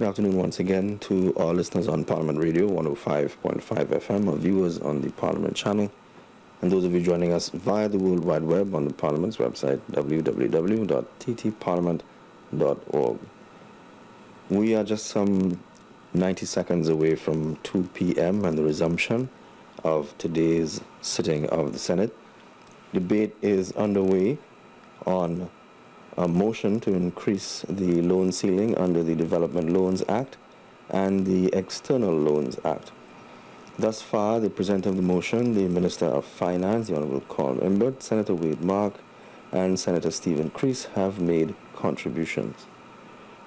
Good afternoon once again to all listeners on Parliament Radio 105.5 FM, or viewers on the Parliament channel, and those of you joining us via the World Wide Web on the Parliament's website, www.ttparliament.org. We are just some 90 seconds away from 2 p.m. and the resumption of today's sitting of the Senate. Debate is underway on a motion to increase the loan ceiling under the Development Loans Act and the External Loans Act. Thus far, the presenter of the motion, the Minister of Finance, the Honourable Colm Imbert, Senator Wade Mark, and Senator Stephen Creese have made contributions.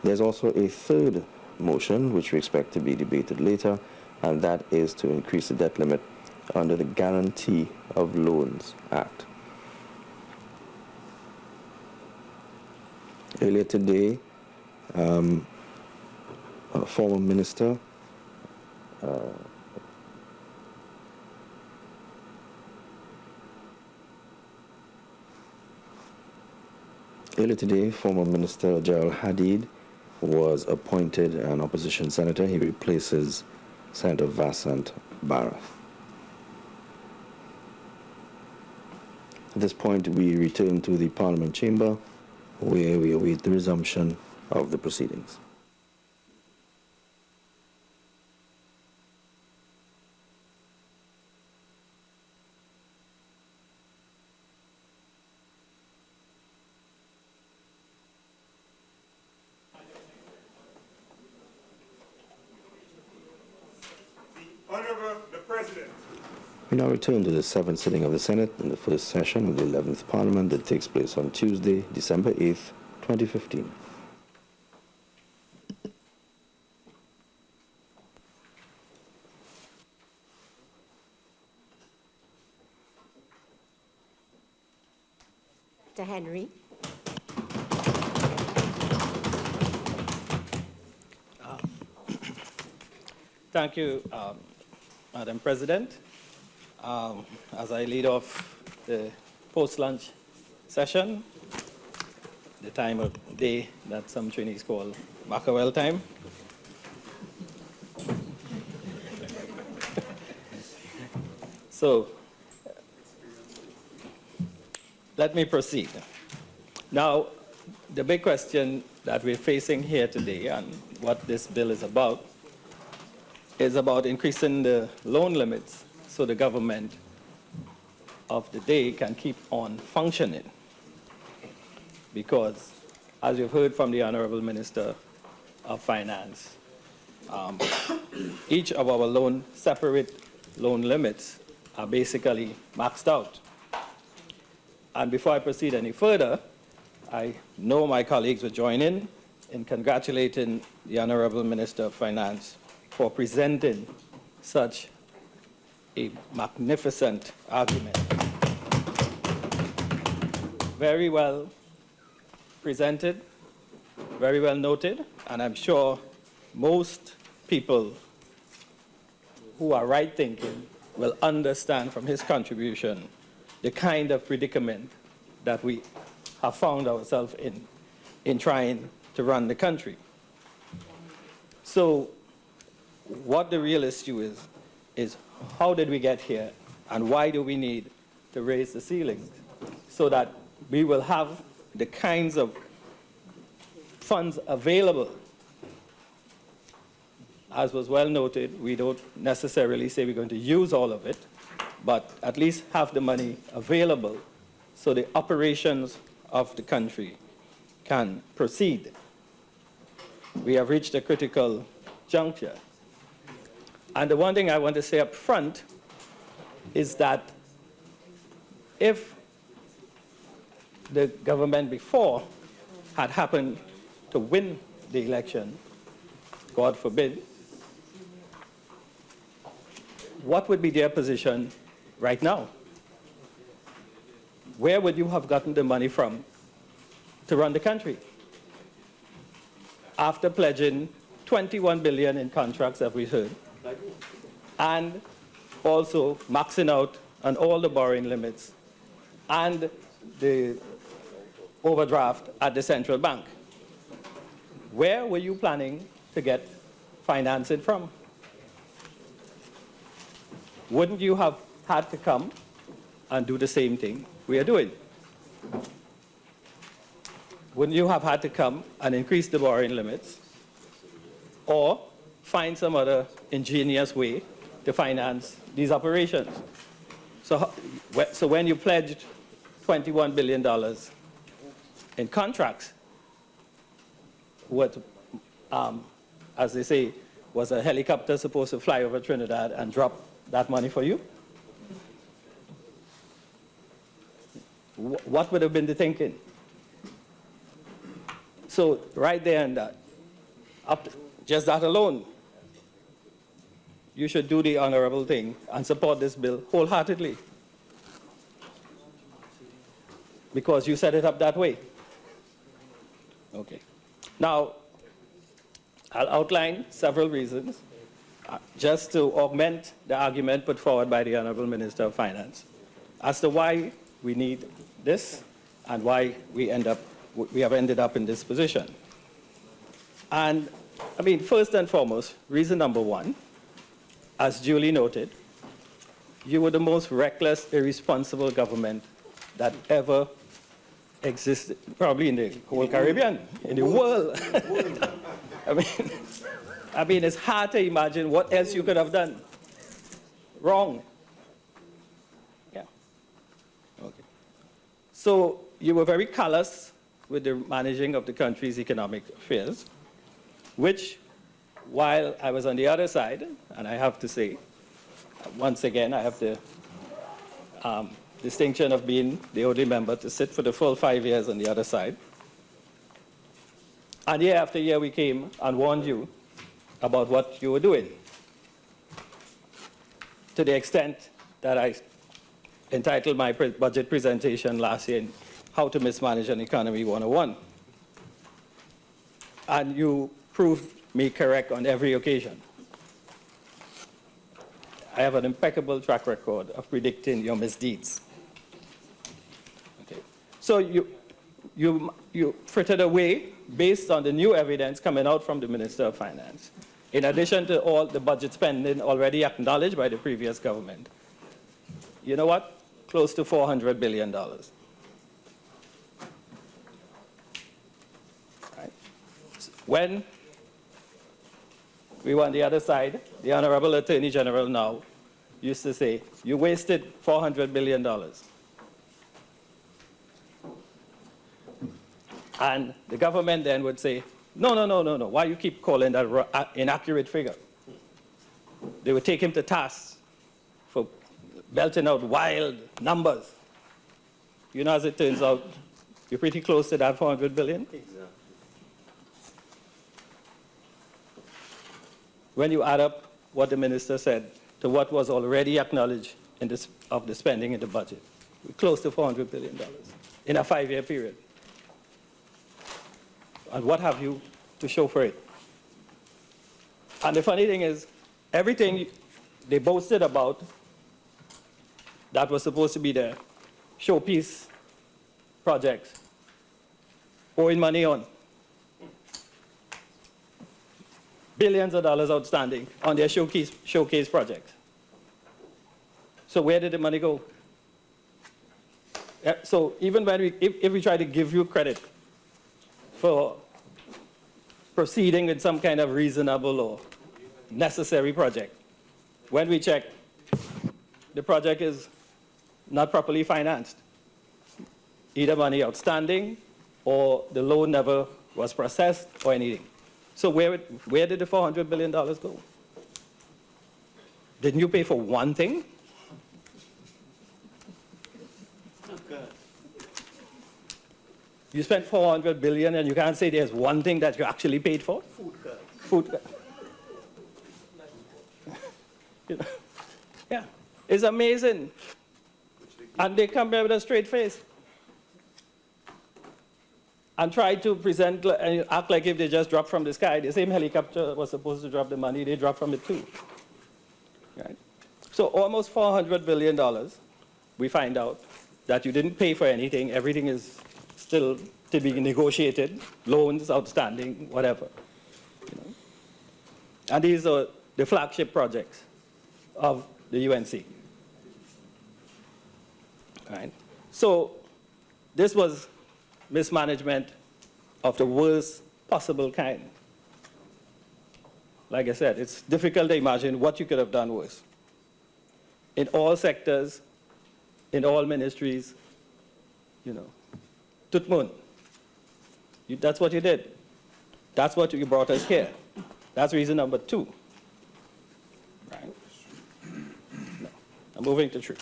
There's also a third motion, which we expect to be debated later, and that is to increase the debt limit under the Guarantee of Loans Act. Earlier today, a former minister, former Minister Gerald Hadeed was appointed an opposition senator. He replaces Senator Vasant Bharat. At this point, we return to the Parliament chamber, where we await the resumption of the proceedings. Honourable the President. We now return to the 7th sitting of the Senate in the first session of the 11th Parliament that takes place on Tuesday, December 8th, 2015. Mr. Henry. Thank you, Madam President. As I lead off the post-lunch session, the time of day that some Chinese call Macawel time. So, let me proceed. Now, the big question that we're facing here today and what this bill is about increasing the loan limits so the government of the day can keep on functioning. Because, as you've heard from the Honourable Minister of Finance, each of our separate loan limits are basically maxed out. And before I proceed any further, I know my colleagues will join in congratulating the Honourable Minister of Finance for presenting such a magnificent argument. Very well presented, very well noted, and I'm sure most people who are right-thinking will understand from his contribution the kind of predicament that we have found ourselves in trying to run the country. So what the real issue is how did we get here and why do we need to raise the ceilings so that we will have the kinds of funds available. As was well noted, we don't necessarily say we're going to use all of it, but at least have the money available so the operations of the country can proceed. We have reached a critical juncture. And the one thing I want to say up front is that if the government before had happened to win the election, God forbid, what would be their position right now? Where would you have gotten the money from to run the country? After pledging 21 billion in contracts that we heard, and also maxing out on all the borrowing limits and the overdraft at the central bank. Where were you planning to to get financing from. Wouldn't you have had to come and do the same thing we are doing? Wouldn't you have had to come and increase the borrowing limits or find some other ingenious way to finance these operations? So when you pledged $21 billion in contracts, what, as they say, was a helicopter supposed to fly over Trinidad and drop that money for you? What would have been the thinking? So right there and that, just that alone, you should do the honorable thing and support this bill wholeheartedly, because you set it up that way. Okay. Now, I'll outline several reasons just to augment the argument put forward by the Honourable Minister of Finance as to why we need this and why we have ended up in this position. And I mean, first and foremost, reason number one, as duly noted, you were the most reckless, irresponsible government that ever existed, probably in the whole Caribbean, in the world. I mean, it's hard to imagine what else you could have done wrong. Yeah. Okay. So you were very callous with the managing of the country's economic affairs, which, while I was on the other side, and I have to say, once again, I have the distinction of being the only member to sit for the full 5 years on the other side. And year after year, we came and warned you about what you were doing, to the extent that I entitled my budget presentation last year, How to Mismanage an Economy 101. And you proved me correct on every occasion. I have an impeccable track record of predicting your misdeeds. Okay. So you frittered away based on the new evidence coming out from the Minister of Finance, in addition to all the budget spending already acknowledged by the previous government. You know what? Close to $400 billion. Right? When we were on the other side, the Honourable Attorney General now used to say, you wasted $400 billion. And the government then would say, no, why you keep calling that inaccurate figure? They would take him to task for belting out wild numbers. You know, as it turns out, you're pretty close to that 400 billion. Exactly. When you add up what the minister said to what was already acknowledged of the spending in the budget, we're close to $400 billion in a 5-year period. And what have you to show for it? And the funny thing is, everything they boasted about that was supposed to be the showpiece projects, owing money on. Billions of dollars outstanding on their showcase projects. So where did the money go? So even when if we try to give you credit for proceeding with some kind of reasonable or necessary project, when we check, the project is not properly financed. Either money outstanding or the loan never was processed or anything. So where did the $400 billion go? Didn't you pay for one thing? You spent $400 billion and you can't say there's one thing that you actually paid for? Food cards. You know? Yeah, it's amazing. And they come here with a straight face and try to present and act like if they just dropped from the sky. The same helicopter was supposed to drop the money, they dropped from it too. Right? So almost $400 billion, we find out that you didn't pay for anything, everything is still to be negotiated, loans outstanding, whatever. You know? And these are the flagship projects of the UNC. Right? So this was mismanagement of the worst possible kind. Like I said, it's difficult to imagine what you could have done worse. In all sectors, in all ministries, you know, tutmun. That's what you did. That's what you brought us here. That's reason number 2. Right? No. I'm moving to 3.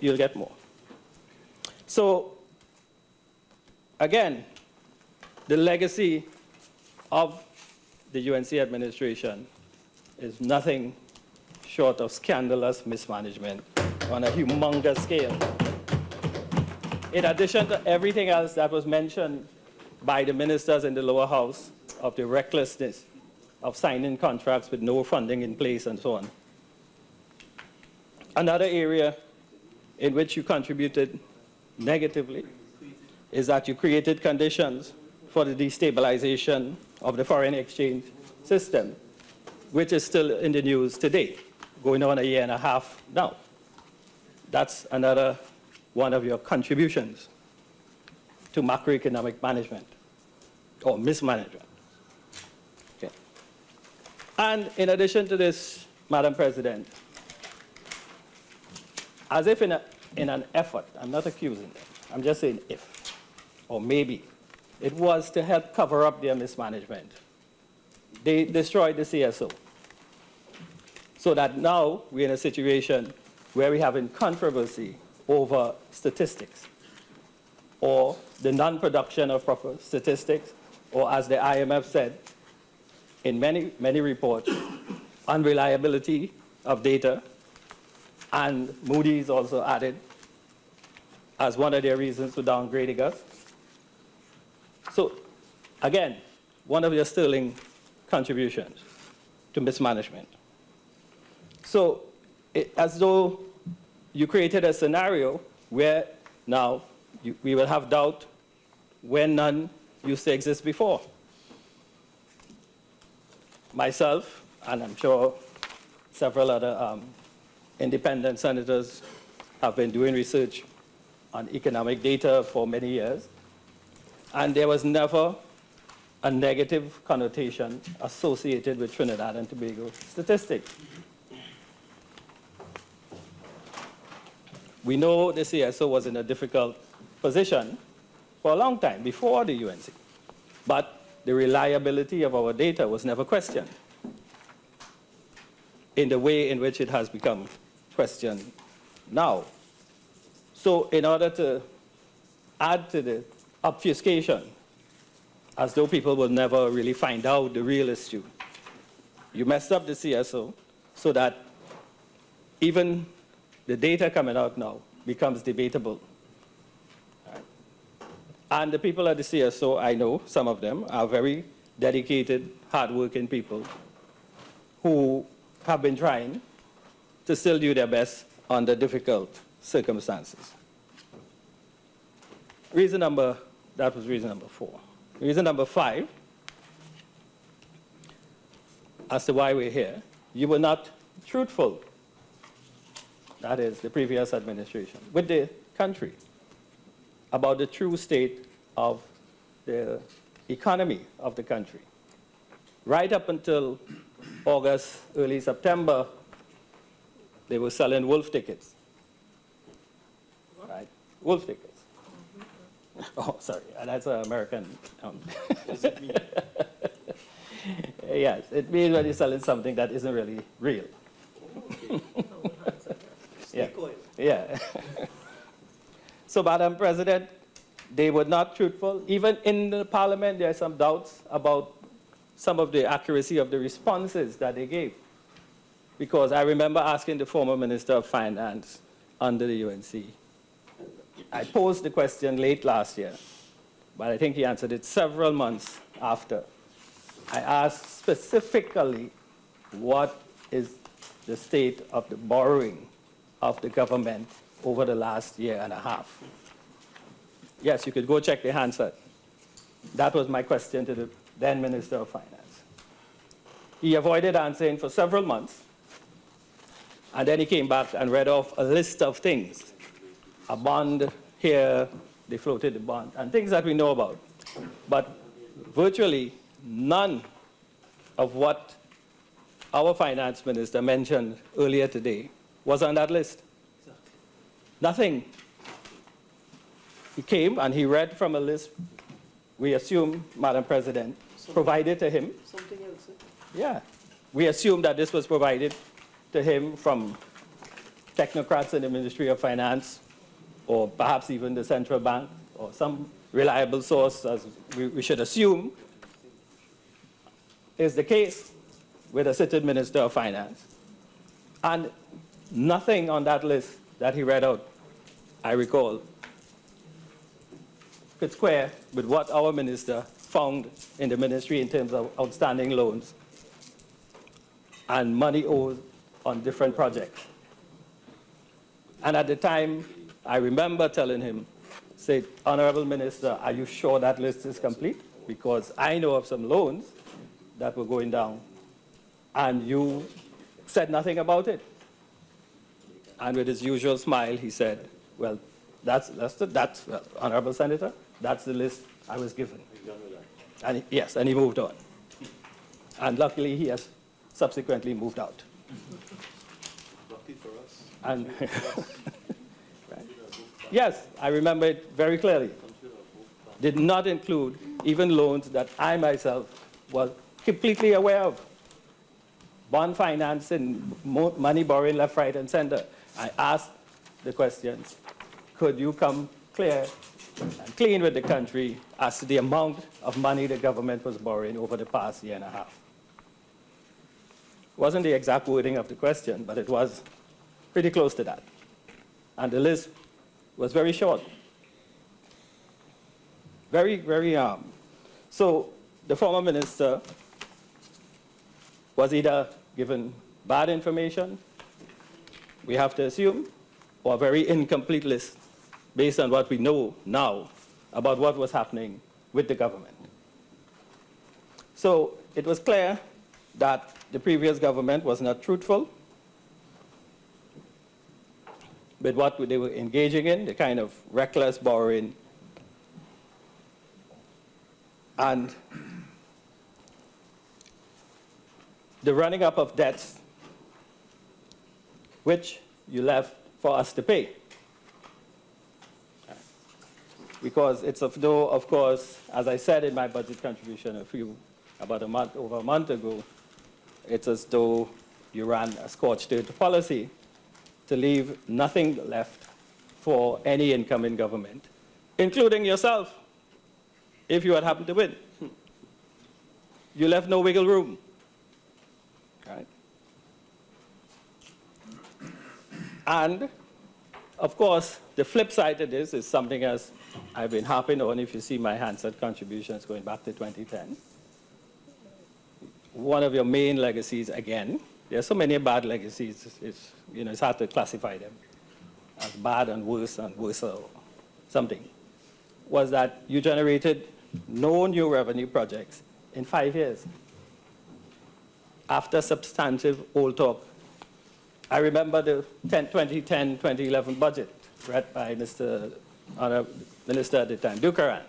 You'll get more. So, again, the legacy of the UNC administration is nothing short of scandalous mismanagement on a humongous scale. In addition to everything else that was mentioned by the ministers in the lower house of the recklessness of signing contracts with no funding in place and so on. Another area in which you contributed negatively is that you created conditions for the destabilization of the foreign exchange system, which is still in the news today, going on a year and a half now. That's another one of your contributions to macroeconomic management or mismanagement. Okay. And in addition to this, Madam President, as if in an effort, I'm not accusing them, I'm just saying if, or maybe, it was to help cover up their mismanagement. They destroyed the CSO. So that now we're in a situation where we have in controversy over statistics, or the non-production of proper statistics, or as the IMF said in many reports, unreliability of data, and Moody's also added as one of their reasons for downgrading us. So, again, one of your sterling contributions to mismanagement. So, as though you created a scenario where now we will have doubt where none used to exist before. Myself, and I'm sure several other independent senators have been doing research on economic data for many years, and there was never a negative connotation associated with Trinidad and Tobago statistics. We know the CSO was in a difficult position for a long time, before the UNC. But the reliability of our data was never questioned in the way in which it has become questioned now. So in order to add to the obfuscation, as though people will never really find out the real issue, you messed up the CSO so that even the data coming out now becomes debatable. Right? And the people at the CSO, I know some of them, are very dedicated, hardworking people who have been trying to still do their best under difficult circumstances. That was reason number 4. Reason number 5, as to why we're here, you were not truthful, that is, the previous administration, with the country about the true state of the economy of the country. Right up until August, early September, they were selling wolf tickets. Right? Wolf tickets. Oh, sorry, that's an American. Does it mean? Yes, it means when you're selling something that isn't really real. Yeah. Yeah. So, Madam President, they were not truthful. Even in the Parliament, there are some doubts about some of the accuracy of the responses that they gave. Because I remember asking the former Minister of Finance under the UNC. I posed the question late last year, but I think he answered it several months after. I asked specifically what is the state of the borrowing of the government over the last year and a half. Yes, you could go check the handset. That was my question to the then Minister of Finance. He avoided answering for several months, and then he came back and read off a list of things. A bond here, they floated the bond, and things that we know about. But virtually none of what our finance minister mentioned earlier today was on that list. Nothing. He came and he read from a list, we assume, Madam President, provided to him. Something else. Yeah. We assume that this was provided to him from technocrats in the Ministry of Finance, or perhaps even the central bank, or some reliable source, as we should assume is the case with a sitting Minister of Finance. And nothing on that list that he read out, I recall, could square with what our minister found in the ministry in terms of outstanding loans and money owed on different projects. And at the time, I remember telling him, say, Honourable Minister, are you sure that list is complete? Because I know of some loans that were going down, and you said nothing about it. And with his usual smile, he said, well, that's well, Honourable Senator, that's the list I was given. And yes, and he moved on. And luckily, he has subsequently moved out. Lucky for us. And right. Yes, I remember it very clearly. Did not include even loans that I myself was completely aware of. Bond finance and money borrowing left, right, and center. I asked the question, could you come clear and clean with the country as to the amount of money the government was borrowing over the past year and a half? Wasn't the exact wording of the question, but it was pretty close to that. And the list was very short. Very so the former minister was either given bad information, we have to assume, or a very incomplete list based on what we know now about what was happening with the government. So it was clear that the previous government was not truthful with what they were engaging in, the kind of reckless borrowing. And the running up of debts, which you left for us to pay. Because it's as though, of course, as I said in my budget contribution over a month ago, it's as though you ran a scorched earth policy to leave nothing left for any incoming government, including yourself, if you had happened to win. You left no wiggle room. Right? And, of course, the flip side of this is something as I've been harping on, if you see my Hansard contributions going back to 2010. One of your main legacies, again, there are so many bad legacies, it's hard to classify them as bad and worse or something, was that you generated no new revenue projects in 5 years after substantive old talk. I remember the 2010-2011 budget read by Mr. Minister at the time, Buchanan,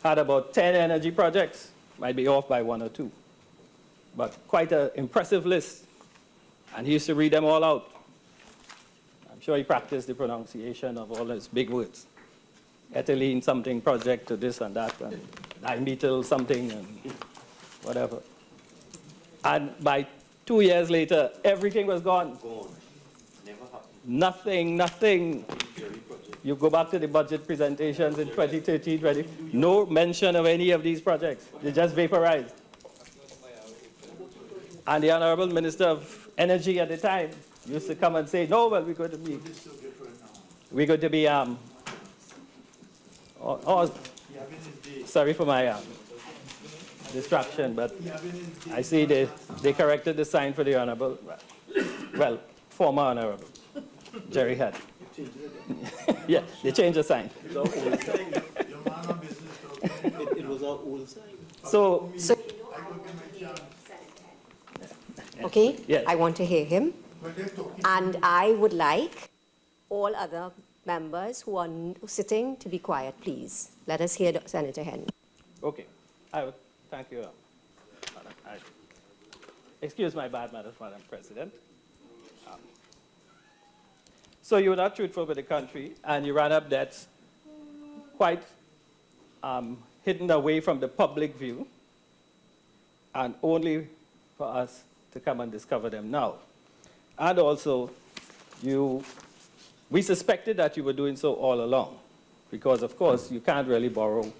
had about 10 energy projects, might be off by 1 or 2, but quite an impressive list. And he used to read them all out. I'm sure he practiced the pronunciation of all those big words. Ethylene something project to this and that, and dimethyl something and whatever. And by 2 years later, everything was gone. Gone. Never happened. Nothing. You go back to the budget presentations in 2013, no mention of any of these projects. They just vaporized. And the Honourable Minister of Energy at the time used to come and say, no, well, we're going to be, sorry for my distraction, but I see they corrected the sign for the Honourable, well, former Honourable, Jerry had. Yeah, they changed the sign. It was our old sign. So Okay? Yes. I want to hear him. And I would like all other members who are sitting to be quiet, please. Let us hear Senator Henry. Okay. Thank you, Madam. Excuse my bad manners, Madam President. So you were not truthful with the country, and you ran up debts quite hidden away from the public view, and only for us to come and discover them now. And also, we suspected that you were doing so all along, because of course you can't really borrow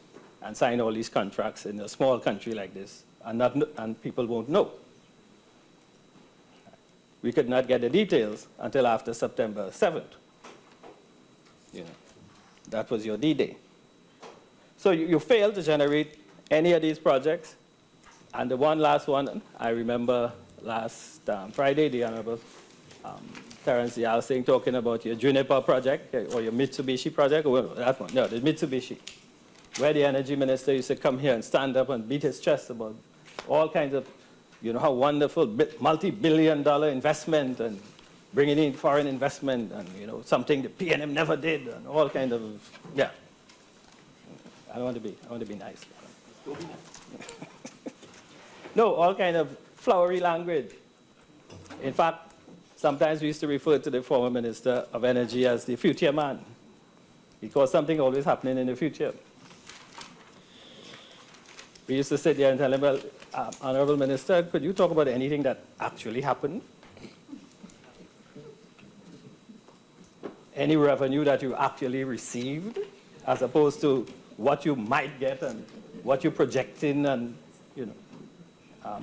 and sign all these contracts in a small country like this, and people won't know. We could not get the details until after September 7th. You know, that was your D-Day. So you failed to generate any of these projects. And the last one, I remember last Friday, the Honourable Clarence talking about your Juniper project, or your Mitsubishi project, or that one, no, the Mitsubishi, where the energy minister used to come here and stand up and beat his chest about all kinds of, you know, how wonderful multi-billion-dollar investment and bringing in foreign investment and, you know, something the PNM never did and all kinds of, yeah. I want to be nice. No, all kind of flowery language. In fact, sometimes we used to refer to the former Minister of Energy as the future man, because something always happening in the future. We used to sit there and tell him, well, Honourable Minister, could you talk about anything that actually happened? Any revenue that you actually received, as opposed to what you might get and what you're projecting, and, you know.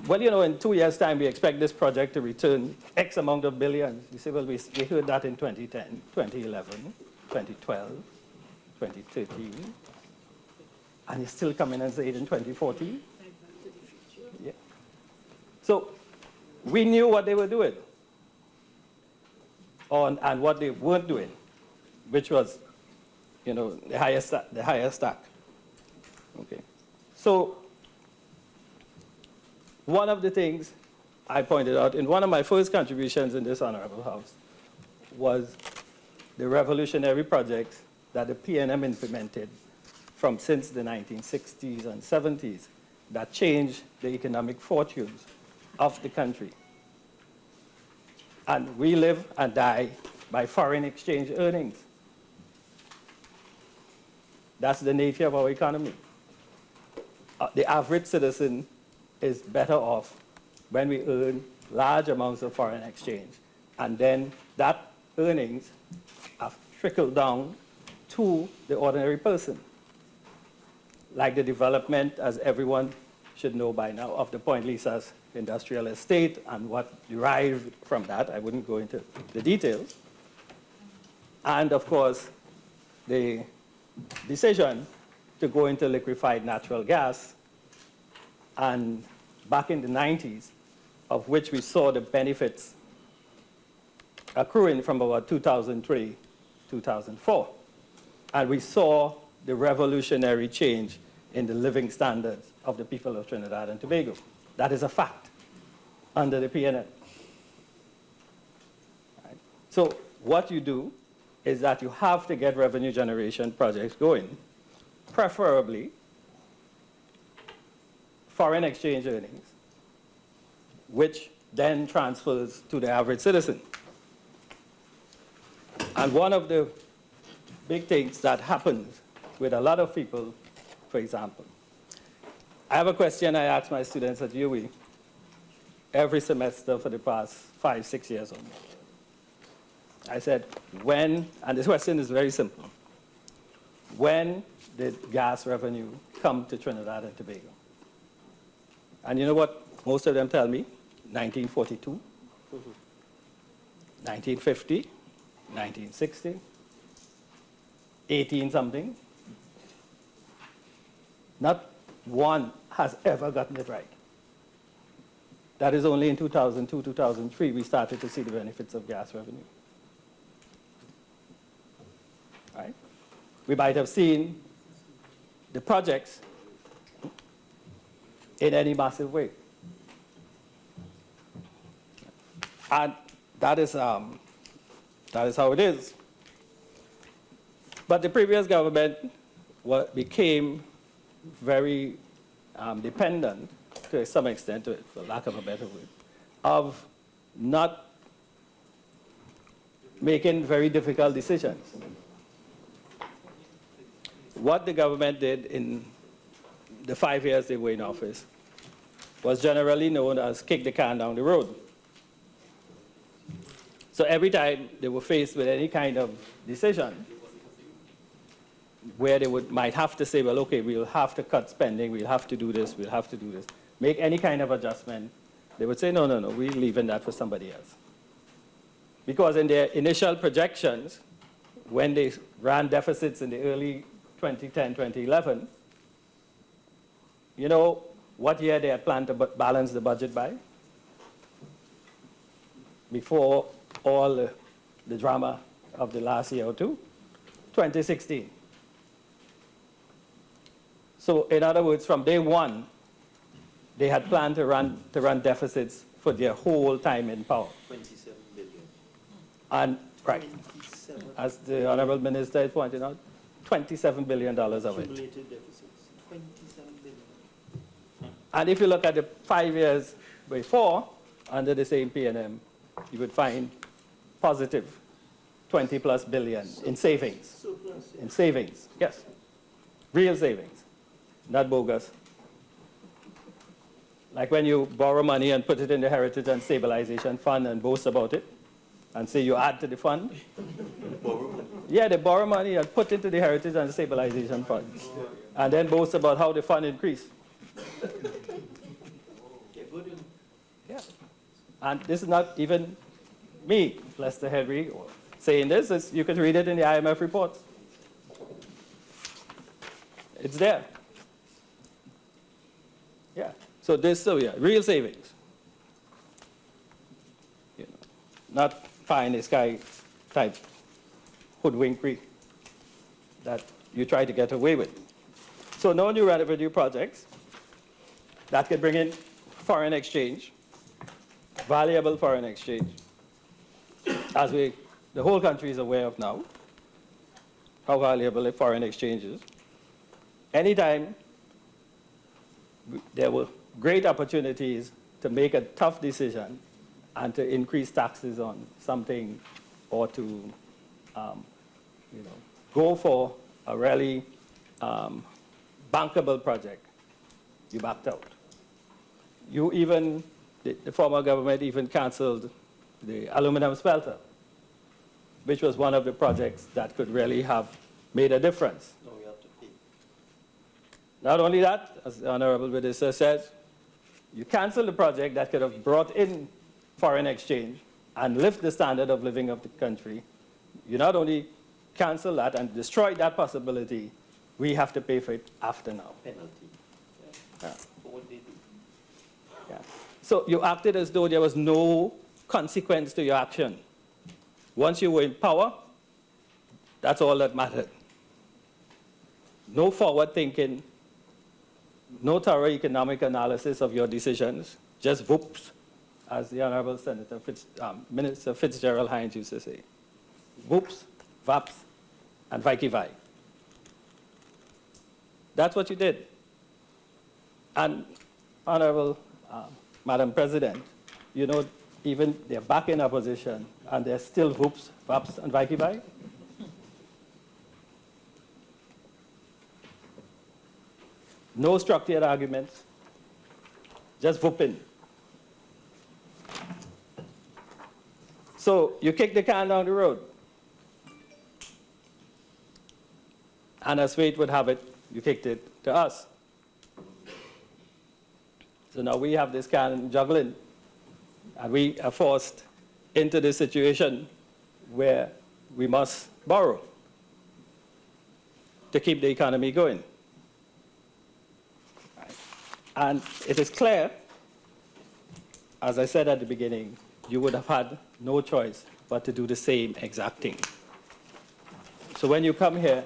Well, you know, in 2 years' time, we expect this project to return X amount of billions. You say, well, we heard that in 2010, 2011, 2012, 2013. And you're still coming and say it in 2014? Yeah. So we knew what they were doing and what they weren't doing, which was, you know, the higher stack. Okay. So one of the things I pointed out in one of my first contributions in this Honourable House was the revolutionary projects that the PNM implemented since the 1960s and 70s that changed the economic fortunes of the country. And we live and die by foreign exchange earnings. That's the nature of our economy. The average citizen is better off when we earn large amounts of foreign exchange. And then that earnings are trickled down to the ordinary person. Like the development, as everyone should know by now, of the Point Lisa's industrial estate and what derived from that. I wouldn't go into the details. And of course, the decision to go into liquefied natural gas, and back in the 90s, of which we saw the benefits accruing from about 2003, 2004. And we saw the revolutionary change in the living standards of the people of Trinidad and Tobago. That is a fact under the PNM. Right? So what you do is that you have to get revenue generation projects going, preferably foreign exchange earnings, which then transfers to the average citizen. And one of the big things that happens with a lot of people, for example, I have a question I ask my students at UWI every semester for the past 5, 6 years or more. I said, when, and this question is very simple, when did gas revenue come to Trinidad and Tobago? And you know what most of them tell me? 1942, 1950, 1960, 18-something. Not one has ever gotten it right. That is only in 2002, 2003 we started to see the benefits of gas revenue. Right? We might have seen the projects in any massive way. And that is how it is. But the previous government became very dependent, to some extent, for lack of a better word, of not making very difficult decisions. What the government did in the 5 years they were in office was generally known as kick the can down the road. So every time they were faced with any kind of decision where they might have to say, well, okay, we'll have to cut spending, we'll have to do this, we'll have to do this, make any kind of adjustment, they would say, no, we're leaving that for somebody else. Because in their initial projections, when they ran deficits in the early 2010, 2011, you know what year they had planned to balance the budget by? Before all the drama of the last year or two? 2016. So in other words, from day one, they had planned to run deficits for their whole time in power. 27 billion. And right, as the Honourable Minister has pointed out, $27 billion of it. Cumulative deficits, 27 billion. And if you look at the 5 years before, under the same P&M, you would find positive 20+ billion in savings. In savings, yes. Real savings, not bogus. Like when you borrow money and put it in the Heritage and Stabilization Fund and boast about it, and say you add to the fund. Yeah, they borrow money and put it to the Heritage and Stabilization Fund. And then boast about how the fund increased. Yeah. And this is not even me, Lester Henry, saying this. You can read it in the IMF reports. It's there. Yeah. So real savings. You know, not pie in the sky type hoodwinkery that you try to get away with. So no new revenue projects that could bring in foreign exchange, valuable foreign exchange, as the whole country is aware of now, how valuable foreign exchange is. Anytime there were great opportunities to make a tough decision and to increase taxes on something or to go for a really bankable project, you backed out. The former government even canceled the aluminum smelter, which was one of the projects that could really have made a difference. No, we have to pay. Not only that, as the Honourable Minister said, you cancel the project that could have brought in foreign exchange and lift the standard of living of the country. You not only cancel that and destroy that possibility, we have to pay for it after now. Penalty. Yeah. For what they do. Yeah. So you acted as though there was no consequence to your action. Once you were in power, that's all that mattered. No forward thinking, no thorough economic analysis of your decisions, just whoops, as the Honourable Minister Fitzgerald Hines used to say. Whoops, vaps, and vaiki-vai. That's what you did. And Honourable Madam President, you know, even they're back in opposition and they're still whoops, vaps, and vaiki-vai. No structured arguments, just whooping. So you kick the can down the road. And as fate would have it, you kicked it to us. So now we have this can juggling, and we are forced into this situation where we must borrow to keep the economy going. And it is clear, as I said at the beginning, you would have had no choice but to do the same exact thing. So when you come here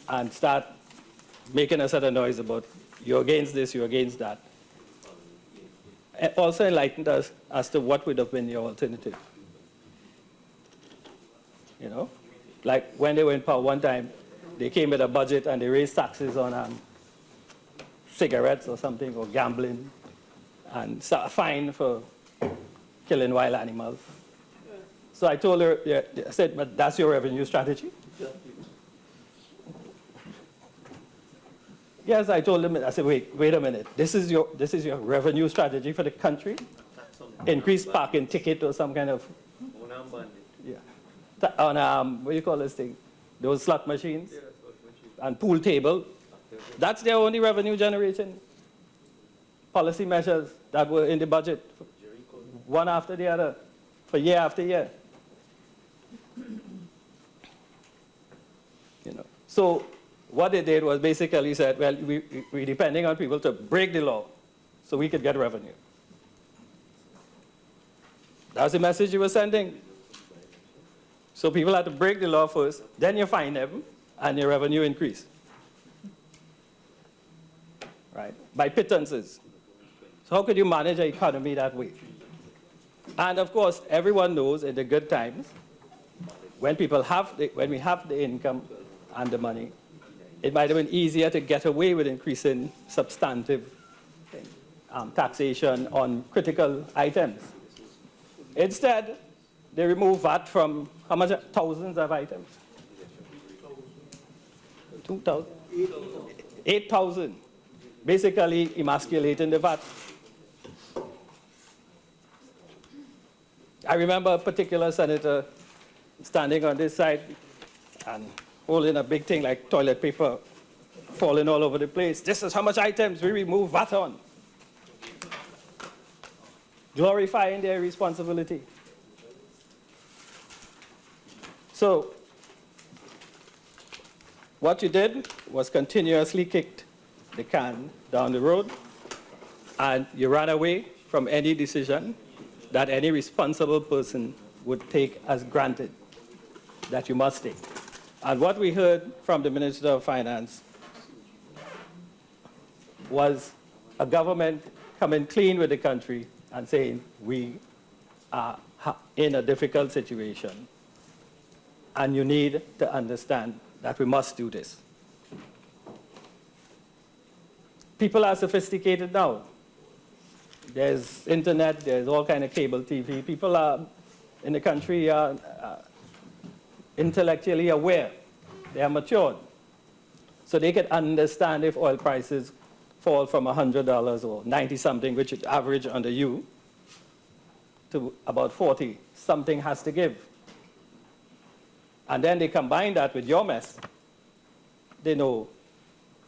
and start making a sort of noise about you're against this, you're against that, also enlightened us as to what would have been your alternative. You know, like when they were in power one time, they came with a budget and they raised taxes on cigarettes or something, or gambling, and a fine for killing wild animals. So I told her, yeah, I said, but that's your revenue strategy? Yes, I told them, I said, wait a minute, this is your revenue strategy for the country? Increase parking ticket or some kind of, yeah. On, what do you call this thing? Those slot machines and pool table. That's their only revenue generation policy measures that were in the budget, one after the other, for year after year. You know, so what they did was basically said, well, we're depending on people to break the law so we could get revenue. That's the message you were sending. So people had to break the law first, then you fine them, and your revenue increase. Right? By pittances. So how could you manage an economy that way? And of course, everyone knows in the good times, when we have the income and the money, it might have been easier to get away with increasing substantive taxation on critical items. Instead, they remove VAT from how much? Thousands of items. 2,000? 8,000. Basically emasculating the VAT. I remember a particular senator standing on this side and holding a big thing like toilet paper falling all over the place. This is how much items we remove VAT on. Glorifying their responsibility. So, what you did was continuously kicked the can down the road, and you ran away from any decision that any responsible person would take as granted, that you must take. And what we heard from the Minister of Finance was a government coming clean with the country and saying, we are in a difficult situation, and you need to understand that we must do this. People are sophisticated now. There's internet, there's all kind of cable TV. People are in the country are intellectually aware. They are matured. So they can understand if oil prices fall from $100 or 90-something, which is average under you, to about 40. Something has to give. And then they combine that with your mess. They know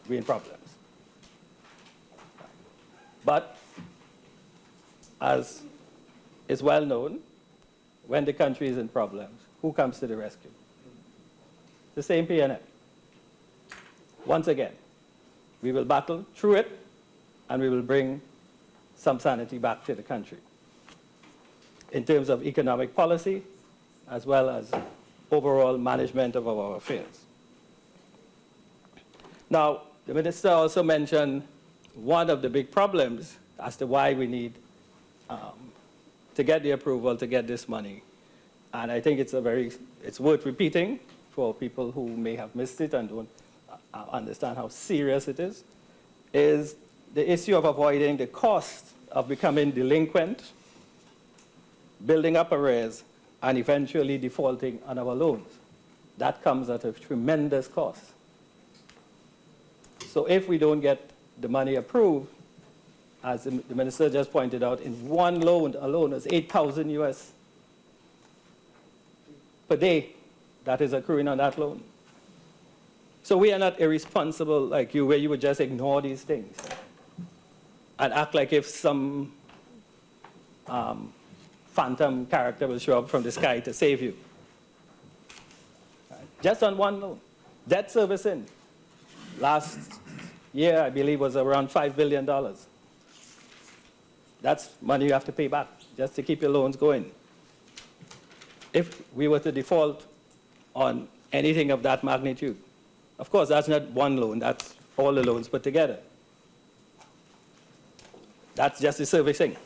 we're in problems. But as is well known, when the country is in problems, who comes to the rescue? The same PNF. Once again, we will battle through it, and we will bring some sanity back to the country in terms of economic policy, as well as overall management of our affairs. Now, the minister also mentioned one of the big problems as to why we need to get the approval to get this money. And I think it's worth repeating for people who may have missed it and don't understand how serious it is the issue of avoiding the cost of becoming delinquent, building up arrears, and eventually defaulting on our loans. That comes at a tremendous cost. So if we don't get the money approved, as the minister just pointed out, in one loan alone is 8,000 US per day that is accruing on that loan. So we are not irresponsible like you, where you would just ignore these things and act like if some phantom character will show up from the sky to save you. Just on one loan. Debt servicing last year, I believe, was around $5 billion. That's money you have to pay back just to keep your loans going. If we were to default on anything of that magnitude, of course, that's not one loan, that's all the loans put together. That's just the servicing.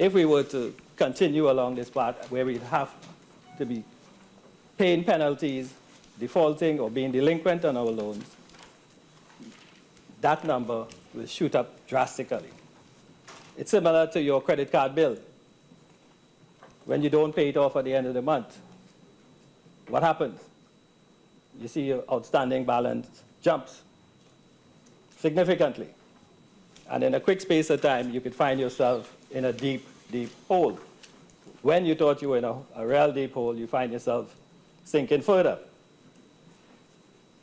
if we were to continue along this path where we'd have to be paying penalties, defaulting or being delinquent on our loans, that number will shoot up drastically. It's similar to your credit card bill. When you don't pay it off at the end of the month, what happens? You see your outstanding balance jumps significantly. And in a quick space of time, you could find yourself in a deep, deep hole. When you thought you were in a real deep hole, you find yourself sinking further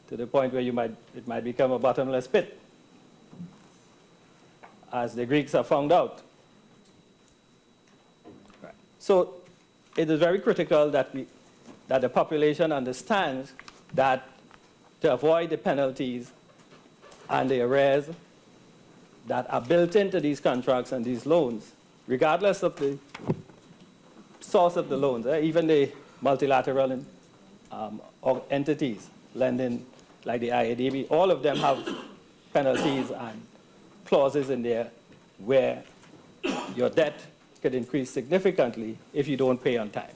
to the point where it might become a bottomless pit, as the Greeks have found out. Right. So it is very critical that the population understands that to avoid the penalties and the arrears that are built into these contracts and these loans, regardless of the source of the loans, even the multilateral entities lending like the IADB, all of them have penalties and clauses in there where your debt could increase significantly if you don't pay on time,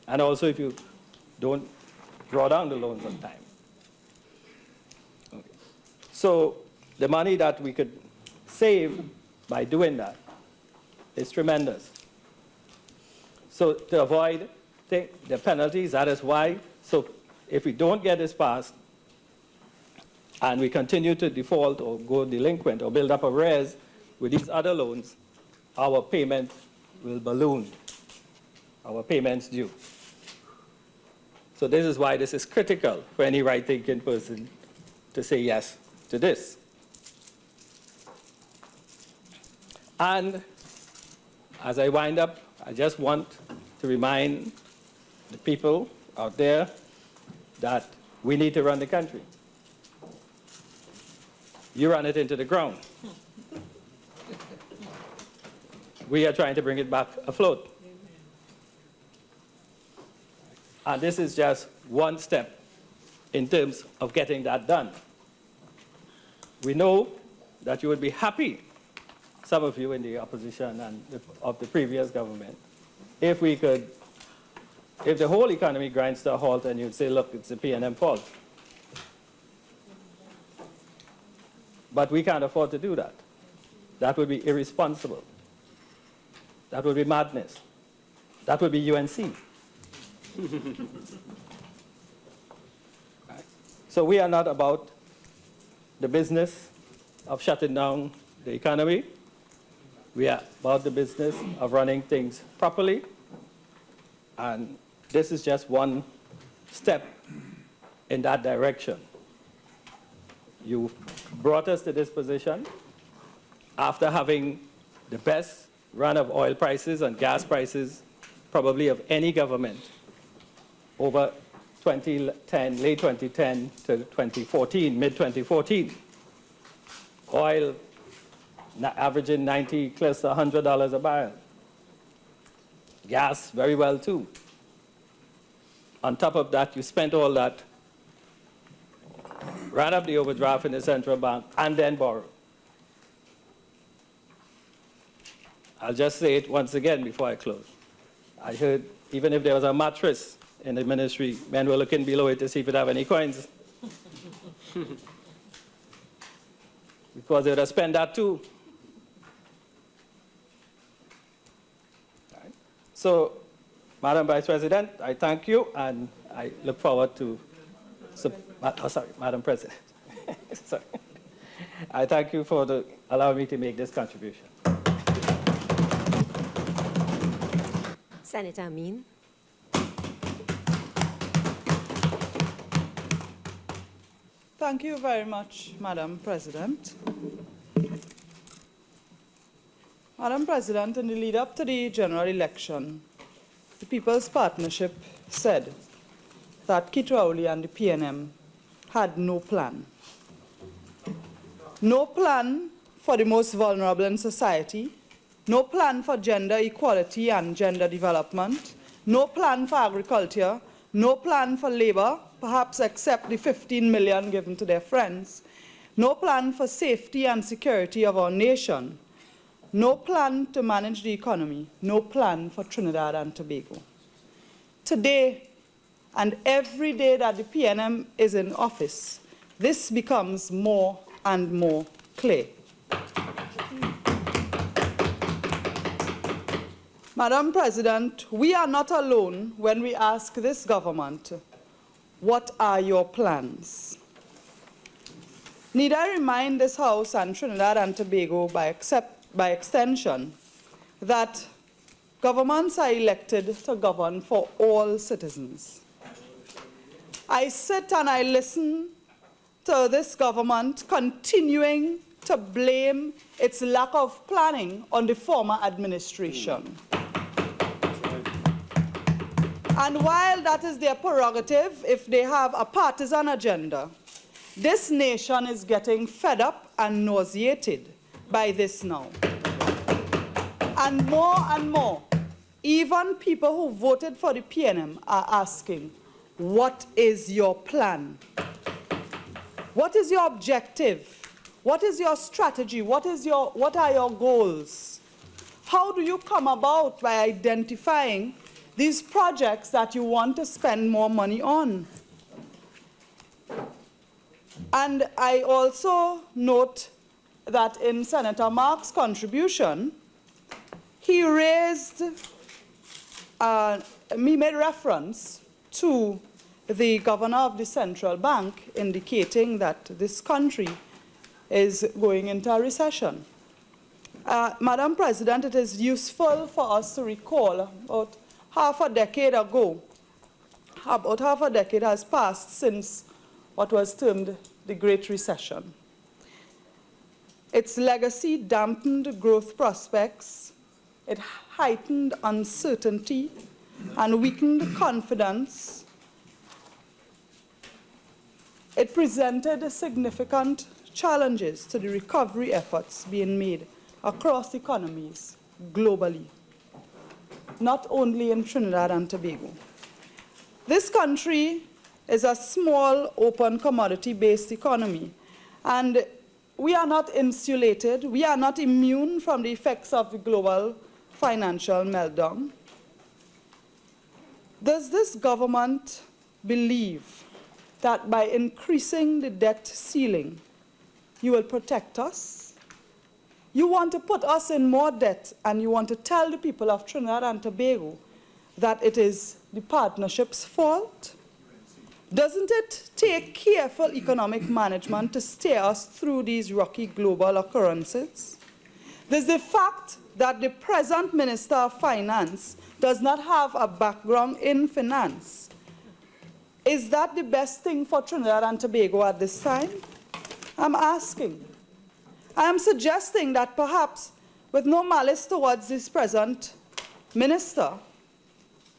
and also if you don't draw down the loans on time. Okay. So the money that we could save by doing that is tremendous. So to avoid the penalties, that is why, so if we don't get this passed and we continue to default or go delinquent or build up arrears with these other loans, our payment will balloon, our payments due. So this is why this is critical for any right-thinking person to say yes to this. And as I wind up, I just want to remind the people out there that we need to run the country. You run it into the ground. We are trying to bring it back afloat. And this is just one step in terms of getting that done. We know that you would be happy, some of you in the opposition and of the previous government, if the whole economy grinds to a halt and you'd say, look, it's the P&M fault. But we can't afford to do that. That would be irresponsible. That would be madness. That would be UNC. Right. So we are not about the business of shutting down the economy. We are about the business of running things properly. And this is just one step in that direction. You brought us to this position after having the best run of oil prices and gas prices probably of any government over 2010, late 2010 to 2014, mid-2014. Oil averaging 90, close to $100 a barrel. Gas, very well too. On top of that, you spent all that, ran up the overdraft in the central bank, and then borrowed. I'll just say it once again before I close. I heard even if there was a mattress in the ministry, men were looking below it to see if it have any coins. Because they would have spent that too. Right. So, Madam Vice President, I thank you, and I look forward to, Madam President. Sorry. I thank you for allowing me to make this contribution. Senator Ameen. Thank you very much, Madam President. Madam President, in the lead up to the general election, the People's Partnership said that Kit Rowley and the PNM had no plan. No plan for the most vulnerable in society, no plan for gender equality and gender development, no plan for agriculture, no plan for labor, perhaps except the 15 million given to their friends, no plan for safety and security of our nation, no plan to manage the economy, no plan for Trinidad and Tobago. Today, and every day that the PNM is in office, this becomes more and more clear. Madam President, we are not alone when we ask this government, what are your plans? Need I remind this House and Trinidad and Tobago by extension that governments are elected to govern for all citizens. I sit and I listen to this government continuing to blame its lack of planning on the former administration. And while that is their prerogative, if they have a partisan agenda, this nation is getting fed up and nauseated by this now. And more, even people who voted for the PNM are asking, what is your plan? What is your objective? What is your strategy? What are your goals? How do you come about by identifying these projects that you want to spend more money on? And I also note that in Senator Mark's contribution, he made reference to the governor of the central bank, indicating that this country is going into a recession. Madam President, it is useful for us to recall about half a decade ago, about half a decade has passed since what was termed the Great Recession. Its legacy dampened growth prospects, it heightened uncertainty, and weakened confidence. It presented significant challenges to the recovery efforts being made across economies globally, not only in Trinidad and Tobago. This country is a small, open, commodity-based economy, and we are not insulated, we are not immune from the effects of the global financial meltdown. Does this government believe that by increasing the debt ceiling, you will protect us? You want to put us in more debt, and you want to tell the people of Trinidad and Tobago that it is the partnership's fault? Doesn't it take careful economic management to steer us through these rocky global occurrences? Does the fact that the present Minister of Finance does not have a background in finance, is that the best thing for Trinidad and Tobago at this time? I'm asking. I am suggesting that perhaps, with no malice towards this present minister,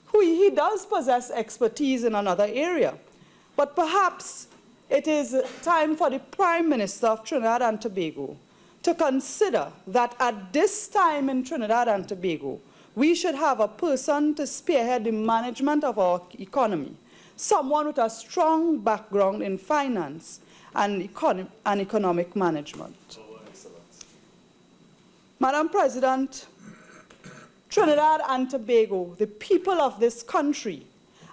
who he does possess expertise in another area, but perhaps it is time for the Prime Minister of Trinidad and Tobago to consider that at this time in Trinidad and Tobago, we should have a person to spearhead the management of our economy, someone with a strong background in finance and economic management. Madam President, Trinidad and Tobago, the people of this country,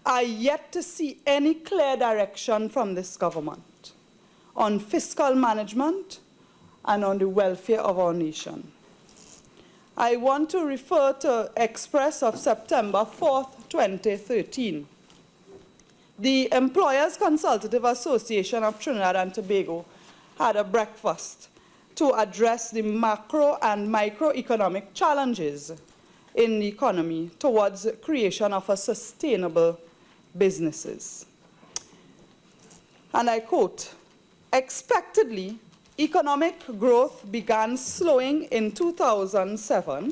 are yet to see any clear direction from this government on fiscal management and on the welfare of our nation. I want to refer to Express of September 4th, 2013. The Employers Consultative Association of Trinidad and Tobago had a breakfast to address the macro and microeconomic challenges in the economy towards creation of a sustainable businesses. And I quote, "Expectedly, economic growth began slowing in 2007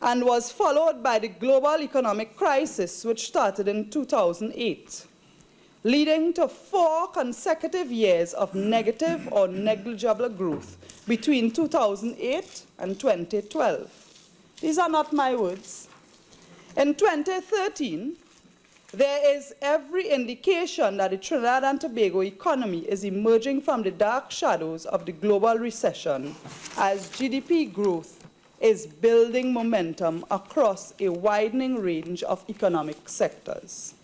and was followed by the global economic crisis, which started in 2008, leading to 4 consecutive years of negative or negligible growth between 2008 and 2012. These are not my words. In 2013, there is every indication that the Trinidad and Tobago economy is emerging from the dark shadows of the global recession as GDP growth is building momentum across a widening range of economic sectors.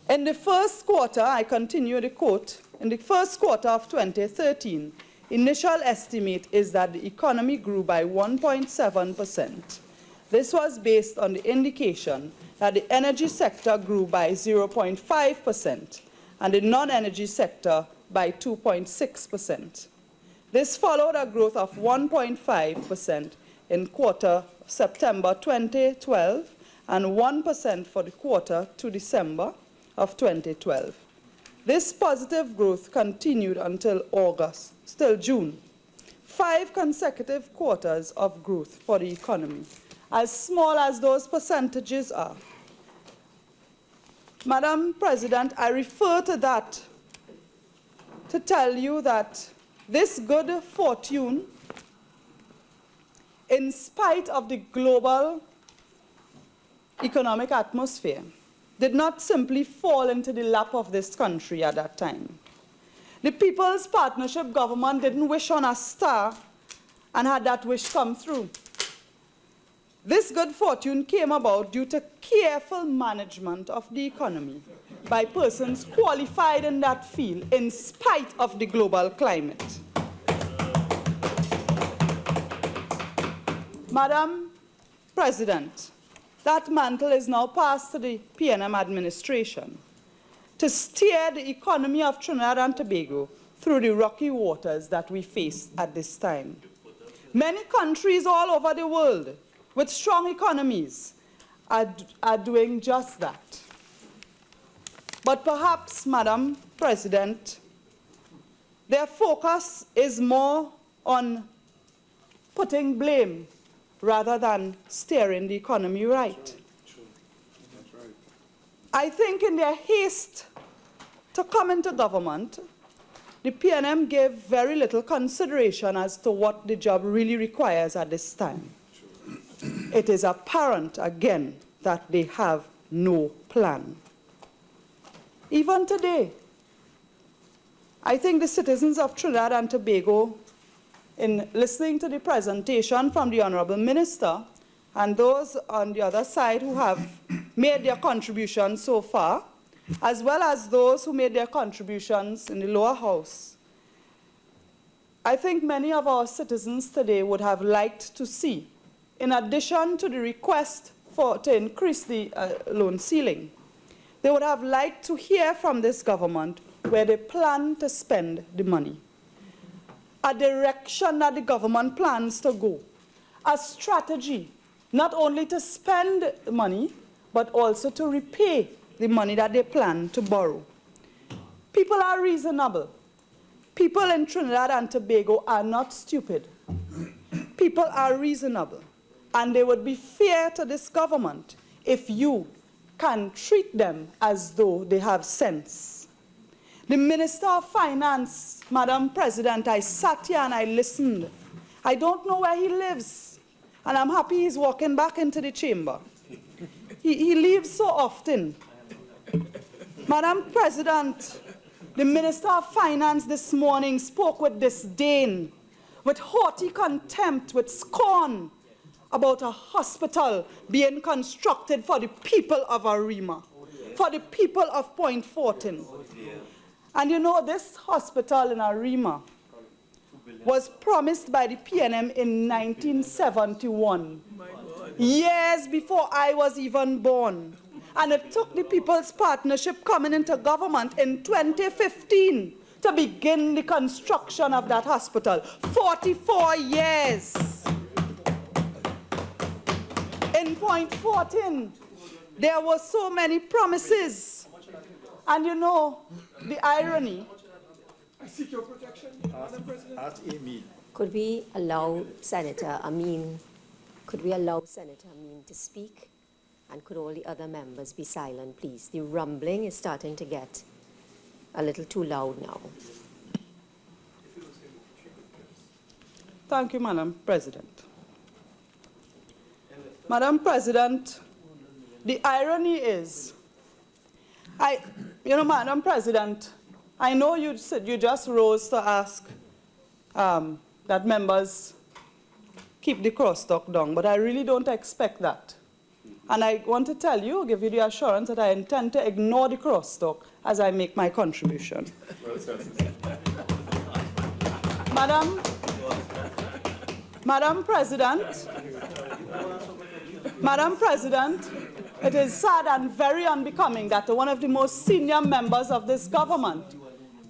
In the first quarter, I continue the quote, in the first quarter of 2013, initial estimate is that the economy grew by 1.7%. This was based on the indication that the energy sector grew by 0.5% and the non-energy sector by 2.6%. This followed a growth of 1.5% in quarter September 2012 and 1% for the quarter to December of 2012. This positive growth continued until August, still June. 5 consecutive quarters of growth for the economy, as small as those percentages are. Madam President, I refer to that to tell you that this good fortune, in spite of the global economic atmosphere, did not simply fall into the lap of this country at that time. The People's Partnership government didn't wish on a star and had that wish come through. This good fortune came about due to careful management of the economy by persons qualified in that field in spite of the global climate. Madam President, that mantle is now passed to the PNM administration to steer the economy of Trinidad and Tobago through the rocky waters that we face at this time. Many countries all over the world with strong economies are doing just that. But perhaps, Madam President, their focus is more on putting blame rather than steering the economy right. I think in their haste to come into government, the PNM gave very little consideration as to what the job really requires at this time. It is apparent again that they have no plan. Even today, I think the citizens of Trinidad and Tobago, in listening to the presentation from the Honourable Minister and those on the other side who have made their contributions so far, as well as those who made their contributions in the lower house, I think many of our citizens today would have liked to see, in addition to the request to increase the loan ceiling, they would have liked to hear from this government where they plan to spend the money, a direction that the government plans to go, a strategy not only to spend the money, but also to repay the money that they plan to borrow. People are reasonable. People in Trinidad and Tobago are not stupid. People are reasonable. And they would be fair to this government if you can treat them as though they have sense. The Minister of Finance, Madam President, I sat here and I listened. I don't know where he lives, and I'm happy he's walking back into the chamber. He leaves so often. Madam President, the Minister of Finance this morning spoke with disdain, with haughty contempt, with scorn, about a hospital being constructed for the people of Arima, for the people of Point Fortin. And you know, this hospital in Arima was promised by the PNM in 1971, years before I was even born. And it took the People's Partnership coming into government in 2015 to begin the construction of that hospital. 44 years. In Point Fortin, there were so many promises. And you know, the irony. I seek your protection, Madam President. Ask Ameen. Could we allow Senator Ameen to speak? And could all the other members be silent, please? The rumbling is starting to get a little too loud now. Thank you, Madam President. Madam President, the irony is, Madam President, I know you said you just rose to ask that members keep the crosstalk down, but I really don't expect that. And I want to tell you, give you the assurance that I intend to ignore the crosstalk as I make my contribution. Madam President, it is sad and very unbecoming that one of the most senior members of this government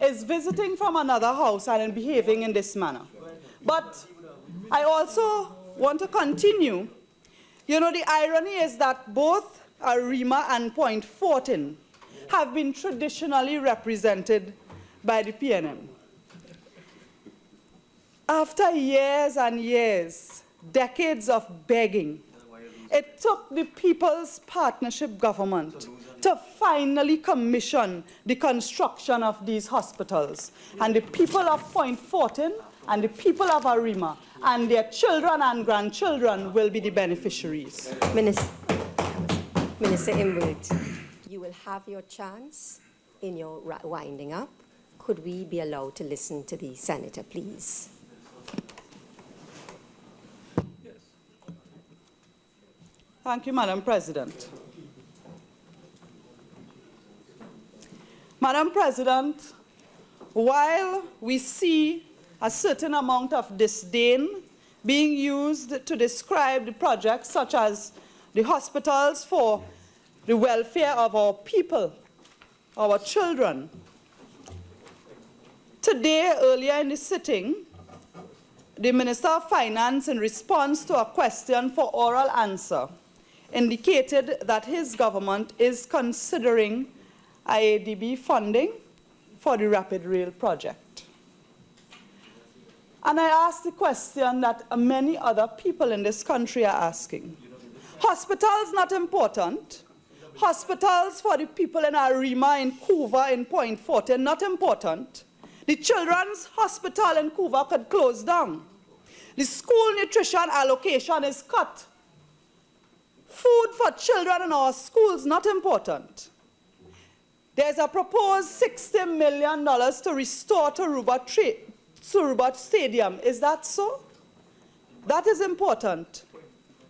is visiting from another house and behaving in this manner. But I also want to continue. You know, the irony is that both Arima and Point Fortin have been traditionally represented by the PNM. After years and years, decades of begging, it took the People's Partnership Government to finally commission the construction of these hospitals. And the people of Point Fortin and the people of Arima and their children and grandchildren will be the beneficiaries. Minister Imbert, you will have your chance in your winding up. Could we be allowed to listen to the Senator, please? Thank you, Madam President. Madam President, while we see a certain amount of disdain being used to describe the projects such as the hospitals for the welfare of our people, our children, today, earlier in the sitting, the Minister of Finance, in response to a question for oral answer, indicated that his government is considering IADB funding for the Rapid Rail project. And I asked the question that many other people in this country are asking. Hospitals not important. Hospitals for the people in Arima, in Couva, in Point Fortin, not important. The children's hospital in Couva could close down. The school nutrition allocation is cut. Food for children in our schools, not important. There's a proposed $60 million to restore Surubat Stadium. Is that so? That is important.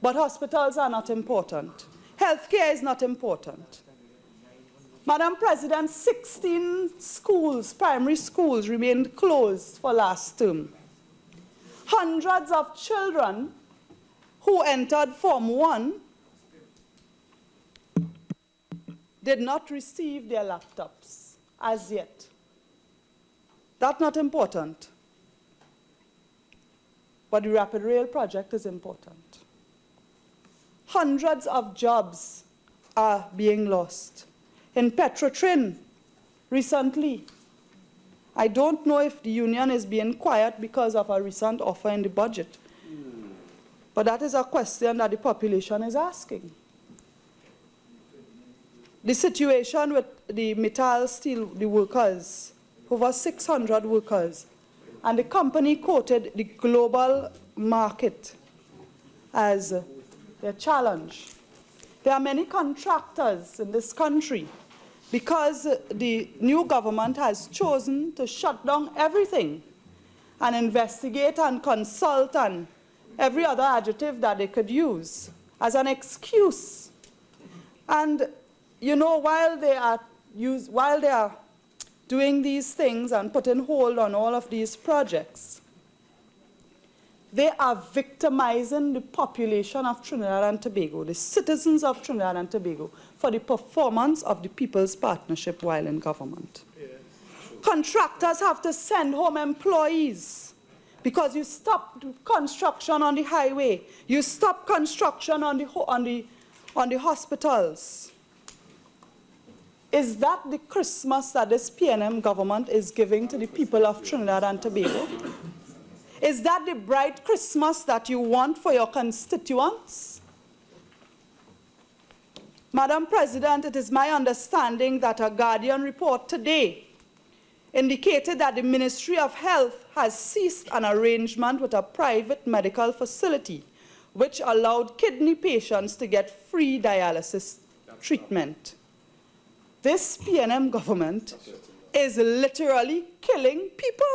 But hospitals are not important. Healthcare is not important. Madam President, 16 schools, primary schools, remained closed for last term. Hundreds of children who entered Form 1 did not receive their laptops as yet. That's not important. But the Rapid Rail project is important. Hundreds of jobs are being lost. In Petrotrin, recently, I don't know if the union is being quiet because of a recent offer in the budget. But that is a question that the population is asking. The situation with the Mittal Steel, the workers, over 600 workers, and the company quoted the global market as their challenge. There are many contractors in this country because the new government has chosen to shut down everything and investigate and consult and every other adjective that they could use as an excuse. And you know, while they are doing these things and putting hold on all of these projects, they are victimizing the population of Trinidad and Tobago, the citizens of Trinidad and Tobago, for the performance of the People's Partnership while in government. Yes. Contractors have to send home employees because you stop construction on the highway, you stop construction on the hospitals. Is that the Christmas that this PNM government is giving to the people of Trinidad and Tobago? Is that the bright Christmas that you want for your constituents? Madam President, it is my understanding that a Guardian report today indicated that the Ministry of Health has ceased an arrangement with a private medical facility which allowed kidney patients to get free dialysis treatment. This PNM government is literally killing people.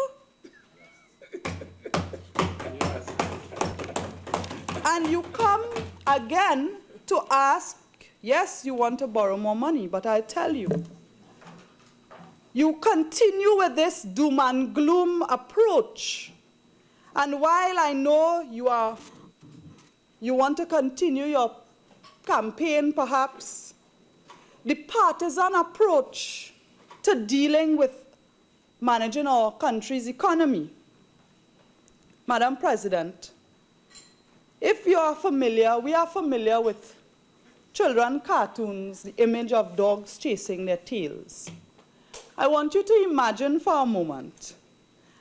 And you come again to ask, yes, you want to borrow more money, but I'll tell you, you continue with this doom and gloom approach. And while I know you want to continue your campaign, perhaps, the partisan approach to dealing with managing our country's economy. Madam President, if you are familiar, we are familiar with children cartoons, the image of dogs chasing their tails. I want you to imagine for a moment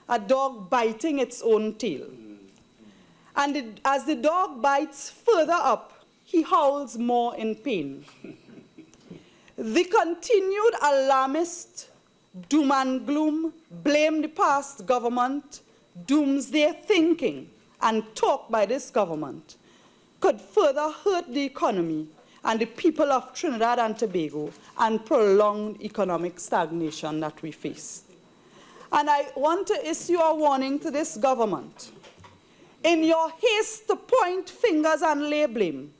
a dog biting its own tail. And as the dog bites further up, he howls more in pain. The continued alarmist doom and gloom, blame the past government, doomsday thinking, and talk by this government could further hurt the economy and the people of Trinidad and Tobago and prolong economic stagnation that we face. And I want to issue a warning to this government. In your haste to point fingers and lay blame,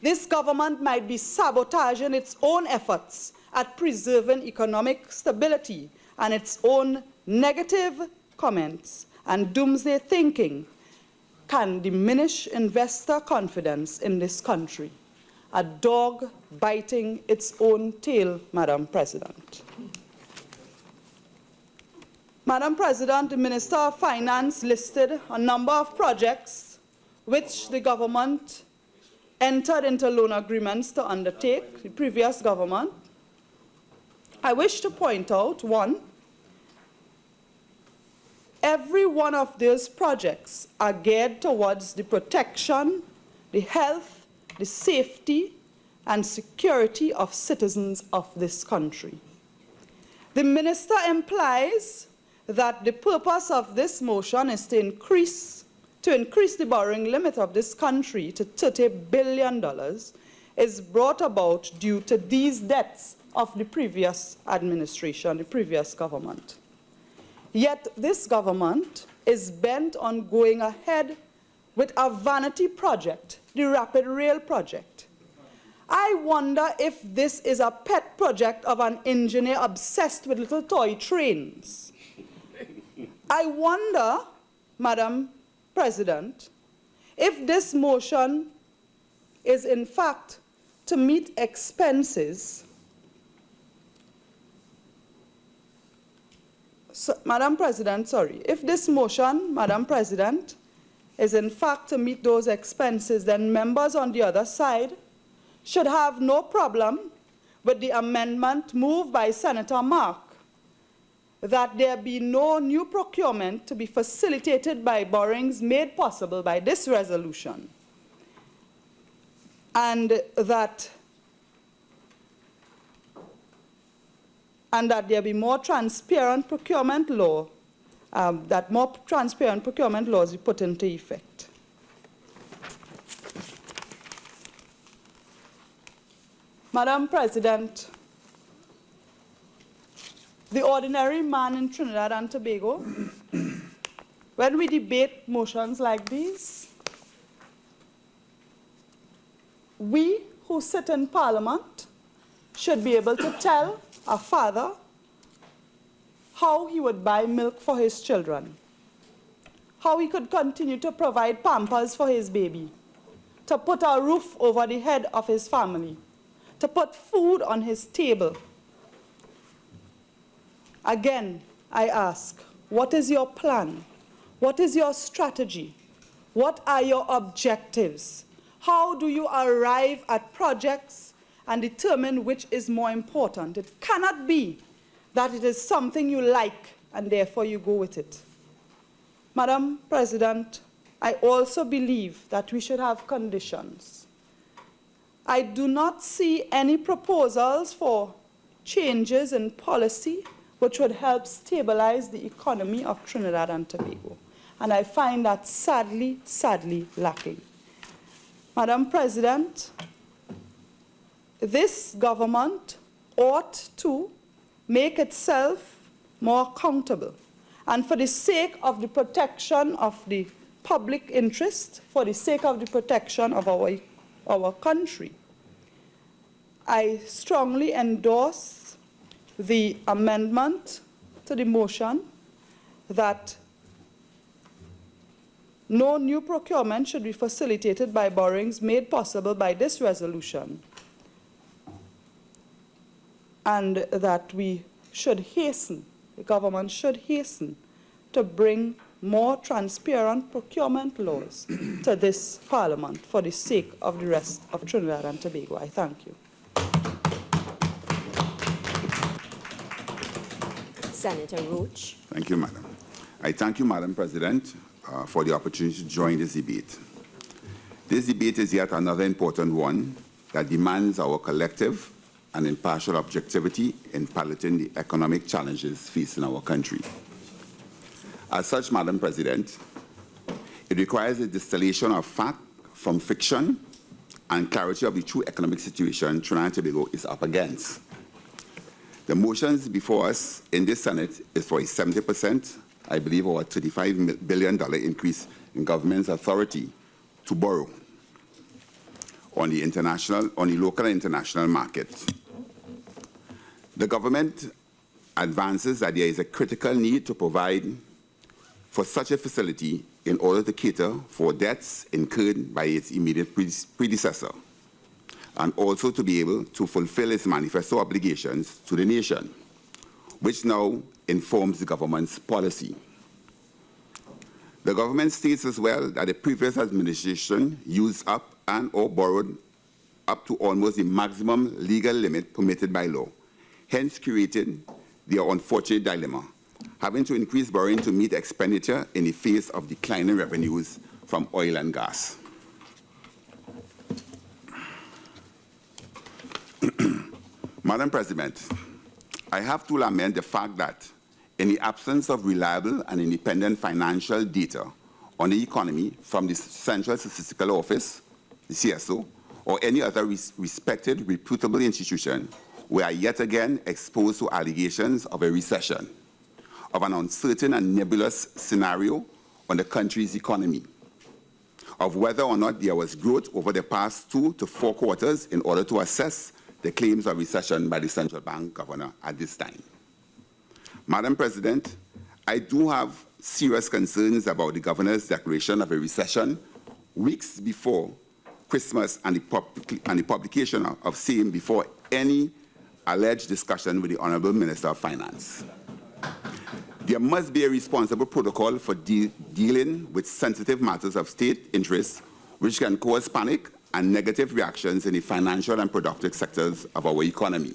this government might be sabotaging its own efforts at preserving economic stability, and its own negative comments and doomsday thinking can diminish investor confidence in this country. A dog biting its own tail, Madam President. Madam President, the Minister of Finance listed a number of projects which the government entered into loan agreements to undertake, the previous government. I wish to point out, one, every one of those projects are geared towards the protection, the health, the safety, and security of citizens of this country. The minister implies that the purpose of this motion is to increase the borrowing limit of this country to $30 billion is brought about due to these debts of the previous administration, the previous government. Yet this government is bent on going ahead with a vanity project, the Rapid Rail project. I wonder if this is a pet project of an engineer obsessed with little toy trains. I wonder, Madam President, if this motion is in fact to meet expenses. So, Madam President, if this motion, Madam President, is in fact to meet those expenses, then members on the other side should have no problem with the amendment moved by Senator Mark that there be no new procurement to be facilitated by borrowings made possible by this resolution, and that there be more transparent procurement law, that more transparent procurement laws be put into effect. Madam President, the ordinary man in Trinidad and Tobago, when we debate motions like these, we who sit in Parliament should be able to tell a father how he would buy milk for his children, how he could continue to provide pampers for his baby, to put a roof over the head of his family, to put food on his table. Again, I ask, what is your plan? What is your strategy? What are your objectives? How do you arrive at projects and determine which is more important? It cannot be that it is something you like and therefore you go with it. Madam President, I also believe that we should have conditions. I do not see any proposals for changes in policy which would help stabilize the economy of Trinidad and Tobago. And I find that sadly, sadly lacking. Madam President, this government ought to make itself more accountable. And for the sake of the protection of the public interest for the sake of the protection of our country. I strongly endorse the amendment to the motion that no new procurement should be facilitated by borrowings made possible by this resolution, and that we should hasten, the government should hasten to bring more transparent procurement laws to this Parliament for the sake of the rest of Trinidad and Tobago. I thank you. Senator Roach. Thank you, Madam. I thank you, Madam President, for the opportunity to join this debate. This debate is yet another important one that demands our collective and impartial objectivity in piloting the economic challenges facing our country. As such, Madam President, it requires a distillation of fact from fiction and clarity of the true economic situation Trinidad and Tobago is up against. The motions before us in this Senate is for a 70%, I believe, or a $35 billion increase in government's authority to borrow on the local and international market. The government advances that there is a critical need to provide for such a facility in order to cater for debts incurred by its immediate predecessor, and also to be able to fulfill its manifesto obligations to the nation, which now informs the government's policy. The government states as well that the previous administration used up and or borrowed up to almost the maximum legal limit permitted by law, hence created the unfortunate dilemma, having to increase borrowing to meet expenditure in the face of declining revenues from oil and gas. Madam President, I have to lament the fact that in the absence of reliable and independent financial data on the economy from the Central Statistical Office, the CSO, or any other respected, reputable institution, we are yet again exposed to allegations of a recession, of an uncertain and nebulous scenario on the country's economy, of whether or not there was growth over the past 2 to 4 quarters in order to assess the claims of recession by the central bank governor at this time. Madam President, I do have serious concerns about the governor's declaration of a recession weeks before Christmas and the publication of same before any alleged discussion with the Honourable Minister of Finance. There must be a responsible protocol for dealing with sensitive matters of state interest, which can cause panic and negative reactions in the financial and productive sectors of our economy.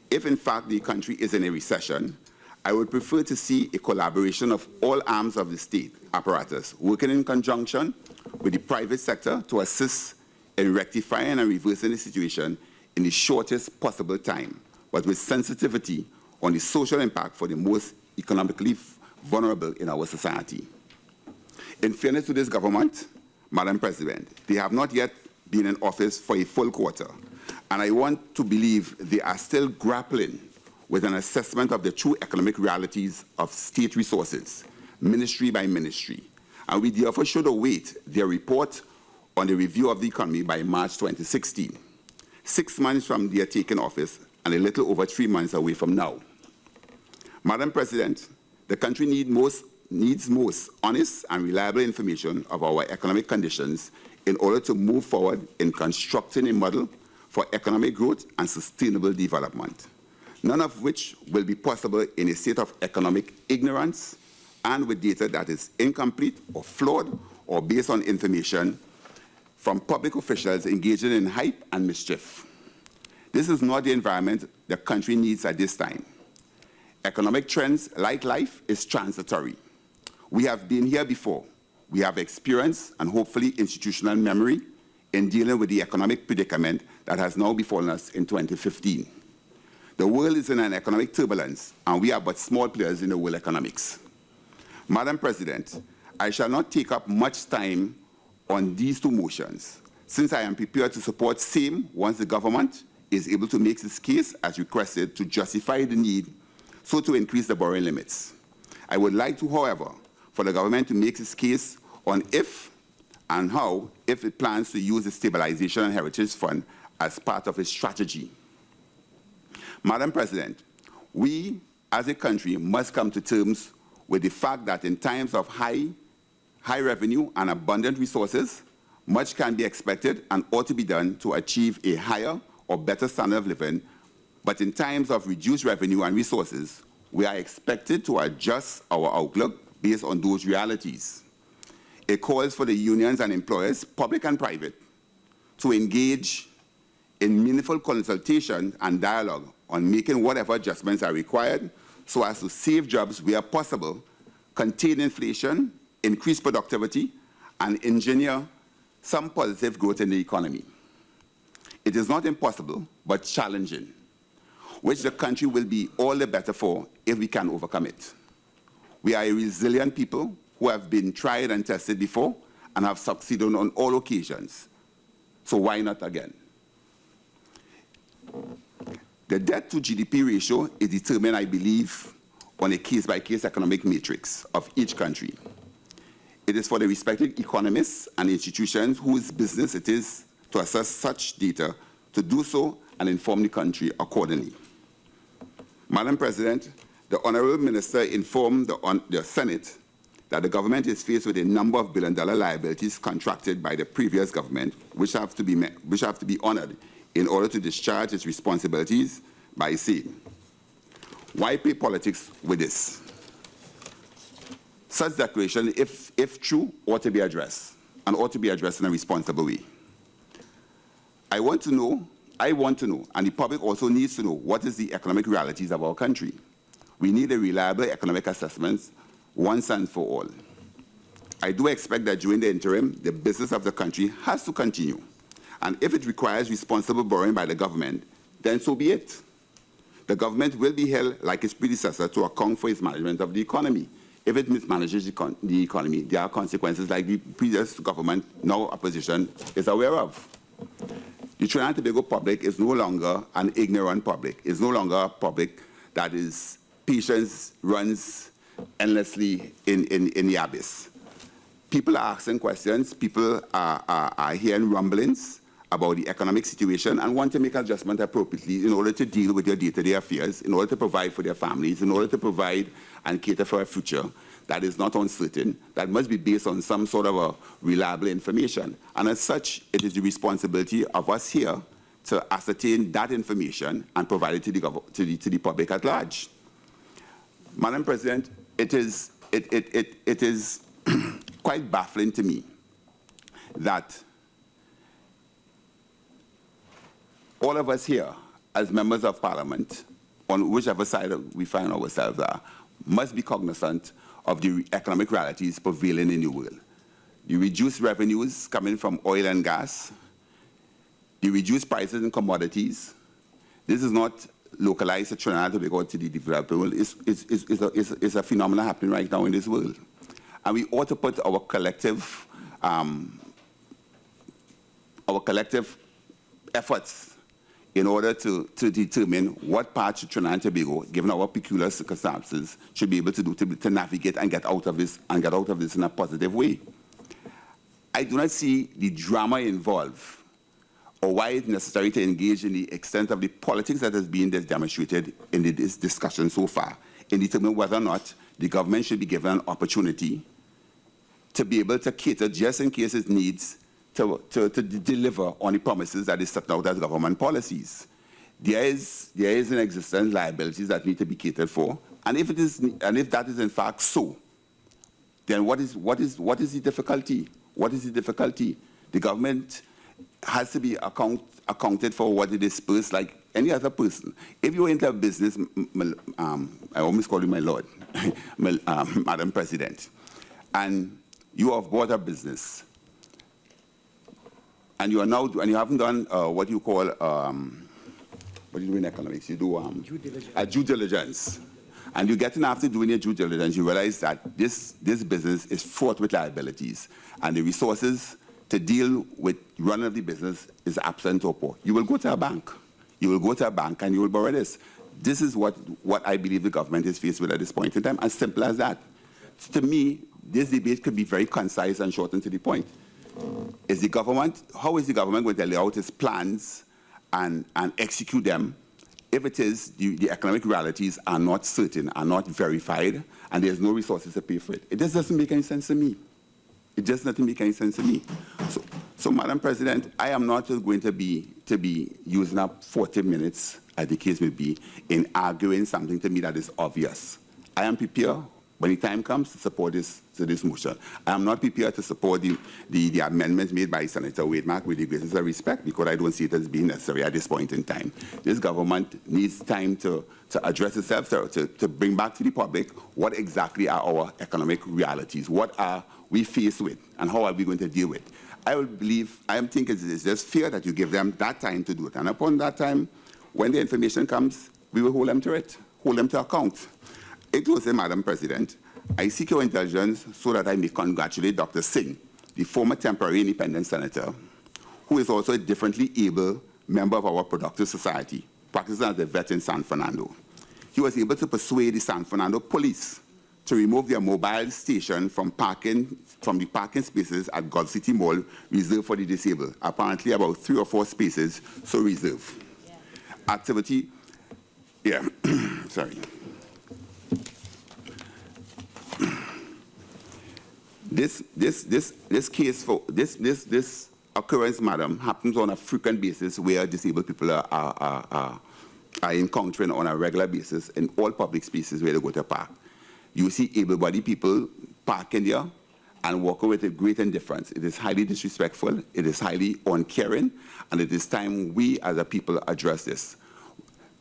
If, in fact, the country is in a recession, I would prefer to see a collaboration of all arms of the state apparatus working in conjunction with the private sector to assist in rectifying and reversing the situation in the shortest possible time, but with sensitivity on the social impact for the most economically vulnerable in our society. In fairness to this government, Madam President, they have not yet been in office for a full quarter, and I want to believe they are still grappling with an assessment of the true economic realities of state resources, ministry by ministry, and we therefore should await their report on the review of the economy by March 2016, 6 months from their taking office and a little over 3 months away from now. Madam President, the country needs most honest and reliable information of our economic conditions in order to move forward in constructing a model for economic growth and sustainable development, none of which will be possible in a state of economic ignorance and with data that is incomplete or flawed or based on information from public officials engaging in hype and mischief. This is not the environment the country needs at this time. Economic trends, like life, is transitory. We have been here before. We have experience and hopefully institutional memory in dealing with the economic predicament that has now befallen us in 2015. The world is in an economic turbulence, and we are but small players in the world economics. Madam President, I shall not take up much time on these 2 motions, since I am prepared to support same once the government is able to make its case as requested to justify the need so to increase the borrowing limits. I would like to, however, for the government to make its case on if and how, if it plans to use the Stabilization and Heritage Fund as part of its strategy. Madam President, we as a country must come to terms with the fact that in times of high revenue and abundant resources, much can be expected and ought to be done to achieve a higher or better standard of living, but in times of reduced revenue and resources, we are expected to adjust our outlook based on those realities. It calls for the unions and employers, public and private, to engage in meaningful consultation and dialogue on making whatever adjustments are required so as to save jobs where possible, contain inflation, increase productivity, and engineer some positive growth in the economy. It is not impossible, but challenging, which the country will be all the better for if we can overcome it. We are a resilient people who have been tried and tested before and have succeeded on all occasions. So why not again? The debt to GDP ratio is determined, I believe, on a case-by-case economic matrix of each country. It is for the respective economists and institutions whose business it is to assess such data to do so and inform the country accordingly. Madam President, the Honourable Minister informed the Senate that the government is faced with a number of billion-dollar liabilities contracted by the previous government, which have to be honoured in order to discharge its responsibilities by saying, why play politics with this? Such declaration, if true, ought to be addressed, and ought to be addressed in a responsible way. I want to know, and the public also needs to know, what is the economic realities of our country. We need a reliable economic assessment once and for all. I do expect that during the interim, the business of the country has to continue. And if it requires responsible borrowing by the government, then so be it. The government will be held, like its predecessor, to account for its management of the economy. If it mismanages the economy, there are consequences like the previous government, now opposition, is aware of. The Trinidad and Tobago public is no longer an ignorant public. It's no longer a public that is patience runs endlessly in the abyss. People are asking questions. People are hearing rumblings about the economic situation and want to make adjustment appropriately in order to deal with their day-to-day affairs, in order to provide for their families, in order to provide and cater for a future that is not uncertain, that must be based on some sort of a reliable information. And as such, it is the responsibility of us here to ascertain that information and provide it to the public at large. Madam President, it is quite baffling to me that all of us here, as members of Parliament, on whichever side we find ourselves are, must be cognizant of the economic realities prevailing in the world. The reduced revenues coming from oil and gas, the reduced prices in commodities. This is not localized to Trinidad and Tobago, to the developing world. It's a phenomenon happening right now in this world. And we ought to put our collective efforts in order to determine what part of Trinidad and Tobago, given our peculiar circumstances, should be able to do to navigate and get out of this in a positive way. I do not see the drama involved or why it's necessary to engage in the extent of the politics that has been demonstrated in this discussion so far in determining whether or not the government should be given an opportunity to be able to cater just in case it needs to deliver on the promises that is set out as government policies. There is in existence liabilities that need to be catered for, and if that is in fact so, then what is the difficulty? What is the difficulty? The government has to be accounted for what it disperses like any other person. If you're into a business, I almost call you my lord, Madam President, and you have bought a business, and you are now, and you haven't done what you call, what do you do in economics? You do due diligence. And you're getting after doing your due diligence, you realize that this business is fraught with liabilities, and the resources to deal with running of the business is absent or poor. You will go to a bank. You will go to a bank and you will borrow this. This is what I believe the government is faced with at this point in time, as simple as that. To me, this debate could be very concise and short and to the point. Is the government, how is the government going to lay out its plans and execute them if it is the economic realities are not certain, are not verified, and there's no resources to pay for it? It just doesn't make any sense to me. It just doesn't make any sense to me. So Madam President, I am not going to be using up 40 minutes, as the case may be, in arguing something to me that is obvious. I am prepared, when the time comes, to support this motion. I am not prepared to support the amendments made by Senator Wademark with the greatest of respect, because I don't see it as being necessary at this point in time. This government needs time to address itself, to bring back to the public what exactly are our economic realities, what are we faced with, and how are we going to deal with. I think it's just fair that you give them that time to do it. And upon that time, when the information comes, we will hold them to it, hold them to account. In closing, Madam President, I seek your indulgence so that I may congratulate Dr. Singh, the former temporary independent senator, who is also a differently able member of our productive society, practicing as a vet in San Fernando. He was able to persuade the San Fernando police to remove their mobile station from the parking spaces at Gulf City Mall reserved for the disabled. Apparently about 3 or 4 spaces so reserved. Yeah. Activity, yeah, sorry. This occurrence, madam, happens on a frequent basis where disabled people are encountering on a regular basis in all public spaces where they go to park. You see able-bodied people parking there and walking with a great indifference. It is highly disrespectful, it is highly uncaring, and it is time we as a people address this.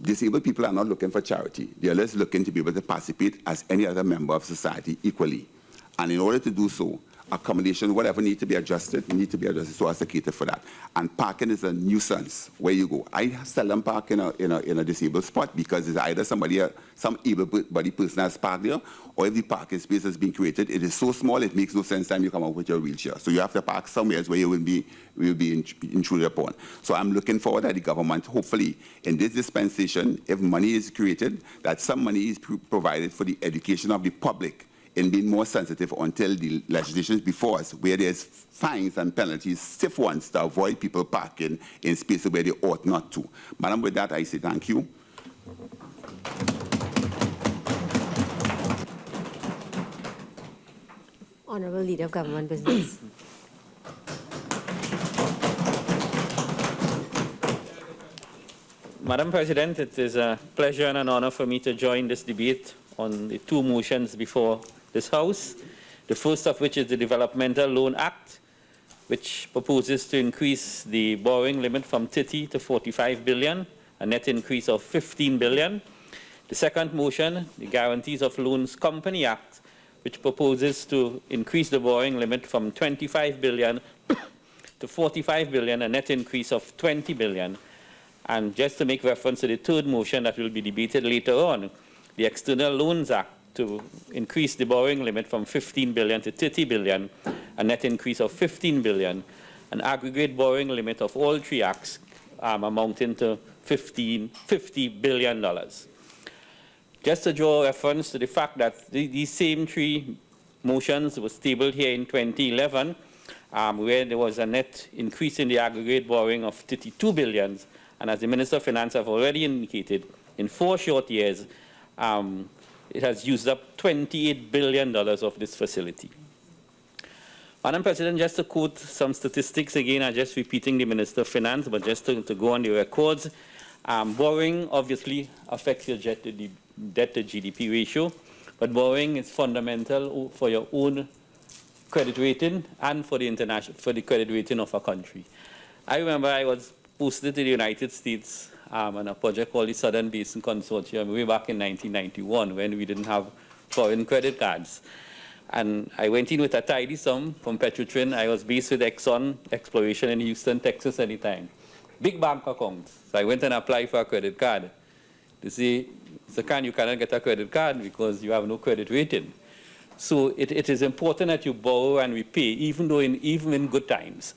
Disabled people are not looking for charity. They are just looking to be able to participate as any other member of society equally. And in order to do so, accommodation, whatever needs to be adjusted so as to cater for that. And parking is a nuisance where you go. I seldom park in a disabled spot because it's either some able-bodied person has parked there, or if the parking space has been created, it is so small it makes no sense time you come out with your wheelchair. So you have to park somewhere where you will be intruded upon. So I'm looking forward that the government, hopefully, in this dispensation, if money is created, that some money is provided for the education of the public in being more sensitive until the legislation is before us, where there's fines and penalties, stiff ones, to avoid people parking in spaces where they ought not to. Madam, with that, I say thank you. Honourable Leader of Government Business. Madam President, it is a pleasure and an honor for me to join this debate on the 2 motions before this House, the first of which is the Developmental Loan Act, which proposes to increase the borrowing limit from 30 to 45 billion, a net increase of 15 billion. The second motion, the Guarantees of Loans Company Act, which proposes to increase the borrowing limit from 25 billion to 45 billion, a net increase of 20 billion. And just to make reference to the third motion that will be debated later on, the External Loans Act, to increase the borrowing limit from 15 billion to 30 billion, a net increase of 15 billion, an aggregate borrowing limit of all 3 acts amounting to $50 billion. Just to draw reference to the fact that these same 3 motions were tabled here in 2011, where there was a net increase in the aggregate borrowing of 32 billion, and as the Minister of Finance have already indicated, in 4 short years, it has used up $28 billion of this facility. Madam President, just to quote some statistics, again, I'm just repeating the Minister of Finance, but just to go on the records, borrowing obviously affects your debt to GDP ratio, but borrowing is fundamental for your own credit rating and for the credit rating of a country. I remember I was posted to the United States on a project called the Southern Basin Consortium way back in 1991 when we didn't have foreign credit cards. And I went in with a tidy sum from Petrotrin. I was based with Exxon Exploration in Houston, Texas at the time. Big bank account. So I went and applied for a credit card. They say, Mr. Khan, you cannot get a credit card because you have no credit rating. So it is important that you borrow and repay, even in good times.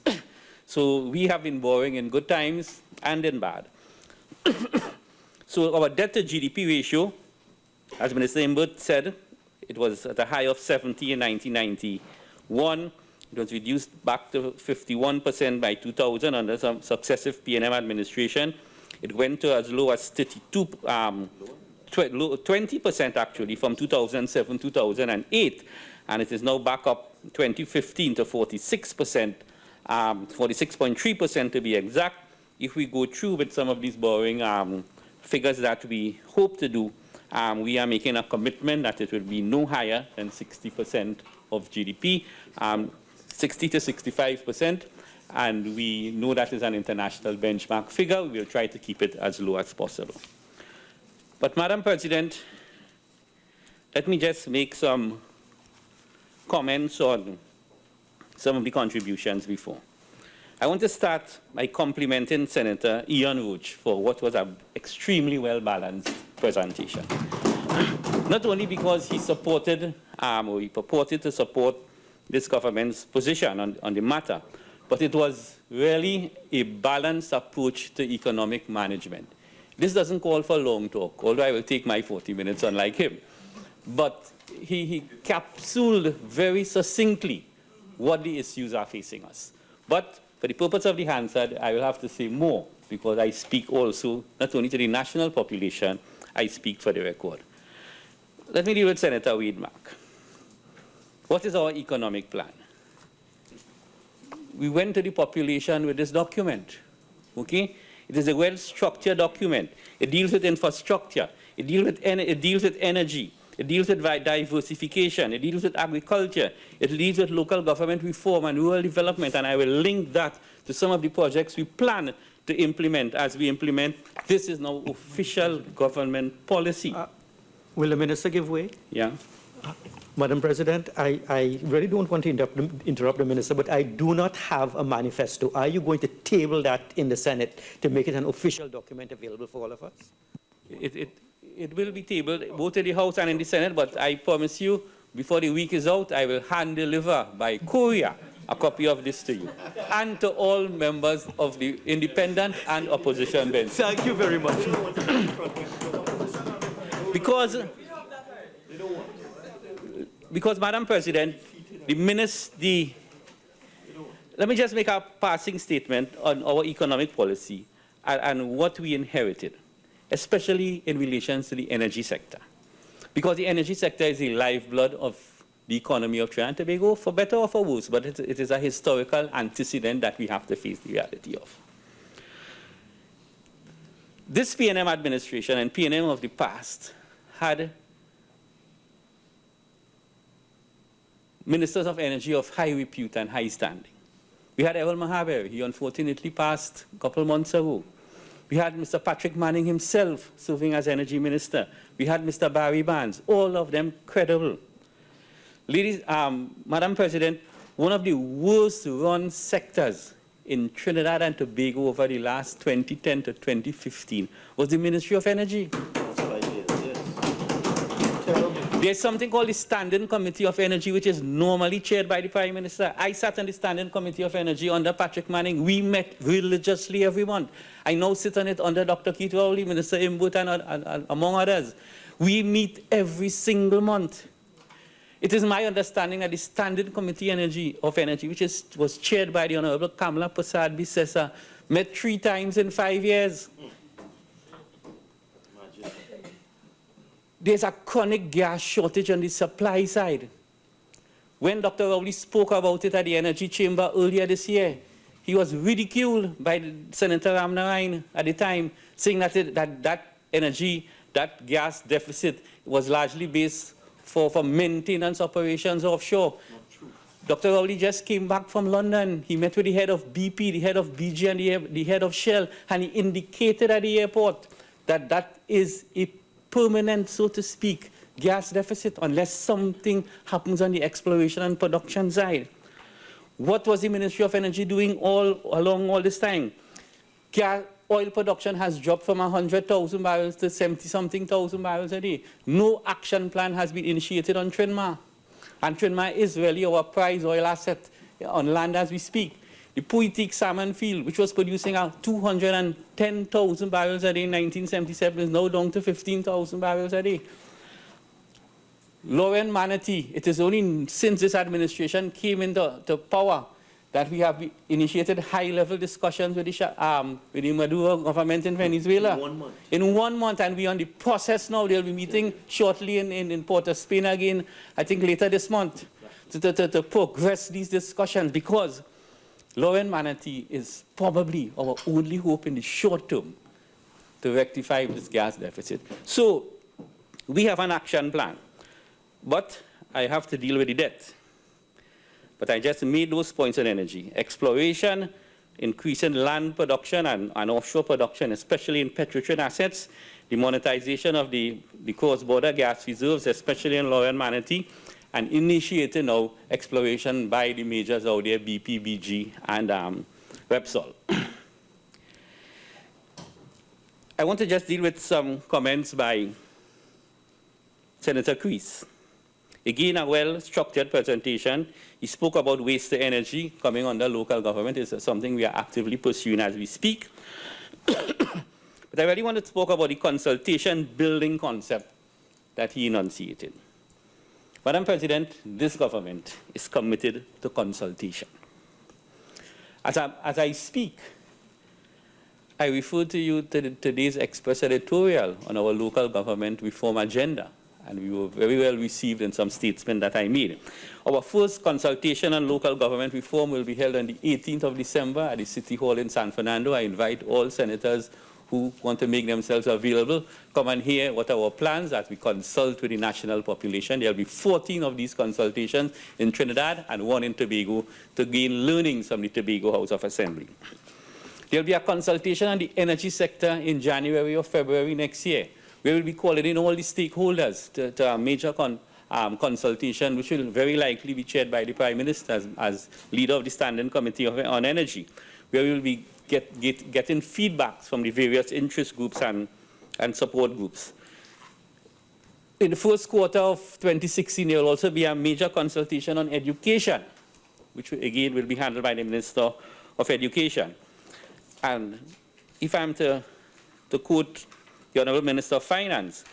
So we have been borrowing in good times and in bad. So our debt to GDP ratio, as Minister Imbert said, It was at a high of 70 in 1991. It was reduced back to 51% by 2000 under some successive PNM administration. It went to as low as 20% actually from 2007, 2008, and it is now back up 2015 to 46%, 46.3% to be exact. If we go through with some of these borrowing figures that we hope to do, we are making a commitment that it will be no higher than 60% of GDP, 60 to 65%, and we know that is an international benchmark figure. We will try to keep it as low as possible. But, Madam President, let me just make some comments on some of the contributions before. I want to start by complimenting Senator Ian Roach for what was an extremely well-balanced presentation. Not only because he supported, or he purported to support this government's position on the matter, but it was really a balanced approach to economic management. This doesn't call for long talk, although I will take my 40 minutes unlike him. But he capsuled very succinctly what the issues are facing us. But for the purpose of the Hansard, I will have to say more, because I speak also not only to the national population, I speak for the record. Let me deal with Senator Wiedemark. What is our economic plan? We went to the population with this document, okay? It is a well-structured document. It deals with infrastructure. It deals with energy. It deals with diversification. It deals with agriculture. It deals with local government reform and rural development. And I will link that to some of the projects we plan to implement. As we implement, this is now official government policy. Will the minister give way? Yeah. Madam President, I really don't want to interrupt the minister, but I do not have a manifesto. Are you going to table that in the Senate to make it an official document available for all of us? It will be tabled both in the House and in the Senate, but I promise you, before the week is out, I will hand deliver by courier a copy of this to you and to all members of the independent and opposition bench. Thank you very much. Because, Madam President, let me just make a passing statement on our economic policy and what we inherited, especially in relation to the energy sector. Because the energy sector is the lifeblood of the economy of Trinidad and Tobago, for better or for worse, but it is a historical antecedent that we have to face the reality of. This PNM administration and PNM of the past had ministers of energy of high repute and high standing. We had Errol Mahabir. He unfortunately passed a couple months ago. We had Mr. Patrick Manning himself serving as energy minister. We had Mr. Barry Barnes, all of them credible. Ladies, Madam President, one of the worst run sectors in Trinidad and Tobago over the last 2010 to 2015 was the Ministry of Energy. There's something called the Standing Committee of Energy, which is normally chaired by the Prime Minister. I sat on the Standing Committee of Energy under Patrick Manning. We met religiously every month. I now sit on it under Dr. Keith Rowley, Minister Imbert, and among others. We meet every single month. It is my understanding that the Standing Committee of Energy, which was chaired by the Honourable Kamala Prasad Bisesa, met 3 times in 5 years. There's a chronic gas shortage on the supply side. When Dr. Rowley spoke about it at the Energy Chamber earlier this year, he was ridiculed by Senator Ramnarain at the time, saying that that gas deficit was largely based for maintenance operations offshore. Dr. Rowley just came back from London. He met with the head of BP, the head of BG, and the head of Shell, and he indicated at the airport that that is a permanent, so to speak, gas deficit unless something happens on the exploration and production side. What was the Ministry of Energy doing all along all this time? Oil production has dropped from 100,000 barrels to 70-something thousand barrels a day. No action plan has been initiated on Trinma. And Trinma is really our prize oil asset on land as we speak. The Puitik salmon field, which was producing 210,000 barrels a day in 1977, is now down to 15,000 barrels a day. Lauren Manatee, it is only since this administration came into power that we have initiated high-level discussions with the Maduro government in Venezuela. In 1 month. In 1 month, and we're on the process now. They'll be meeting shortly in Port of Spain again, I think later this month, to progress these discussions, because Lauren Manatee is probably our only hope in the short term to rectify this gas deficit. So we have an action plan, but I have to deal with the debt. But I just made those points on energy. Exploration, increasing land production and offshore production, especially in petroleum assets, the monetization of the cross-border gas reserves, especially in Lauren Manatee, and initiating now exploration by the majors out there, BP, BG, and Repsol. I want to just deal with some comments by Senator Kreese. Again, a well-structured presentation. He spoke about waste to energy coming under local government. It's something we are actively pursuing as we speak. But I really want to talk about the consultation building concept that he enunciated. Madam President, this government is committed to consultation. As I speak, I refer to you to today's Express editorial on our local government reform agenda, and we were very well received in some statement that I made. Our first consultation on local government reform will be held on the 18th of December at the City Hall in San Fernando. I invite all senators who want to make themselves available, come and hear what our plans as we consult with the national population. There will be 14 of these consultations in Trinidad and 1 in Tobago to gain learnings from the Tobago House of Assembly. There will be a consultation on the energy sector in January or February next year. We will be calling in all the stakeholders to a major consultation, which will very likely be chaired by the Prime Minister as leader of the Standing Committee on Energy, where we will be getting feedbacks from the various interest groups and support groups. In the first quarter of 2016, there will also be a major consultation on education, which again will be handled by the Minister of Education. And if I'm to quote the Honourable Minister of Finance,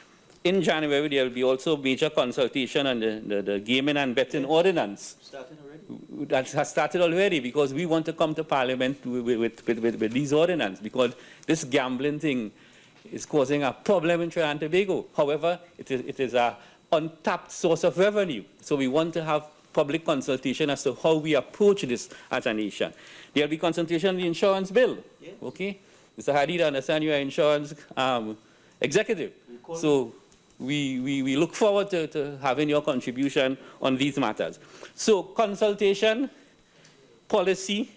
in January there will be also major consultation on the gaming and betting ordinance. Started already? That has started already, because we want to come to Parliament with these ordinances, because this gambling thing is causing a problem in Trinidad and Tobago. However, it is an untapped source of revenue. So we want to have public consultation as to how we approach this as a nation. There will be consultation on the insurance bill. Yes. Okay? Mr. Hadeed, I understand you are insurance executive. So we look forward to having your contribution on these matters. So consultation, policy,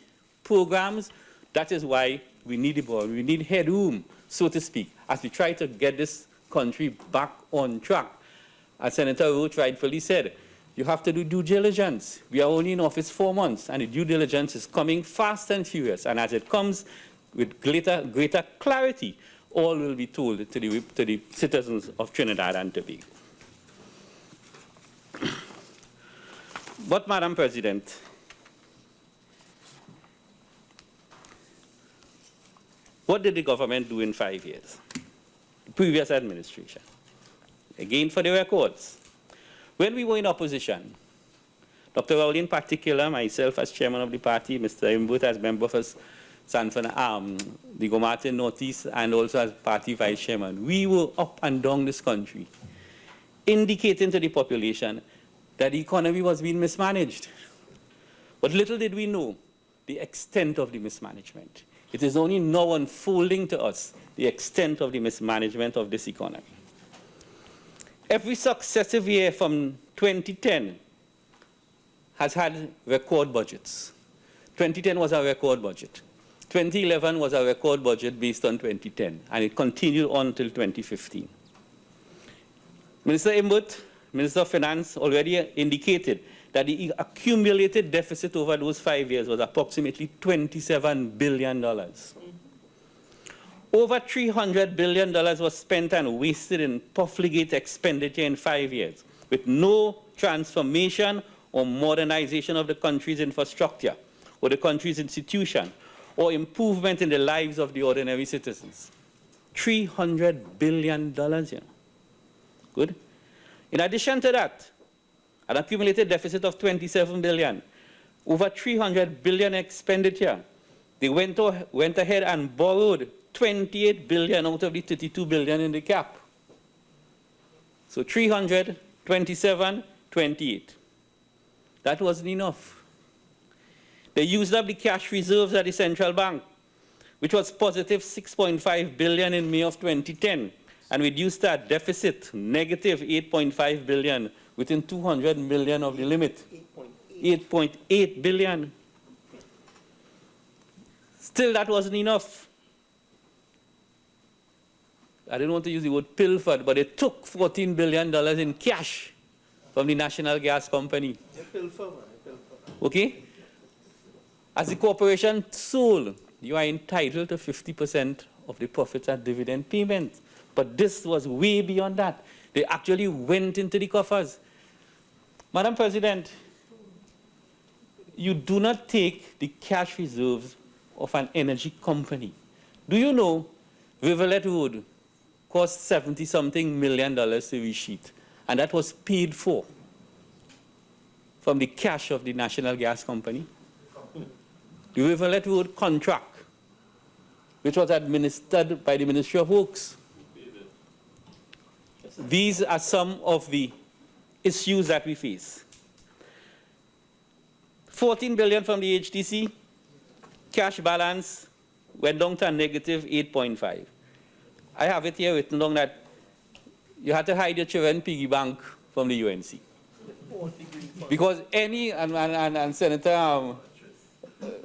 programs, that is why we need the ball. We need headroom, so to speak, as we try to get this country back on track. As Senator Roach rightfully said, you have to do due diligence. We are only in office 4 months, and the due diligence is coming fast and furious. And as it comes with greater clarity, all will be told to the citizens of Trinidad and Tobago. But, Madam President, what did the government do in 5 years? The previous administration. Again, for the records. When we were in opposition, Dr. Rowley in particular, myself as chairman of the party, Mr. Imbert as member of the Gomartin Northeast, and also as party vice chairman, we were up and down this country, indicating to the population that the economy was being mismanaged. But little did we know the extent of the mismanagement. It is only now unfolding to us the extent of the mismanagement of this economy. Every successive year from 2010 has had record budgets. 2010 was a record budget. 2011 was a record budget based on 2010, and it continued on until 2015. Minister Imbert, Minister of Finance, already indicated that the accumulated deficit over those 5 years was approximately $27 billion. Over $300 billion was spent and wasted in profligate expenditure in 5 years, with no transformation or modernization of the country's infrastructure or the country's institution, or improvement in the lives of the ordinary citizens. $300 billion, you know. Good? In addition to that, an accumulated deficit of 27 billion, over 300 billion expenditure. They went ahead and borrowed 28 billion out of the 32 billion in the cap. So 300, 27, 28. That wasn't enough. They used up the cash reserves at the central bank, which was positive 6.5 billion in May of 2010, and reduced that deficit negative 8.5 billion within 200 million of the limit. 8.8 billion. Still, that wasn't enough. I didn't want to use the word pilfered, but it took $14 billion in cash from the National Gas Company. Okay? As the corporation sold, you are entitled to 50% of the profits at dividend payment. But this was way beyond that. They actually went into the coffers. Madam President, you do not take the cash reserves of an energy company. Do you know Rivulet Road cost $70-something million to resheet, and that was paid for from the cash of the National Gas Company? The Rivulet Road contract, which was administered by the Ministry of Works. These are some of the issues that we face. 14 billion from the HTC, cash balance went down to a negative 8.5. I have it here written down that you had to hide your children piggy bank from the UNC. Because any, and Senator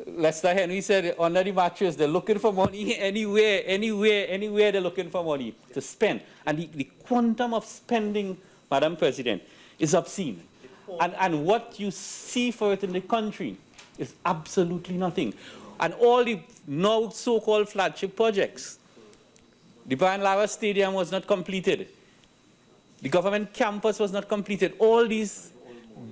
Lester Henry said under the mattress, they're looking for money anywhere they're looking for money to spend. And the quantum of spending, Madam President, is obscene. And what you see for it in the country is absolutely nothing. And all the now so-called flagship projects, the Brian Lara Stadium was not completed. The government campus was not completed. All these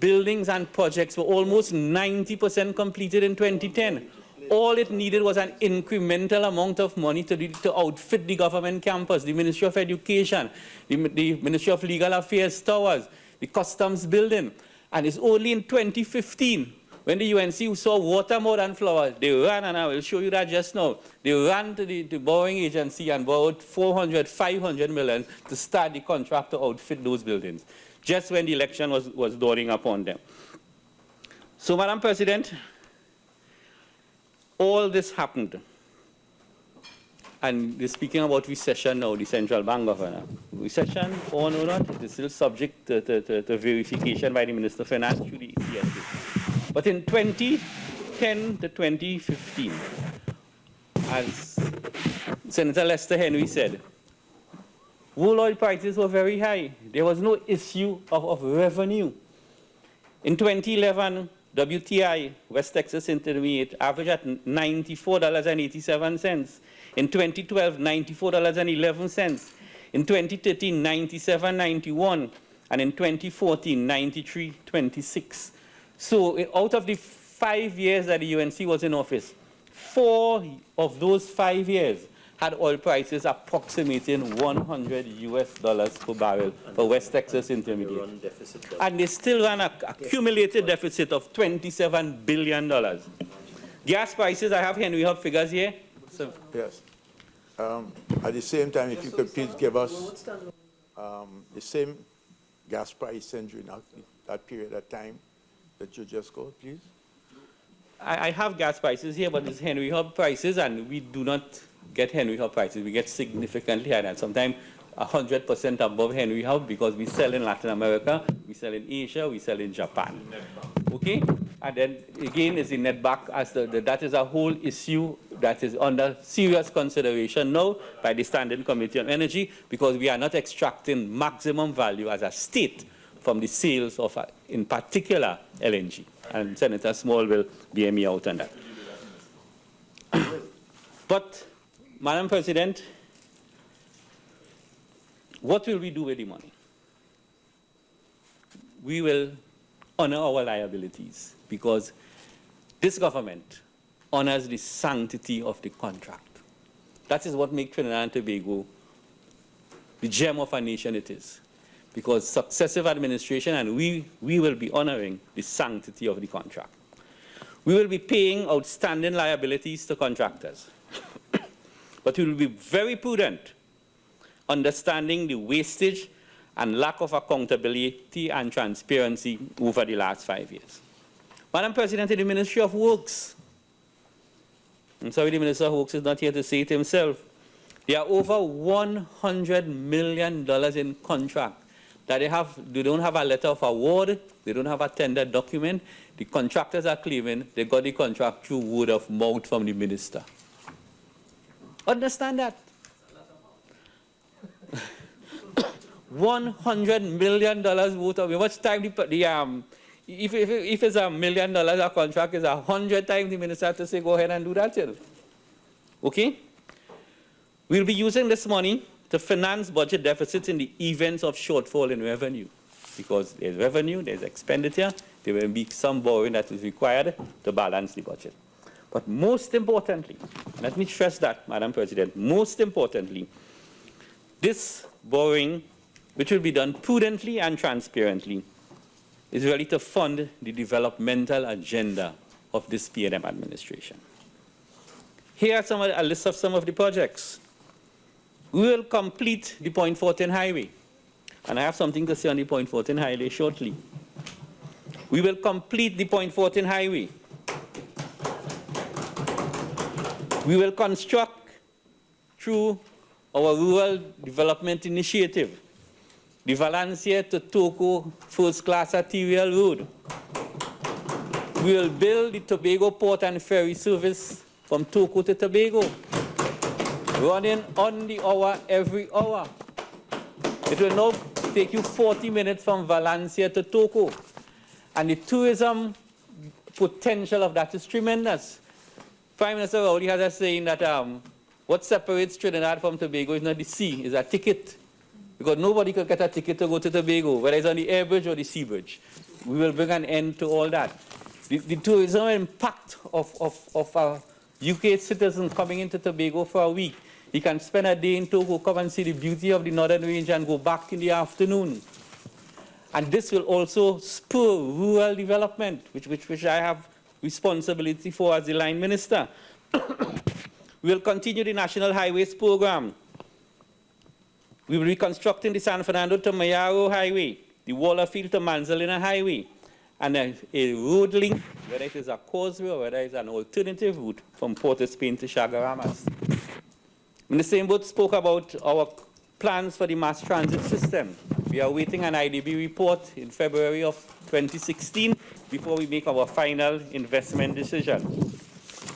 buildings and projects were almost 90% completed in 2010. All it needed was an incremental amount of money to outfit the government campus, the Ministry of Education, the Ministry of Legal Affairs towers, the customs building. And it's only in 2015 when the UNC saw water more than flowers, they ran, and I will show you that just now, they ran to the borrowing agency and borrowed 400, 500 million to start the contract to outfit those buildings, just when the election was dawning upon them. So, Madam President, all this happened. And speaking about recession now, the central bank governor. Recession or not, it is still subject to verification by the Minister of Finance through the ECSA. But in 2010 to 2015, as Senator Lester Henry said, world oil prices were very high. There was no issue of revenue. In 2011, WTI, West Texas Intermediate, averaged at $94.87. In 2012, $94.11. In 2013, $97.91. And in 2014, $93.26. So out of the 5 years that the UNC was in office, 4 of those 5 years had oil prices approximating $100 per barrel for West Texas Intermediate. And they still run an accumulated deficit of $27 billion. Gas prices, I have Henry Hub figures here. So, yes. At the same time, if you could please give us the same gas price during that period of time that you just called, please. I have gas prices here, but it's Henry Hub prices, and we do not get Henry Hub prices. We get significantly higher, and sometimes 100% above Henry Hub, because we sell in Latin America, we sell in Asia, we sell in Japan. Okay? And then again is the netback, as that is a whole issue that is under serious consideration now by the Standing Committee on Energy, because we are not extracting maximum value as a state from the sales of, in particular, LNG. And Senator Small will bear me out on that. But, Madam President, what will we do with the money? We will honor our liabilities, because this government honors the sanctity of the contract. That is what makes Trinidad and Tobago the gem of a nation it is. because successive administration, and we will be honoring the sanctity of the contract. We will be paying outstanding liabilities to contractors. But we will be very prudent, understanding the wastage and lack of accountability and transparency over the last 5 years. Madam President, in the Ministry of Works, I'm sorry the Minister of Works is not here to say it himself, there are over $100 million in contract that they don't have a letter of award, they don't have a tender document. The contractors are claiming they got the contract through word of mouth from the minister. Understand that. $100 million worth of, much time if it's $1 million a contract, is 100 times the minister has to say, go ahead and do that. Okay? We'll be using this money to finance budget deficits in the events of shortfall in revenue. Because there's revenue, there's expenditure, there will be some borrowing that is required to balance the budget. But most importantly, let me stress that, Madam President, most importantly, this borrowing, which will be done prudently and transparently, is really to fund the developmental agenda of this PNM administration. Here are a list of some of the projects. We will complete the Point 14 highway. And I have something to say on the Point 14 highway shortly. We will complete the Point 14 highway. We will construct through our Rural Development Initiative the Valencia to Toco first-class arterial road. We will build the Tobago Port and Ferry service from Toco to Tobago, running on the hour every hour. It will now take you 40 minutes from Valencia to Toco. And the tourism potential of that is tremendous. Prime Minister Rowley has a saying that what separates Trinidad from Tobago is not the sea, it's a ticket. Because nobody could get a ticket to go to Tobago, whether it's on the air bridge or the sea bridge. We will bring an end to all that. The tourism impact of a UK citizen coming into Tobago for a week. He can spend a day in Togo, come and see the beauty of the Northern Range and go back in the afternoon. And this will also spur rural development, which I have responsibility for as the line minister. We will continue the National Highways Program. We will be reconstructing the San Fernando to Mayaro Highway, the Wallerfield to Manzalina Highway, and a road link, whether it is a causeway or whether it's an alternative route from Port of Spain to Chagaramas. Minister Imbert spoke about our plans for the mass transit system. We are awaiting an IDB report in February of 2016 before we make our final investment decision.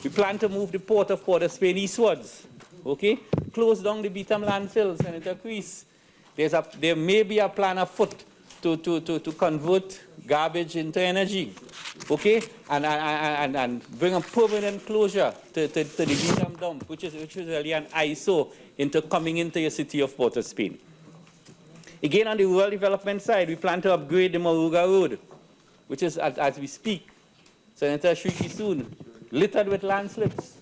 We plan to move the Port of Spain eastwards. Okay? Close down the Beetham landfill, Senator Crease. There may be a plan afoot to convert garbage into energy, okay? And bring a permanent closure to the Beetham dump, which is really an ISO coming into the city of Port of Spain. Again, on the rural development side, we plan to upgrade the Moruga Road, which is, as we speak, Senator Shrikissoon, littered with landslips,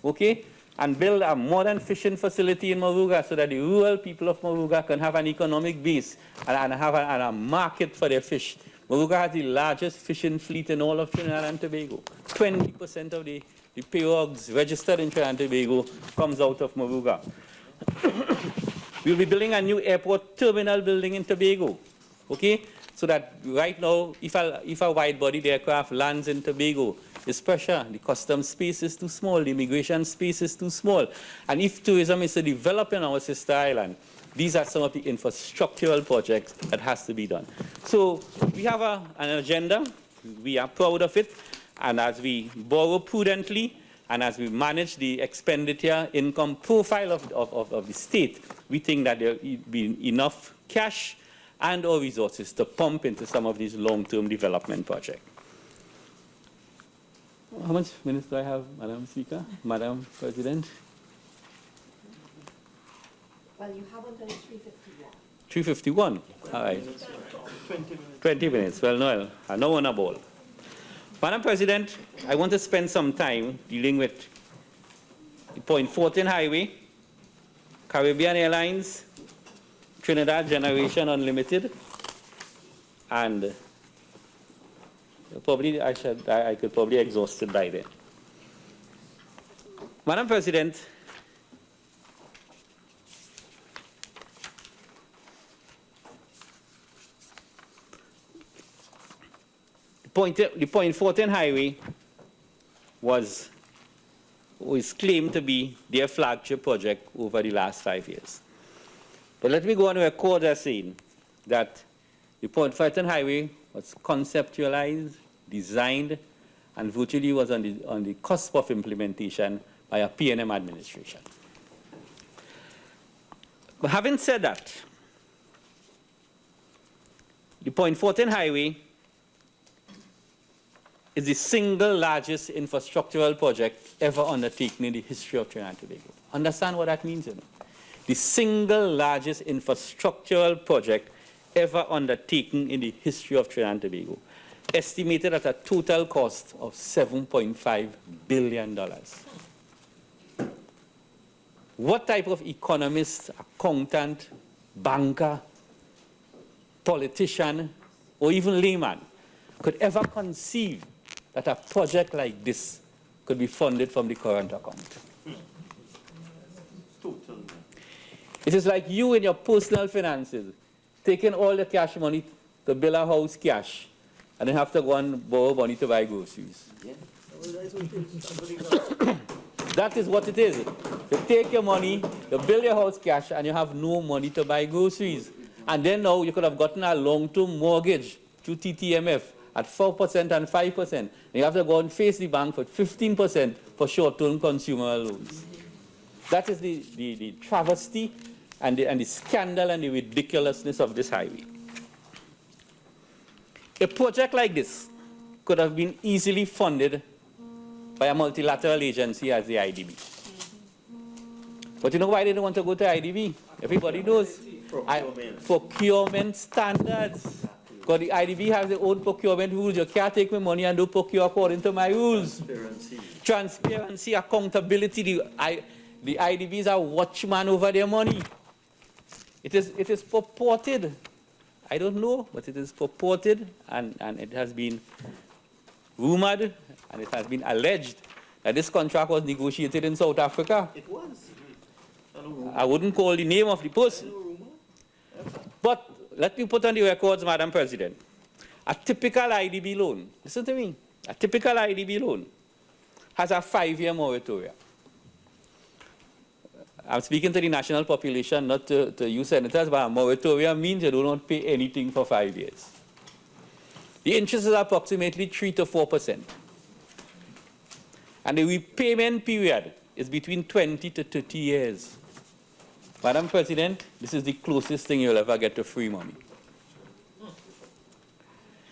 okay? And build a modern fishing facility in Moruga so that the rural people of Moruga can have an economic base and have a market for their fish. Moruga has the largest fishing fleet in all of Trinidad and Tobago. 20% of the pirogues registered in Trinidad and Tobago comes out of Moruga. We'll be building a new airport terminal building in Tobago, okay? So that right now, if a wide-body aircraft lands in Tobago, there's pressure. The customs space is too small. The immigration space is too small. And if tourism is to develop in our sister island, these are some of the infrastructural projects that has to be done. So we have an agenda. We are proud of it. And as we borrow prudently and as we manage the expenditure income profile of the state, we think that there will be enough cash and or resources to pump into some of these long-term development projects. How much minutes do I have, Madam Speaker, Madam President? Well, you have until 3:51. 3:51, all right. 20 minutes, well, no on a ball. Madam President, I want to spend some time dealing with the Point 14 highway, Caribbean Airlines, Trinidad Generation Unlimited, and probably I could probably exhaust it by then. Madam President, the Point 14 Highway was claimed to be their flagship project over the last 5 years. But let me go on record as saying that the Point 14 Highway was conceptualized, designed, and virtually was on the cusp of implementation by a P&M administration. But having said that, the Point 14 Highway is the single largest infrastructural project ever undertaken in the history of Trinidad and Tobago. Understand what that means, you know? The single largest infrastructural project ever undertaken in the history of Trinidad and Tobago, estimated at a total cost of $7.5 billion. What type of economist, accountant, banker, politician, or even layman could ever conceive that a project like this could be funded from the current account? It is like you in your personal finances, taking all the cash money to build a house cash, and then have to go and borrow money to buy groceries. Yeah. That is what it is. You take your money, you build your house cash, and you have no money to buy groceries. And then now you could have gotten a long-term mortgage through TTMF at 4% and 5%. And you have to go and face the bank for 15% for short-term consumer loans. That is the travesty and the scandal and the ridiculousness of this highway. A project like this could have been easily funded by a multilateral agency as the IDB. But you know why they don't want to go to IDB? Everybody knows. Procurement standards. Because the IDB has their own procurement rules. You can't take my money and do procure according to my rules. Transparency, accountability. The IDBs are watchmen over their money. It is purported. I don't know, but it is purported, and it has been rumored, and it has been alleged that this contract was negotiated in South Africa. It was. I wouldn't call the name of the person. But let me put on the records, Madam President. A typical IDB loan, listen to me, a typical IDB loan has a 5-year moratorium. I'm speaking to the national population, not to you senators, but a moratorium means you do not pay anything for 5 years. The interest is approximately 3 to 4%. And the repayment period is between 20 to 30 years. Madam President, this is the closest thing you'll ever get to free money.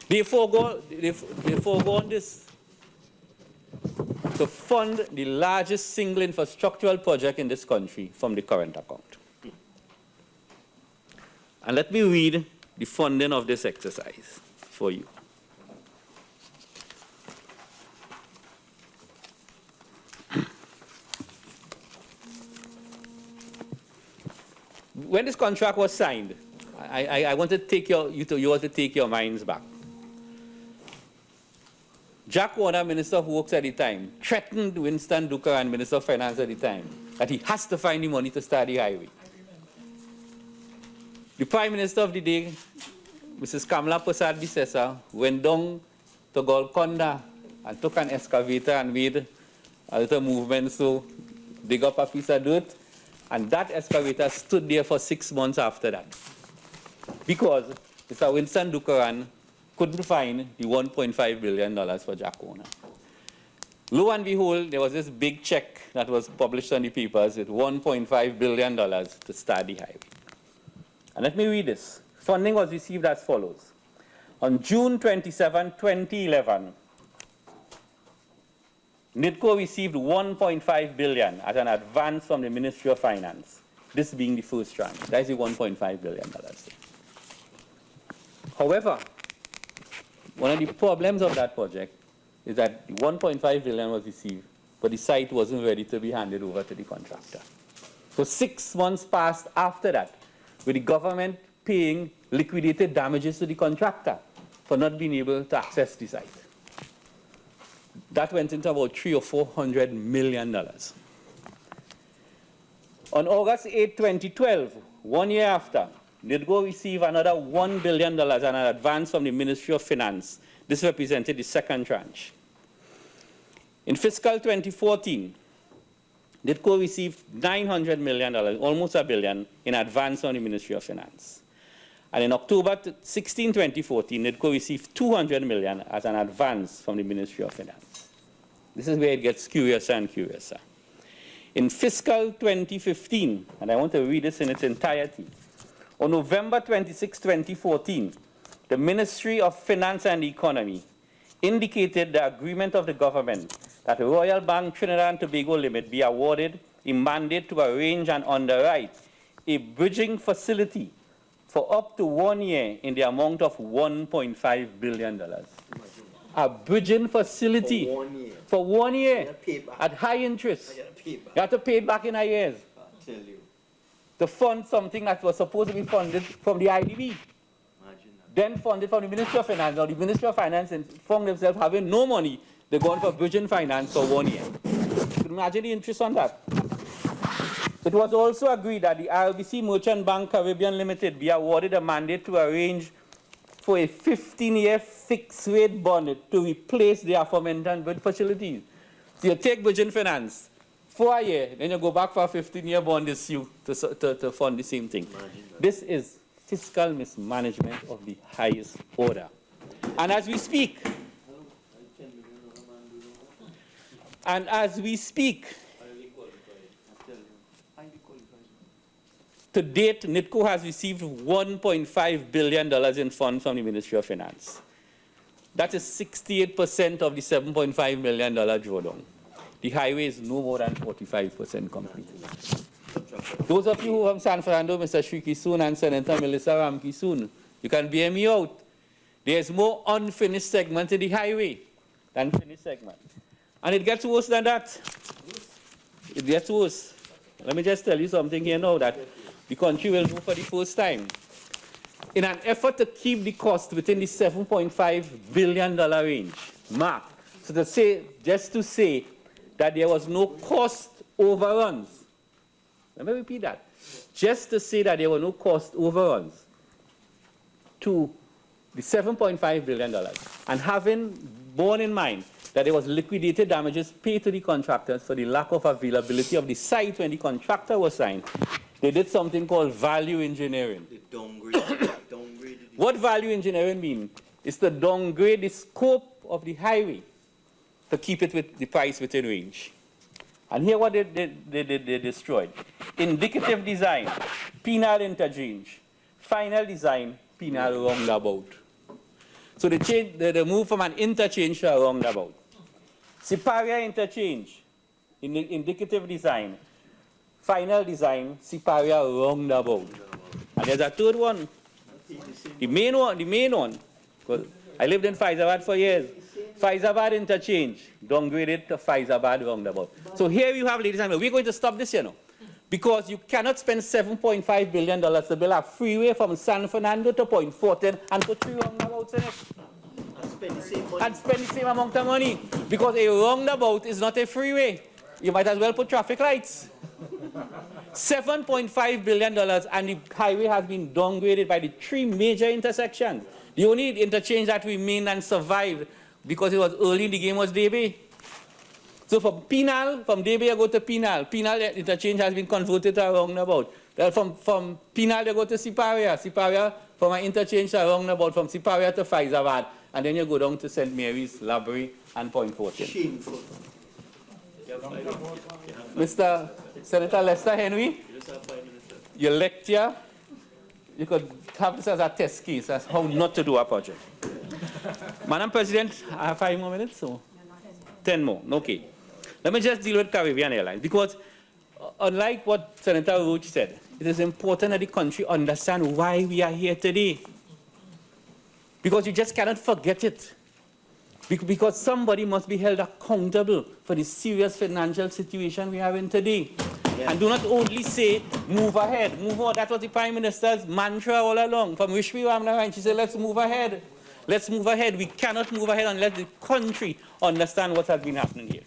They forego on this to fund the largest single infrastructural project in this country from the current account. And let me read the funding of this exercise for you. When this contract was signed, I want to take you all to take your minds back. Jack Warner, Minister of Works at the time, threatened Winston Dukaran, Minister of Finance at the time, that he has to find the money to start the highway. The Prime Minister of the day, Mrs. Kamala Prasad Bisesa, went down to Golconda and took an excavator and made a little movement to dig up a piece of dirt. And that excavator stood there for 6 months after that. Because Mr. Winston Dukaran couldn't find the $1.5 billion for Jack Warner. Lo and behold, there was this big check that was published on the papers with $1.5 billion to start the highway. And let me read this. Funding was received as follows. On June 27, 2011, NIDCO received $1.5 billion as an advance from the Ministry of Finance, this being the first tranche. That is the $1.5 billion. However, one of the problems of that project is that the $1.5 billion was received, but the site wasn't ready to be handed over to the contractor. So 6 months passed after that with the government paying liquidated damages to the contractor for not being able to access the site. That went into about $300 or $400 million. On August 8, 2012, 1 year after, NIDCO received another $1 billion and an advance from the Ministry of Finance. This represented the second tranche. In fiscal 2014, NIDCO received $900 million, almost $1 billion, in advance from the Ministry of Finance. And in October 16, 2014, NIDCO received $200 million as an advance from the Ministry of Finance. This is where it gets curiouser and curiouser. In fiscal 2015, and I want to read this in its entirety, on November 26, 2014, the Ministry of Finance and Economy indicated the agreement of the government that Royal Bank Trinidad and Tobago Limited be awarded a mandate to arrange and underwrite a bridging facility for up to 1 year in the amount of $1.5 billion. A bridging facility For 1 year. for 1 year gotta pay it back. at high interest. I gotta pay back. You have to pay it back in a year I tell you. to fund something that was supposed to be funded from the IDB. Imagine that. Then funded from the Ministry of Finance. Now the Ministry of Finance found themselves having no money. They're going for bridging finance for 1 year. You can imagine the interest on that. It was also agreed that the RBC Merchant Bank Caribbean Limited be awarded a mandate to arrange for a 15-year fixed-rate bond to replace the aforementioned bridge facilities. So you take bridging finance for a year, then you go back for a 15-year bond issue to fund the same thing. This is fiscal mismanagement of the highest order. And as we speak, to date, NIDCO has received $1.5 billion in funds from the Ministry of Finance. That is 68% of the $7.5 million drawdown. The highway is no more than 45% completed. Those of you who from San Fernando, Mr. Shrikissoon and Senator Melissa Ramkissoon, you can bear me out. There's more unfinished segments in the highway than finished segments. And it gets worse than that. It gets worse. Let me just tell you something here now that the country will know for the first time. In an effort to keep the cost within the $7.5 billion range, mark, so to say, just to say that there was no cost overruns. Let me repeat that. Just to say that there were no cost overruns to the $7.5 billion, and having borne in mind that there was liquidated damages paid to the contractors for the lack of availability of the site when the contractor was signed, they did something called value engineering. They downgraded. What value engineering means is to downgrade the scope of the highway to keep it with the price within range. And here what they destroyed. Indicative design, penal interchange. Final design, penal roundabout. So they move from an interchange to a roundabout. Siparia interchange, indicative design. Final design, Siparia roundabout. And there's a third one. The main one. Because I lived in Faizabad for years. Faizabad interchange, downgraded to Faizabad roundabout. So here you have, ladies and gentlemen, we're going to stop this, because you cannot spend $7.5 billion to build a freeway from San Fernando to Point Fortin and put 3 roundabouts in it. And spend the same amount of money. Because a roundabout is not a freeway. You might as well put traffic lights. $7.5 billion, and the highway has been downgraded by the 3 major intersections. The only interchange that remained and survived because it was early in the game was Debe. So from Debe you go to Penal. Penal interchange has been converted to a roundabout. From Penal you go to Siparia from an interchange to a roundabout, from Siparia to Faizabad, and then you go down to St. Mary's, Labrie, and Point Fortin. Shameful. Mr. Senator Lester Henry, your lecture, you could have this as a test case as how not to do a project. Madam President, I have 5 more minutes, so 10 more. Okay. Let me just deal with Caribbean Airlines, because unlike what Senator Roach said, it is important that the country understand why we are here today. Because you just cannot forget it. Because somebody must be held accountable for the serious financial situation we are in today. And do not only say, move ahead, move on. That was the Prime Minister's mantra all along. From Rishmi Ramnath, she said, let's move ahead. Let's move ahead. We cannot move ahead unless the country understand what has been happening here.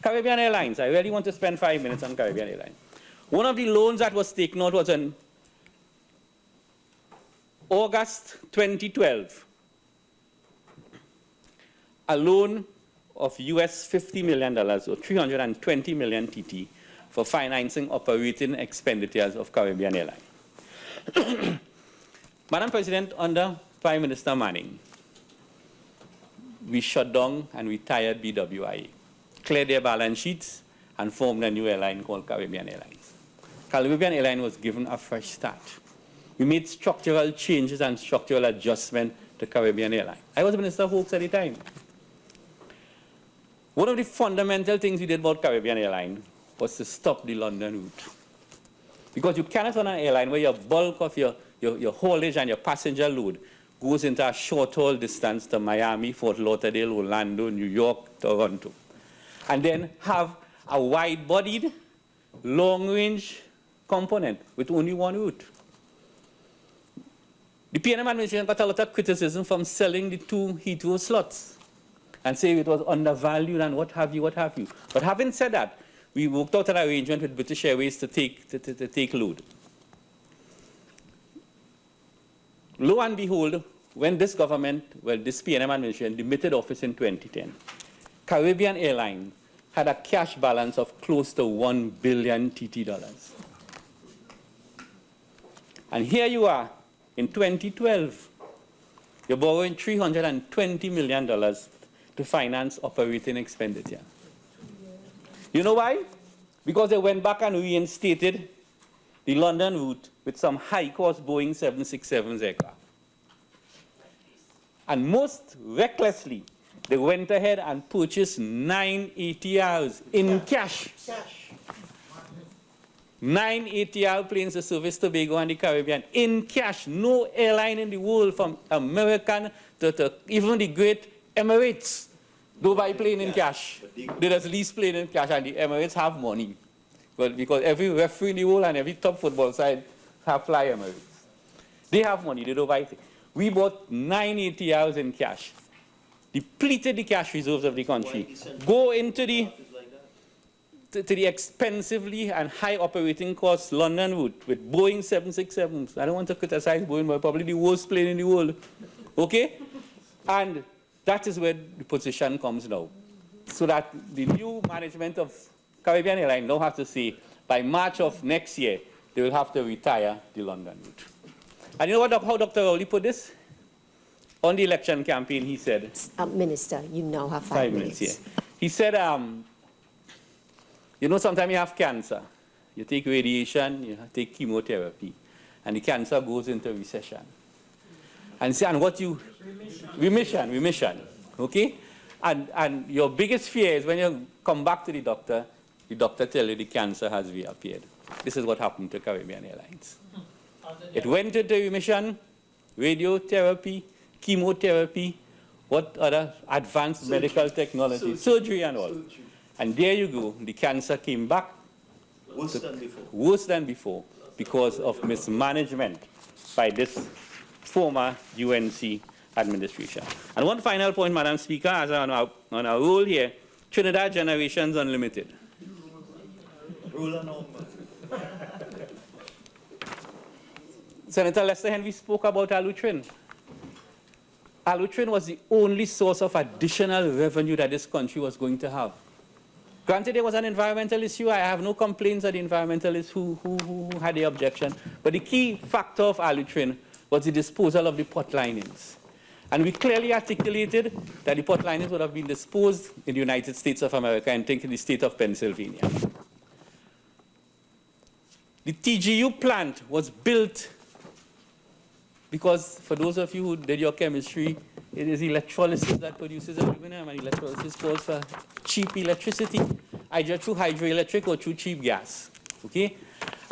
Caribbean Airlines, I really want to spend 5 minutes on Caribbean Airlines. One of the loans that was taken out was in August 2012. A loan of US $50 million, or 320 million TT, for financing operating expenditures of Caribbean Airlines. Madam President, under Prime Minister Manning, we shut down and retired BWI, cleared their balance sheets, and formed a new airline called Caribbean Airlines. Caribbean Airlines was given a fresh start. We made structural changes and structural adjustment to Caribbean Airlines. I was Minister of Works at the time. One of the fundamental things we did about Caribbean Airlines was to stop the London route. Because you cannot run an airline where your bulk of your haulage and your passenger load goes into a short-haul distance to Miami, Fort Lauderdale, Orlando, New York, Toronto, and then have a wide-bodied, long-range component with only one route. The PNM administration got a lot of criticism from selling the 2 Heathrow slots and saying it was undervalued and what have you, what have you. But having said that, we worked out an arrangement with British Airways to take load. Lo and behold, when this government, well, this PNM administration demitted office in 2010, Caribbean Airlines had a cash balance of close to $1 billion TT dollars. And here you are, in 2012, you're borrowing $320 million to finance operating expenditure. You know why? Because they went back and reinstated the London route with some high-cost Boeing 767s aircraft. And most recklessly, they went ahead and purchased 9 ATRs in cash. 9 ATR planes to service Tobago and the Caribbean in cash. No airline in the world, from American to even the great Emirates, do buy plane in cash. They just lease plane in cash, and the Emirates have money. Well, because every referee in the world and every top football side have fly Emirates. They have money, they don't buy things. We bought 9 ATRs in cash, depleted the cash reserves of the country, go into the expensively and high operating cost London route with Boeing 767s. I don't want to criticize Boeing, but probably the worst plane in the world. Okay? And that is where the position comes now. So that the new management of Caribbean Airlines now have to say, by March of next year, they will have to retire the London route. And you know what, how Dr. Rowley put this? On the election campaign, he said... Minister, you now have 5 minutes. Yeah. He said, you know, sometimes you have cancer. You take radiation, you take chemotherapy, and the cancer goes into recession. And see, and what you... Remission, okay? And your biggest fear is when you come back to the doctor tells you the cancer has reappeared. This is what happened to Caribbean Airlines. It went into remission, radiotherapy, chemotherapy, what other advanced medical technology, surgery and all. And there you go, the cancer came back worse than before because of mismanagement by this former UNC administration. And one final point, Madam Speaker, as on our roll here, Trinidad Generations Unlimited. Senator Lester Henry spoke about Alutrin. Alutrin was the only source of additional revenue that this country was going to have. Granted, there was an environmental issue. I have no complaints that the environmentalists who had the objection. But the key factor of Alutrin was the disposal of the pot linings. And we clearly articulated that the pot linings would have been disposed in the United States of America, and think in the state of Pennsylvania. The TGU plant was built because, for those of you who did your chemistry, it is electrolysis that produces aluminum, and electrolysis calls for cheap electricity, either through hydroelectric or through cheap gas. Okay?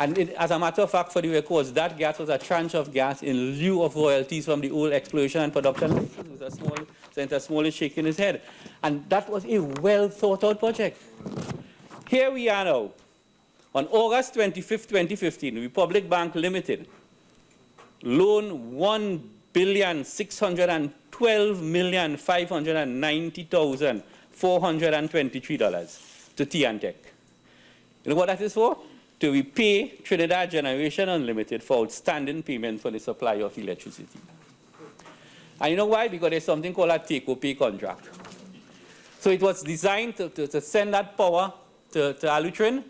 And as a matter of fact, for the records, that gas was a tranche of gas in lieu of royalties from the old exploration and production. Senator Small is shaking his head. And that was a well thought out project. Here we are now, On August 25th, 2015, Republic Bank Limited loaned $1,612,590,423 to T&Tech. You know what that is for? To repay Trinidad Generation Unlimited for outstanding payment for the supply of electricity. And you know why? Because there's something called a take-or-pay contract. So it was designed to send that power to Alutrin.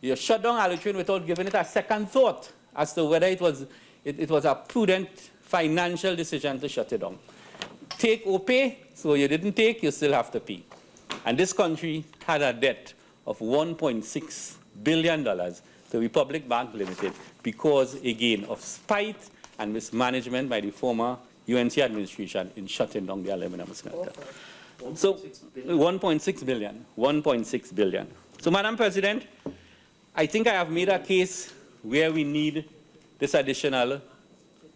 You shut down Alutrin without giving it a second thought as to whether it was a prudent financial decision to shut it down. Take or pay, so you didn't take, you still have to pay. And this country had a debt of $1.6 billion to Republic Bank Limited because, again, of spite and mismanagement by the former UNC administration in shutting down the aluminum smelter. So 1.6 billion, 1.6 billion. So, Madam President, I think I have made a case where we need this additional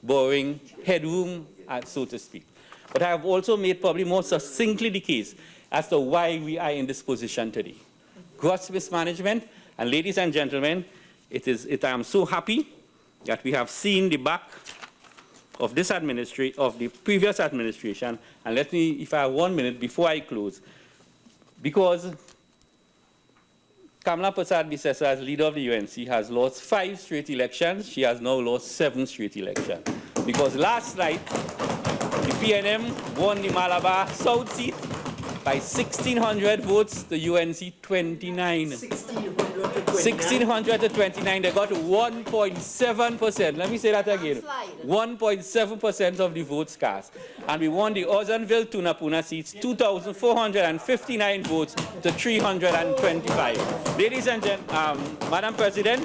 borrowing headroom, so to speak. But I have also made probably more succinctly the case as to why we are in this position today. Gross mismanagement, and ladies and gentlemen, I am so happy that we have seen the back of this of the previous administration, and let me, if I have 1 minute before I close, because Kamala Persad-Bissessar, as leader of the UNC, has lost 5 straight elections. She has now lost 7 straight elections. Because last night, the PNM won the Malabar South seat by 1,600 votes to UNC 29. 1,600 to 29. They got 1.7%. Let me say that again. 1.7% of the votes cast. And we won the Ozanville Tunapuna seats, 2,459 votes to 325. Ladies and gentlemen, Madam President,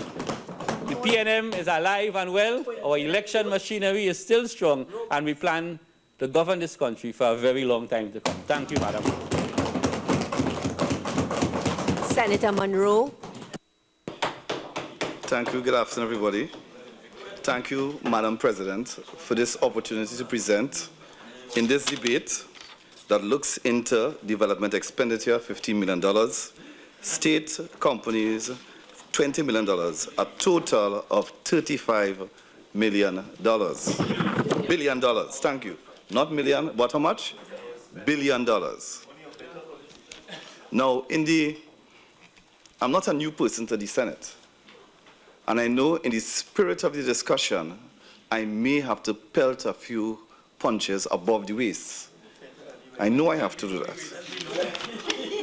the PNM is alive and well. Our election machinery is still strong, and we plan to govern this country for a very long time to come. Thank you, Madam. Senator Munro. Thank you. Good afternoon, everybody. Thank you, Madam President, for this opportunity to present in this debate that looks into development expenditure, $15 million, state companies, $20 million, a total of $35 million. Billion dollars, thank you. Not million, but how much? $1 billion. Now, I'm not a new person to the Senate. And I know in the spirit of the discussion, I may have to pelt a few punches above the waist. I know I have to do that.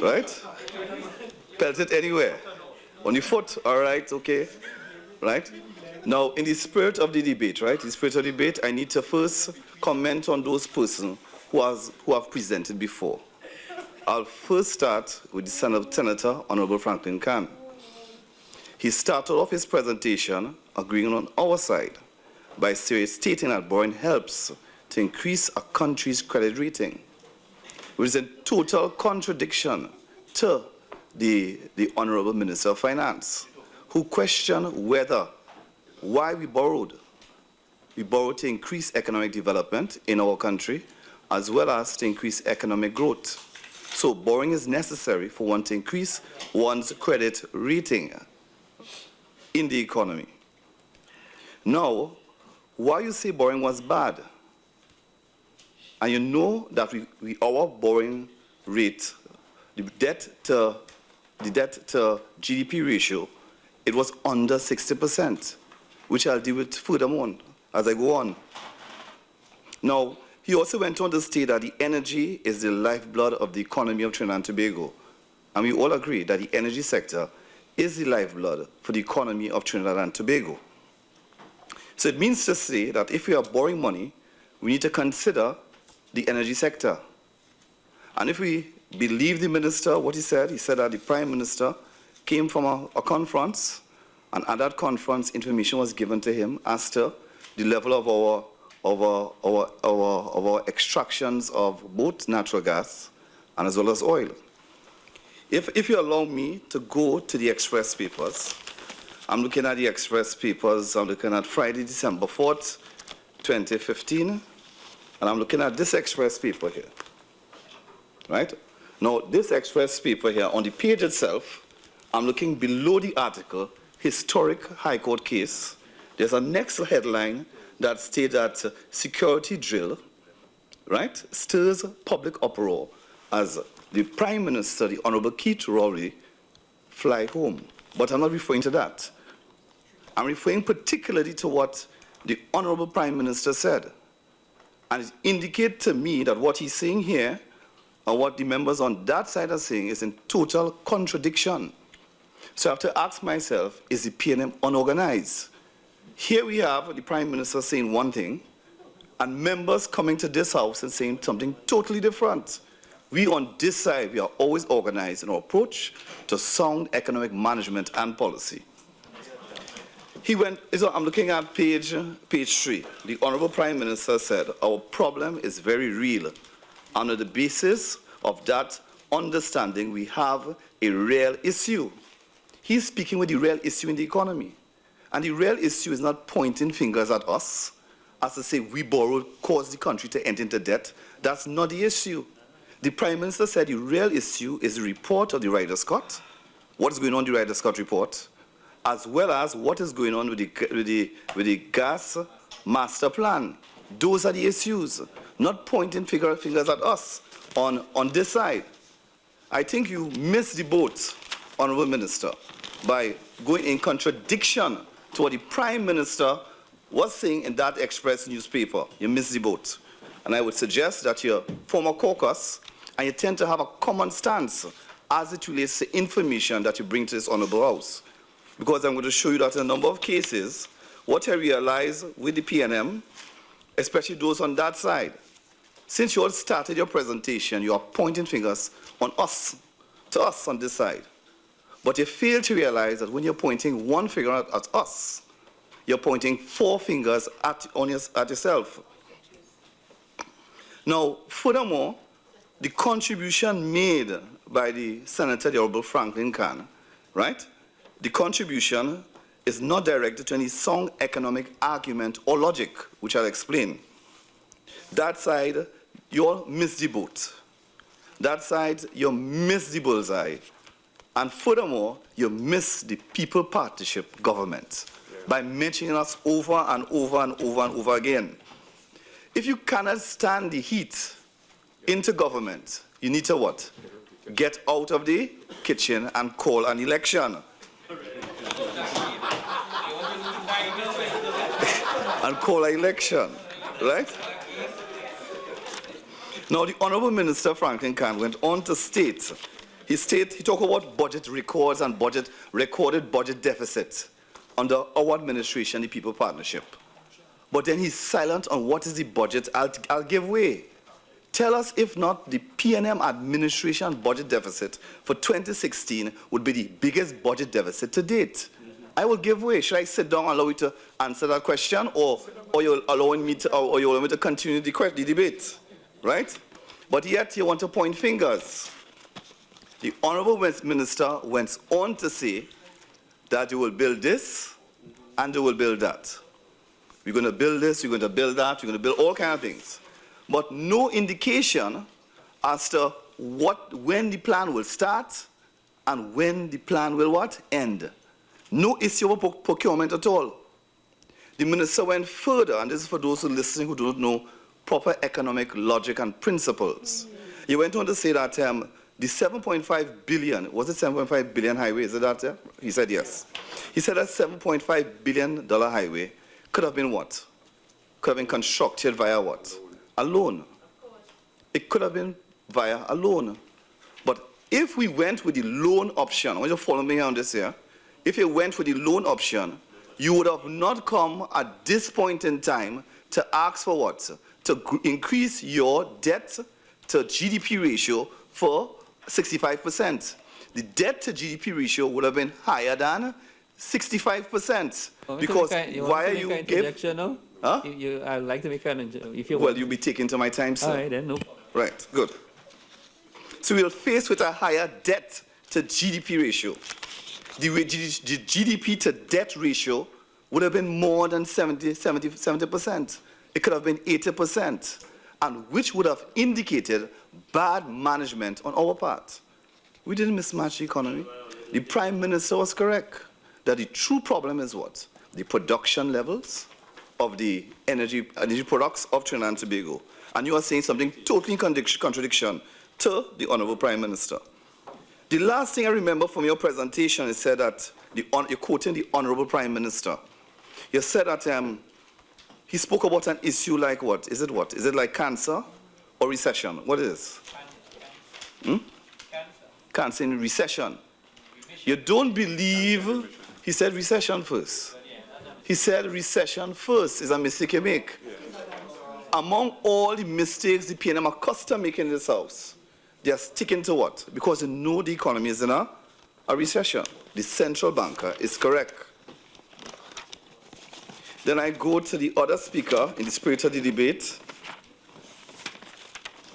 Right? Pelt it anywhere. On the foot, all right, okay. Right? Now, in the spirit of the debate, right? In the spirit of the debate, I need to first comment on those persons who have presented before. I'll first start with the Senator, Honourable Franklin Khan. He started off his presentation agreeing on our side by stating that borrowing helps to increase a country's credit rating, which is in total contradiction to the Honourable Minister of Finance, who questioned why we borrowed. We borrowed to increase economic development in our country, as well as to increase economic growth. So borrowing is necessary for one to increase one's credit rating in the economy. Now, why you say borrowing was bad? And you know that our borrowing rate, the debt to GDP ratio, it was under 60%, which I'll deal with furthermore as I go on. Now, he also went on to state that the energy is the lifeblood of the economy of Trinidad and Tobago. And we all agree that the energy sector is the lifeblood for the economy of Trinidad and Tobago. So it means to say that if we are borrowing money, we need to consider the energy sector. And if we believe the minister, what he said that the Prime Minister came from a conference, and at that conference, information was given to him as to the level of our extractions of both natural gas and as well as oil. If you allow me to go to the Express papers, I'm looking at the Express papers, I'm looking at Friday, December 4th, 2015, and I'm looking at this Express paper here, right? Now, this Express paper here, on the page itself, I'm looking below the article, historic High Court case, there's a next headline that states that security drill, right, stirs public uproar as the Prime Minister, the Honourable Keith Rowley, fly home. But I'm not referring to that. I'm referring particularly to what the Honourable Prime Minister said. And it indicates to me that what he's saying here and what the members on that side are saying is in total contradiction. So I have to ask myself, is the PNM unorganized? Here we have the Prime Minister saying one thing, and members coming to this house and saying something totally different. We on this side, we are always organized in our approach to sound economic management and policy. I'm looking at page 3. The Honourable Prime Minister said, our problem is very real. Under the basis of that understanding, we have a real issue. He's speaking with the real issue in the economy. And the real issue is not pointing fingers at us, as to say we borrowed, caused the country to enter into debt. That's not the issue. The Prime Minister said the real issue is the report of the Ryder Scott, what is going on in the Ryder Scott report, as well as what is going on with the gas master plan. Those are the issues, not pointing fingers at us on this side. I think you missed the boat, Honourable Minister, by going in contradiction to what the Prime Minister was saying in that Express newspaper. You missed the boat. And I would suggest that your former caucus, and you tend to have a common stance as it relates to information that you bring to this Honourable House. Because I'm going to show you that in a number of cases, what I realize with the PNM, especially those on that side, since you all started your presentation, you are pointing fingers on us, to us on this side. But you fail to realize that when you're pointing one finger at us, you're pointing 4 fingers at yourself. Now, furthermore, the contribution made by the Senator, the Honourable Franklin Khan, right? The contribution is not directed to any sound economic argument or logic, which I'll explain. That side, you all missed the boat. That side, you missed the bullseye. And furthermore, you missed the people partnership government by mentioning us over and over and over and over again. If you cannot stand the heat into government, you need to what? Get out of the kitchen and call an election. And call an election, right? Now, the Honourable Minister Franklin Khan went on to state, he talked about budget records and recorded budget deficit under our administration, the People Partnership. But then he's silent on what is the budget. I'll give way. Tell us if not the PNM administration budget deficit for 2016 would be the biggest budget deficit to date. I will give way. Should I sit down and allow you to answer that question, or you're allowing me to continue the debate, right? But yet you want to point fingers. The Honourable Minister went on to say that you will build this and you will build that. We're going to build this, we're going to build that, we're going to build all kinds of things. But no indication as to when the plan will start and when the plan will what? End. No issue of procurement at all. The minister went further, and this is for those who are listening who do not know proper economic logic and principles. He went on to say that the 7.5 billion, was it 7.5 billion highway? Is it that? Yeah? He said yes. He said that $7.5 billion highway could have been what? Could have been constructed via what? A loan. It could have been via a loan. But if we went with the loan option, I want you to follow me on this here. If you went with the loan option, you would have not come at this point in time to ask for what? To increase your debt to GDP ratio for 65%. The debt to GDP ratio would have been higher than 65%. Because why are you giving? No? Huh? I'd like to make an if you Well, you'll be taking to my time, sir. All right, then, no. Right, good. So we'll face with a higher debt to GDP ratio. The GDP to debt ratio would have been more than 70%. It could have been 80%, and which would have indicated bad management on our part. We didn't mismatch the economy. The Prime Minister was correct. that the true problem is what? The production levels of the energy products of Trinidad and Tobago. And you are saying something totally in contradiction to the Honourable Prime Minister. The last thing I remember from your presentation is said that, you're quoting the Honourable Prime Minister. You said that he spoke about an issue like what? Is it what? Is it like cancer or recession? What is? Cancer. Cancer in recession. You don't believe, he said recession first. He said recession first is a mistake you make. Among all the mistakes the PNM are accustomed making in this house, they are sticking to what? Because they know the economy is in a recession. The central banker is correct. Then I go to the other speaker in the spirit of the debate.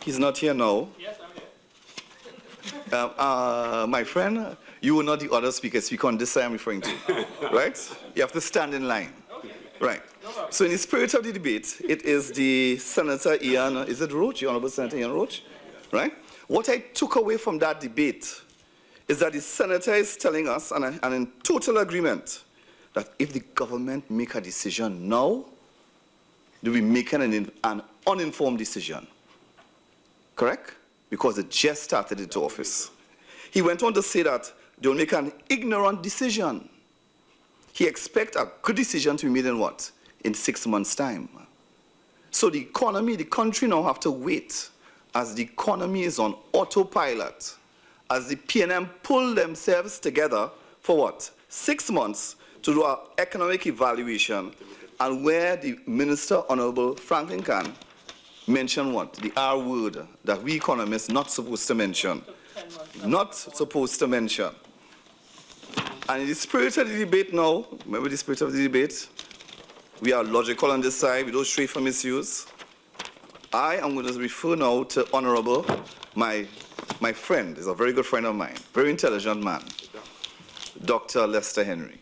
He's not here now. Yes, I'm here. My friend, you were not the other speaker. Speak on this side I'm referring to, right? You have to stand in line. Okay. Right. No, so in the spirit of the debate, it is the Senator Ian, is it Roach, the Honourable Senator Ian Roach, right? What I took away from that debate is that the Senator is telling us, and in total agreement, that if the government make a decision now, they'll be making an uninformed decision. Correct? Because they just started into office. He went on to say that they'll make an ignorant decision. He expects a good decision to be made in what? In 6 months' time. So the economy, the country now have to wait as the economy is on autopilot, as the PNM pull themselves together for what? 6 months to do an economic evaluation, and where the Minister, Honourable Franklin Khan, mentioned what? The R word that we economists not supposed to mention. Not supposed to mention. And in the spirit of the debate now, remember the spirit of the debate? We are logical on this side, we don't stray from issues. I am going to refer now to Honourable, my friend, is a very good friend of mine, very intelligent man, Dr. Lester Henry.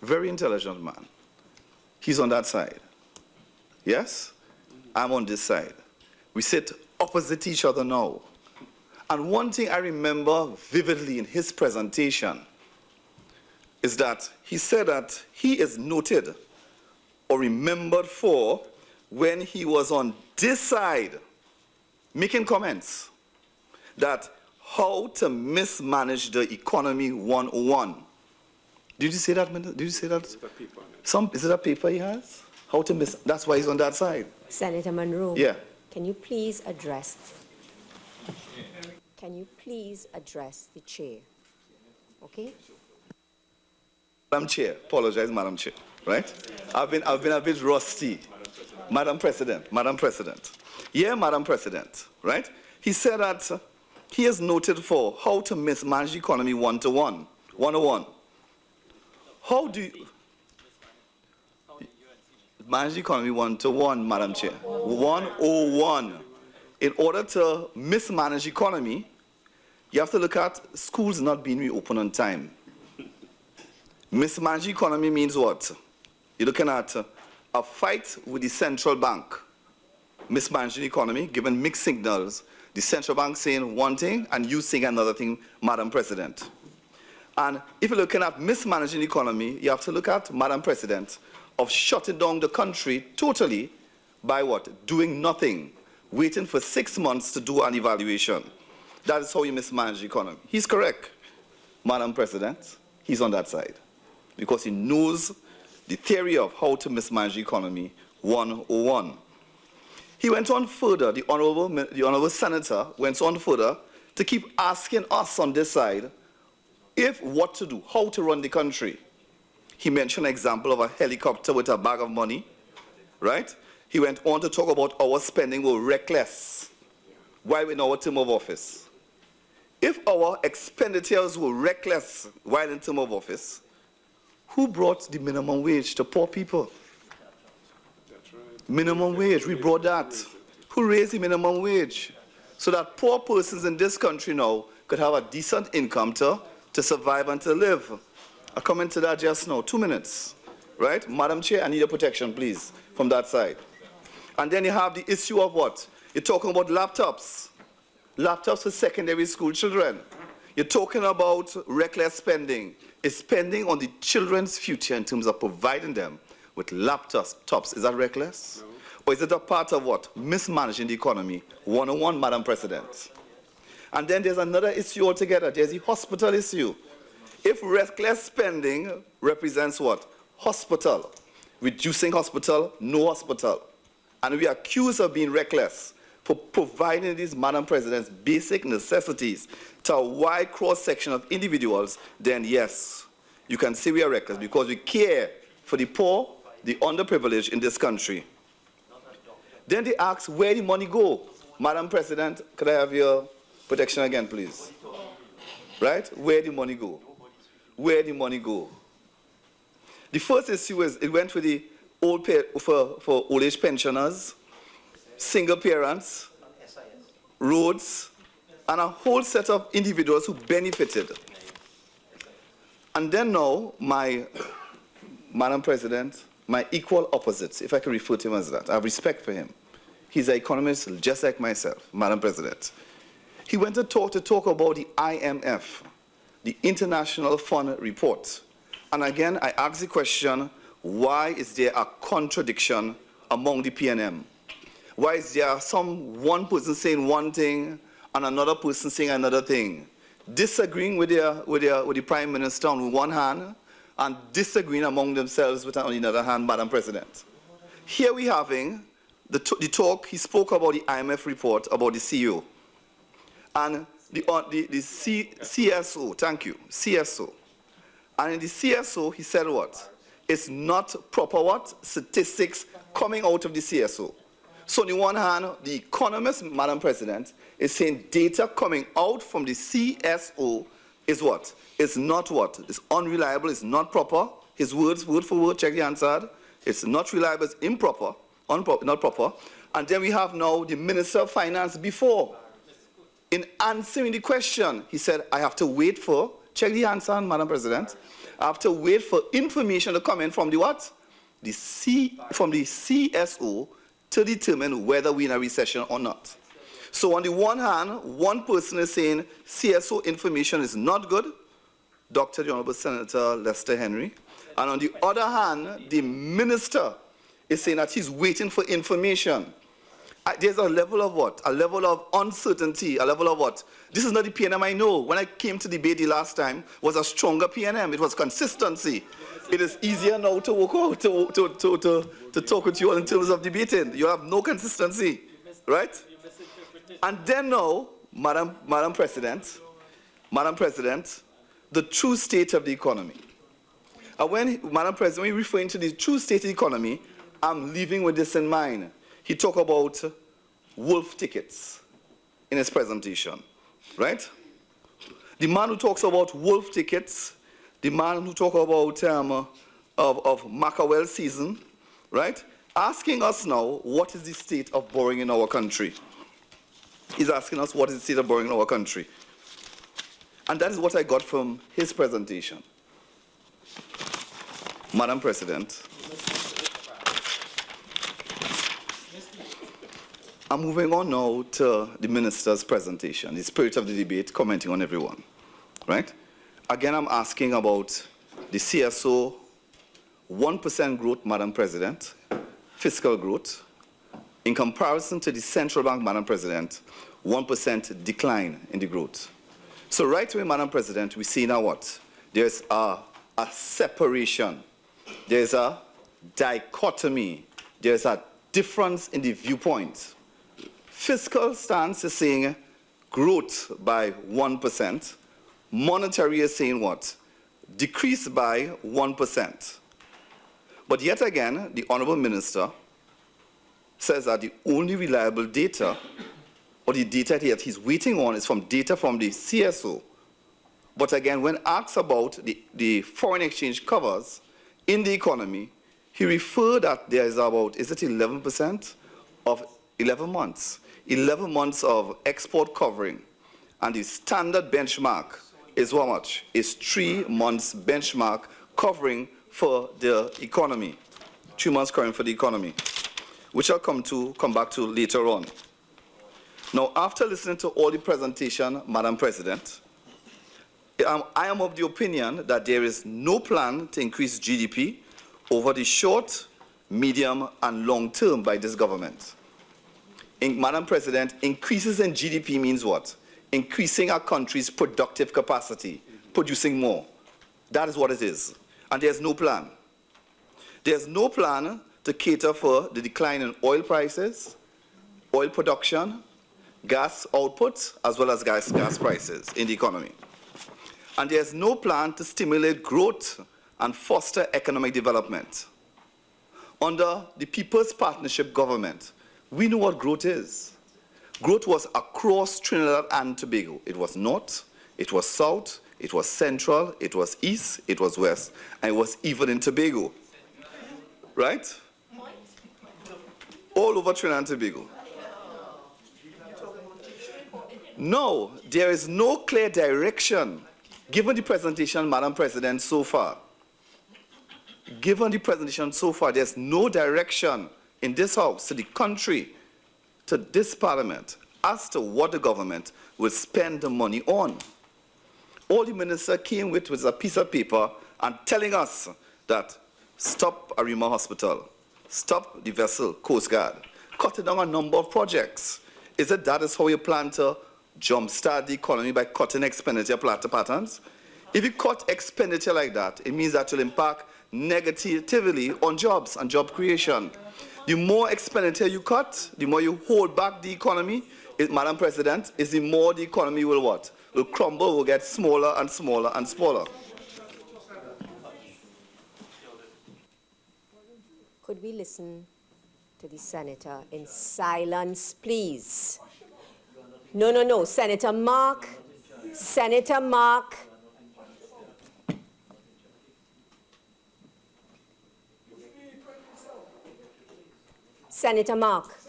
Very intelligent man. He's on that side. Yes? I'm on this side. We sit opposite each other now. And one thing I remember vividly in his presentation is that he said that he is noted or remembered for when he was on this side making comments that how to mismanage the economy 101. Did you say that? Did you say that? Is it a paper he has? How to miss? That's why he's on that side. Senator Munro. Yeah. Can you please address? Can you please address the chair? Okay. Madam Chair, apologize, Madam Chair. Right? I've been a bit rusty. Madam President. Yeah, Madam President. Right? He said that he is noted for how to mismanage the economy 101. How do you manage the economy 101, Madam Chair? 101. In order to mismanage the economy, you have to look at schools not being reopened on time. Mismanage the economy means what? You're looking at a fight with the central bank. Mismanaging the economy, giving mixed signals. The central bank saying one thing and you saying another thing, Madam President. And if you're looking at mismanaging the economy, you have to look at, Madam President, of shutting down the country totally by what? Doing nothing. Waiting for 6 months to do an evaluation. That is how you mismanage the economy. He's correct, Madam President. He's on that side. Because he knows the theory of how to mismanage the economy 101. He went on further, the Honourable Senator went on further to keep asking us on this side what to do, how to run the country. He mentioned an example of a helicopter with a bag of money, right? He went on to talk about our spending were reckless while in our term of office. If our expenditures were reckless while in term of office, who brought the minimum wage to poor people? That's right. Minimum wage, we brought that. Who raised the minimum wage? So that poor persons in this country now could have a decent income to survive and to live. I'll come into that just now, 2 minutes. Right? Madam Chair, I need your protection, please, from that side. And then you have the issue of what? You're talking about laptops. Laptops for secondary school children. You're talking about reckless spending. is spending on the children's future in terms of providing them with laptops. Is that reckless? No. Or is it a part of what? Mismanaging the economy? 101, Madam President. And then there's another issue altogether. There's the hospital issue. If reckless spending represents what? Hospital. Reducing hospital, no hospital. And we are accused of being reckless for providing these, Madam President's basic necessities to a wide cross-section of individuals, then yes, you can say we are reckless because we care for the poor, the underprivileged in this country. Then they ask where the money go. Madam President, could I have your protection again, please? Right? Where the money go? Where the money go? The first issue is it went for the for old age pensioners, single parents, roads, and a whole set of individuals who benefited. And then now, Madam President, my equal opposite, if I can refer to him as that, I have respect for him. He's an economist just like myself, Madam President. He went to talk about the IMF, the International Fund Report. And again, I ask the question, why is there a contradiction among the PNM? Why is there one person saying one thing and another person saying another thing? Disagreeing with the Prime Minister on one hand and disagreeing among themselves on the other hand, Madam President. Here we having the talk, he spoke about the IMF report, about the CEO. And the CSO, thank you, CSO. And in the CSO, he said what? It's not proper what? Statistics coming out of the CSO. So on the one hand, the economist, Madam President, is saying data coming out from the CSO is what? It's not what? It's unreliable, it's not proper. His words, word for word, check the answer. It's not reliable, it's improper, not proper. And then we have now the Minister of Finance before. In answering the question, he said, I have to wait for, check the answer, Madam President. I have to wait for information to come in from the what? From the CSO to determine whether we're in a recession or not. So on the one hand, one person is saying CSO information is not good, Dr. the Honourable Senator Lester Henry. And on the other hand, the minister is saying that he's waiting for information. There's a level of what? A level of uncertainty, a level of what? This is not the PNM I know. When I came to debate the last time, it was a stronger PNM. It was consistency. It is easier now to walk out, to talk with you in terms of debating. You have no consistency, right? And then now, Madam President, the true state of the economy. And Madam President, when you're referring to the true state of the economy, I'm leaving with this in mind. He talked about wolf tickets in his presentation, right? The man who talks about wolf tickets, the man who talks about of mackerel season, right? Asking us now, what is the state of borrowing in our country? He's asking us, what is the state of borrowing in our country? And that is what I got from his presentation. Madam President, I'm moving on now to the minister's presentation, the spirit of the debate, commenting on everyone, right? Again, I'm asking about the CSO, 1% growth, Madam President, fiscal growth, in comparison to the central bank, Madam President, 1% decline in the growth. So right away, Madam President, we see now what? There's a separation. There's a dichotomy. There's a difference in the viewpoint. Fiscal stance is saying growth by 1%. Monetary is saying what? Decrease by 1%. But yet again, the Honourable Minister says that the only reliable data, or the data that he's waiting on, is from data from the CSO. But again, when asked about the foreign exchange covers in the economy, he referred that there is about, is it 11% of 11 months? 11 months of export covering. And the standard benchmark is how much? Is 3 months benchmark covering for the economy. 3 months covering for the economy, which I'll come back to later on. Now, after listening to all the presentation, Madam President, I am of the opinion that there is no plan to increase GDP over the short, medium, and long term by this government. Madam President, increases in GDP means what? Increasing our country's productive capacity, producing more. That is what it is. And there's no plan. There's no plan to cater for the decline in oil prices, oil production, gas output, as well as gas prices in the economy. And there's no plan to stimulate growth and foster economic development. Under the People's Partnership Government, we know what growth is. Growth was across Trinidad and Tobago. It was north, it was south, it was central, it was east, it was west, and it was even in Tobago. Right? All over Trinidad and Tobago. No, there is no clear direction, given the presentation, Madam President, so far. Given the presentation so far, there's no direction in this House, to the country, to this Parliament, as to what the government will spend the money on. All the minister came with was a piece of paper and telling us that stop Arima Hospital, stop the vessel Coast Guard, cutting down a number of projects. Is it that is how you plan to jumpstart the economy, by cutting expenditure patterns? If you cut expenditure like that, it means that will impact negatively on jobs and job creation. The more expenditure you cut, the more you hold back the economy, Madam President, is the more the economy will what? Will crumble, will get smaller and smaller and smaller. Could we listen to the senator in silence, please? No. Senator Mark. Senator Mark. Senator Mark.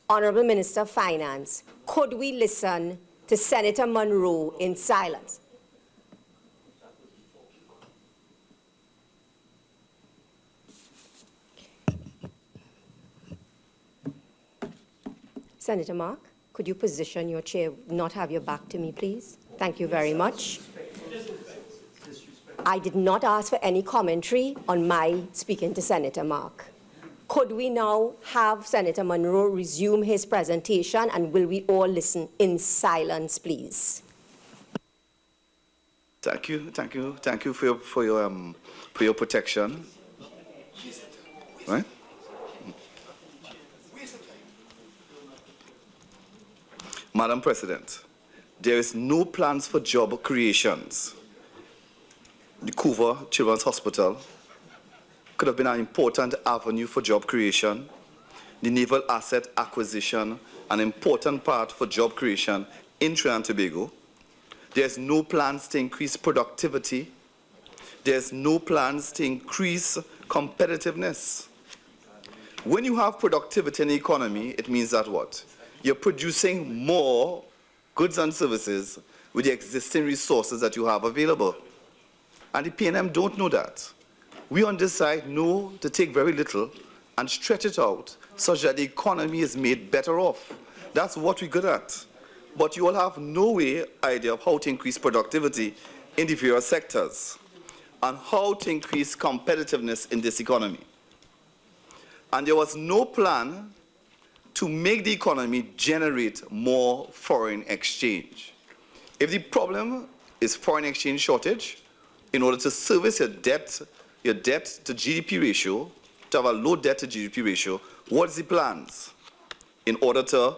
Honourable Minister of Finance, could we listen to Senator Munro in silence? Senator Mark, could you position your chair, not have your back to me, please? Thank you very much. I did not ask for any commentary on my speaking to Senator Mark. Could we now have Senator Munro resume his presentation, and will we all listen in silence, please? Thank you for your protection. Right? Madam President, there is no plans for job creations. The Couva Children's Hospital could have been an important avenue for job creation. The naval asset acquisition, an important part for job creation in Trinidad and Tobago. There's no plans to increase productivity. There's no plans to increase competitiveness. When you have productivity in the economy, it means that what? You're producing more goods and services with the existing resources that you have available. And the PNM don't know that. We on this side know to take very little and stretch it out such that the economy is made better off. That's what we're good at. But you all have no idea of how to increase productivity in the various sectors and how to increase competitiveness in this economy. And there was no plan to make the economy generate more foreign exchange. If the problem is foreign exchange shortage, in order to service your debt to GDP ratio, to have a low debt to GDP ratio, what's the plans in order to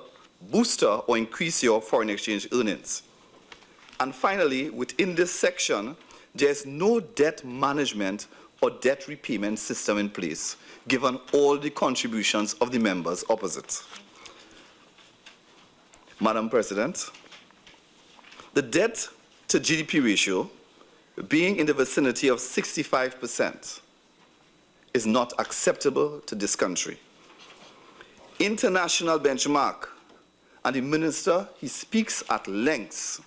boost or increase your foreign exchange earnings? And finally, within this section, there's no debt management or debt repayment system in place, given all the contributions of the members opposite. Madam President, the debt to GDP ratio being in the vicinity of 65% is not acceptable to this country. International benchmark, and the minister, he speaks at length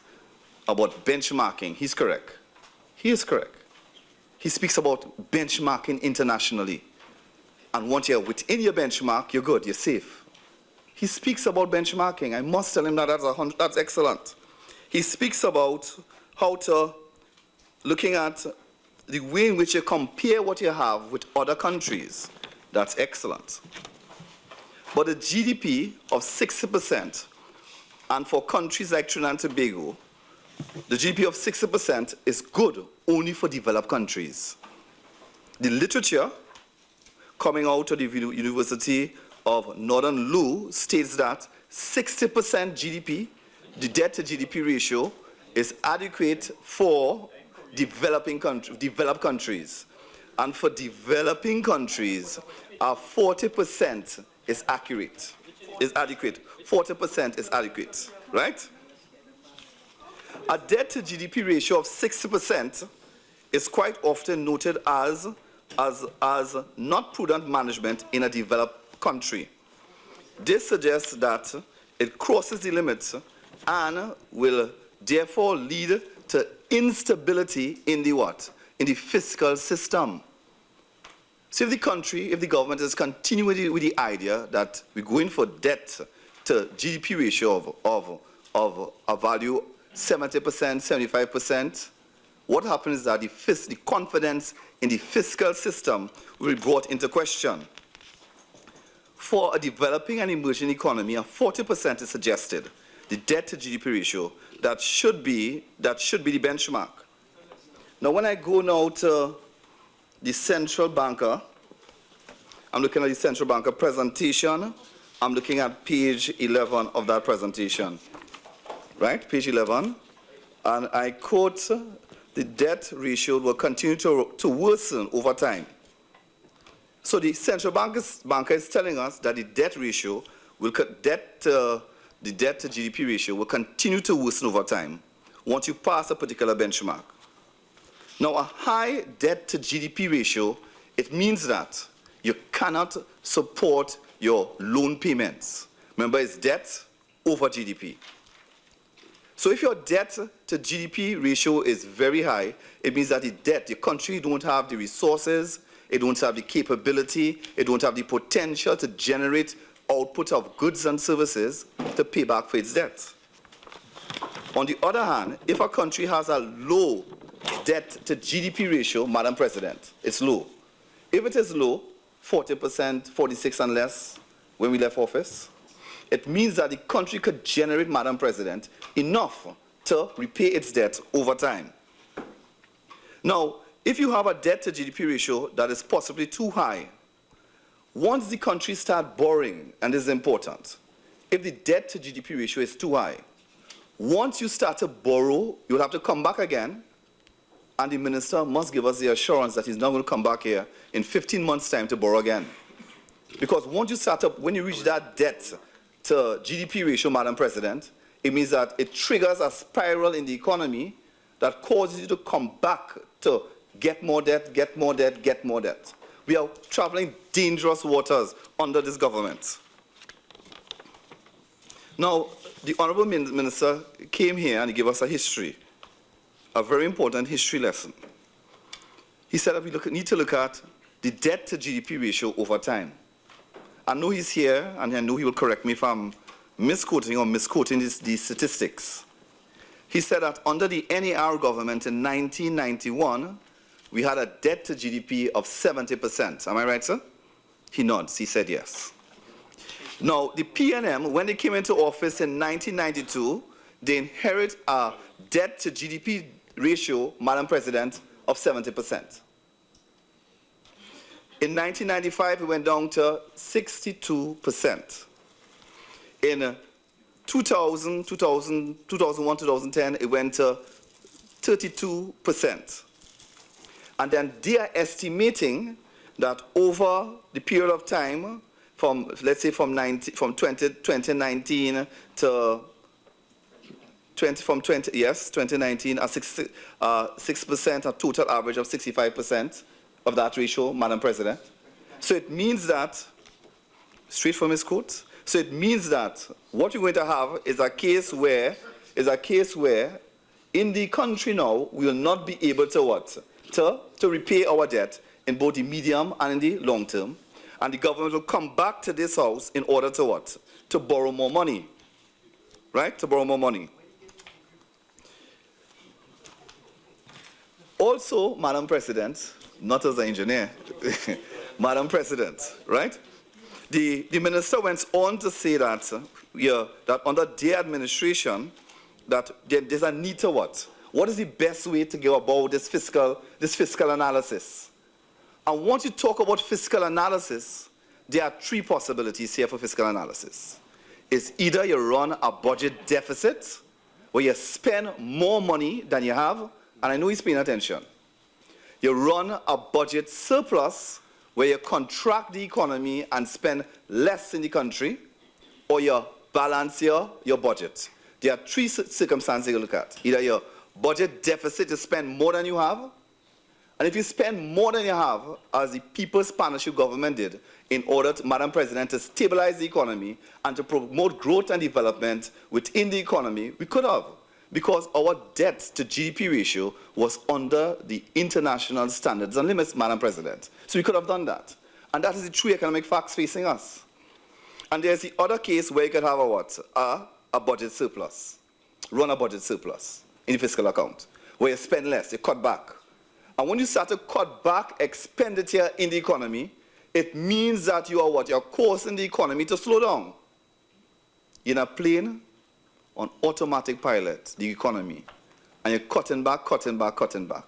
about benchmarking. He's correct. He is correct. He speaks about benchmarking internationally. And once you're within your benchmark, you're good, you're safe. He speaks about benchmarking. I must tell him that that's excellent. he speaks about how to, looking at the way in which you compare what you have with other countries. That's excellent. But the GDP of 60%, and for countries like Trinidad and Tobago, the GDP of 60% is good only for developed countries. The literature coming out of the University of Northern Lu states that 60% GDP, the debt to GDP ratio, is adequate for developed countries. And for developing countries, 40% is accurate, is adequate. 40% is adequate, right? A debt to GDP ratio of 60% is quite often noted as not prudent management in a developed country. This suggests that it crosses the limits and will therefore lead to instability in the what? In the fiscal system. So if the country, if the government is continuing with the idea that we're going for debt to GDP ratio of a value 70%, 75%, what happens is that the confidence in the fiscal system will be brought into question. For a developing and emerging economy, a 40% is suggested, the debt to GDP ratio, that should be the benchmark. Now, when I go now to the central banker, I'm looking at the central banker presentation. I'm looking at page 11 of that presentation, right? Page 11, and I quote, the debt ratio will continue to worsen over time. So the central banker is telling us that the debt ratio will the debt to GDP ratio will continue to worsen over time once you pass a particular benchmark. Now, a high debt to GDP ratio, it means that you cannot support your loan payments. Remember, it's debt over GDP. So if your debt to GDP ratio is very high, it means that the country don't have the resources, it don't have the capability, it don't have the potential to generate output of goods and services to pay back for its debt. On the other hand, if a country has a low debt to GDP ratio, Madam President, it's low. If it is low, 40%, 46 and less, when we left office, it means that the country could generate, Madam President, enough to repay its debt over time. Now, if you have a debt to GDP ratio that is possibly too high, once the country starts borrowing, and this is important, if the debt to GDP ratio is too high, once you start to borrow, you'll have to come back again, and the minister must give us the assurance that he's not going to come back here in 15 months' time to borrow again. Because once you start up, when you reach that debt to GDP ratio, Madam President, it means that it triggers a spiral in the economy that causes you to come back to get more debt, get more debt, get more debt. We are traveling dangerous waters under this government. Now, the Honourable Minister came here and he gave us a history, a very important history lesson. He said that we need to look at the debt to GDP ratio over time. I know he's here, and I know he will correct me if I'm misquoting these statistics. He said that under the NAR government in 1991, we had a debt to GDP of 70%. Am I right, sir? He nods. He said yes. Now, the PNM, when they came into office in 1992, they inherit a debt to GDP ratio, Madam President, of 70%. In 1995, it went down to 62%. In 2001, 2010, it went to 32%. And then they are estimating that over the period of time, from, let's say, from 2019 to 2019, a 6%, a total average of 65% of that ratio, Madam President. So it means that, straight from his quote, so it means that what we're going to have is a case where in the country now, we will not be able to what? To repay our debt in both the medium and in the long term. And the government will come back to this house in order to what? To borrow more money. Right? To borrow more money. Also, Madam President, not as an engineer, Madam President, right? The minister went on to say that, that under their administration, that there's a need to what? What is the best way to go about this fiscal analysis? And once you talk about fiscal analysis, there are three possibilities here for fiscal analysis. It's either you run a budget deficit, where you spend more money than you have, and I know he's paying attention. You run a budget surplus, where you contract the economy and spend less in the country, or you balance your budget. There are three circumstances you look at. Either your budget deficit, you spend more than you have, and if you spend more than you have, as the People's Partnership Government did, in order, Madam President, to stabilize the economy and to promote growth and development within the economy, we could have, because our debt to GDP ratio was under the international standards and limits, Madam President. So we could have done that. And that is the true economic facts facing us. And there's the other case where you could have a what? A budget surplus. Run a budget surplus in the fiscal account, where you spend less, you cut back. And when you start to cut back expenditure in the economy, it means that you are what? You're causing the economy to slow down. You're in a plane on automatic pilot, the economy, and you're cutting back, cutting back, cutting back.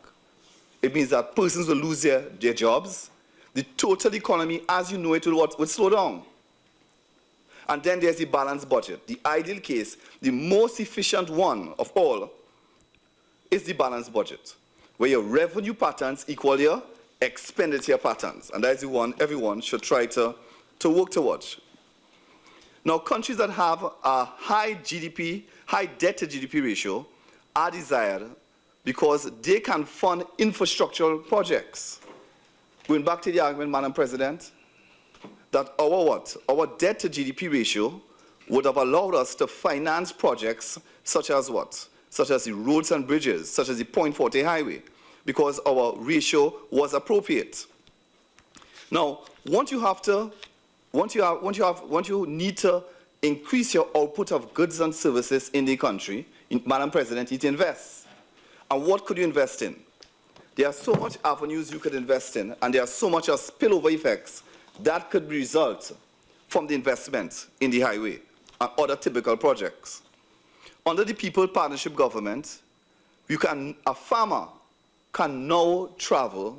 It means that persons will lose their jobs. The total economy, as you know it, will slow down. And then there's the balanced budget. The ideal case, the most efficient one of all, is the balanced budget, where your revenue patterns equal your expenditure patterns. And that is the one everyone should try to work towards. Now, countries that have a high debt to GDP ratio are desired because they can fund infrastructural projects. Going back to the argument, Madam President, that our debt to GDP ratio would have allowed us to finance projects such as what? Such as the roads and bridges, such as the Point Forte Highway, because our ratio was appropriate. Now, once you need to increase your output of goods and services in the country, Madam President, you need to invest. And what could you invest in? There are so much avenues you could invest in, and there are so much of spillover effects that could result from the investment in the highway and other typical projects. Under the People's Partnership Government, a farmer can now travel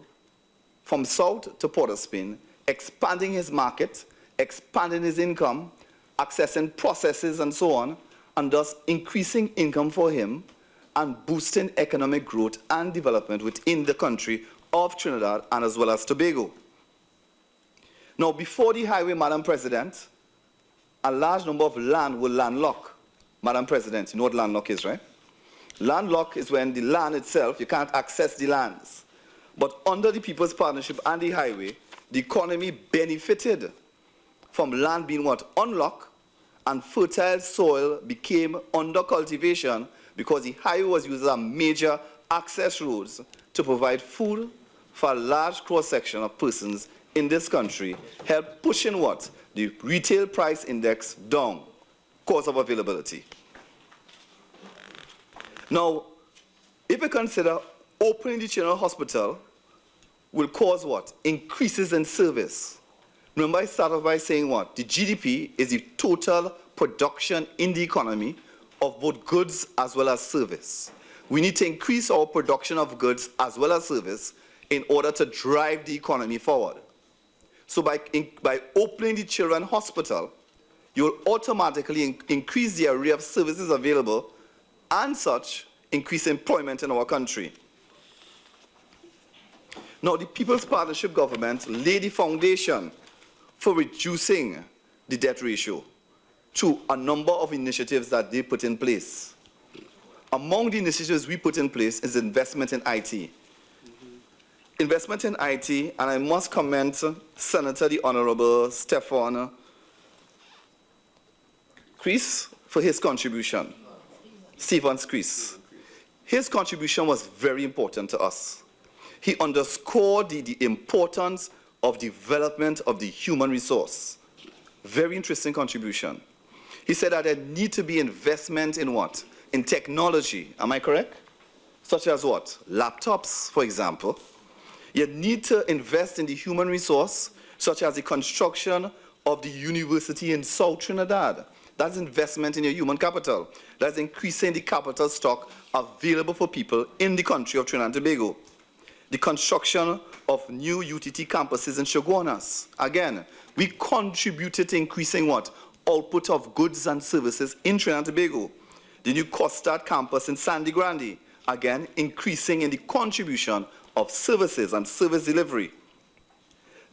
from south to Port of Spain, expanding his market, expanding his income, accessing processes and so on, and thus increasing income for him and boosting economic growth and development within the country of Trinidad and as well as Tobago. Now, before the highway, Madam President, a large number of land were landlocked. Madam President, you know what landlocked is, right? Landlocked is when the land itself, you can't access the lands. But under the People's Partnership and the highway, the economy benefited from land being what? Unlocked, and fertile soil became under cultivation because the highway was used as a major access roads to provide food for a large cross-section of persons in this country, help pushing what? The retail price index down, cause of availability. Now, if you consider opening the General Hospital will cause what? Increases in service. Remember, I started by saying what? The GDP is the total production in the economy of both goods as well as service. We need to increase our production of goods as well as service in order to drive the economy forward. So by opening the Children's Hospital, you will automatically increase the array of services available and such increase employment in our country. Now, the People's Partnership Government laid the foundation for reducing the debt ratio through a number of initiatives that they put in place. Among the initiatives we put in place is investment in IT. Investment in IT, and I must commend Senator the Honourable Stephen Crease for his contribution. Stephen Crease. His contribution was very important to us. He underscored the importance of development of the human resource. Very interesting contribution. He said that there need to be investment in what? In technology. Am I correct? such as what? Laptops, for example. You need to invest in the human resource, such as the construction of the university in South Trinidad. That's investment in your human capital. That's increasing the capital stock available for people in the country of Trinidad and Tobago. The construction of new UTT campuses in Shoguanas. Again, we contributed to increasing what? Output of goods and services in Trinidad and Tobago. The new Costard campus in Sandy Grande. Again, increasing in the contribution of services and service delivery.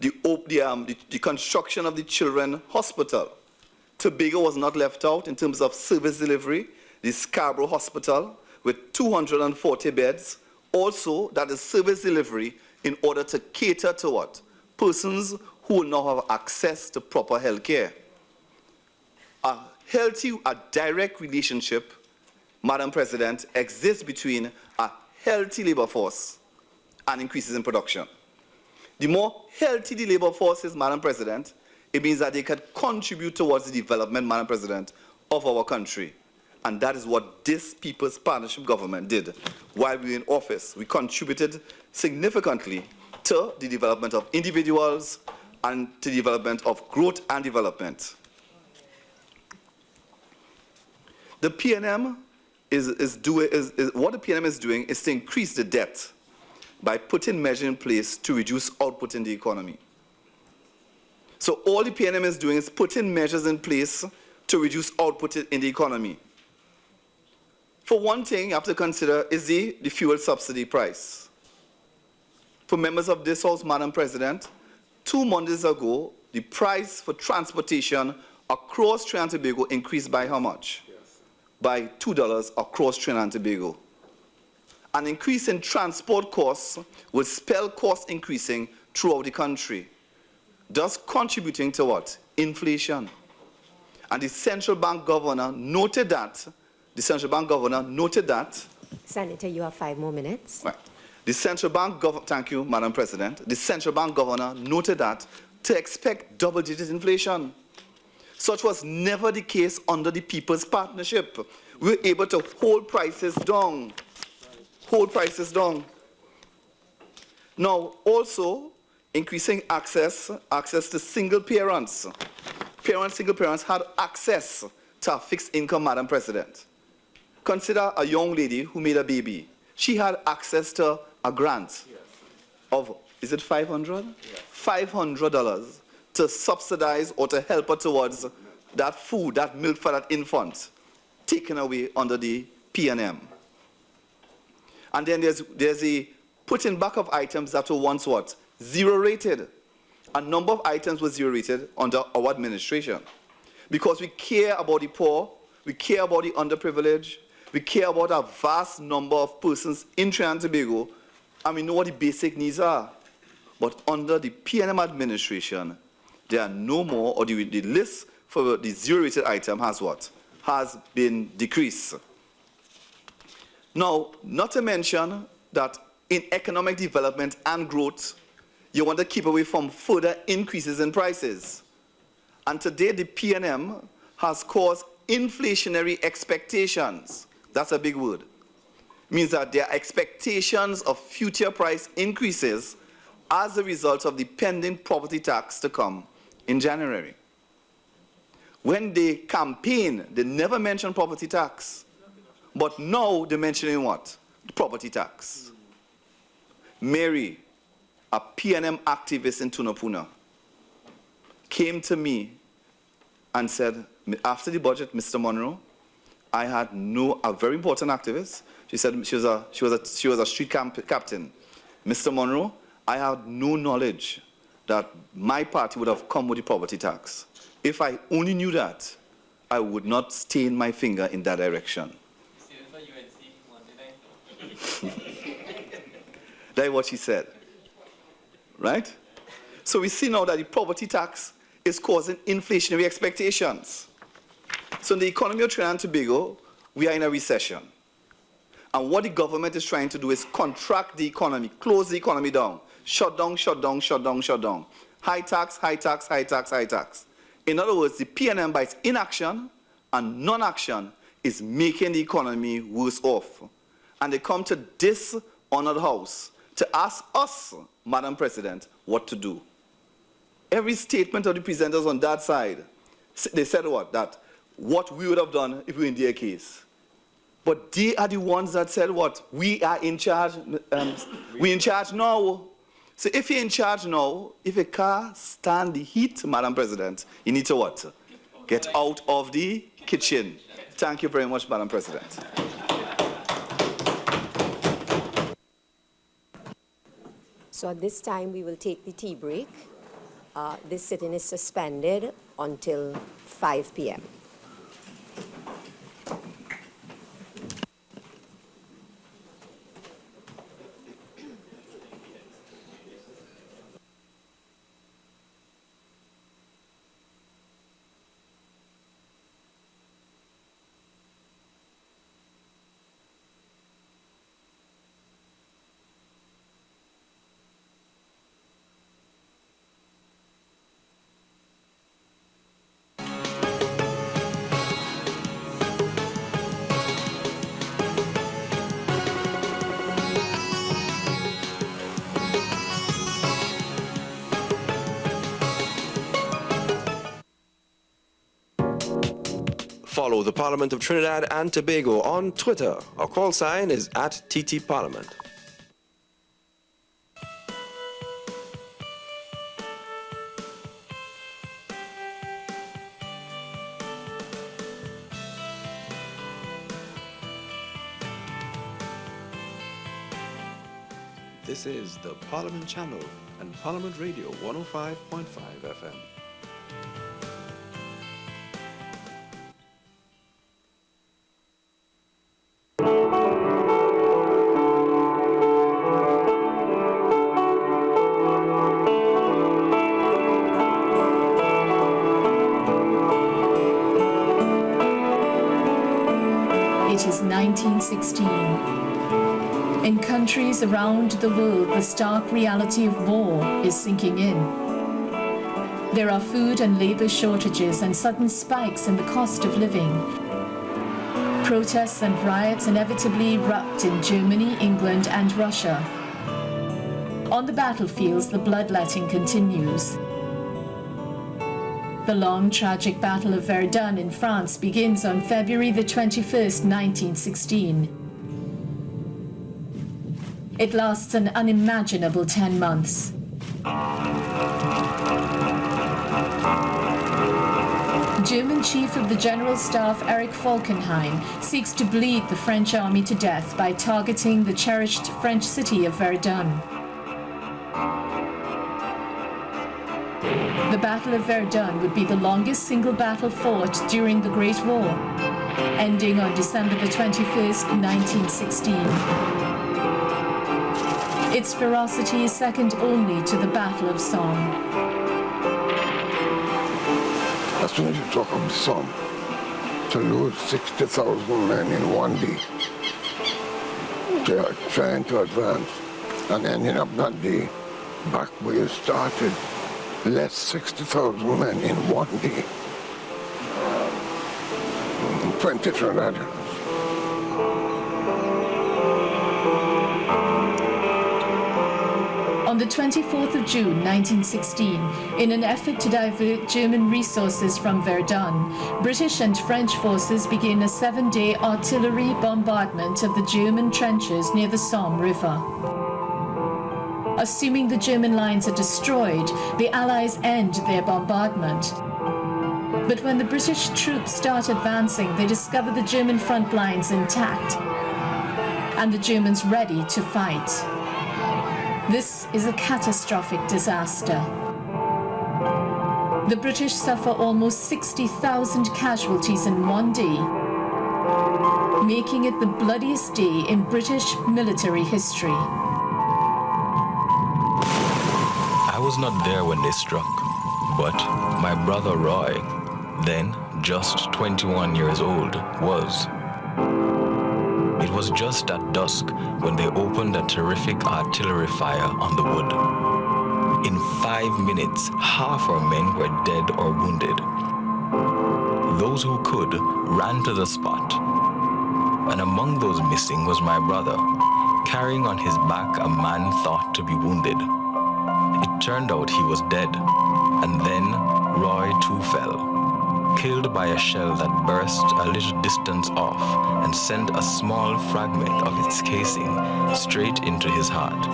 The construction of the Children's Hospital. Tobago was not left out in terms of service delivery. The Scarborough Hospital with 240 beds. Also, that is service delivery in order to cater to what? Persons who will not have access to proper health care. A direct relationship, Madam President, exists between a healthy labor force and increases in production. The more healthy the labor force is, Madam President, it means that they can contribute towards the development, Madam President, of our country. And that is what this People's Partnership Government did while we were in office. We contributed significantly to the development of individuals and to the development of growth and development. The PNM what the PNM is doing is to increase the debt by putting measures in place to reduce output in the economy. So all the PNM is doing is putting measures in place to reduce output in the economy. For one thing, you have to consider is the fuel subsidy price. For members of this House, Madam President, 2 Mondays ago, the price for transportation across Trinidad and Tobago increased by how much? By $2 across Trinidad and Tobago. An increase in transport costs will spell costs increasing throughout the country, thus contributing to what? Inflation. And the central bank governor noted that, Senator, you have 5 more minutes. Right. The central bank governor, thank you, Madam President. The central bank governor noted that to expect double-digit inflation. Such was never the case under the People's Partnership. We were able to hold prices down. Now, also, increasing access to single parents. Single parents had access to a fixed income, Madam President. Consider a young lady who made a baby. She had access to a grant of, is it $500? Yes. $500 to subsidize or to help her towards that food, that milk for that infant, taken away under the PNM. And then there's a putting back of items that were once what? Zero rated. A number of items were zero rated under our administration. Because we care about the poor, we care about the underprivileged, we care about a vast number of persons in Trinidad and Tobago, and we know what the basic needs are. But under the PNM administration, there are no more, or the list for the zero-rated item has what? Has been decreased. Now, not to mention that in economic development and growth, you want to keep away from further increases in prices. And today, the PNM has caused inflationary expectations. That's a big word. Means that there are expectations of future price increases as a result of the pending property tax to come in January. When they campaign, they never mention property tax. But now they're mentioning what? The property tax. Mary, a PNM activist in Tunapuna, came to me and said, after the budget, Mr. Munro, I had a very important activist. She said she was a street captain. Mr. Munro, I had no knowledge that my party would have come with the property tax. If I only knew that, I would not stain my finger in that direction. That's what she said. Right? So we see now that the property tax is causing inflationary expectations. So in the economy of Trinidad and Tobago, we are in a recession. And what the government is trying to do is contract the economy, close the economy down, shut down. High tax. In other words, the PNM, by its inaction and non-action, is making the economy worse off. and they come to this honored house to ask us, Madam President, what to do. Every statement of the presenters on that side, they said what? That what we would have done if we were in their case. But they are the ones that said what? We are in charge. We're in charge now. So if you're in charge now, if you can't stand the heat, Madam President, you need to what? Get out of the kitchen. Thank you very much, Madam President. So at this time, we will take the tea break. This sitting is suspended until 5 p.m. Follow the Parliament of Trinidad and Tobago on Twitter. Our call sign is @TTParliament. This is the Parliament Channel and Parliament Radio 105.5 FM. It is 1916. In countries around the world, the stark reality of war is sinking in. There are food and labor shortages and sudden spikes in the cost of living. Protests and riots inevitably erupt in Germany, England, and Russia. On the battlefields, the bloodletting continues. The long, tragic Battle of Verdun in France begins on February the 21st, 1916. It lasts an unimaginable 10 months. German Chief of the General Staff Erich Falkenhayn seeks to bleed the French army to death by targeting the cherished French city of Verdun. The Battle of Verdun would be the longest single battle fought during the Great War, ending on December the 21st, 1916. Its ferocity is second only to the Battle of Somme. As soon as you talk of the Somme, to lose 60,000 men in one day, they are trying to advance and ending up that day back where you started. Less 60,000 men in one day. 20 Trinidadians. On the 24th of June, 1916, in an effort to divert German resources from Verdun, British and French forces begin a 7-day artillery bombardment of the German trenches near the Somme River. Assuming the German lines are destroyed, the Allies end their bombardment. But when the British troops start advancing, they discover the German front lines intact and the Germans ready to fight. This is a catastrophic disaster. The British suffer almost 60,000 casualties in one day, making it the bloodiest day in British military history. I was not there when they struck, but my brother Roy, then just 21 years old, was. It was just at dusk when they opened a terrific artillery fire on the wood. In 5 minutes, half our men were dead or wounded. Those who could ran to the spot. and among those missing was my brother, carrying on his back a man thought to be wounded. It turned out he was dead, and then Roy too fell, killed by a shell that burst a little distance off and sent a small fragment of its casing straight into his heart.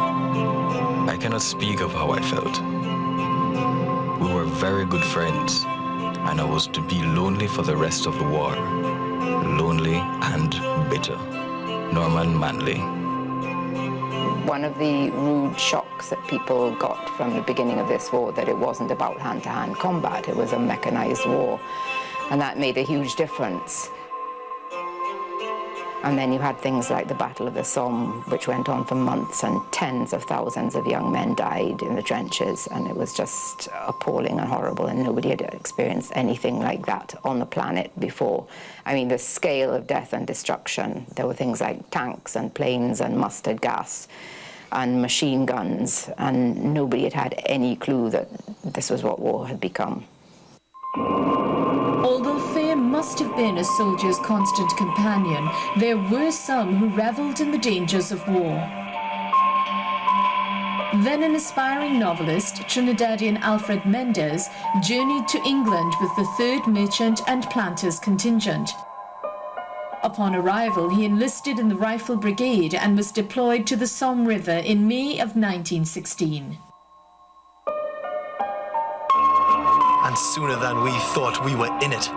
I cannot speak of how I felt. We were very good friends, and I was to be lonely for the rest of the war. Lonely and bitter. Norman Manley. One of the rude shocks that people got from the beginning of this war, that it wasn't about hand-to-hand combat, it was a mechanized war, and that made a huge difference. And then you had things like the Battle of the Somme, which went on for months, and tens of thousands of young men died in the trenches, and it was just appalling and horrible, and nobody had experienced anything like that on the planet before. I mean, the scale of death and destruction, there were things like tanks and planes and mustard gas and machine guns, and nobody had had any clue that this was what war had become. Although fear must have been a soldier's constant companion, there were some who revelled in the dangers of war. Then an aspiring novelist, Trinidadian Alfred Mendes, journeyed to England with the 3rd Merchant and Planters Contingent. Upon arrival, he enlisted in the Rifle Brigade and was deployed to the Somme River in May of 1916. And sooner than we thought we were in it.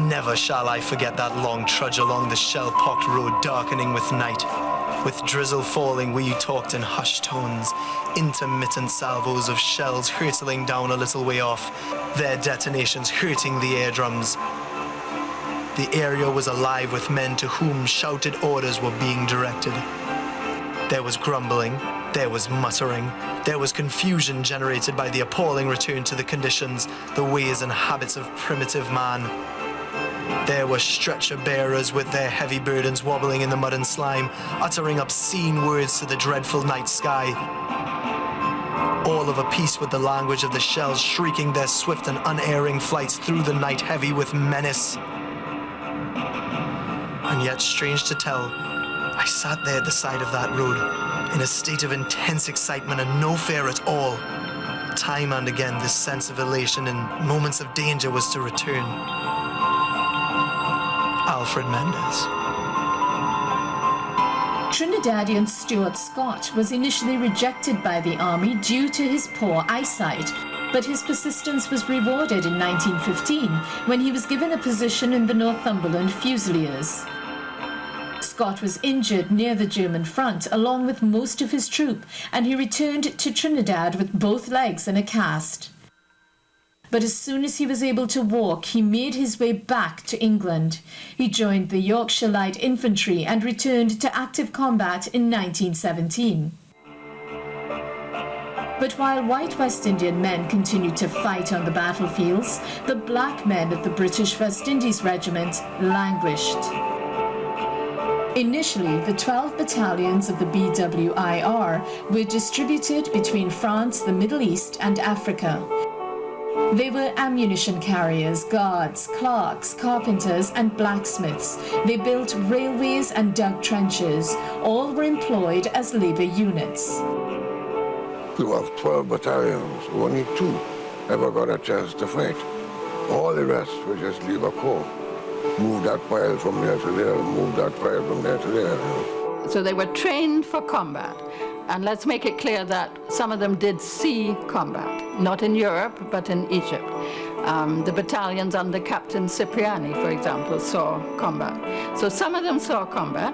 Never shall I forget that long trudge along the shell-pocked road darkening with night. With drizzle falling, we talked in hushed tones, intermittent salvos of shells hurtling down a little way off, their detonations hurting the eardrums. The area was alive with men to whom shouted orders were being directed. There was grumbling, there was muttering, there was confusion generated by the appalling return to the conditions, the ways and habits of primitive man. There were stretcher bearers with their heavy burdens wobbling in the mud and slime, uttering obscene words to the dreadful night sky. All of a piece with the language of the shells shrieking their swift and unerring flights through the night heavy with menace. And yet, strange to tell, I sat there at the side of that road, in a state of intense excitement and no fear at all. Time and again, this sense of elation in moments of danger was to return. Alfred Mendes. Trinidadian Stuart Scott was initially rejected by the army due to his poor eyesight, but his persistence was rewarded in 1915 when he was given a position in the Northumberland Fusiliers. Scott was injured near the German front along with most of his troop, and he returned to Trinidad with both legs in a cast. But as soon as he was able to walk, he made his way back to England. He joined the Yorkshire Light Infantry and returned to active combat in 1917. But while white West Indian men continued to fight on the battlefields, the black men of the British West Indies Regiment languished. Initially, the 12 battalions of the BWIR were distributed between France, the Middle East, and Africa. They were ammunition carriers, guards, clerks, carpenters, and blacksmiths. They built railways and dug trenches. All were employed as labor units. You have 12 battalions, only 2 ever got a chance to fight. All the rest were just leave a corps. Move that pile from there to there, move that pile from there to there. So they were trained for combat. And let's make it clear that some of them did see combat, not in Europe, but in Egypt. The battalions under Captain Cipriani, for example, saw combat. So some of them saw combat.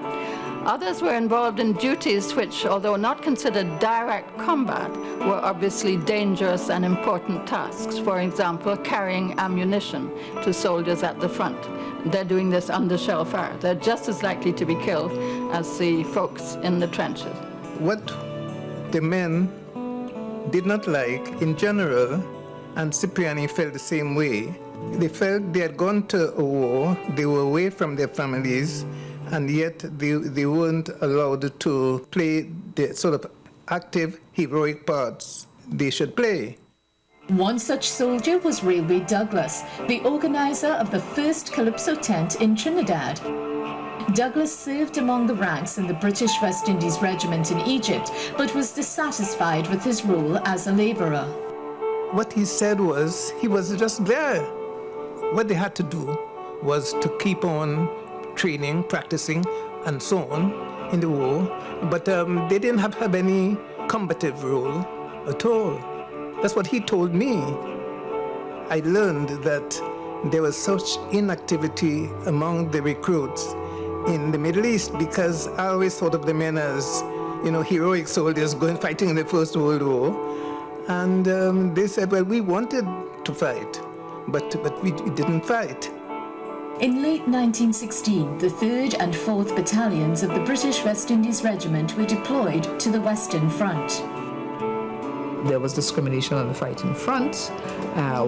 Others were involved in duties which, although not considered direct combat, were obviously dangerous and important tasks. For example, carrying ammunition to soldiers at the front. They're doing this under shell fire. They're just as likely to be killed as the folks in the trenches. What the men did not like in general, and Cipriani felt the same way, they felt they had gone to a war, they were away from their families, and yet they weren't allowed to play the sort of active, heroic parts they should play. One such soldier was Railway Douglas, the organizer of the first Calypso tent in Trinidad. Douglas served among the ranks in the British West Indies Regiment in Egypt, but was dissatisfied with his role as a labourer. What he said was he was just there. What they had to do was to keep on training, practicing, and so on in the war, but they didn't have any combative role at all. That's what he told me. I learned that there was such inactivity among the recruits in the Middle East because I always thought of the men as, heroic soldiers fighting in the First World War. And they said, well, we wanted to fight, but we didn't fight. In late 1916, the 3rd and 4th Battalions of the British West Indies Regiment were deployed to the Western Front. There was discrimination on the fighting front.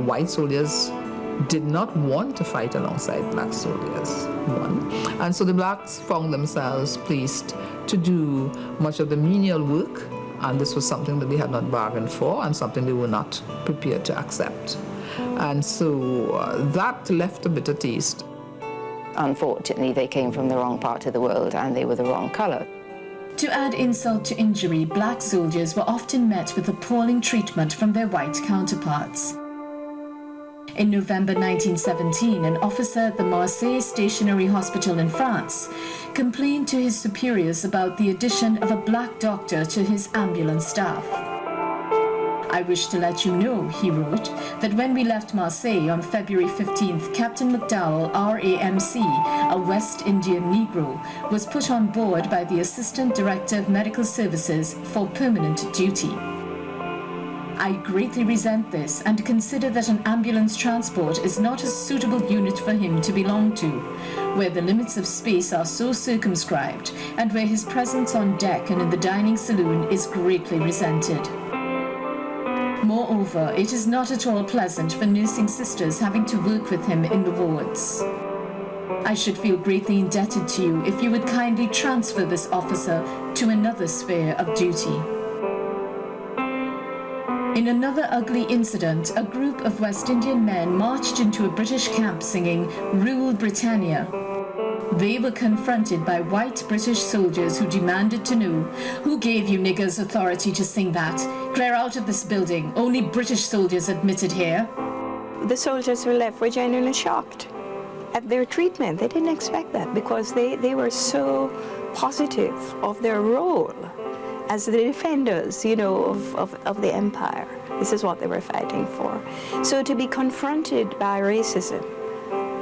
White soldiers did not want to fight alongside black soldiers, one. And so the blacks found themselves placed to do much of the menial work, and this was something that they had not bargained for and something they were not prepared to accept. And so that left a bitter taste. Unfortunately, they came from the wrong part of the world and they were the wrong colour. To add insult to injury, black soldiers were often met with appalling treatment from their white counterparts. In November 1917, an officer at the Marseille Stationary Hospital in France complained to his superiors about the addition of a black doctor to his ambulance staff. I wish to let you know, he wrote, that when we left Marseille on February 15th, Captain McDowell, RAMC, a West Indian Negro, was put on board by the Assistant Director of Medical Services for permanent duty. I greatly resent this and consider that an ambulance transport is not a suitable unit for him to belong to, where the limits of space are so circumscribed and where his presence on deck and in the dining saloon is greatly resented. Moreover, it is not at all pleasant for nursing sisters having to work with him in the wards. I should feel greatly indebted to you if you would kindly transfer this officer to another sphere of duty. In another ugly incident, a group of West Indian men marched into a British camp singing "Rule Britannia." They were confronted by white British soldiers who demanded to know, "Who gave you niggers authority to sing that? Clear out of this building. Only British soldiers admitted here." The soldiers who left were genuinely shocked at their treatment. They didn't expect that because they were so positive of their role as the defenders, of the empire. This is what they were fighting for. So to be confronted by racism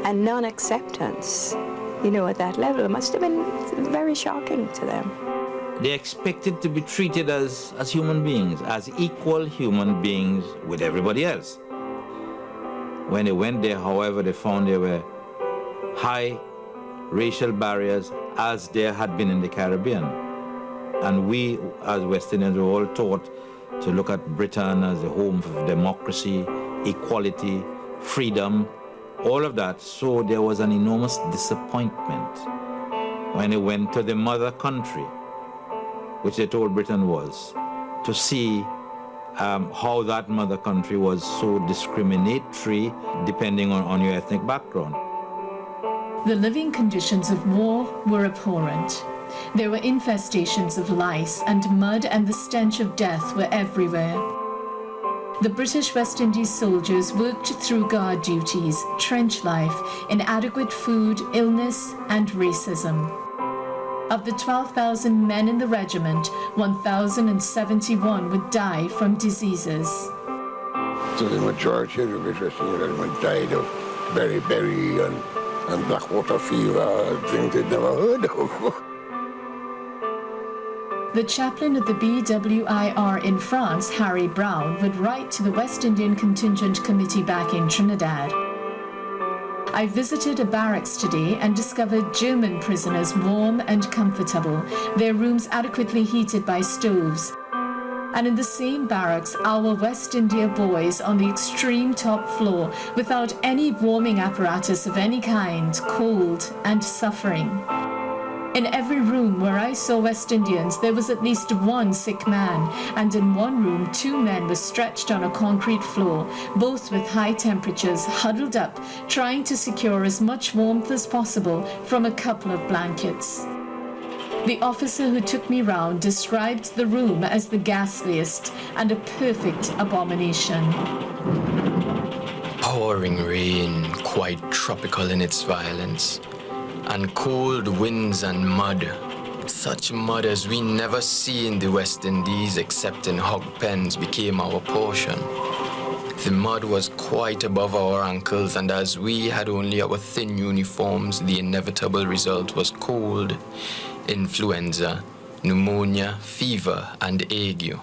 and non-acceptance, at that level, it must have been very shocking to them. They expected to be treated as human beings, as equal human beings with everybody else. When they went there, however, they found there were high racial barriers as there had been in the Caribbean. And we, as West Indians, were all taught to look at Britain as the home of democracy, equality, freedom, all of that. So there was an enormous disappointment when they went to the mother country, which they told Britain was, to see how that mother country was so discriminatory depending on your ethnic background. The living conditions of war were abhorrent. There were infestations of lice and mud, and the stench of death were everywhere. The British West Indies soldiers worked through guard duties, trench life, inadequate food, illness, and racism. Of the 12,000 men in the regiment, 1,071 would die from diseases. So the majority of the British regiment died of beriberi and blackwater fever, things they'd never heard of. The chaplain of the BWIR in France, Harry Brown, would write to the West Indian Contingent Committee back in Trinidad. I visited a barracks today and discovered German prisoners warm and comfortable, their rooms adequately heated by stoves. And in the same barracks, our West India boys on the extreme top floor, without any warming apparatus of any kind, cold and suffering. In every room where I saw West Indians, there was at least one sick man, and in one room, 2 men were stretched on a concrete floor, both with high temperatures, huddled up, trying to secure as much warmth as possible from a couple of blankets. The officer who took me round described the room as the ghastliest and a perfect abomination. Pouring rain, quite tropical in its violence, and cold winds and mud. Such mud as we never see in the West Indies except in hog pens became our portion. The mud was quite above our ankles, and as we had only our thin uniforms, the inevitable result was cold, influenza, pneumonia, fever, and ague.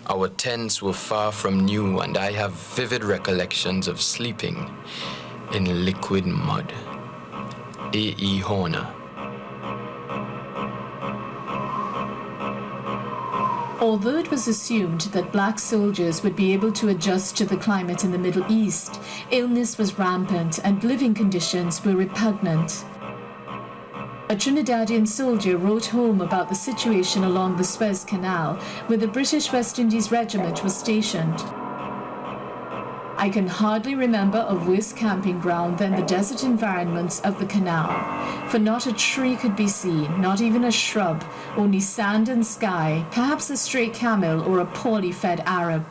Our tents were far from new, and I have vivid recollections of sleeping in liquid mud. A.E. Horner. Although it was assumed that black soldiers would be able to adjust to the climate in the Middle East, illness was rampant and living conditions were repugnant. A Trinidadian soldier wrote home about the situation along the Suez Canal, where the British West Indies Regiment was stationed. I can hardly remember a worse camping ground than the desert environments of the canal, for not a tree could be seen, not even a shrub, only sand and sky, perhaps a stray camel or a poorly fed Arab.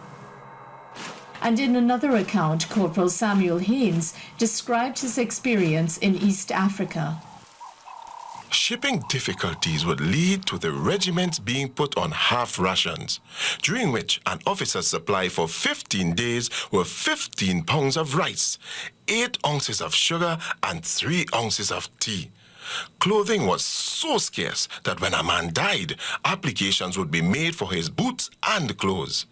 And in another account, Corporal Samuel Haynes described his experience in East Africa. Shipping difficulties would lead to the regiments being put on half rations, during which an officer's supply for 15 days were 15 pounds of rice, 8 ounces of sugar, and 3 ounces of tea. Clothing was so scarce that when a man died, applications would be made for his boots and clothes.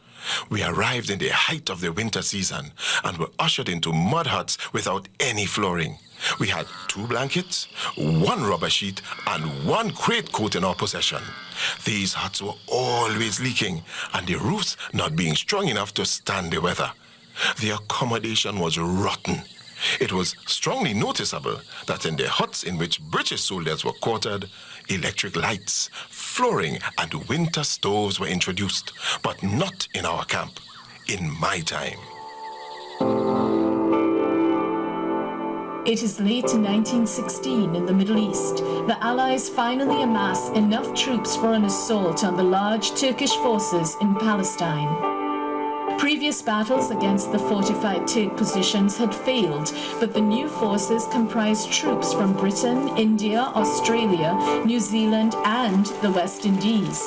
We arrived in the height of the winter season and were ushered into mud huts without any flooring. We had 2 blankets, 1 rubber sheet, and 1 crate coat in our possession. These huts were always leaking, and the roofs not being strong enough to stand the weather. The accommodation was rotten. It was strongly noticeable that in the huts in which British soldiers were quartered, electric lights, flooring, and winter stoves were introduced, but not in our camp, in my time. It is late 1916 in the Middle East. The Allies finally amass enough troops for an assault on the large Turkish forces in Palestine. Previous battles against the fortified Turk positions had failed, but the new forces comprised troops from Britain, India, Australia, New Zealand, and the West Indies.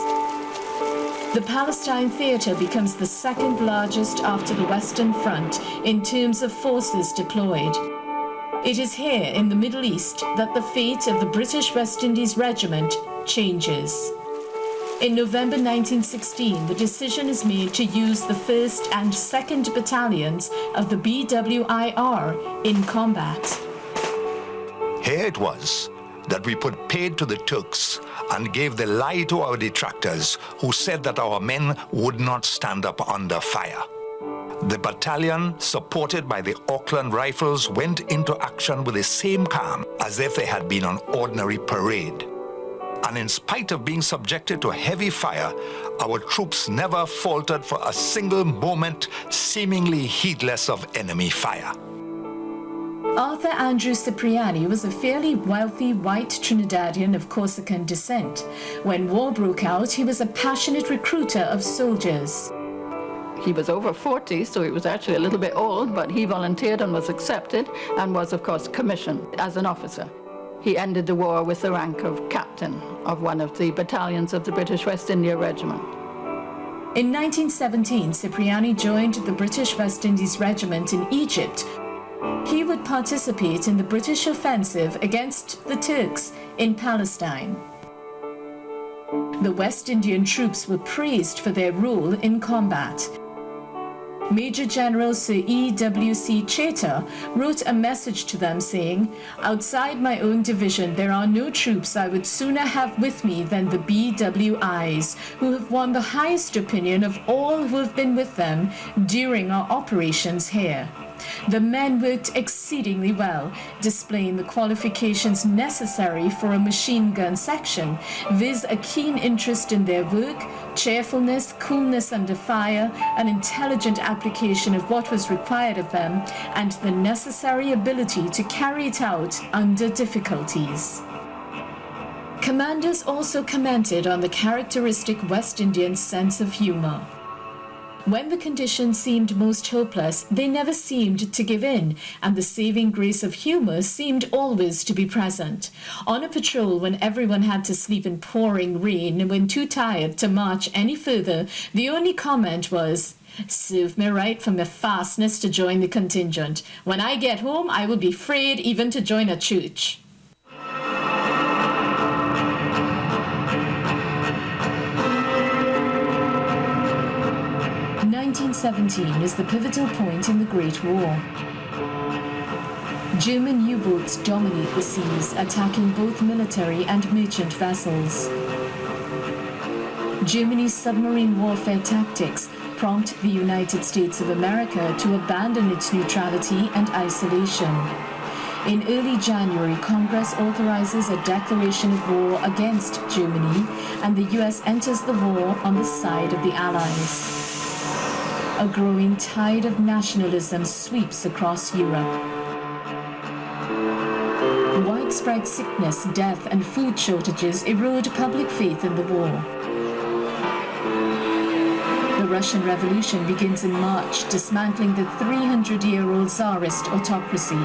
The Palestine theatre becomes the second largest after the Western Front in terms of forces deployed. It is here in the Middle East that the fate of the British West Indies Regiment changes. In November 1916, the decision is made to use the 1st and 2nd Battalions of the BWIR in combat. Here it was that we put paid to the Turks and gave the lie to our detractors who said that our men would not stand up under fire. The battalion, supported by the Auckland Rifles, went into action with the same calm as if they had been on ordinary parade. And in spite of being subjected to heavy fire, our troops never faltered for a single moment, seemingly heedless of enemy fire. Arthur Andrew Cipriani was a fairly wealthy white Trinidadian of Corsican descent. When war broke out, he was a passionate recruiter of soldiers. He was over 40, so he was actually a little bit old, but he volunteered and was accepted and was, of course, commissioned as an officer. He ended the war with the rank of captain of one of the battalions of the British West India Regiment. In 1917, Cipriani joined the British West Indies Regiment in Egypt. He would participate in the British offensive against the Turks in Palestine. The West Indian troops were praised for their role in combat. Major General Sir E.W.C. Chaytor wrote a message to them saying, "Outside my own division, there are no troops I would sooner have with me than the BWIs, who have won the highest opinion of all who have been with them during our operations here." The men worked exceedingly well, displaying the qualifications necessary for a machine gun section, viz. A keen interest in their work, cheerfulness, coolness under fire, an intelligent application of what was required of them, and the necessary ability to carry it out under difficulties. Commanders also commented on the characteristic West Indian sense of humor. When the conditions seemed most hopeless, they never seemed to give in, and the saving grace of humor seemed always to be present. On a patrol when everyone had to sleep in pouring rain and when too tired to march any further, the only comment was, "Serve me right for my fastness to join the contingent. When I get home, I will be afraid even to join a church." 1917 is the pivotal point in the Great War. German U-boats dominate the seas, attacking both military and merchant vessels. Germany's submarine warfare tactics prompt the United States of America to abandon its neutrality and isolation. In early January, Congress authorizes a declaration of war against Germany, and the US enters the war on the side of the Allies. A growing tide of nationalism sweeps across Europe. Widespread sickness, death, and food shortages erode public faith in the war. The Russian Revolution begins in March, dismantling the 300-year-old Tsarist autocracy.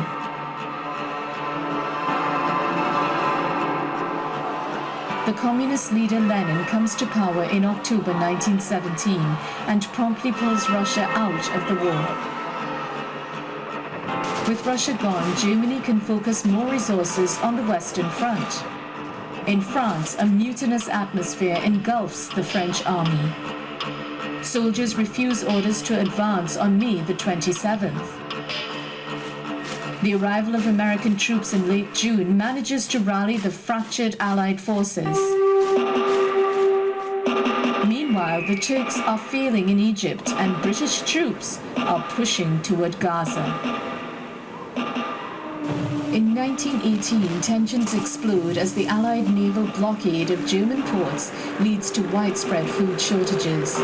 The communist leader Lenin comes to power in October 1917 and promptly pulls Russia out of the war. With Russia gone, Germany can focus more resources on the Western Front. In France, a mutinous atmosphere engulfs the French army. Soldiers refuse orders to advance on May the 27th. The arrival of American troops in late June manages to rally the fractured Allied forces. Meanwhile, the Turks are failing in Egypt and British troops are pushing toward Gaza. In 1918, tensions explode as the Allied naval blockade of German ports leads to widespread food shortages.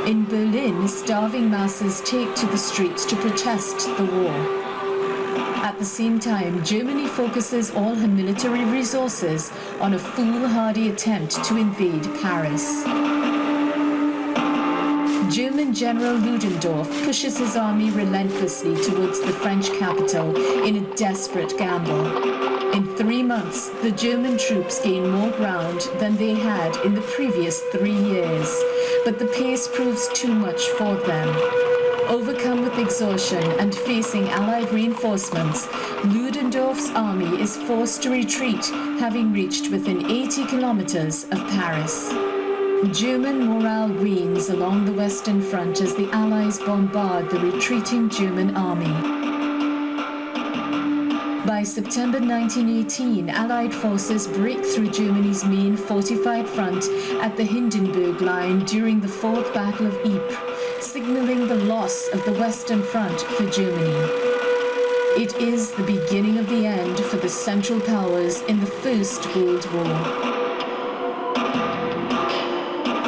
In Berlin, starving masses take to the streets to protest the war. At the same time, Germany focuses all her military resources on a foolhardy attempt to invade Paris. German General Ludendorff pushes his army relentlessly towards the French capital in a desperate gamble. In 3 months, the German troops gain more ground than they had in the previous 3 years, but the pace proves too much for them. Overcome with exhaustion and facing Allied reinforcements, Ludendorff's army is forced to retreat, having reached within 80 kilometers of Paris. German morale wanes along the Western Front as the Allies bombard the retreating German army. By September 1918, Allied forces break through Germany's main fortified front at the Hindenburg Line during the Fourth Battle of Ypres, signaling the loss of the Western Front for Germany. It is the beginning of the end for the Central Powers in the First World War.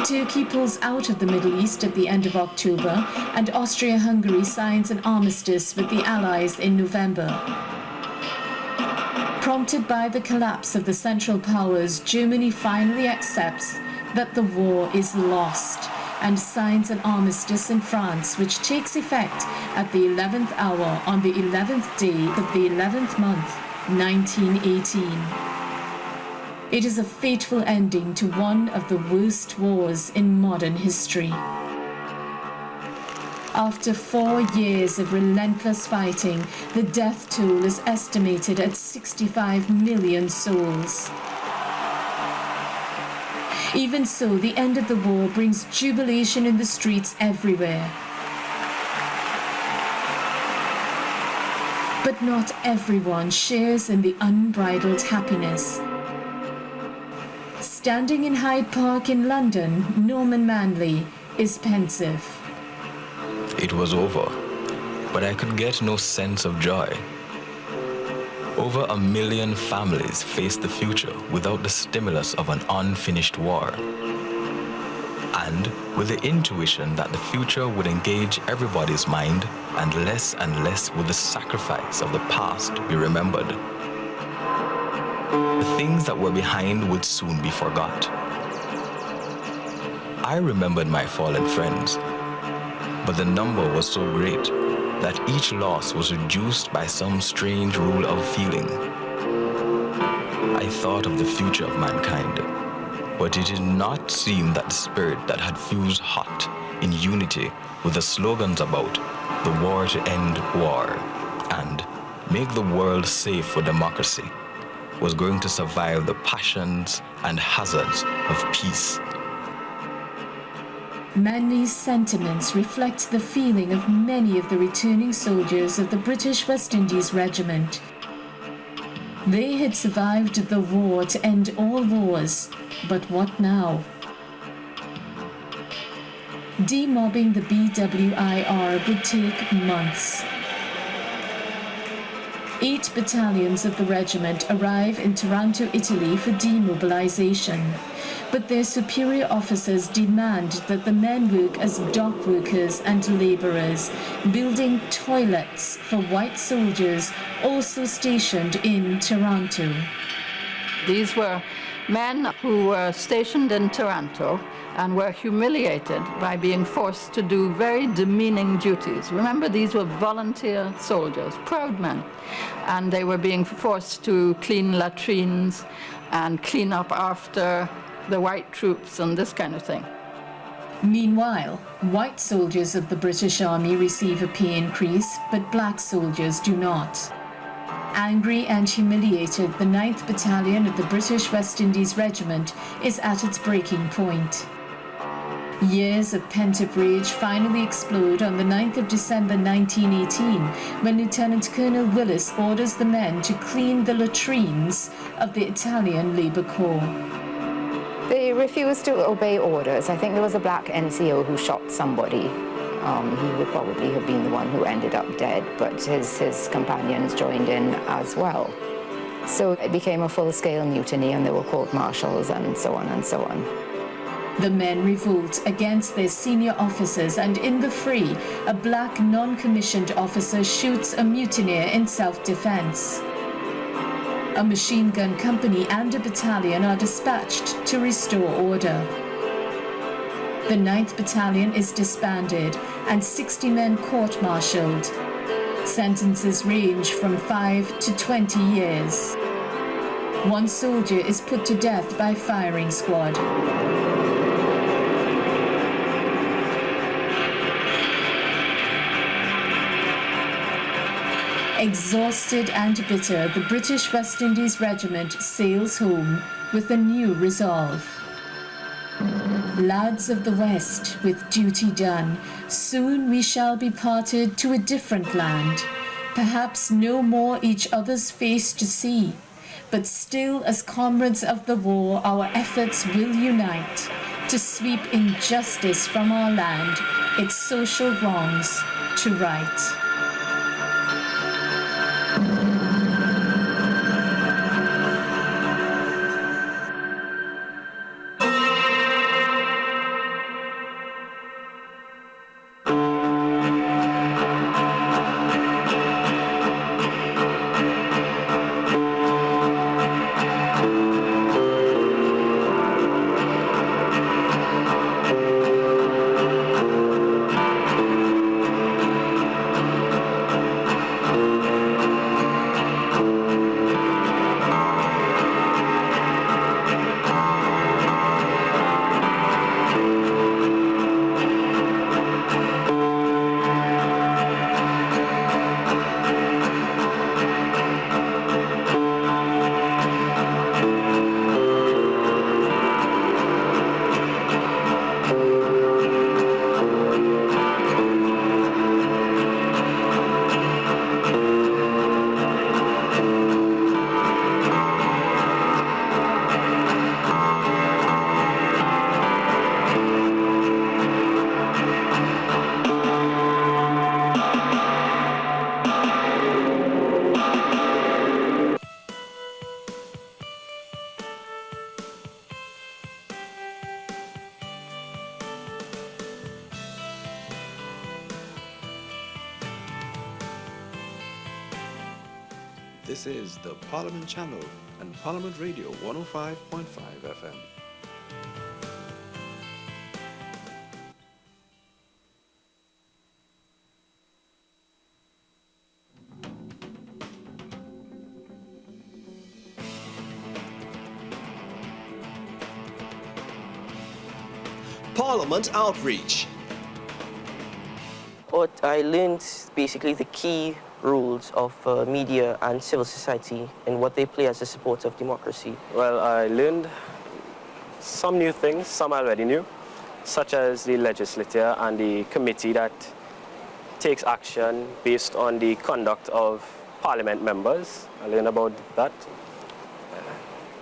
Turkey pulls out of the Middle East at the end of October, and Austria-Hungary signs an armistice with the Allies in November. Prompted by the collapse of the Central Powers, Germany finally accepts that the war is lost and signs an armistice in France, which takes effect at the 11th hour on the 11th day of the 11th month, 1918. It is a fateful ending to one of the worst wars in modern history. After 4 years of relentless fighting, the death toll is estimated at 65 million souls. Even so, the end of the war brings jubilation in the streets everywhere. But not everyone shares in the unbridled happiness. Standing in Hyde Park in London, Norman Manley is pensive. It was over. but I could get no sense of joy. Over 1 million families face the future without the stimulus of an unfinished war. And with the intuition that the future would engage everybody's mind, and less would the sacrifice of the past be remembered. The things that were behind would soon be forgot. I remembered my fallen friends, but the number was so great that each loss was reduced by some strange rule of feeling. I thought of the future of mankind, but it did not seem that the spirit that had fused hot in unity with the slogans about the war to end war and make the world safe for democracy was going to survive the passions and hazards of peace. Manly's sentiments reflect the feeling of many of the returning soldiers of the British West Indies Regiment. They had survived the war to end all wars, but what now? Demobbing the BWIR would take months. 8 battalions of the regiment arrive in Taranto, Italy for demobilization, but their superior officers demand that the men work as dock workers and laborers, building toilets for white soldiers also stationed in Taranto. These were men who were stationed in Taranto and were humiliated by being forced to do very demeaning duties. Remember, these were volunteer soldiers, proud men, and they were being forced to clean latrines and clean up after the white troops and this kind of thing. Meanwhile, white soldiers of the British Army receive a pay increase, but black soldiers do not. Angry and humiliated, the 9th Battalion of the British West Indies Regiment is at its breaking point. Years of pent-up rage finally explode on the 9th of December 1918 when Lieutenant Colonel Willis orders the men to clean the latrines of the Italian Labour Corps. They refused to obey orders. I think there was a black NCO who shot somebody. He would probably have been the one who ended up dead, but his companions joined in as well. So it became a full-scale mutiny, and there were court-martials and so on and so on. The men revolt against their senior officers, and in the fray, a black non-commissioned officer shoots a mutineer in self-defense. A machine gun company and a battalion are dispatched to restore order. The 9th Battalion is disbanded and 60 men court-martialed. Sentences range from 5 to 20 years. 1 soldier is put to death by firing squad. Exhausted and bitter, the British West Indies Regiment sails home with a new resolve. Lads of the West, with duty done, soon we shall be parted to a different land, perhaps no more each other's face to see, but still as comrades of the war our efforts will unite to sweep injustice from our land, its social wrongs to right. This is the Parliament Channel and Parliament Radio 105.5 FM. Parliament Outreach. What I learned basically the key roles of media and civil society and what they play as a support of democracy. Well, I learned some new things, some I already knew, such as the legislature and the committee that takes action based on the conduct of parliament members. I learned about that.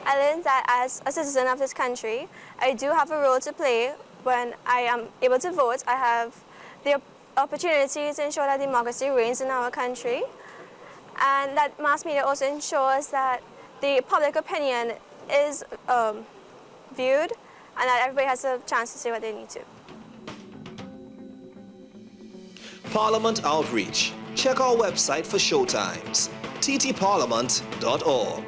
I learned that as a citizen of this country, I do have a role to play. When I am able to vote, I have the opportunity to ensure that democracy reigns in our country, and that mass media also ensures that the public opinion is viewed and that everybody has a chance to say what they need to. Parliament Outreach. Check our website for showtimes, ttparliament.org.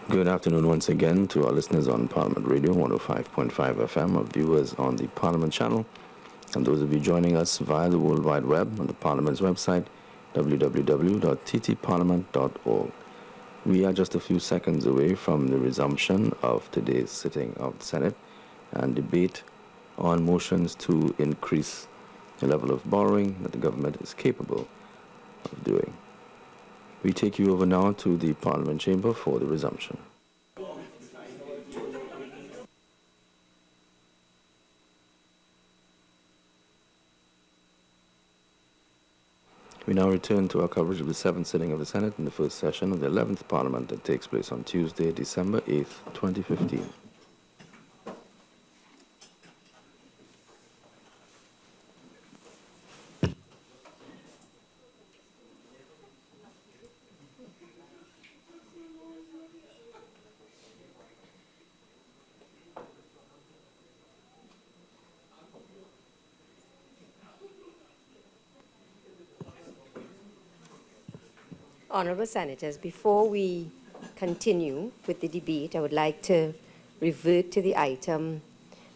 Good afternoon once again to our listeners on Parliament Radio 105.5 FM, our viewers on the Parliament Channel, and those of you joining us via the World Wide Web on the Parliament's website, www.ttparliament.org. We are just a few seconds away from the resumption of today's sitting of the Senate and debate on motions to increase the level of borrowing that the government is capable of doing. We take you over now to the Parliament chamber for the resumption. We now return to our coverage of the 7th sitting of the Senate in the first session of the 11th Parliament that takes place on Tuesday, December 8th, 2015. Honourable Senators, before we continue with the debate, I would like to revert to the item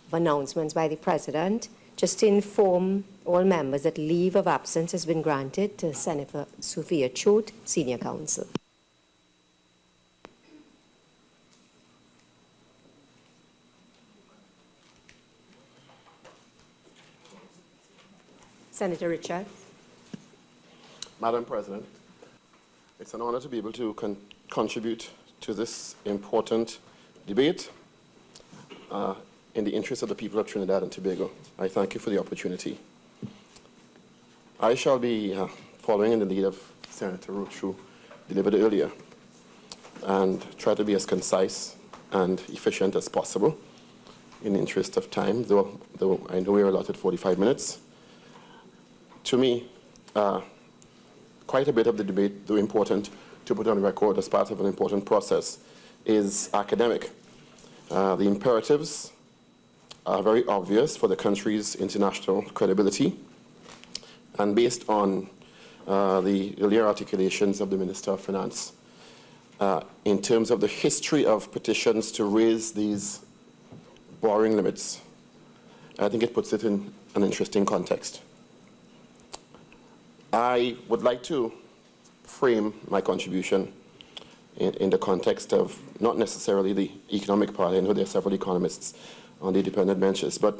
of announcements by the President, just to inform all members that leave of absence has been granted to Senator Sophia Choate, Senior Counsel. Senator Richard. Madam President, it's an honor to be able to contribute to this important debate in the interest of the people of Trinidad and Tobago. I thank you for the opportunity. I shall be following in the lead of Senator Roach, who delivered earlier, and try to be as concise and efficient as possible in the interest of time, though I know we're allotted 45 minutes. To me, quite a bit of the debate, though important to put on record as part of an important process, is academic. The imperatives are very obvious for the country's international credibility, and based on the earlier articulations of the Minister of Finance, in terms of the history of petitions to raise these borrowing limits, I think it puts it in an interesting context. I would like to frame my contribution in the context of not necessarily the economic part. I know there are several economists on the independent benches, but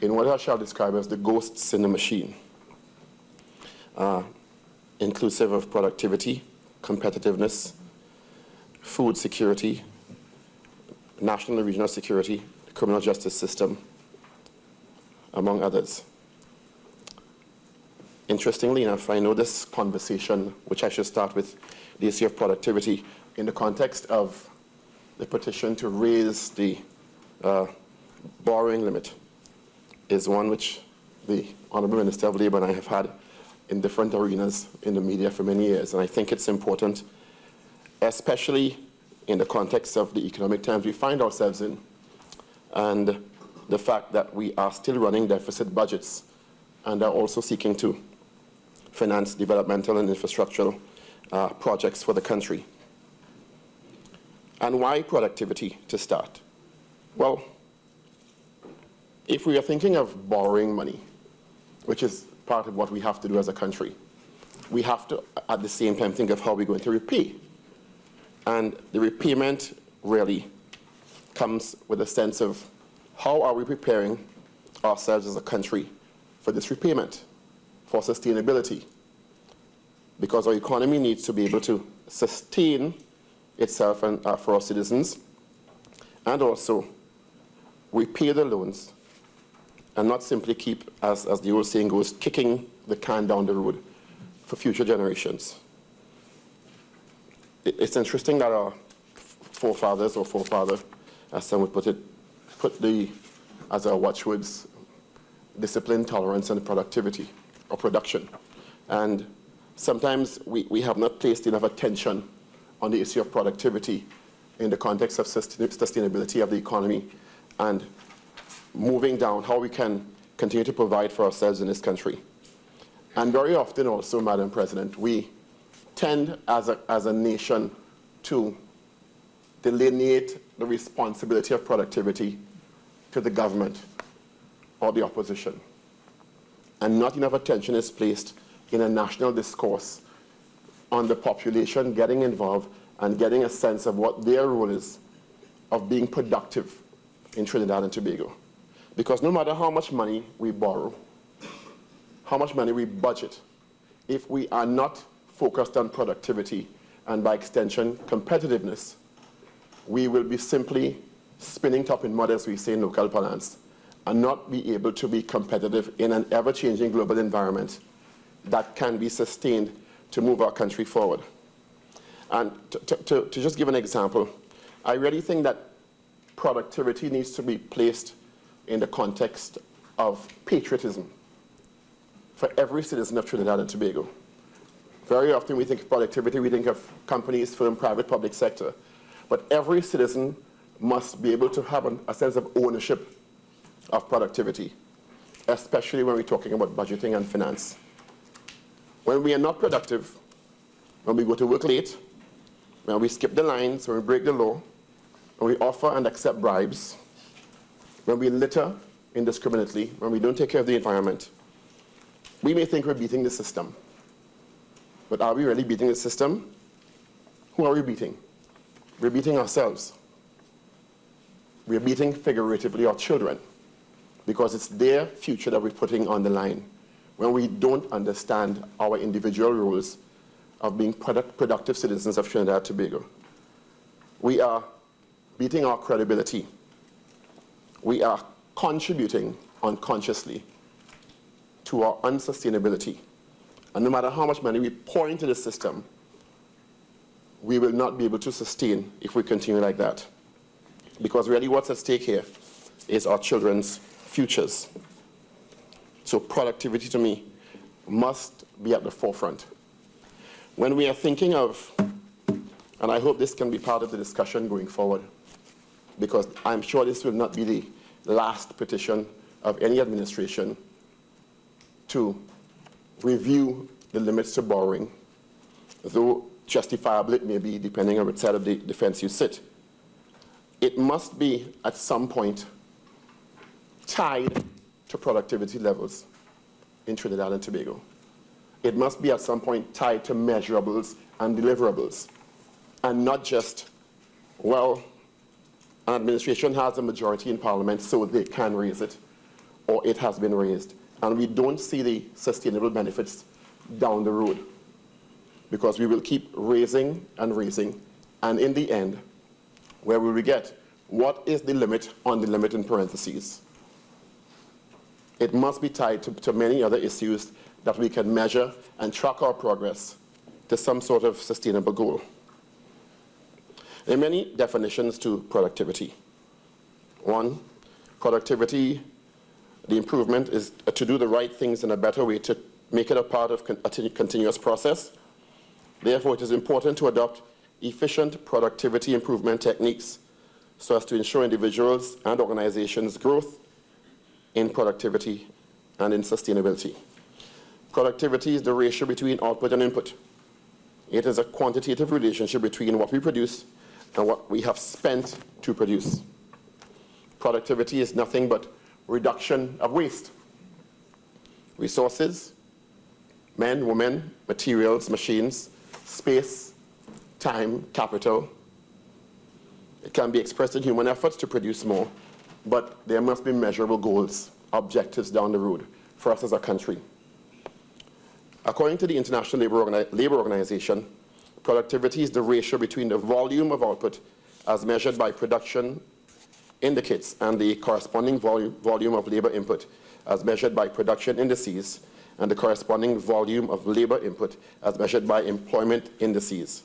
in what I shall describe as the ghosts in the machine, inclusive of productivity, competitiveness, food security, national and regional security, the criminal justice system, among others. Interestingly enough, I know this conversation, which I should start with the issue of productivity, in the context of the petition to raise the borrowing limit is one which the Honourable Minister of Labour and I have had in different arenas in the media for many years, and I think it's important, especially in the context of the economic times we find ourselves in, and the fact that we are still running deficit budgets and are also seeking to finance developmental and infrastructural projects for the country. And why productivity to start? Well, if we are thinking of borrowing money, which is part of what we have to do as a country, we have to at the same time think of how we're going to repay. And the repayment really comes with a sense of how are we preparing ourselves as a country for this repayment, for sustainability. Because our economy needs to be able to sustain itself and for our citizens, and also repay the loans, and not simply keep, as the old saying goes, kicking the can down the road for future generations. It's interesting that our forefathers, or forefather, as some would put it, as our watchwords, discipline, tolerance, and productivity, or production. And sometimes we have not placed enough attention on the issue of productivity in the context of sustainability of the economy and moving down how we can continue to provide for ourselves in this country. And very often also, Madam President, we tend as a nation to delineate the responsibility of productivity to the government or the opposition. And not enough attention is placed in a national discourse on the population getting involved and getting a sense of what their role is of being productive in Trinidad and Tobago. Because no matter how much money we borrow, how much money we budget, if we are not focused on productivity and by extension competitiveness, we will be simply spinning top in mud, as we say in local parlance, and not be able to be competitive in an ever-changing global environment that can be sustained to move our country forward. And to just give an example, I really think that productivity needs to be placed in the context of patriotism for every citizen of Trinidad and Tobago. Very often we think of productivity, we think of companies, firm, private, public sector. But every citizen must be able to have a sense of ownership of productivity, especially when we're talking about budgeting and finance. When we are not productive, when we go to work late, when we skip the lines, when we break the law, when we offer and accept bribes, when we litter indiscriminately, when we don't take care of the environment, we may think we're beating the system. But are we really beating the system? Who are we beating? We're beating ourselves. We're beating figuratively our children, because it's their future that we're putting on the line when we don't understand our individual roles of being productive citizens of Trinidad and Tobago. We are beating our credibility. We are contributing unconsciously to our unsustainability. And no matter how much money we pour into the system, we will not be able to sustain if we continue like that. Because really what's at stake here is our children's futures. So productivity to me must be at the forefront. When we are thinking of, and I hope this can be part of the discussion going forward, because I'm sure this will not be the last petition of any administration to review the limits to borrowing, though justifiable it may be depending on which side of the fence you sit. It must be at some point tied to productivity levels in Trinidad and Tobago. It must be at some point tied to measurables and deliverables, and not just, well, an administration has a majority in Parliament so they can raise it, or it has been raised, and we don't see the sustainable benefits down the road, because we will keep raising, and in the end, where will we get? What is the limit on the limit in parentheses? It must be tied to many other issues that we can measure and track our progress to some sort of sustainable goal. There are many definitions to productivity. One, productivity The improvement is to do the right things in a better way, to make it a part of a continuous process. Therefore, it is important to adopt efficient productivity improvement techniques so as to ensure individuals and organizations' growth in productivity and in sustainability. Productivity is the ratio between output and input. It is a quantitative relationship between what we produce and what we have spent to produce. Productivity is nothing but reduction of waste. Resources, men, women, materials, machines, space, time, capital. It can be expressed in human efforts to produce more, but there must be measurable goals, objectives down the road for us as a country. According to the International Labour Organization, productivity is the ratio between the volume of output as measured by production indicates and the corresponding volume of labor input as measured by production indices and the corresponding volume of labor input as measured by employment indices.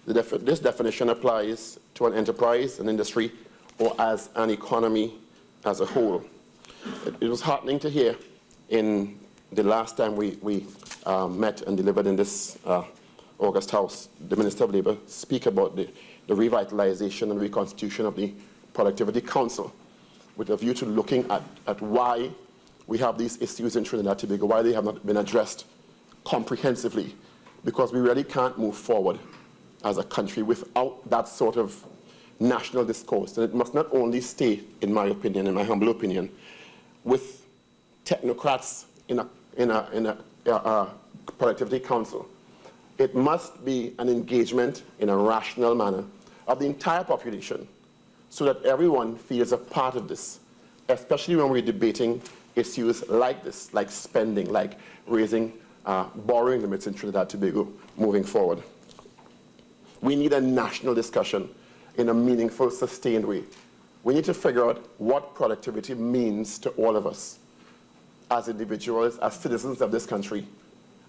This definition applies to an enterprise, an industry, or as an economy as a whole. It was heartening to hear in the last time we met and delivered in this August House, the Minister of Labour speak about the revitalization and reconstitution of the Productivity Council with a view to looking at why we have these issues in Trinidad and Tobago, why they have not been addressed comprehensively, because we really can't move forward as a country without that sort of national discourse. And it must not only stay, in my opinion, in my humble opinion, with technocrats in a Productivity Council. It must be an engagement in a rational manner of the entire population so that everyone feels a part of this, especially when we're debating issues like this, like spending, like raising borrowing limits in Trinidad and Tobago moving forward. We need a national discussion in a meaningful, sustained way. We need to figure out what productivity means to all of us as individuals, as citizens of this country,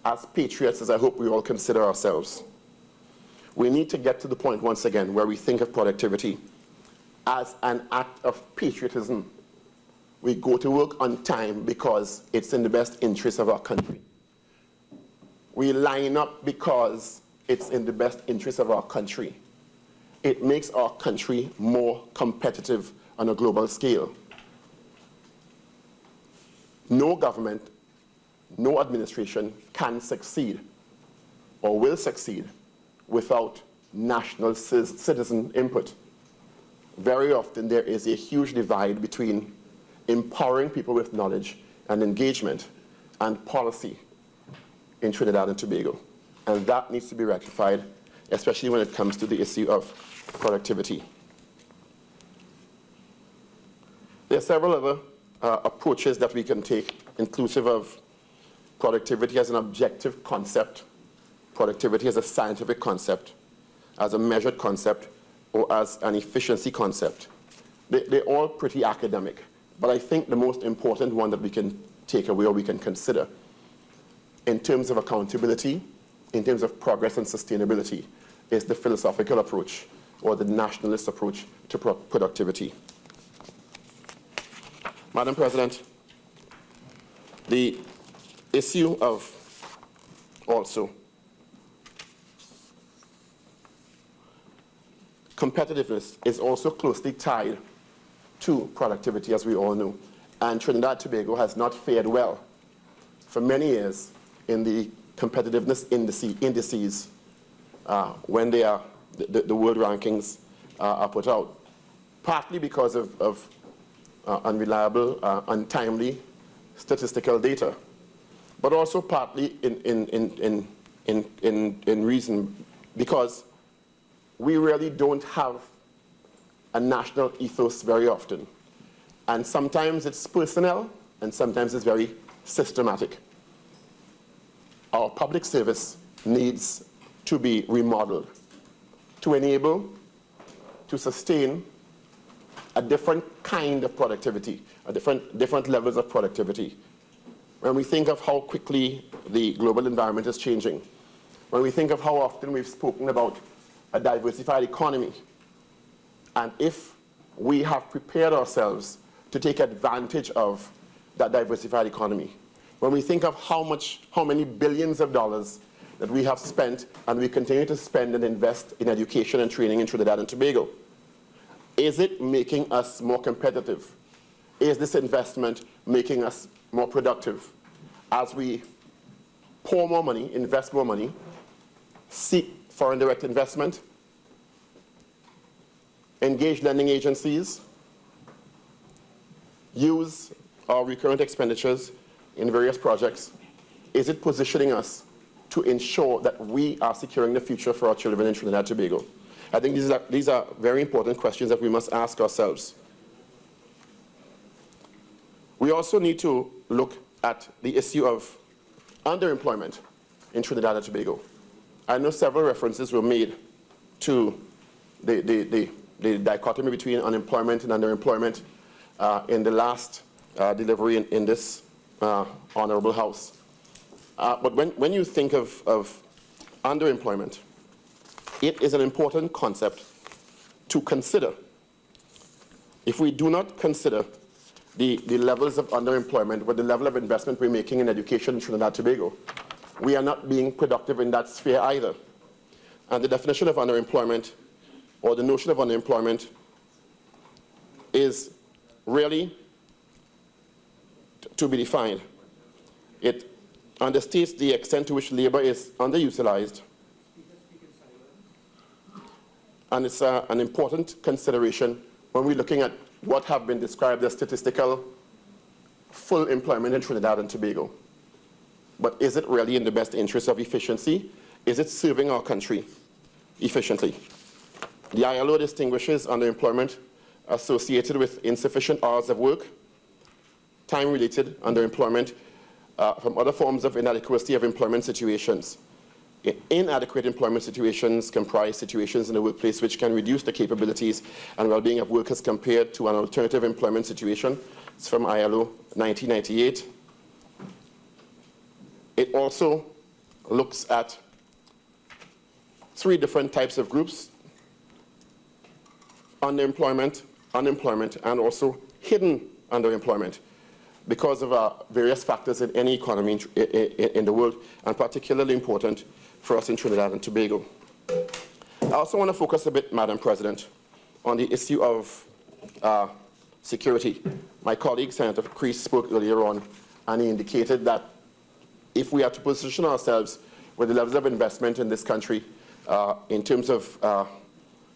as patriots, as I hope we all consider ourselves. We need to get to the point once again where we think of productivity as an act of patriotism. We go to work on time because it's in the best interest of our country. We line up because it's in the best interest of our country. It makes our country more competitive on a global scale. No government, no administration can succeed or will succeed without national citizen input. Very often there is a huge divide between empowering people with knowledge and engagement and policy in Trinidad and Tobago. And that needs to be rectified, especially when it comes to the issue of productivity. There are several other approaches that we can take, inclusive of productivity as an objective concept, productivity as a scientific concept, as a measured concept, or as an efficiency concept. They're all pretty academic, but I think the most important one that we can take away or we can consider in terms of accountability, in terms of progress and sustainability, is the philosophical approach or the nationalist approach to productivity. Madam President, the issue of also competitiveness is also closely tied to productivity, as we all know. And Trinidad and Tobago has not fared well for many years in the competitiveness indices when they are, the world rankings are put out, partly because of unreliable, untimely statistical data, but also partly in reason because we really don't have a national ethos very often. And sometimes it's personnel, and sometimes it's very systematic. Our public service needs to be remodeled to enable, to sustain a different kind of productivity, different levels of productivity. When we think of how quickly the global environment is changing, when we think of how often we've spoken about a diversified economy, and if we have prepared ourselves to take advantage of that diversified economy. When we think of how many billions of dollars that we have spent and we continue to spend and invest in education and training in Trinidad and Tobago, is it making us more competitive? Is this investment making us more productive? As we pour more money, invest more money, seek foreign direct investment, engage lending agencies, use our recurrent expenditures in various projects, is it positioning us to ensure that we are securing the future for our children in Trinidad and Tobago? I think these are very important questions that we must ask ourselves. We also need to look at the issue of underemployment in Trinidad and Tobago. I know several references were made to the dichotomy between unemployment and underemployment in the last delivery in this Honourable House. But when you think of underemployment, it is an important concept to consider. If we do not consider the levels of underemployment with the level of investment we're making in education in Trinidad and Tobago, we are not being productive in that sphere either. And the definition of underemployment, or the notion of underemployment, is really to be defined. It understates the extent to which labor is underutilized, and it's an important consideration when we're looking at what have been described as statistical full employment in Trinidad and Tobago. But is it really in the best interest of efficiency? Is it serving our country efficiently? The ILO distinguishes underemployment associated with insufficient hours of work, time-related underemployment, from other forms of inadequacy of employment situations. Inadequate employment situations comprise situations in the workplace which can reduce the capabilities and well-being of workers compared to an alternative employment situation. It's from ILO 1998. It also looks at 3 different types of groups: underemployment, unemployment, and also hidden underemployment, because of various factors in any economy in the world, and particularly important for us in Trinidad and Tobago. I also want to focus a bit, Madam President, on the issue of security. My colleague, Senator Crease, spoke earlier on, and he indicated that if we are to position ourselves with the levels of investment in this country in terms of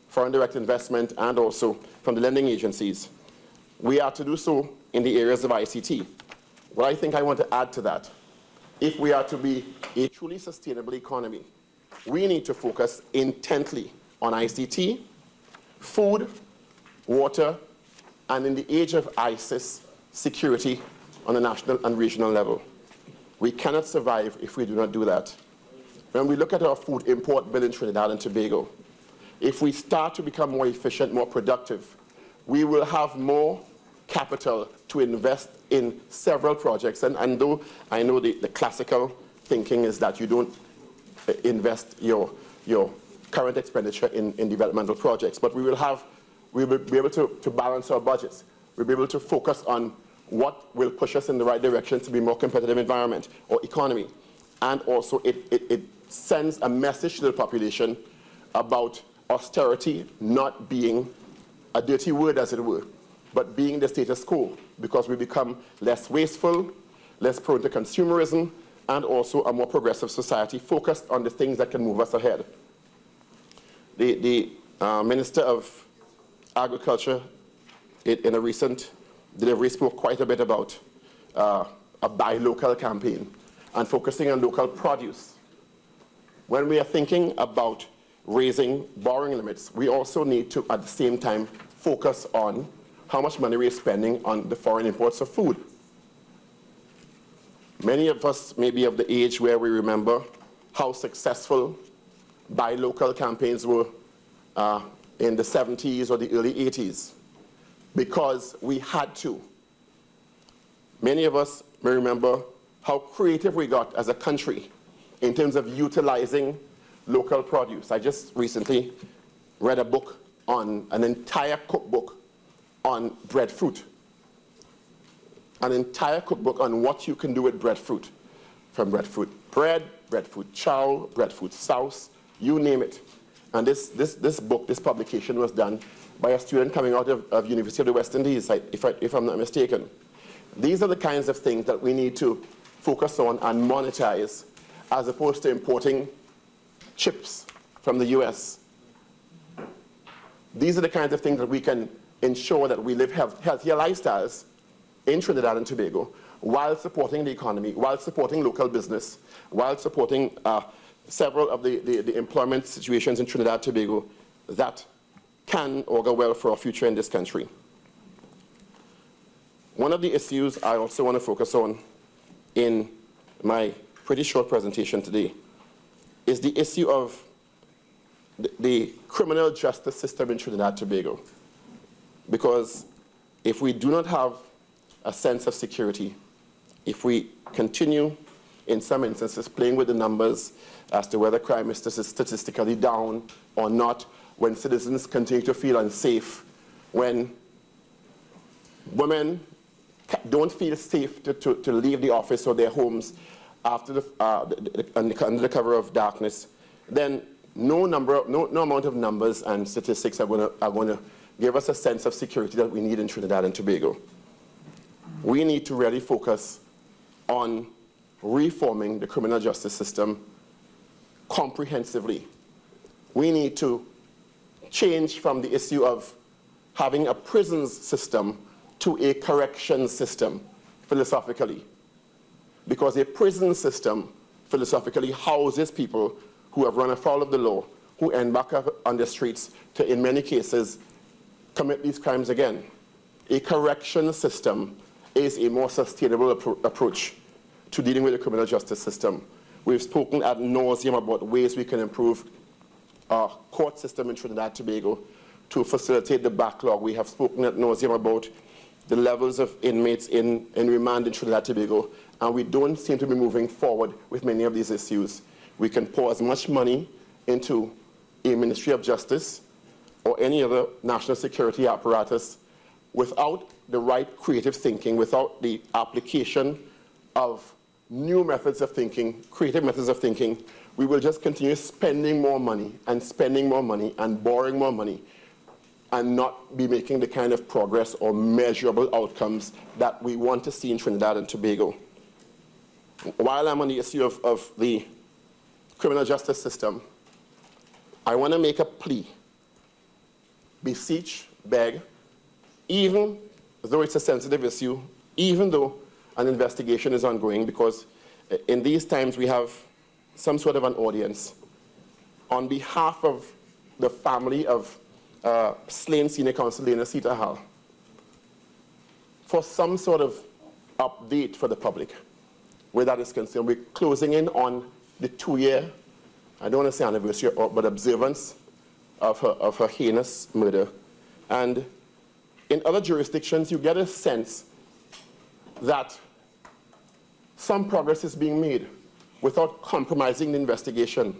foreign direct investment and also from the lending agencies, we are to do so in the areas of ICT. What I think I want to add to that, if we are to be a truly sustainable economy, we need to focus intently on ICT, food, water, and in the age of ISIS, security on a national and regional level. We cannot survive if we do not do that. When we look at our food import bill in Trinidad and Tobago, if we start to become more efficient, more productive, we will have more capital to invest in several projects. And though I know the classical thinking is that you don't invest your current expenditure in developmental projects, but we will be able to balance our budgets. We'll be able to focus on what will push us in the right direction to be more competitive environment or economy. And also it sends a message to the population about austerity not being a dirty word, as it were, but being the status quo, because we become less wasteful, less prone to consumerism, and also a more progressive society focused on the things that can move us ahead. The Minister of Agriculture, in a recent delivery, spoke quite a bit about a buy local campaign and focusing on local produce. When we are thinking about raising borrowing limits, we also need to, at the same time, focus on how much money we're spending on the foreign imports of food. Many of us may be of the age where we remember how successful buy local campaigns were in the 70s or the early 80s, because we had to. Many of us may remember how creative we got as a country in terms of utilizing local produce. I just recently read a book on an entire cookbook on breadfruit. an entire cookbook on what you can do with breadfruit. From breadfruit bread, breadfruit chow, breadfruit sauce, you name it. And this book, this publication was done by a student coming out of University of the West Indies, if I'm not mistaken. These are the kinds of things that we need to focus on and monetize, as opposed to importing chips from the US. These are the kinds of things that we can ensure that we live healthier lifestyles in Trinidad and Tobago, while supporting the economy, while supporting local business, while supporting several of the employment situations in Trinidad and Tobago that can augur well for our future in this country. One of the issues I also want to focus on in my pretty short presentation today is the issue of the criminal justice system in Trinidad and Tobago. Because if we do not have a sense of security, if we continue, in some instances, playing with the numbers as to whether crime is statistically down or not, when citizens continue to feel unsafe, when women don't feel safe to leave the office or their homes after under the cover of darkness, then no amount of numbers and statistics are going to give us a sense of security that we need in Trinidad and Tobago. We need to really focus on reforming the criminal justice system comprehensively. We need to change from the issue of having a prisons system to a corrections system, philosophically. Because a prison system, philosophically, houses people who have run afoul of the law, who end back up on the streets to, in many cases, commit these crimes again. A correction system is a more sustainable approach to dealing with the criminal justice system. We've spoken ad nauseum about ways we can improve our court system in Trinidad and Tobago to facilitate the backlog. We have spoken ad nauseum about the levels of inmates in remand in Trinidad and Tobago, and we don't seem to be moving forward with many of these issues. We can pour as much money into a Ministry of Justice or any other national security apparatus without the right creative thinking, without the application of new methods of thinking, creative methods of thinking. We will just continue spending more money and borrowing more money and not be making the kind of progress or measurable outcomes that we want to see in Trinidad and Tobago. While I'm on the issue of the criminal justice system, I want to make a plea, beseech, beg, even though it's a sensitive issue, even though an investigation is ongoing, because in these times we have some sort of an audience, on behalf of the family of slain Senior Counsel Lena Sita-Hal, for some sort of update for the public where that is concerned. We're closing in on the 2-year, I don't want to say anniversary, but observance of her heinous murder. And in other jurisdictions, you get a sense that some progress is being made without compromising the investigation,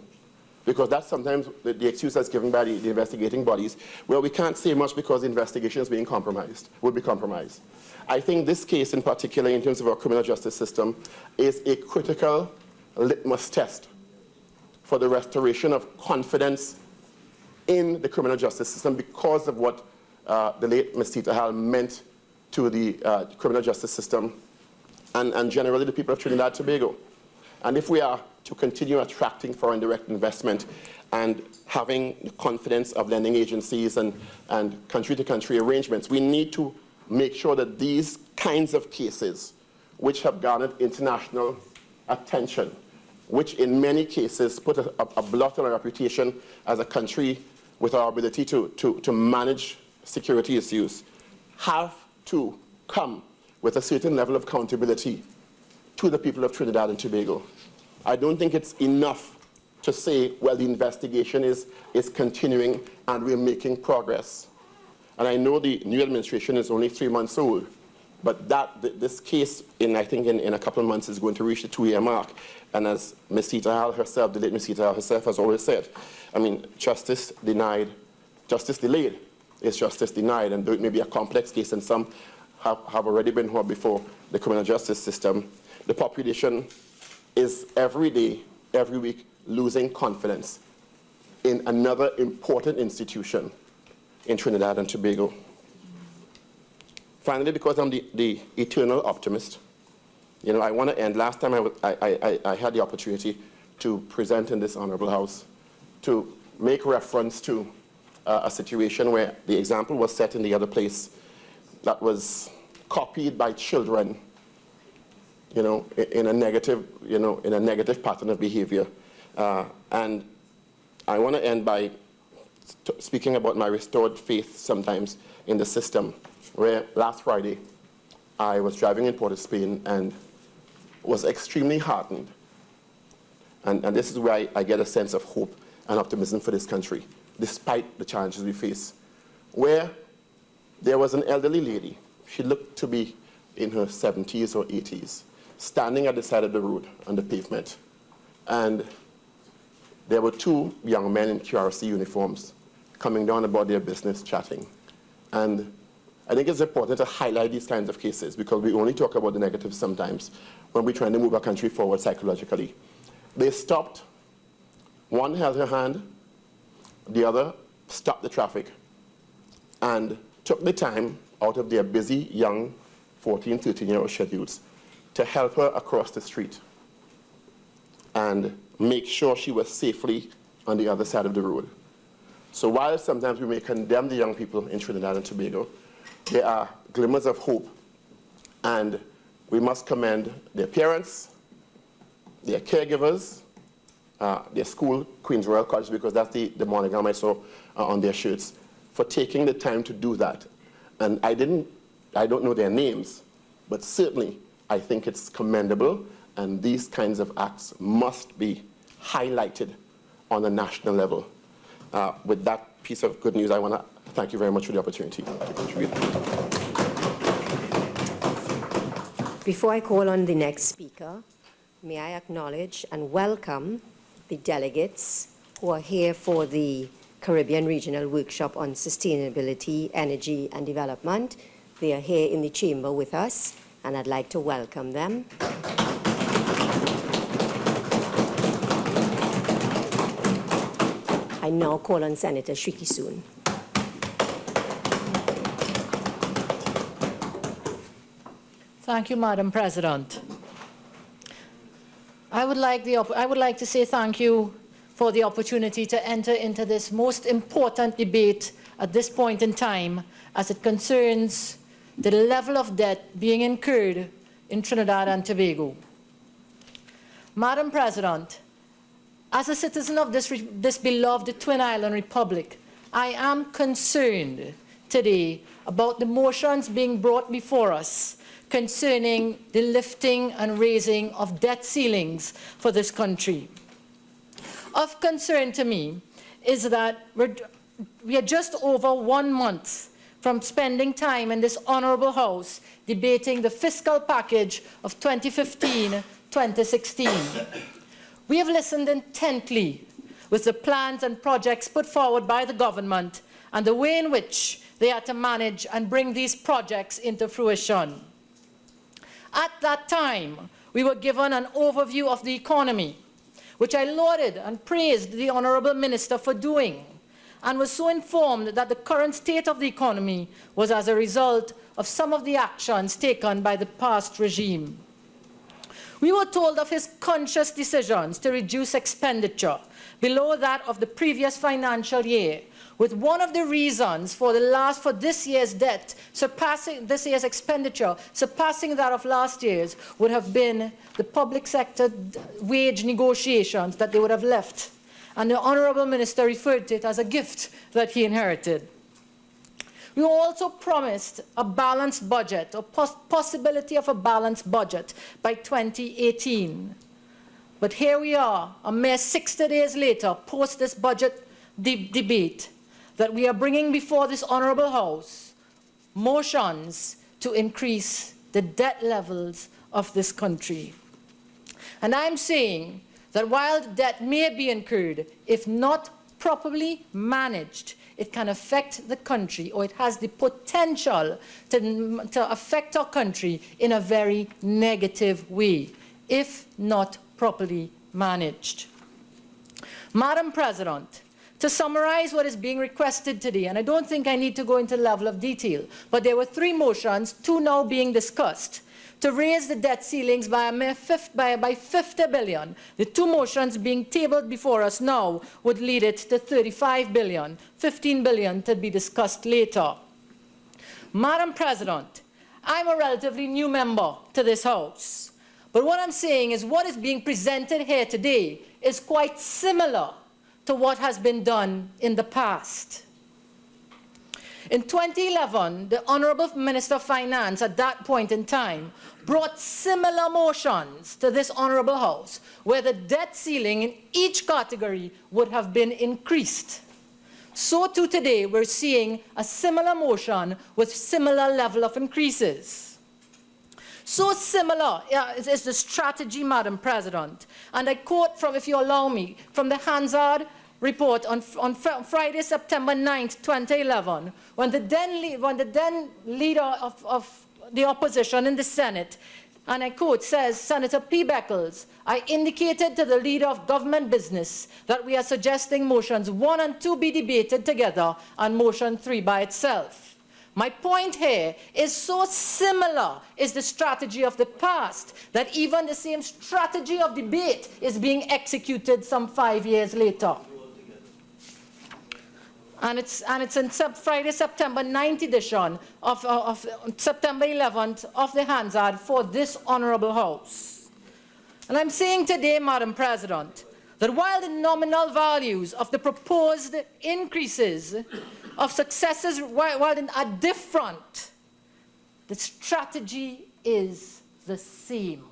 because that's sometimes the excuse that's given by the investigating bodies, where we can't say much because the investigation is being compromised, would be compromised. I think this case in particular, in terms of our criminal justice system, is a critical litmus test for the restoration of confidence in the criminal justice system because of what the late Ms. Sita-Hal meant to the criminal justice system and generally the people of Trinidad and Tobago. And if we are to continue attracting foreign direct investment and having the confidence of lending agencies and country-to-country arrangements, we need to make sure that these kinds of cases, which have garnered international attention, which in many cases put a blot on our reputation as a country with our ability to manage security issues, have to come with a certain level of accountability to the people of Trinidad and Tobago. I don't think it's enough to say, well, the investigation is continuing and we're making progress. And I know the new administration is only 3 months old, but this case, I think in a couple of months, is going to reach the 2-year mark. And as Ms. Sita-Hal herself, the late Ms. Sita-Hal herself has always said, I mean, justice delayed is justice denied. And though it may be a complex case and some have already been heard before the criminal justice system, the population is every day, every week, losing confidence in another important institution in Trinidad and Tobago. Finally, because I'm the eternal optimist, you know, I want to end. Last time I had the opportunity to present in this Honourable House to make reference to a situation where the example was set in the other place that was copied by children, you know, in a negative pattern of behavior. And I want to end by speaking about my restored faith sometimes in the system, where last Friday I was driving in Port of Spain and was extremely heartened. And this is where I get a sense of hope and optimism for this country, despite the challenges we face, where there was an elderly lady. She looked to be in her 70s or 80s, standing at the side of the road on the pavement. And there were two young men in QRC uniforms coming down about their business, chatting. And I think it's important to highlight these kinds of cases because we only talk about the negatives sometimes when we're trying to move our country forward psychologically. They stopped. One held her hand, the other stopped the traffic and took the time out of their busy young 14, 13-year-old schedules to help her across the street and make sure she was safely on the other side of the road. So while sometimes we may condemn the young people in Trinidad and Tobago, there are glimmers of hope, and we must commend their parents, their caregivers, their school, Queen's Royal College, because that's the monogram I saw on their shirts, for taking the time to do that. And I don't know their names, but certainly I think it's commendable, and these kinds of acts must be highlighted on a national level. With that piece of good news, I want to thank you very much for the opportunity to contribute. Before I call on the next speaker, may I acknowledge and welcome the delegates who are here for the Caribbean Regional Workshop on Sustainability, Energy and Development. They are here in the chamber with us, and I'd like to welcome them. I now call on Senator Shrikissoon. Thank you, Madam President. I would like to say thank you for the opportunity to enter into this most important debate at this point in time as it concerns the level of debt being incurred in Trinidad and Tobago. Madam President, as a citizen of this beloved Twin Island Republic, I am concerned today about the motions being brought before us concerning the lifting and raising of debt ceilings for this country. Of concern to me is that we are just over 1 month from spending time in this Honourable House debating the fiscal package of 2015-2016. We have listened intently with the plans and projects put forward by the government and the way in which they are to manage and bring these projects into fruition. At that time, we were given an overview of the economy, which I lauded and praised the Honourable Minister for doing, and was so informed that the current state of the economy was as a result of some of the actions taken by the past regime. We were told of his conscious decisions to reduce expenditure below that of the previous financial year, with one of the reasons for this year's debt surpassing this year's expenditure surpassing that of last year's would have been the public sector wage negotiations that they would have left. And the Honourable Minister referred to it as a gift that he inherited. We were also promised a balanced budget, or possibility of a balanced budget by 2018. But here we are, a mere 60 days later, post this budget debate, that we are bringing before this Honourable House motions to increase the debt levels of this country. And I'm saying that while the debt may be incurred, if not properly managed, it can affect the country, or it has the potential to affect our country in a very negative way, if not properly managed. Madam President, to summarize what is being requested today, and I don't think I need to go into the level of detail, but there were 3 motions, 2 now being discussed, to raise the debt ceilings by 50 billion. The 2 motions being tabled before us now would lead it to 35 billion, 15 billion to be discussed later. Madam President, I'm a relatively new member to this House, but what I'm saying is what is being presented here today is quite similar to what has been done in the past. In 2011, the Honourable Minister of Finance at that point in time brought similar motions to this Honourable House, where the debt ceiling in each category would have been increased. So too today, we're seeing a similar motion with similar level of increases. So similar is the strategy, Madam President. And I quote from, if you allow me, from the Hansard report on Friday, September 9th, 2011, when the then leader of the opposition in the Senate, and I quote, says, Senator P. Beckles, I indicated to the leader of government business that we are suggesting motions 1 and 2 be debated together and motion 3 by itself. My point here is so similar is the strategy of the past that even the same strategy of debate is being executed some 5 years later. And it's in Friday, September 9th edition of September 11th of the Hansard for this Honourable House. And I'm saying today, Madam President, that while the nominal values of the proposed increases of successes while they are different, the strategy is the same.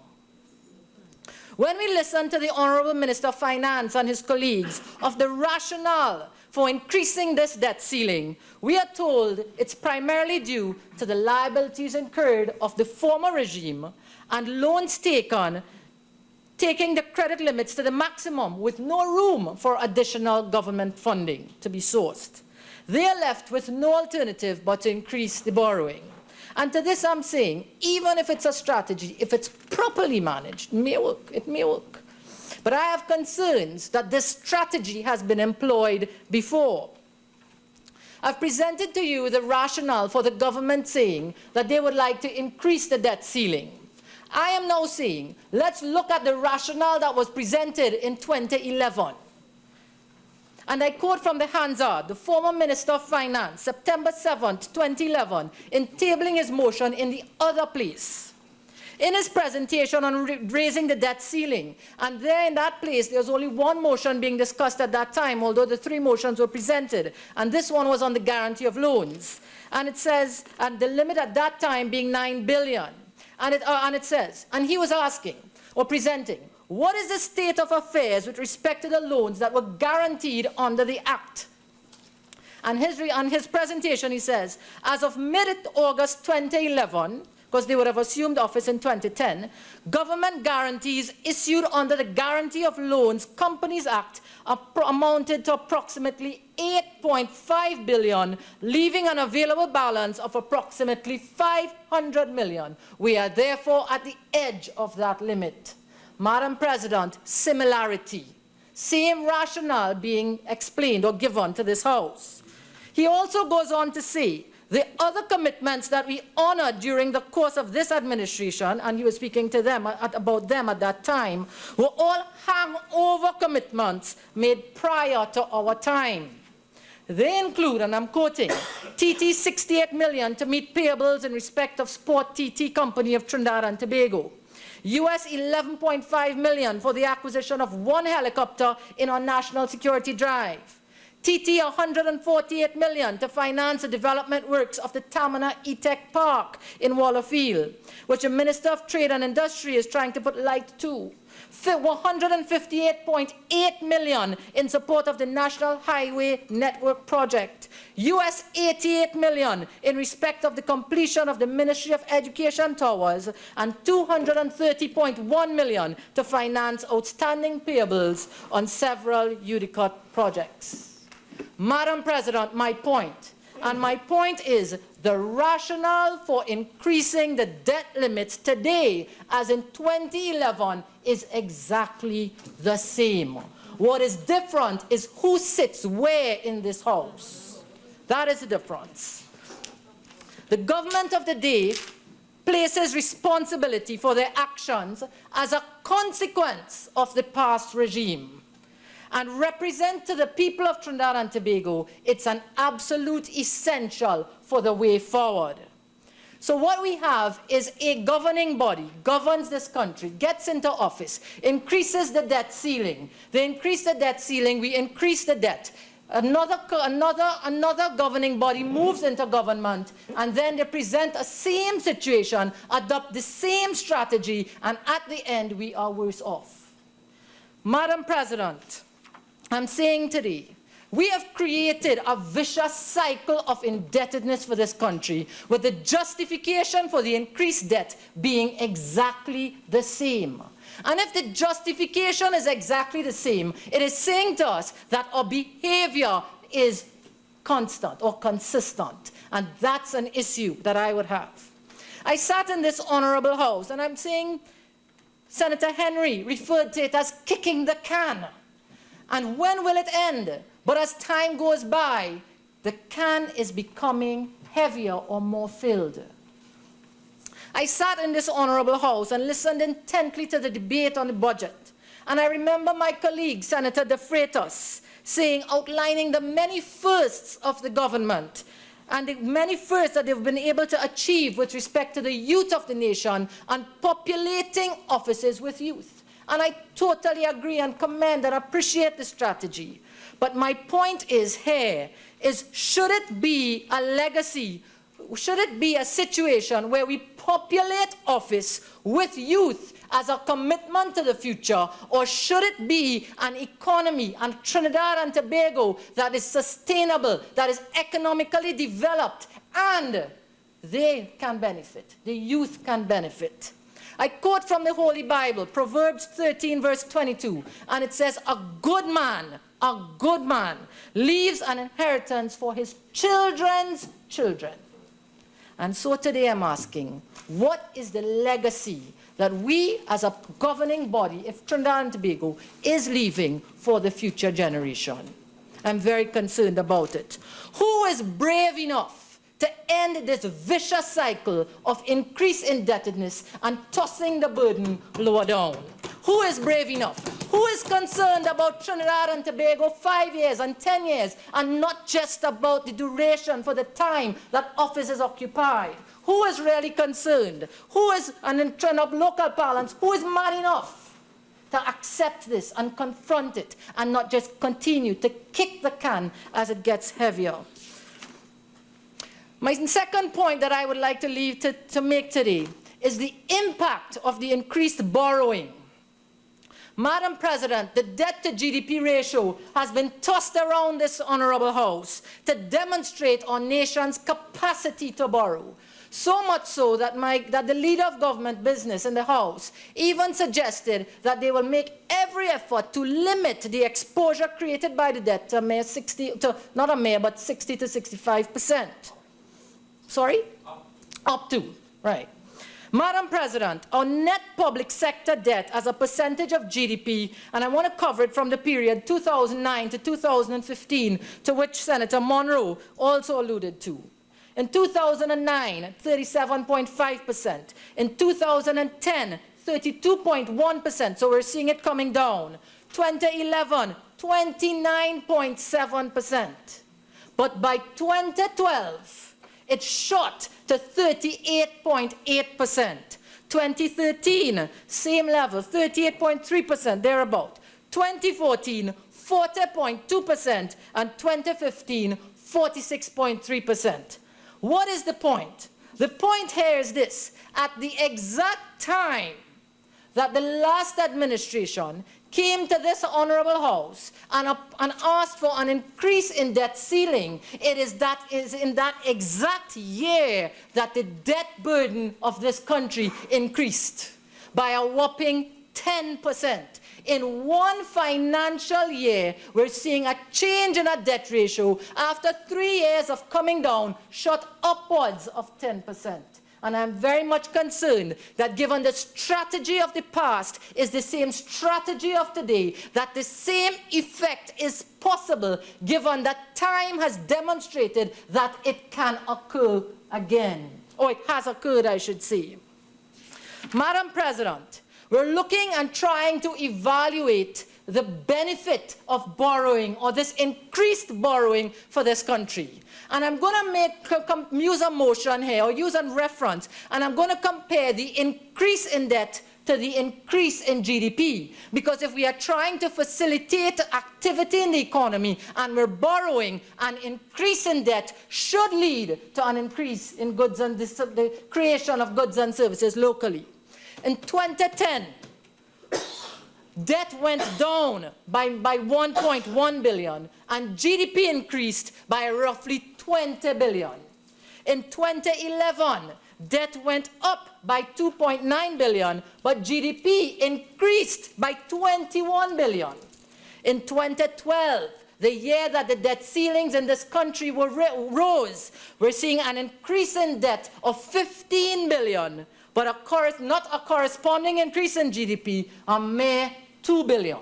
When we listen to the Honourable Minister of Finance and his colleagues of the rationale for increasing this debt ceiling, we are told it's primarily due to the liabilities incurred of the former regime and loans taken, taking the credit limits to the maximum with no room for additional government funding to be sourced. They are left with no alternative but to increase the borrowing. And to this I'm saying, even if it's a strategy, if it's properly managed, it may work. But I have concerns that this strategy has been employed before. I've presented to you the rationale for the government saying that they would like to increase the debt ceiling. I am now saying, let's look at the rationale that was presented in 2011. And I quote from the Hansard, the former Minister of Finance, September 7th, 2011, in tabling his motion in the other place. In his presentation on raising the debt ceiling, and there in that place, there was only 1 motion being discussed at that time, although the 3 motions were presented, and this one was on the guarantee of loans. And it says, and the limit at that time being 9 billion. And it says, and he was asking, or presenting, what is the state of affairs with respect to the loans that were guaranteed under the Act? And on his presentation, he says, as of mid-August 2011, because they would have assumed office in 2010, government guarantees issued under the Guarantee of Loans Companies Act amounted to approximately 8.5 billion, leaving an available balance of approximately 500 million. We are therefore at the edge of that limit. Madam President, similarity. Same rationale being explained or given to this House. He also goes on to say, the other commitments that we honored during the course of this administration, and he was speaking to them about them at that time, were all hangover commitments made prior to our time. They include, and I'm quoting, TT 68 million to meet payables in respect of Sport TT Company of Trinidad and Tobago. US 11.5 million for the acquisition of 1 helicopter in our national security drive. TT 148 million to finance the development works of the Tamana E-Tech Park in Wallerfield, which the Minister of Trade and Industry is trying to put light to. 158.8 million in support of the National Highway Network Project. US 88 million in respect of the completion of the Ministry of Education Towers, and 230.1 million to finance outstanding payables on several UDICOT projects. Madam President, my point, and my point is the rationale for increasing the debt limits today, as in 2011, is exactly the same. What is different is who sits where in this House. That is the difference. The government of the day places responsibility for their actions as a consequence of the past regime, and represent to the people of Trinidad and Tobago it's an absolute essential for the way forward. So what we have is a governing body, governs this country, gets into office, increases the debt ceiling. They increase the debt ceiling, we increase the debt. Another governing body moves into government, and then they present a same situation, adopt the same strategy, and at the end we are worse off. Madam President, I'm saying today, we have created a vicious cycle of indebtedness for this country, with the justification for the increased debt being exactly the same. And if the justification is exactly the same, it is saying to us that our behavior is constant or consistent. And that's an issue that I would have. I sat in this honorable House, and I'm saying Senator Henry referred to it as kicking the can. And when will it end? But as time goes by, the can is becoming heavier or more filled. I sat in this honorable House and listened intently to the debate on the budget. And I remember my colleague, Senator De Freitas, outlining the many firsts of the government and the many firsts that they've been able to achieve with respect to the youth of the nation and populating offices with youth. And I totally agree and commend and appreciate the strategy. But my point is here, should it be a legacy, should it be a situation where we populate office with youth as a commitment to the future, or should it be an economy and Trinidad and Tobago that is sustainable, that is economically developed, and they can benefit, the youth can benefit? I quote from the Holy Bible, Proverbs 13, verse 22, and it says, a good man leaves an inheritance for his children's children. And so today I'm asking, what is the legacy that we as a governing body, if Trinidad and Tobago, is leaving for the future generation? I'm very concerned about it. Who is brave enough to end this vicious cycle of increased indebtedness and tossing the burden lower down? Who is brave enough? Who is concerned about Trinidad and Tobago 5 years and 10 years, and not just about the duration for the time that office is occupied? Who is really concerned? Who is, and in terms of local parlance, who is mad enough to accept this and confront it and not just continue to kick the can as it gets heavier? My second point that I would like to make today is the impact of the increased borrowing. Madam President, the debt to GDP ratio has been tossed around this honorable House to demonstrate our nation's capacity to borrow. So much so that, the leader of government business in the House even suggested that they will make every effort to limit the exposure created by the debt to 60 to 65%. Sorry? Up to, right. Madam President, our net public sector debt as a percentage of GDP, and I want to cover it from the period 2009 to 2015, to which Senator Munro also alluded to. In 2009, 37.5%. In 2010, 32.1%, so we're seeing it coming down. 2011, 29.7%. But by 2012, it shot to 38.8%. 2013, same level, 38.3%, thereabout. 2014, 40.2%, and 2015, 46.3%. What is the point? The point here is this: at the exact time that the last administration came to this honorable House and asked for an increase in debt ceiling, it is in that exact year that the debt burden of this country increased by a whopping 10%. In one financial year, we're seeing a change in our debt ratio after 3 years of coming down, shot upwards of 10%. And I'm very much concerned that given the strategy of the past is the same strategy of today, that the same effect is possible given that time has demonstrated that it can occur again. Or it has occurred, I should say. Madam President, we're looking and trying to evaluate the benefit of borrowing or this increased borrowing for this country. And I'm going to use a motion here or use a reference, and I'm going to compare the increase in debt to the increase in GDP. Because if we are trying to facilitate activity in the economy and we're borrowing, an increase in debt should lead to an increase in goods and the creation of goods and services locally. In 2010, debt went down by 1.1 billion and GDP increased by roughly 20 billion. In 2011, debt went up by 2.9 billion, but GDP increased by 21 billion. In 2012, the year that the debt ceilings in this country rose, we're seeing an increase in debt of 15 billion, but not a corresponding increase in GDP, a mere 2 billion.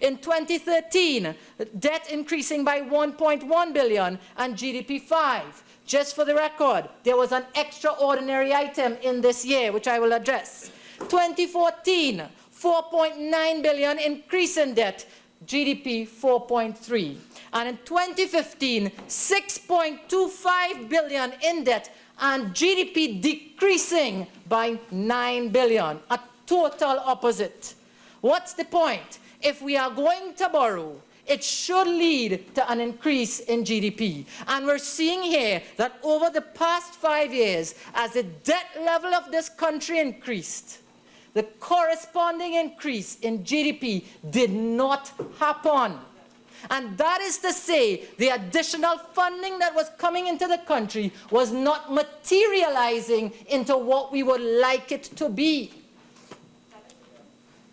In 2013, debt increasing by 1.1 billion and GDP 5. Just for the record, there was an extraordinary item in this year, which I will address. 2014, 4.9 billion increase in debt, GDP 4.3. And in 2015, 6.25 billion in debt and GDP decreasing by 9 billion, a total opposite. What's the point? If we are going to borrow, it should lead to an increase in GDP. And we're seeing here that over the past 5 years, as the debt level of this country increased, the corresponding increase in GDP did not happen. And that is to say, the additional funding that was coming into the country was not materializing into what we would like it to be.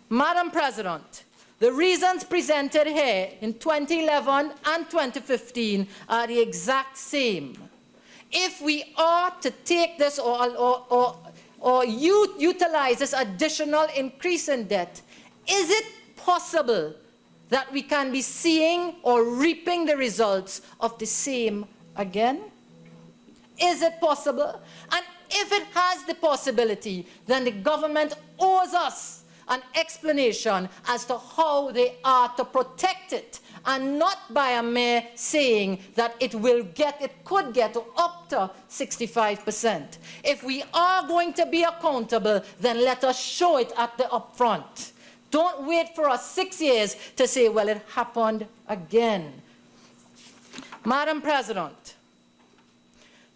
Madam President, the reasons presented here in 2011 and 2015 are the exact same. If we are to take this or utilize this additional increase in debt, is it possible that we can be seeing or reaping the results of the same again? Is it possible? And if it has the possibility, then the government owes us an explanation as to how they are to protect it, and not by a mere saying that it could get up to 65%. If we are going to be accountable, then let us show it at the upfront. Don't wait for us 6 years to say, well, it happened again. Madam President,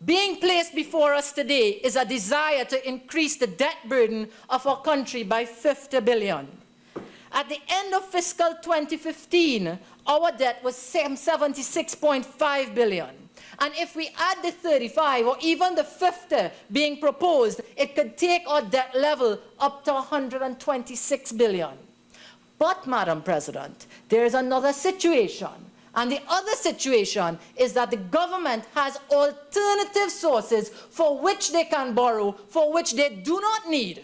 being placed before us today is a desire to increase the debt burden of our country by 50 billion. At the end of fiscal 2015, our debt was 76.5 billion. And if we add the 35 or even the 50 being proposed, it could take our debt level up to 126 billion. But, Madam President, there is another situation. And the other situation is that the government has alternative sources for which they can borrow, for which they do not need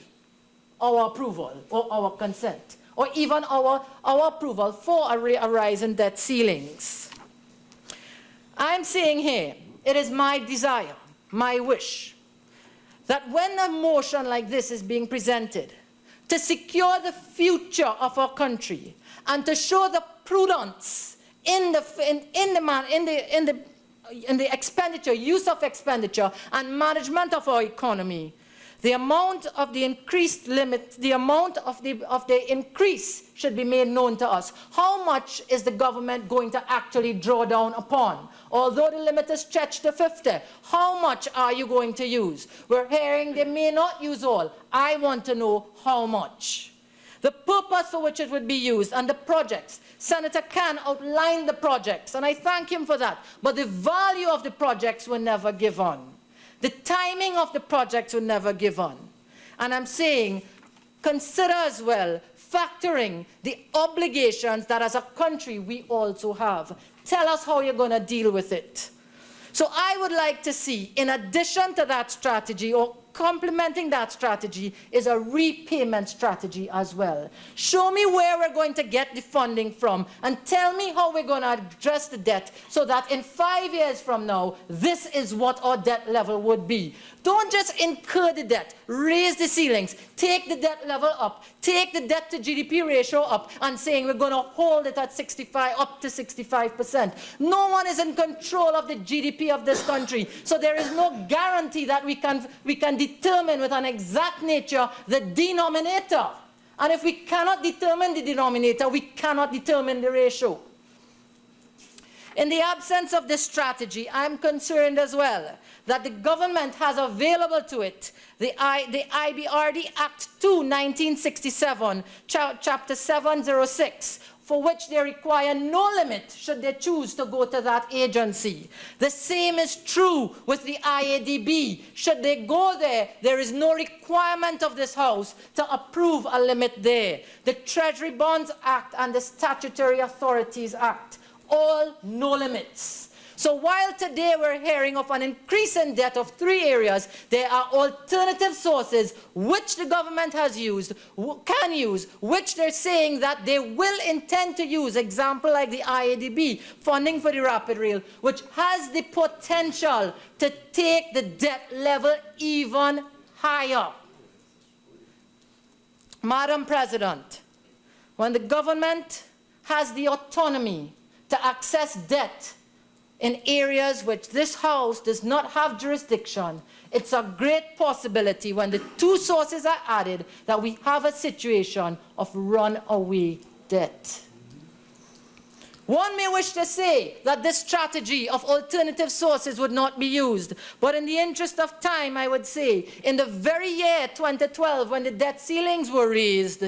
our approval or our consent, or even our approval for a rise in debt ceilings. I'm saying here, it is my desire, my wish, that when a motion like this is being presented, to secure the future of our country and to show the prudence in the expenditure, use of expenditure, and management of our economy, the amount of the increased limit, the amount of the increase should be made known to us. How much is the government going to actually draw down upon? Although the limit is stretched to 50, how much are you going to use? We're hearing they may not use all. I want to know how much. The purpose for which it would be used and the projects. Senator Khan outlined the projects, and I thank him for that. But the value of the projects were never given. The timing of the projects were never given. And I'm saying, consider as well factoring the obligations that as a country we also have. Tell us how you're going to deal with it. So I would like to see, in addition to that strategy, or complementing that strategy, is a repayment strategy as well. Show me where we're going to get the funding from, and tell me how we're going to address the debt so that in 5 years from now, this is what our debt level would be. Don't just incur the debt, raise the ceilings, take the debt level up, take the debt to GDP ratio up, and saying we're going to hold it at 65, up to 65%. No one is in control of the GDP of this country, so there is no guarantee that we can determine with an exact nature the denominator. And if we cannot determine the denominator, we cannot determine the ratio. In the absence of this strategy, I'm concerned as well that the government has available to it the IBRD Act 2, 1967, Chapter 706, for which they require no limit should they choose to go to that agency. The same is true with the IADB. Should they go there, there is no requirement of this House to approve a limit there. The Treasury Bonds Act and the Statutory Authorities Act, all no limits. So while today we're hearing of an increase in debt of 3 areas, there are alternative sources which the government has used, can use, which they're saying that they will intend to use, example like the IADB, funding for the Rapid Rail, which has the potential to take the debt level even higher. Madam President, when the government has the autonomy to access debt in areas which this House does not have jurisdiction, it's a great possibility when the 2 sources are added that we have a situation of runaway debt. One may wish to say that this strategy of alternative sources would not be used, but in the interest of time, I would say, in the very year 2012, when the debt ceilings were raised,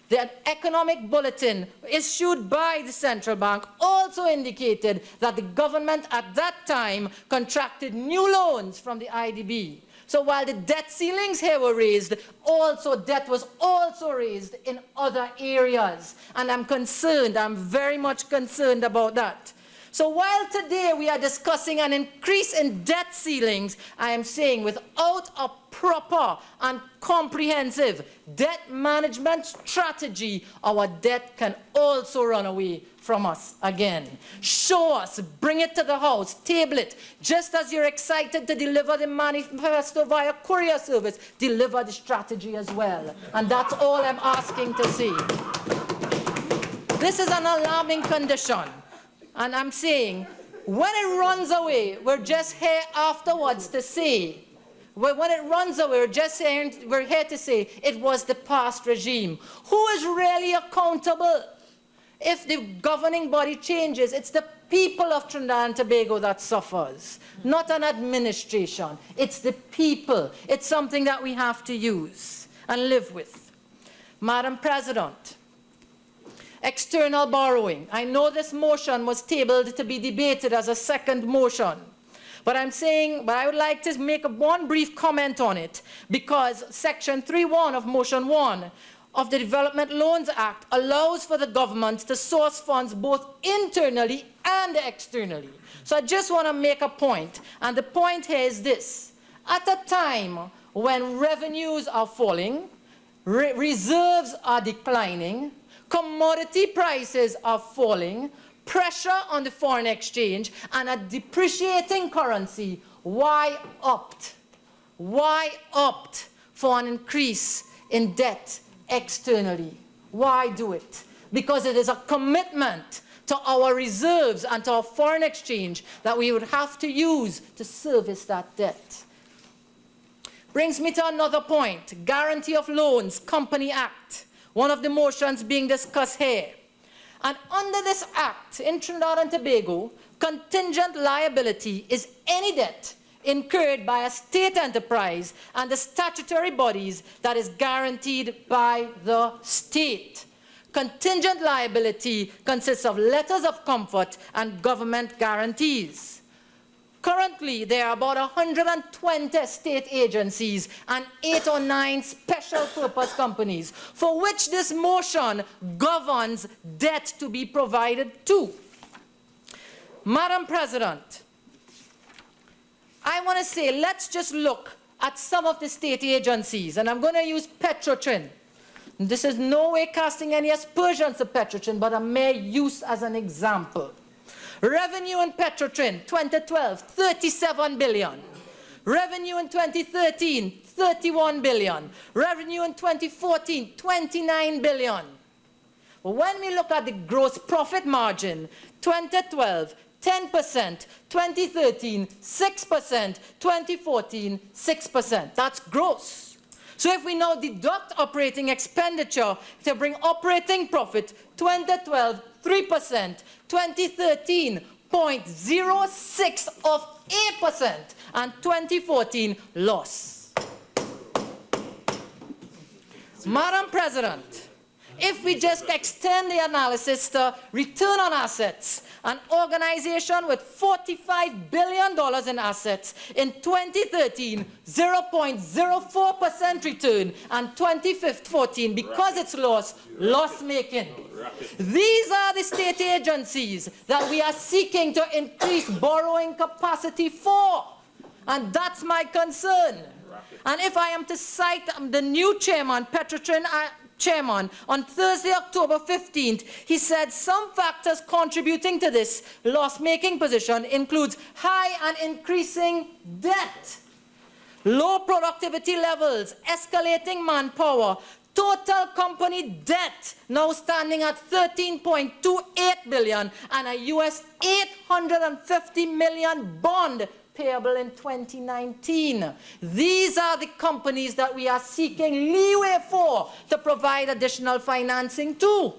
the economic bulletin issued by the central bank also indicated that the government at that time contracted new loans from the IDB. So while the debt ceilings here were raised, also debt was also raised in other areas. And I'm concerned, I'm very much concerned about that. So while today we are discussing an increase in debt ceilings, I am saying without a proper and comprehensive debt management strategy, our debt can also run away from us again. Show us, bring it to the House, table it. Just as you're excited to deliver the manifesto via courier service, deliver the strategy as well. And that's all I'm asking to see. This is an alarming condition. And I'm saying, when it runs away, we're just here afterwards to say, when it runs away, we're here to say it was the past regime. Who is really accountable? If the governing body changes, it's the people of Trinidad and Tobago that suffers, not an administration. It's the people. It's something that we have to use and live with. Madam President, external borrowing. I know this motion was tabled to be debated as a second motion. But I would like to make one brief comment on it, because Section 3.1 of Motion 1 of the Development Loans Act allows for the government to source funds both internally and externally. So I just want to make a point, and the point here is this. At a time when revenues are falling, reserves are declining, commodity prices are falling, pressure on the foreign exchange, and a depreciating currency, why opt? Why opt for an increase in debt externally? Why do it? Because it is a commitment to our reserves and to our foreign exchange that we would have to use to service that debt. Brings me to another point, Guarantee of Loans, Company Act, one of the motions being discussed here. And under this act, in Trinidad and Tobago, contingent liability is any debt incurred by a state enterprise and the statutory bodies that is guaranteed by the state. Contingent liability consists of letters of comfort and government guarantees. Currently, there are about 120 state agencies and 8 or 9 special purpose companies for which this motion governs debt to be provided to. Madam President, I want to say, let's just look at some of the state agencies, and I'm going to use Petrotrin. This is no way casting any aspersions to Petrotrin, but a mere use as an example. Revenue in Petrotrin, 2012, 37 billion. Revenue in 2013, 31 billion. Revenue in 2014, 29 billion. When we look at the gross profit margin, 2012, 10%, 2013, 6%, 2014, 6%. That's gross. So if we now deduct operating expenditure to bring operating profit, 2012, 3%, 2013, 0.06 of 8%, and 2014, loss. Madam President, if we just extend the analysis to return on assets, an organization with $45 billion in assets in 2013, 0.04% return, and 2014, because it's loss-making. These are the state agencies that we are seeking to increase borrowing capacity for, and that's my concern. And if I am to cite the new chairman, Petrotrin chairman, on Thursday, October 15th, he said some factors contributing to this loss-making position includes high and increasing debt, low productivity levels, escalating manpower, total company debt now standing at $13.28 billion, and a US $850 million bond payable in 2019. These are the companies that we are seeking leeway for to provide additional financing to.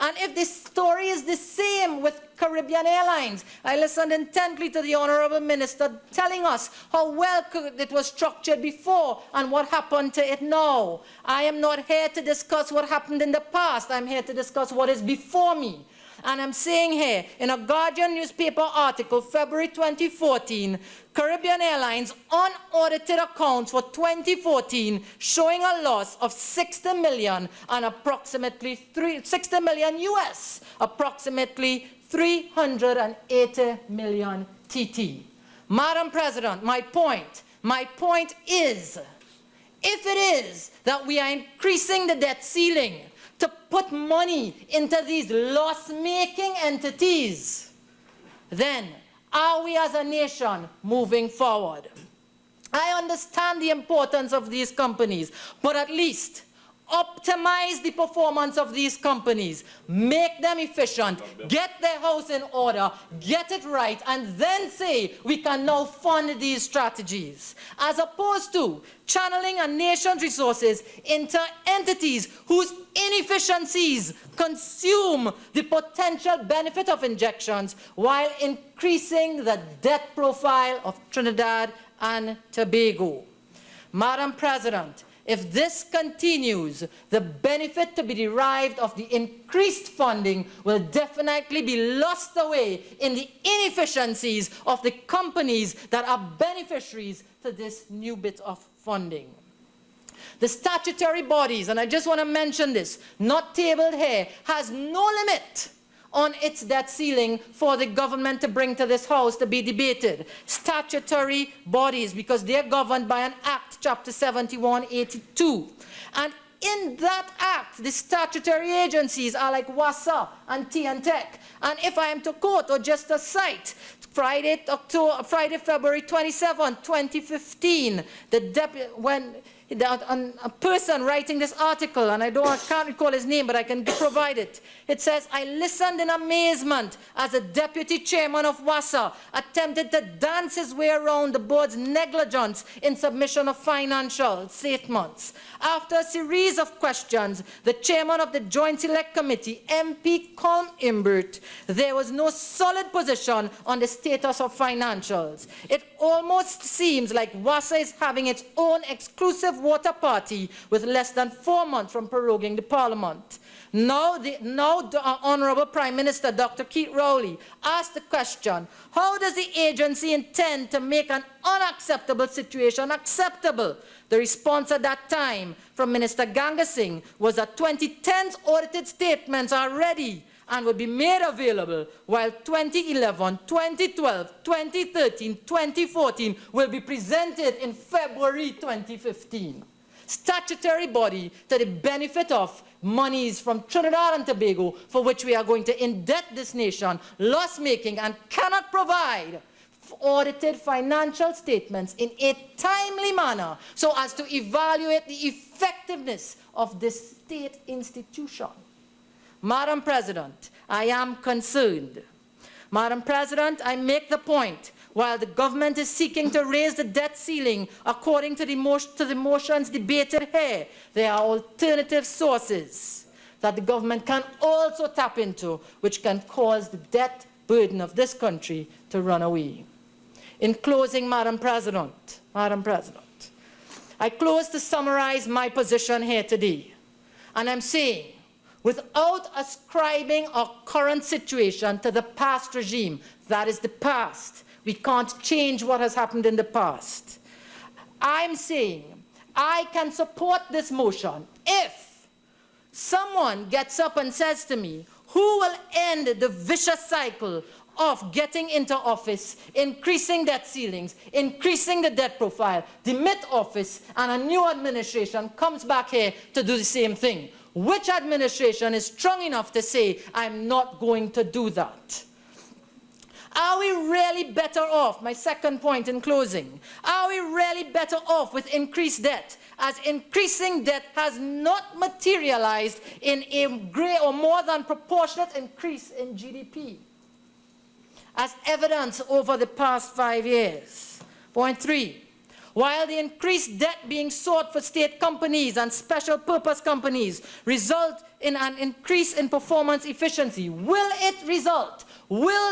And if this story is the same with Caribbean Airlines, I listened intently to the Honourable Minister telling us how well it was structured before and what happened to it now. I am not here to discuss what happened in the past. I'm here to discuss what is before me. And I'm saying here, in a Guardian newspaper article, February 2014, Caribbean Airlines unaudited accounts for 2014 showing a loss of $60 million and approximately $60 million US, approximately 380 million TT. Madam President, my point is, if it is that we are increasing the debt ceiling to put money into these loss-making entities, then are we as a nation moving forward? I understand the importance of these companies, but at least optimize the performance of these companies, make them efficient, get their house in order, get it right, and then say we can now fund these strategies, as opposed to channeling a nation's resources into entities whose inefficiencies consume the potential benefit of injections while increasing the debt profile of Trinidad and Tobago. Madam President, if this continues, the benefit to be derived of the increased funding will definitely be lost away in the inefficiencies of the companies that are beneficiaries to this new bit of funding. The statutory bodies, and I just want to mention this, not tabled here, has no limit on its debt ceiling for the government to bring to this house to be debated. Statutory bodies, because they're governed by an Act, Chapter 7182. And in that Act, the statutory agencies are like WASA and TNTEC. And if I am to quote, or just to cite, Friday, February 27, 2015, a person writing this article, and I can't recall his name, but I can provide it. It says, I listened in amazement as a deputy chairman of WASA attempted to dance his way around the board's negligence in submission of financial statements. After a series of questions, the chairman of the Joint Select Committee, MP Colm Imbert, there was no solid position on the status of financials. It almost seems like WASA is having its own exclusive water party with less than 4 months from proroguing the Parliament. Now the Honourable Prime Minister, Dr. Keith Rowley, asked the question, how does the agency intend to make an unacceptable situation acceptable? The response at that time from Minister Ganga Singh was that 2010's audited statements are ready and would be made available, while 2011, 2012, 2013, 2014 will be presented in February 2015. Statutory body to the benefit of monies from Trinidad and Tobago, for which we are going to indebt this nation, loss-making, and cannot provide audited financial statements in a timely manner so as to evaluate the effectiveness of this state institution. Madam President, I am concerned. Madam President, I make the point, while the government is seeking to raise the debt ceiling according to the motions debated here, there are alternative sources that the government can also tap into, which can cause the debt burden of this country to run away. In closing, Madam President, I close to summarize my position here today. And I'm saying, without ascribing our current situation to the past regime, that is the past. We can't change what has happened in the past. I'm saying I can support this motion if someone gets up and says to me, who will end the vicious cycle of getting into office, increasing debt ceilings, increasing the debt profile, demit office, and a new administration comes back here to do the same thing? Which administration is strong enough to say, I'm not going to do that? Are we really better off, my second point in closing, are we really better off with increased debt, as increasing debt has not materialized in a great or more than proportionate increase in GDP, as evidence over the past 5 years? Point 3. While the increased debt being sought for state companies and special purpose companies result in an increase in performance efficiency, will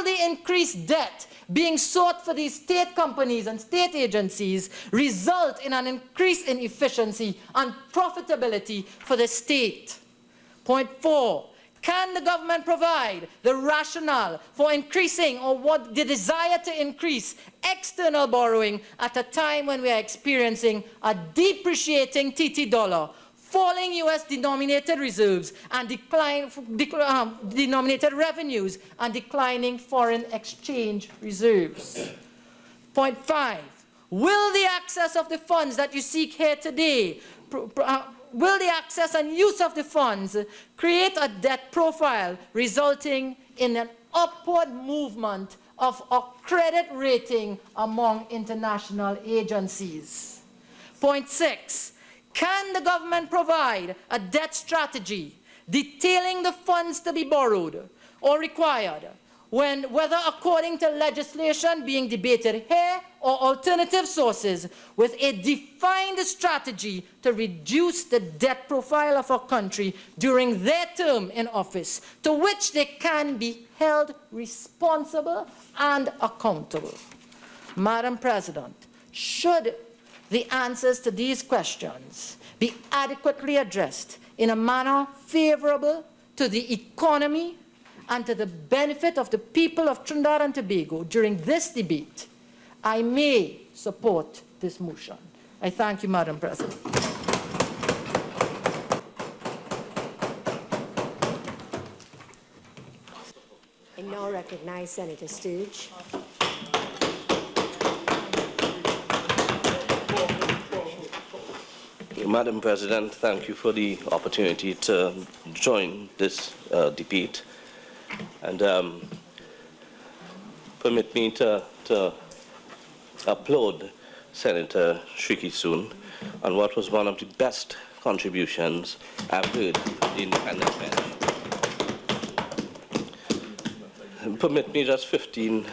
the increased debt being sought for these state companies and state agencies result in an increase in efficiency and profitability for the state? Point 4. Can the government provide the rationale for increasing or what the desire to increase external borrowing at a time when we are experiencing a depreciating TT dollar, falling US denominated reserves and denominated revenues and declining foreign exchange reserves? Point 5. Will the access of the funds that you seek here today will the access and use of the funds create a debt profile resulting in an upward movement of a credit rating among international agencies? Point 6, can the government provide a debt strategy detailing the funds to be borrowed or required, whether according to legislation being debated here or alternative sources, with a defined strategy to reduce the debt profile of our country during their term in office, to which they can be held responsible and accountable? Madam President, should the answers to these questions be adequately addressed in a manner favorable to the economy and to the benefit of the people of Trinidad and Tobago during this debate, I may support this motion. I thank you, Madam President. I now recognize Senator Sturge. Madam President, thank you for the opportunity to join this debate. And permit me to applaud Senator Shrikissoon on what was one of the best contributions I've heard from the independent bench. Permit me just 15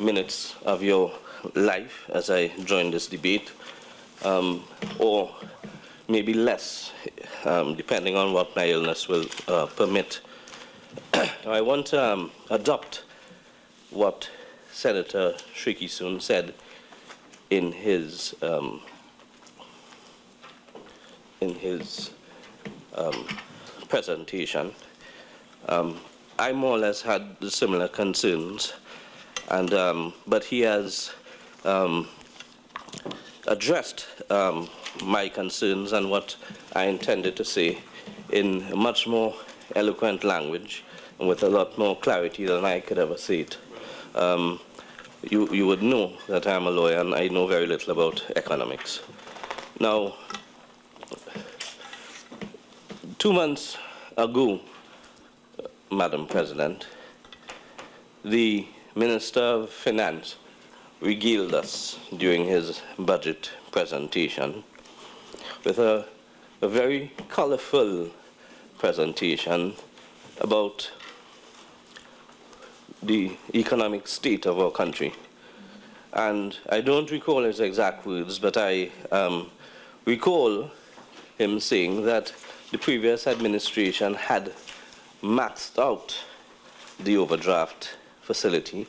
minutes of your life as I join this debate, or maybe less, depending on what my illness will permit. I want to adopt what Senator Shrikissoon said in his in his presentation. I more or less had similar concerns, and but he has addressed my concerns and what I intended to say in much more eloquent language and with a lot more clarity than I could ever say it. You would know that I'm a lawyer and I know very little about economics. Now, 2 months ago, Madam President, the Minister of Finance regaled us during his budget presentation with a very colorful presentation about the economic state of our country. And I don't recall his exact words, but I recall him saying that the previous administration had maxed out the overdraft facility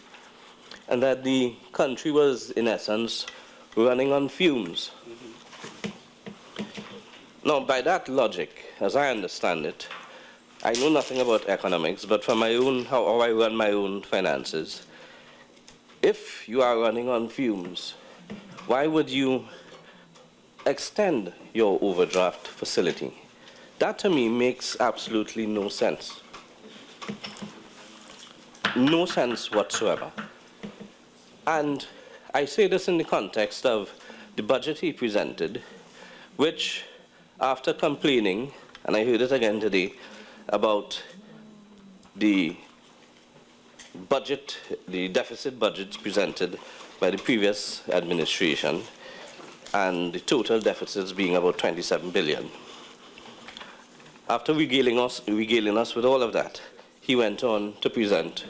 and that the country was, in essence, running on fumes. Now, by that logic, as I understand it, I know nothing about economics, but from my own, how I run my own finances, if you are running on fumes, why would you extend your overdraft facility? That to me makes absolutely no sense. No sense whatsoever. And I say this in the context of the budget he presented, which, after complaining, and I heard it again today, about the budget, the deficit budgets presented by the previous administration, and the total deficits being about 27 billion. After regaling us with all of that, he went on to present,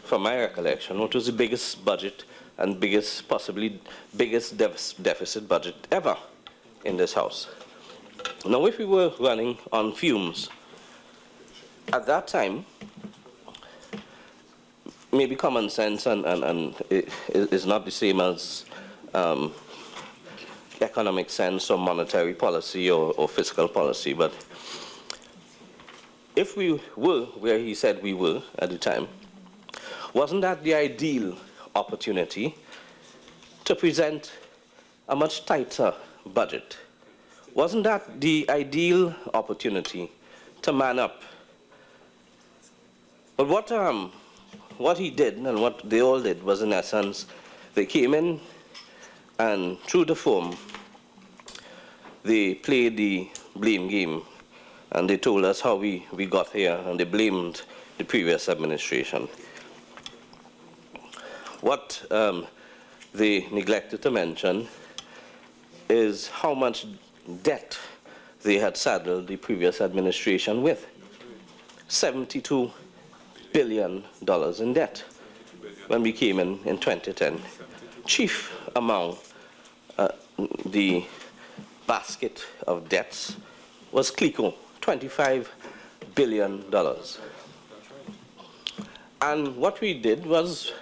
from my recollection, what was the biggest budget and possibly biggest deficit budget ever in this House. Now, if we were running on fumes, at that time, maybe common sense and is not the same as economic sense or monetary policy or fiscal policy, but if we were where he said we were at the time, wasn't that the ideal opportunity to present a much tighter budget? Wasn't that the ideal opportunity to man up? But what he did and what they all did was, in essence, they came in and through the form, they played the blame game and they told us how we got here and they blamed the previous administration. What they neglected to mention is how much debt they had saddled the previous administration with. $72 billion in debt when we came in 2010. Chief among the basket of debts was CLICO, $25 billion. And what we did was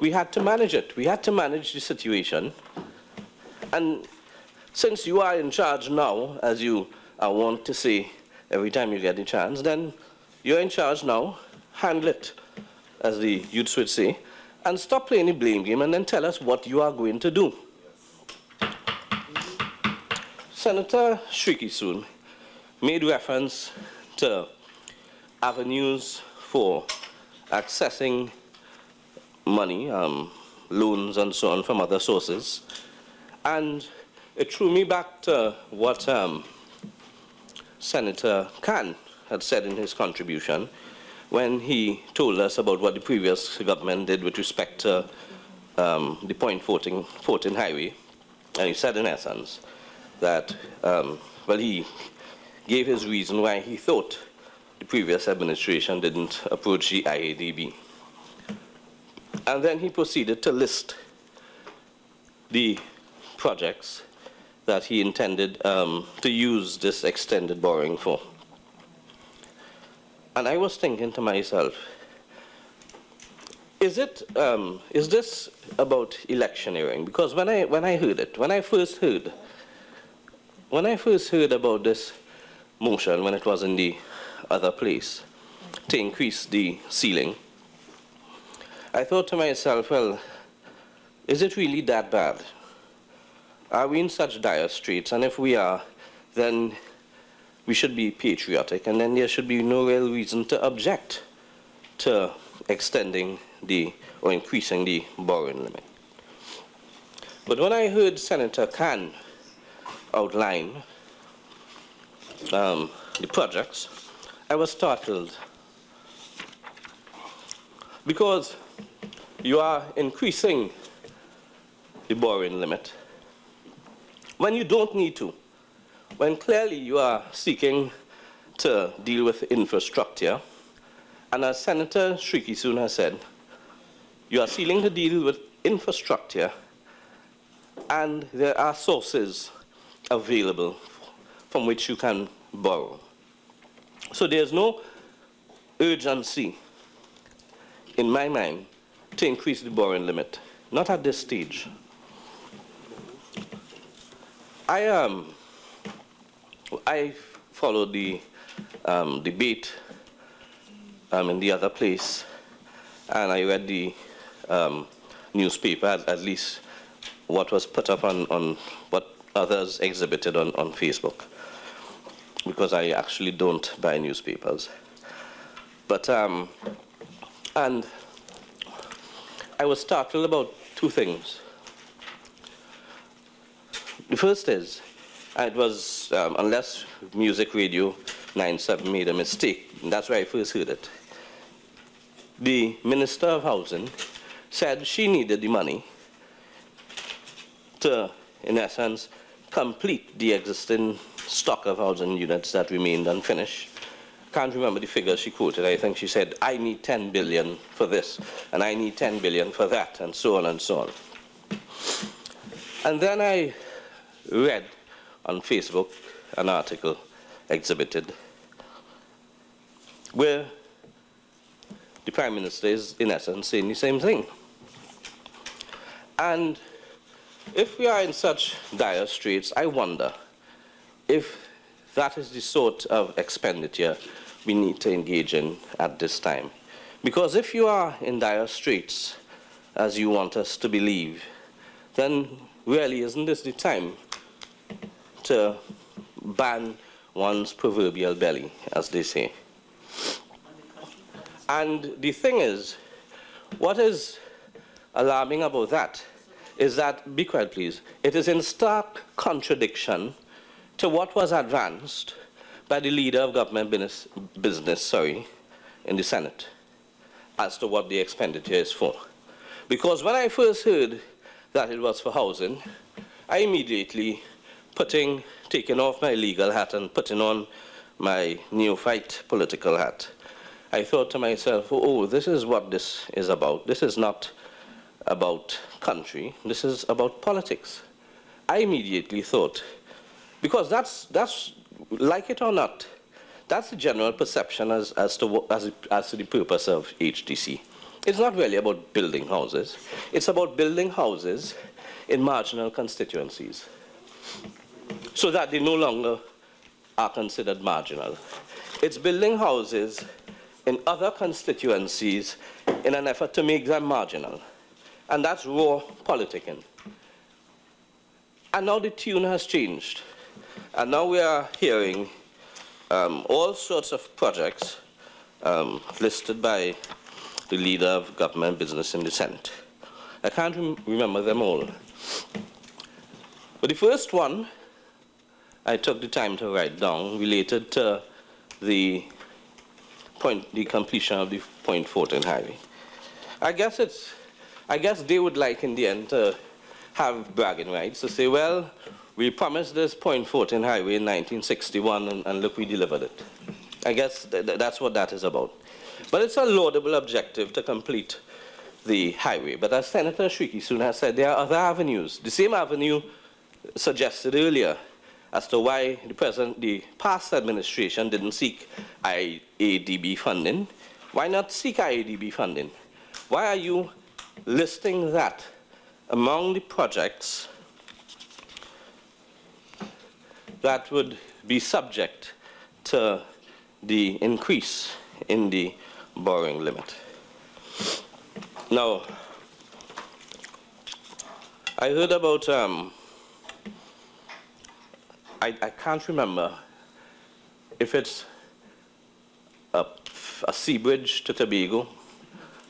we had to manage it. We had to manage the situation. And since you are in charge now, as you want to say every time you get a chance, then you're in charge now. Handle it, as the youths would say, and stop playing the blame game and then tell us what you are going to do. Senator Shrikissoon made reference to avenues for accessing money, loans and so on from other sources. And it threw me back to what Senator Khan had said in his contribution when he told us about what the previous government did with respect to the Point 14 highway. And he said in essence that, well, he gave his reason why he thought the previous administration didn't approach the IADB. And then he proceeded to list the projects that he intended to use this extended borrowing for. And I was thinking to myself, is this about electioneering? Because when I heard it, when I first heard when I first heard about this motion, when it was in the other place, to increase the ceiling, I thought to myself, well, is it really that bad? Are we in such dire straits? And if we are, then we should be patriotic, and then there should be no real reason to object to extending or increasing the borrowing limit. But when I heard Senator Khan outline the projects, I was startled, because you are increasing the borrowing limit when you don't need to, when clearly you are seeking to deal with infrastructure. And as Senator Shrikissoon has said, you are seeking to deal with infrastructure, and there are sources available from which you can borrow. So there's no urgency in my mind to increase the borrowing limit, not at this stage. I followed the debate in the other place, and I read the newspaper, at least what was put up on what others exhibited on Facebook, because I actually don't buy newspapers. But, and I was startled about two things. The first is, it was, unless Music Radio 97 made a mistake, that's where I first heard it. The Minister of Housing said she needed the money to, in essence, complete the existing stock of housing units that remained unfinished. Can't remember the figure she quoted. I think she said, I need 10 billion for this, and I need 10 billion for that, and so on and so on. And then I read on Facebook an article exhibited where the Prime Minister is, in essence, saying the same thing. And if we are in such dire straits, I wonder if that is the sort of expenditure we need to engage in at this time. Because if you are in dire straits, as you want us to believe, then really isn't this the time to ban one's proverbial belly, as they say. And the thing is, what is alarming about that is that, be quiet please, it is in stark contradiction to what was advanced by the leader of government business in the Senate as to what the expenditure is for. Because when I first heard that it was for housing, I immediately, taking off my legal hat and putting on my neophyte political hat, I thought to myself, oh, this is what this is about. This is not about country, this is about politics. I immediately thought, because that's like it or not, that's the general perception as to the purpose of HDC. It's not really about building houses. It's about building houses in marginal constituencies so that they no longer are considered marginal. It's building houses in other constituencies in an effort to make them marginal. And that's raw politicking. And now the tune has changed. And now we are hearing all sorts of projects listed by the leader of government business in the Senate. I can't remember them all. But the first one I took the time to write down related to the completion of the Point 14 highway. I guess they would like in the end to have bragging rights to say, well, we promised this Point 14 highway in 1961 and look, we delivered it. I guess that's what that is about. But it's a laudable objective to complete the highway. But as Senator Shrikissoon has said, there are other avenues. The same avenue suggested earlier as to why the past administration didn't seek IADB funding. Why not seek IADB funding? Why are you listing that among the projects that would be subject to the increase in the borrowing limit. Now, I heard about, I can't remember if it's a sea bridge to Tobago,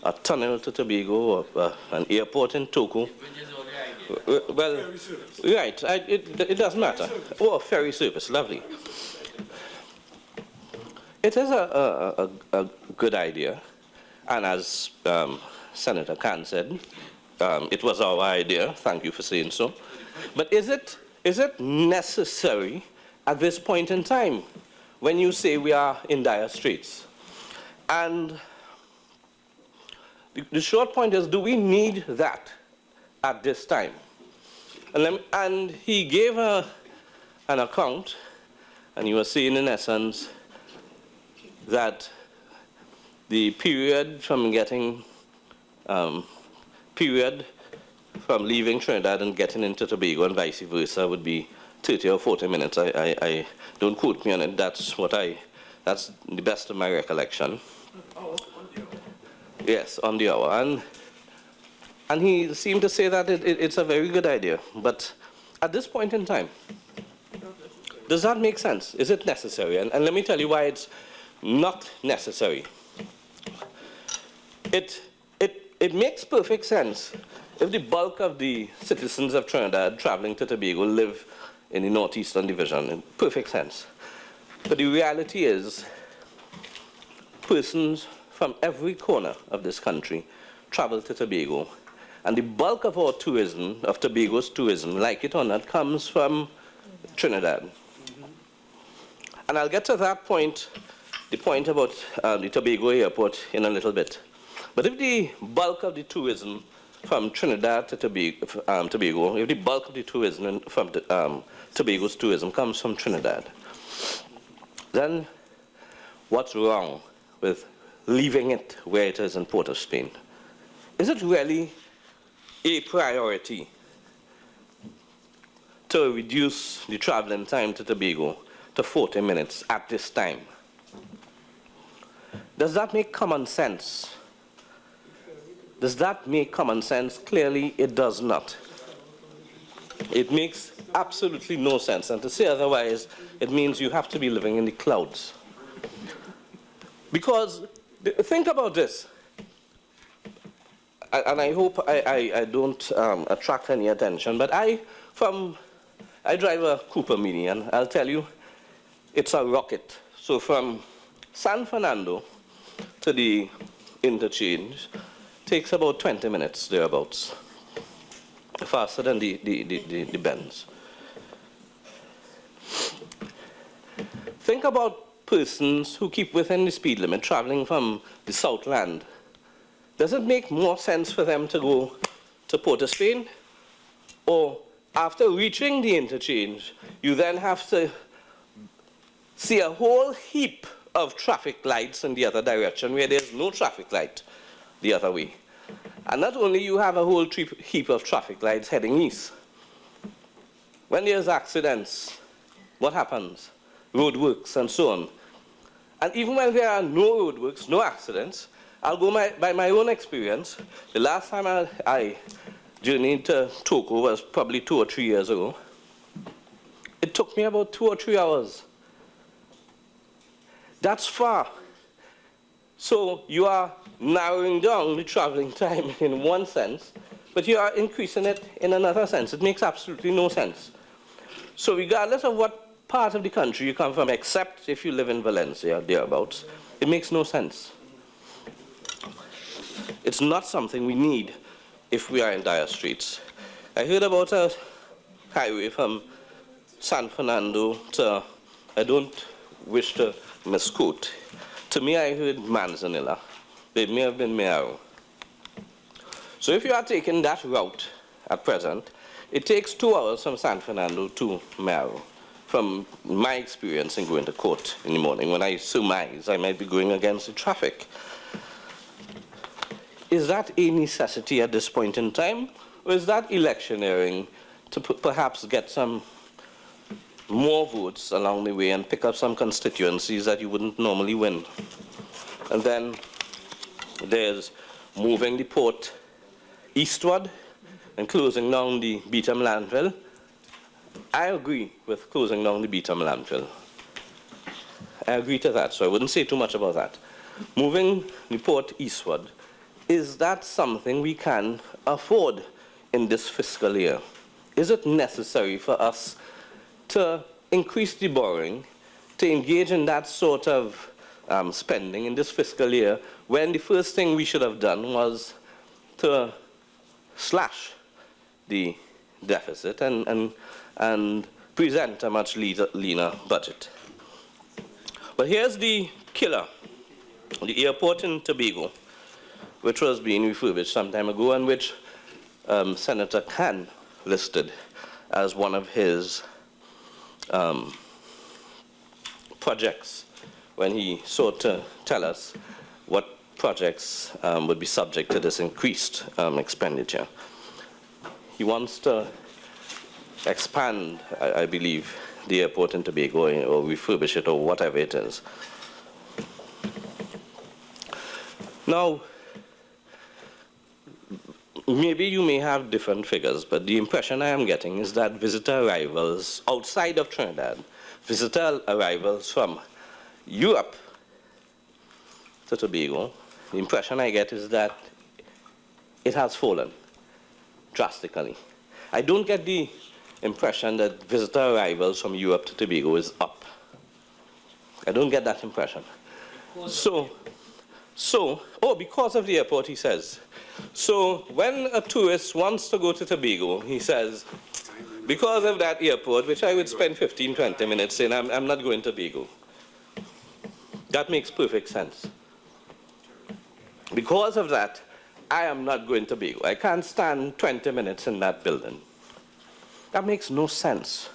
a tunnel to Tobago, or an airport in Togo. Well, right, it doesn't matter. Oh, a ferry service, lovely. It is a good idea, and as Senator Khan said, it was our idea. Thank you for saying so. But is it necessary at this point in time when you say we are in dire straits? And the short point is, do we need that at this time? And he gave an account, and he was saying in essence that the period from leaving Trinidad and getting into Tobago and vice versa would be 30 or 40 minutes. I don't quote me on it. That's the best of my recollection. Yes, on the hour. And he seemed to say that it's a very good idea. But at this point in time, does that make sense? Is it necessary? And let me tell you why it's not necessary. It makes perfect sense if the bulk of the citizens of Trinidad traveling to Tobago live in the Northeastern Division. In perfect sense. But the reality is, persons from every corner of this country travel to Tobago. And the bulk of our tourism, of Tobago's tourism, like it or not, comes from Trinidad. And I'll get to that point, the point about the Tobago airport in a little bit. But if the bulk of the tourism from Trinidad to Tobago, if the bulk of the tourism from Tobago's tourism comes from Trinidad, then what's wrong with leaving it where it is in Port of Spain? Is it really a priority to reduce the traveling time to Tobago to 40 minutes at this time? Does that make common sense? Does that make common sense? Clearly, it does not. It makes absolutely no sense. And to say otherwise, it means you have to be living in the clouds. Because, think about this. And I hope I don't attract any attention, but I drive a Cooper Mini, and I'll tell you, it's a rocket. So from San Fernando to the interchange takes about 20 minutes, thereabouts. Faster than the Benz. Think about persons who keep within the speed limit traveling from the Southland. Does it make more sense for them to go to Port of Spain? Or after reaching the interchange, you then have to see a whole heap of traffic lights in the other direction where there's no traffic light the other way. And not only you have a whole heap of traffic lights heading east. When there's accidents, what happens? Roadworks and so on. And even when there are no roadworks, no accidents, I'll go by my own experience. The last time I journeyed to Togo was probably 2 or 3 years ago. It took me about 2 or 3 hours. That's far. So you are narrowing down the traveling time in one sense, but you are increasing it in another sense. It makes absolutely no sense. So regardless of what part of the country you come from, except if you live in Valencia, thereabouts, it makes no sense. It's not something we need if we are in dire straits. I heard about a highway from San Fernando to, I don't wish to misquote. To me, I heard Manzanilla. It may have been Mearo. So if you are taking that route at present, it takes 2 hours from San Fernando to Mearo. From my experience in going to court in the morning, when I surmise I might be going against the traffic. Is that a necessity at this point in time? Or is that electioneering to perhaps get some more votes along the way and pick up some constituencies that you wouldn't normally win. And then there's moving the port eastward and closing down the Beetham landfill. I agree with closing down the Beetham landfill. I agree to that, so I wouldn't say too much about that. Moving the port eastward, is that something we can afford in this fiscal year? Is it necessary for us to increase the borrowing, to engage in that sort of spending in this fiscal year, when the first thing we should have done was to slash the deficit and present a much leaner budget? But here's the killer. The airport in Tobago, which was being refurbished some time ago, and which Senator Khan listed as one of his projects when he sought to tell us what projects would be subject to this increased expenditure. He wants to expand, I believe, the airport in Tobago, or refurbish it, or whatever it is. Now, maybe you may have different figures, but the impression I am getting is that visitor arrivals outside of Trinidad, visitor arrivals from Europe to Tobago, the impression I get is that it has fallen drastically. I don't get the impression that visitor arrivals from Europe to Tobago is up. I don't get that impression. Because of the airport, he says. So when a tourist wants to go to Tobago, he says, because of that airport, which I would spend 15, 20 minutes in, I'm not going to Tobago. That makes perfect sense. Because of that, I am not going to Tobago. I can't stand 20 minutes in that building. That makes no sense.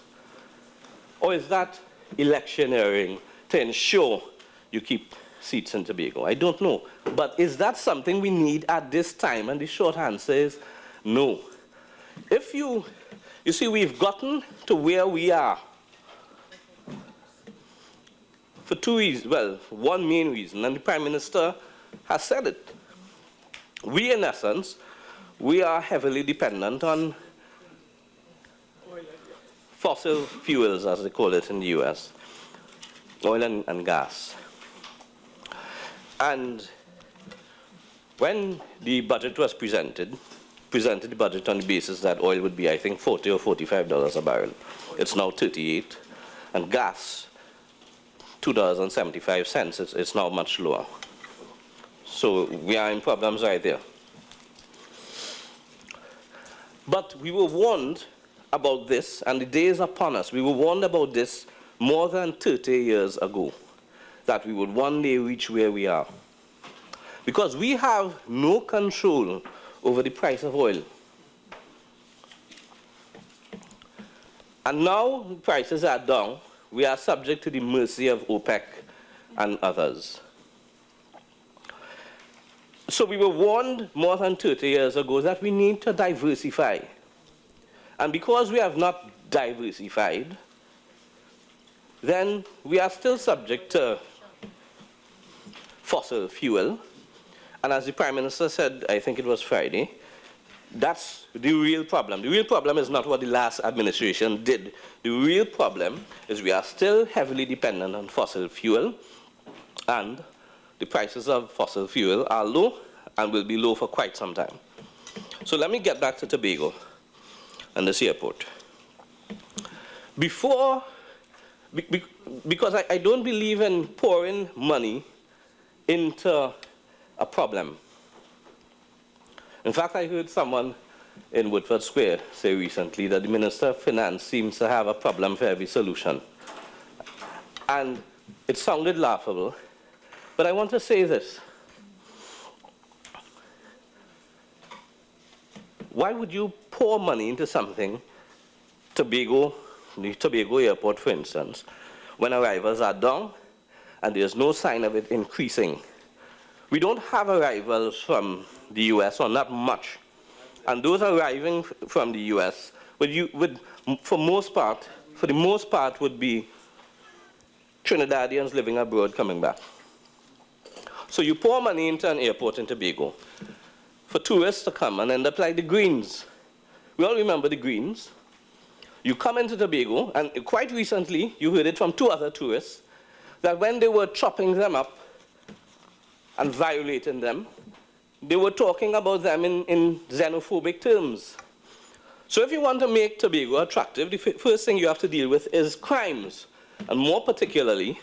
Or is that electioneering to ensure you keep seats in Tobago? I don't know. But is that something we need at this time? And the short answer is no. If you see, we've gotten to where we are for two reasons. Well, one main reason, and the Prime Minister has said it. We, in essence, we are heavily dependent on fossil fuels, as they call it in the US, oil and gas. And when the budget was presented the budget on the basis that oil would be, I think, $40 or $45 a barrel. It's now $38, and gas, $2.75. It's now much lower. So we are in problems right there. But we were warned about this, and the day is upon us. We were warned about this more than 30 years ago, that we would one day reach where we are. Because we have no control over the price of oil. And now the prices are down. We are subject to the mercy of OPEC and others. So we were warned more than 30 years ago that we need to diversify. And because we have not diversified, then we are still subject to fossil fuel. And as the Prime Minister said, I think it was Friday, that's the real problem. The real problem is not what the last administration did. The real problem is we are still heavily dependent on fossil fuel, and the prices of fossil fuel are low and will be low for quite some time. So let me get back to Tobago and this airport. Because I don't believe in pouring money into a problem. In fact, I heard someone in Woodford Square say recently that the Minister of Finance seems to have a problem for every solution. And it sounded laughable, but I want to say this. Why would you pour money into something, the Tobago airport, for instance, when arrivals are down and there's no sign of it increasing? We don't have arrivals from the US, or not much. And those arriving from the US, for most part, for the most part, would be Trinidadians living abroad coming back. So you pour money into an airport in Tobago for tourists to come and end up like the Greens. We all remember the Greens. You come into Tobago, and quite recently, you heard it from 2 other tourists, that when they were chopping them up and violating them, they were talking about them in xenophobic terms. So if you want to make Tobago attractive, the first thing you have to deal with is crimes, and more particularly,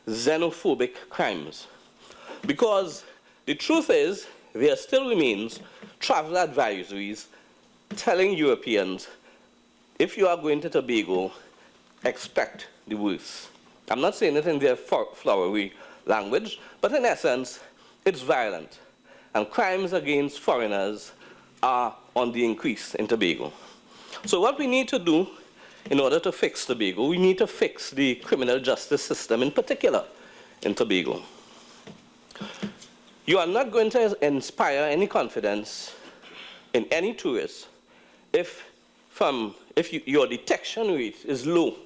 xenophobic crimes. Because the truth is, there still remains travel advisories telling Europeans, if you are going to Tobago, expect the worst. I'm not saying it in their flowery language, but in essence, it's violent. And crimes against foreigners are on the increase in Tobago. So what we need to do in order to fix Tobago, we need to fix the criminal justice system in particular in Tobago. You are not going to inspire any confidence in any tourist if your detection rate is low.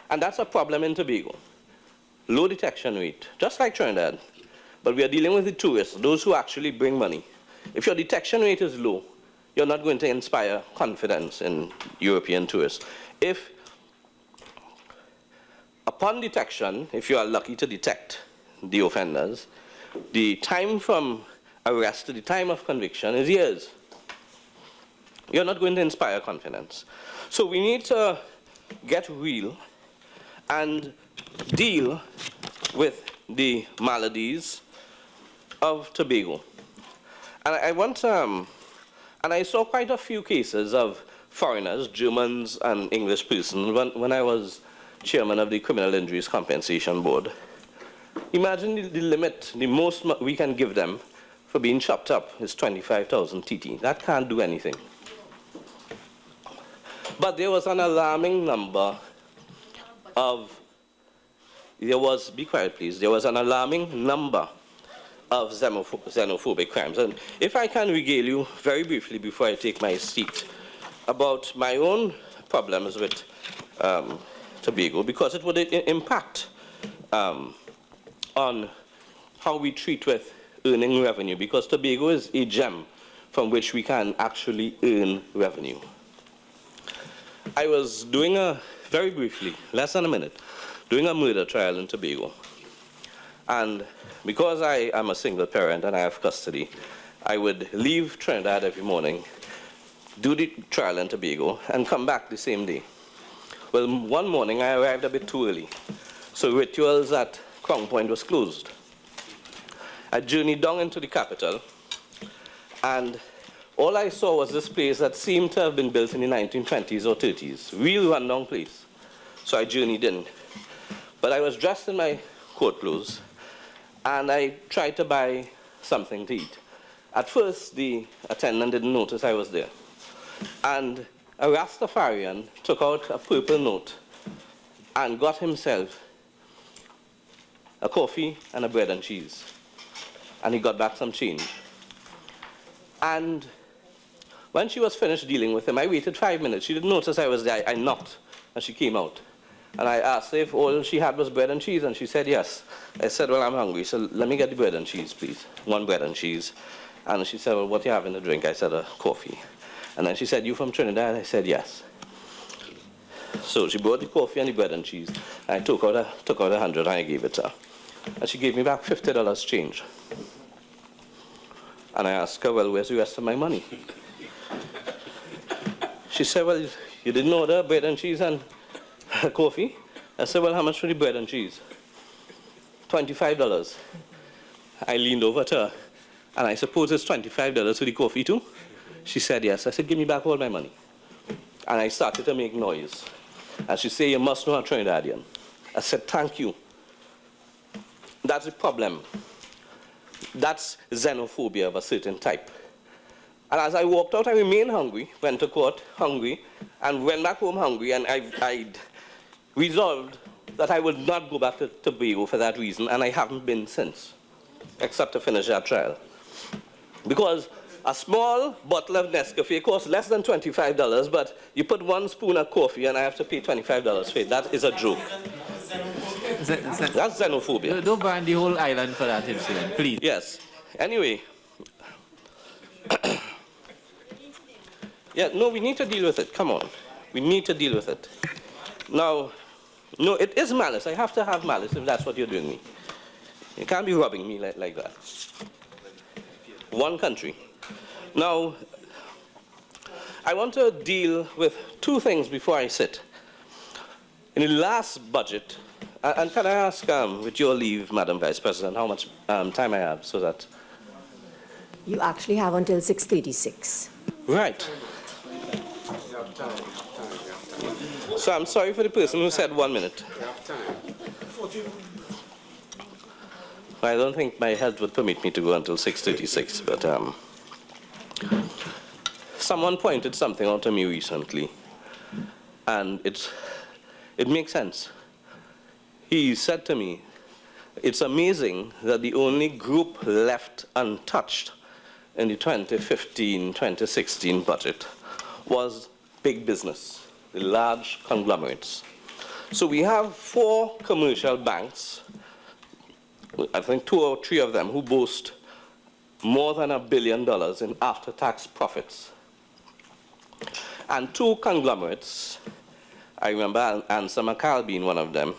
And that's a problem in Tobago. Low detection rate, just like Trinidad. But we are dealing with the tourists, those who actually bring money. If your detection rate is low, you're not going to inspire confidence in European tourists. If upon detection, if you are lucky to detect the offenders, the time from arrest to the time of conviction is years. You're not going to inspire confidence. So we need to get real and deal with the maladies of Tobago. And I saw quite a few cases of foreigners, Germans and English persons, when I was chairman of the Criminal Injuries Compensation Board. Imagine the limit, the most we can give them for being chopped up is 25,000 TT. That can't do anything. But there was an alarming number of, be quiet please, there was an alarming number of xenophobic crimes. And if I can regale you very briefly before I take my seat about my own problems with Tobago, because it would impact on how we treat with earning revenue, because Tobago is a gem from which we can actually earn revenue. I was doing very briefly, less than a minute, doing a murder trial in Tobago. And because I am a single parent and I have custody, I would leave Trinidad every morning, do the trial in Tobago, and come back the same day. Well, one morning I arrived a bit too early, so rituals at Crown Point was closed. I journeyed down into the capital, and all I saw was this place that seemed to have been built in the 1920s or 30s, real rundown place. So I journeyed in. But I was dressed in my court clothes, and I tried to buy something to eat. At first, the attendant didn't notice I was there. And a Rastafarian took out a purple note and got himself a coffee and a bread and cheese. And he got back some change. And when she was finished dealing with him, I waited 5 minutes. She didn't notice I was there. I knocked, and she came out. And I asked her if all she had was bread and cheese, and she said yes. I said, well, I'm hungry, so let me get the bread and cheese, please. One bread and cheese. And she said, well, what do you have in the drink? I said, a coffee. And then she said, you from Trinidad? I said, yes. So she brought the coffee and the bread and cheese. I took out 100 and I gave it to her. And she gave me back $50 change. And I asked her, well, where's the rest of my money? She said, well, you didn't order bread and cheese and coffee? I said, well, how much for the bread and cheese? $25. I leaned over to her, and I suppose it's $25 for the coffee too? She said, yes. I said, give me back all my money. And I started to make noise. And she said, you must know a Trinidadian. I said, thank you. That's the problem. That's xenophobia of a certain type. And as I walked out, I remained hungry, went to court hungry, and went back home hungry, and I resolved that I would not go back to Tobago for that reason, and I haven't been since, except to finish that trial. Because A small bottle of Nescafe costs less than $25, but you put 1 spoon of coffee and I have to pay $25 for it. That is a joke. That's xenophobia. Don't ban the whole island for that incident, please. Yes. Anyway. Yeah, no, we need to deal with it. Come on. We need to deal with it. Now, no, it is malice. I have to have malice if that's what you're doing me. You can't be robbing me like that. One country. Now, I want to deal with 2 things before I sit. In the last budget, and can I ask, with your leave, Madam Vice President, how much time I have so that... You actually have until 6:36. Right. So I'm sorry for the person who said 1 minute. I don't think my health would permit me to go until 6:36, but someone pointed something out to me recently, and it makes sense. He said to me, it's amazing that the only group left untouched in the 2015-2016 budget was big business, the large conglomerates. So we have 4 commercial banks, I think 2 or 3 of them, who boast more than $1 billion in after-tax profits. And 2 conglomerates, I remember Ansa McCall being one of them,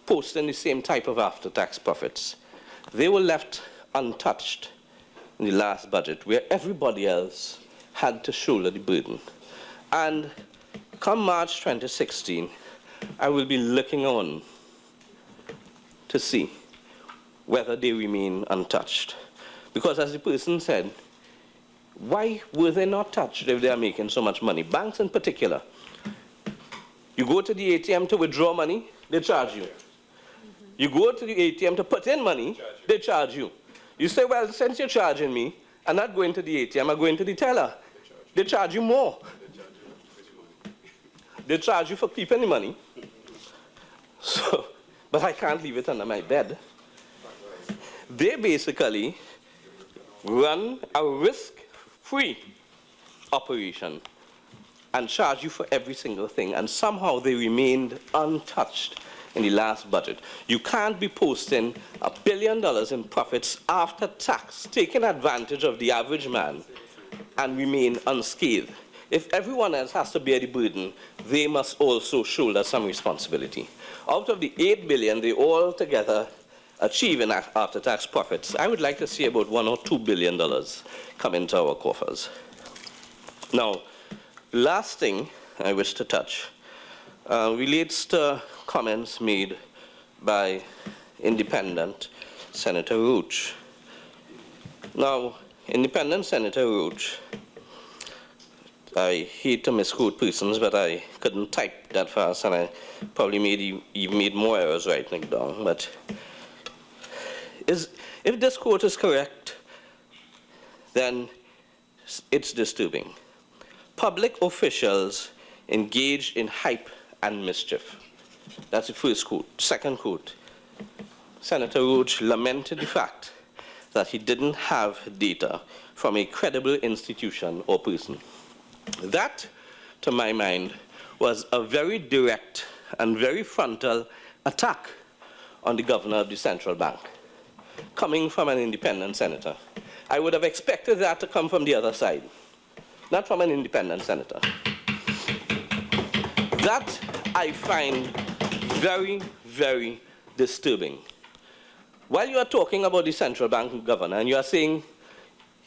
posting the same type of after-tax profits. They were left untouched in the last budget, where everybody else had to shoulder the burden. And come March 2016, I will be looking on to see whether they remain untouched. Because as the person said, why were they not touched if they are making so much money? Banks in particular. You go to the ATM to withdraw money, they charge you. You go to the ATM to put in money, they charge you. You say, well, since you're charging me, I'm not going to the ATM, I'm going to the teller. They charge you more. They charge you for keeping the money. So, but I can't leave it under my bed. They basically run a risk-free operation and charge you for every single thing, and somehow they remained untouched in the last budget. You can't be posting $1 billion in profits after tax, taking advantage of the average man, and remain unscathed. If everyone else has to bear the burden, they must also shoulder some responsibility. Out of the $8 billion they all together achieve in after-tax profits, I would like to see about $1 or $2 billion come into our coffers. Now, last thing I wish to touch relates to comments made by independent Senator Roach. Now, independent Senator Roach, I hate to misquote persons, but I couldn't type that fast, and I probably made more errors writing it down. But if this quote is correct, then it's disturbing. Public officials engaged in hype and mischief. That's the first quote. Second quote, Senator Roach lamented the fact that he didn't have data from a credible institution or person. That, to my mind, was a very direct and very frontal attack on the governor of the central bank, coming from an independent senator. I would have expected that to come from the other side, not from an independent senator. That I find very, very disturbing. While you are talking about the central bank governor, and you are saying,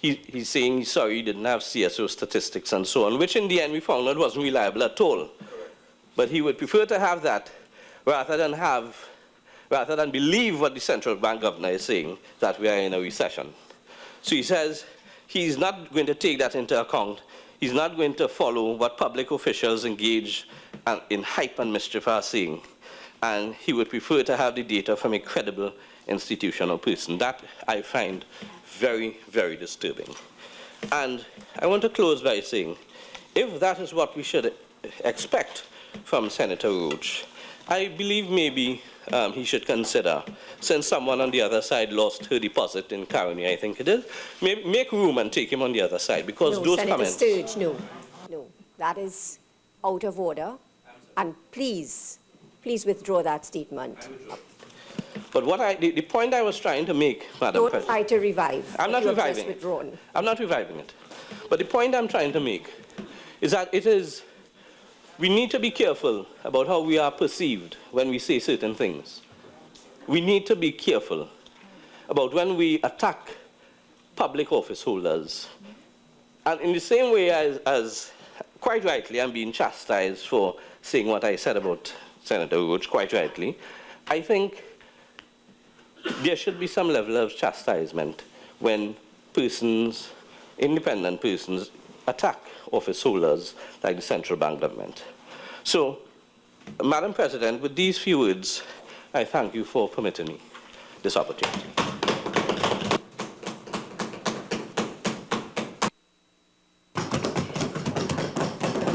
he's saying he's sorry he didn't have CSO statistics and so on, which in the end we found out wasn't reliable at all. But he would prefer to have that rather than believe what the central bank governor is saying, that we are in a recession. So he says he's not going to take that into account. He's not going to follow what public officials engaged in hype and mischief are saying. And he would prefer to have the data from a credible institution or person. That I find very, very disturbing. And I want to close by saying, if that is what we should expect from Senator Roach, I believe maybe he should consider, since someone on the other side lost her deposit in Caroni, I think it is, make room and take him on the other side, because No, those Senator comments... Sturge, no. That is out of order. And please withdraw that statement. But the point I was trying to make, Madam Don't President... try to revive. I'm not reviving it. I'm not reviving it. But the point I'm trying to make is that we need to be careful about how we are perceived when we say certain things. We need to be careful about when we attack public office holders. And in the same way as quite rightly, I'm being chastised for saying what I said about Senator Roach, quite rightly, I think there should be some level of chastisement when persons, independent persons, attack office holders like the central bank government. So, Madam President, with these few words, I thank you for permitting me this opportunity.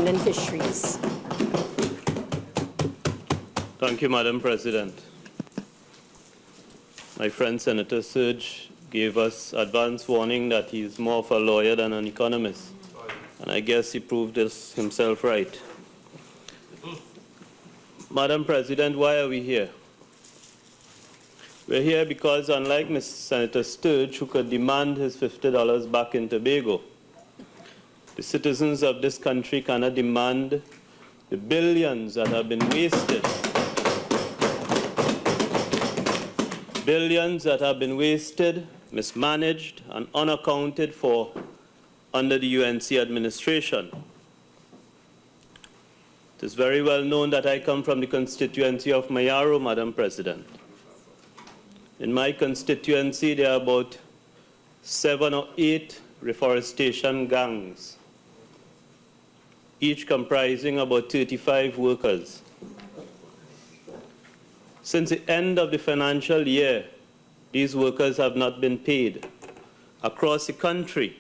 And Fisheries. Thank you, Madam President. My friend Senator Sturge gave us advance warning that he's more of a lawyer than an economist. And I guess he proved this himself right. Madam President, why are we here? We're here because unlike Senator Sturge, who could demand his $50 back in Tobago, the citizens of this country cannot demand the billions that have been wasted. Billions that have been wasted, mismanaged, and unaccounted for under the UNC administration. It is very well known that I come from the constituency of Mayaro, Madam President. In my constituency, there are about 7 or 8 reforestation gangs, each comprising about 35 workers. Since the end of the financial year, these workers have not been paid. Across the country,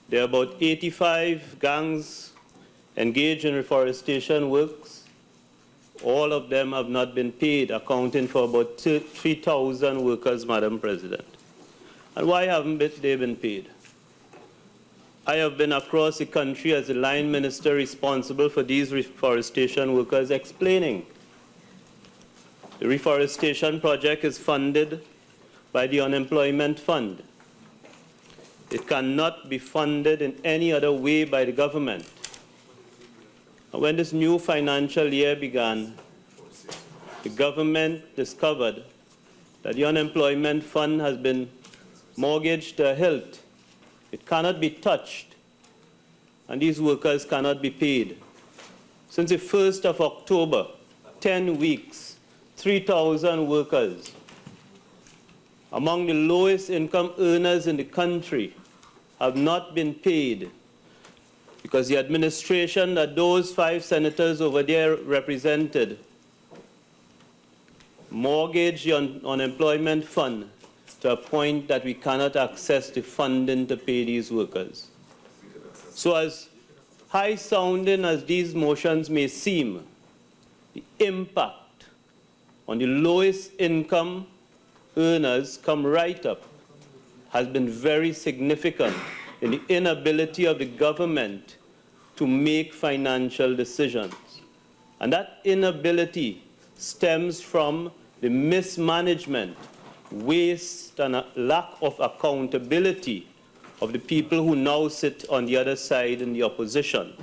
there are about 85 gangs engaged in reforestation works. All of them have not been paid, accounting for about 3,000 workers, Madam President. And why haven't they been paid? I have been across the country as the line minister responsible for these reforestation workers explaining. The reforestation project is funded by the Unemployment Fund. It cannot be funded in any other way by the government. And when this new financial year began, the government discovered that the Unemployment Fund has been mortgaged to a hilt. It cannot be touched, and these workers cannot be paid. Since the 1st of October, 10 weeks, 3,000 workers, among the lowest income earners in the country, have not been paid because the administration that those 5 senators over there represented mortgaged the unemployment fund to a point that we cannot access the funding to pay these workers. So as high-sounding as these motions may seem, the impact on the lowest income earners come right up has been very significant in the inability of the government to make financial decisions. And that inability stems from the mismanagement, waste, and a lack of accountability of the people who now sit on the other side in the opposition.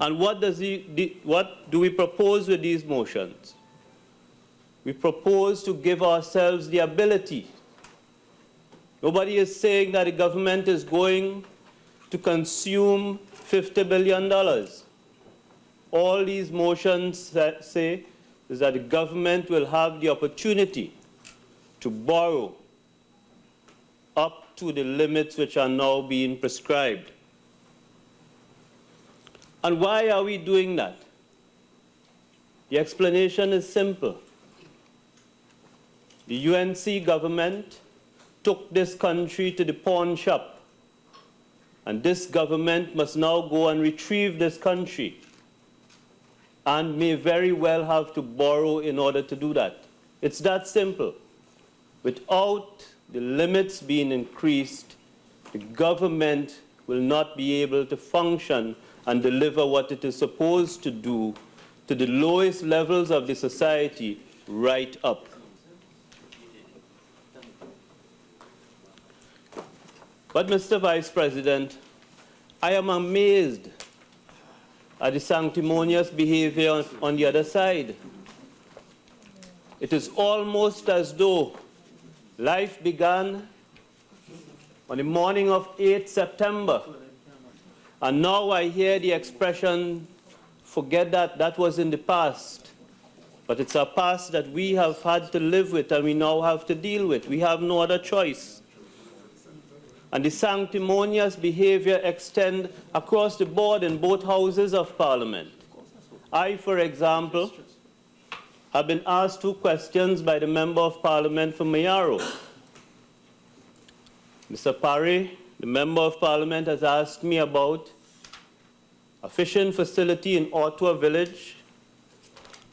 And what do we propose with these motions? We propose to give ourselves the ability. Nobody is saying that the government is going to consume $50 billion. All these motions say is that the government will have the opportunity to borrow up to the limits which are now being prescribed. And why are we doing that? The explanation is simple. The UNC government took this country to the pawn shop, and this government must now go and retrieve this country and may very well have to borrow in order to do that. It's that simple. Without the limits being increased, the government will not be able to function and deliver what it is supposed to do to the lowest levels of the society right up. But, Mr. Vice President, I am amazed at the sanctimonious behavior on the other side. It is almost as though life began on the morning of 8 September. And now I hear the expression, forget that, that was in the past. But it's a past that we have had to live with and we now have to deal with. We have no other choice. And the sanctimonious behavior extends across the board in both houses of Parliament. I, for example, have been asked 2 questions by the Member of Parliament for Mayaro. Mr. Parry, the Member of Parliament, has asked me about a fishing facility in Ottawa Village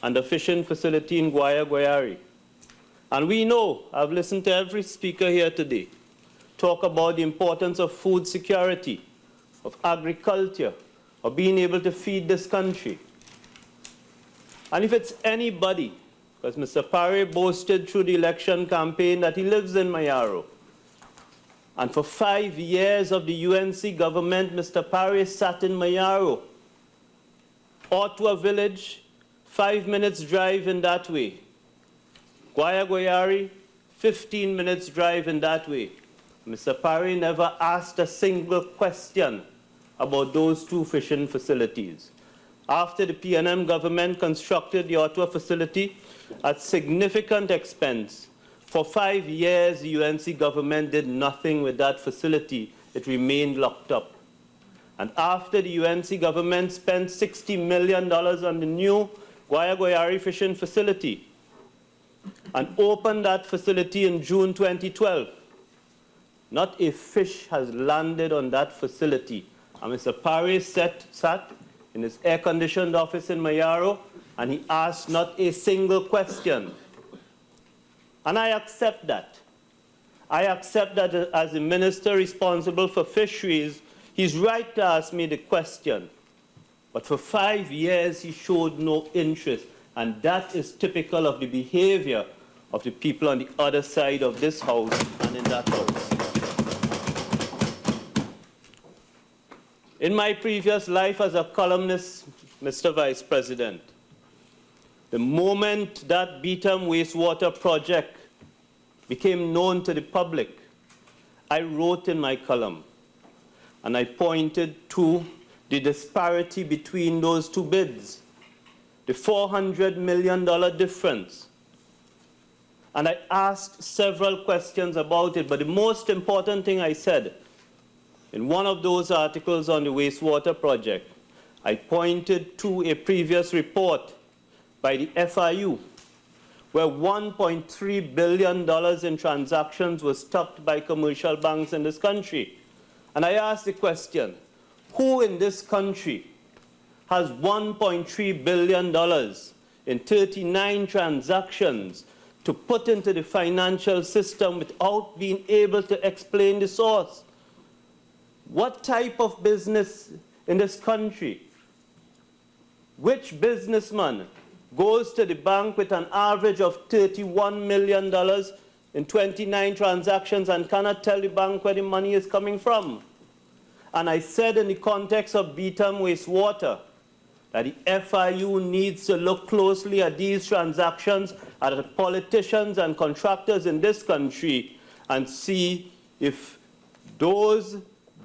and a fishing facility in Guaya. And we know, I've listened to every speaker here today, talk about the importance of food security, of agriculture, of being able to feed this country. And if it's anybody, because Mr. Parry boasted through the election campaign that he lives in Mayaro, and for 5 years of the UNC government, Mr. Parry sat in Mayaro. Ottawa Village, 5 minutes drive in that way. Guaya, 15 minutes drive in that way. Mr. Parry never asked a single question about those 2 fishing facilities. After the PNM government constructed the Ottawa facility at significant expense, for 5 years the UNC government did nothing with that facility. It remained locked up. And after the UNC government spent $60 million on the new Guaya fishing facility and opened that facility in June 2012, not a fish has landed on that facility. And Mr. Parry sat in his air-conditioned office in Mayaro, and he asked not a single question. And I accept that. I accept that as the minister responsible for fisheries, he's right to ask me the question. But for 5 years, he showed no interest. And that is typical of the behavior of the people on the other side of this house and in that house. In my previous life as a columnist, Mr. Vice President, the moment that Beetham wastewater project became known to the public, I wrote in my column and I pointed to the disparity between those 2 bids, the $400 million difference. And I asked several questions about it, but the most important thing I said, in one of those articles on the wastewater project, I pointed to a previous report by the FIU, where $1.3 billion in transactions were stopped by commercial banks in this country. And I asked the question, who in this country has $1.3 billion in 39 transactions to put into the financial system without being able to explain the source? What type of business in this country? Which businessman goes to the bank with an average of $31 million in 29 transactions and cannot tell the bank where the money is coming from? And I said in the context of Beetham wastewater that the FIU needs to look closely at these transactions, at the politicians and contractors in this country, and see if those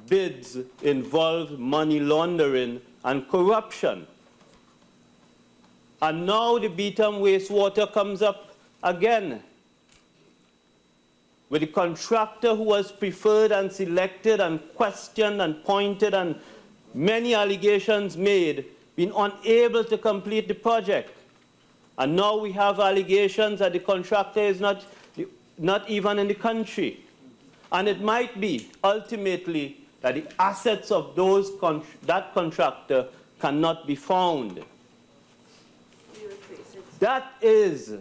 bids involve money laundering and corruption. And now the Beetham wastewater comes up again with the contractor who was preferred and selected and questioned and pointed and many allegations made, being unable to complete the project. And now we have allegations that the contractor is not even in the country. And it might be, ultimately, that the assets of that contractor cannot be found. That is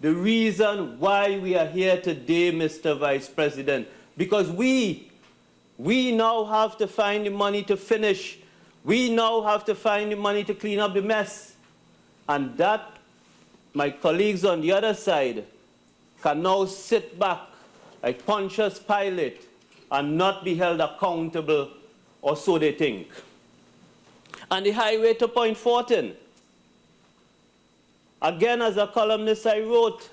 the reason why we are here today, Mr. Vice President, because we now have to find the money to finish. We now have to find the money to clean up the mess. And that, my colleagues on the other side can now sit back like Pontius Pilate and not be held accountable, or so they think. And the highway to Point Fortin. Again, as a columnist, I wrote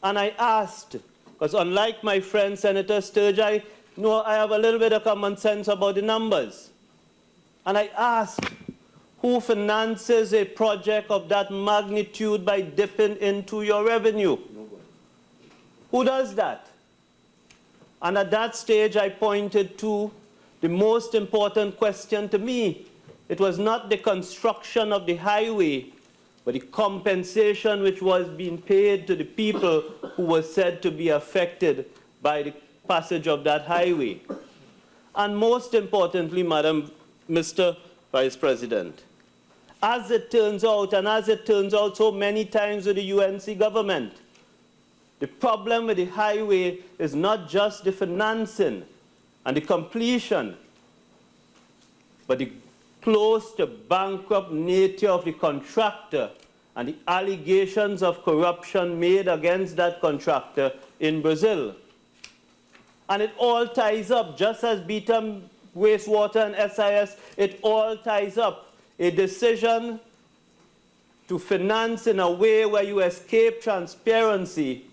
and I asked, because unlike my friend Senator Sturge, I know I have a little bit of common sense about the numbers. And I asked, who finances a project of that magnitude by dipping into your revenue? Who does that? And at that stage, I pointed to the most important question to me. It was not the construction of the highway, but the compensation which was being paid to the people who were said to be affected by the passage of that highway. And most importantly, Mr. Vice President, as it turns out, and as it turns out so many times with the UNC government, the problem with the highway is not just the financing and the completion, but the close to bankrupt nature of the contractor and the allegations of corruption made against that contractor in Brazil. And it all ties up, just as Beetham Wastewater and SIS, it all ties up. A decision to finance in a way where you escape transparency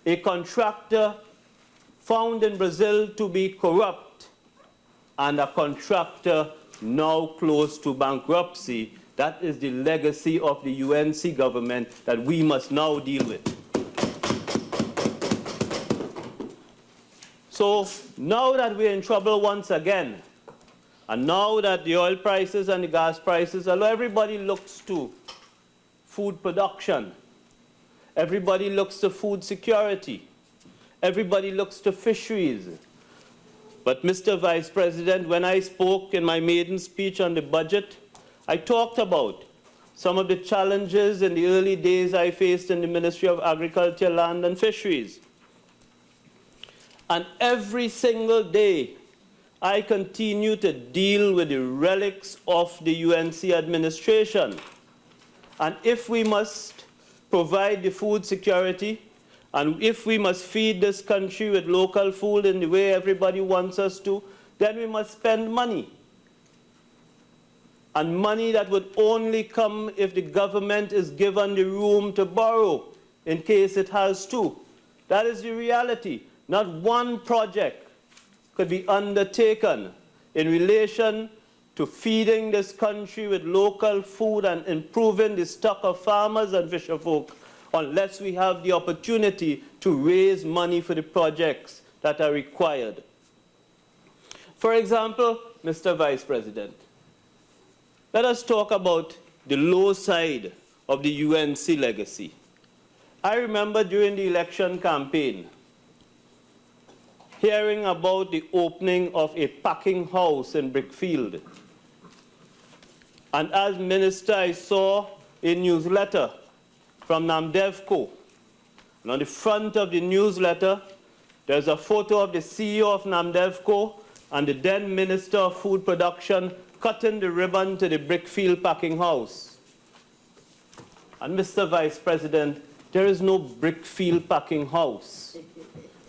a contractor found in Brazil to be corrupt, and a contractor now close to bankruptcy. That is the legacy of the UNC government that we must now deal with. So now that we're in trouble once again, and now that the oil prices and the gas prices, although everybody looks to food production, everybody looks to food security, everybody looks to fisheries. But Mr. Vice President, when I spoke in my maiden speech on the budget, I talked about some of the challenges in the early days I faced in the Ministry of Agriculture, Land and Fisheries. And every single day, I continue to deal with the relics of the UNC administration. And if we must provide the food security, and if we must feed this country with local food in the way everybody wants us to, then we must spend money. And money that would only come if the government is given the room to borrow in case it has to. That is the reality. Not one project could be undertaken in relation to feeding this country with local food and improving the stock of farmers and fisherfolk unless we have the opportunity to raise money for the projects that are required. For example, Mr. Vice President, let us talk about the low side of the UNC legacy. I remember during the election campaign hearing about the opening of a packing house in Brickfield. And as minister, I saw a newsletter from Namdevco. And on the front of the newsletter, there's a photo of the CEO of Namdevco and the then Minister of Food Production cutting the ribbon to the Brickfield packing house. And Mr. Vice President, there is no Brickfield packing house.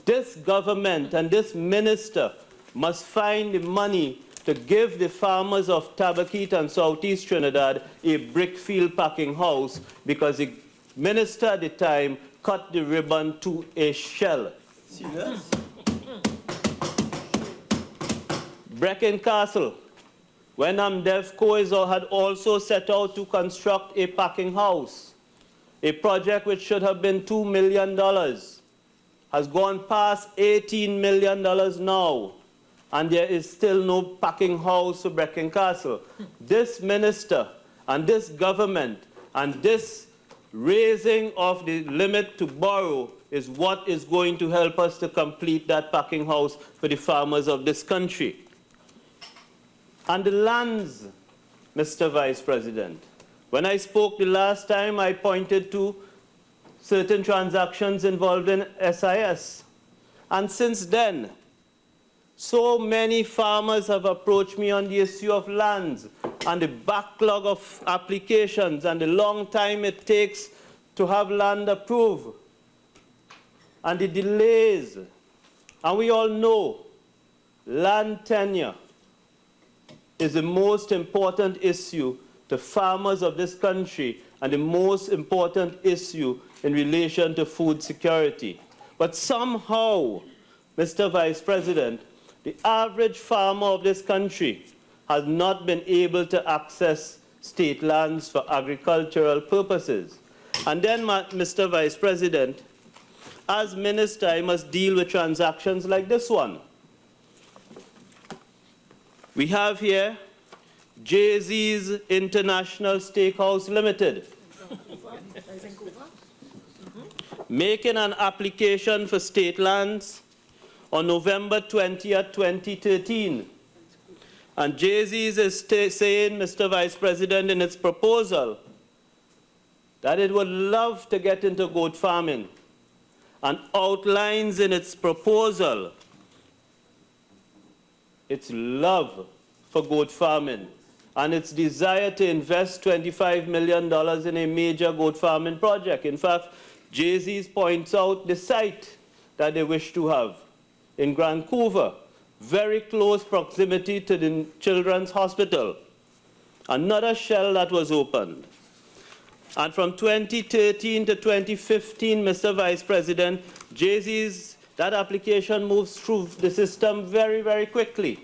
This government and this minister must find the money to give the farmers of Tabaquite and Southeast Trinidad a Brickfield packing house because the minister at the time cut the ribbon to a shell. Serious? Brecon Castle, when Namdevco had also set out to construct a packing house, a project which should have been $2 million, has gone past $18 million now, and there is still no packing house for Brecon Castle. This minister and this government and this raising of the limit to borrow is what is going to help us to complete that packing house for the farmers of this country. And the lands, Mr. Vice President, When I spoke the last time, I pointed to certain transactions involved in SIS. And since then, so many farmers have approached me on the issue of lands and the backlog of applications and the long time it takes to have land approved and the delays. And we all know land tenure is the most important issue to farmers of this country and the most important issue in relation to food security. But somehow, Mr. Vice President, the average farmer of this country has not been able to access state lands for agricultural purposes. And then, Mr. Vice President, as minister, I must deal with transactions like this one. We have here Jay-Z's International Steakhouse Limited making an application for state lands on November 20th, 2013. And Jay-Z's is saying, Mr. Vice President, in its proposal, that it would love to get into goat farming, and outlines in its proposal its love for goat farming and its desire to invest $25 million in a major goat farming project. In fact, Jay-Z points out the site that they wish to have in Vancouver, very close proximity to the Children's Hospital. Another shell that was opened. And from 2013 to 2015, Mr. Vice President, Jay-Z's, that application moves through the system very, very quickly.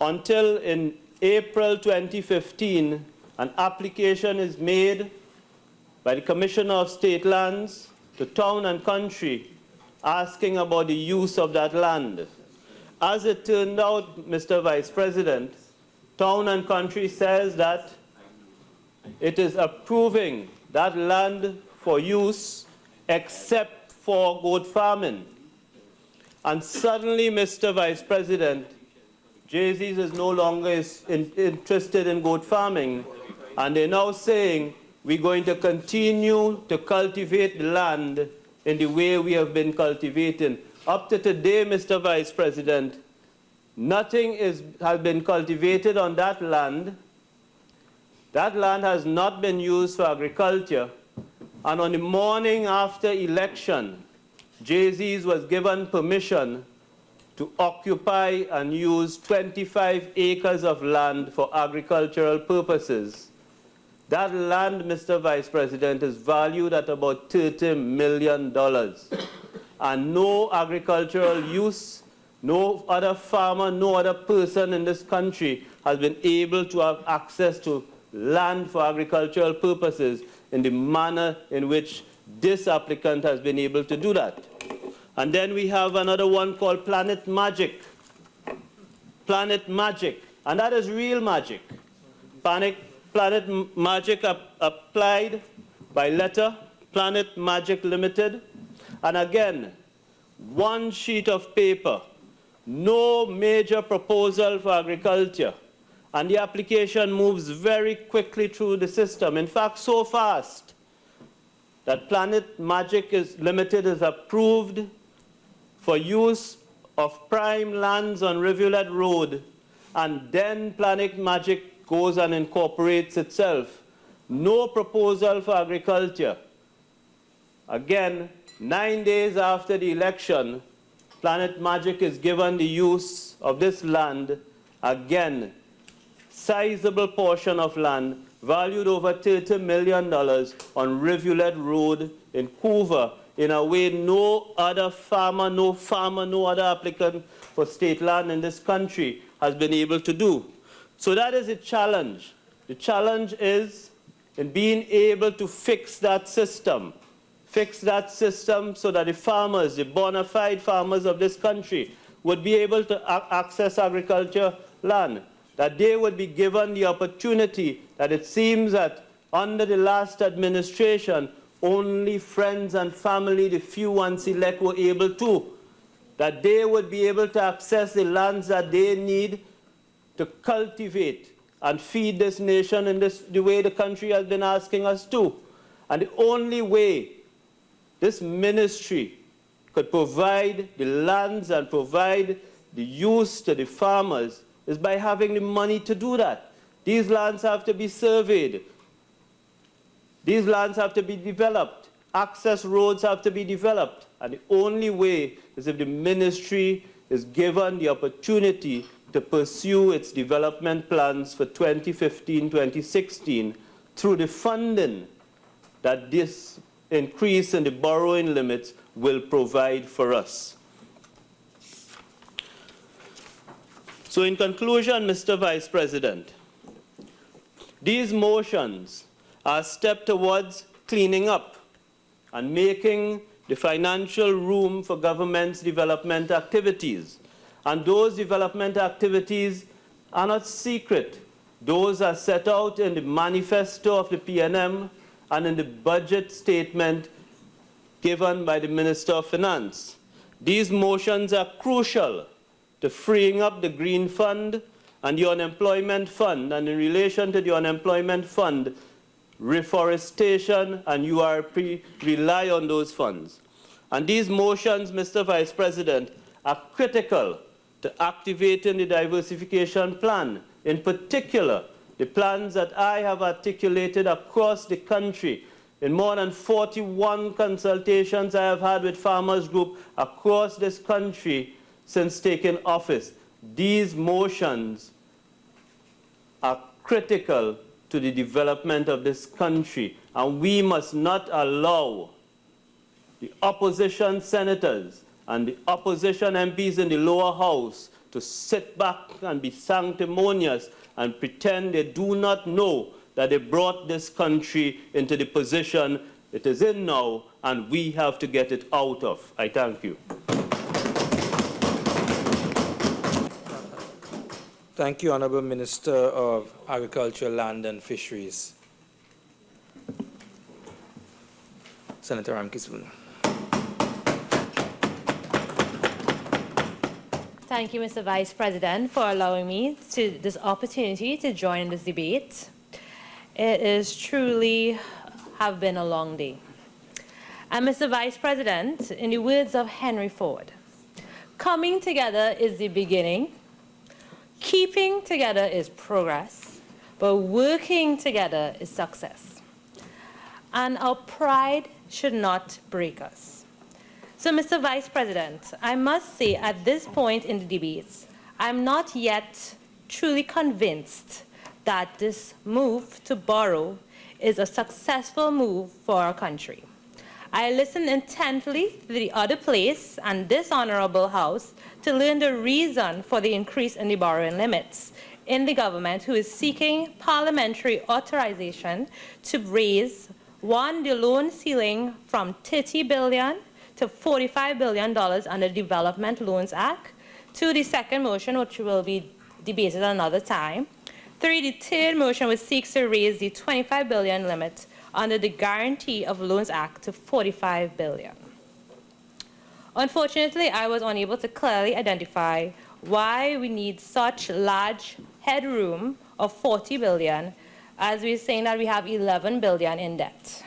Until in April 2015, an application is made by the Commissioner of State Lands to Town and Country asking about the use of that land. As it turned out, Mr. Vice President, Town and Country says that it is approving that land for use except for goat farming. And suddenly, Mr. Vice President, Jay-Z is no longer interested in goat farming, and they're now saying we're going to continue to cultivate the land in the way we have been cultivating. Up to today, Mr. Vice President, nothing has been cultivated on that land. That land has not been used for agriculture. And on the morning after election, Jay-Z was given permission to occupy and use 25 acres of land for agricultural purposes. That land, Mr. Vice President, is valued at about $30 million. And no agricultural use, no other farmer, no other person in this country has been able to have access to land for agricultural purposes in the manner in which this applicant has been able to do that. And then we have another one called Planet Magic. Planet Magic, and that is real magic. Planet Magic applied by letter, Planet Magic Limited. And again, one sheet of paper, no major proposal for agriculture. And the application moves very quickly through the system. In fact, so fast that Planet Magic Limited is approved for use of prime lands on Rivulet Road, and then Planet Magic goes and incorporates itself. No proposal for agriculture. Again, 9 days after the election, Planet Magic is given the use of this land. Again, sizable portion of land, valued over $30 million on Rivulet Road in Vancouver, in a way no other farmer, no other applicant for state land in this country has been able to do. So that is a challenge. The challenge is in being able to fix that system so that the farmers, the bona fide farmers of this country, would be able to access agriculture land, that they would be given the opportunity that it seems that under the last administration, only friends and family, the few and select, were able to, that they would be able to access the lands that they need to cultivate and feed this nation in the way the country has been asking us to. And the only way this ministry could provide the lands and provide the use to the farmers is by having the money to do that. These lands have to be surveyed. These lands have to be developed. Access roads have to be developed. And the only way is if the ministry is given the opportunity to pursue its development plans for 2015-2016 through the funding that this increase in the borrowing limits will provide for us. So in conclusion, Mr. Vice President, these motions are a step towards cleaning up and making the financial room for government's development activities. And those development activities are not secret. Those are set out in the manifesto of the PNM and in the budget statement given by the Minister of Finance. These motions are crucial to freeing up the Green Fund and the Unemployment Fund, and in relation to the Unemployment Fund, reforestation and URP rely on those funds. And these motions, Mr. Vice President, are critical to activating the diversification plan. In particular, the plans that I have articulated across the country. In more than 41 consultations I have had with farmers group across this country since taking office. These motions are critical to the development of this country, and we must not allow the opposition senators and the opposition MPs in the lower house to sit back and be sanctimonious and pretend they do not know that they brought this country into the position it is in now, and we have to get it out of. I thank you. Thank you, Honourable Minister of Agriculture, Land and Fisheries. Senator Ramkissoon. Thank you, Mr. Vice President, for allowing me this opportunity to join in this debate. It is truly have been a long day. And Mr. Vice President, in the words of Henry Ford, coming together is the beginning, keeping together is progress, but working together is success. And our pride should not break us. So, Mr. Vice President, I must say at this point in the debates, I'm not yet truly convinced that this move to borrow is a successful move for our country. I listened intently to the other place and this Honourable House to learn the reason for the increase in the borrowing limits in the government, who is seeking parliamentary authorization to raise, one, the loan ceiling from $30 billion to $45 billion under the Development Loans Act, two, the second motion, which will be debated another time, three, the third motion, which seeks to raise the $25 billion limit under the Guarantee of Loans Act to $45 billion. Unfortunately, I was unable to clearly identify why we need such large headroom of $40 billion, as we're saying that we have $11 billion in debt.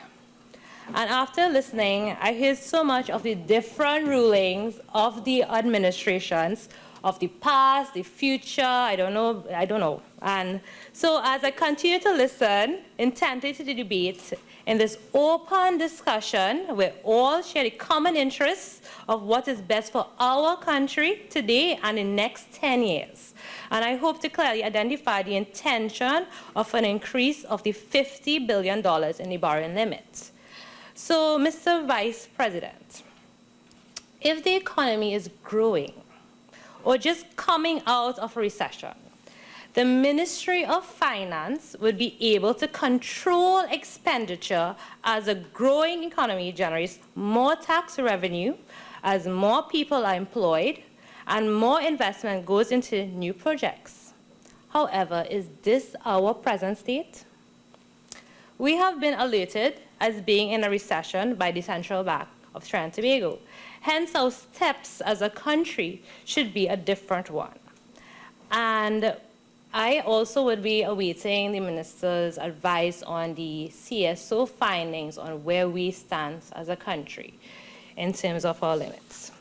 And after listening, I hear so much of the different rulings of the administrations of the past, the future, I don't know. And so as I continue to listen intently to the debate in this open discussion where all share the common interests of what is best for our country today and in the next 10 years. And I hope to clearly identify the intention of an increase of the $50 billion in the borrowing limit. So, Mr. Vice President, if the economy is growing or just coming out of a recession, the Ministry of Finance would be able to control expenditure as a growing economy generates more tax revenue, as more people are employed, and more investment goes into new projects. However, is this our present state? We have been alerted as being in a recession by the Central Bank of Trinidad and Tobago. Hence, our steps as a country should be a different one. And I also would be awaiting the Minister's advice on the CSO findings on where we stand as a country in terms of our limits.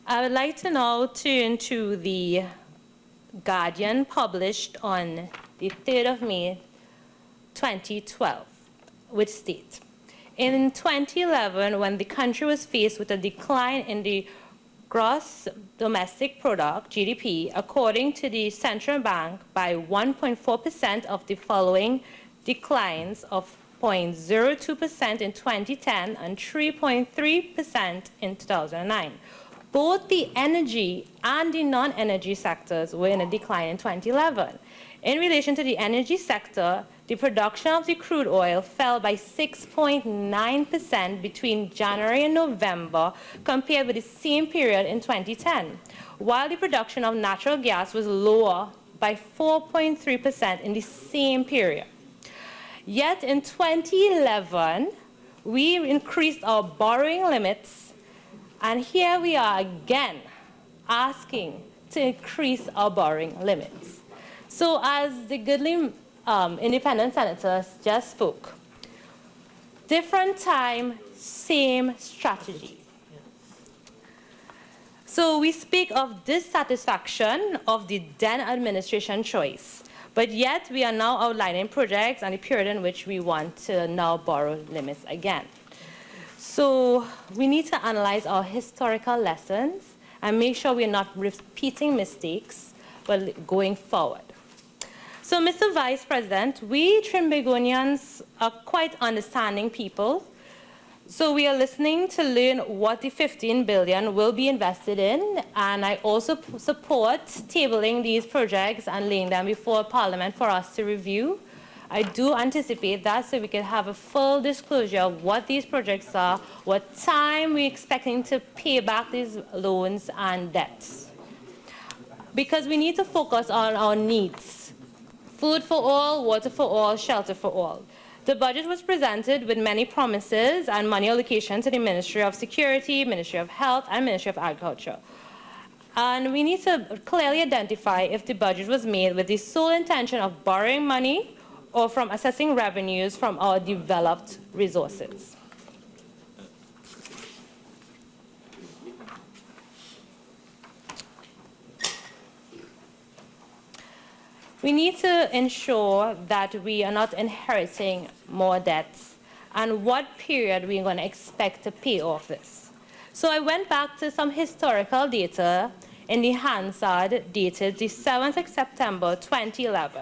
I would like to now turn to the Guardian published on the 3rd of May 2012, which states, in 2011, when the country was faced with a decline in the gross domestic product, GDP, according to the central bank, by 1.4% of the following declines of 0.02% in 2010 and 3.3% in 2009. Both the energy and the non-energy sectors were in a decline in 2011. In relation to the energy sector, the production of the crude oil fell by 6.9% between January and November compared with the same period in 2010, while the production of natural gas was lower by 4.3% in the same period. Yet in 2011, we increased our borrowing limits, and here we are again asking to increase our borrowing limits. So as the goodly independent senators just spoke, different time, same strategy. So we speak of dissatisfaction of the then administration choice, but yet we are now outlining projects and the period in which we want to now borrow limits again. So we need to analyze our historical lessons and make sure we're not repeating mistakes, but going forward. So, Mr. Vice President, we Trimbagonians are quite understanding people. So we are listening to learn what the 15 billion will be invested in, and I also support tabling these projects and laying them before Parliament for us to review. I do anticipate that so we can have a full disclosure of what these projects are, what time we're expecting to pay back these loans and debts. Because we need to focus on our needs. Food for all, water for all, shelter for all. The budget was presented with many promises and money allocation to the Ministry of Security, Ministry of Health, and Ministry of Agriculture. And we need to clearly identify if the budget was made with the sole intention of borrowing money or from assessing revenues from our developed resources. We need to ensure that we are not inheriting more debts and what period we're going to expect to pay off this. So I went back to some historical data in the Hansard dated the 7th of September 2011.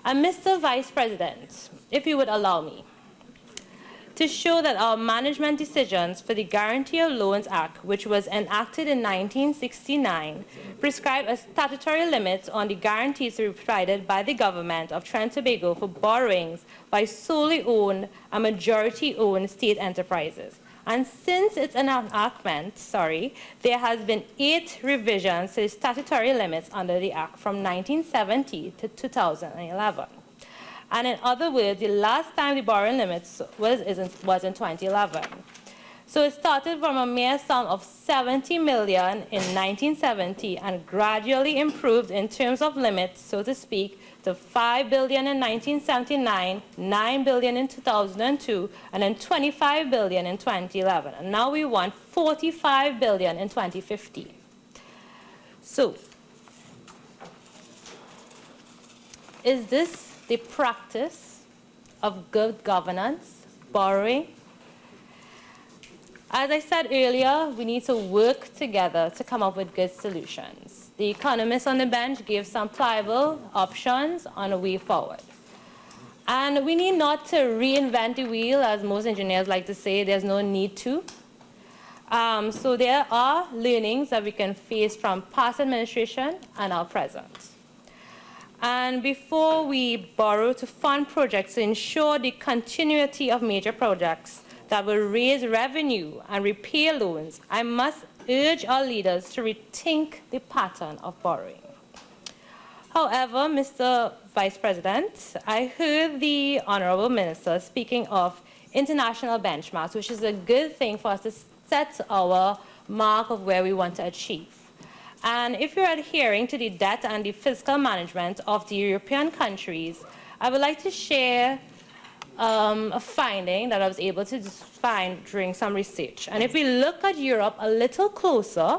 And Mr. Vice President, if you would allow me, to show that our management decisions for the Guarantee of Loans Act, which was enacted in 1969, prescribed a statutory limit on the guarantees to be provided by the government of Trinidad and Tobago for borrowings by solely owned and majority-owned state enterprises. And since its enactment, there has been 8 revisions to the statutory limits under the Act from 1970 to 2011. And in other words, the last time the borrowing limits was in 2011. So it started from a mere sum of 70 million in 1970 and gradually improved in terms of limits, so to speak, to 5 billion in 1979, 9 billion in 2002, and then 25 billion in 2011. And now we want 45 billion in 2050. So, is this the practice of good governance, borrowing? As I said earlier, we need to work together to come up with good solutions. The economists on the bench gave some pliable options on a way forward. And we need not to reinvent the wheel, as most engineers like to say. There's no need to. So there are learnings that we can face from past administration and our present. And before we borrow to fund projects to ensure the continuity of major projects that will raise revenue and repay loans, I must urge our leaders to rethink the pattern of borrowing. However, Mr. Vice President, I heard the Honourable Minister speaking of international benchmarks, which is a good thing for us to set our mark of where we want to achieve. And if you're adhering to the debt and the fiscal management of the European countries, I would like to share a finding that I was able to find during some research. And if we look at Europe a little closer,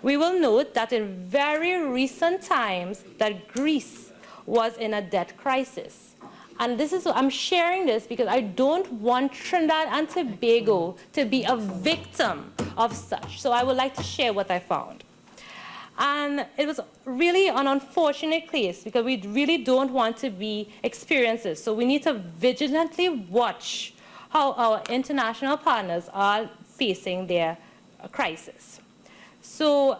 we will note that in very recent times that Greece was in a debt crisis. And this is, I'm sharing this because I don't want Trinidad and Tobago to be a victim of such. So I would like to share what I found. And it was really an unfortunate case because we really don't want to be experiences. So we need to vigilantly watch how our international partners are facing their crisis. So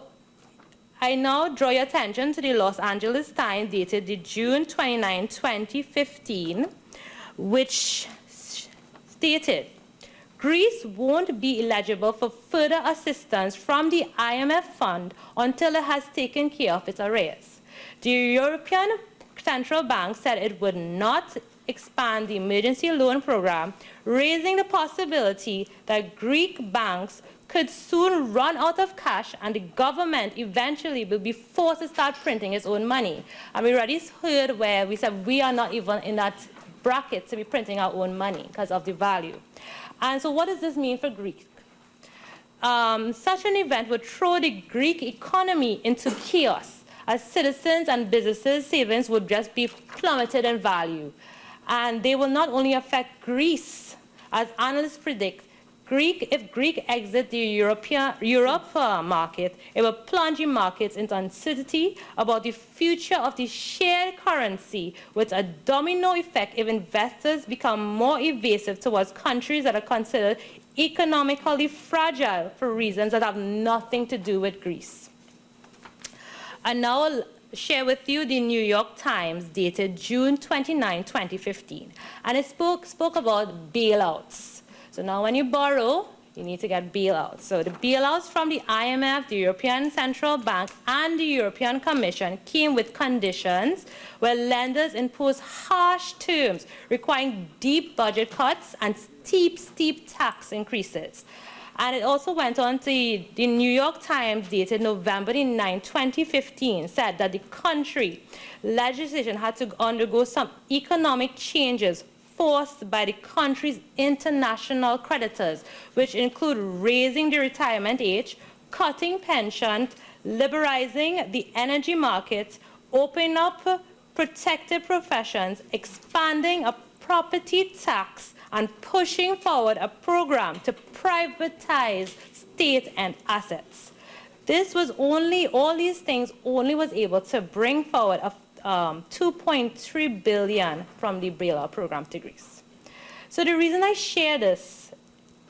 I now draw your attention to the Los Angeles Times dated the June 29, 2015, which stated, Greece won't be eligible for further assistance from the IMF fund until it has taken care of its arrears. The European Central Bank said it would not expand the emergency loan program, raising the possibility that Greek banks could soon run out of cash and the government eventually will be forced to start printing its own money. And we already heard where we said we are not even in that bracket to be printing our own money because of the value. And so what does this mean for Greece? Such an event would throw the Greek economy into chaos, as citizens and businesses' savings would just be plummeted in value. And they will not only affect Greece, as analysts predict, if Greece exits the Europe market, it will plunge the markets into uncertainty about the future of the shared currency, with a domino effect if investors become more evasive towards countries that are considered economically fragile for reasons that have nothing to do with Greece. And now I'll share with you the New York Times dated June 29, 2015. And it spoke about bailouts. So now when you borrow, you need to get bailouts. So the bailouts from the IMF, the European Central Bank, and the European Commission came with conditions where lenders imposed harsh terms requiring deep budget cuts and steep tax increases. And it also went on to the New York Times dated November 9, 2015, said that the country legislation had to undergo some economic changes forced by the country's international creditors, which include raising the retirement age, cutting pensions, liberalizing the energy market, opening up protected professions, expanding a property tax, and pushing forward a program to privatize state and assets. This was only, all these things only was able to bring forward a $2.3 billion from the bailout program to Greece. So the reason I share this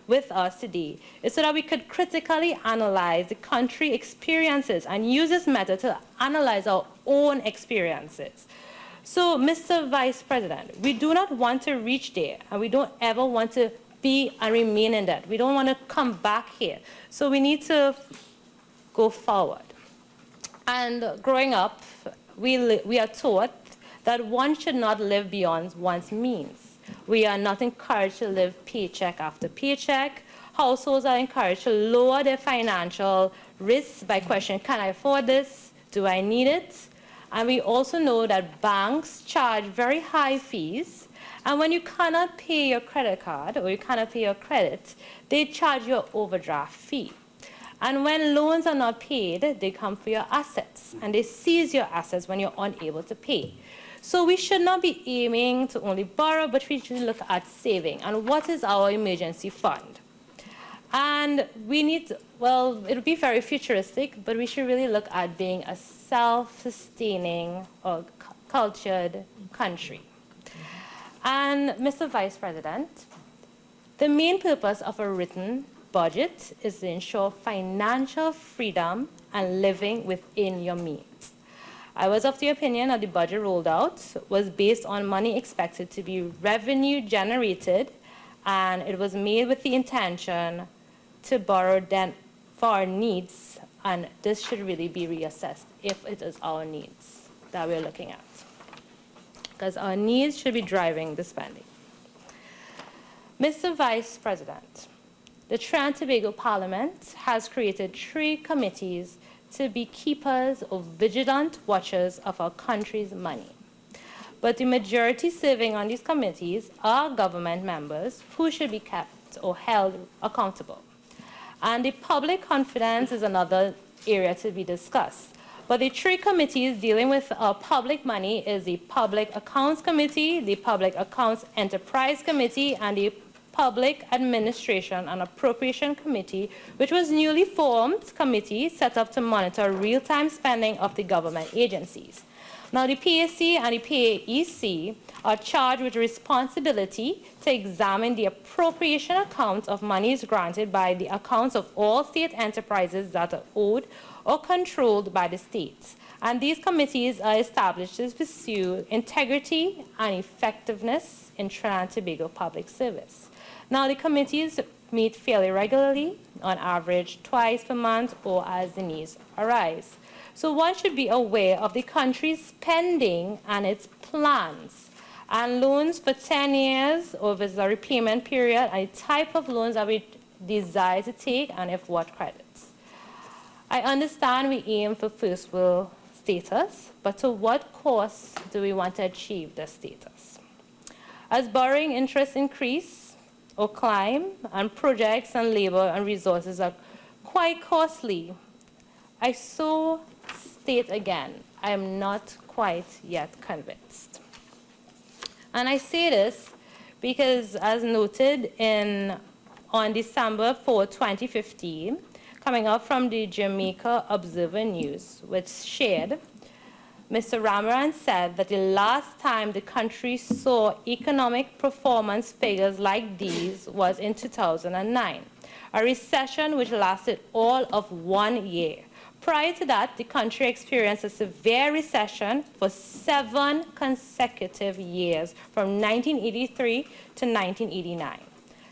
with us today is so that we could critically analyze the country experiences and use this method to analyze our own experiences. So, Mr. Vice President, we do not want to reach there, and we don't ever want to be and remain in that. We don't want to come back here. So we need to go forward. And growing up, we are taught that one should not live beyond one's means. We are not encouraged to live paycheck after paycheck. Households are encouraged to lower their financial risks by questioning, can I afford this? Do I need it? And we also know that banks charge very high fees. And when you cannot pay your credit card or you cannot pay your credit, they charge you an overdraft fee. And when loans are not paid, they come for your assets, and they seize your assets when you're unable to pay. So we should not be aiming to only borrow, but we should look at saving. And what is our emergency fund? And we need, well, it'll be very futuristic, but we should really look at being a self-sustaining or cultured country. And Mr. Vice President, the main purpose of a written budget is to ensure financial freedom and living within your means. I was of the opinion that the budget rolled out was based on money expected to be revenue generated, and it was made with the intention to borrow then for our needs, and this should really be reassessed if it is our needs that we're looking at, because our needs should be driving the spending. Mr. Vice President, the Trinidad and Tobago Parliament has created 3 committees to be keepers or vigilant watchers of our country's money. But the majority serving on these committees are government members who should be kept or held accountable. And the public confidence is another area to be discussed. But the three committees dealing with public money is the Public Accounts Committee, the Public Accounts Enterprise Committee, and the Public Administration and Appropriation Committee, which was newly formed committee set up to monitor real-time spending of the government agencies. Now, the PAC and the PAEC are charged with responsibility to examine the appropriation accounts of monies granted by the accounts of all state enterprises that are owed or controlled by the states. And these committees are established to pursue integrity and effectiveness in Trinidad and Tobago public service. Now, the committees meet fairly regularly, on average twice per month or as the needs arise. So one should be aware of the country's spending and its plans, and loans for 10 years over the repayment period, and the type of loans that we desire to take, and if what credits. I understand we aim for first world status, but to what cost do we want to achieve this status? As borrowing interests increase or climb, and projects and labor and resources are quite costly, I so state again, I am not quite yet convinced. And I say this because, as noted on December 4, 2015, coming up from the Jamaica Observer News, which shared, Mr. Rambharat said that the last time the country saw economic performance figures like these was in 2009, a recession which lasted all of 1 year. Prior to that, the country experienced a severe recession for 7 consecutive years, from 1983 to 1989.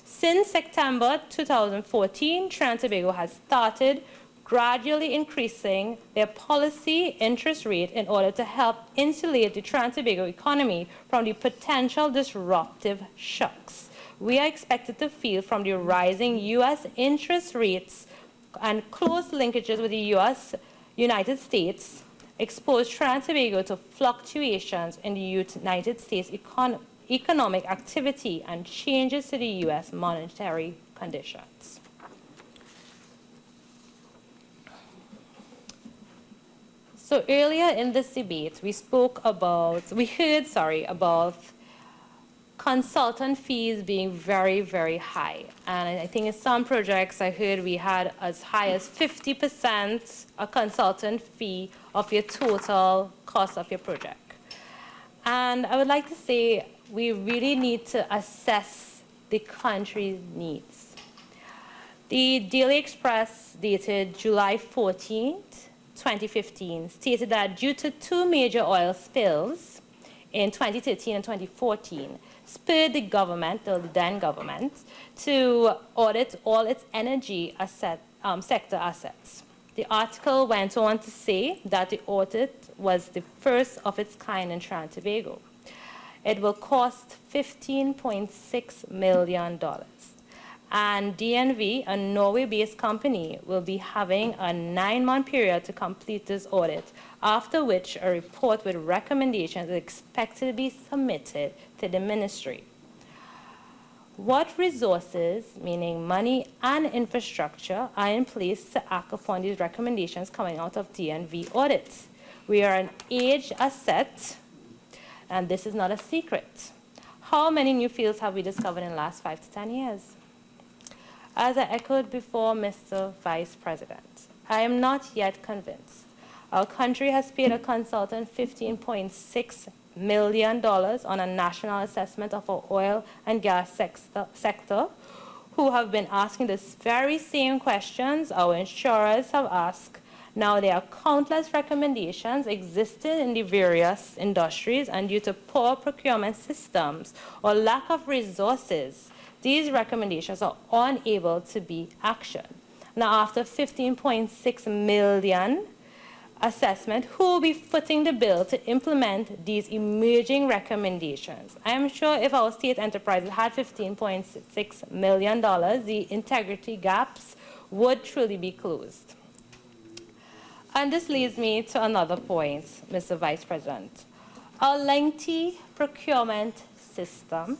Since September 2014, Trinidad and Tobago has started gradually increasing their policy interest rate in order to help insulate the Trinidad and Tobago economy from the potential disruptive shocks we are expected to feel from the rising U.S. interest rates, and close linkages with the United States expose Trinidad and Tobago to fluctuations in the United States economic activity and changes to the U.S. monetary conditions. So earlier in this debate, we heard about consultant fees being very, very high. And I think in some projects I heard we had as high as 50% a consultant fee of your total cost of your project. And I would like to say we really need to assess the country's needs. The Daily Express, dated July 14th, 2015, stated that due to 2 major oil spills in 2013 and 2014, spurred the government, or the then government, to audit all its energy sector assets. The article went on to say that the audit was the first of its kind in Trinidad and Tobago. It will cost $15.6 million. And DNV, a Norway-based company, will be having a 9-month period to complete this audit, after which a report with recommendations is expected to be submitted to the ministry. What resources, meaning money and infrastructure, are in place to act upon these recommendations coming out of DNV audits? We are an age asset, and this is not a secret. How many new fields have we discovered in the last 5 to 10 years? As I echoed before, Mr. Vice President, I am not yet convinced. Our country has paid a consultant $15.6 million on a national assessment of our oil and gas sector, who have been asking the very same questions our insurers have asked. Now, there are countless recommendations existing in the various industries, and due to poor procurement systems or lack of resources, these recommendations are unable to be actioned. Now, after $15.6 million assessment, who will be footing the bill to implement these emerging recommendations? I am sure if our state enterprises had $15.6 million, the integrity gaps would truly be closed. And this leads me to another point, Mr. Vice President. Our lengthy procurement system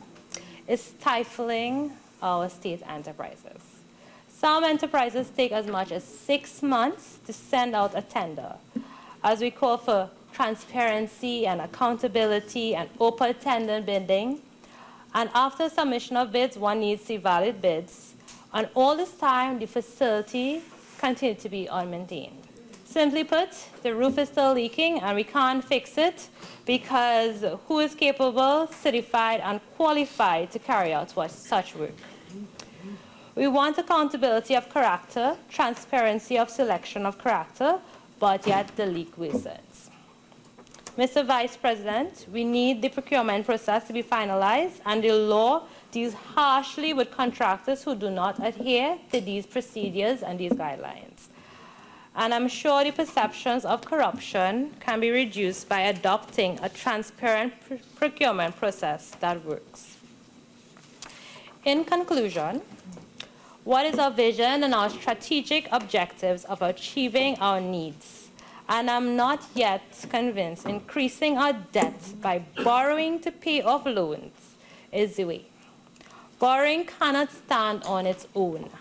is stifling our state enterprises. Some enterprises take as much as 6 months to send out a tender, as we call for transparency and accountability and open tender bidding. And after submission of bids, one needs to valid bids. And all this time, the facility continued to be unmaintained. Simply put, the roof is still leaking and we can't fix it because who is capable, certified, and qualified to carry out such work? We want accountability of character, transparency of selection of character, but yet the leak worsens. Mr. Vice President, we need the procurement process to be finalized and the law deals harshly with contractors who do not adhere to these procedures and these guidelines. And I'm sure the perceptions of corruption can be reduced by adopting a transparent procurement process that works. In conclusion, what is our vision and our strategic objectives of achieving our needs? And I'm not yet convinced increasing our debt by borrowing to pay off loans is the way. Borrowing cannot stand on its own.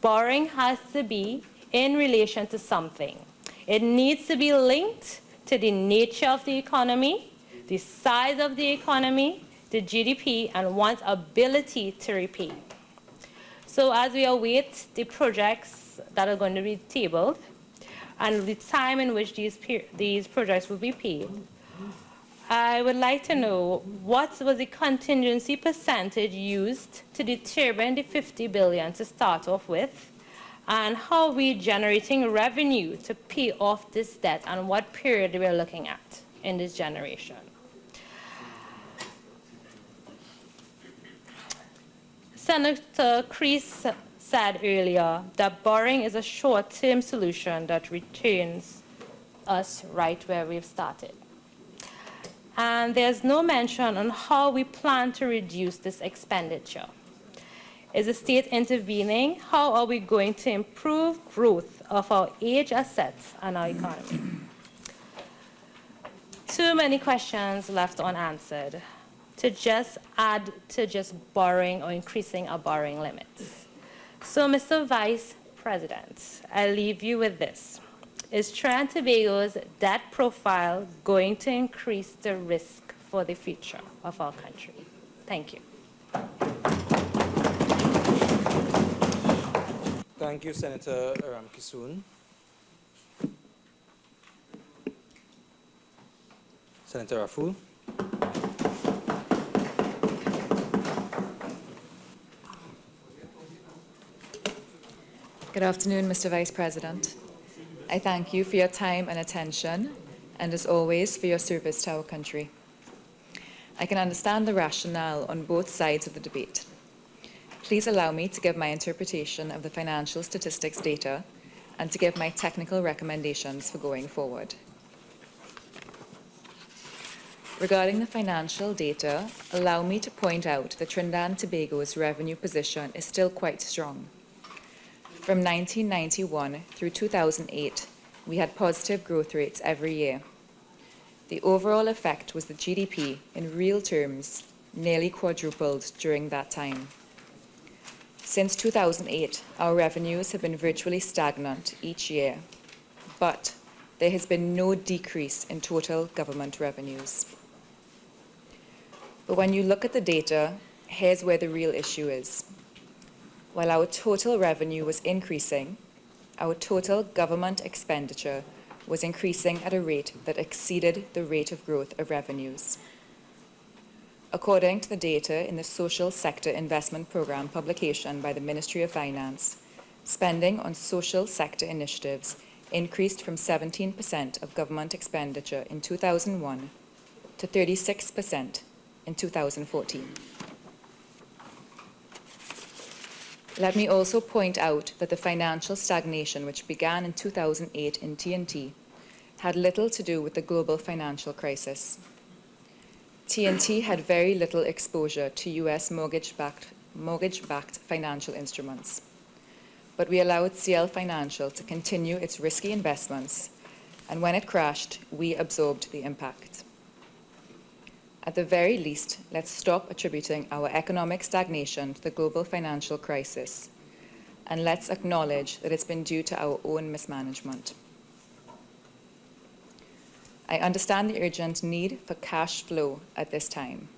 Borrowing has to be in relation to something. It needs to be linked to the nature of the economy, the size of the economy, the GDP, and one's ability to repay. So as we await the projects that are going to be tabled and the time in which these projects will be paid, I would like to know what was the contingency percentage used to determine the 50 billion to start off with, and how are we generating revenue to pay off this debt and what period we're looking at in this generation. Senator Crease said earlier that borrowing is a short-term solution that returns us right where we've started. And there's no mention on how we plan to reduce this expenditure. Is the state intervening? How are we going to improve growth of our age assets and our economy? Too many questions left unanswered to just add to just borrowing or increasing our borrowing limits. So, Mr. Vice President, I leave you with this. Is Trinidad and Tobago's debt profile going to increase the risk for the future of our country? Thank you. Thank you, Senator Ramkissoon. Senator Raffoul. Good afternoon, Mr. Vice President. I thank you for your time and attention, and as always, for your service to our country. I can understand the rationale on both sides of the debate. Please allow me to give my interpretation of the financial statistics data and to give my technical recommendations for going forward. Regarding the financial data, allow me to point out that Trinidad and Tobago's revenue position is still quite strong. From 1991 through 2008, we had positive growth rates every year. The overall effect was the GDP, in real terms, nearly quadrupled during that time. Since 2008, our revenues have been virtually stagnant each year, but there has been no decrease in total government revenues. But when you look at the data, here's where the real issue is. While our total revenue was increasing, our total government expenditure was increasing at a rate that exceeded the rate of growth of revenues. According to the data in the Social Sector Investment Programme publication by the Ministry of Finance, spending on social sector initiatives increased from 17% of government expenditure in 2001 to 36% in 2014. Let me also point out that the financial stagnation which began in 2008 in TNT had little to do with the global financial crisis. TNT had very little exposure to US mortgage-backed financial instruments. But we allowed CL Financial to continue its risky investments and when it crashed, we absorbed the impact. At the very least, let's stop attributing our economic stagnation to the global financial crisis, and let's acknowledge that it's been due to our own mismanagement. I understand the urgent need for cash flow at this time,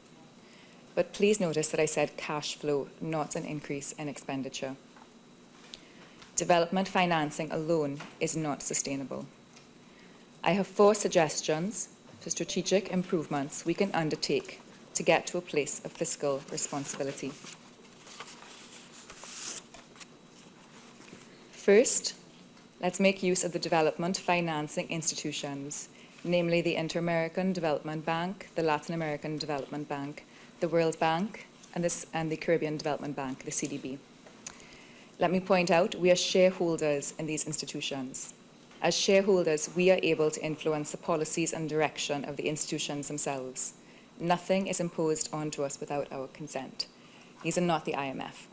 but please notice that I said cash flow, not an increase in expenditure. Development financing alone is not sustainable. I have 4 suggestions for strategic improvements we can undertake to get to a place of fiscal responsibility. First, let's make use of the development financing institutions, namely the Inter-American Development Bank, the Latin American Development Bank, the World Bank, and the Caribbean Development Bank, the CDB. Let me point out, we are shareholders in these institutions. As shareholders, we are able to influence the policies and direction of the institutions themselves. Nothing is imposed onto us without our consent. These are not the IMF.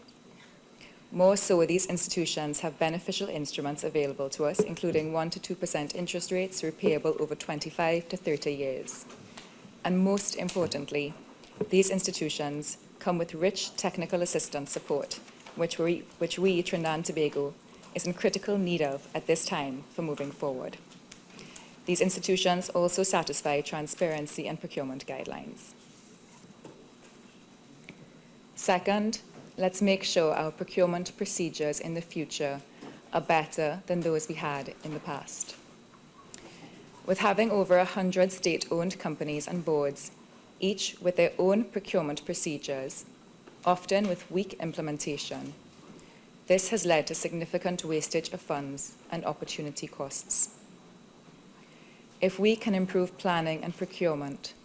More so, these institutions have beneficial instruments available to us, including 1% to 2% interest rates repayable over 25 to 30 years. And most importantly, these institutions come with rich technical assistance support, which we, Trinidad and Tobago, is in critical need of at this time for moving forward. These institutions also satisfy transparency and procurement guidelines. Second, let's make sure our procurement procedures in the future are better than those we had in the past. With having over 100 state-owned companies and boards, each with their own procurement procedures, often with weak implementation, this has led to significant wastage of funds and opportunity costs. If we can improve planning and procurement,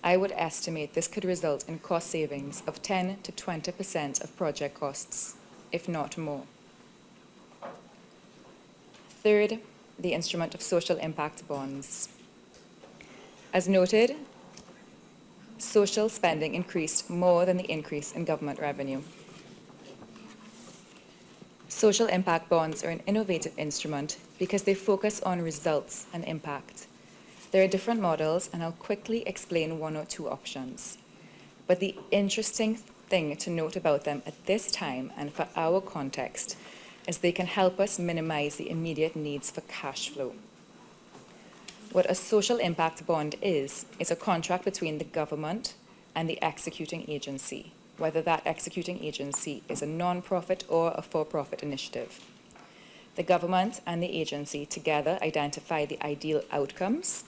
I would estimate this could result in cost savings of 10 to 20% of project costs, if not more. Third, the instrument of social impact bonds. As noted, social spending increased more than the increase in government revenue. Social impact bonds are an innovative instrument because they focus on results and impact. There are different models, and I'll quickly explain 1 or 2 options. But the interesting thing to note about them at this time and for our context is they can help us minimize the immediate needs for cash flow. What a social impact bond is a contract between the government and the executing agency, whether that executing agency is a non-profit or a for-profit initiative. The government and the agency together identify the ideal outcomes,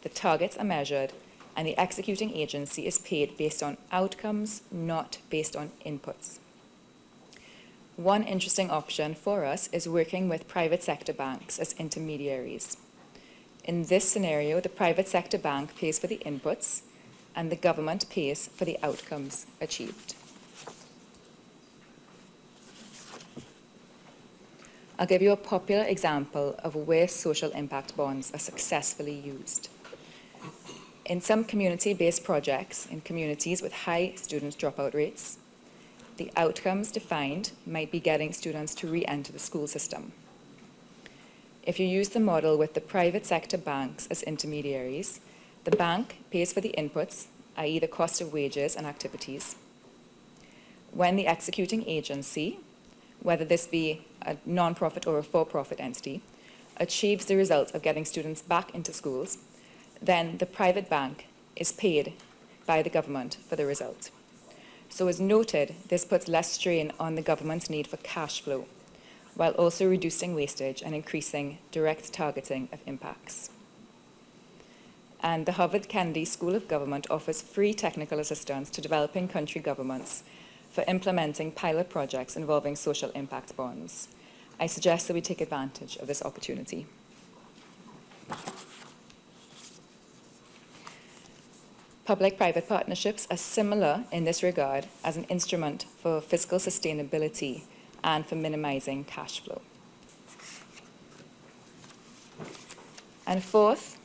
the targets are measured, and the executing agency is paid based on outcomes, not based on inputs. One interesting option for us is working with private sector banks as intermediaries. In this scenario, the private sector bank pays for the inputs, and the government pays for the outcomes achieved. I'll give you a popular example of where social impact bonds are successfully used. In some community-based projects in communities with high student dropout rates, the outcomes defined might be getting students to re-enter the school system. If you use the model with the private sector banks as intermediaries, the bank pays for the inputs, i.e. the cost of wages and activities. When the executing agency, whether this be a non-profit or a for-profit entity, achieves the result of getting students back into schools, then the private bank is paid by the government for the result. So as noted, this puts less strain on the government's need for cash flow, while also reducing wastage and increasing direct targeting of impacts. And the Harvard Kennedy School of Government offers free technical assistance to developing country governments for implementing pilot projects involving social impact bonds. I suggest that we take advantage of this opportunity. Public-private partnerships are similar in this regard as an instrument for fiscal sustainability and for minimizing cash flow. And fourth,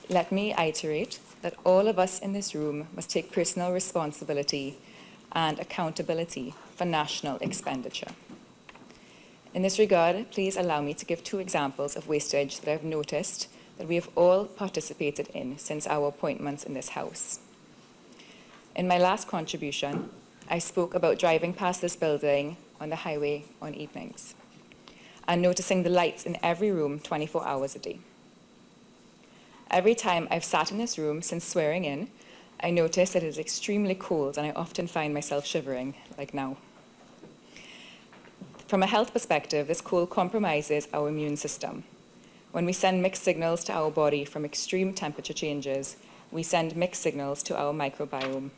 let me iterate that all of us in this room must take personal responsibility and accountability for national expenditure. In this regard, please allow me to give 2 examples of wastage that I've noticed that we have all participated in since our appointments in this House. In my last contribution, I spoke about driving past this building on the highway on evenings and noticing the lights in every room 24 hours a day. Every time I've sat in this room since swearing in, I notice that it is extremely cold and I often find myself shivering, like now. From a health perspective, this cold compromises our immune system. When we send mixed signals to our body from extreme temperature changes, we send mixed signals to our microbiome.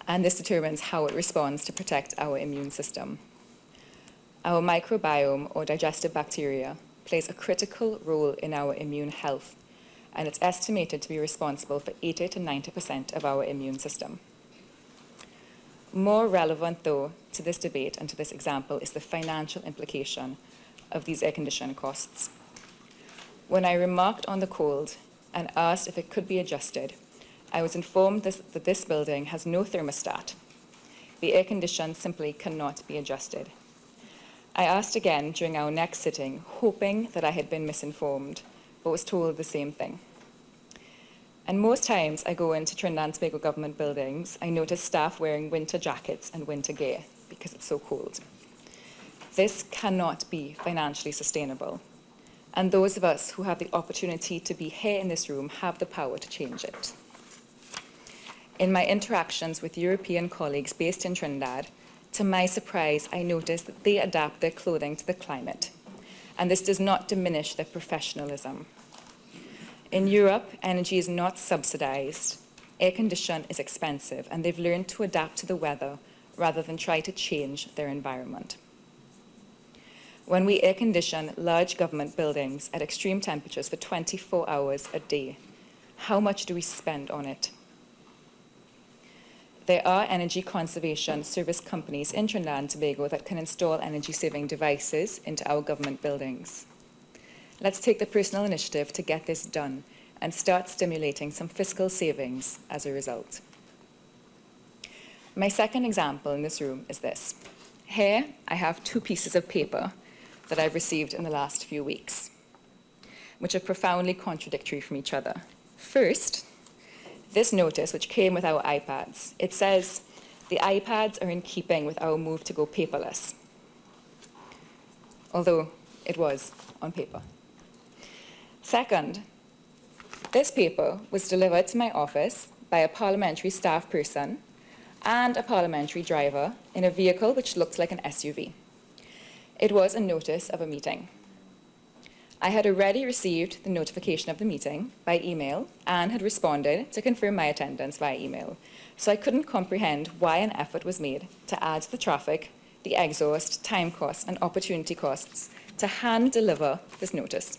And this determines how it responds to protect our immune system. Our microbiome, or digestive bacteria, plays a critical role in our immune health, and it's estimated to be responsible for 80 to 90% of our immune system. More relevant, though, to this debate and to this example is the financial implication of these air conditioning costs. When I remarked on the cold and asked if it could be adjusted, I was informed that this building has no thermostat. The air condition simply cannot be adjusted. I asked again during our next sitting, hoping that I had been misinformed, but was told the same thing. And most times I go into Trinidad and Tobago government buildings, I notice staff wearing winter jackets and winter gear because it's so cold. This cannot be financially sustainable. And those of us who have the opportunity to be here in this room have the power to change it. In my interactions with European colleagues based in Trinidad, to my surprise, I noticed that they adapt their clothing to the climate. And this does not diminish their professionalism. In Europe, energy is not subsidized. Air condition is expensive, and they've learned to adapt to the weather rather than try to change their environment. When we air condition large government buildings at extreme temperatures for 24 hours a day, how much do we spend on it? There are energy conservation service companies in Trinidad and Tobago that can install energy-saving devices into our government buildings. Let's take the personal initiative to get this done and start stimulating some fiscal savings as a result. My second example in this room is this. Here, I have 2 pieces of paper that I've received in the last few weeks, which are profoundly contradictory from each other. First, this notice, which came with our iPads, it says, the iPads are in keeping with our move to go paperless, although it was on paper. Second, this paper was delivered to my office by a parliamentary staff person and a parliamentary driver in a vehicle which looked like an SUV. It was a notice of a meeting. I had already received the notification of the meeting by email and had responded to confirm my attendance via email, so I couldn't comprehend why an effort was made to add to the traffic, the exhaust, time costs, and opportunity costs to hand deliver this notice.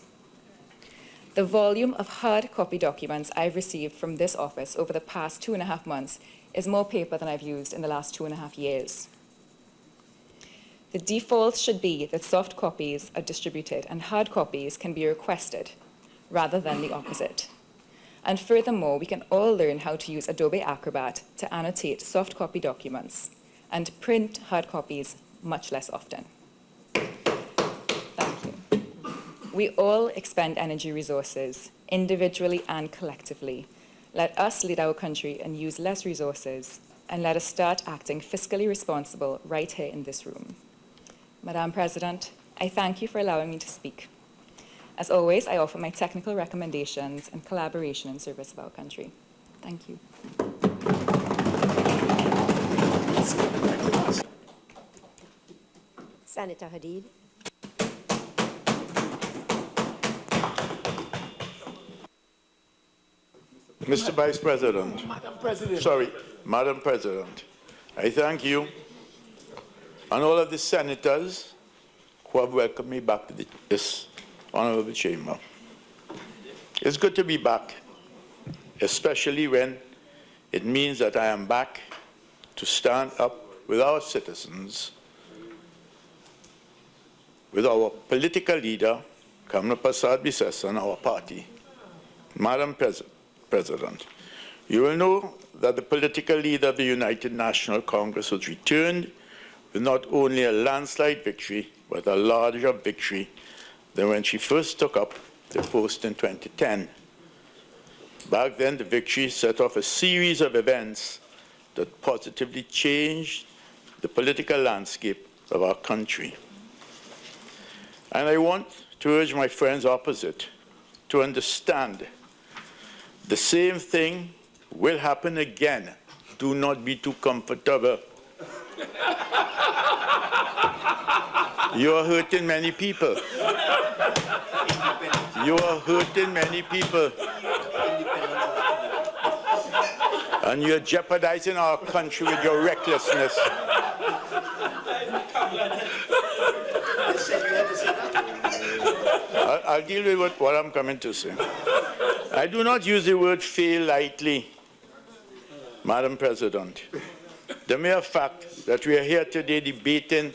The volume of hard copy documents I've received from this office over the past 2.5 months is more paper than I've used in the last 2.5 years. The default should be that soft copies are distributed and hard copies can be requested, rather than the opposite. And furthermore, we can all learn how to use Adobe Acrobat to annotate soft copy documents and print hard copies much less often. Thank you. We all expend energy resources, individually and collectively. Let us lead our country and use less resources, and let us start acting fiscally responsible right here in this room. Madam President, I thank you for allowing me to speak. As always, I offer my technical recommendations and collaboration in service of our country. Thank you. Senator Hadeed. Mr. Vice President. Madam President, I thank you and all of the senators who have welcomed me back to this honorable chamber. It's good to be back, especially when it means that I am back to stand up with our citizens, with our political leader, Kamla Prasad Biswas, and our party. Madam President, you will know that the political leader of the United National Congress was returned with not only a landslide victory, but a larger victory than when she first took up the post in 2010. Back then, the victory set off a series of events that positively changed the political landscape of our country. And I want to urge my friends opposite to understand the same thing will happen again. Do not be too comfortable. You are hurting many people. You are hurting many people. And you're jeopardizing our country with your recklessness. I'll deal with what I'm coming to say. I do not use the word fail lightly, Madam President. The mere fact that we are here today debating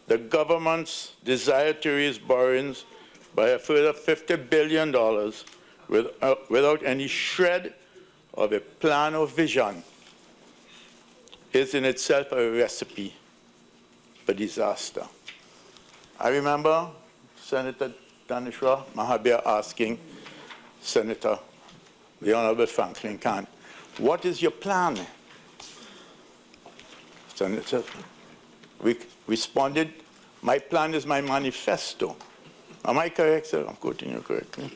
the government's desire to raise borrowings by a further $50 billion without any shred of a plan or vision is in itself a recipe for disaster. I remember Senator Dhanayshar, Mahabir, asking Senator, the Honourable Franklin Khan, what is your plan? Senator responded, my plan is my manifesto. Am I correct, sir? I'm quoting you correctly.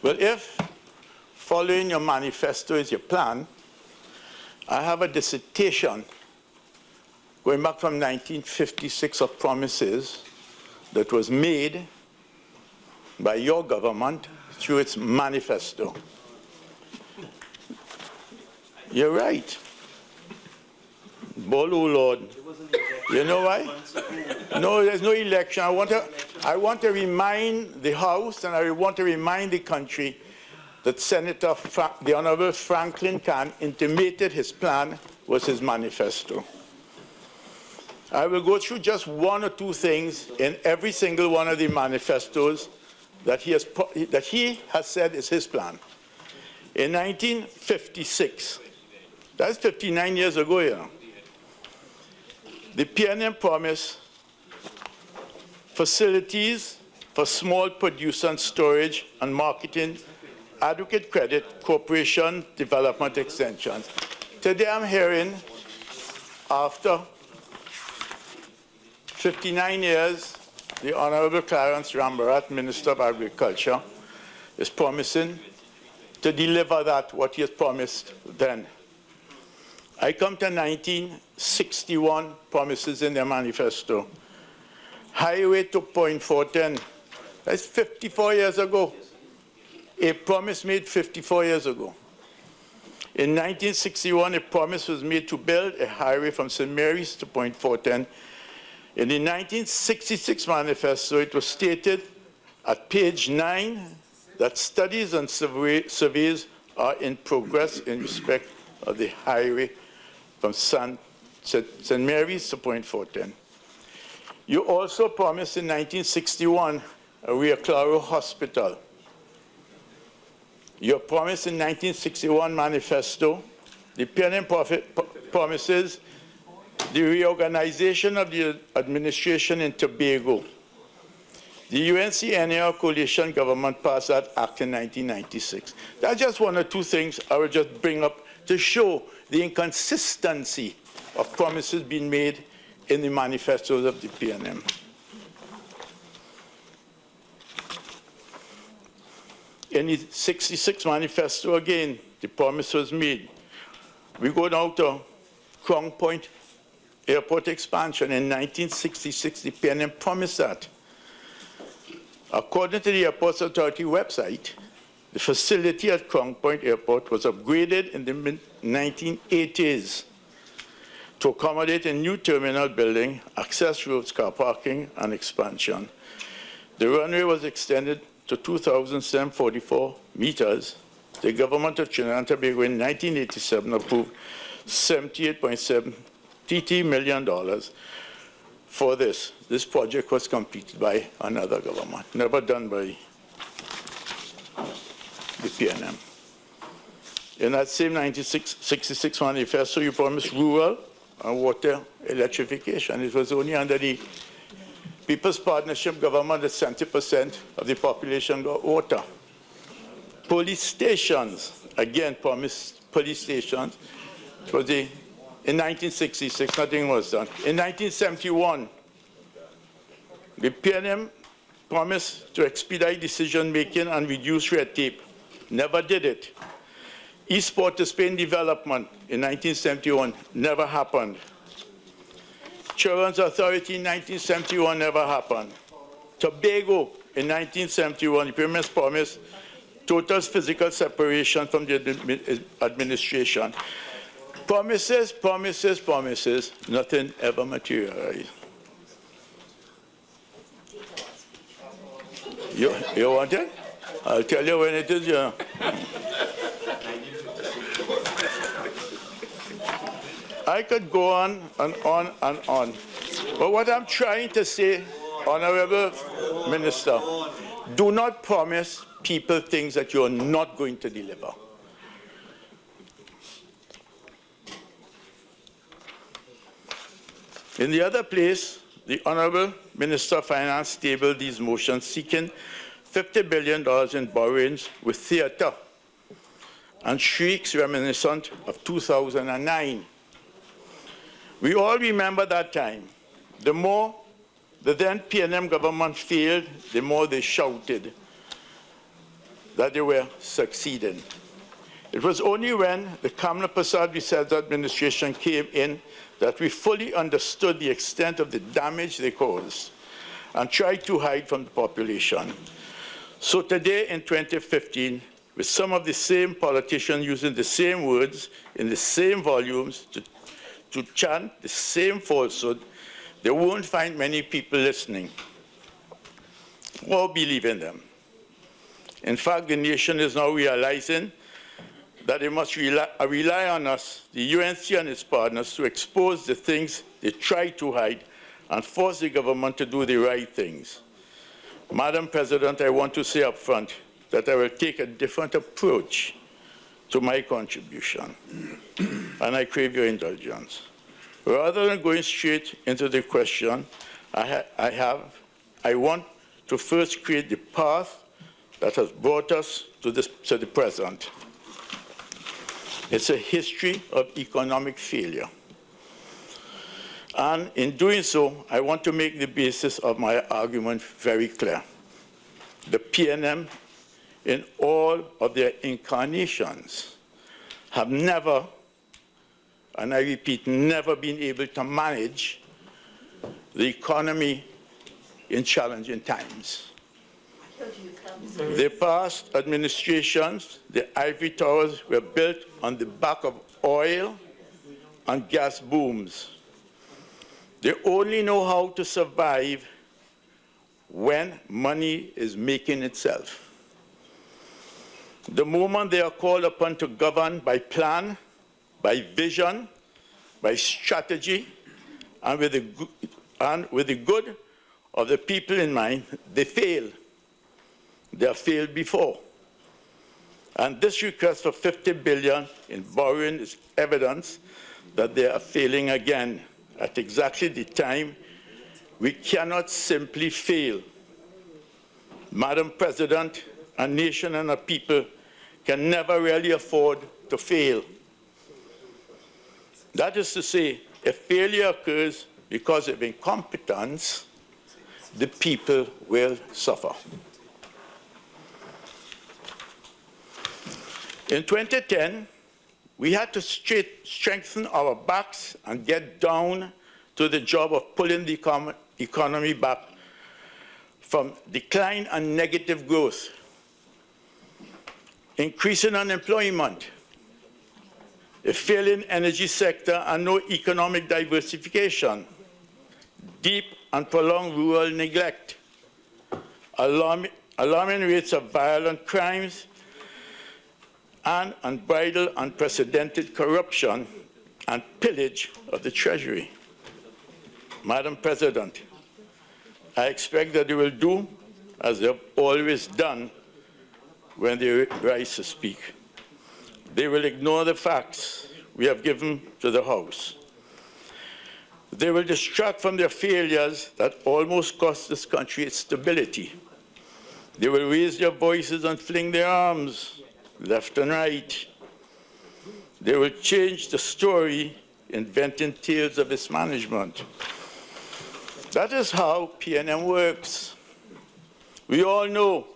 Well, if following your manifesto is your plan, I have a dissertation going back from 1956 of promises that was made by your government through its manifesto. You're right. Bolo, Lord. You know why? No, there's no election. I want to remind the House and I want to remind the country that the Honourable Franklin Khan intimated his plan was his manifesto. I will go through just one or two things in every single one of the manifestos that he has said is his plan. In 1956, that's 59 years ago, you know, the PNM promised facilities for small producer and storage and marketing, adequate credit, corporation development extensions. Today I'm hearing, after 59 years, the Honourable Clarence, Rambharat, Minister of Agriculture, is promising to deliver that, what he has promised then. I come to 1961 promises in their manifesto. Highway to Point 410, that's 54 years ago. A promise made 54 years ago. In 1961, a promise was made to build a highway from St. Mary's to Point 410. In the 1966 manifesto, it was stated at page 9 that studies and surveys are in progress in respect of the highway from St. Mary's to Point 410. You also promised in 1961 a Rio Claro hospital. Your promise in 1961 manifesto, the PNM promises the reorganization of the administration in Tobago. The UNC-NAR coalition government passed that act in 1996. That's just one or two things I will just bring up to show the inconsistency of promises being made in the manifestos of the PNM. In the 66 manifesto again, the promise was made. We go down to Crown Point Airport expansion. In 1966, the PNM promised that. According to the Airports Authority website, the facility at Crown Point Airport was upgraded in the mid-1980s to accommodate a new terminal building, access roads, car parking, and expansion. The runway was extended to 2,744 meters. The government of Trinidad and Tobago in 1987 approved $78.7 million for this. This project was completed by another government, never done by the PNM. In that same 1966 manifesto, you promised rural and water electrification. It was only under the People's Partnership government is 70% of the population got water. Police stations, again promised police stations. It was in 1966, nothing was done. In 1971, the PNM promised to expedite decision-making and reduce red tape. Never did it. East Port to Spain development in 1971 never happened. Children's Authority in 1971 never happened. Tobago in 1971, the premise promised total physical separation from the administration. Promises, promises, promises, nothing ever materialized. You want it? I'll tell you when it is, yeah. I could go on and on and on. But what I'm trying to say, Honourable Minister, do not promise people things that you're not going to deliver. In the other place, the Honourable Minister of Finance tabled these motions seeking $50 billion in borrowings with theatre and shrieks reminiscent of 2009. We all remember that time. The more the then PNM government failed, the more they shouted that they were succeeding. It was only when the Kamla Prasad Visad administration came in that we fully understood the extent of the damage they caused and tried to hide from the population. So today in 2015, with some of the same politicians using the same words in the same volumes to chant the same falsehood, they won't find many people listening or believing them. In fact, the nation is now realizing that they must rely on us, the UNC and its partners, to expose the things they try to hide and force the government to do the right things. Madam President, I want to say up front that I will take a different approach to my contribution, and I crave your indulgence. Rather than going straight into the question, I want to first create the path that has brought us to the present. It's a history of economic failure. And in doing so, I want to make the basis of my argument very clear. The PNM, in all of their incarnations, have never, and I repeat, never been able to manage the economy in challenging times. The past administrations, the ivory towers, were built on the back of oil and gas booms. They only know how to survive when money is making itself. The moment they are called upon to govern by plan, by vision, by strategy, and with the good of the people in mind, they fail. They have failed before. And this request for $50 billion in borrowing is evidence that they are failing again at exactly the time we cannot simply fail. Madam President, a nation and a people can never really afford to fail. That is to say, if failure occurs because of incompetence, the people will suffer. In 2010, we had to strengthen our backs and get down to the job of pulling the economy back from decline and negative growth, increasing unemployment, a failing energy sector and no economic diversification, deep and prolonged rural neglect, alarming rates of violent crimes, and unbridled, unprecedented corruption and pillage of the Treasury. Madam President, I expect that they will do as they have always done when they rise to speak. They will ignore the facts we have given to the House. They will distract from their failures that almost cost this country its stability. They will raise their voices and fling their arms left and right. They will change the story, inventing tales of mismanagement. That is how PNM works. We all know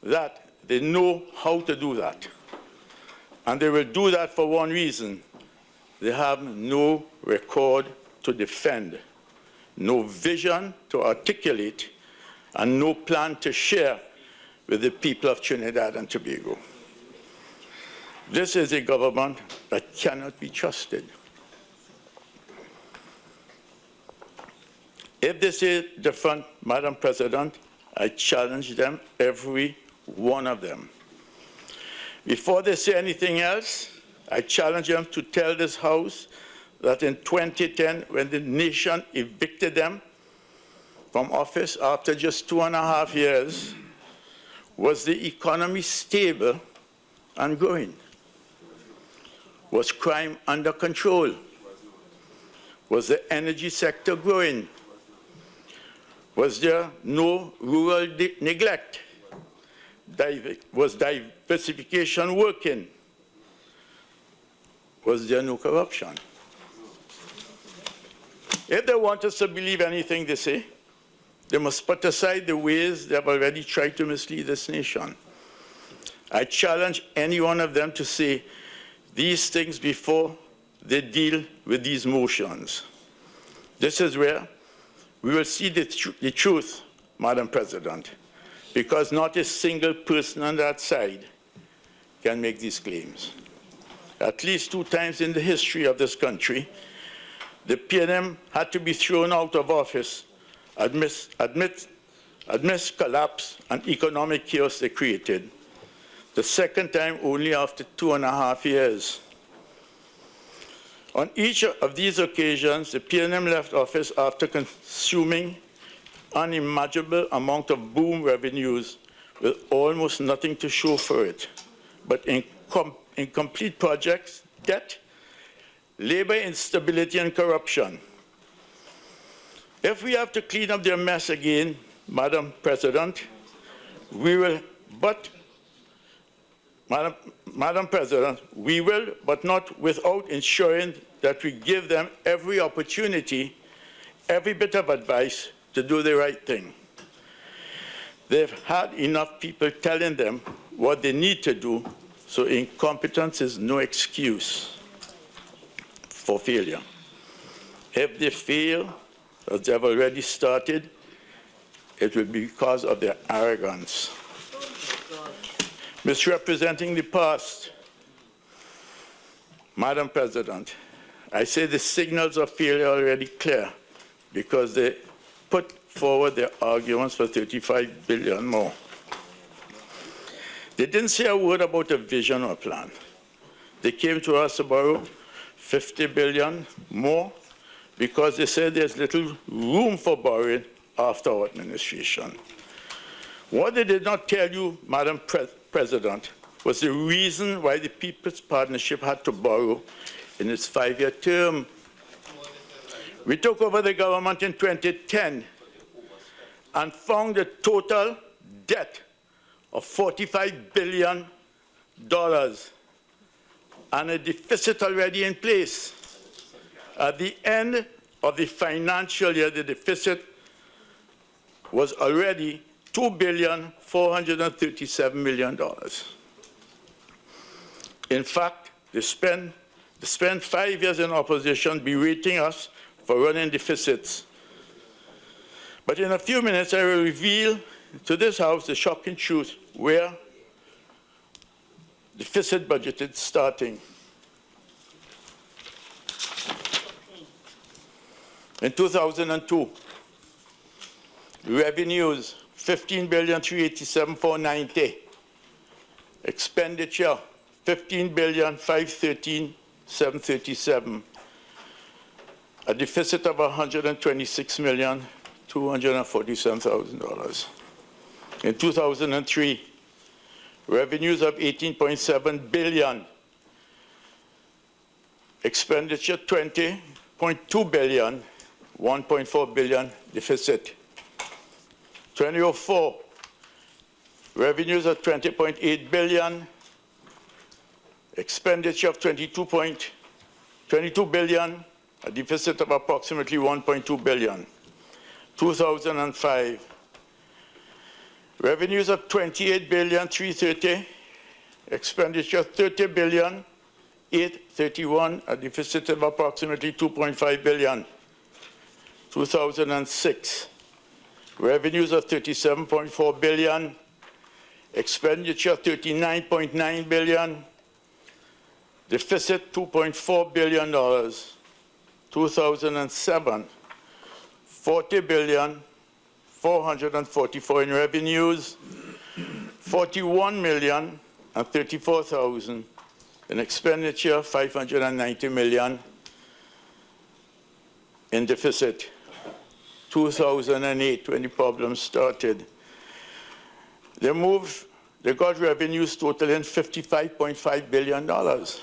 that they know how to do that. And they will do that for one reason. They have no record to defend, no vision to articulate, and no plan to share with the people of Trinidad and Tobago. This is a government that cannot be trusted. If they say different, Madam President, I challenge them, every one of them. Before they say anything else, I challenge them to tell this House that in 2010, when the nation evicted them from office after just 2.5 years, was the economy stable and growing? Was crime under control? Was the energy sector growing? Was there no rural neglect? Was diversification working? Was there no corruption? If they want us to believe anything they say, they must put aside the ways they have already tried to mislead this nation. I challenge any one of them to say these things before they deal with these motions. This is where we will see the truth, Madam President, because not a single person on that side can make these claims. At least 2 times in the history of this country, the PNM had to be thrown out of office amidst collapse and economic chaos they created. The second time only after 2.5 years. On each of these occasions, the PNM left office after consuming unimaginable amount of boom revenues with almost nothing to show for it, but incomplete projects, debt, labor instability, and corruption. If we have to clean up their mess again, Madam President, we will, but Madam President, we will, but not without ensuring that we give them every opportunity, every bit of advice to do the right thing. They've had enough people telling them what they need to do, so incompetence is no excuse for failure. If they fail, as they have already started, it will be because of their arrogance. Misrepresenting the past, Madam President, I say the signals of failure are already clear because they put forward their arguments for 35 billion more. They didn't say a word about a vision or plan. They came to us to borrow 50 billion more because they said there's little room for borrowing after our administration. What they did not tell you, Madam President, was the reason why the People's Partnership had to borrow in its 5-year term. We took over the government in 2010 and found a total debt of $45 billion and a deficit already in place. At the end of the financial year, the deficit was already $2.437 billion. In fact, they spent 5 years in opposition berating us for running deficits. But in a few minutes, I will reveal to this House the shocking truth where deficit budgeted starting. In 2002, revenues $15,387,490. Expenditure $15,513,737. A deficit of $126,247,000. In 2003, revenues of $18.7 billion. Expenditure $20 1.2 billion, 1.4 billion deficit. 2004, revenues of 20.8 billion, expenditure of 22 billion, a deficit of approximately 1.2 billion. 2005, revenues of 28 billion 330, expenditure 30 billion 831, a deficit of approximately 2.5 billion. 2006, revenues of 37.4 billion, expenditure 39.9 billion, deficit $2.4 billion. 2007, 40 billion 444 in revenues, 41 million and 34,000 in expenditure, 590 million in deficit. 2008, when the problem started, they got revenues totaling $55.5 billion. The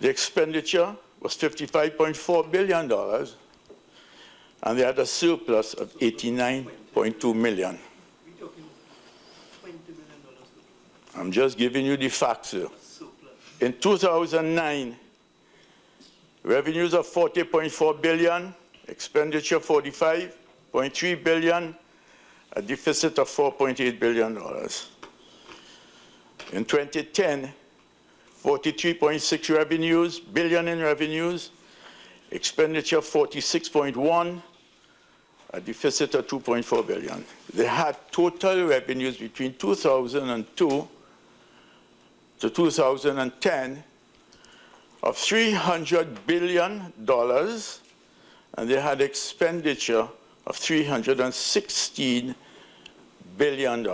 expenditure was $55.4 billion, and they had a surplus of $89.2 million. I'm just giving you the facts here. In 2009, revenues of $40.4 billion, expenditure $45.3 billion, a deficit of $4.8 billion. In 2010, 43.6 billion in revenues, expenditure 46.1, a deficit of 2.4 billion. They had total revenues between 2002 to 2010 of $300 billion, and they had expenditure of $316 billion.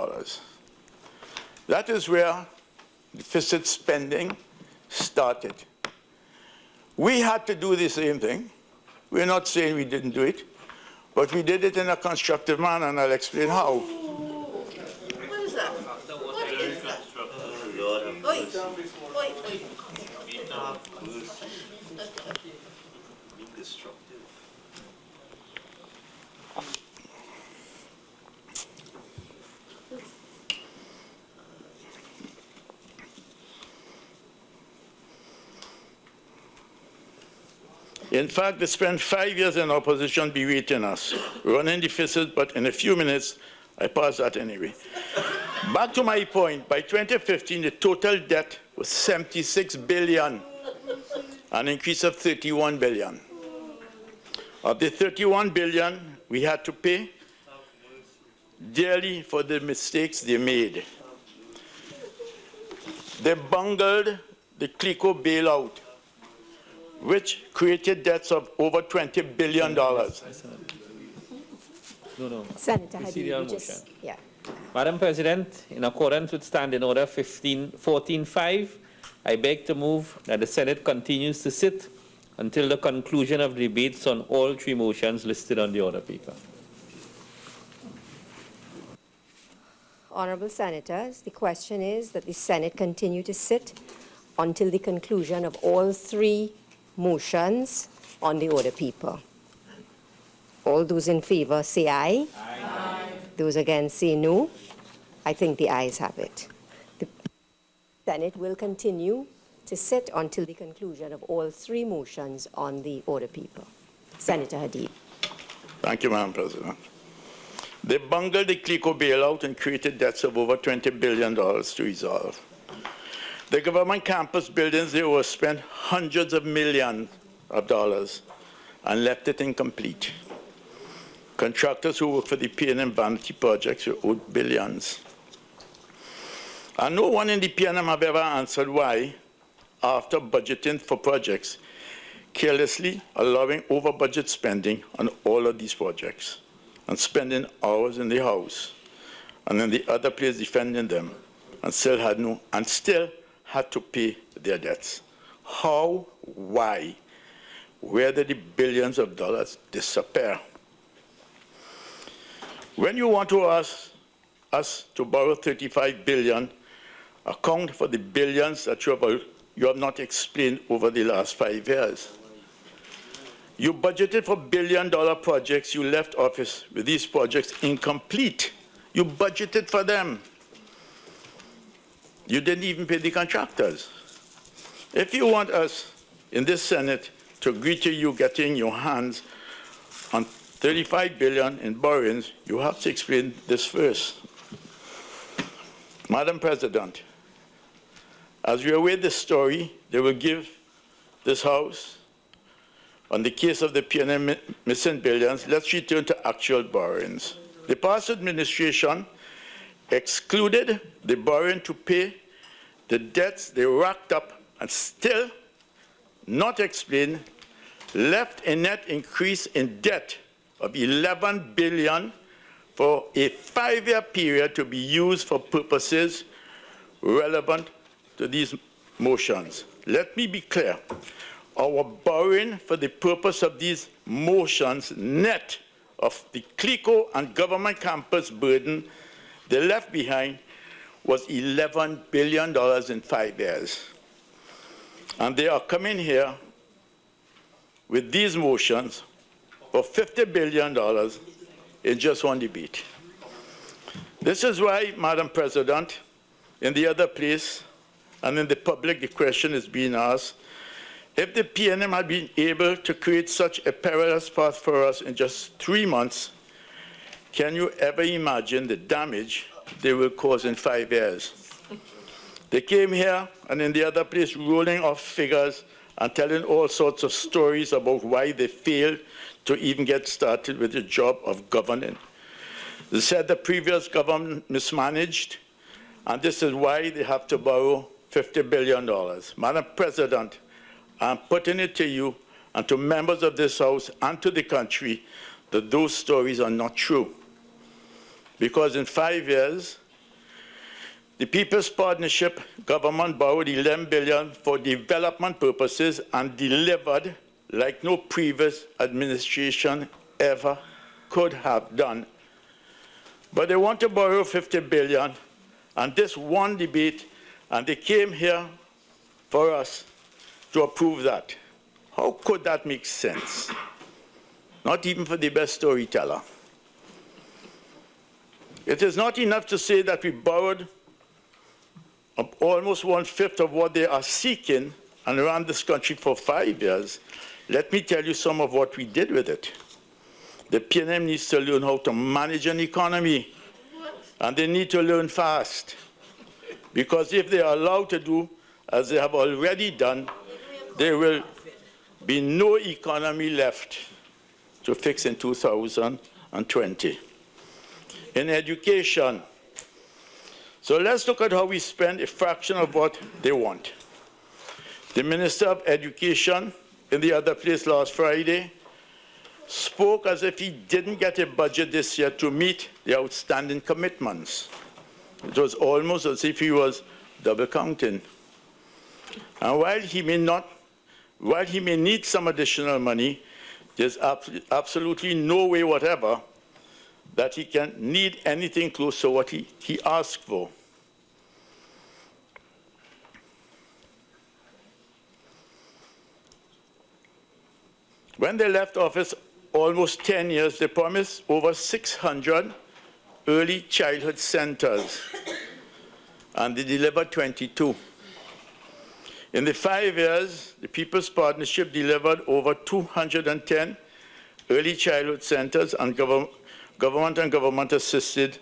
That is where deficit spending started. We had to do the same thing. We're not saying we didn't do it, but we did it in a constructive manner, and I'll explain how. What is that? What is that? In fact, they spent 5 years in opposition berating us, running deficit, but in a few minutes, I pass that anyway. Back to my point, by 2015, the total debt was $76 billion, an increase of $31 billion. Of the $31 billion, we had to pay dearly for the mistakes they made. They bungled the CLICO bailout, which created debts of over $20 billion. Senator Hadeed, yeah. Madam President, in accordance with Standing Order 14.5, I beg to move that the Senate continues to sit until the conclusion of debates on all three motions listed on the order paper. Honourable Senators, the question is that the Senate continue to sit until the conclusion of all three motions on the order paper. All those in favor say aye. Aye. Those against say no. I think the ayes have it. The Senate will continue to sit until the conclusion of all three motions on the order paper. Senator Hadeed. Thank you, Madam President. They bungled the CLICO bailout and created debts of over $20 billion to resolve. The government campus buildings, they were spent hundreds of millions of dollars and left it incomplete. Contractors who work for the PNM vanity projects were owed billions. And no one in the PNM have ever answered why, after budgeting for projects, carelessly allowing over-budget spending on all of these projects and spending hours in the House and in the other place defending them, and still had to pay their debts. How? Why? Where did the billions of dollars disappear? When you want to ask us to borrow $35 billion, account for the billions that you have not explained over the last 5 years. You budgeted for billion-dollar projects. You left office with these projects incomplete. You budgeted for them. You didn't even pay the contractors. If you want us in this Senate to agree to you getting your hands on $35 billion in borrowings, you have to explain this first. Madam President, as we await this story, they will give this House on the case of the PNM missing billions. Let's return to actual borrowings. The past administration excluded the borrowing to pay the debts they racked up and still not explained, left a net increase in debt of $11 billion for a 5-year period to be used for purposes relevant to these motions. Let me be clear. Our borrowing for the purpose of these motions, net of the CLICO and government campus burden they left behind, was $11 billion in 5 years. And they are coming here with these motions for $50 billion in just one debate. This is why, Madam President, in the other place and in the public, the question is being asked, if the PNM had been able to create such a perilous path for us in just 3 months, can you ever imagine the damage they will cause in 5 years? They came here and in the other place rolling off figures and telling all sorts of stories about why they failed to even get started with the job of governing. They said the previous government mismanaged, and this is why they have to borrow $50 billion. Madam President, I'm putting it to you and to members of this House and to the country that those stories are not true. Because in 5 years, the People's Partnership government borrowed $11 billion for development purposes and delivered like no previous administration ever could have done. But they want to borrow $50 billion, and this one debate, and they came here for us to approve that. How could that make sense? Not even for the best storyteller. It is not enough to say that we borrowed almost 1/5 of what they are seeking and ran this country for 5 years. Let me tell you some of what we did with it. The PNM needs to learn how to manage an economy, and they need to learn fast. Because if they are allowed to do as they have already done, there will be no economy left to fix in 2020. In education, so let's look at how we spend a fraction of what they want. The Minister of Education in the other place last Friday spoke as if he didn't get a budget this year to meet the outstanding commitments. It was almost as if he was double counting. And while he may need some additional money, there's absolutely no way whatever that he can need anything close to what he asked for. When they left office almost 10 years, they promised over 600 early childhood centers, and they delivered 22. In the 5 years, the People's Partnership delivered over 210 early childhood centers and government and government-assisted,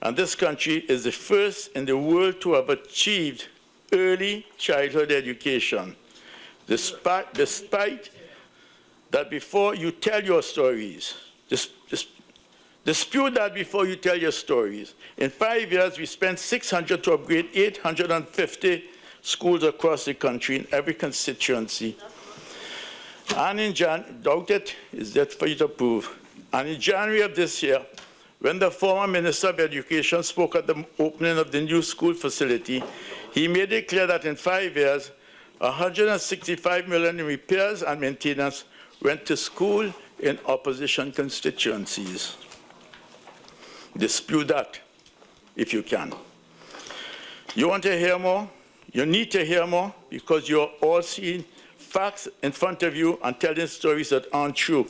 and this country is the first in the world to have achieved early childhood education, despite that before you tell your stories, dispute that before you tell your stories. In 5 years, we spent $600 to upgrade 850 schools across the country in every constituency. And in doubt it, is that for you to prove. And in January of this year, when the former Minister of Education spoke at the opening of the new school facility, he made it clear that in 5 years, $165 million in repairs and maintenance went to school in opposition constituencies. Dispute that if you can. You want to hear more? You need to hear more because you're all seeing facts in front of you and telling stories that aren't true.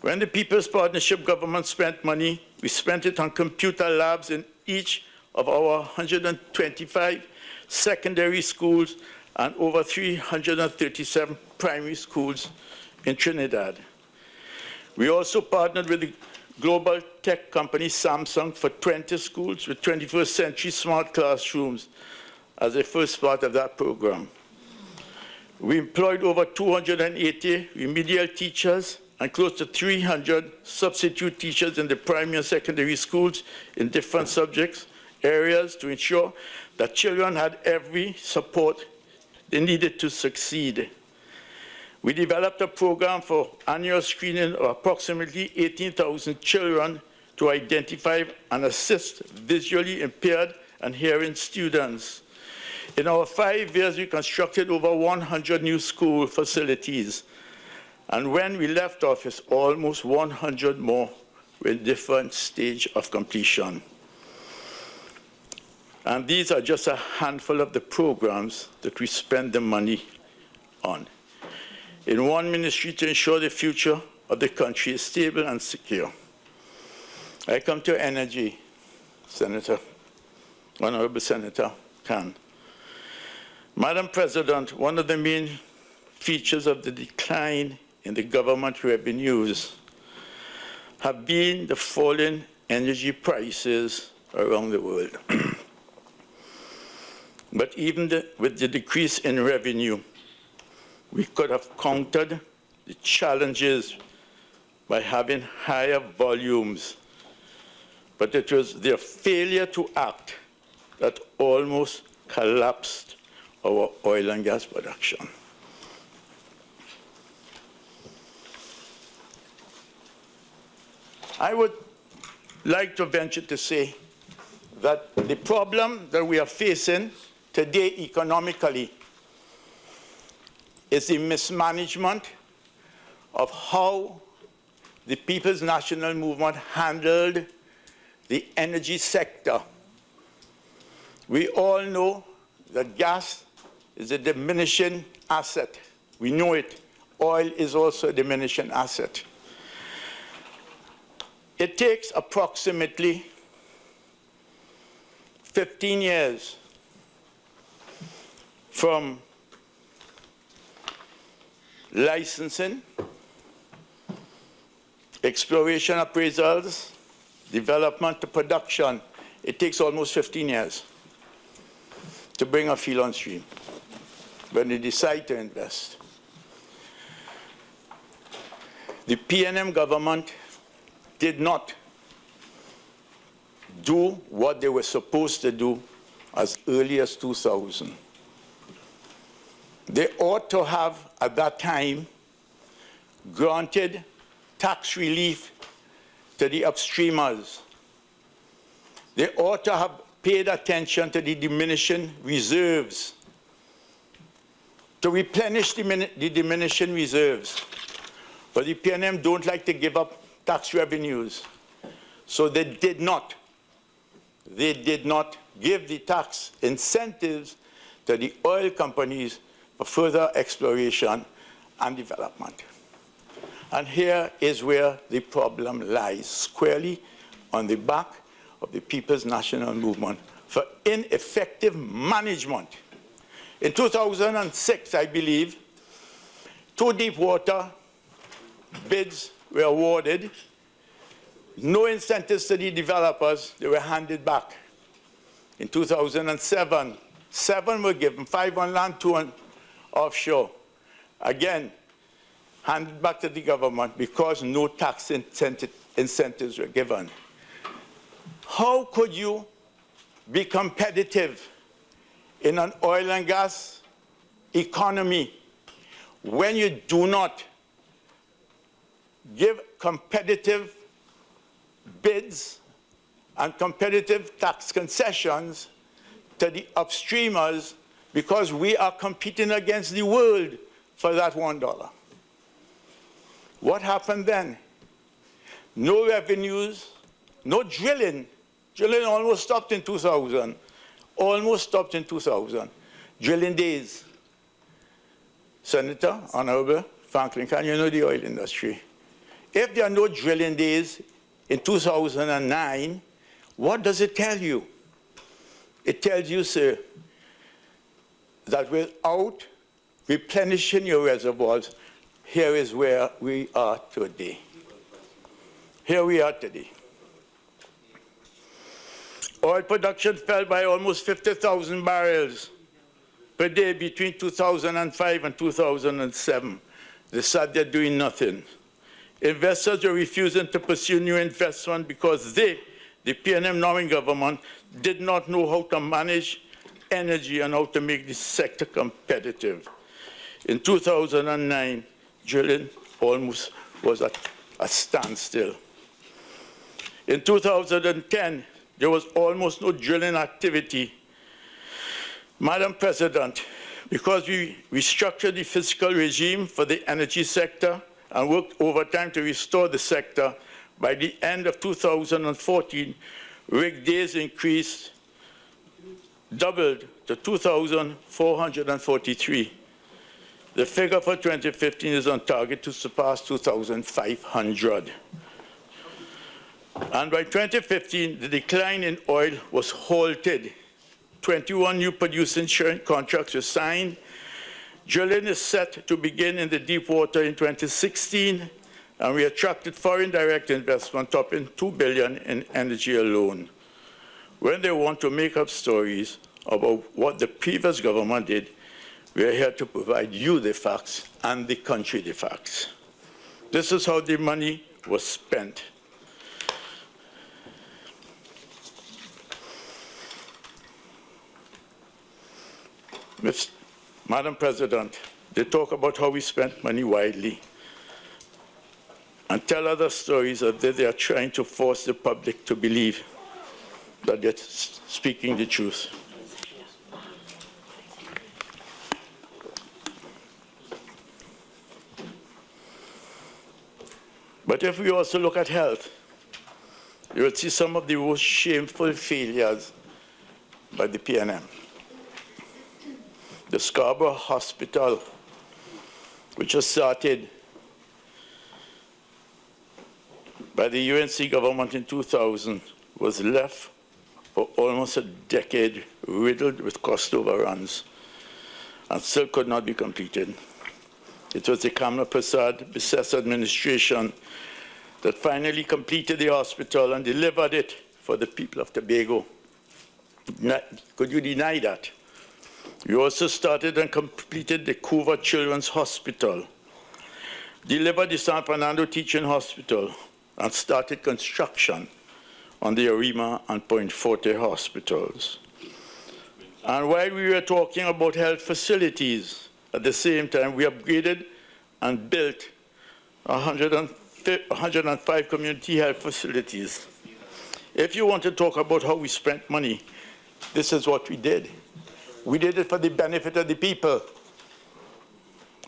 When the People's Partnership government spent money, we spent it on computer labs in each of our 125 secondary schools and over 337 primary schools in Trinidad. We also partnered with the global tech company Samsung for 20 schools with 21st century smart classrooms as the first part of that program. We employed over 280 remedial teachers and close to 300 substitute teachers in the primary and secondary schools in different subjects areas to ensure that children had every support they needed to succeed. We developed a program for annual screening of approximately 18,000 children to identify and assist visually impaired and hearing students. In our 5 years, we constructed over 100 new school facilities. And when we left office, almost 100 more were in different stage of completion. And these are just a handful of the programs that we spend the money on. In one ministry to ensure the future of the country is stable and secure. I come to energy, Senator, Honourable Senator Khan. Madam President, one of the main features of the decline in the government revenues have been the falling energy prices around the world. But even with the decrease in revenue, we could have countered the challenges by having higher volumes. But it was their failure to act that almost collapsed our oil and gas production. I would like to venture to say that the problem that we are facing today economically is the mismanagement of how the People's National Movement handled the energy sector. We all know that gas is a diminishing asset. We know it. Oil is also a diminishing asset. It takes approximately 15 years from licensing, exploration appraisals, development to production. It takes almost 15 years to bring a field on stream when they decide to invest. The PNM government did not do what they were supposed to do as early as 2000. They ought to have, at that time, granted tax relief to the upstreamers. They ought to have paid attention to the diminishing reserves, to replenish the diminishing reserves. But the PNM don't like to give up tax revenues. So they did not give the tax incentives to the oil companies for further exploration and development. And here is where the problem lies, squarely on the back of the People's National Movement for ineffective management. In 2006, I believe, 2 deep water bids were awarded. No incentives to the developers, they were handed back. In 2007, 7 were given, 5 on land, 2 on offshore. Again, handed back to the government because no tax incentives were given. How could you be competitive in an oil and gas economy when you do not give competitive bids and competitive tax concessions to the upstreamers, because we are competing against the world for that $1. What happened then? No revenues, no drilling. Drilling almost stopped in 2000. Almost stopped in 2000. Drilling days. Senator, Honourable Franklin, can you know the oil industry? If there are no drilling days in 2009, what does it tell you? It tells you, sir, that without replenishing your reservoirs, here is where we are today. Here we are today. Oil production fell by almost 50,000 barrels per day between 2005 and 2007. They said they're doing nothing. Investors were refusing to pursue new investment because they, the PNM Northern government, did not know how to manage energy and how to make this sector competitive. In 2009, drilling almost was at a standstill. In 2010, there was almost no drilling activity. Madam President, because we restructured the fiscal regime for the energy sector and worked overtime to restore the sector, by the end of 2014, rig days increased, doubled to 2,443. The figure for 2015 is on target to surpass 2,500. And by 2015, the decline in oil was halted. 21 new producing contracts were signed. Drilling is set to begin in the deep water in 2016, and we attracted foreign direct investment topping $2 billion in energy alone. When they want to make up stories about what the previous government did, we are here to provide you the facts and the country the facts. This is how the money was spent. Madam President, they talk about how we spent money widely and tell other stories that they are trying to force the public to believe that they're speaking the truth. But if we also look at health, you will see some of the most shameful failures by the PNM. The Scarborough Hospital, which was started by the UNC government in 2000, was left for almost a decade riddled with cost overruns and still could not be completed. It was the Kamla Prasad Bissess administration that finally completed the hospital and delivered it for the people of Tobago. Could you deny that? We also started and completed the Couva Children's Hospital, delivered the San Fernando Teaching Hospital, and started construction on the Arima and Point Forte hospitals. And while we were talking about health facilities, at the same time, we upgraded and built 105 community health facilities. If you want to talk about how we spent money, this is what we did. We did it for the benefit of the people.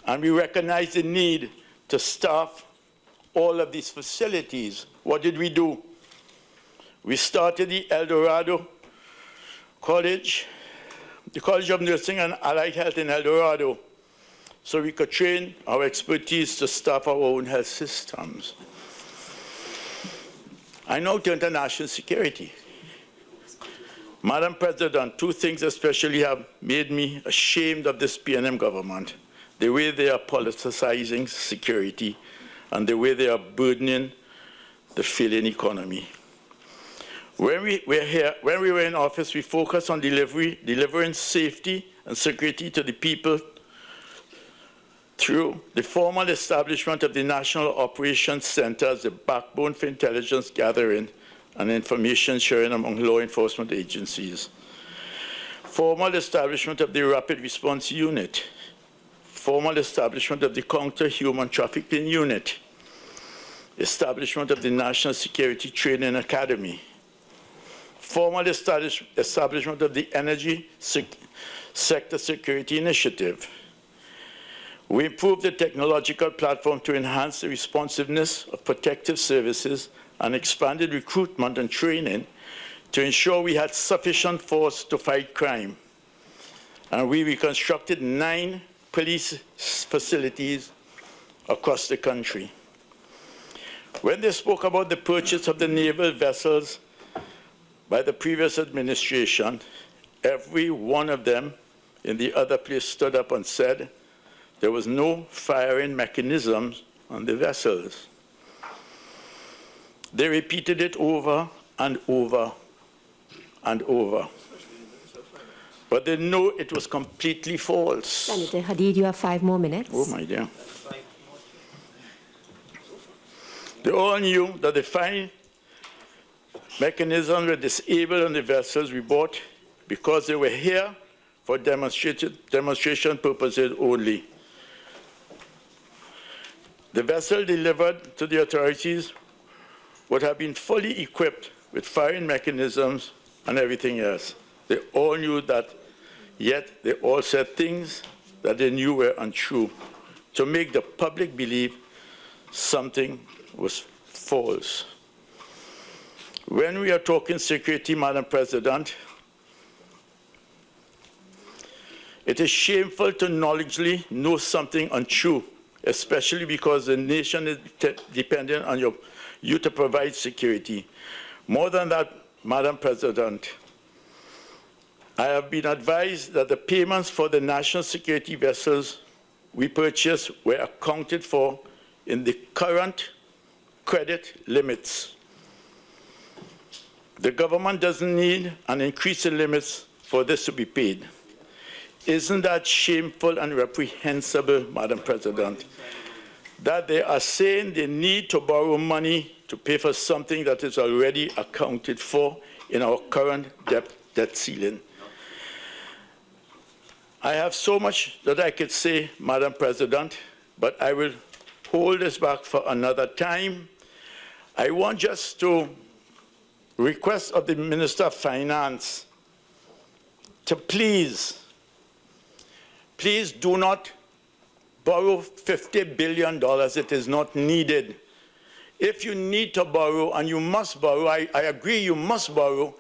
And we recognized the need to staff all of these facilities. What did we do? We started the El Dorado College, the College of Nursing and Allied Health in El Dorado, so we could train our expertise to staff our own health systems. I now turn to national security. Madam President, two things especially have made me ashamed of this PNM government: the way they are politicizing security and the way they are burdening the failing economy. When we were in office, we focused on delivering safety and security to the people through the formal establishment of the National Operations Center as the backbone for intelligence gathering and information sharing among law enforcement agencies, formal establishment of the Rapid Response Unit, formal establishment of the Counter-Human Trafficking Unit, establishment of the National Security Training Academy, formal establishment of the Energy Sector Security Initiative. We improved the technological platform to enhance the responsiveness of protective services and expanded recruitment and training to ensure we had sufficient force to fight crime. And we reconstructed 9 police facilities across the country. When they spoke about the purchase of the naval vessels by the previous administration, every one of them in the other place stood up and said there was no firing mechanisms on the vessels. They repeated it over and over and over. But they know it was completely false. Senator Hadeed, you have 5 more minutes. Oh, my dear. They all knew that the firing mechanisms were disabled on the vessels we bought because they were here for demonstration purposes only. The vessel delivered to the authorities would have been fully equipped with firing mechanisms and everything else. They all knew that, yet they all said things that they knew were untrue to make the public believe something was false. When we are talking security, Madam President, it is shameful to knowledgeably know something untrue, especially because the nation is dependent on you to provide security. More than that, Madam President, I have been advised that the payments for the national security vessels we purchased were accounted for in the current credit limits. The government doesn't need an increase in limits for this to be paid. Isn't that shameful and reprehensible, Madam President, that they are saying they need to borrow money to pay for something that is already accounted for in our current debt ceiling? I have so much that I could say, Madam President, but I will hold this back for another time. I want just to request of the Minister of Finance to please do not borrow $50 billion. It is not needed. If you need to borrow, and you must borrow, I agree you must borrow,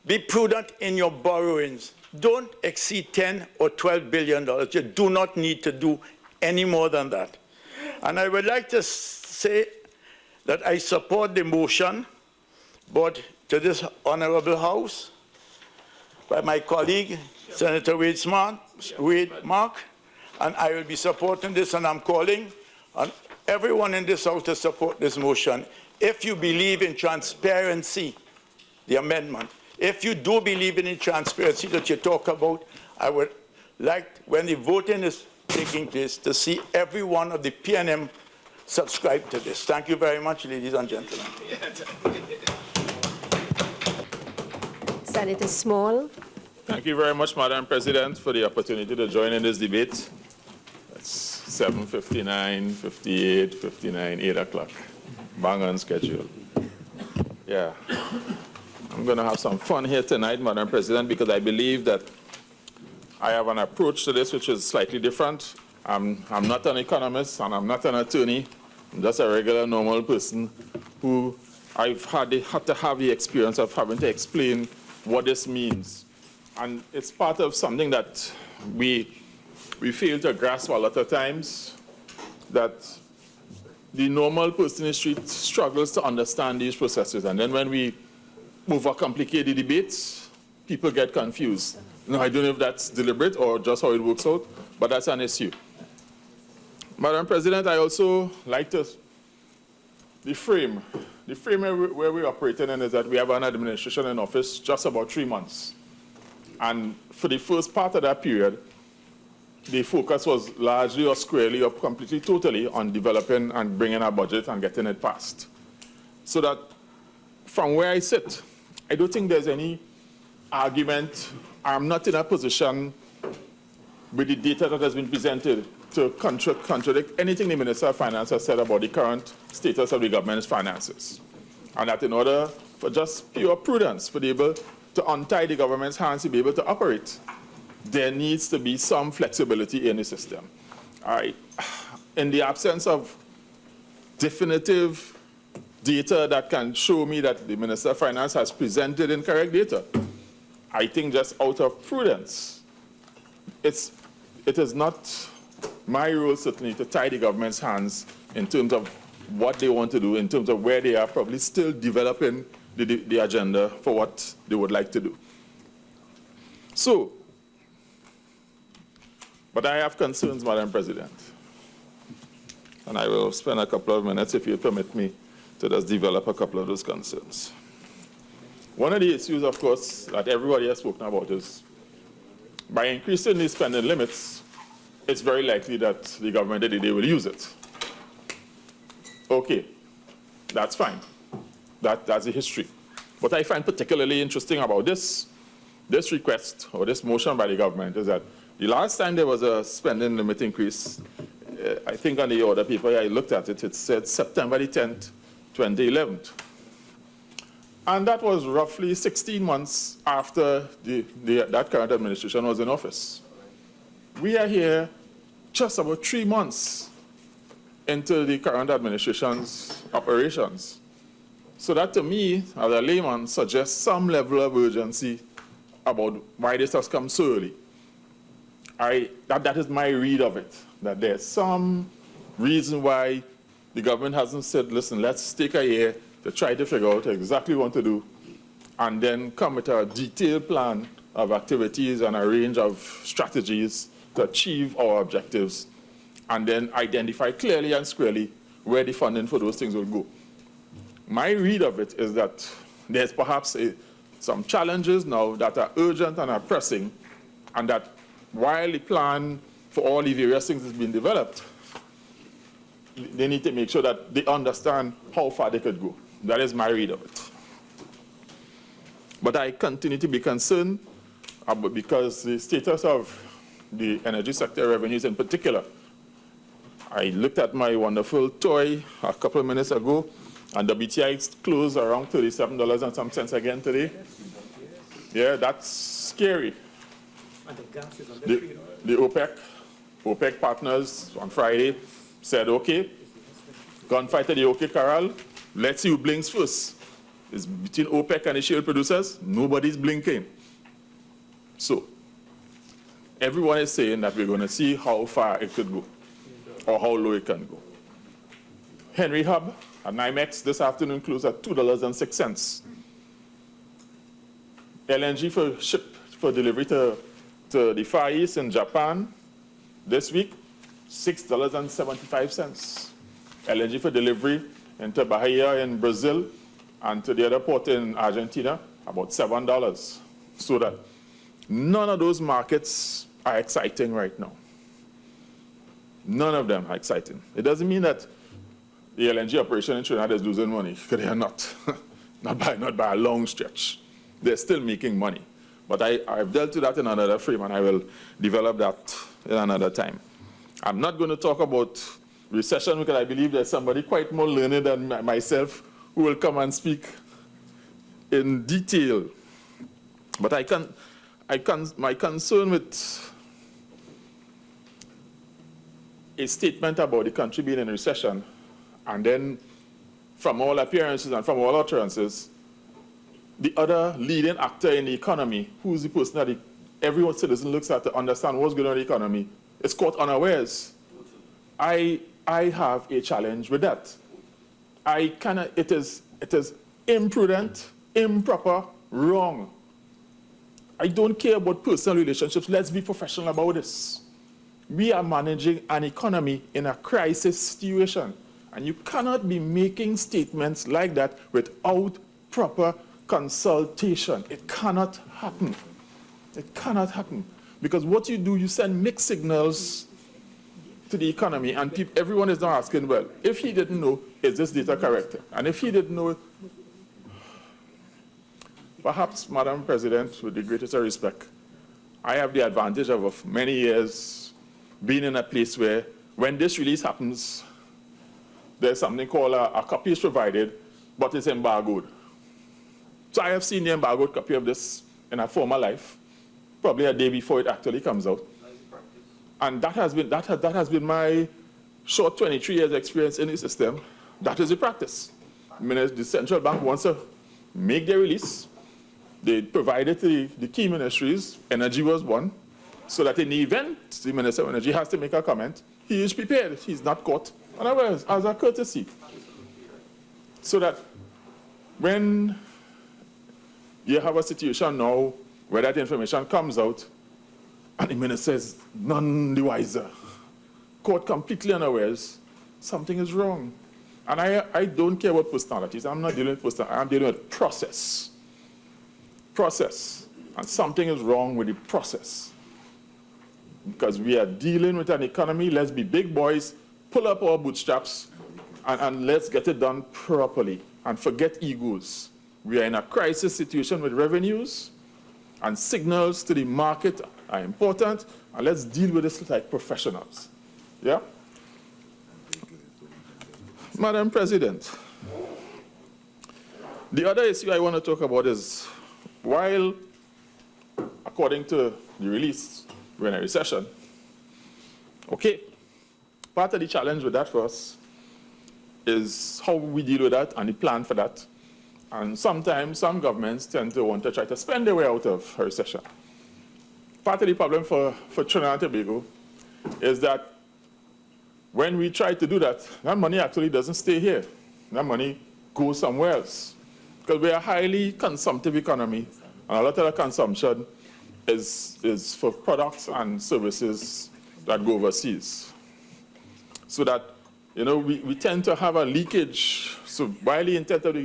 be prudent in your borrowings. Don't exceed $10 or $12 billion. You do not need to do any more than that. And I would like to say that I support the motion brought to this Honourable House by my colleague, Senator Wade Mark, and I will be supporting this, and I'm calling on everyone in this House to support this motion. If you believe in transparency, the amendment, if you do believe in transparency that you talk about, I would like, when the voting is taking place, to see every one of the PNM subscribe to this. Thank you very much, ladies and gentlemen. Senator Small. Thank you very much, Madam President, for the opportunity to join in this debate. It's 7:59, 58, 59, 8 o'clock. Bang on schedule. Yeah. I'm going to have some fun here tonight, Madam President, because I believe that I have an approach to this which is slightly different. I'm not an economist and I'm not an attorney. I'm just a regular, normal person who I've had to have the experience of having to explain what this means. And it's part of something that we fail to grasp a lot of times, that the normal person in the street struggles to understand these processes. And then when we overcomplicate the debates, people get confused. Now, I don't know if that's deliberate or just how it works out, but that's an issue. Madam President, I also like to, the frame where we're operating in is that we have an administration in office just about 3 months. And for the first part of that period, the focus was largely or squarely or completely, totally on developing and bringing our budget and getting it passed. So that from where I sit, I don't think there's any argument. I'm not in a position with the data that has been presented to contradict anything the Minister of Finance has said about the current status of the government's finances. And that in order for just pure prudence, for be able to untie the government's hands to be able to operate, there needs to be some flexibility in the system. In the absence of definitive data that can show me that the Minister of Finance has presented incorrect data, I think just out of prudence, it is not my role certainly to tie the government's hands in terms of what they want to do, in terms of where they are probably still developing the agenda for what they would like to do. So, but I have concerns, Madam President. And I will spend a couple of minutes, if you permit me, to just develop a couple of those concerns. One of the issues, of course, that everybody has spoken about is by increasing the spending limits, it's very likely that the government today will use it. Okay, that's fine. That's the history. What I find particularly interesting about this request or this motion by the government is that the last time there was a spending limit increase, I think on the order paper I looked at it, it said September the 10th, 2011. And that was roughly 16 months after that current administration was in office. We are here just about 3 months into the current administration's operations. So that to me, as a layman, suggests some level of urgency about why this has come so early. That is my read of it, that there's some reason why the government hasn't said, listen, let's take a year to try to figure out exactly what to do, and then come with a detailed plan of activities and a range of strategies to achieve our objectives, and then identify clearly and squarely where the funding for those things will go. My read of it is that there's perhaps some challenges now that are urgent and are pressing, and that while the plan for all the various things is being developed, they need to make sure that they understand how far they could go. That is my read of it. But I continue to be concerned because the status of the energy sector revenues in particular. I looked at my wonderful toy a couple of minutes ago, and WTI closed around $37 and some cents again today. Yeah, that's scary. And the gas is on the OPEC partners on Friday said, okay, gunfight at the OK Corral, let's see who blinks first. It's between OPEC and the shale producers, nobody's blinking. So, everyone is saying that we're going to see how far it could go, or how low it can go. Henry Hub at NYMEX this afternoon closed at $2.06. LNG for delivery to the Far East in Japan this week, $6.75. LNG for delivery into Bahia in Brazil and to the other port in Argentina, about $7. So that none of those markets are exciting right now. None of them are exciting. It doesn't mean that the LNG operation in Trinidad is losing money, because they are not. not by a long stretch. They're still making money. But I've dealt with that in another frame, and I will develop that in another time. I'm not going to talk about recession, because I believe there's somebody quite more learned than myself who will come and speak in detail. But my concern with a statement about the country being in recession, and then from all appearances and from all utterances, the other leading actor in the economy, who's the person that every citizen looks at to understand what's going on in the economy, is caught unawares. I have a challenge with that. It is imprudent, improper, wrong. I don't care about personal relationships. Let's be professional about this. We are managing an economy in a crisis situation, and you cannot be making statements like that without proper consultation. It cannot happen. It cannot happen. Because what you do, you send mixed signals to the economy, and everyone is now asking, well, if he didn't know, is this data correct? And if he didn't know, perhaps, Madam President, with the greatest respect, I have the advantage of many years being in a place where, when this release happens, there's something called a copy is provided, but it's embargoed. So I have seen the embargoed copy of this in a former life, probably a day before it actually comes out. And that has been my short 23 years experience in the system. That is the practice. The central bank wants to make their release. They provide it to the key ministries. Energy was one. So that in the event the Minister of Energy has to make a comment, he is prepared. He's not caught unawares, as a courtesy. So that when you have a situation now where that information comes out and the minister is none the wiser, caught completely unawares, something is wrong. And I don't care what personalities. I'm not dealing with personalities. I'm dealing with process. Process. And something is wrong with the process. Because we are dealing with an economy, let's be big boys, pull up our bootstraps, and let's get it done properly. And forget egos. We are in a crisis situation with revenues, and signals to the market are important, and let's deal with this like professionals. Yeah? Madam President, the other issue I want to talk about is, while, according to the release, we're in a recession, okay, part of the challenge with that for us is how we deal with that and the plan for that. And sometimes some governments tend to want to try to spend their way out of a recession. Part of the problem for Trinidad and Tobago is that when we try to do that, that money actually doesn't stay here. That money goes somewhere else. Because we are a highly consumptive economy, and a lot of the consumption is for products and services that go overseas. So that, you know, we tend to have a leakage. So while the intent of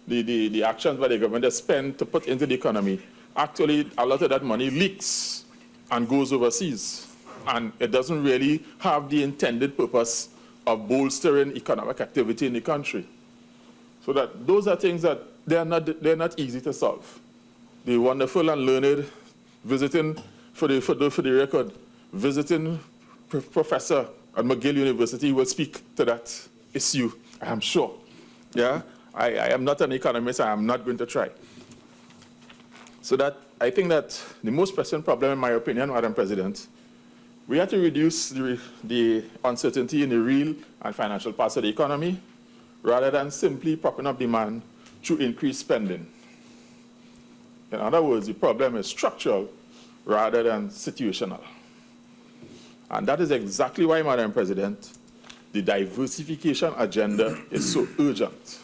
the actions by the government is spent to put into the economy, actually a lot of that money leaks and goes overseas. And it doesn't really have the intended purpose of bolstering economic activity in the country. So that those are things that they're not easy to solve. The wonderful and learned visiting, for the record, visiting professor at McGill University will speak to that issue, I am sure. Yeah? I am not an economist, I am not going to try. So that I think that the most pressing problem, in my opinion, Madam President, we have to reduce the uncertainty in the real and financial parts of the economy, rather than simply propping up demand through increased spending. In other words, the problem is structural rather than situational. And that is exactly why, Madam President, the diversification agenda is so urgent.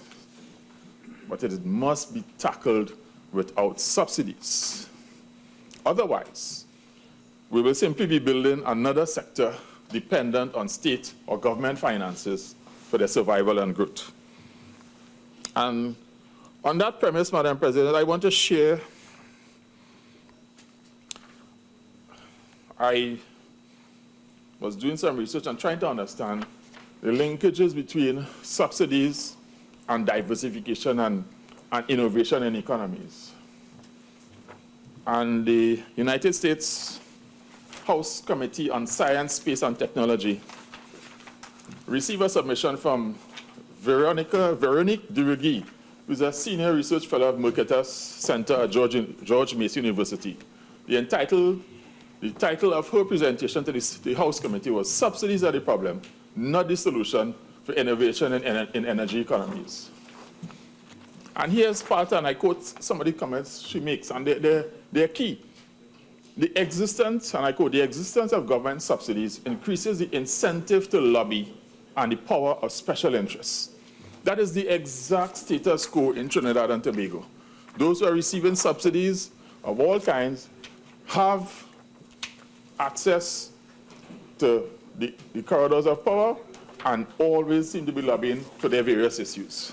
But it must be tackled without subsidies. Otherwise, we will simply be building another sector dependent on state or government finances for their survival and growth. And on that premise, Madam President, I want to share, I was doing some research and trying to understand the linkages between subsidies and diversification and innovation in economies. And the United States House Committee on Science, Space and Technology received a submission from Veronique Durugui, who is a senior research fellow of Mercatus Center at George Mason University. The title of her presentation to the House Committee was "Subsidies are the problem, not the solution for innovation in energy economies." And here's part, and I quote some of the comments she makes, and they're key. The existence, and I quote, "The existence of government subsidies increases the incentive to lobby and the power of special interests." That is the exact status quo in Trinidad and Tobago. Those who are receiving subsidies of all kinds have access to the corridors of power and always seem to be lobbying for their various issues.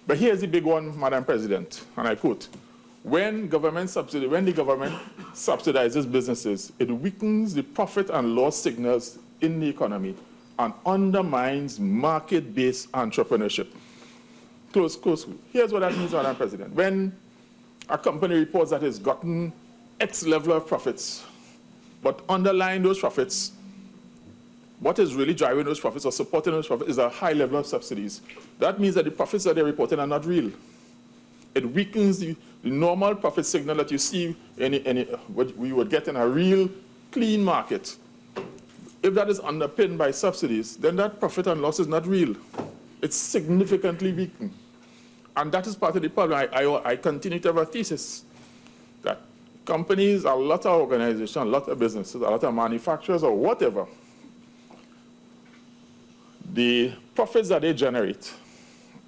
But here's the big one, Madam President, and I quote, when the government subsidizes businesses, it weakens the profit and loss signals in the economy and undermines market-based entrepreneurship. Close. Here's what that means, Madam President. When a company reports that it's gotten X level of profits, but underlying those profits, what is really driving those profits or supporting those profits is a high level of subsidies. That means that the profits that they're reporting are not real. It weakens the normal profit signal that you see what we would get in a real clean market. If that is underpinned by subsidies, then that profit and loss is not real. It's significantly weakened. And that is part of the problem. I continue to have a thesis that companies, a lot of organizations, a lot of businesses, a lot of manufacturers or whatever, the profits that they generate,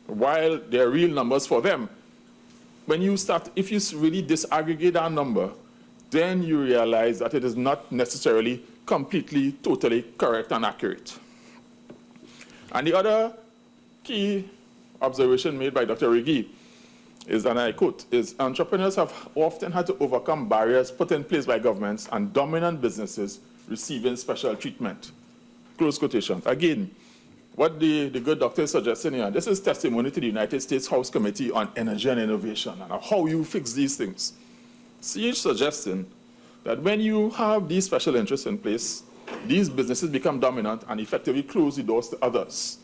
while they're real numbers for them, when you start, if you really disaggregate that number, then you realize that it is not necessarily completely, totally correct and accurate. And the other key observation made by Dr. Riggi is, and I quote, is entrepreneurs have often had to overcome barriers put in place by governments and dominant businesses receiving special treatment. Close quotation. Again, what the good doctor is suggesting here, this is testimony to the United States House Committee on Energy and Innovation and how you fix these things. She is suggesting that when you have these special interests in place, these businesses become dominant and effectively close the doors to others.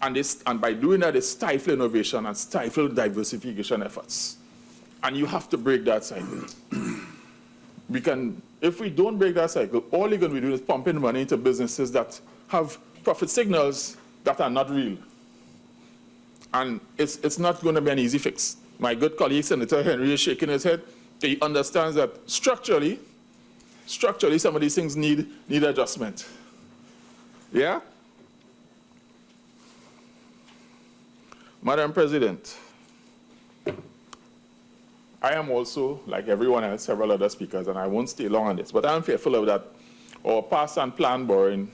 And by doing that, they stifle innovation and stifle diversification efforts. And you have to break that cycle. If we don't break that cycle, all you're going to be doing is pumping money into businesses that have profit signals that are not real. And it's not going to be an easy fix. My good colleague, Senator Henry, is shaking his head. He understands that structurally, some of these things need adjustment. Yeah? Madam President, I am also, like everyone else, several other speakers, and I won't stay long on this, but I'm fearful of that our past and planned borrowing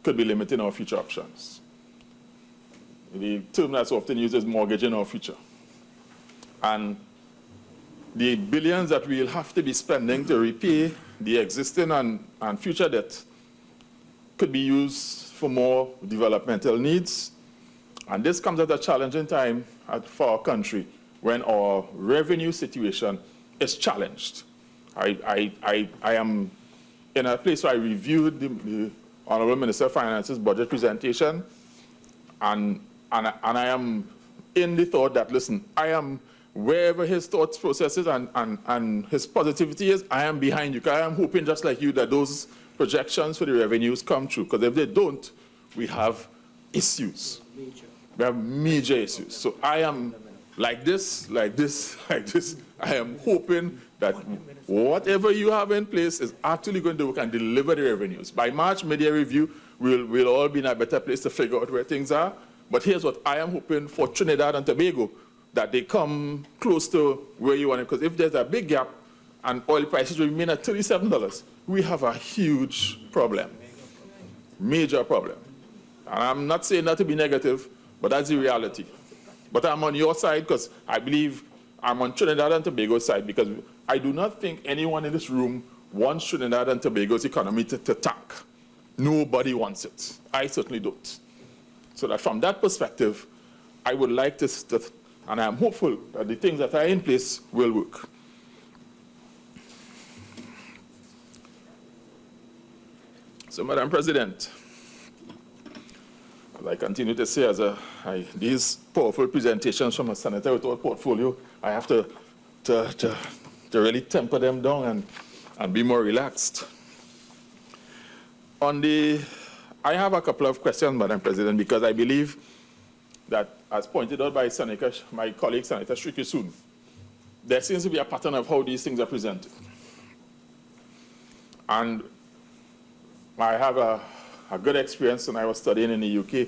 could be limiting our future options. The term that's often used is mortgaging our future. And the billions that we'll have to be spending to repay the existing and future debt could be used for more developmental needs. And this comes at a challenging time for our country when our revenue situation is challenged. I am in a place where I reviewed the Honourable Minister of Finance's budget presentation, and I am in the thought that, listen, I am wherever his thought processes and his positivity is, I am behind you. I am hoping, just like you, that those projections for the revenues come true. Because if they don't, we have issues. We have major issues. So I am like this. I am hoping that whatever you have in place is actually going to work and deliver the revenues. By March mid-year review, we'll all be in a better place to figure out where things are. But here's what I am hoping for Trinidad and Tobago, that they come close to where you want it. Because if there's a big gap and oil prices remain at $37, we have a huge problem, major problem. And I'm not saying that to be negative, but that's the reality. But I'm on your side because I believe I'm on Trinidad and Tobago's side, because I do not think anyone in this room wants Trinidad and Tobago's economy to tank. Nobody wants it. I certainly don't. So that from that perspective, I would like to, and I am hopeful that the things that are in place will work. So, Madam President, as I continue to say, these powerful presentations from a senator with our portfolio, I have to really temper them down and be more relaxed. I have a couple of questions, Madam President, because I believe that, as pointed out by my colleague, Senator Shrikissoon, there seems to be a pattern of how these things are presented. And I have a good experience when I was studying in the UK.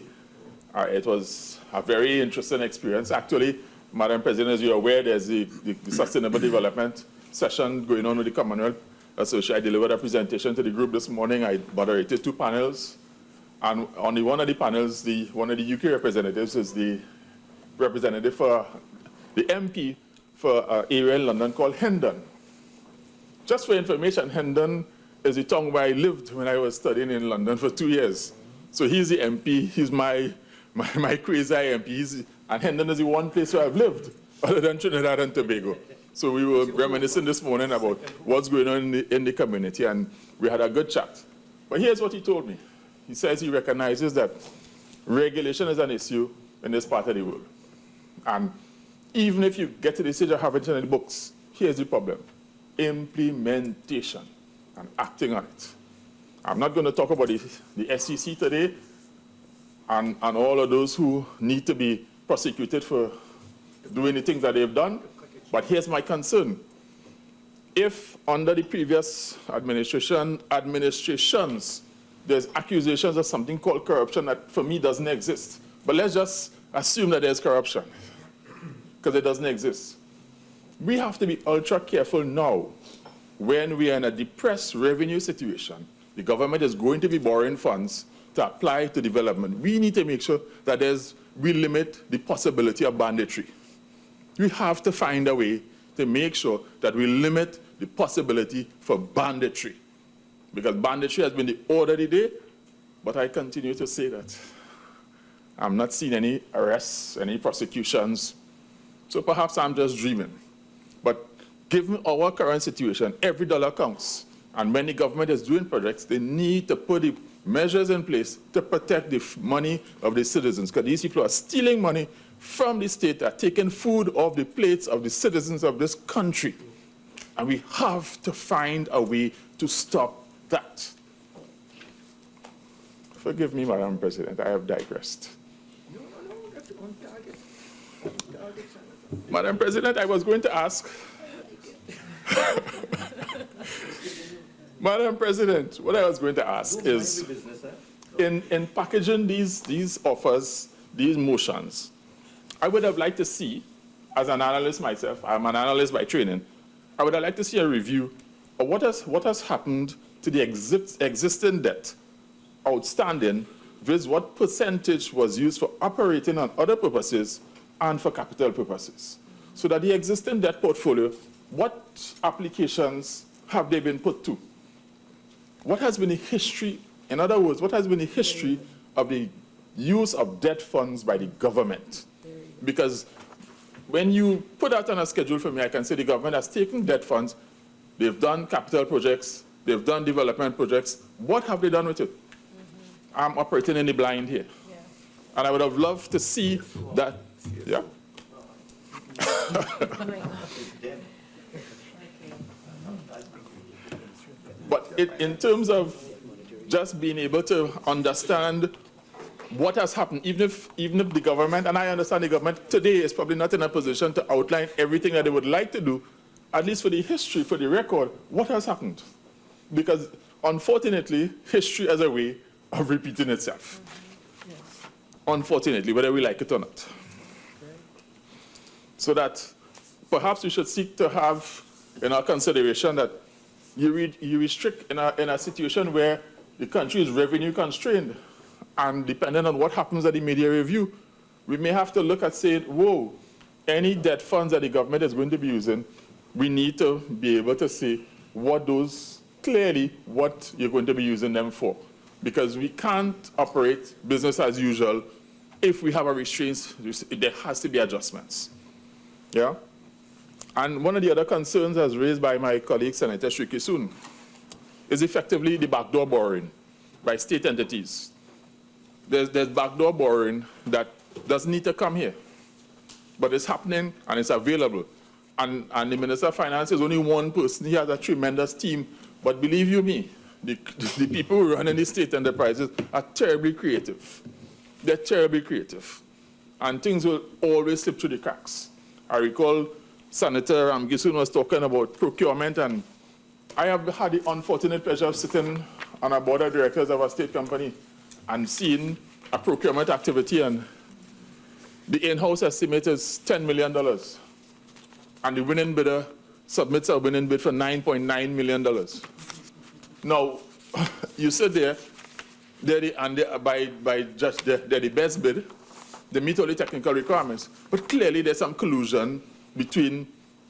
It was a very interesting experience. Actually, Madam President, as you're aware, there's the Sustainable Development session going on with the Commonwealth Association. I delivered a presentation to the group this morning. I moderated 2 panels. And on one of the panels, one of the UK representatives is the representative for the MP for an area in London called Hendon. Just for information, Hendon is the town where I lived when I was studying in London for 2 years. So he's the MP. He's my crazy MP. And Hendon is the one place where I've lived, other than Trinidad and Tobago. So we were reminiscing this morning about what's going on in the community, and we had a good chat. But here's what he told me. He says he recognizes that regulation is an issue in this part of the world. And even if you get to the stage of having it in the books, here's the problem: implementation and acting on it. I'm not going to talk about the SEC today and all of those who need to be prosecuted for doing the things that they've done, but here's my concern. If under the previous administrations, there's accusations of something called corruption that for me doesn't exist. But let's just assume that there's corruption, because it doesn't exist. We have to be ultra careful now when we are in a depressed revenue situation. The government is going to be borrowing funds to apply to development. We need to make sure that we limit the possibility of banditry. We have to find a way to make sure that we limit the possibility for banditry. Because banditry has been the order of the day, but I continue to say that I'm not seeing any arrests, any prosecutions, so perhaps I'm just dreaming. But given our current situation, every dollar counts. And when the government is doing projects, they need to put the measures in place to protect the money of the citizens, because these people are stealing money from the state, are taking food off the plates of the citizens of this country. And we have to find a way to stop that. Forgive me, Madam President, I have digressed. That's on target. Madam President, I was going to ask. Madam President, what I was going to ask is, in packaging these offers, these motions, I would have liked to see, as an analyst myself, I'm an analyst by training, I would have liked to see a review of what has happened to the existing debt outstanding, with what percentage was used for operating on other purposes and for capital purposes. So that the existing debt portfolio, what applications have they been put to? What has been the history, in other words, what has been the history of the use of debt funds by the government? Because when you put that on a schedule for me, I can say the government has taken debt funds, they've done capital projects, they've done development projects. What have they done with it? I'm operating in the blind here. Yeah. And I would have loved to see that, yeah? But in terms of just being able to understand what has happened, even if the government, and I understand the government today is probably not in a position to outline everything that they would like to do, at least for the history, for the record, what has happened? Because unfortunately, history has a way of repeating itself. Yes. Unfortunately, whether we like it or not. So that perhaps we should seek to have in our consideration that you restrict in a situation where the country is revenue constrained, and depending on what happens at the media review, we may have to look at saying, whoa, any debt funds that the government is going to be using, we need to be able to say what you're going to be using them for. Because we can't operate business as usual if we have a restraint. There has to be adjustments. Yeah? And one of the other concerns as raised by my colleague, Senator Shrikissoon, is effectively the backdoor borrowing by state entities. There's backdoor borrowing that doesn't need to come here, but it's happening and it's available. And the Minister of Finance is only one person. He has a tremendous team. But believe you me, the people who run any state enterprises are terribly creative. They're terribly creative. And things will always slip through the cracks. I recall Senator Ramkissoon was talking about procurement, and I have had the unfortunate pleasure of sitting on a board of directors of a state company and seeing a procurement activity, and the in-house estimate is $10 million. And the winning bidder submits a winning bid for $9.9 million. Now, you sit there, they're the best bid, they meet all the technical requirements, but clearly there's some collusion between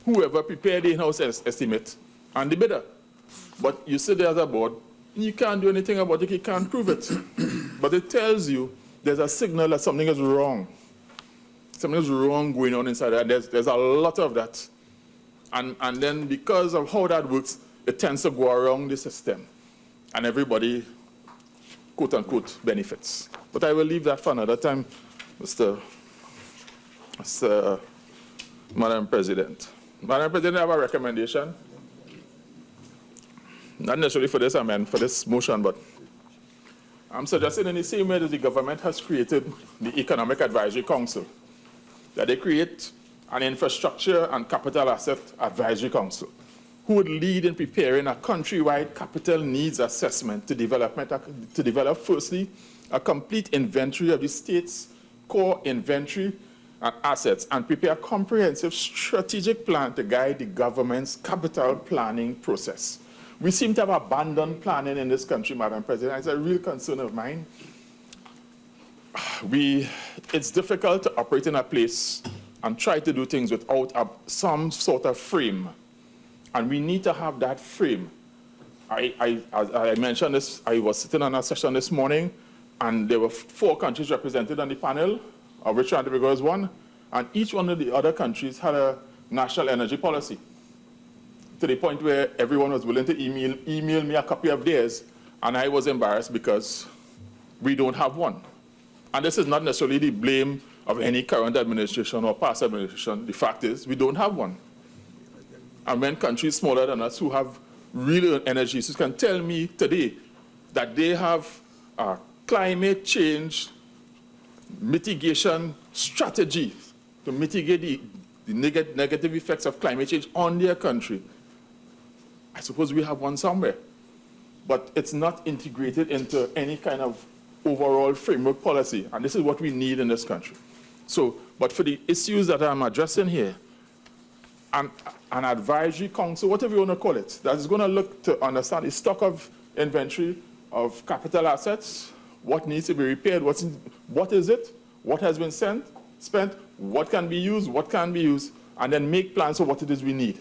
whoever prepared the in-house estimate and the bidder. But you sit there as a board, and you can't do anything about it, you can't prove it. But it tells you there's a signal that something is wrong. Something is wrong going on inside there. There's a lot of that. And then because of how that works, it tends to go around the system. And everybody, quote unquote, benefits. But I will leave that for another time, Mr. Madam President. Madam President, I have a recommendation. Not necessarily for this amendment, for this motion, but I'm suggesting in the same way that the government has created the Economic Advisory Council, that they create an infrastructure and capital asset advisory council. who would lead in preparing a countrywide capital needs assessment to develop firstly, a complete inventory of the state's core inventory and assets and prepare a comprehensive strategic plan to guide the government's capital planning process. We seem to have abandoned planning in this country, Madam President. It's a real concern of mine. It's difficult to operate in a place and try to do things without some sort of frame. And we need to have that frame. As I mentioned this, I was sitting on a session this morning, and there were 4 countries represented on the panel, of which Trinidad and Tobago is one, and each one of the other countries had a national energy policy, to the point where everyone was willing to email me a copy of theirs, and I was embarrassed because we don't have one. And this is not necessarily the blame of any current administration or past administration. The fact is, we don't have one. And when countries smaller than us who have real energy issues can tell me today that they have a climate change mitigation strategy to mitigate the negative effects of climate change on their country, I suppose we have one somewhere. But it's not integrated into any kind of overall framework policy. And this is what we need in this country. So, but for the issues that I'm addressing here, an advisory council, whatever you want to call it, that is going to look to understand the stock of inventory of capital assets, what needs to be repaired, what is it, what has been spent, what can be used, what can't be used, and then make plans for what it is we need.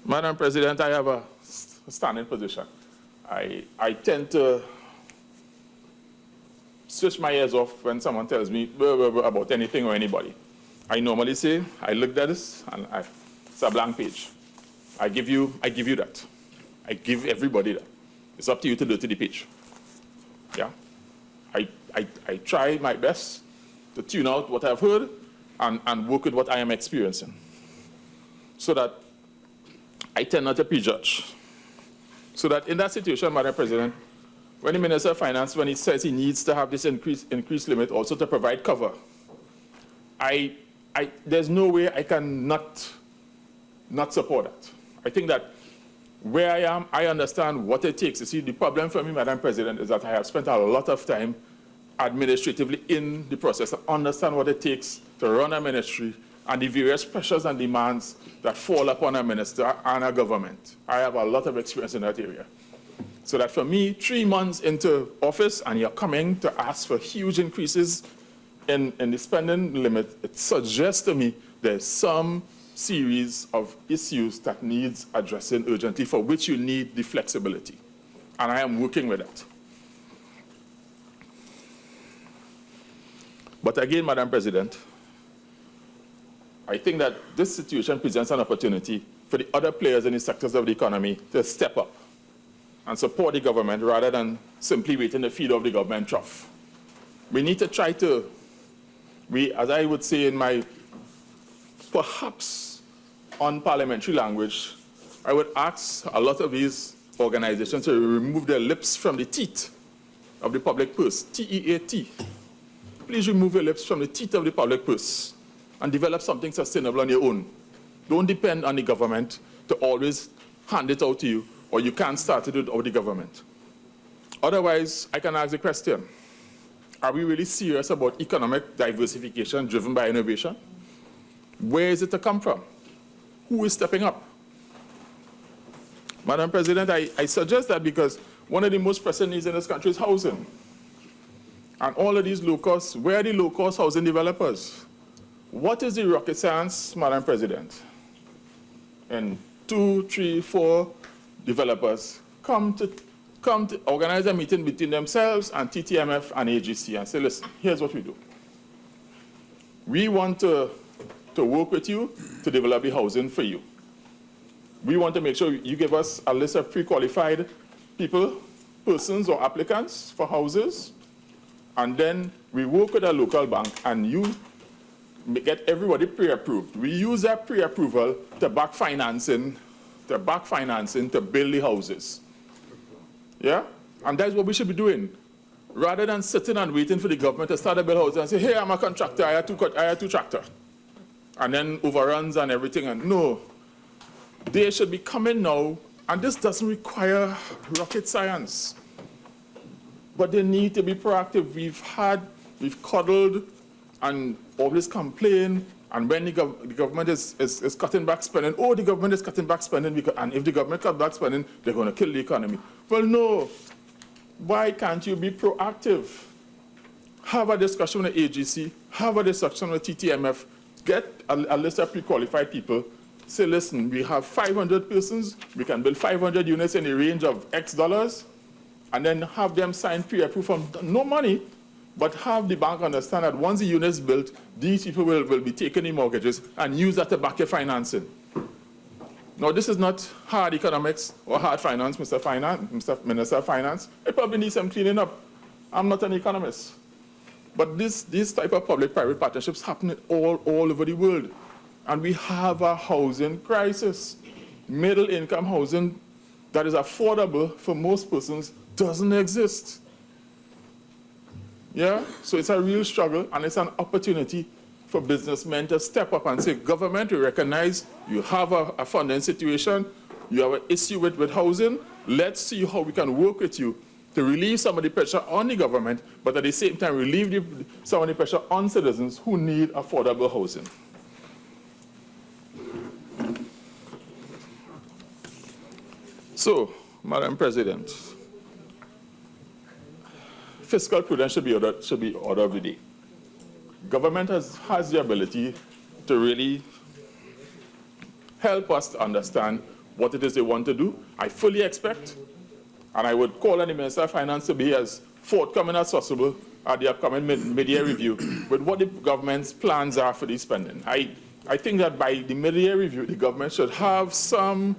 Madam President, I have a standing position. I tend to switch my ears off when someone tells me about anything or anybody. I normally say, I looked at this, and it's a blank page. I give you that. I give everybody that. It's up to you to do to the page. Yeah? I try my best to tune out what I've heard and work with what I am experiencing, so that I tend not to prejudge. So that in that situation, Madam President, when the Minister of Finance, when he says he needs to have this increased limit also to provide cover, there's no way I can not support that. I think that where I am, I understand what it takes. You see, the problem for me, Madam President, is that I have spent a lot of time administratively in the process to understand what it takes to run a ministry and the various pressures and demands that fall upon a minister and a government. I have a lot of experience in that area. So that for me, 3 months into office, and you're coming to ask for huge increases in the spending limit, it suggests to me there's some series of issues that needs addressing urgently, for which you need the flexibility. And I am working with that. But again, Madam President, I think that this situation presents an opportunity for the other players in the sectors of the economy to step up and support the government rather than simply waiting to feed off the government trough. We need to try to, as I would say in my perhaps unparliamentary language, I would ask a lot of these organizations to remove their lips from the teeth of the public purse, T-E-A-T. Please remove your lips from the teeth of the public purse and develop something sustainable on your own. Don't depend on the government to always hand it out to you, or you can't start it without the government. Otherwise, I can ask the question, are we really serious about economic diversification driven by innovation? Where is it to come from? Who is stepping up? Madam President, I suggest that because one of the most pressing needs in this country is housing. And all of these low-cost, where are the low-cost housing developers? What is the rocket science, Madam President? And 2, 3, 4 developers come to organize a meeting between themselves and TTMF and AGC and say, listen, here's what we do. We want to work with you to develop the housing for you. We want to make sure you give us a list of pre-qualified people, persons or applicants for houses, and then we work with a local bank and you get everybody pre-approved. We use that pre-approval to back financing to build the houses. Yeah? And that's what we should be doing. rather than sitting and waiting for the government to start a build housing and say, hey, I'm a contractor, I have two tractors. And then overruns and everything. And no, they should be coming now, and this doesn't require rocket science. But they need to be proactive. We've coddled and always complain, and when the government is cutting back spending, oh, the government is cutting back spending, and if the government cuts back spending, they're going to kill the economy. Well, no. Why can't you be proactive? Have a discussion with the agency, have a discussion with TTMF, get a list of pre-qualified people, say, listen, we have 500 persons, we can build 500 units in the range of X dollars, and then have them sign pre-approved from no money, but have the bank understand that once the unit is built, these people will be taking the mortgages and use that to back your financing. Now, this is not hard economics or hard finance, Mr. Minister of Finance. It probably needs some cleaning up. I'm not an economist. But this type of public-private partnerships happen all over the world. And we have a housing crisis. Middle-income housing that is affordable for most persons doesn't exist. Yeah? So it's a real struggle, and it's an opportunity for businessmen to step up and say, government, we recognize you have a funding situation, you have an issue with housing, let's see how we can work with you to relieve some of the pressure on the government, but at the same time relieve some of the pressure on citizens who need affordable housing. So, Madam President, fiscal prudence should be order of the day. Government has the ability to really help us to understand what it is they want to do. I fully expect, and I would call on the Minister of Finance to be as forthcoming as possible at the upcoming mid-year review with what the government's plans are for the spending. I think that by the mid-year review, the government should have some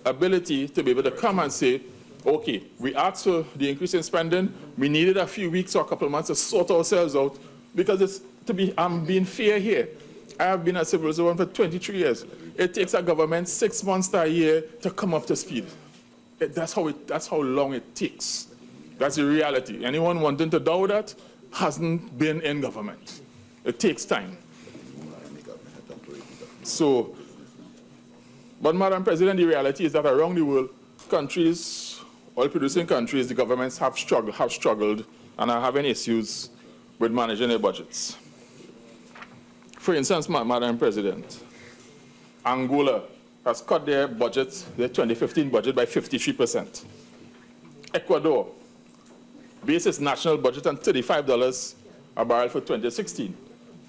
ability to be able to come and say, okay, we asked for the increase in spending, we needed a few weeks or a couple of months to sort ourselves out, because I'm being fair here. I have been a civil servant for 23 years. It takes a government 6 months to a year to come up to speed. That's how long it takes. That's the reality. Anyone wanting to doubt that hasn't been in government. It takes time. So, but Madam President, the reality is that around the world, countries, oil-producing countries, the governments have struggled and are having issues with managing their budgets. For instance, Madam President, Angola has cut their budget, their 2015 budget, by 53%. Ecuador based its national budget on $35 a barrel for 2016,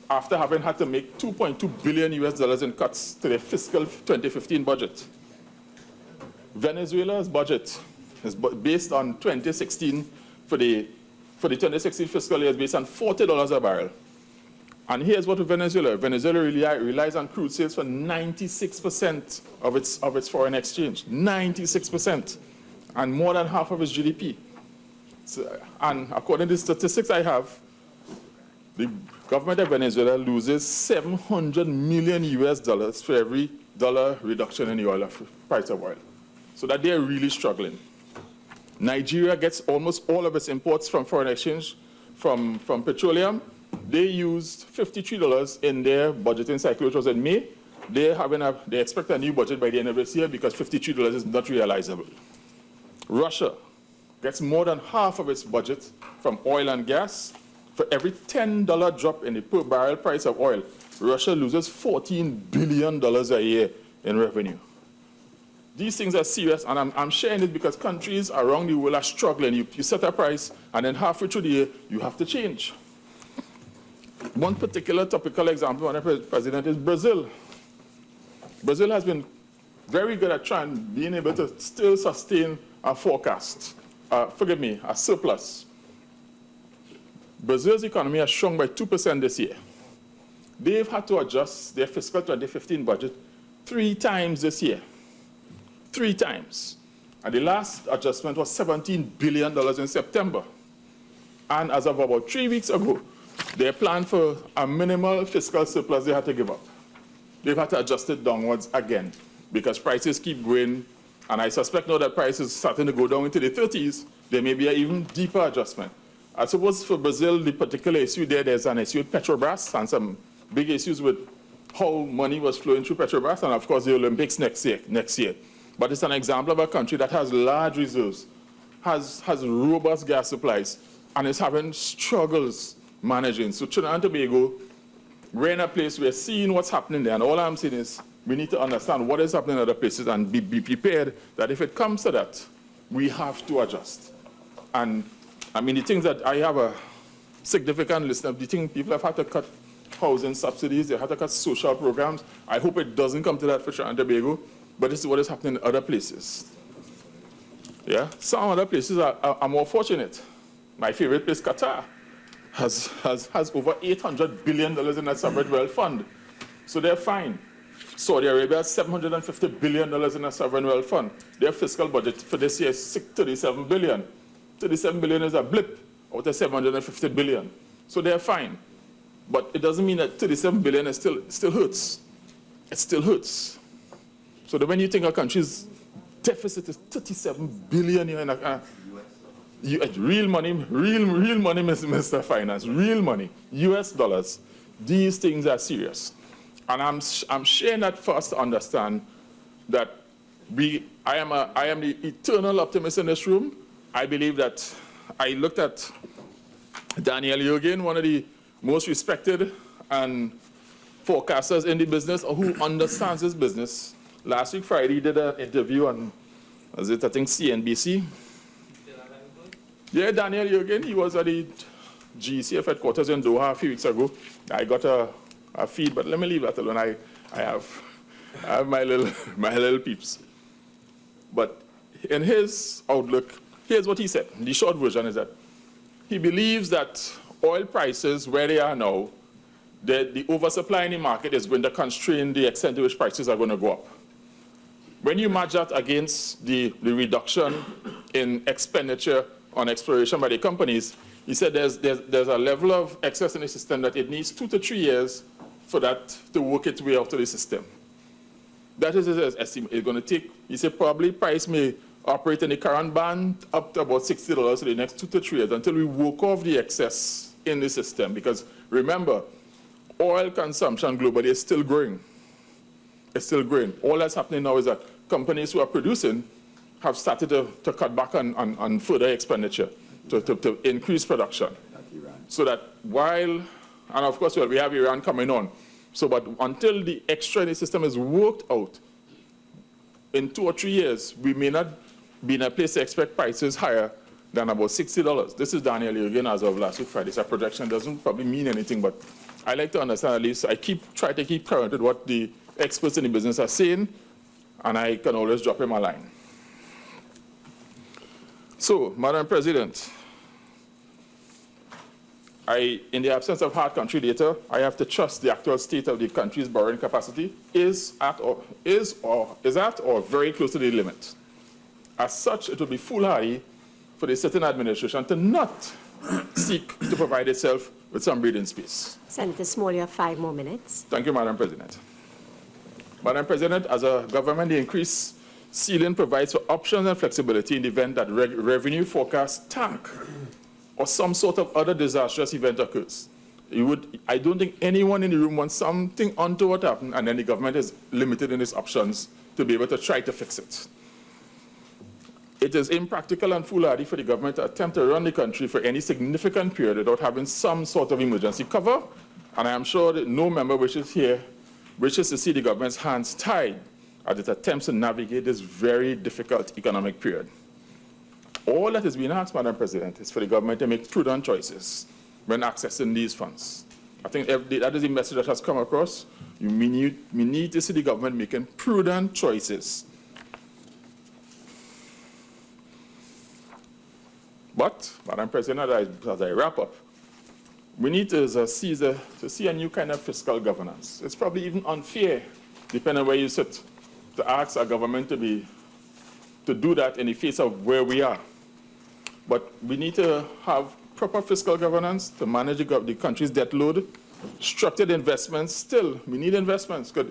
after having had to make $2.2 billion in cuts to their fiscal 2015 budget. Venezuela's budget is based on 2016 for the 2016 fiscal year is based on $40 a barrel. And here's what with Venezuela. Venezuela relies on crude sales for 96% of its foreign exchange. 96%. And more than half of its GDP. So, and according to the statistics I have, the government of Venezuela loses $700 million for every dollar reduction in the price of oil. So that they're really struggling. Nigeria gets almost all of its imports from foreign exchange, from petroleum. They used $53 in their budgeting cycle, which was in May. They expect a new budget by the end of this year because $53 is not realizable. Russia gets more than half of its budget from oil and gas. For every $10 drop in the per barrel price of oil, Russia loses $14 billion a year in revenue. These things are serious, and I'm sharing it because countries around the world are struggling. You set a price, and then halfway through the year, you have to change. One particular topical example, Madam President, is Brazil. Brazil has been very good at being able to still sustain a forecast, a surplus. Brazil's economy has shrunk by 2% this year. They've had to adjust their fiscal 2015 budget 3 times this year. 3 times. And the last adjustment was $17 billion in September. And as of about 3 weeks ago, they planned for a minimal fiscal surplus they had to give up. They've had to adjust it downwards again because prices keep going. And I suspect now that prices starting to go down into the 30s there may be an even deeper adjustment. I suppose for Brazil, the particular issue there's an issue with Petrobras and some big issues with how money was flowing through Petrobras, and of course the Olympics next year. But it's an example of a country that has large reserves, has robust gas supplies, and is having struggles managing. So Trinidad and Tobago, we're in a place where seeing what's happening there, and all I'm saying is we need to understand what is happening in other places and be prepared that if it comes to that, we have to adjust. And I mean, the things that I have a significant list of the things people have had to cut housing subsidies, they have to cut social programs. I hope it doesn't come to that for Trinidad and Tobago, but this is what is happening in other places. Yeah, some other places are more fortunate. My favorite place, Qatar, has over $800 billion in that sovereign wealth fund. So they're fine. Saudi Arabia has $750 billion in a sovereign wealth fund. Their fiscal budget for this year is $37 billion. $37 billion is a blip out of $750 billion. So they're fine. But it doesn't mean that $37 billion is still hurts. It still hurts. So that when you think a country's deficit is $37 billion real money, Mr. Finance, real money, US dollars, these things are serious. And I'm sharing that for us to understand that I am the eternal optimist in this room. I believe that I looked at Daniel Yogan, one of the most respected and forecasters in the business, or who understands this business. Last week, Friday, he did an interview on, I think, CNBC. Yeah, Daniel Yogan, he was at the GCF headquarters in Doha a few weeks ago. I got a feed, but let me leave that alone. I have my little peeps. But in his outlook, here's what he said. The short version is that he believes that oil prices, where they are now, the oversupply in the market is going to constrain the extent to which prices are going to go up. When you match that against the reduction in expenditure on exploration by the companies, he said there's a level of excess in the system that it needs 2 to 3 years for that to work its way out to the system. That is his estimate. It's going to take, he said, probably price may operate in the current band up to about $60 for the next 2 to 3 years until we work off the excess in the system. Because remember, oil consumption globally is still growing. It's still growing. All that's happening now is that companies who are producing have started to cut back on further expenditure to increase production. So that while, and of course, well, we have Iran coming on. So, but until the extra in the system is worked out, in 2 or 3 years, we may not be in a place to expect prices higher than about $60. This is Daniel Yogan as of last week Friday. So projection doesn't probably mean anything, but I like to understand at least. I try to keep current with what the experts in the business are saying, and I can always drop him a line. So, Madam President, in the absence of hard country data, I have to trust the actual state of the country's borrowing capacity is at or very close to the limit. As such, it would be foolhardy for the sitting administration to not seek to provide itself with some breathing space. Senator Small, you have 5 more minutes. Thank you, Madam President. Madam President, as a government, the increased ceiling provides for options and flexibility in the event that revenue forecasts tank or some sort of other disastrous event occurs. I don't think anyone in the room wants something untoward to happen, and then the government is limited in its options to be able to try to fix it. It is impractical and foolhardy for the government to attempt to run the country for any significant period without having some sort of emergency cover, and I am sure that no member wishes to see the government's hands tied as it attempts to navigate this very difficult economic period. All that is being asked, Madam President, is for the government to make prudent choices when accessing these funds. I think that is the message that has come across. We need to see the government making prudent choices. But, Madam President, as I wrap up, we need to see a new kind of fiscal governance. It's probably even unfair, depending on where you sit, to ask a government to do that in the face of where we are. But we need to have proper fiscal governance to manage the country's debt load, structured investments. Still, we need investments, but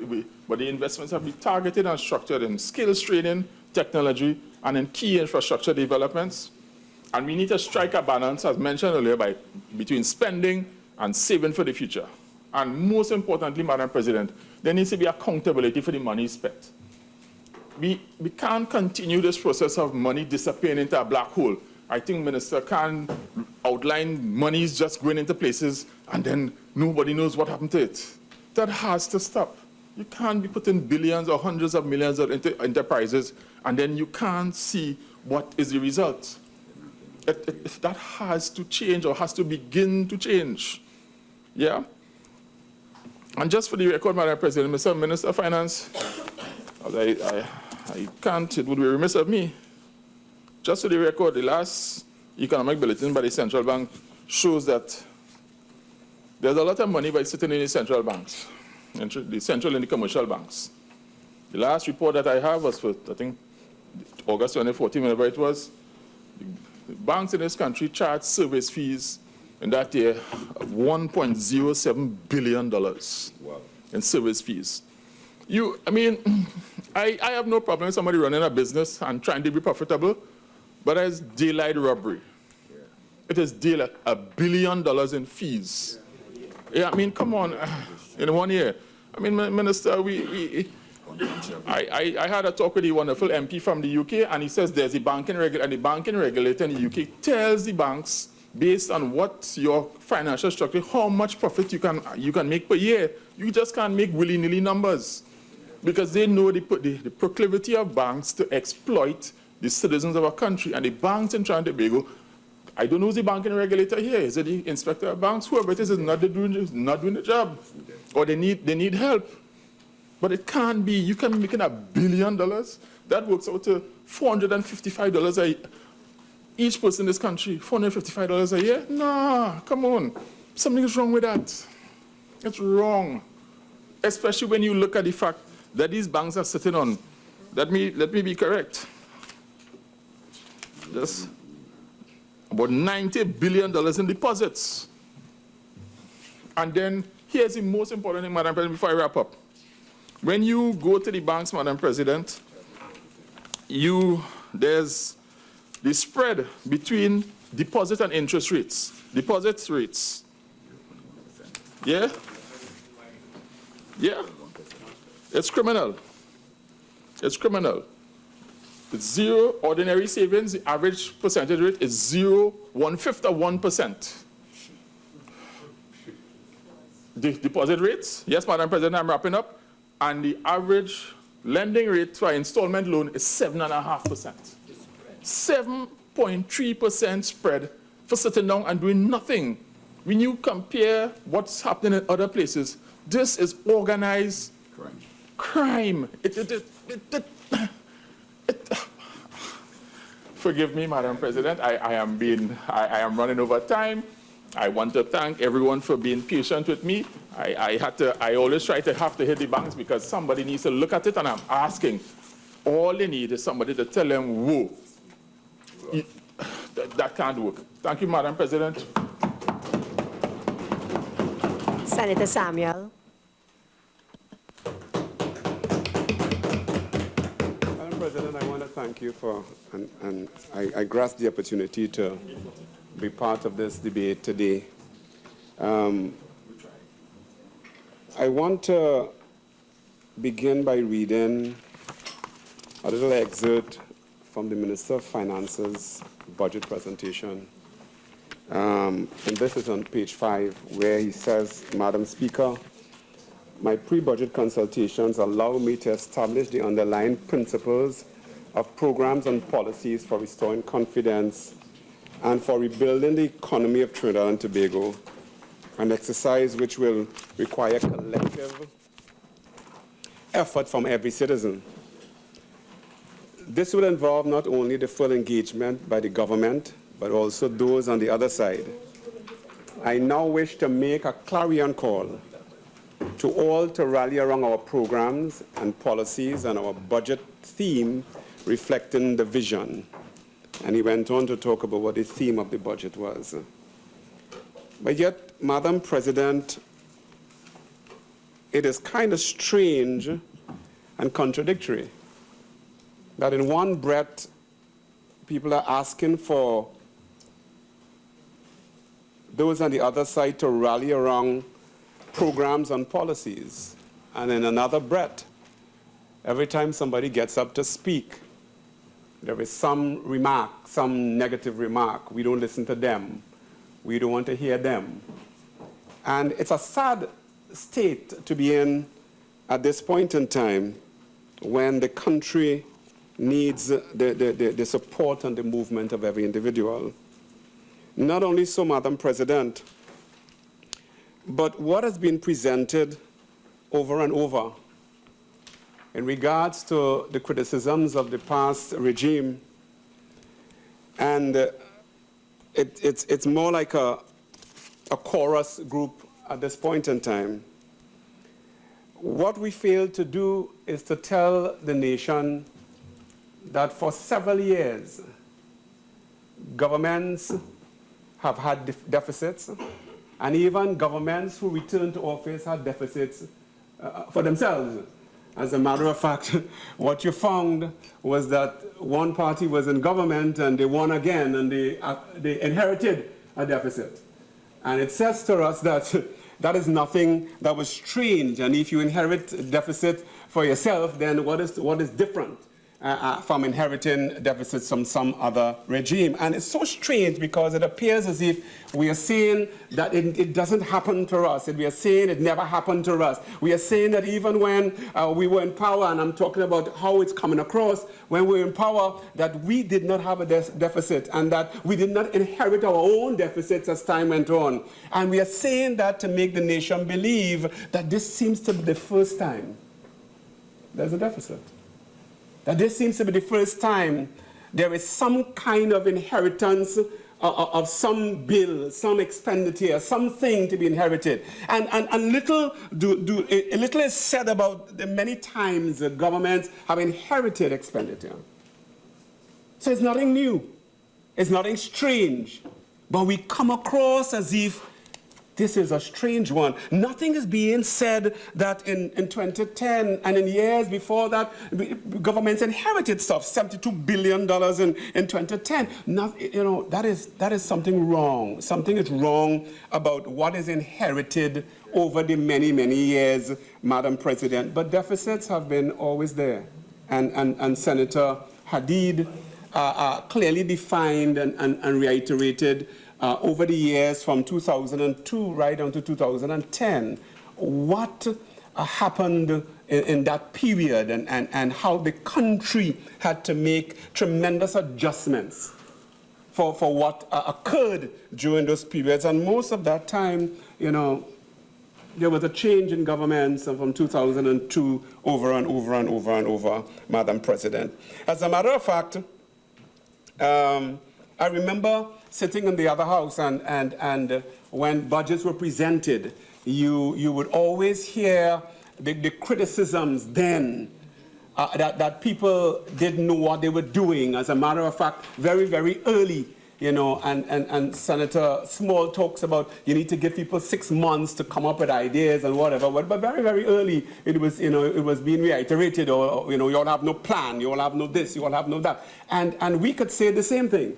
the investments have to be targeted and structured in skills training, technology, and in key infrastructure developments. And we need to strike a balance, as mentioned earlier, between spending and saving for the future. And most importantly, Madam President, there needs to be accountability for the money spent. We can't continue this process of money disappearing into a black hole. I think Minister can outline monies just going into places and then nobody knows what happened to it. That has to stop. You can't be putting billions or hundreds of millions into enterprises and then you can't see what is the result. That has to change or has to begin to change. Yeah? And just for the record, Madam President, Mr. Minister of Finance, I can't, it would be remiss of me. Just for the record, the last economic bulletin by the central bank shows that there's a lot of money by sitting in the central banks, the central and the commercial banks. The last report that I have was for, I think, August 2014, whenever it was. The banks in this country charged service fees in that year of $1.07 billion in service fees. I have no problem with somebody running a business and trying to be profitable, but it's daylight robbery. It is daylight, $1 billion in fees. Yeah, I mean, come on, in 1 year. I mean, Minister, I had a talk with the wonderful MP from the UK, and he says there's a banking regulator, and the banking regulator in the UK tells the banks, based on what your financial structure, how much profit you can make per year. You just can't make willy-nilly numbers because they know the proclivity of banks to exploit the citizens of our country. And the banks in Trinidad and Tobago, I don't know who's the banking regulator here. Is it the inspector of banks? Whoever it is not doing the job. Or they need help. But it can't be. You can be making $1 billion. That works out to $455 a year. Each person in this country, $455 a year? Nah, come on. Something's wrong with that. It's wrong. Especially when you look at the fact that these banks are sitting on, let me be correct, just about $90 billion in deposits. And then here's the most important thing, Madam President, before I wrap up. When you go to the banks, Madam President, there's the spread between deposit and interest rates. Deposit rates. Yeah? Yeah. It's criminal. It's criminal. It's zero ordinary savings. The average percentage rate is 1/5 of 1%. The deposit rates, yes, Madam President, I'm wrapping up. And the average lending rate for an installment loan is 7.5%. 7.3% spread for sitting down and doing nothing. When you compare what's happening in other places, this is organized crime. Forgive me, Madam President, I am running over time. I want to thank everyone for being patient with me. I always try to have to hit the banks because somebody needs to look at it, and I'm asking. All they need is somebody to tell them, whoa, that can't work. Thank you, Madam President. Senator Samuel. Madam President, I want to thank you for, and I grasp the opportunity to be part of this debate today. I want to begin by reading a little excerpt from the Minister of Finance's budget presentation. And this is on page 5, where he says, Madam Speaker, my pre-budget consultations allow me to establish the underlying principles of programs and policies for restoring confidence and for rebuilding the economy of Trinidad and Tobago, an exercise which will require collective effort from every citizen. This will involve not only the full engagement by the government, but also those on the other side. I now wish to make a clarion call to all to rally around our programs and policies and our budget theme reflecting the vision. And he went on to talk about what the theme of the budget was. But yet, Madam President, it is kind of strange and contradictory that in one breath, people are asking for those on the other side to rally around programs and policies. And in another breath, every time somebody gets up to speak, there is some remark, some negative remark. We don't listen to them. We don't want to hear them. And it's a sad state to be in at this point in time when the country needs the support and the movement of every individual. Not only so, Madam President, but what has been presented over and over in regards to the criticisms of the past regime, and it's more like a chorus group at this point in time. What we failed to do is to tell the nation that for several years, governments have had deficits, and even governments who returned to office had deficits for themselves. As a matter of fact, what you found was that one party was in government and they won again and they inherited a deficit. And it says to us that that is nothing that was strange. And if you inherit a deficit for yourself, then what is different from inheriting deficits from some other regime? And it's so strange because it appears as if we are saying that it doesn't happen to us. We are saying it never happened to us. We are saying that even when we were in power, and I'm talking about how it's coming across, when we were in power, that we did not have a deficit and that we did not inherit our own deficits as time went on. And we are saying that to make the nation believe that this seems to be the first time there's a deficit. That this seems to be the first time there is some kind of inheritance of some bill, some expenditure, something to be inherited. And little is said about the many times the governments have inherited expenditure. So it's nothing new. It's nothing strange. But we come across as if this is a strange one. Nothing is being said that in 2010 and in years before that, governments inherited stuff, $72 billion in 2010. That is something wrong. Something is wrong about what is inherited over the many, many years, Madam President. But deficits have been always there. And Senator Hadeed clearly defined and reiterated over the years from 2002 right on to 2010, what happened in that period and how the country had to make tremendous adjustments for what occurred during those periods. And most of that time, there was a change in governments from 2002 over and over and over and over, Madam President. As a matter of fact, I remember sitting in the other house and when budgets were presented, you would always hear the criticisms then that people didn't know what they were doing. As a matter of fact, very, very early, and Senator Small talks about you need to give people 6 months to come up with ideas and whatever. But very, very early, it was being reiterated, or you all have no plan, you all have no this, you all have no that. And we could say the same thing.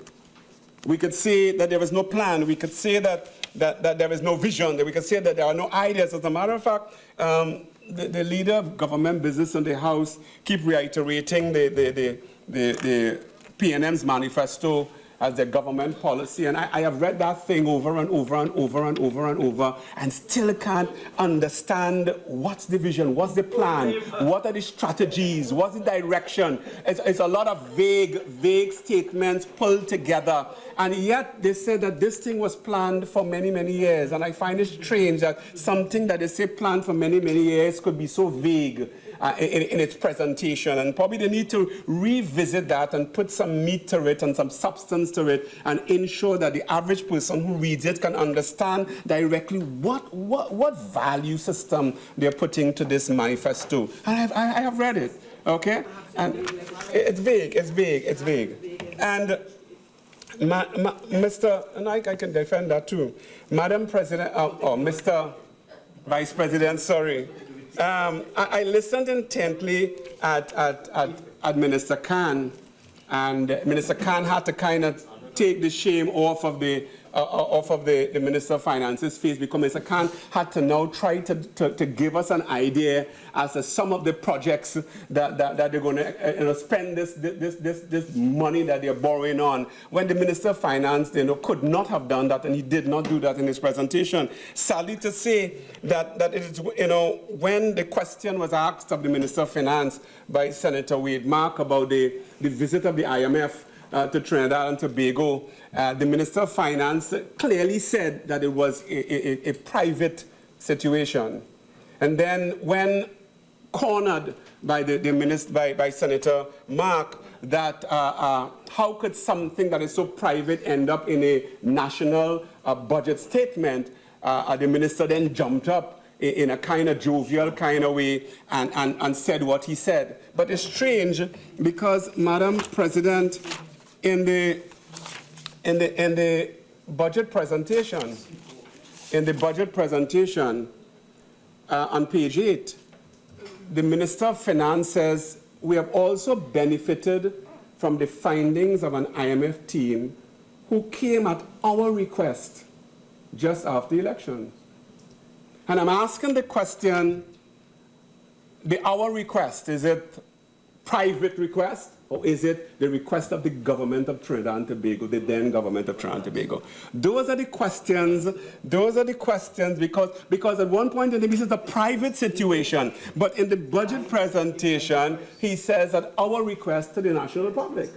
We could say that there is no plan. We could say that there is no vision. That we could say that there are no ideas. As a matter of fact, the leader of government business in the House keep reiterating the PNM's manifesto as their government policy. And I have read that thing over and over and over and over and over and still can't understand what's the vision, what's the plan, what are the strategies, what's the direction. It's a lot of vague statements pulled together. And yet they say that this thing was planned for many, many years. And I find it strange that something that they say planned for many, many years could be so vague in its presentation. And probably they need to revisit that and put some meat to it and some substance to it and ensure that the average person who reads it can understand directly what value system they're putting to this manifesto. And I have read it, okay? And it's vague. And and I can defend that too. Madam President, Mr. Vice President, sorry. I listened intently at Minister Khan, and Minister Khan had to kind of take the shame off of the of the Minister of Finance's face, because Mr. Khan had to now try to give us an idea as to some of the projects that they're going to spend this money that they're borrowing on, when the Minister of Finance could not have done that, and he did not do that in his presentation. Sadly to say that it is, when the question was asked of the Minister of Finance by Senator Wade Mark about the visit of the IMF to Trinidad and Tobago, the Minister of Finance clearly said that it was a private situation. And then when cornered by by Senator Mark that how could something that is so private end up in a national budget statement, the minister then jumped up in a kind of jovial kind of way and said what he said. But it's strange because, Madam President, in the budget presentation, on page 8, the Minister of Finance says, we have also benefited from the findings of an IMF team who came at our request just after the election. And I'm asking the question, our request, is it private request, or is it the request of the government of Trinidad and Tobago, the then government of Trinidad and Tobago? Those are the questions, because at one point in this is a private situation, but in the budget presentation, he says that our request to the national public.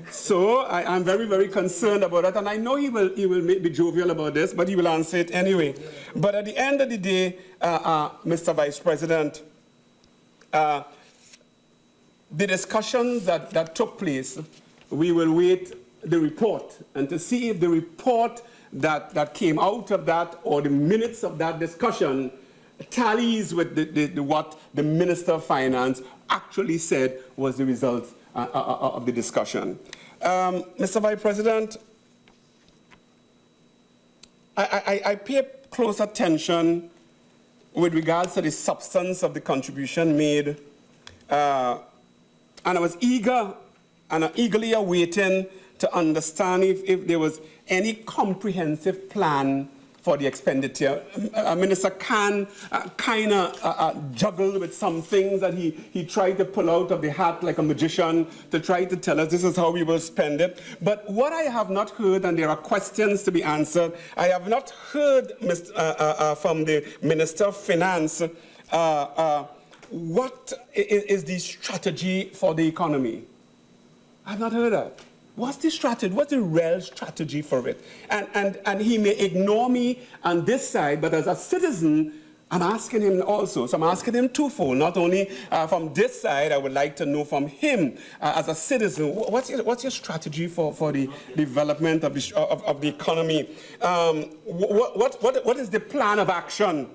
So I'm very, very concerned about that, and I know he will be jovial about this, but he will answer it anyway. But at the end of the day, Mr. Vice President, the discussions that took place, we will wait the report and to see if the report that came out of that or the minutes of that discussion tallies with what the Minister of Finance actually said was the result of the discussion. Mr. Vice President, I pay close attention with regards to the substance of the contribution made, and I was eagerly awaiting to understand if there was any comprehensive plan for the expenditure. Minister Khan kind of juggled with some things that he tried to pull out of the hat like a magician to try to tell us this is how we will spend it. But what I have not heard, and there are questions to be answered, I have not heard from the Minister of Finance what is the strategy for the economy? I've not heard that. What's the strategy? What's the real strategy for it? And he may ignore me on this side, but as a citizen, I'm asking him also. So I'm asking him twofold. Not only from this side, I would like to know from him as a citizen, what's your strategy for the development of the economy? What is the plan of action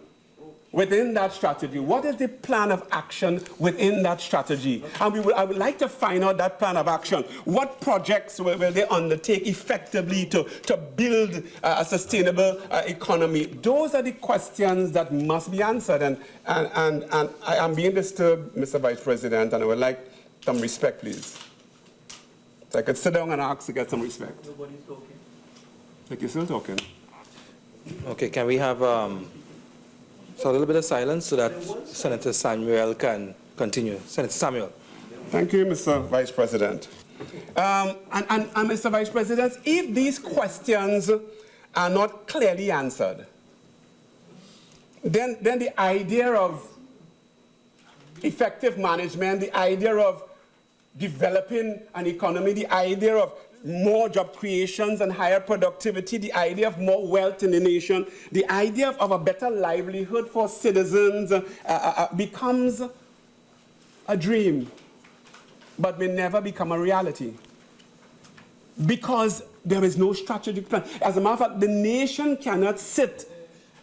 within that strategy? What is the plan of action within that strategy? And I would like to find out that plan of action. What projects will they undertake effectively to build a sustainable economy? Those are the questions that must be answered. And I am being disturbed, Mr. Vice President, and I would like some respect, please. So I could sit down and ask to get some respect. Nobody's talking. Like you're still talking. Okay, can we have so a little bit of silence so that Senator Samuel can continue. Senator Samuel. Thank you, Mr. Vice President. And Mr. Vice President, if these questions are not clearly answered, then the idea of effective management, the idea of developing an economy, the idea of more job creations and higher productivity, the idea of more wealth in the nation, the idea of a better livelihood for citizens becomes a dream, but may never become a reality. Because there is no strategic plan. As a matter of fact, the nation cannot sit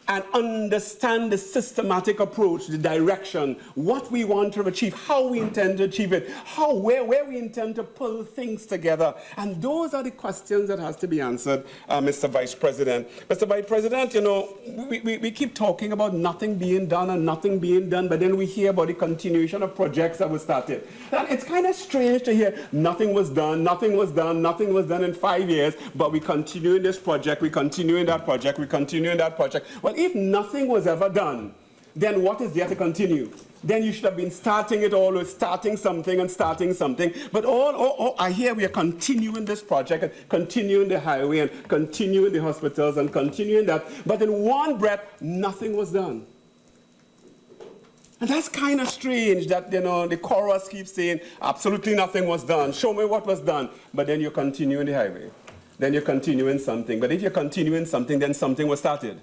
and understand the systematic approach, the direction, what we want to achieve, how we intend to achieve it, where we intend to pull things together. And those are the questions that has to be answered, Mr. Vice President. Mr. Vice President, you know, we keep talking about nothing being done and nothing being done, but then we hear about the continuation of projects that were started. And it's kind of strange to hear nothing was done, nothing was done, nothing was done in 5 years, but we continue in this project, we continue in that project, we continue in that project. Well, if nothing was ever done, then what is there to continue? Then you should have been starting it all, starting something and starting something. But I hear we are continuing this project, and continuing the highway, and continuing the hospitals, and continuing that. But in one breath, nothing was done. And that's kind of strange that, you know, the chorus keeps saying, absolutely nothing was done. Show me what was done. But then you continue in the highway. Then you're continuing something. But if you're continuing something, then something was started.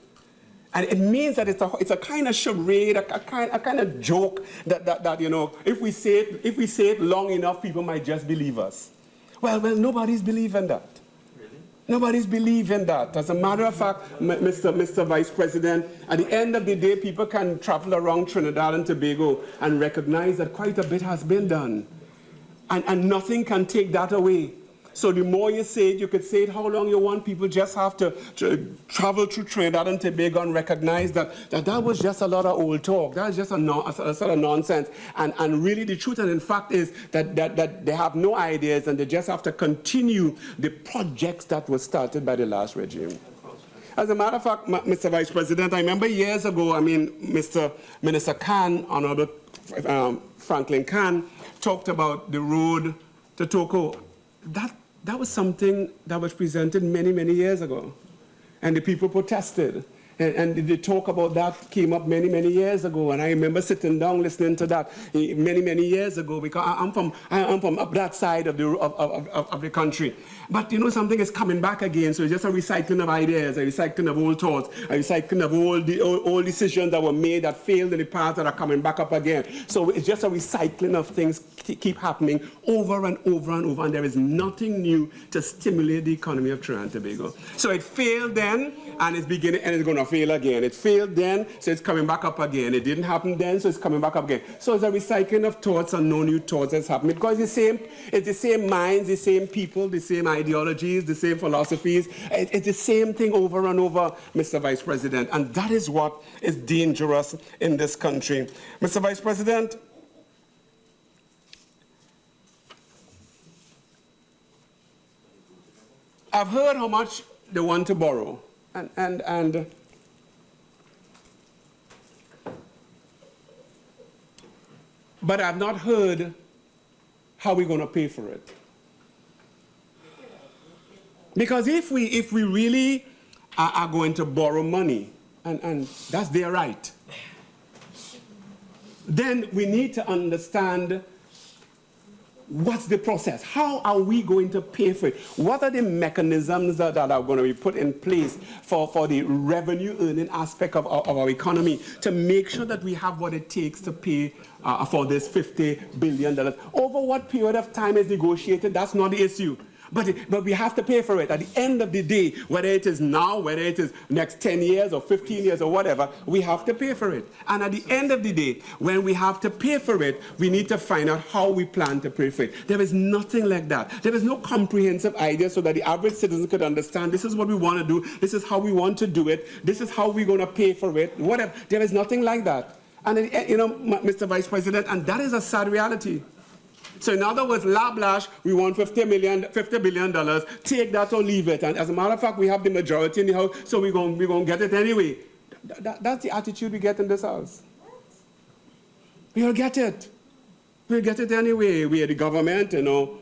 And it means that it's a kind of charade, a kind of joke that you know, if we say it long enough, people might just believe us. Well, nobody's believing that. Really? Nobody's believing that. As a matter of fact, Mr. Vice President, at the end of the day, people can travel around Trinidad and Tobago and recognize that quite a bit has been done. And nothing can take that away. So the more you say it, you could say it how long you want. People just have to travel through Trinidad and Tobago and recognize that was just a lot of old talk. That was just a sort of nonsense. And really the truth and in fact is that they have no ideas and they just have to continue the projects that were started by the last regime. As a matter of fact, Mr. Vice President, I remember years ago, I mean, Mr. Minister Khan, Honourable Franklin Khan, talked about the road to Toko. That was something that was presented many, many years ago. And the people protested. And the talk about that came up many, many years ago. And I remember sitting down listening to that many, many years ago because I'm from up that side of the country. But you know, something is coming back again. So it's just a recycling of ideas, a recycling of old thoughts, a recycling of all decisions that were made that failed in the past that are coming back up again. So it's just a recycling of things keep happening over and over and over. And there is nothing new to stimulate the economy of Trinidad and Tobago. So it failed then, and it's beginning, and it's going to fail again. It failed then, so it's coming back up again. It didn't happen then, so it's coming back up again. So it's a recycling of thoughts and no new thoughts that's happening because it's the same minds, the same people, the same ideologies, the same philosophies. It's the same thing over and over, Mr. Vice President, and that is what is dangerous in this country. Mr. Vice President, I've heard how much they want to borrow, and but I've not heard how we're going to pay for it. Because if we really are going to borrow money, and that's their right, then we need to understand what's the process? How are we going to pay for it? What are the mechanisms that are going to be put in place for the revenue earning aspect of our economy to make sure that we have what it takes to pay for this $50 billion? Over what period of time is negotiated? That's not the issue. But we have to pay for it. At the end of the day, whether it is now, whether it is next 10 years or 15 years or whatever, we have to pay for it. And at the end of the day, when we have to pay for it, we need to find out how we plan to pay for it. There is nothing like that. There is no comprehensive idea so that the average citizen could understand this is what we want to do, this is how we want to do it, this is how we're going to pay for it, whatever. There is nothing like that. And, you know, Mr. Vice President, and that is a sad reality. So in other words, lablash, we want $50 billion, take that or leave it. And as a matter of fact, we have the majority in the House, so we're going to get it anyway. That's the attitude we get in this House. We'll get it. We'll get it anyway. We are the government, you know.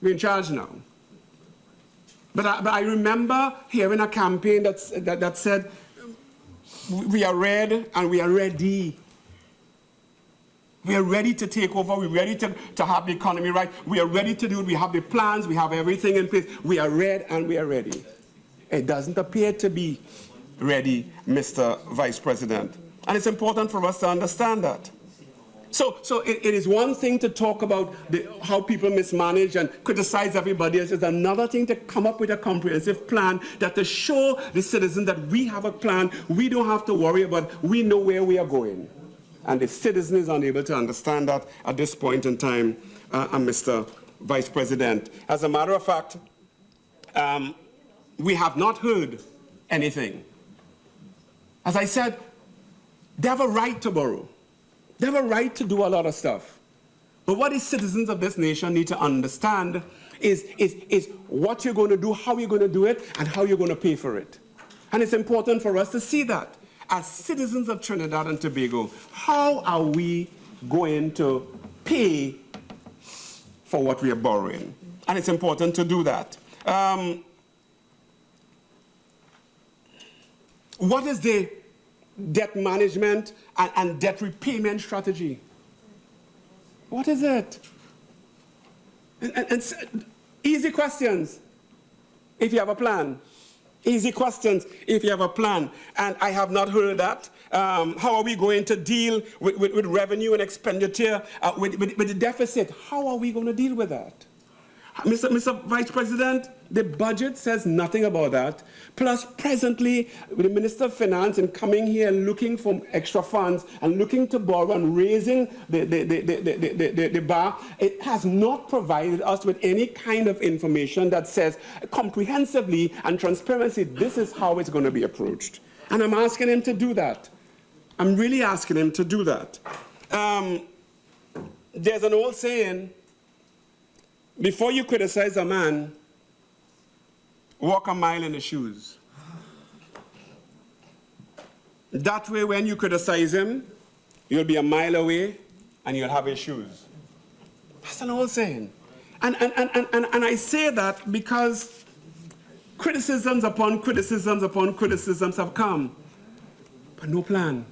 We're in charge now. But I remember hearing a campaign that said, we are red and we are ready. We are ready to take over. We're ready to have the economy right. We are ready to do it. We have the plans. We have everything in place. We are red and we are ready. It doesn't appear to be ready, Mr. Vice President. And it's important for us to understand that. it is one thing to talk about how people mismanage and criticize everybody else. It's another thing to come up with a comprehensive plan that to show the citizens that we have a plan, we don't have to worry about, we know where we are going. And the citizen is unable to understand that at this point in time, Mr. Vice President. As a matter of fact, we have not heard anything. As I said, they have a right to borrow. They have a right to do a lot of stuff. But what the citizens of this nation need to understand is what you're going to do, how you're going to do it, and how you're going to pay for it. And it's important for us to see that. As citizens of Trinidad and Tobago, how are we going to pay for what we are borrowing? And it's important to do that. What is the debt management and debt repayment strategy? What is it? And easy questions if you have a plan. Easy questions if you have a plan. And I have not heard that. How are we going to deal with revenue and expenditure, with the deficit? How are we going to deal with that? Mr. Vice President, the budget says nothing about that. Plus, presently, with the Minister of Finance and coming here looking for extra funds and looking to borrow and raising the bar, it has not provided us with any kind of information that says comprehensively and transparently, this is how it's going to be approached. And I'm asking him to do that. I'm really asking him to do that. There's an old saying, before you criticize a man, walk a mile in his shoes. That way, when you criticize him, you'll be a mile away and you'll have his shoes. That's an old saying. And I say that because criticisms upon criticisms upon criticisms have come, but no plan,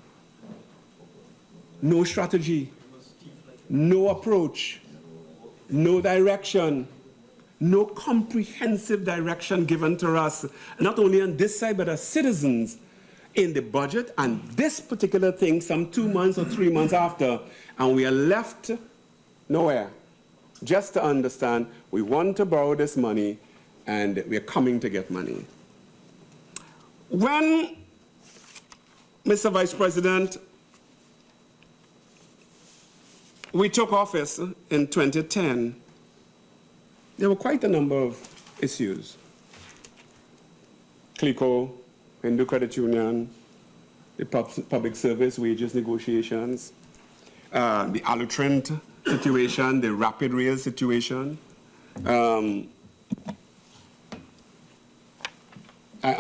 no strategy, no approach, no direction, no comprehensive direction given to us, not only on this side, but as citizens in the budget, and this particular thing some 2 months or 3 months after, and we are left nowhere. Just to understand, we want to borrow this money, and we're coming to get money. When, Mr. Vice President, we took office in 2010, there were quite a number of issues. CLICO, Hindu Credit Union, the public service wages negotiations, the Alutrint situation, the Rapid Rail situation. I'm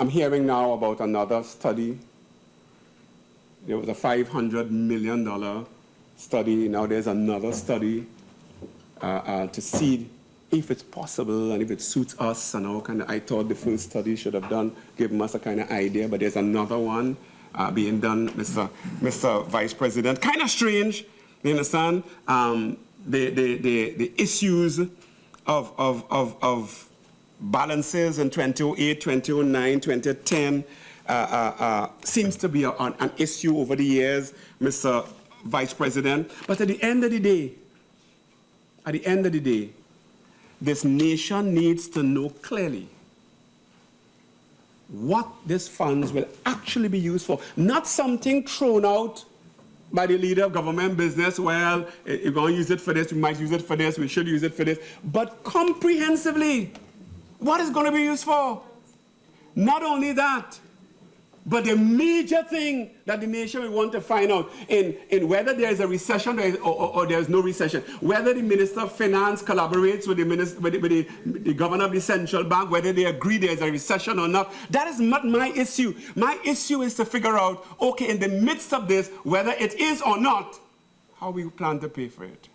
hearing now about another study. There was a $500 million study. Now there's another study to see if it's possible and if it suits us and all kind of. I thought the first study should have given us a kind of idea, but there's another one being done, Mr. Vice President. Kind of strange, you understand? The issues of balances in 2008, 2009, 2010 seems to be an issue over the years, Mr. Vice President. But at the end of the day, this nation needs to know clearly what these funds will actually be used for. Not something thrown out by the leader of government business, well, you're going to use it for this, we might use it for this, we should use it for this, but comprehensively, what is going to be used for? Not only that, but the major thing that the nation will want to find out in whether there is a recession or there is no recession, whether the Minister of Finance collaborates with the governor of the central bank, whether they agree there is a recession or not, that is not my issue. My issue is to figure out, okay, in the midst of this, whether it is or not, how we plan to pay for it.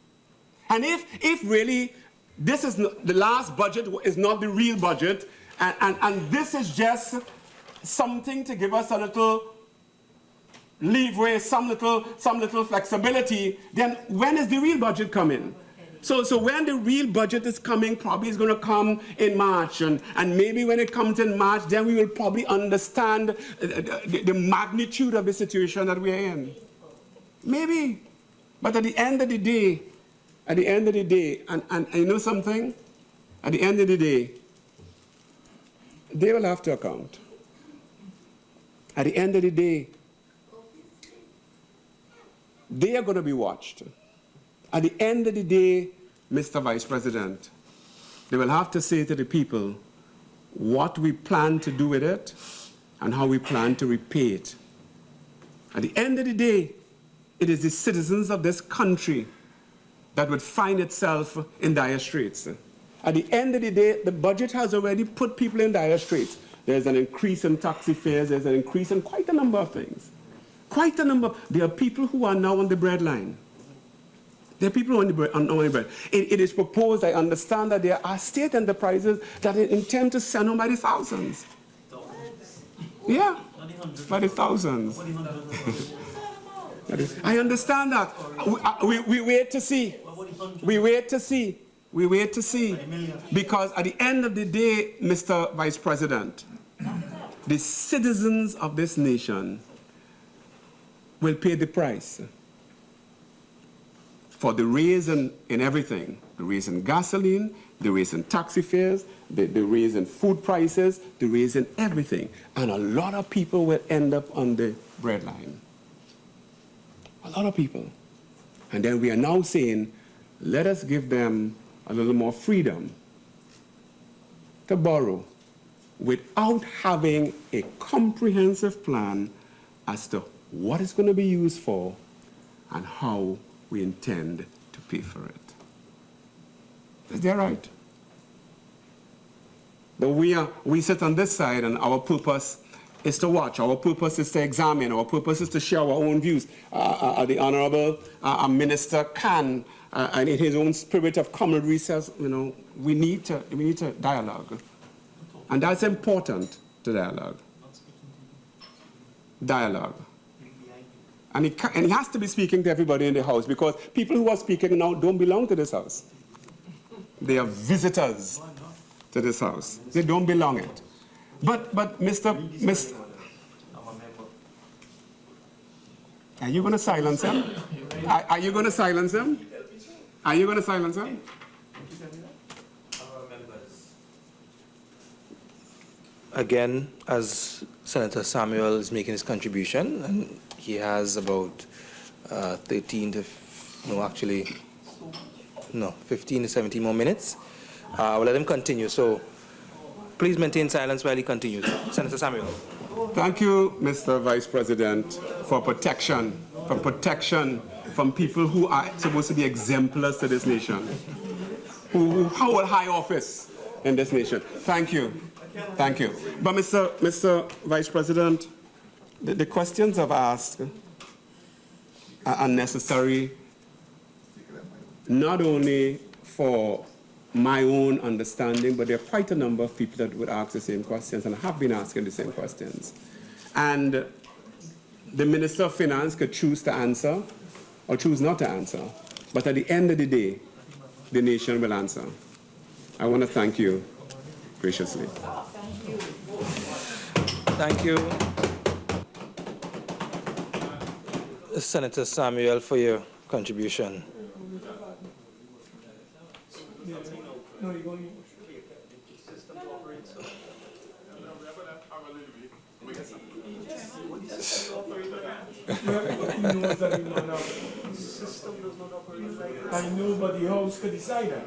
And if really this is not, the last budget is not the real budget, and this is just something to give us a little leeway, some little flexibility, then when is the real budget coming? So when the real budget is coming, probably it's going to come in March, and maybe when it comes in March, then we will probably understand the magnitude of the situation that we're in. Maybe. But at the end of the day, and you know something? At the end of the day, they will have to account. At the end of the day, they are going to be watched. At the end of the day, Mr. Vice President, they will have to say to the people what we plan to do with it and how we plan to repay it. At the end of the day, it is the citizens of this country that would find itself in dire straits. At the end of the day, the budget has already put people in dire straits. There's an increase in taxi fares, there's an increase in quite a number of things. Quite a number. There are people who are now on the breadline. There are people on the bread. It is proposed, I understand, that there are state enterprises that intend to send home by the thousands. Yeah, by the thousands. I understand that. We wait to see. We wait to see. We wait to see. Because at the end of the day, Mr. Vice President, the citizens of this nation will pay the price for the raise in everything. The raise in gasoline, the raise in taxi fares, the raise in food prices, the raise in everything. And a lot of people will end up on the breadline. A lot of people. And then we are now saying, let us give them a little more freedom to borrow without having a comprehensive plan as to what it's going to be used for and how we intend to pay for it. Is that right? But we sit on this side, and our purpose is to watch. Our purpose is to examine. Our purpose is to share our own views. The Honourable Minister can, and in his own spirit of camaraderie, says, you know, we need to dialogue, and that's important to dialogue. Dialogue. And he has to be speaking to everybody in the house, because people who are speaking now don't belong to this house. They are visitors to this house. They don't belong it. But Mr. Are you going to silence him? Are you going to silence him? Are you going to silence him? Again, as Senator Samuel is making his contribution, and he has about 15 to 17 more minutes. We'll let him continue. So please maintain silence while he continues. Senator Samuel. Thank you, Mr. Vice President, for protection from people who are supposed to be exemplars to this nation, who hold high office in this nation. Thank you. Thank you. But Mr. Vice President, the questions I've asked are unnecessary, not only for my own understanding, but there are quite a number of people that would ask the same questions and have been asking the same questions. And the Minister of Finance could choose to answer or choose not to answer. But at the end of the day, the nation will answer. I want to thank you graciously. Thank you, Senator Samuel, for your contribution. And nobody else could decide that.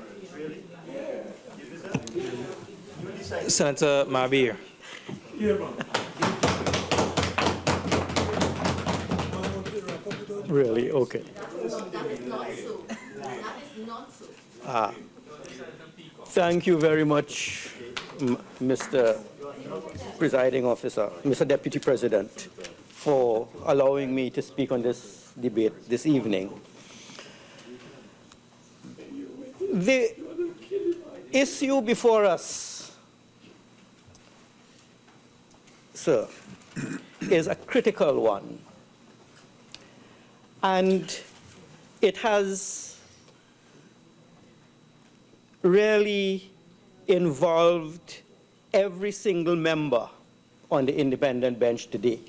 Senator Mahabir. Really? Okay. Thank you very much, Mr. Presiding Officer, Mr. Deputy President, for allowing me to speak on this debate this evening. The issue before us, sir, is a critical one. And it has really involved every single member on the independent bench today,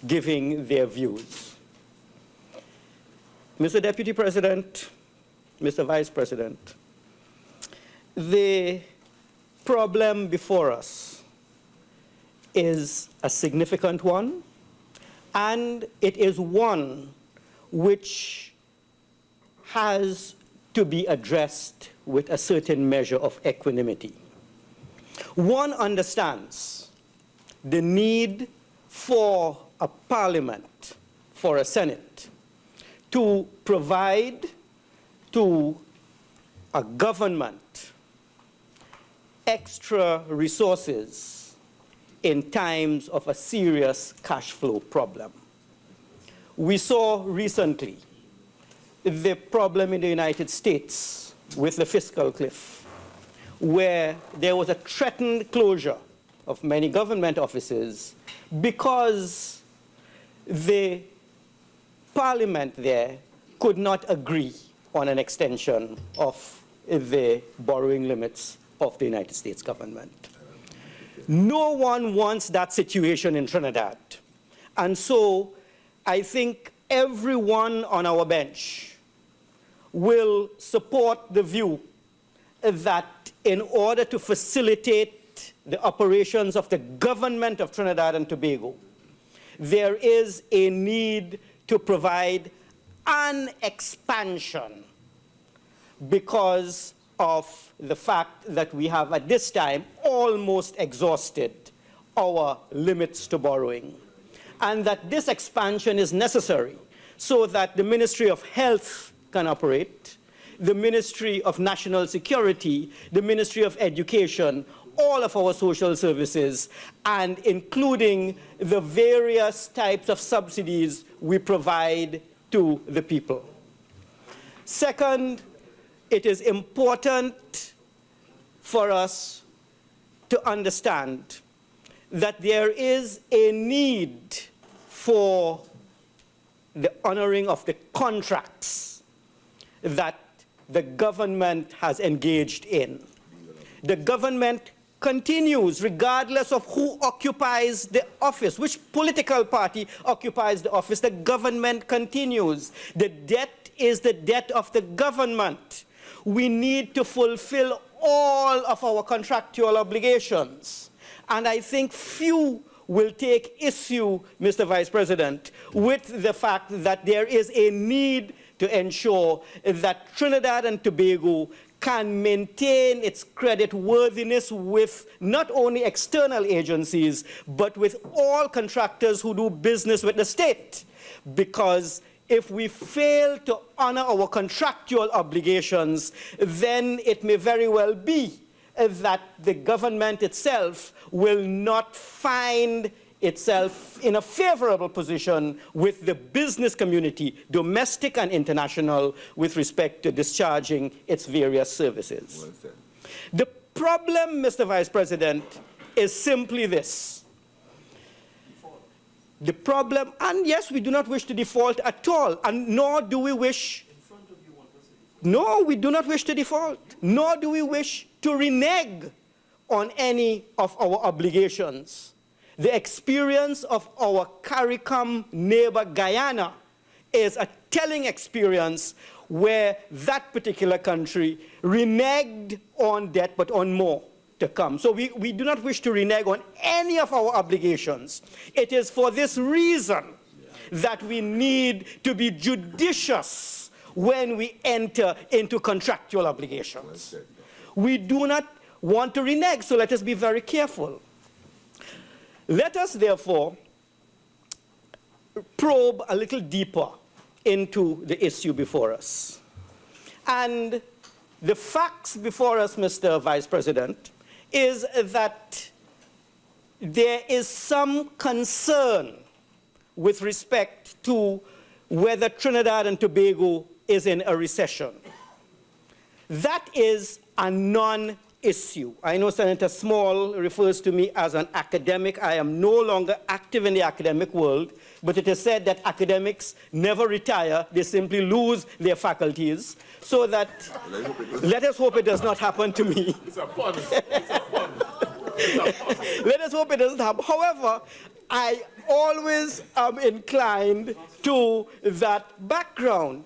giving their views. Mr. Deputy President, Mr. Vice President, the problem before us is a significant one, and it is one which has to be addressed with a certain measure of equanimity. One understands the need for a parliament, for a Senate, to provide to a government extra resources in times of a serious cash flow problem. We saw recently the problem in the United States with the fiscal cliff, where there was a threatened closure of many government offices because the parliament there could not agree on an extension of the borrowing limits of the United States government. No one wants that situation in Trinidad. And so I think everyone on our bench will support the view that in order to facilitate the operations of the government of Trinidad and Tobago, there is a need to provide an expansion because of the fact that we have at this time almost exhausted our limits to borrowing, and that this expansion is necessary so that the Ministry of Health can operate, the Ministry of National Security, the Ministry of Education, all of our social services, and including the various types of subsidies we provide to the people. Second, it is important for us to understand that there is a need for the honoring of the contracts that the government has engaged in. The government continues, regardless of who occupies the office, which political party occupies the office, the government continues. The debt is the debt of the government. We need to fulfill all of our contractual obligations. And I think few will take issue, Mr. Vice President, with the fact that there is a need to ensure that Trinidad and Tobago can maintain its credit worthiness with not only external agencies, but with all contractors who do business with the state. Because if we fail to honor our contractual obligations, then it may very well be that the government itself will not find itself in a favorable position with the business community, domestic and international, with respect to discharging its various services. The problem, Mr. Vice President, is simply this. The problem, and yes, we do not wish to default at all, and nor do we wish, no, we do not wish to default, nor do we wish to renege on any of our obligations. The experience of our CARICOM neighbor Guyana is a telling experience where that particular country reneged on debt, but on more to come. So we do not wish to renege on any of our obligations. It is for this reason that we need to be judicious when we enter into contractual obligations. We do not want to renege, so let us be very careful. Let us, therefore, probe a little deeper into the issue before us. And the facts before us, Mr. Vice President, is that there is some concern with respect to whether Trinidad and Tobago is in a recession. That is a non-issue. I know Senator Small refers to me as an academic. I am no longer active in the academic world, but it is said that academics never retire. They simply lose their faculties. So that, let us hope it does not happen to me. It's a pun. It's a pun. It's a pun. Let us hope it doesn't happen. However, I always am inclined to that background.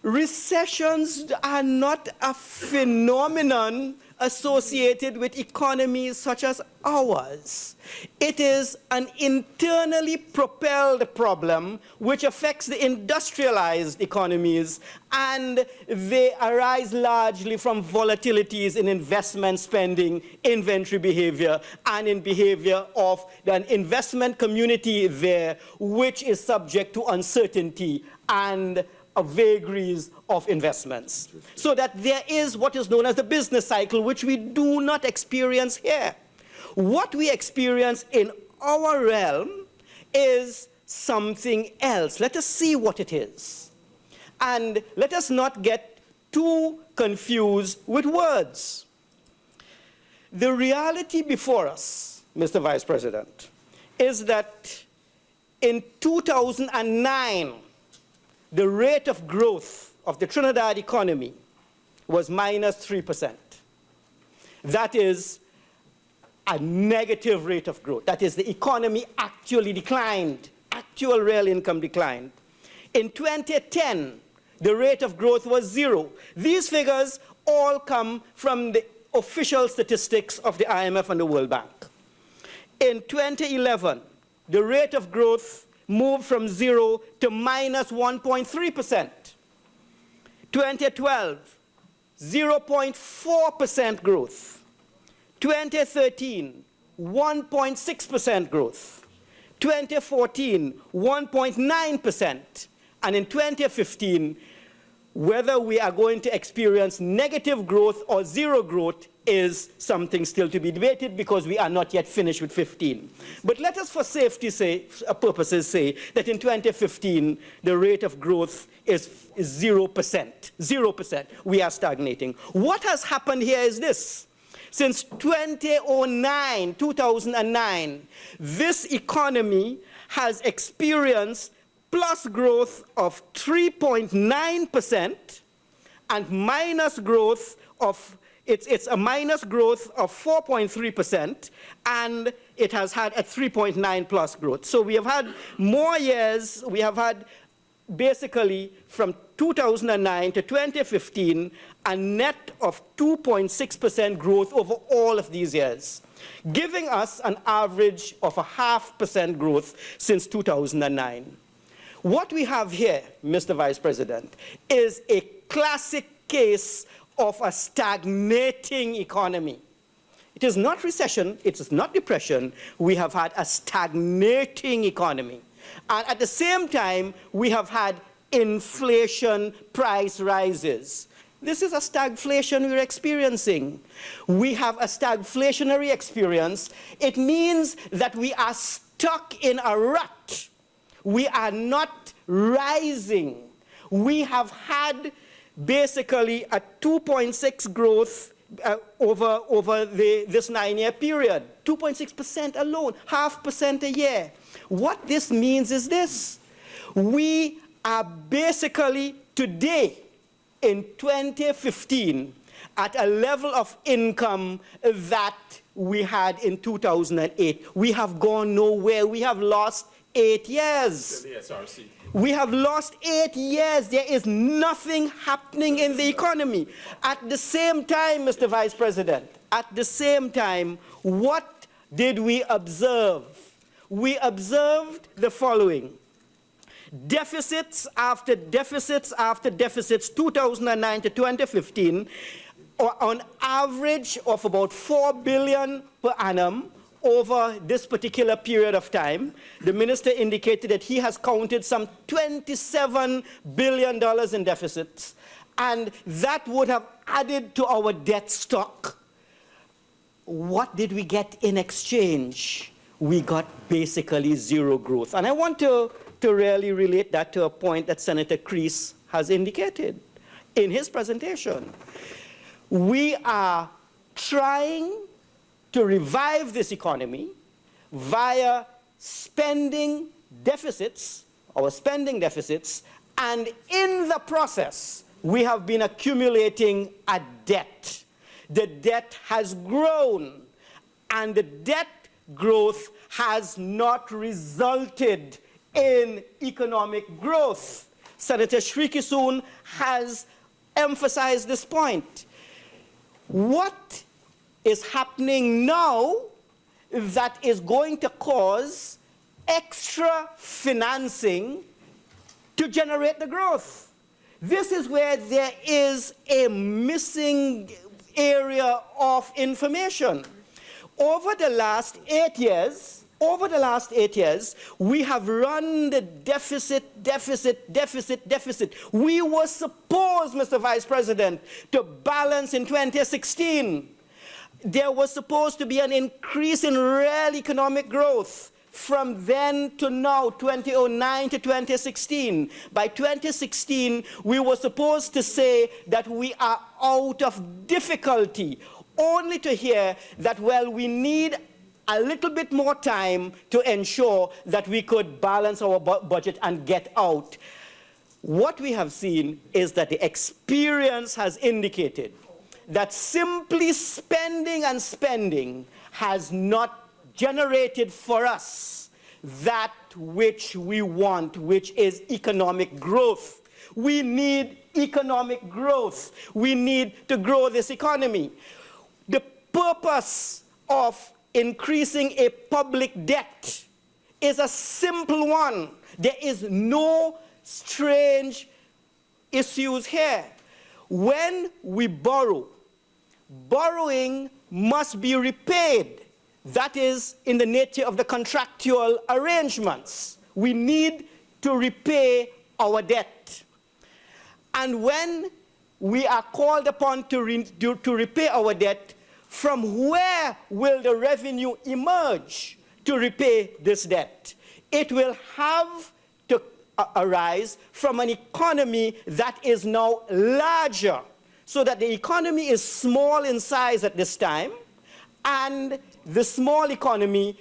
recessions are not a phenomenon associated with economies such as ours. It is an internally propelled problem which affects the industrialized economies, and they arise largely from volatilities in investment spending, inventory behavior, and in behavior of the investment community there, which is subject to uncertainty and vagaries of investments. So that there is what is known as the business cycle, which we do not experience here. What we experience in our realm is something else. Let us see what it is. And let us not get too confused with words. The reality before us, Mr. Vice President, is that in 2009, the rate of growth of the Trinidad economy was -3%. That is a negative rate of growth. That is, the economy actually declined. Actual real income declined. In 2010, the rate of growth was 0. These figures all come from the official statistics of the IMF and the World Bank. In 2011, the rate of growth moved from 0 to -1.3%. 2012, 0.4% growth. 2013, 1.6% growth. 2014, 1.9%. And in 2015, whether we are going to experience negative growth or zero growth is something still to be debated, because we are not yet finished with 15. But let us, for safety purposes, say that in 2015, the rate of growth is 0%. 0%. We are stagnating. What has happened here is this. Since 2009, this economy has experienced plus growth of 3.9% and minus growth of it's a minus growth of 4.3%, and it has had a 3.9 plus growth. So we have had more years. We have had basically from 2009 to 2015 a net of 2.6% growth over all of these years, giving us an average of 0.5% growth since 2009. What we have here, Mr. Vice President, is a classic case of a stagnating economy. It is not recession, it is not depression. We have had a stagnating economy. And at the same time, we have had inflation, price rises. This is a stagflation we're experiencing. We have a stagflationary experience. It means that we are stuck in a rut. We are not rising. We have had basically a 2.6 growth over this 9-year period. 2.6% alone, 0.5% a year. What this means is this. We are basically today, in 2015, at a level of income that we had in 2008. We have gone nowhere. We have lost 8 years. We have lost 8 years. There is nothing happening in the economy. At the same time, Mr. Vice President, at the same time, what did we observe? We observed the following. Deficits after deficits after deficits, 2009 to 2015, on average of about 4 billion per annum, over this particular period of time. The minister indicated that he has counted some $27 billion in deficits, and that would have added to our debt stock. What did we get in exchange? We got basically zero growth. And I want to really relate that to a point that Senator Crease has indicated in his presentation. We are trying to revive this economy via spending deficits, our spending deficits, and in the process, we have been accumulating a debt. The debt has grown, and the debt growth has not resulted in economic growth. Senator Shrikissoon has emphasized this point. What is happening now that is going to cause extra financing to generate the growth? This is where there is a missing area of information. Over the last 8 years, we have run the deficit. We were supposed, Mr. Vice President, to balance in 2016. There was supposed to be an increase in real economic growth from then to now, 2009 to 2016. By 2016, we were supposed to say that we are out of difficulty, only to hear that, well, we need a little bit more time to ensure that we could balance our budget and get out. What we have seen is that the experience has indicated that simply spending and spending has not generated for us that which we want, which is economic growth. We need economic growth. We need to grow this economy. The purpose of increasing a public debt is a simple one. There is no strange issues here. When we borrow, borrowing must be repaid. That is in the nature of the contractual arrangements. We need to repay our debt. And when we are called upon to repay our debt, from where will the revenue emerge to repay this debt? It will have to arise from an economy that is now larger, so that the economy is small in size at this time, and the small economy,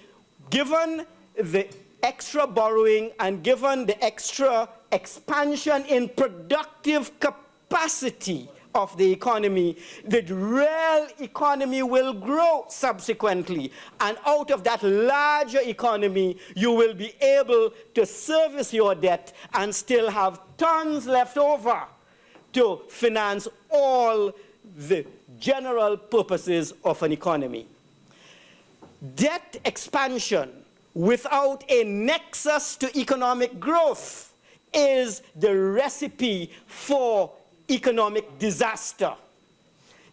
given the extra borrowing and given the extra expansion in productive capacity of the economy, the real economy will grow subsequently. And out of that larger economy, you will be able to service your debt and still have tons left over to finance all the general purposes of an economy. Debt expansion without a nexus to economic growth is the recipe for economic disaster.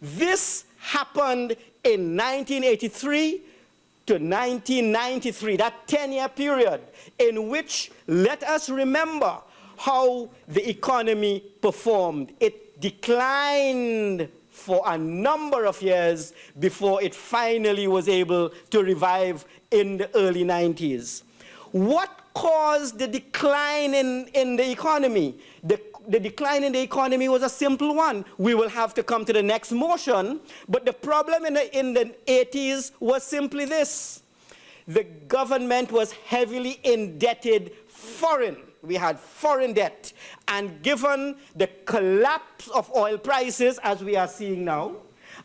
This happened in 1983 to 1993, that 10-year period in which, let us remember how the economy performed. It declined for a number of years before it finally was able to revive in the early 90s. What caused the decline in the economy? The decline in the economy was a simple one. We will have to come to the next motion, but the problem in the 80s was simply this. The government was heavily indebted foreign. We had foreign debt, and given the collapse of oil prices, as we are seeing now,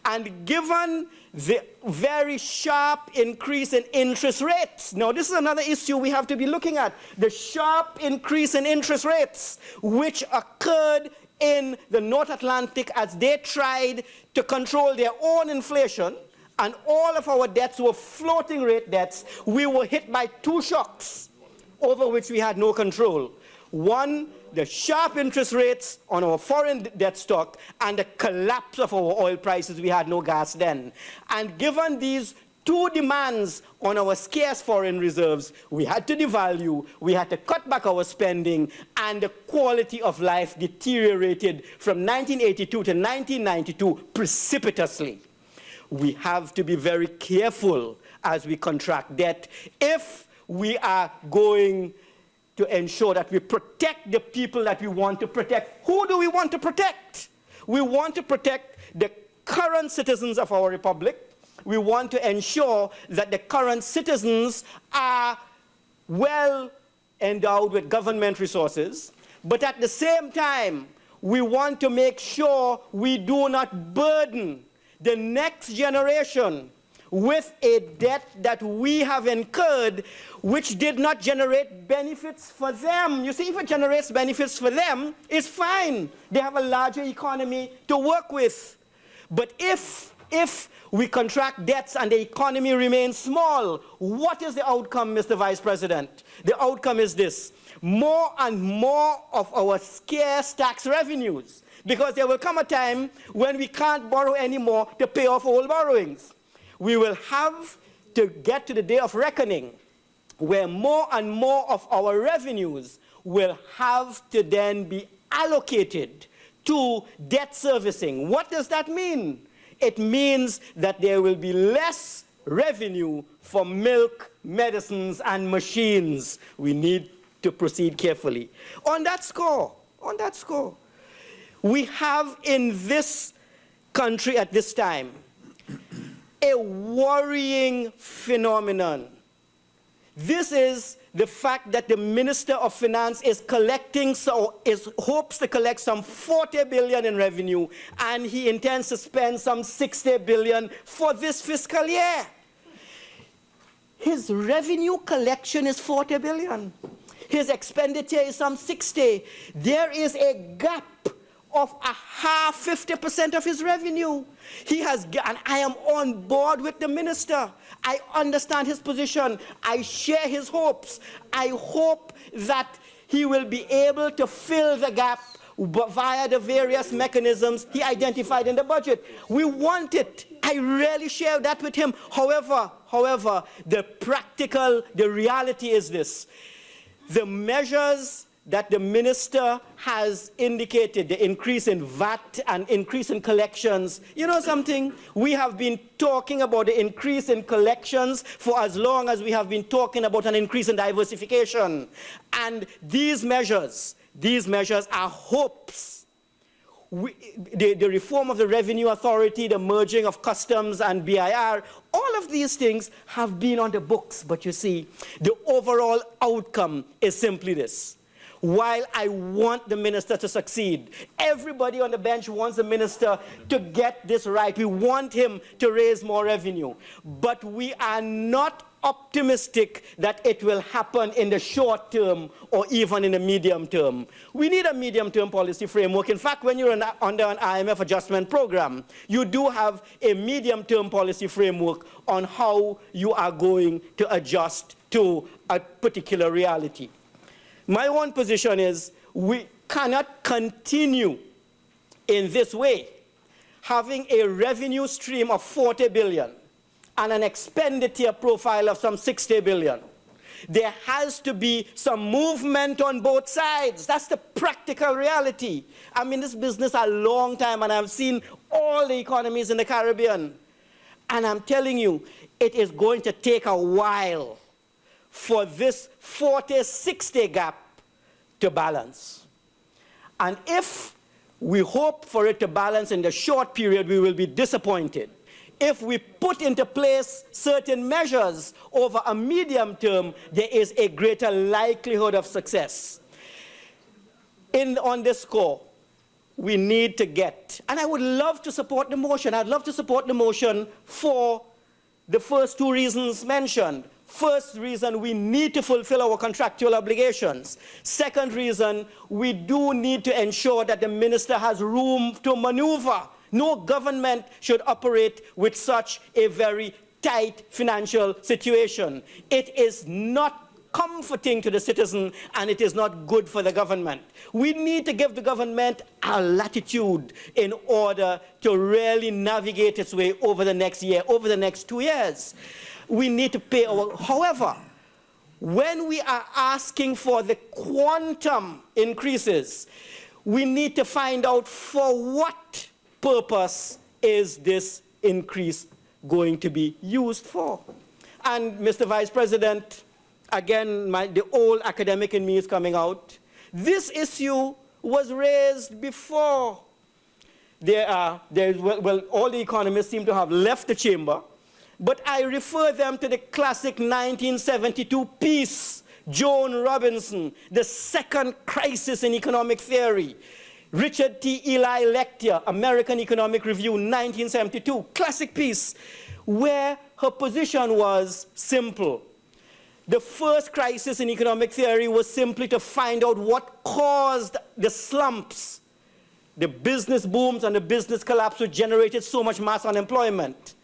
and given the very sharp increase in interest rates. Now, this is another issue we have to be looking at. The sharp increase in interest rates, which occurred in the North Atlantic as they tried to control their own inflation, and all of our debts were floating rate debts. We were hit by two shocks over which we had no control. One, the sharp interest rates on our foreign debt stock, and the collapse of our oil prices. We had no gas then. And given these two demands on our scarce foreign reserves, we had to devalue, we had to cut back our spending, and the quality of life deteriorated from 1982 to 1992 precipitously. We have to be very careful as we contract debt if we are going to ensure that we protect the people that we want to protect. Who do we want to protect? We want to protect the current citizens of our republic. We want to ensure that the current citizens are well endowed with government resources. But at the same time, we want to make sure we do not burden the next generation with a debt that we have incurred, which did not generate benefits for them. You see, if it generates benefits for them, it's fine. They have a larger economy to work with. But if we contract debts and the economy remains small, what is the outcome, Mr. Vice President? The outcome is this: more and more of our scarce tax revenues, because there will come a time when we can't borrow anymore to pay off old borrowings. We will have to get to the day of reckoning where more and more of our revenues will have to then be allocated to debt servicing. What does that mean? It means that there will be less revenue for milk, medicines, and machines. We need to proceed carefully. On that score, we have in this country at this time a worrying phenomenon. This is the fact that the Minister of Finance is hopes to collect some 40 billion in revenue, and he intends to spend some 60 billion for this fiscal year. His revenue collection is 40 billion. His expenditure is some 60. There is a gap of 50% of his revenue. And I am on board with the minister. I understand his position. I share his hopes. I hope that he will be able to fill the gap via the various mechanisms he identified in the budget. We want it. I really share that with him. However, the reality is this: the measures that the minister has indicated, the increase in VAT and increase in collections. You know something? We have been talking about the increase in collections for as long as we have been talking about an increase in diversification. And these measures are hopes. The reform of the Revenue Authority, the merging of customs and BIR, all of these things have been on the books. But you see, the overall outcome is simply this: while I want the minister to succeed, everybody on the bench wants the minister to get this right. We want him to raise more revenue. But we are not optimistic that it will happen in the short term or even in the medium term. We need a medium-term policy framework. In fact, when you're under an IMF adjustment program, you do have a medium-term policy framework on how you are going to adjust to a particular reality. My own position is we cannot continue in this way, having a revenue stream of 40 billion and an expenditure profile of some 60 billion. There has to be some movement on both sides. That's the practical reality. I'm in this business a long time, and I've seen all the economies in the Caribbean. And I'm telling you, it is going to take a while for this 40-60 gap to balance. And if we hope for it to balance in the short period, we will be disappointed. If we put into place certain measures over a medium term, there is a greater likelihood of success. On this score, we need to get, and I would love to support the motion. I'd love to support the motion for the first two reasons mentioned. First reason, we need to fulfill our contractual obligations. Second reason, we do need to ensure that the minister has room to maneuver. No government should operate with such a very tight financial situation. It is not comforting to the citizen, and it is not good for the government. We need to give the government a latitude in order to really navigate its way over the next year, over the next 2 years. We need to pay our... However, when we are asking for the quantum increases, we need to find out for what purpose is this increase going to be used for. And Mr. Vice President, again, the old academic in me is coming out. This issue was raised before. All the economists seem to have left the chamber, but I refer them to the classic 1972 piece, Joan Robinson, The Second Crisis in Economic Theory. Richard T. Ely lecture, American Economic Review, 1972, classic piece, where her position was simple. The first crisis in economic theory was simply to find out what caused the slumps, the business booms and the business collapse which generated so much mass unemployment.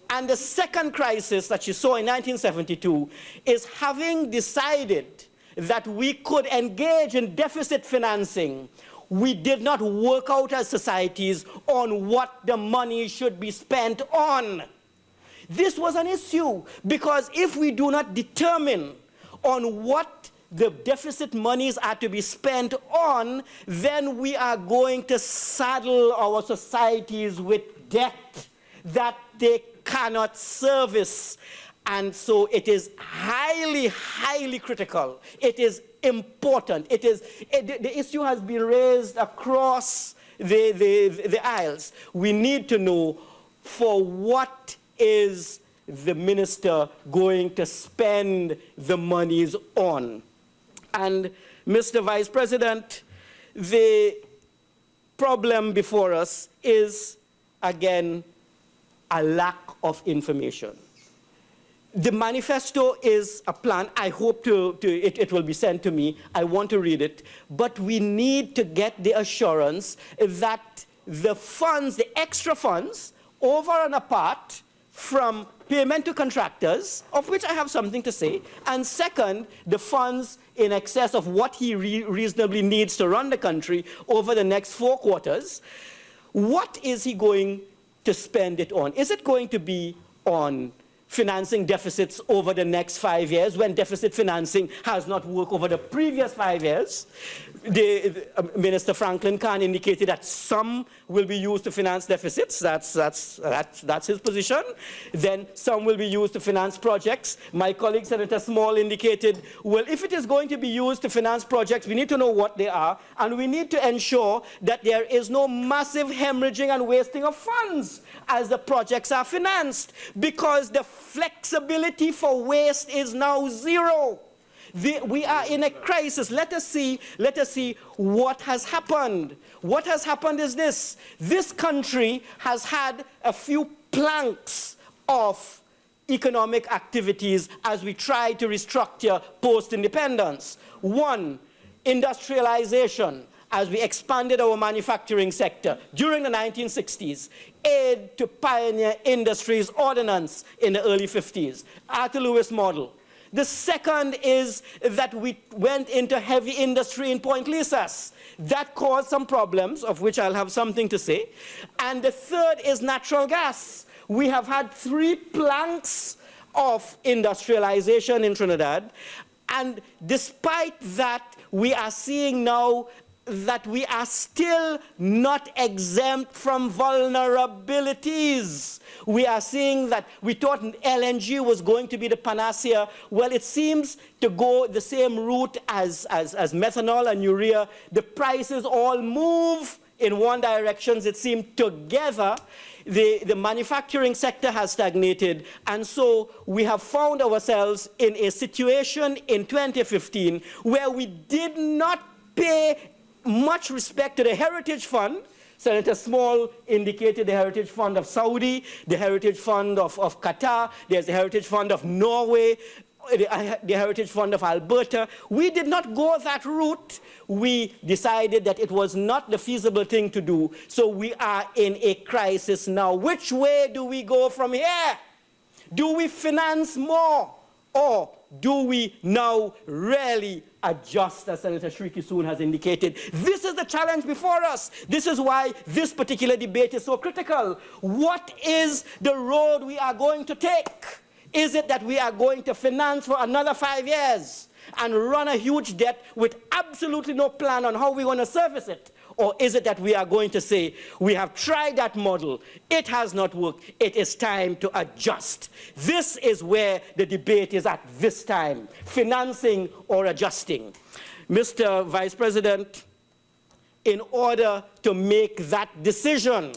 And the second crisis that she saw in 1972 is having decided that we could engage in deficit financing. We did not work out as societies on what the money should be spent on. This was an issue because if we do not determine on what the deficit monies are to be spent on, then we are going to saddle our societies with debt that they cannot service. And so it is highly, highly critical. It is important. The issue has been raised across the aisles. We need to know for what is the minister going to spend the monies on. And Mr. Vice President, the problem before us is, again, a lack of information. The manifesto is a plan. I hope it will be sent to me. I want to read it. But we need to get the assurance that the funds, the extra funds, over and apart from payment to contractors, of which I have something to say, and second, the funds in excess of what he reasonably needs to run the country over the next 4 quarters, what is he going to spend it on? Is it going to be on financing deficits over the next 5 years when deficit financing has not worked over the previous 5 years? Minister Franklin Khan indicated that some will be used to finance deficits. That's his position. Then some will be used to finance projects. My colleague Senator Small indicated, well, if it is going to be used to finance projects, we need to know what they are, and we need to ensure that there is no massive hemorrhaging and wasting of funds as the projects are financed, because the flexibility for waste is now zero. We are in a crisis. Let us see what has happened. What has happened is this. This country has had a few planks of economic activities as we try to restructure post-independence. One, industrialization, as we expanded our manufacturing sector during the 1960s, aid to pioneer industries ordinance in the early 50s, Arthur Lewis model. The second is that we went into heavy industry in Point Lisas. That caused some problems, of which I'll have something to say. And the third is natural gas. We have had 3 planks of industrialization in Trinidad. And despite that, we are seeing now that we are still not exempt from vulnerabilities. We are seeing that we thought LNG was going to be the panacea. Well, it seems to go the same route as methanol and urea. The prices all move in one direction. It seems together. The manufacturing sector has stagnated, and so we have found ourselves in a situation in 2015 where we did not pay much respect to the Heritage Fund. Senator Small indicated the Heritage Fund of Saudi, the Heritage Fund of Qatar, there's the Heritage Fund of Norway, the Heritage Fund of Alberta. We did not go that route. We decided that it was not the feasible thing to do. So we are in a crisis now. Which way do we go from here? Do we finance more? Or do we now really adjust, as Senator Shrikissoon has indicated? This is the challenge before us. This is why this particular debate is so critical. What is the road we are going to take? Is it that we are going to finance for another 5 years and run a huge debt with absolutely no plan on how we're going to service it? Or is it that we are going to say, we have tried that model, it has not worked, it is time to adjust? This is where the debate is at this time, financing or adjusting. Mr. Vice President, in order to make that decision,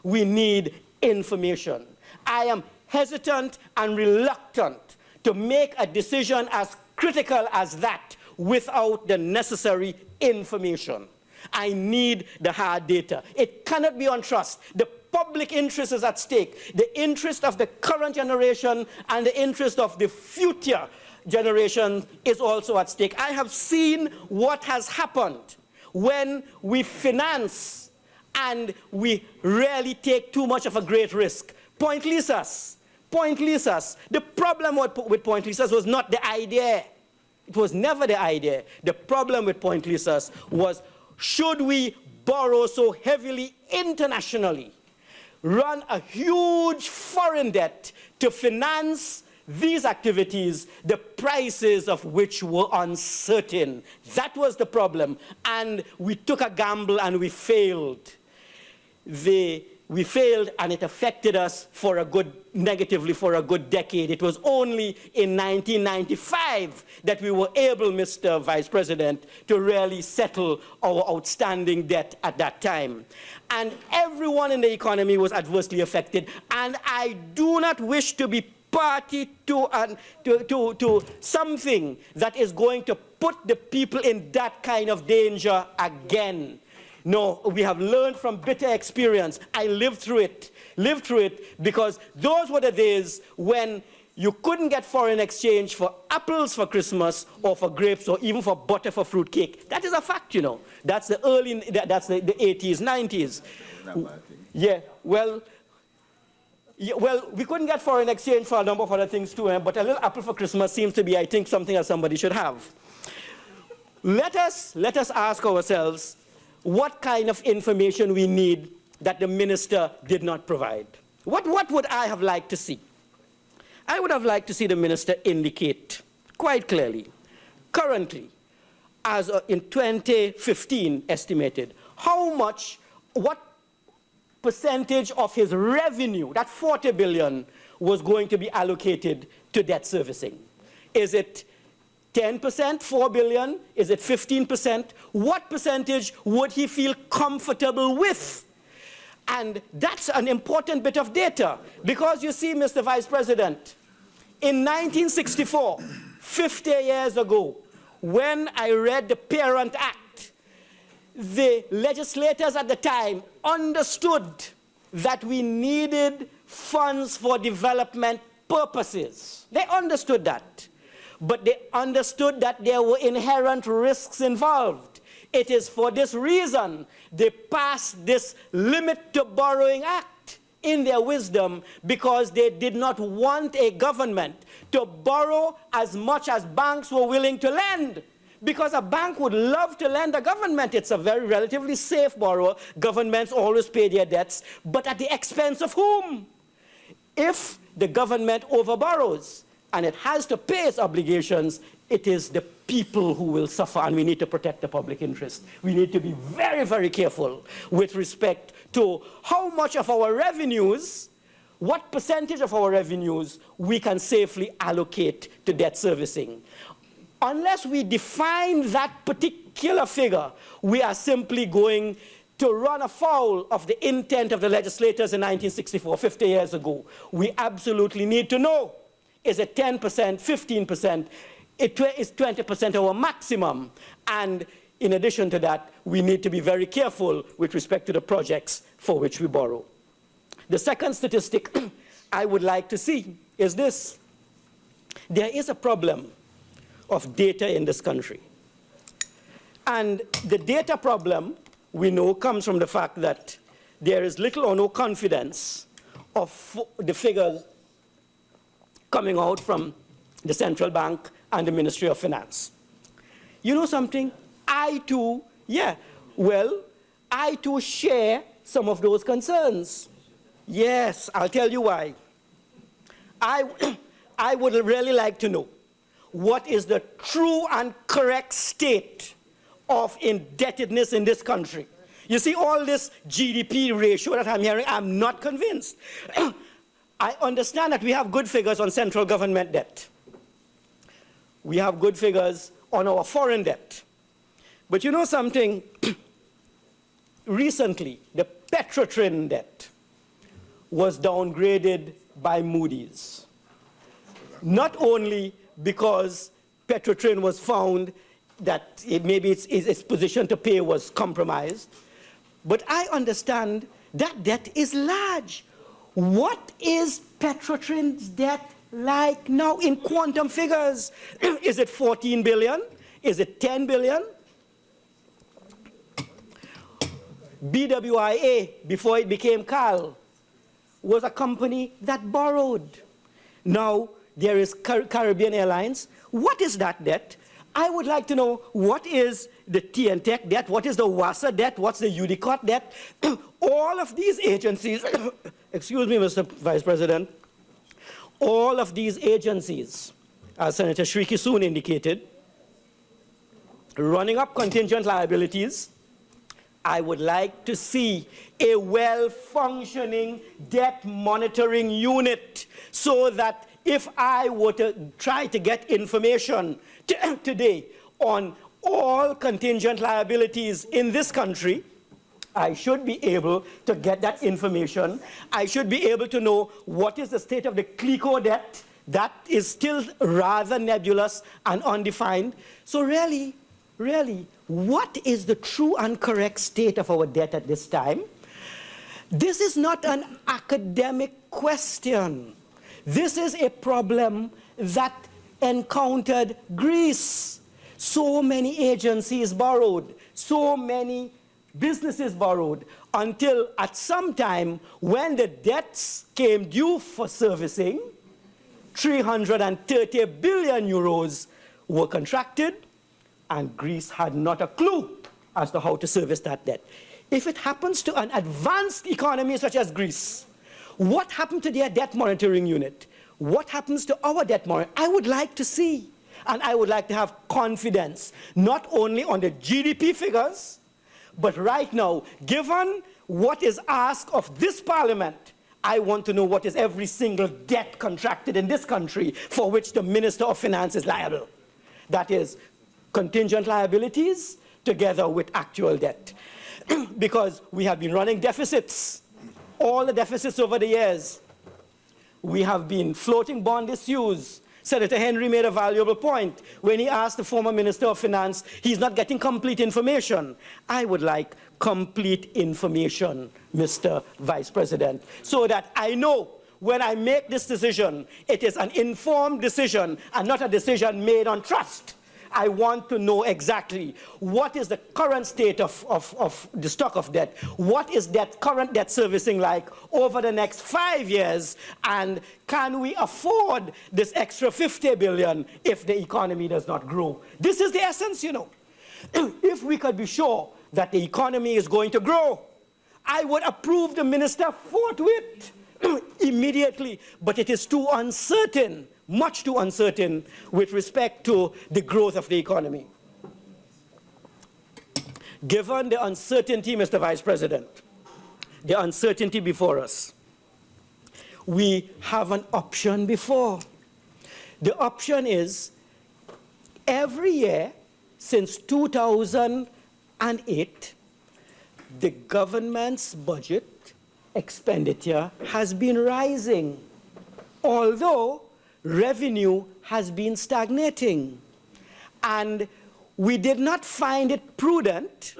we need information. I am hesitant and reluctant to make a decision as critical as that without the necessary information. I need the hard data. It cannot be on trust. The public interest is at stake. The interest of the current generation and the interest of the future generation is also at stake. I have seen what has happened when we finance and we really take too much of a great risk. Point leases. The problem with point leases was not the idea. It was never the idea. The problem with point leases was, should we borrow so heavily internationally, run a huge foreign debt to finance these activities, the prices of which were uncertain? That was the problem. And we took a gamble and we failed. We failed, and it affected us negatively for a good decade. It was only in 1995 that we were able, Mr. Vice President, to really settle our outstanding debt at that time. And everyone in the economy was adversely affected. And I do not wish to be party to something that is going to put the people in that kind of danger again. No, we have learned from bitter experience. I lived through it because those were the days when you couldn't get foreign exchange for apples for Christmas or for grapes or even for butter for fruit cake. That is a fact, you know. That's the 80s, 90s. Yeah, well, we couldn't get foreign exchange for a number of other things too, but a little apple for Christmas seems to be, I think, something that somebody should have. Let us ask ourselves, what kind of information we need that the minister did not provide? What would I have liked to see? I would have liked to see the minister indicate quite clearly, currently, as in 2015 estimated, what percentage of his revenue, that 40 billion, was going to be allocated to debt servicing. Is it 10%, 4 billion? Is it 15%? What percentage would he feel comfortable with? And that's an important bit of data, because you see, Mr. Vice President, in 1964, 50 years ago, when I read the Parent Act, the legislators at the time understood that we needed funds for development purposes. They understood that. But they understood that there were inherent risks involved. It is for this reason they passed this Limit to Borrowing Act in their wisdom, because they did not want a government to borrow as much as banks were willing to lend. Because a bank would love to lend a government. It's a very relatively safe borrower. Governments always pay their debts, but at the expense of whom? If the government overborrows and it has to pay its obligations, it is the people who will suffer, and we need to protect the public interest. We need to be very, very careful with respect to how much of our revenues, what percentage of our revenues we can safely allocate to debt servicing. Unless we define that particular figure, we are simply going to run afoul of the intent of the legislators in 1964, 50 years ago. We absolutely need to know, is it 10%, 15%? Is 20% our maximum? And in addition to that, we need to be very careful with respect to the projects for which we borrow. The second statistic I would like to see is this. There is a problem of data in this country. And the data problem, we know, comes from the fact that there is little or no confidence of the figures coming out from the central bank and the Ministry of Finance. You know something? I too share some of those concerns. Yes, I'll tell you why. I would really like to know what is the true and correct state of indebtedness in this country. You see, all this GDP ratio that I'm hearing, I'm not convinced. I understand that we have good figures on central government debt. We have good figures on our foreign debt. But you know something? Recently, the Petrotrin debt was downgraded by Moody's. Not only because Petrotrin was found that maybe its position to pay was compromised, but I understand that debt is large. What is Petrotrin's debt like now in quantum figures? Is it 14 billion? Is it 10 billion? BWIA, before it became CAL, was a company that borrowed. Now there is Caribbean Airlines. What is that debt? I would like to know what is the TNTech debt, what is the WASA debt, what's the UDICOT debt. All of these agencies, excuse me, Mr. Vice President, all of these agencies, as Senator Shrikissoon indicated, running up contingent liabilities. I would like to see a well-functioning debt monitoring unit so that if I were to try to get information today on all contingent liabilities in this country, I should be able to get that information. I should be able to know what is the state of the CLICO debt. That is still rather nebulous and undefined. So really, what is the true and correct state of our debt at this time? This is not an academic question. This is a problem that encountered Greece. So many agencies borrowed, so many businesses borrowed, until at some time when the debts came due for servicing, 330 billion euros were contracted, and Greece had not a clue as to how to service that debt. If it happens to an advanced economy such as Greece, what happened to their debt monitoring unit? What happens to our debt monitoring? I would like to see, and I would like to have confidence, not only on the GDP figures, but right now, given what is asked of this parliament, I want to know what is every single debt contracted in this country for which the Minister of Finance is liable. That is contingent liabilities together with actual debt. Because we have been running deficits, all the deficits over the years. We have been floating bond issues. Senator Henry made a valuable point when he asked the former Minister of Finance, he's not getting complete information. I would like complete information, Mr. Vice President, so that I know when I make this decision, it is an informed decision and not a decision made on trust. I want to know exactly what is the current state of the stock of debt, what is that current debt servicing like over the next 5 years, and can we afford this extra 50 billion if the economy does not grow? This is the essence, you know. If we could be sure that the economy is going to grow, I would approve the minister forthwith, immediately, but it is too uncertain, much too uncertain with respect to the growth of the economy. Given the uncertainty, Mr. Vice President, the uncertainty before us, we have an option before. The option is every year since 2008, the government's budget expenditure has been rising, although revenue has been stagnating. And we did not find it prudent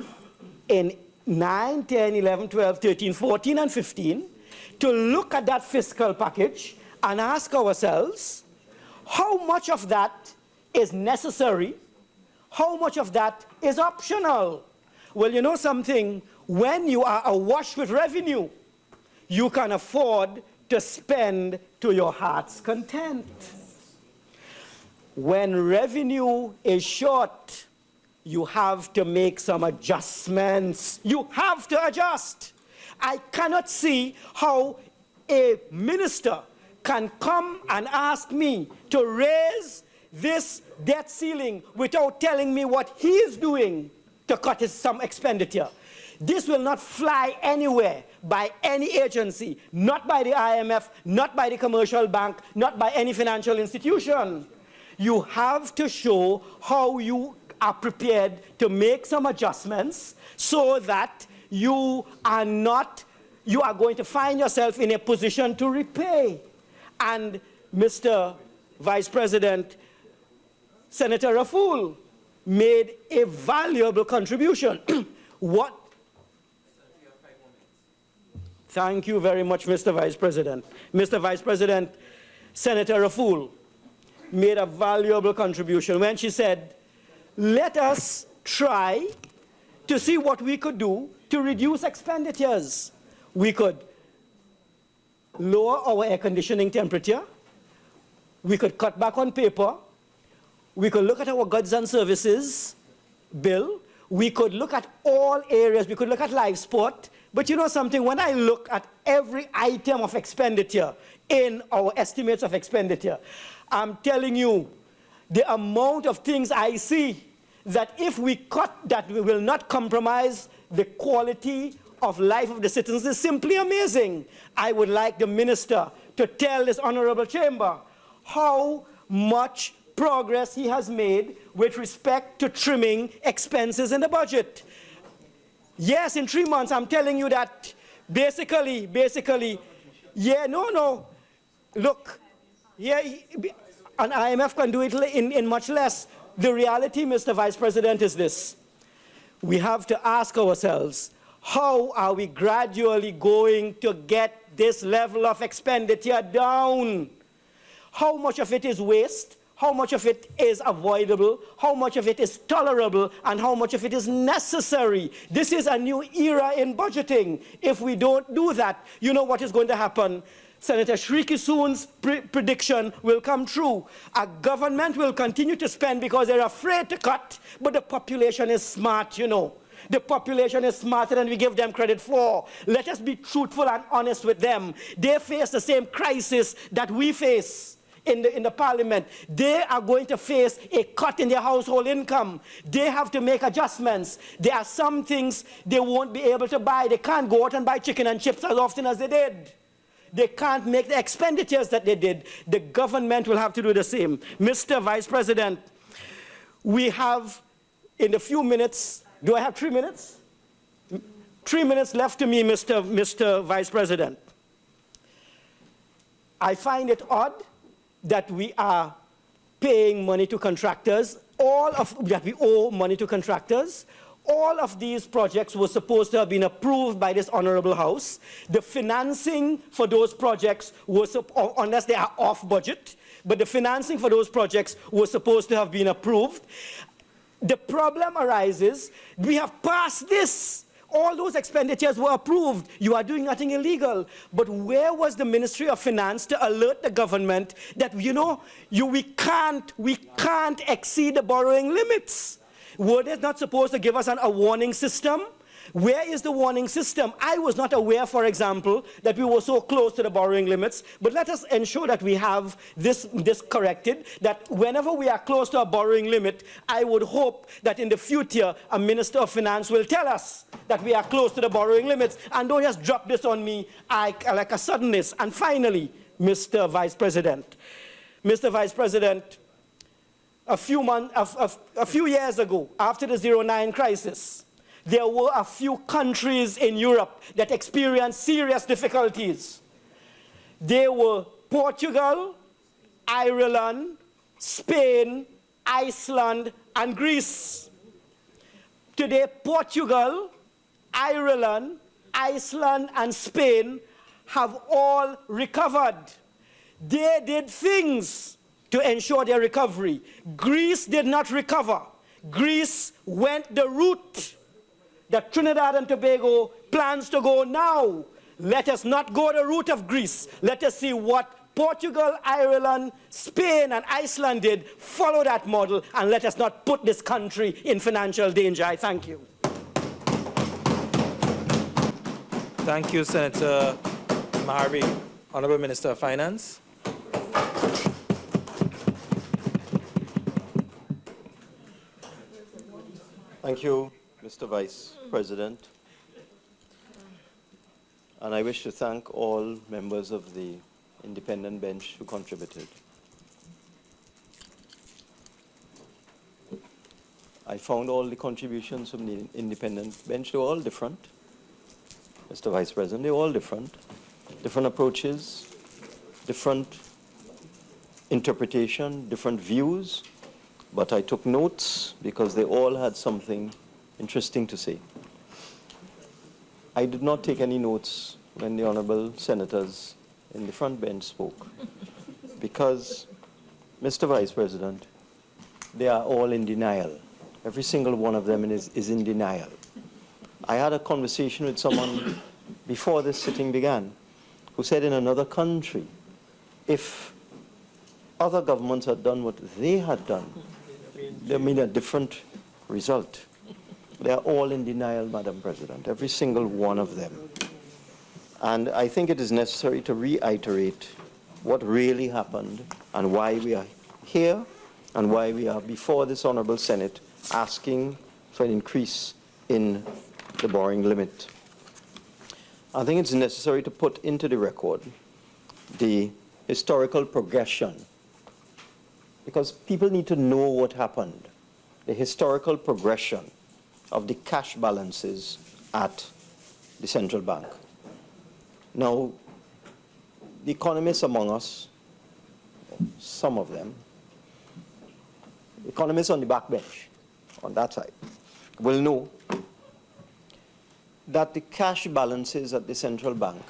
in 9, 10, 11, 12, 13, 14, and 15 to look at that fiscal package and ask ourselves, how much of that is necessary? How much of that is optional? Well, you know something, when you are awash with revenue, you can afford to spend to your heart's content. When revenue is short, you have to make some adjustments. You have to adjust. I cannot see how a minister can come and ask me to raise this debt ceiling without telling me what he is doing to cut some expenditure. This will not fly anywhere by any agency, not by the IMF, not by the commercial bank, not by any financial institution. You have to show how you are prepared to make some adjustments so that you are going to find yourself in a position to repay. And Mr. Vice President, Senator Raffoul made a valuable contribution. Thank you very much, Mr. Vice President. Mr. Vice President, Senator Raffoul made a valuable contribution when she said, let us try to see what we could do to reduce expenditures. We could lower our air conditioning temperature. We could cut back on paper. We could look at our goods and services bill. We could look at all areas. We could look at live sport. But you know something, when I look at every item of expenditure in our estimates of expenditure, I'm telling you, the amount of things I see that if we cut, that we will not compromise the quality of life of the citizens is simply amazing. I would like the minister to tell this honorable chamber how much progress he has made with respect to trimming expenses in the budget. Yes, in 3 months, I'm telling you that basically, look, yeah, an IMF can do it in much less. The reality, Mr. Vice President, is this. We have to ask ourselves, how are we gradually going to get this level of expenditure down? How much of it is waste? How much of it is avoidable? How much of it is tolerable? And how much of it is necessary? This is a new era in budgeting. If we don't do that, you know what is going to happen? Senator Shrikissoon's prediction will come true. Our government will continue to spend because they're afraid to cut, but the population is smart, you know. The population is smarter than we give them credit for. Let us be truthful and honest with them. They face the same crisis that we face in the parliament. They are going to face a cut in their household income. They have to make adjustments. There are some things they won't be able to buy. They can't go out and buy chicken and chips as often as they did. They can't make the expenditures that they did. The government will have to do the same. Mr. Vice President, we have in a few minutes, do I have 3 minutes? 3 minutes left to me, Mr. Vice President. I find it odd that we are paying money to contractors, that we owe money to contractors. All of these projects were supposed to have been approved by this honorable house. The financing for those projects was, unless they are off budget, but the financing for those projects was supposed to have been approved. The problem arises, we have passed this. All those expenditures were approved. You are doing nothing illegal. But where was the Ministry of Finance to alert the government that, you know, we can't exceed the borrowing limits? Were they not supposed to give us a warning system? Where is the warning system? I was not aware, for example, that we were so close to the borrowing limits, but let us ensure that we have this corrected, that whenever we are close to a borrowing limit, I would hope that in the future, a Minister of Finance will tell us that we are close to the borrowing limits, and don't just drop this on me like a suddenness. And finally, Mr. Vice President, a few years ago, after the 09 crisis, there were a few countries in Europe that experienced serious difficulties. They were Portugal, Ireland, Spain, Iceland, and Greece. Today, Portugal, Ireland, Iceland, and Spain have all recovered. They did things to ensure their recovery. Greece did not recover. Greece went the route that Trinidad and Tobago plans to go now. Let us not go the route of Greece. Let us see what Portugal, Ireland, Spain, and Iceland did. Follow that model, and let us not put this country in financial danger. I thank you. Thank you, Senator Mahabir. Honourable Minister of Finance. Thank you, Mr. Vice President. And I wish to thank all members of the independent bench who contributed. I found all the contributions from the independent bench, they were all different. Mr. Vice President, they were all different. Different approaches, different interpretation, different views. But I took notes because they all had something interesting to say. I did not take any notes when the honourable senators in the front bench spoke, because, Mr. Vice President, they are all in denial. Every single one of them is in denial. I had a conversation with someone before this sitting began who said in another country, if other governments had done what they had done, they made a different result. They are all in denial, Madam President, every single one of them. And I think it is necessary to reiterate what really happened and why we are here and why we are before this Honourable Senate asking for an increase in the borrowing limit. I think it's necessary to put into the record the historical progression, because people need to know what happened, the historical progression of the cash balances at the central bank. Now, the economists among us, some of them, economists on the backbench, on that side, will know that the cash balances at the central bank,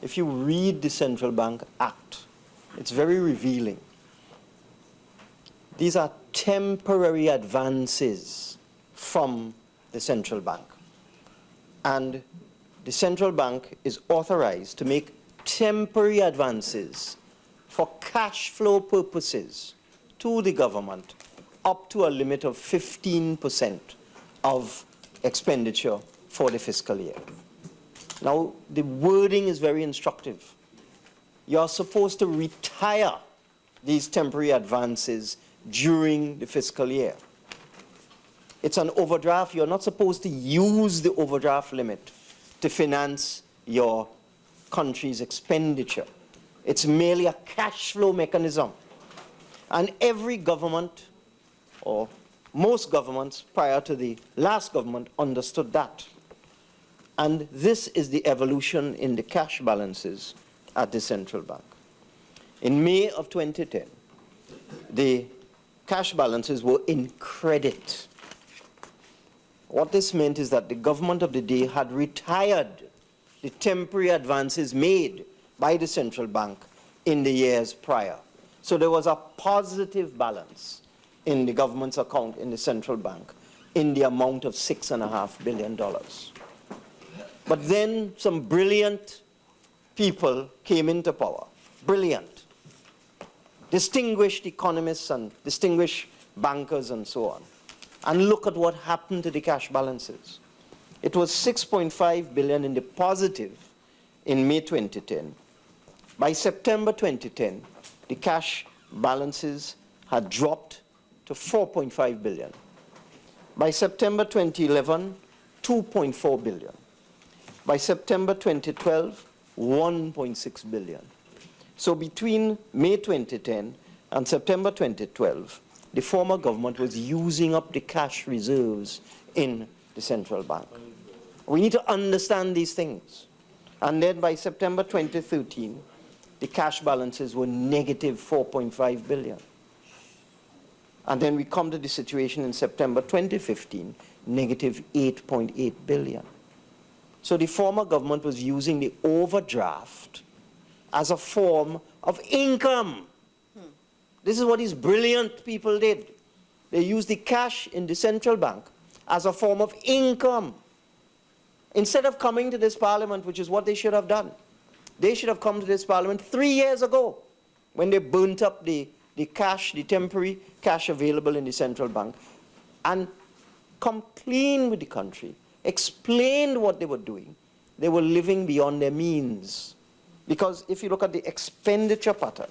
if you read the Central Bank Act, it's very revealing. These are temporary advances from the central bank. And the central bank is authorized to make temporary advances for cash flow purposes to the government up to a limit of 15% of expenditure for the fiscal year. Now, the wording is very instructive. You're supposed to retire these temporary advances during the fiscal year. It's an overdraft. You're not supposed to use the overdraft limit to finance your country's expenditure. It's merely a cash flow mechanism. And every government, or most governments prior to the last government, understood that. And this is the evolution in the cash balances at the central bank. In May of 2010, the cash balances were in credit. What this meant is that the government of the day had retired the temporary advances made by the central bank in the years prior. So there was a positive balance in the government's account in the central bank in the amount of $6.5 billion. But then some brilliant people came into power, brilliant, distinguished economists and distinguished bankers and so on. And look at what happened to the cash balances. It was $6.5 billion in the positive in May 2010. By September 2010, the cash balances had dropped to $4.5 billion. By September 2011, $2.4 billion. By September 2012, $1.6 billion. So between May 2010 and September 2012, the former government was using up the cash reserves in the central bank. We need to understand these things. And then by September 2013, the cash balances were negative $4.5 billion. And then we come to the situation in September 2015, negative $8.8 billion. So the former government was using the overdraft as a form of income. This is what these brilliant people did. They used the cash in the central bank as a form of income. Instead of coming to this parliament, which is what they should have done, they should have come to this parliament 3 years ago when they burnt up the cash, the temporary cash available in the central bank, and come clean with the country, explained what they were doing. They were living beyond their means. Because if you look at the expenditure pattern,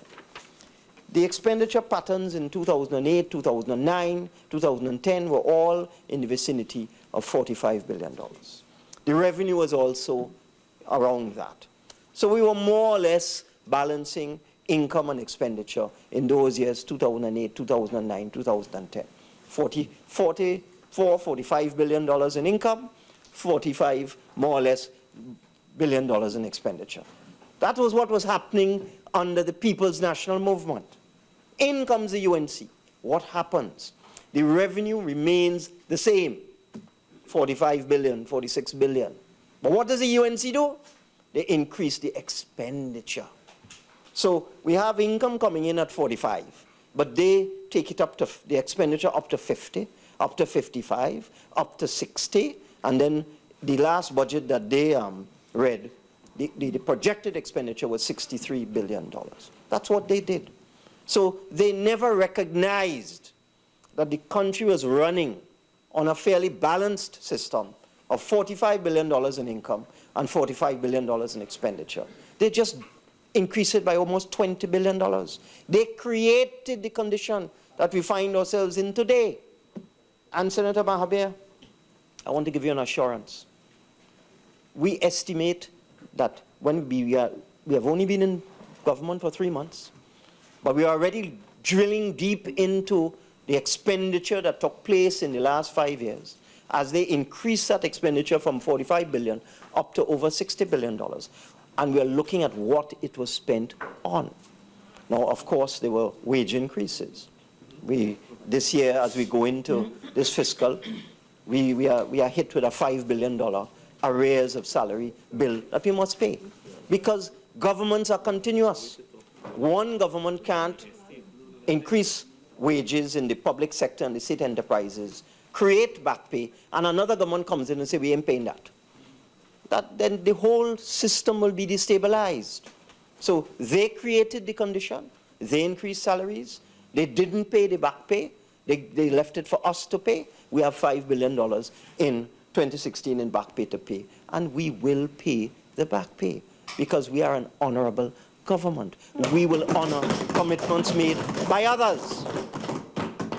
the expenditure patterns in 2008, 2009, 2010 were all in the vicinity of $45 billion. The revenue was also around that. So we were more or less balancing income and expenditure in those years, 2008, 2009, 2010. $45 billion in income, 45 more or less billion dollars in expenditure. That was what was happening under the People's National Movement. In comes the UNC. What happens? The revenue remains the same, 45 billion, 46 billion. But what does the UNC do? they increase the expenditure. So we have income coming in at 45, but they take it up to the expenditure up to 50, up to 55, up to 60, and then the last budget that they read, the projected expenditure was $63 billion. That's what they did. So they never recognized that the country was running on a fairly balanced system of $45 billion in income and $45 billion in expenditure. They just increased it by almost $20 billion. They created the condition that we find ourselves in today. And Senator Mahabir, I want to give you an assurance. We estimate that when we have only been in government for 3 months, but we are already drilling deep into the expenditure that took place in the last 5 years as they increase that expenditure from $45 billion up to over $60 billion. And we are looking at what it was spent on. Now, of course, there were wage increases. This year, as we go into this fiscal, we are hit with a $5 billion arrears of salary bill that we must pay. Because governments are continuous. One government can't increase wages in the public sector and the state enterprises, create back pay, and another government comes in and says, we ain't paying that. Then the whole system will be destabilized. So they created the condition, they increased salaries, they didn't pay the back pay, they left it for us to pay. We have $5 billion in 2016 in back pay to pay, and we will pay the back pay because we are an honourable government. We will honour commitments made by others.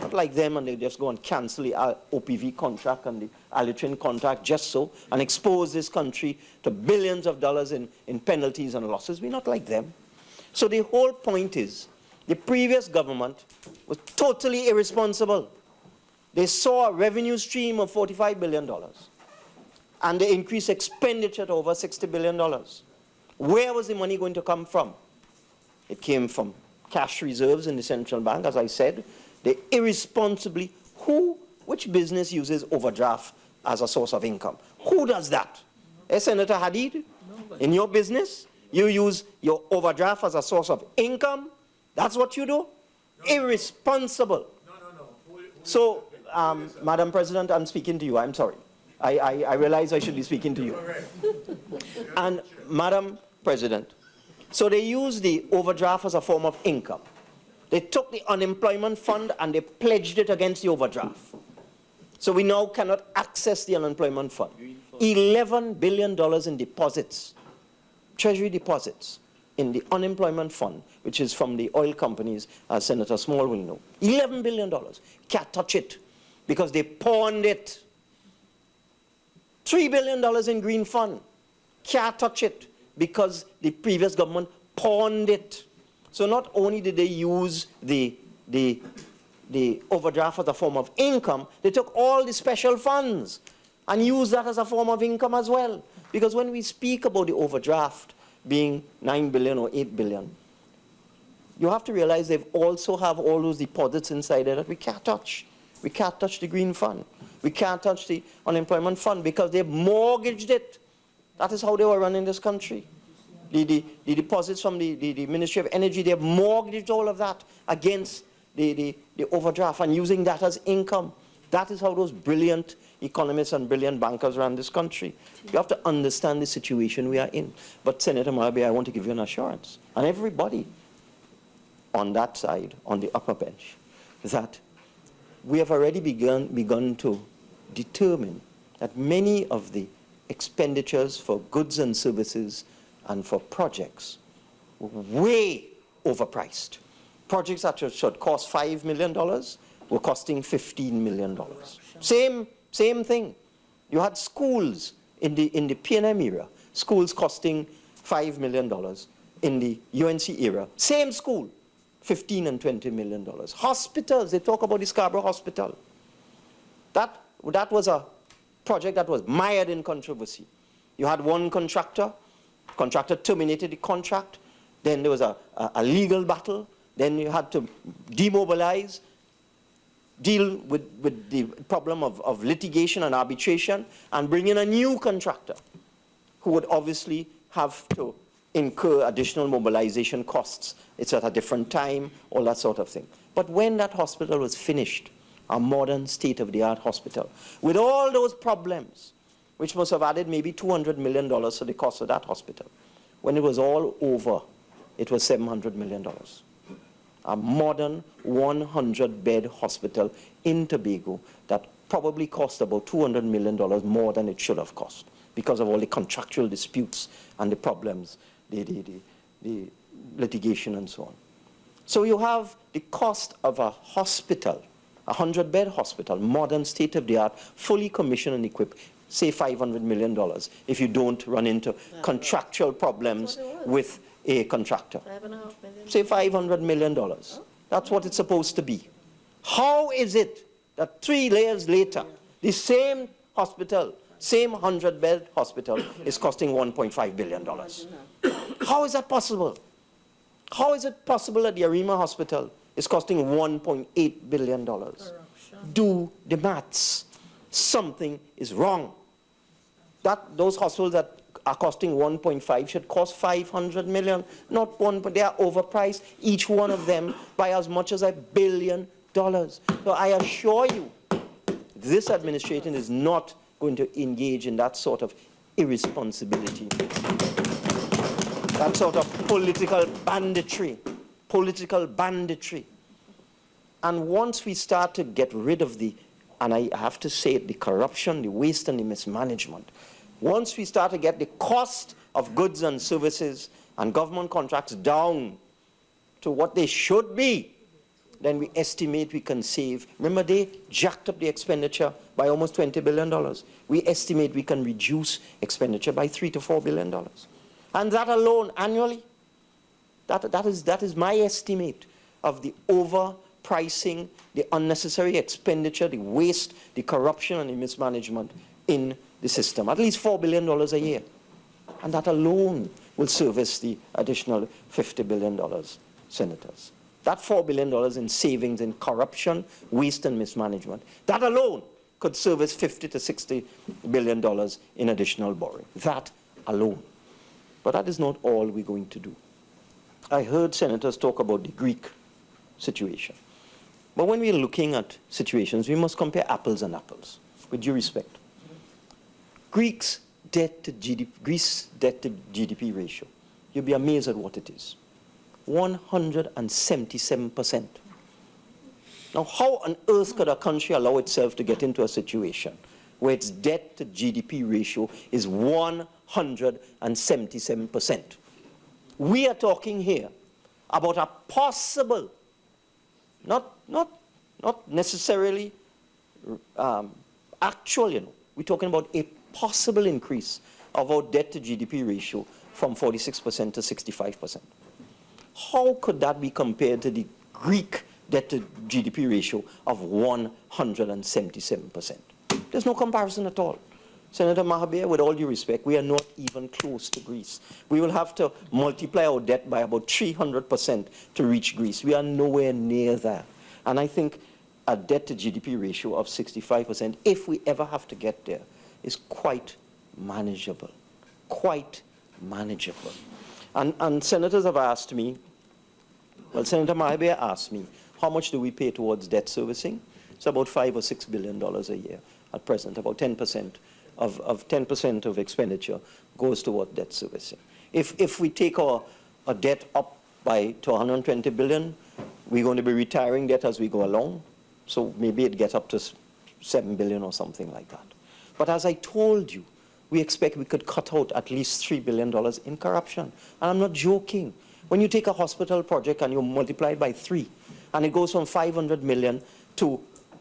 Not like them and they just go and cancel the OPV contract and the Alitrin contract just so and expose this country to billions of dollars in penalties and losses. We're not like them. So the whole point is the previous government was totally irresponsible. They saw a revenue stream of $45 billion and they increased expenditure to over $60 billion. Where was the money going to come from? It came from cash reserves in the central bank, as I said. They irresponsibly, which business uses overdraft as a source of income? Who does that? Senator Hadeed, in your business, you use your overdraft as a source of income? That's what you do? Irresponsible. So, Madam President, I'm speaking to you. I'm sorry. I realize I should be speaking to you. And Madam President, so they use the overdraft as a form of income. They took the unemployment fund and they pledged it against the overdraft. So we now cannot access the unemployment fund. $11 billion in deposits, treasury deposits in the unemployment fund, which is from the oil companies, as Senator Small will know. $11 billion. Can't touch it because they pawned it. $3 billion in green fund. Can't touch it because the previous government pawned it. So not only did they use the overdraft as a form of income, they took all the special funds and used that as a form of income as well. Because when we speak about the overdraft being $9 billion or $8 billion, you have to realize they also have all those deposits inside there that we can't touch. We can't touch the green fund. We can't touch the unemployment fund because they've mortgaged it. That is how they were running this country. The deposits from the Ministry of Energy, they have mortgaged all of that against the overdraft and using that as income. That is how those brilliant economists and brilliant bankers ran this country. You have to understand the situation we are in. But Senator Mahabir, I want to give you an assurance, and everybody on that side, on the upper bench, that we have already begun to determine that many of the expenditures for goods and services and for projects were way overpriced. Projects that should cost $5 million were costing $15 million. Same thing. You had schools in the PNM era, schools costing $5 million. In the UNC era, same school, $15 and $20 million. Hospitals, they talk about the Scarborough Hospital. That was a project that was mired in controversy. You had one contractor terminated the contract, then there was a legal battle, then you had to demobilize, deal with the problem of litigation and arbitration, and bring in a new contractor who would obviously have to incur additional mobilization costs. It's at a different time, all that sort of thing. But when that hospital was finished, a modern state-of-the-art hospital, with all those problems, which must have added maybe $200 million to the cost of that hospital, when it was all over, it was $700 million. A modern 100-bed hospital in Tobago that probably cost about $200 million more than it should have cost because of all the contractual disputes and the problems, the litigation and so on. So you have the cost of a hospital, a 100-bed hospital, modern, state-of-the-art, fully commissioned and equipped, say $500 million if you don't run into contractual problems with a contractor. Say $500 million. That's what it's supposed to be. How is it that 3 years later, the same hospital, same 100-bed hospital is costing $1.5 billion? How is that possible? How is it possible that the Arima Hospital is costing $1.8 billion? Do the maths. Something is wrong. Those hospitals that are costing 1.5 should cost 500 million, not one, but they are overpriced, each one of them by as much as $1 billion. So I assure you, this administration is not going to engage in that sort of irresponsibility, that sort of political banditry. And once we start to get rid of and I have to say it, the corruption, the waste and the mismanagement, once we start to get the cost of goods and services and government contracts down to what they should be, then we estimate we can save. Remember, they jacked up the expenditure by almost $20 billion. We estimate we can reduce expenditure by $3 to $4 billion. And that alone, annually, that is my estimate of the overpricing, the unnecessary expenditure, the waste, the corruption, and the mismanagement in the system. At least $4 billion a year. And that alone will service the additional $50 billion, senators. That $4 billion in savings in corruption, waste, and mismanagement, that alone could service $50 to $60 billion in additional borrowing. That alone. But that is not all we're going to do. I heard senators talk about the Greek situation. But when we're looking at situations, we must compare apples and apples, with due respect. Greece's debt to GDP ratio, you'll be amazed at what it is. 177%. Now, how on earth could a country allow itself to get into a situation where its debt to GDP ratio is 177%? We are talking here about a possible, not necessarily actual, we're talking about a possible increase of our debt to GDP ratio from 46% to 65%. How could that be compared to the Greek debt to GDP ratio of 177%? There's no comparison at all. Senator Mahabir, with all due respect, we are not even close to Greece. We will have to multiply our debt by about 300% to reach Greece. We are nowhere near that. And I think a debt to GDP ratio of 65%, if we ever have to get there, is quite manageable. Quite manageable. And senators have asked me, well, Senator Mahabir asked me, how much do we pay towards debt servicing? It's about $5 or $6 billion a year at present. About 10% of 10% of expenditure goes toward debt servicing. If we take our debt up to 120 billion, we're going to be retiring debt as we go along. So maybe it gets up to 7 billion or something like that. But as I told you, we expect we could cut out at least $3 billion in corruption. And I'm not joking. When you take a hospital project and you multiply it by 3, and it goes from 500 million to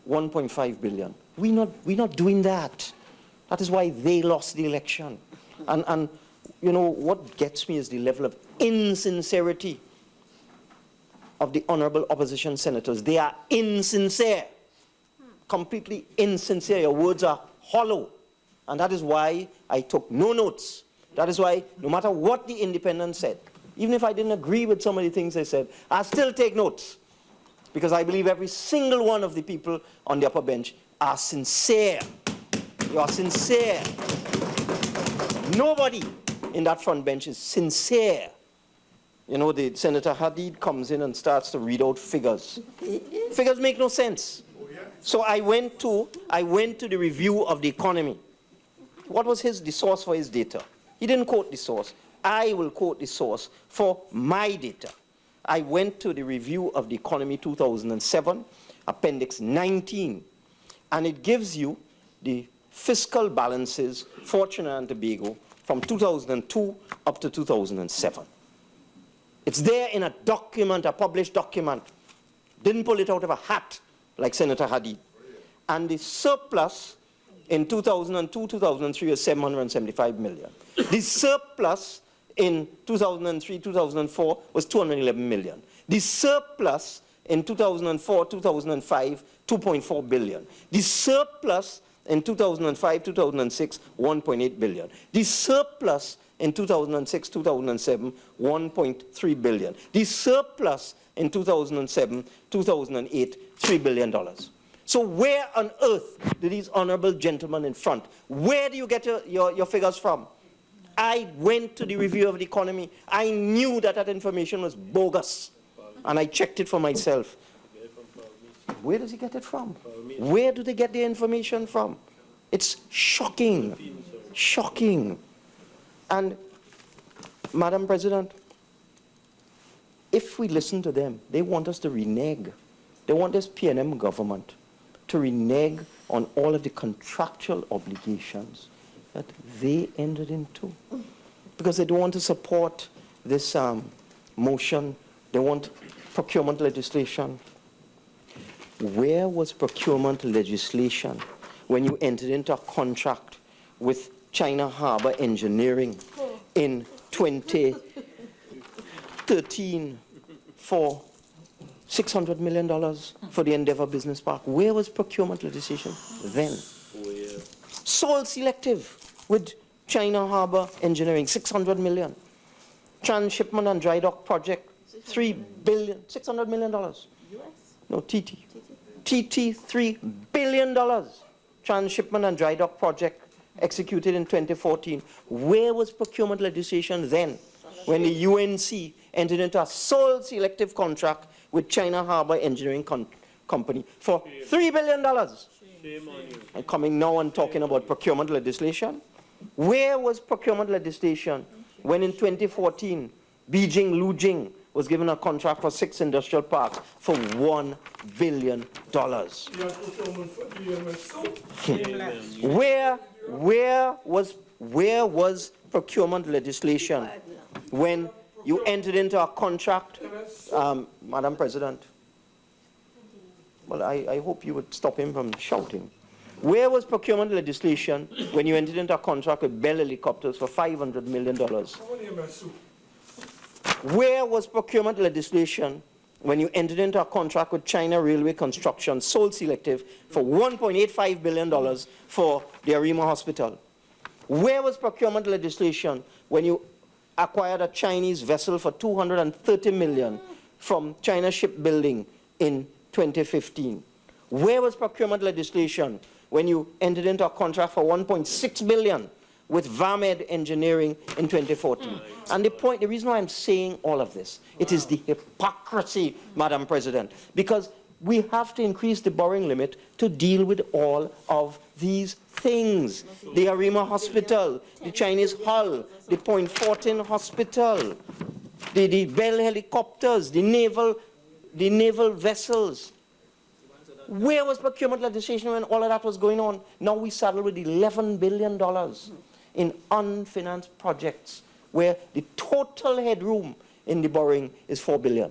1.5 billion, we're not doing that. That is why they lost the election. And you know, what gets me is the level of insincerity of the honourable opposition senators. They are insincere, completely insincere. Your words are hollow. And that is why I took no notes. That is why no matter what the independents said, even if I didn't agree with some of the things they said, I still take notes. Because I believe every single one of the people on the upper bench are sincere. You are sincere. Nobody in that front bench is sincere. You know, Senator Hadeed comes in and starts to read out figures. Figures make no sense. So I went to the review of the economy. What was the source for his data? He didn't quote the source. I will quote the source for my data. I went to the review of the economy 2007, Appendix 19, and it gives you the fiscal balances for Trinidad and Tobago from 2002 up to 2007. It's there in a document, a published document. Didn't pull it out of a hat like Senator Hadeed. And the surplus in 2002, 2003 was 775 million. The surplus in 2003, 2004 was 211 million. The surplus in 2004, 2005, 2.4 billion. The surplus in 2005, 2006, 1.8 billion. The surplus in 2006, 2007, 1.3 billion. The surplus in 2007, 2008, $3 billion. So where on earth do these honourable gentlemen in front, where do you get your figures from? I went to the review of the economy. I knew that information was bogus, and I checked it for myself. Where does he get it from? Where do they get the information from? It's shocking, shocking. And, Madam President, if we listen to them, they want us to renege. They want this PNM government to renege on all of the contractual obligations that they entered into. Because they don't want to support this motion. They want procurement legislation. Where was procurement legislation when you entered into a contract with China Harbour Engineering in 2013 for $600 million for the Endeavour Business Park? Where was procurement legislation then? Soil selective with China Harbour Engineering, 600 million. Transshipment and dry dock project, $3 billion, $600 million. No, TT, $3 billion. Transshipment and dry dock project executed in 2014. Where was procurement legislation then when the UNC entered into a sole selective contract with China Harbour Engineering Company for $3 billion? And coming now and talking about procurement legislation. Where was procurement legislation when in 2014 Beijing Lujing was given a contract for 6 industrial parks for $1 billion? Where was procurement legislation when you entered into a contract, Madam President? Well, I hope you would stop him from shouting. Where was procurement legislation when you entered into a contract with Bell Helicopters for $500 million? Where was procurement legislation when you entered into a contract with China Railway Construction, sole selective, for $1.85 billion for the Arima Hospital? Where was procurement legislation when you acquired a Chinese vessel for $230 million from China Shipbuilding in 2015? Where was procurement legislation when you entered into a contract for $1.6 billion with Vamed Engineering in 2014? And the reason why I'm saying all of this, it is the hypocrisy, Madam President, because we have to increase the borrowing limit to deal with all of these things. The Arima Hospital, the Chinese Hull, the Point Fortin Hospital, the Bell Helicopters, the naval vessels. Where was procurement legislation when all of that was going on? Now we saddle with $11 billion in unfinanced projects where the total headroom in the borrowing is $4 billion.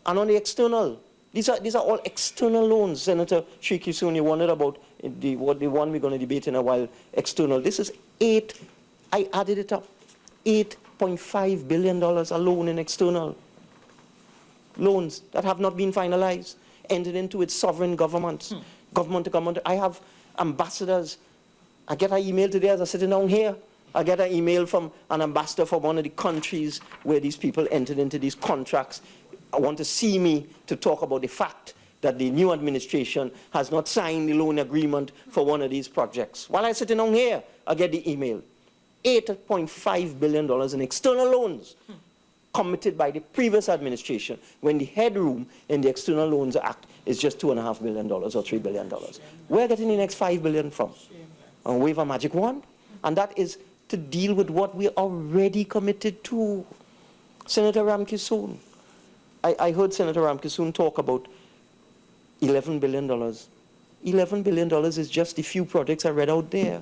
And on the external, these are all external loans. Senator Shrikissoon, you wondered about the one we're going to debate in a while, external. This is I added it up, $8.5 billion alone in external loans that have not been finalized, entered into with sovereign governments, government to government. I have ambassadors. I get an email today as I'm sitting down here. I get an email from an ambassador from one of the countries where these people entered into these contracts. I want to see me to talk about the fact that the new administration has not signed the loan agreement for one of these projects. While I'm sitting down here, I get the email. $8.5 billion in external loans committed by the previous administration, when the headroom in the External Loans Act is just $2.5 billion or $3 billion. Where are getting the next $5 billion from? And wave a magic wand? And that is to deal with what we are already committed to. Senator Ramkissoon. I heard Senator Ramkissoon talk about $11 billion. $11 billion is just the few projects I read out there.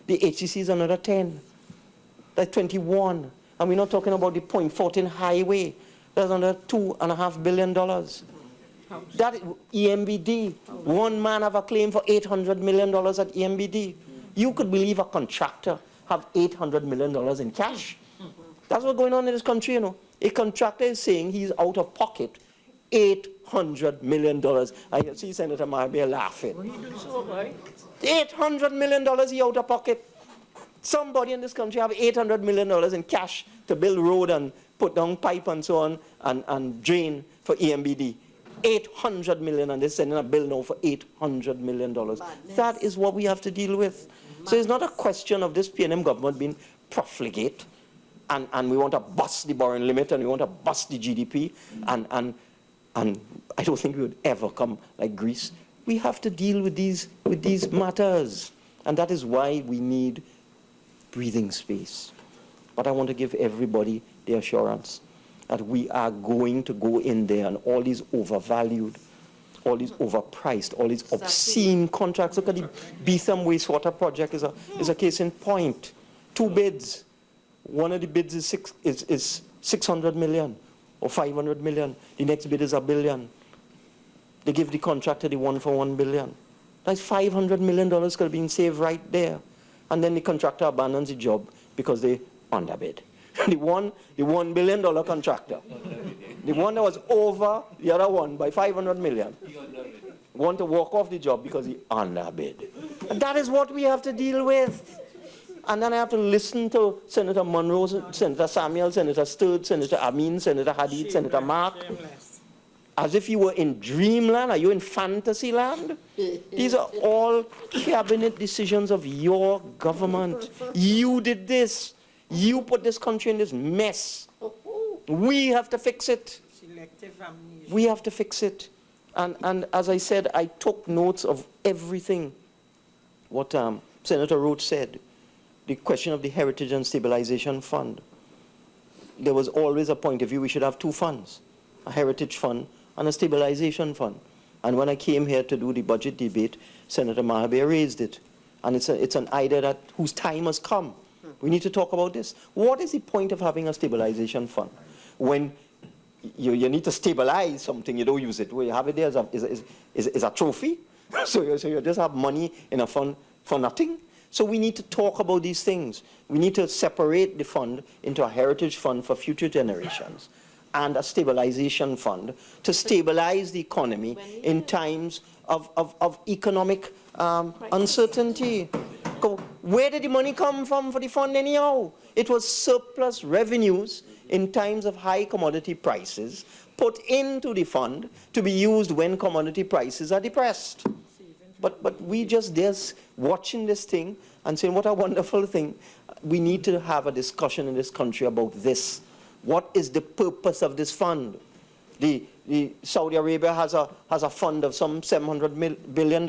The HCC is another 10. That's 21. And we're not talking about the Point 14 highway. That's another $2.5 billion. That EMBD, one man have a claim for $800 million at EMBD. You could believe a contractor have $800 million in cash. That's what's going on in this country, you know. A contractor is saying he's out of pocket $800 million. I see Senator Mahabir laughing. $800 million he out of pocket. Somebody in this country have $800 million in cash to build road and put down pipe and so on and drain for EMBD. $800 million, and they're sending a bill now for $800 million. That is what we have to deal with. So it's not a question of this PNM government being profligate and we want to bust the borrowing limit and we want to bust the GDP and I don't think we would ever come like Greece. We have to deal with these matters, and that is why we need breathing space. But I want to give everybody the assurance that we are going to go in there, and all these overvalued, all these overpriced, all these obscene contracts. Look at the Beetham wastewater project is a case in point. 2 bids. One of the bids is 600 million or 500 million. The next bid is $1 billion. They give the contractor the one for $1 billion. That's $500 million could have been saved right there. And then the contractor abandons the job because they underbid. The $1 billion contractor, the one that was over the other one by 500 million, want to walk off the job because he underbid. And that is what we have to deal with. And then I have to listen to Senator Munro, Senator Samuel, Senator Sturge, Senator Ameen, Senator Hadeed, Senator Mark, as if you were in dreamland. Are you in fantasy land? These are all cabinet decisions of your government. You did this. You put this country in this mess. We have to fix it. We have to fix it. And as I said, I took notes of everything what Senator Roach said. The question of the Heritage and Stabilization Fund. There was always a point of view we should have 2 funds, a Heritage Fund and a Stabilization Fund. And when I came here to do the budget debate, Senator Mahabir raised it. And it's an idea whose time has come. We need to talk about this. What is the point of having a stabilization fund? When you need to stabilize something, you don't use it. What you have it there is a trophy. So you just have money in a fund for nothing. So we need to talk about these things. We need to separate the fund into a heritage fund for future generations and a stabilization fund to stabilize the economy in times of economic uncertainty. Where did the money come from for the fund anyhow? It was surplus revenues in times of high commodity prices put into the fund to be used when commodity prices are depressed. But we just watching this thing and saying, what a wonderful thing. We need to have a discussion in this country about this. What is the purpose of this fund? The Saudi Arabia has a fund of some $700 billion.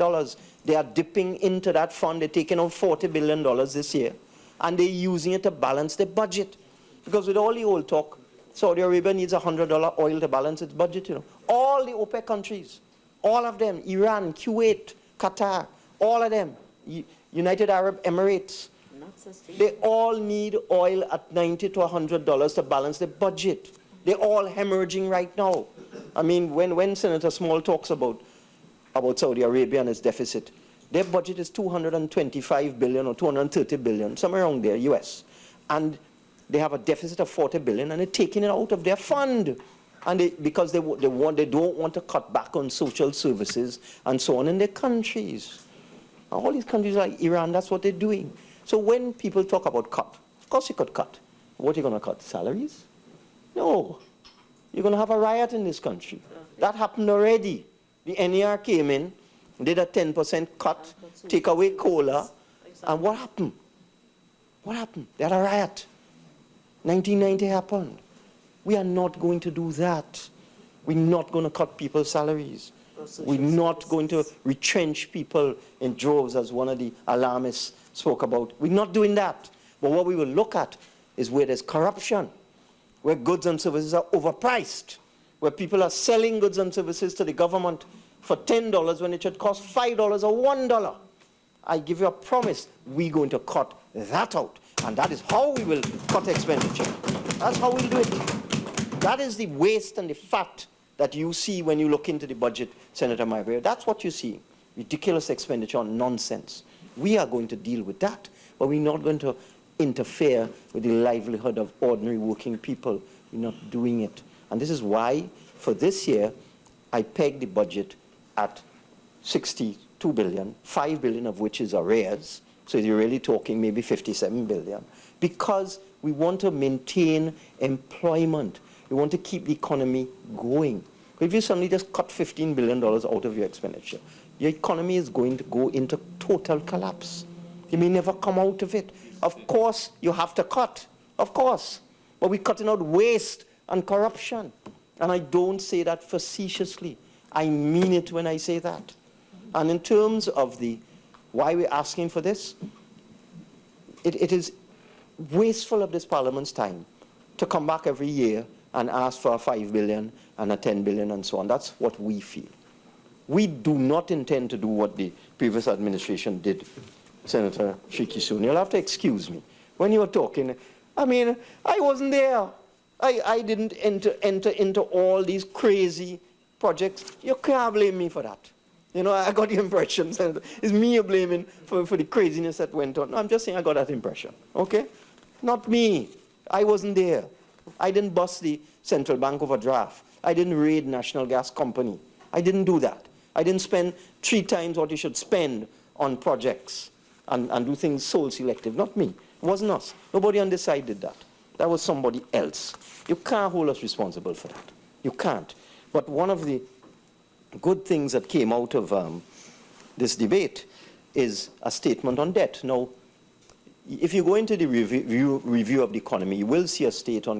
They are dipping into that fund. They're taking out $40 billion this year. And they're using it to balance their budget. Because with all the old talk, Saudi Arabia needs $100 oil to balance its budget. You know. All the OPEC countries, all of them, Iran, Kuwait, Qatar, all of them, United Arab Emirates, they all need oil at $90 to $100 to balance their budget. They're all hemorrhaging right now. I mean, when Senator Small talks about Saudi Arabia and its deficit, their budget is $225 billion or $230 billion, somewhere around there, US. And they have a deficit of $40 billion, and they're taking it out of their fund. And because they don't want to cut back on social services and so on in their countries. Now, all these countries like Iran, that's what they're doing. So when people talk about cut, of course you could cut. What are you going to cut? Salaries? No. You're going to have a riot in this country. That happened already. The NER came in, did a 10% cut, take away COLA, and what happened? What happened? They had a riot. 1990 happened. We are not going to do that. We're not going to cut people's salaries. We're not going to retrench people in droves, as one of the alarmists spoke about. We're not doing that. But what we will look at is where there's corruption, where goods and services are overpriced, where people are selling goods and services to the government for $10 when it should cost $5 or $1. I give you a promise, we're going to cut that out. And that is how we will cut expenditure. That's how we'll do it. That is the waste and the fat that you see when you look into the budget, Senator Mahabir. That's what you see. Ridiculous expenditure on nonsense. We are going to deal with that, but we're not going to interfere with the livelihood of ordinary working people. We're not doing it. And this is why, for this year, I pegged the budget at 62 billion, 5 billion of which is arrears. So you're really talking maybe 57 billion. Because we want to maintain employment. We want to keep the economy going. If you suddenly just cut $15 billion out of your expenditure, your economy is going to go into total collapse. You may never come out of it. Of course, you have to cut. Of course. But we're cutting out waste and corruption. And I don't say that facetiously. I mean it when I say that. And in terms of the why we're asking for this, it is wasteful of this Parliament's time to come back every year and ask for a 5 billion and a 10 billion and so on. That's what we feel. We do not intend to do what the previous administration did, Senator Shrikissoon. You'll have to excuse me. When you were talking, I mean, I wasn't there. I didn't enter into all these crazy projects. You can't blame me for that. You know, I got the impression, Senator, it's me you're blaming for the craziness that went on. No, I'm just saying I got that impression, okay? Not me. I wasn't there. I didn't bust the central bank overdraft. I didn't raid National Gas Company. I didn't do that. I didn't spend 3 times what you should spend on projects and do things soul selective. Not me. It wasn't us. Nobody on this side did that. That was somebody else. You can't hold us responsible for that. You can't. But one of the good things that came out of this debate is a statement on debt. Now, if you go into the review of the economy, you will see a statement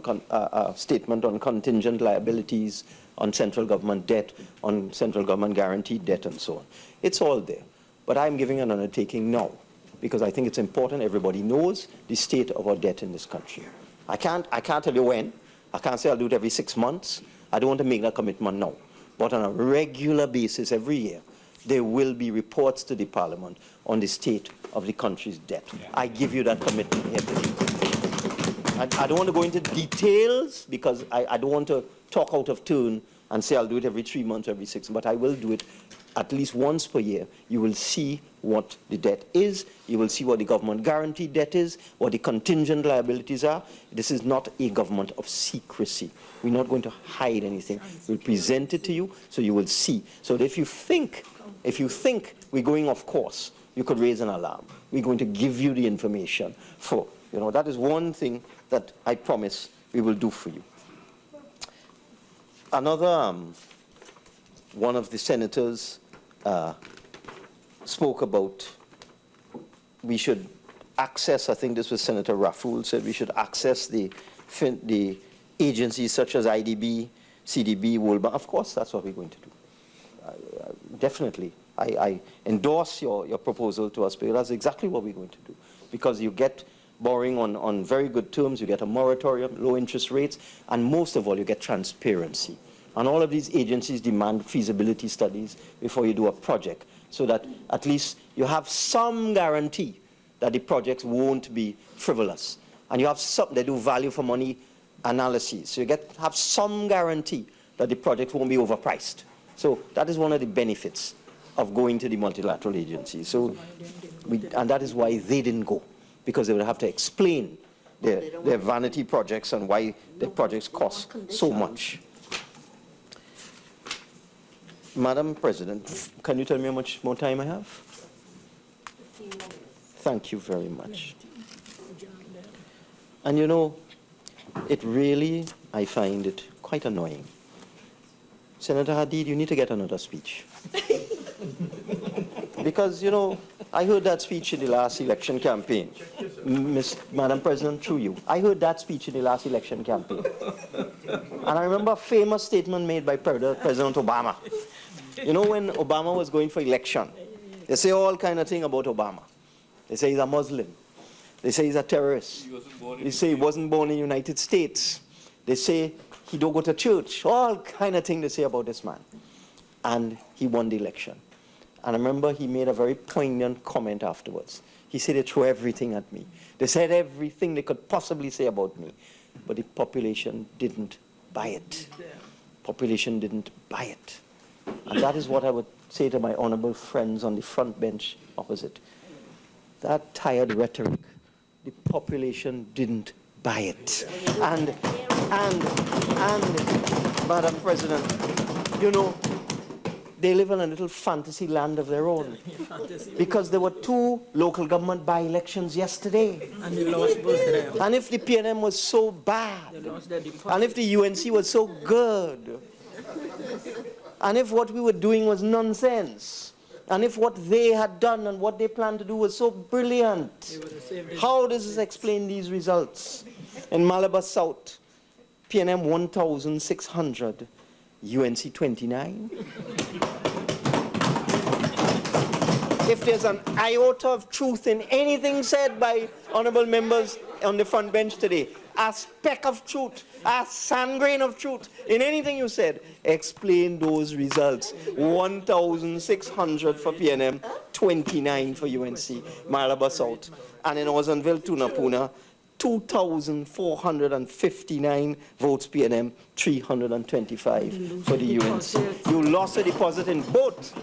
on contingent liabilities, on central government debt, on central government guaranteed debt, and so on. It's all there. But I'm giving an undertaking now, because I think it's important everybody knows the state of our debt in this country. I can't tell you when. I can't say I'll do it every 6 months. I don't want to make that commitment now. But on a regular basis every year, there will be reports to the Parliament on the state of the country's debt. Yeah. I give you that commitment here today. I don't want to go into details because I don't want to talk out of turn and say I'll do it every 3 months, every 6 months, but I will do it at least once per year. You will see what the debt is. You will see what the government guaranteed debt is, what the contingent liabilities are. This is not a government of secrecy. We're not going to hide anything. We'll present it to you so you will see. So that if you think we're going off course, you could raise an alarm. We're going to give you the information for, that is one thing that I promise we will do for you. Another, one of the senators spoke about we should access, I think this was Senator Raffoul said we should access the agencies such as IDB, CDB, World Bank. Of course, that's what we're going to do. Definitely. I endorse your proposal to us, because that's exactly what we're going to do. Because you get borrowing on very good terms, you get a moratorium, low interest rates, and most of all, you get transparency. And all of these agencies demand feasibility studies before you do a project, so that at least you have some guarantee that the projects won't be frivolous. And you have some, they do value for money analyses. So you have some guarantee that the project won't be overpriced. So that is one of the benefits of going to the multilateral agencies. So and that is why they didn't go, because they would have to explain their vanity projects and why their projects cost so much. Madam President, can you tell me how much more time I have? 15 minutes. Thank you very much. And it really, I find it quite annoying. Senator Hadeed, you need to get another speech. Because, I heard that speech in the last election campaign. Madam President, through you, I heard that speech in the last election campaign. And I remember a famous statement made by President Obama. You know, when Obama was going for election, they say all kind of things about Obama. They say he's a Muslim. They say he's a terrorist. They say he wasn't born in the United States. They say he don't go to church. All kind of things they say about this man. And he won the election. And I remember he made a very poignant comment afterwards. He said they threw everything at me. They said everything they could possibly say about me. But the population didn't buy it. Population didn't buy it. And that is what I would say to my honourable friends on the front bench opposite. That tired rhetoric, the population didn't buy it. And Madam President, you know, they live in a little fantasy land of their own. Because there were 2 local government by-elections yesterday. And they lost both of them. And if the PNM was so bad, and if the UNC was so good, and if what we were doing was nonsense, and if what they had done and what they planned to do was so brilliant, how does this explain these results? In Malabar South, PNM 1,600, UNC 29. If there's an iota of truth in anything said by honourable members on the front bench today, a speck of truth, a sand grain of truth in anything you said, explain those results. 1,600 for PNM, 29 for UNC, Malabar South. And in Ozanville, Tunapuna, 2,459 votes PNM, 325 for the UNC. You lost a deposit in both.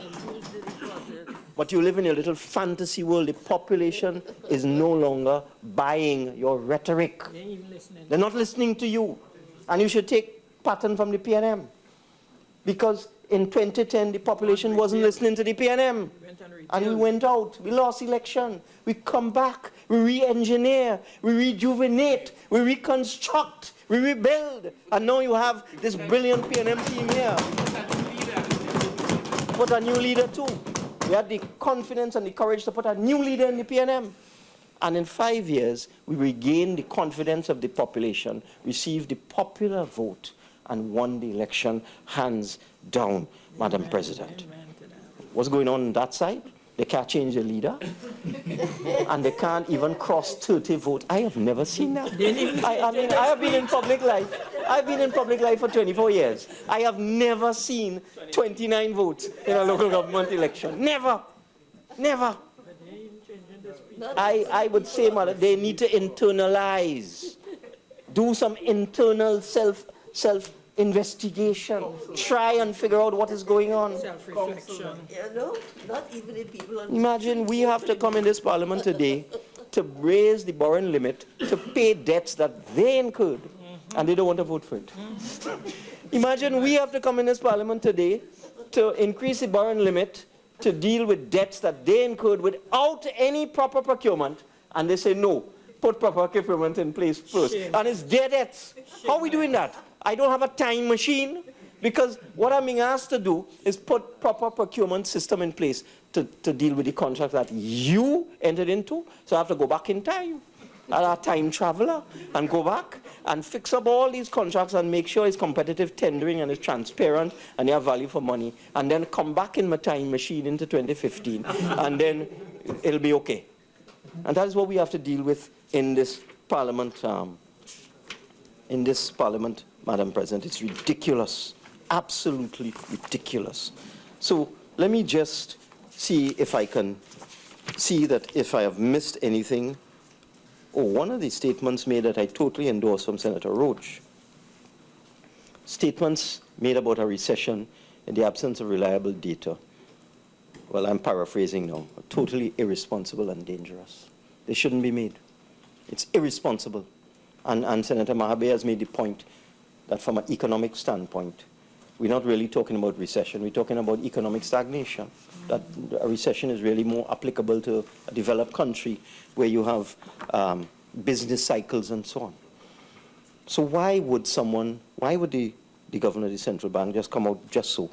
But you live in a little fantasy world. The population is no longer buying your rhetoric. They're not listening to you. And you should take pattern from the PNM. Because in 2010, the population wasn't listening to the PNM. And we went out. We lost election. We come back. We re-engineer. We rejuvenate. We reconstruct. We rebuild. And now you have this brilliant PNM team here. Put a new leader too. We had the confidence and the courage to put a new leader in the PNM. And in 5 years, we regained the confidence of the population, received the popular vote, and won the election hands down, Madam President. What's going on that side? They can't change the leader. And they can't even cross 30 votes. I have never seen that. I mean, I have been in public life. I've been in public life for 24 years. I have never seen 29 votes in a local government election. Never. Never. I would say, Mother, they need to internalize. Do some internal self-investigation. Try and figure out what is going on. Self-reflection. You know, not even the people on. Imagine we have to come in this parliament today to raise the borrowing limit to pay debts that they incurred, and they don't want to vote for it. Imagine we have to come in this parliament today to increase the borrowing limit to deal with debts that they incurred without any proper procurement, and they say no, put proper procurement in place first. Shame. And it's their debts. How are we doing that? I don't have a time machine, because what I'm being asked to do is put proper procurement system in place to deal with the contract that you entered into. So I have to go back in time, a time traveler, and go back and fix up all these contracts and make sure it's competitive tendering and it's transparent and they have value for money, and then come back in my time machine into 2015, and then it'll be okay. And that is what we have to deal with in this parliament. Madam President, it's ridiculous, absolutely ridiculous. So let me just see if I can see that if I have missed anything. Oh, one of the statements made that I totally endorse from Senator Roach. Statements made about a recession in the absence of reliable data. Well, I'm paraphrasing now. Totally irresponsible and dangerous. They shouldn't be made. It's irresponsible. And Senator Mahabir has made the point that from an economic standpoint, we're not really talking about recession, we're talking about economic stagnation. That a recession is really more applicable to a developed country where you have business cycles and so on. So why would the governor of the central bank just come out just so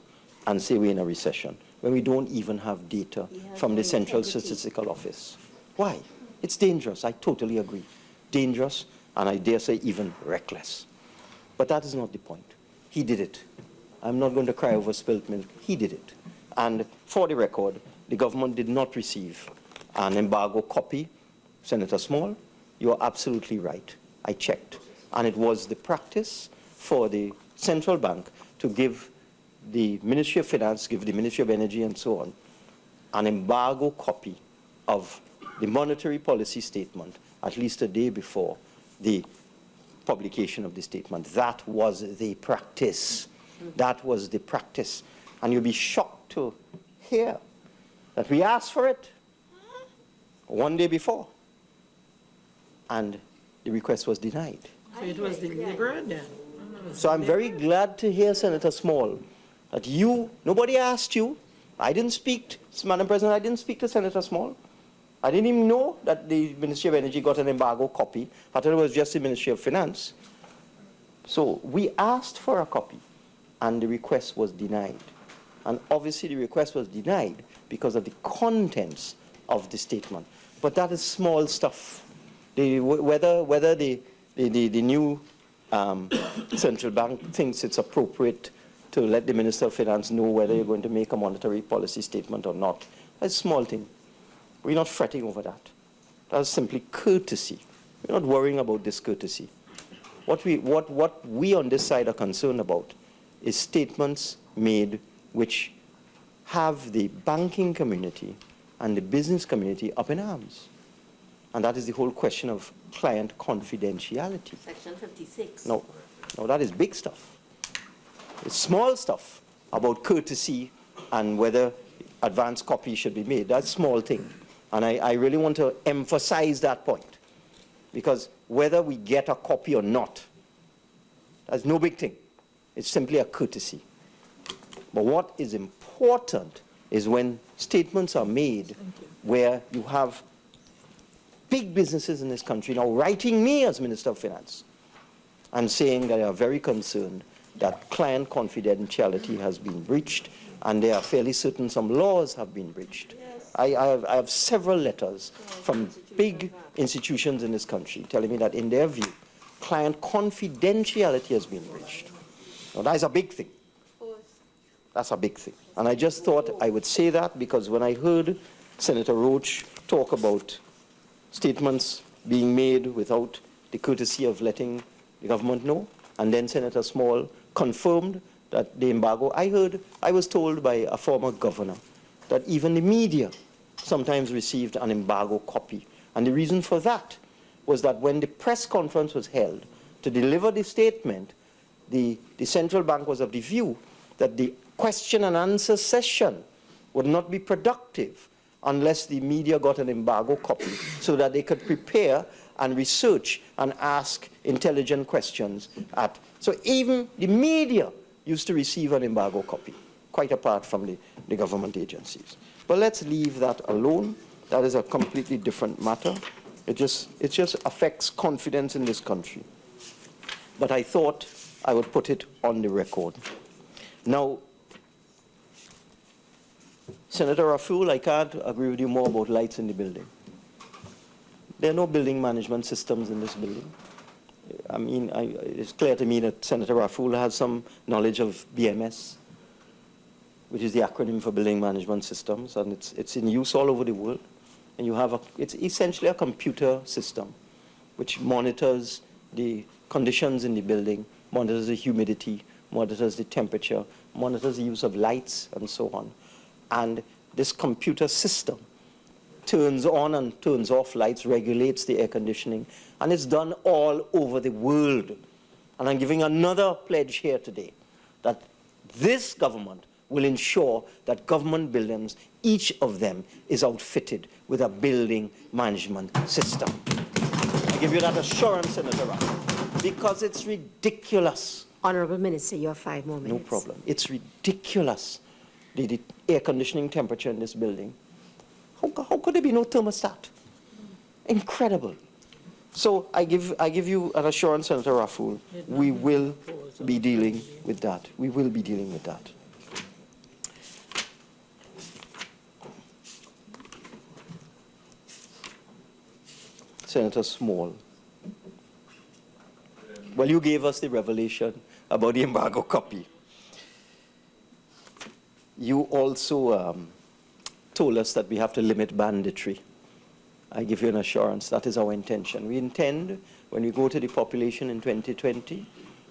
and say we're in a recession when we don't even have data from the Central Statistical Office? Why? It's dangerous, I totally agree. Dangerous, and I dare say even reckless. But that is not the point. He did it. I'm not going to cry over spilt milk. He did it. And for the record, the government did not receive an embargo copy. Senator Small, you are absolutely right. I checked. And it was the practice for the central bank to give the Ministry of Finance, give the Ministry of Energy and so on, an embargo copy of the monetary policy statement at least a day before the publication of the statement. That was the practice. That was the practice. And you'll be shocked to hear that we asked for it one day before, and the request was denied. So it was deliberate then? So I'm very glad to hear, Senator Small, that nobody asked you. I didn't speak, Madam President, I didn't speak to Senator Small. I didn't even know that the Ministry of Energy got an embargo copy. I thought it was just the Ministry of Finance. So we asked for a copy, and the request was denied. And obviously the request was denied because of the contents of the statement. But that is small stuff. Whether the new central bank thinks it's appropriate to let the Minister of Finance know whether you're going to make a monetary policy statement or not, that's a small thing. We're not fretting over that. That's simply courtesy. We're not worrying about this courtesy. What we on this side are concerned about is statements made which have the banking community and the business community up in arms. And that is the whole question of client confidentiality. Section 56. No, that is big stuff. It's small stuff about courtesy and whether advance copy should be made. That's a small thing. And I really want to emphasize that point. Because whether we get a copy or not, that's no big thing. It's simply a courtesy. But what is important is when statements are made where you have big businesses in this country now writing me as Minister of Finance and saying that they are very concerned that client confidentiality has been breached, and they are fairly certain some laws have been breached. I have several letters from big institutions in this country telling me that in their view, client confidentiality has been breached. Now that is a big thing. That's a big thing. And I just thought I would say that because when I heard Senator Roach talk about statements being made without the courtesy of letting the government know, and then Senator Small confirmed that the embargo, I was told by a former governor that even the media sometimes received an embargo copy. And the reason for that was that when the press conference was held to deliver the statement, the central bank was of the view that the question and answer session would not be productive unless the media got an embargo copy so that they could prepare and research and ask intelligent questions. So even the media used to receive an embargo copy, quite apart from the government agencies. But let's leave that alone. That is a completely different matter. It just affects confidence in this country. But I thought I would put it on the record. Now, Senator Raffoul, I can't agree with you more about lights in the building. There are no building management systems in this building. I mean, it's clear to me that Senator Raffoul has some knowledge of BMS, which is the acronym for Building Management Systems, and it's in use all over the world. And you have it's essentially a computer system which monitors the conditions in the building, monitors the humidity, monitors the temperature, monitors the use of lights, and so on. And this computer system turns on and turns off lights, regulates the air conditioning, and it's done all over the world. And I'm giving another pledge here today that this government will ensure that government buildings, each of them, is outfitted with a building management system. I give you that assurance, Senator Raffoul, because it's ridiculous. Honourable Minister, you have 5 more minutes. No problem. It's ridiculous, the air conditioning temperature in this building. How could there be no thermostat? Incredible. So I give you an assurance, Senator Raffoul, we will be dealing with that. We will be dealing with that. Senator Small. Well, you gave us the revelation about the embargo copy. You also told us that we have to limit banditry. I give you an assurance that is our intention. We intend, when we go to the population in 2020,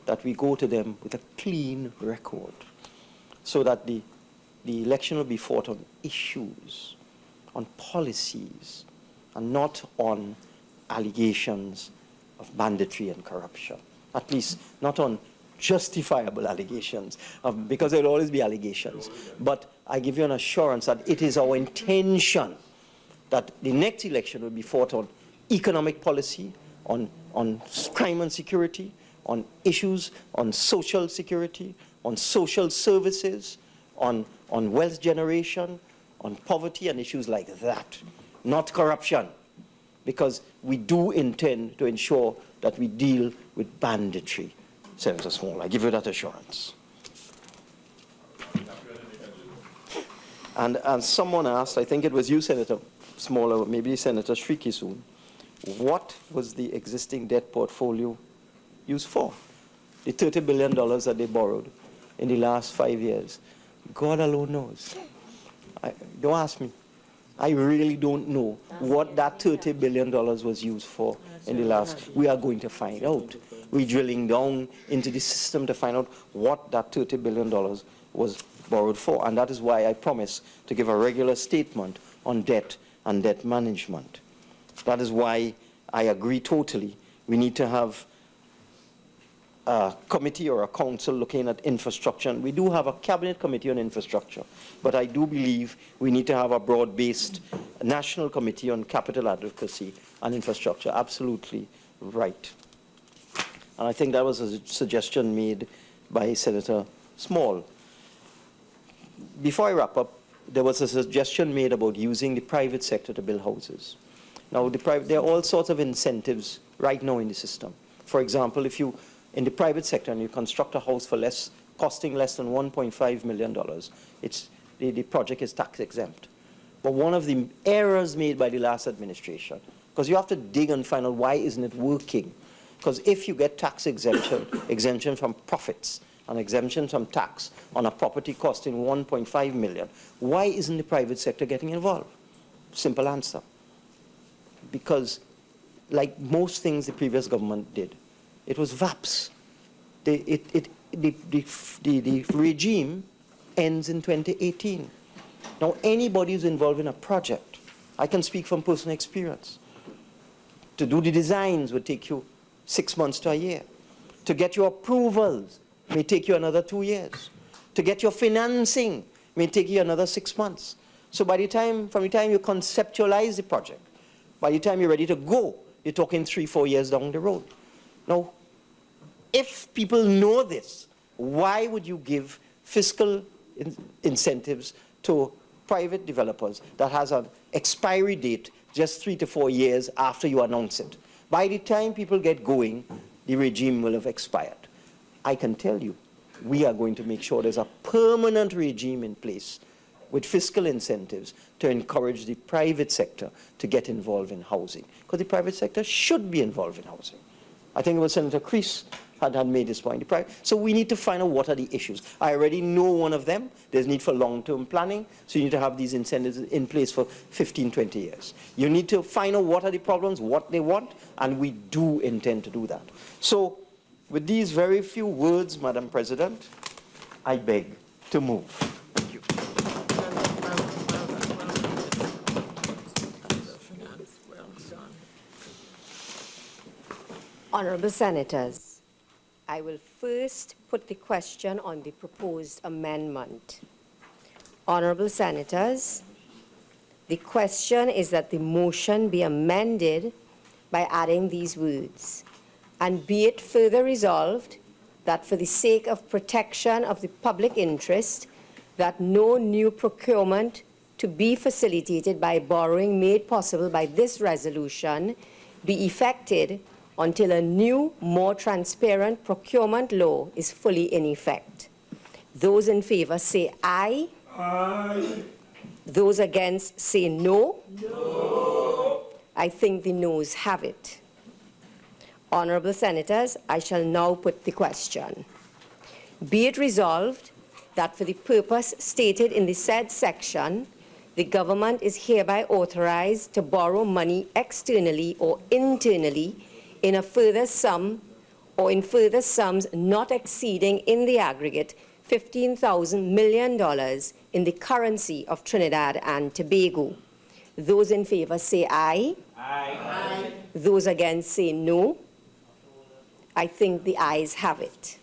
that we go to them with a clean record so that the election will be fought on issues, on policies, and not on allegations of banditry and corruption. At least not on justifiable allegations, because there will always be allegations. But I give you an assurance that it is our intention that the next election will be fought on economic policy, on crime and security, on issues on social security, on social services, on wealth generation, on poverty and issues like that, not corruption, because we do intend to ensure that we deal with banditry. Senator Small, I give you that assurance. And someone asked, I think it was you, Senator Small, or maybe Senator Shrikissoon, what was the existing debt portfolio used for? The $30 billion that they borrowed in the last 5 years. God alone knows. Don't ask me. I really don't know what that $30 billion was used for in the last. We are going to find out. We're drilling down into the system to find out what that $30 billion was borrowed for. And that is why I promise to give a regular statement on debt and debt management. That is why I agree totally. We need to have a committee or a council looking at infrastructure. And we do have a cabinet committee on infrastructure, but I do believe we need to have a broad-based national committee on capital adequacy and infrastructure. Absolutely right. And I think that was a suggestion made by Senator Small. Before I wrap up, there was a suggestion made about using the private sector to build houses. Now, there are all sorts of incentives right now in the system. For example, if you in the private sector and you construct a house for costing less than $1.5 million, the project is tax exempt. But one of the errors made by the last administration, because you have to dig and find out why isn't it working. Because if you get tax exemption from profits, an exemption from tax on a property costing $1.5 million, why isn't the private sector getting involved? Simple answer. Because like most things the previous government did, it was VAPs. The regime ends in 2018. Now, anybody who's involved in a project, I can speak from personal experience. To do the designs would take you 6 months to a year. To get your approvals may take you another 2 years. To get your financing may take you another 6 months. So from the time you conceptualize the project, by the time you're ready to go, you're talking 3-4 years down the road. Now, if people know this, why would you give fiscal incentives to private developers that has an expiry date just 3 to 4 years after you announce it? By the time people get going, the regime will have expired. I can tell you, we are going to make sure there's a permanent regime in place with fiscal incentives to encourage the private sector to get involved in housing. Because the private sector should be involved in housing. I think it was Senator Crease had made this point. So we need to find out what are the issues. I already know one of them. There's need for long-term planning. So you need to have these incentives in place for 15, 20 years. You need to find out what are the problems, what they want, and we do intend to do that. So with these very few words, Madam President, I beg to move. Thank you. Honourable Senators, I will first put the question on the proposed amendment. Honourable Senators, the question is that the motion be amended by adding these words, and be it further resolved that for the sake of protection of the public interest, that no new procurement to be facilitated by borrowing made possible by this resolution be effected until a new, more transparent procurement law is fully in effect. Those in favor say aye. Aye. Those against say no. No. I think the noes have it. Honourable Senators, I shall now put the question. Be it resolved that for the purpose stated in the said section, the government is hereby authorized to borrow money externally or internally in a further sum or in further sums not exceeding in the aggregate $15,000 million in the currency of Trinidad and Tobago. Those in favor say aye. Aye. Those against say no. I think the ayes have it.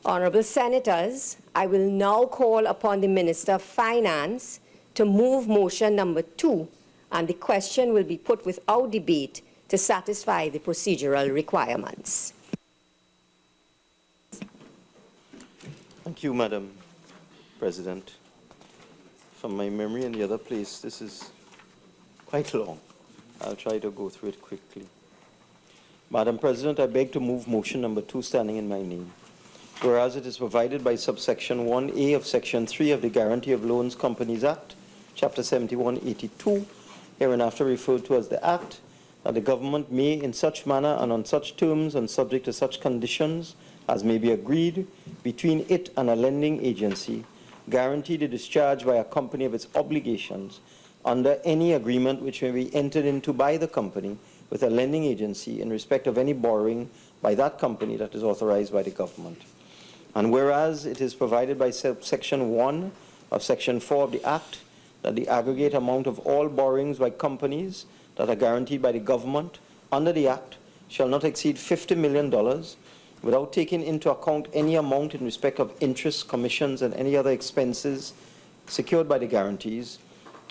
Honourable Senators, I will now call upon the Minister of Finance to move motion number 2, and the question will be put without debate to satisfy the procedural requirements. Thank you, Madam President. From my memory in the other place, this is quite long. I'll try to go through it quickly. Madam President, I beg to move motion number 2 standing in my name. Whereas it is provided by subsection 1A of section 3 of the Guarantee of Loans Companies Act, chapter 7182, hereinafter referred to as the Act, that the government may in such manner and on such terms and subject to such conditions as may be agreed between it and a lending agency, guarantee the discharge by a company of its obligations under any agreement which may be entered into by the company with a lending agency in respect of any borrowing by that company that is authorized by the government. And whereas it is provided by section 1 of section 4 of the Act that the aggregate amount of all borrowings by companies that are guaranteed by the government under the Act shall not exceed $50 million without taking into account any amount in respect of interest, commissions, and any other expenses secured by the guarantees,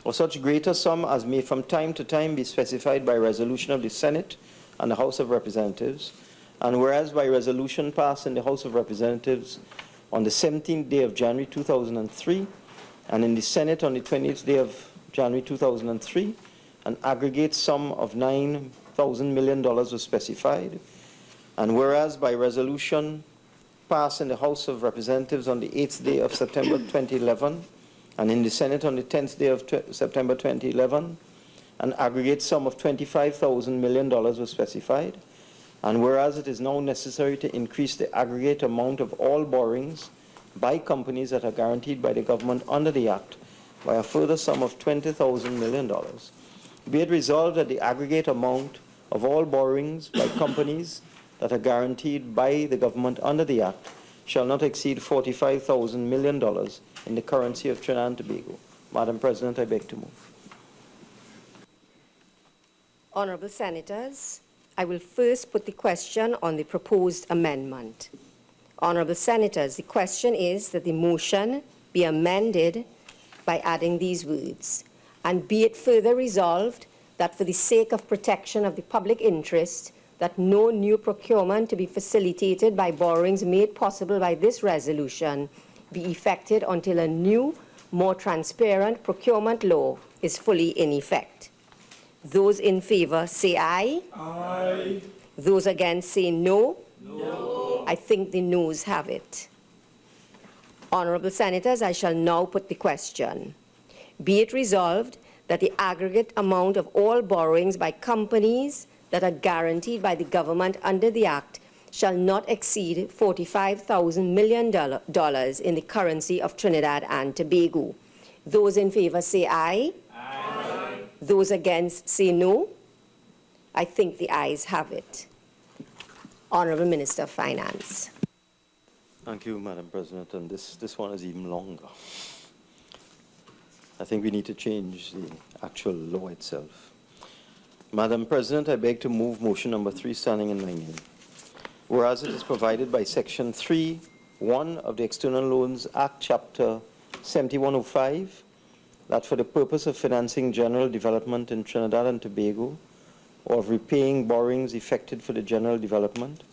or such greater sum as may from time to time be specified by resolution of the Senate and the House of Representatives, and whereas by resolution passed in the House of Representatives on the 17th day of January 2003, and in the Senate on the 20th day of January 2003, an aggregate sum of $9,000 million was specified, and whereas by resolution passed in the House of Representatives on the 8th day of September 2011, and in the Senate on the 10th day of September 2011, an aggregate sum of $25,000 million was specified, and whereas it is now necessary to increase the aggregate amount of all borrowings by companies that are guaranteed by the government under the Act by a further sum of $20,000 million, be it resolved that the aggregate amount of all borrowings by companies that are guaranteed by the government under the Act shall not exceed $45,000 million in the currency of Trinidad and Tobago. Madam President, I beg to move. Honourable Senators, I will first put the question on the proposed amendment. Honourable Senators, the question is that the motion be amended by adding these words, and be it further resolved that for the sake of protection of the public interest, that no new procurement to be facilitated by borrowings made possible by this resolution be effected until a new, more transparent procurement law is fully in effect. Those in favor say aye. Aye. Those against say no. No. I think the noes have it. Honourable Senators, I shall now put the question. Be it resolved that the aggregate amount of all borrowings by companies that are guaranteed by the government under the Act shall not exceed $45,000 million in the currency of Trinidad and Tobago. Those in favor say aye. Aye. Those against say no. I think the ayes have it. Honourable Minister of Finance. Thank you, Madam President, and this one is even longer. I think we need to change the actual law itself. Madam President, I beg to move motion number 3 standing in my name. Whereas it is provided by section 3(1) of the External Loans Act, chapter 7105, that for the purpose of financing general development in Trinidad and Tobago, or of repaying borrowings effected for the general development,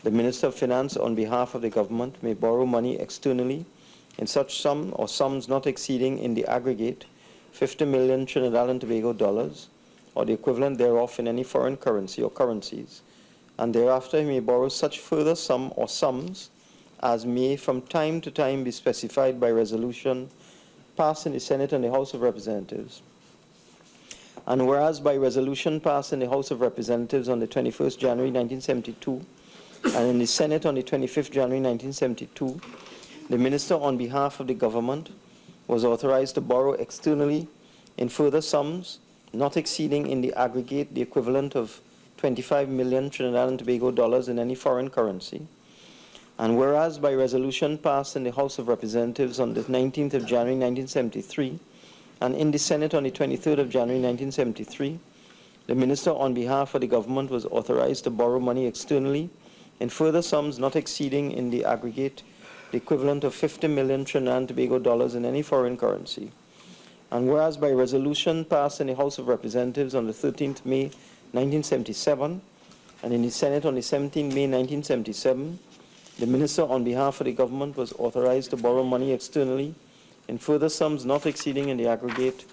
the Minister of Finance on behalf of the government may borrow money externally in such sum or sums not exceeding in the aggregate 50 million Trinidad and Tobago dollars, or the equivalent thereof in any foreign currency or currencies, and thereafter he may borrow such further sum or sums as may from time to time be specified by resolution passed in the Senate and the House of Representatives. And whereas by resolution passed in the House of Representatives on the 21st January 1972 and in the Senate on the 25th January 1972, the Minister on behalf of the government was authorized to borrow externally in further sums not exceeding in the aggregate the equivalent of 25 million Trinidad and Tobago dollars in any foreign currency. And whereas by resolution passed in the House of Representatives on the 19th of January 1973 and in the Senate on the 23rd of January 1973, the Minister on behalf of the government was authorized to borrow money externally in further sums not exceeding in the aggregate the equivalent of 50 million Trinidad and Tobago dollars in any foreign currency. And whereas by resolution passed in the House of Representatives on the 13th May 1977 and in the Senate on the 17th May 1977, the Minister on behalf of the government was authorized to borrow money externally in further sums not exceeding in the aggregate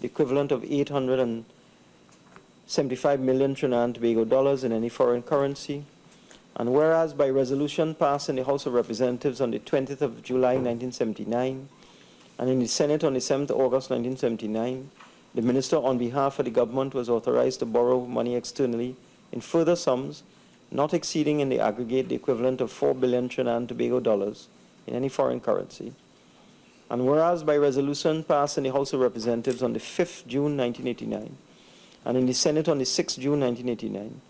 the equivalent of 875 million Trinidad and Tobago dollars in any foreign currency. And whereas by resolution passed in the House of Representatives on the 20th of July 1979 and in the Senate on the 7th of August 1979, the Minister on behalf of the government was authorized to borrow money externally in further sums not exceeding in the aggregate the equivalent of 4 billion Trinidad and Tobago dollars in any foreign currency. And whereas by resolution passed in the House of Representatives on the 5th June 1989 and in the Senate on the 6th June 1989,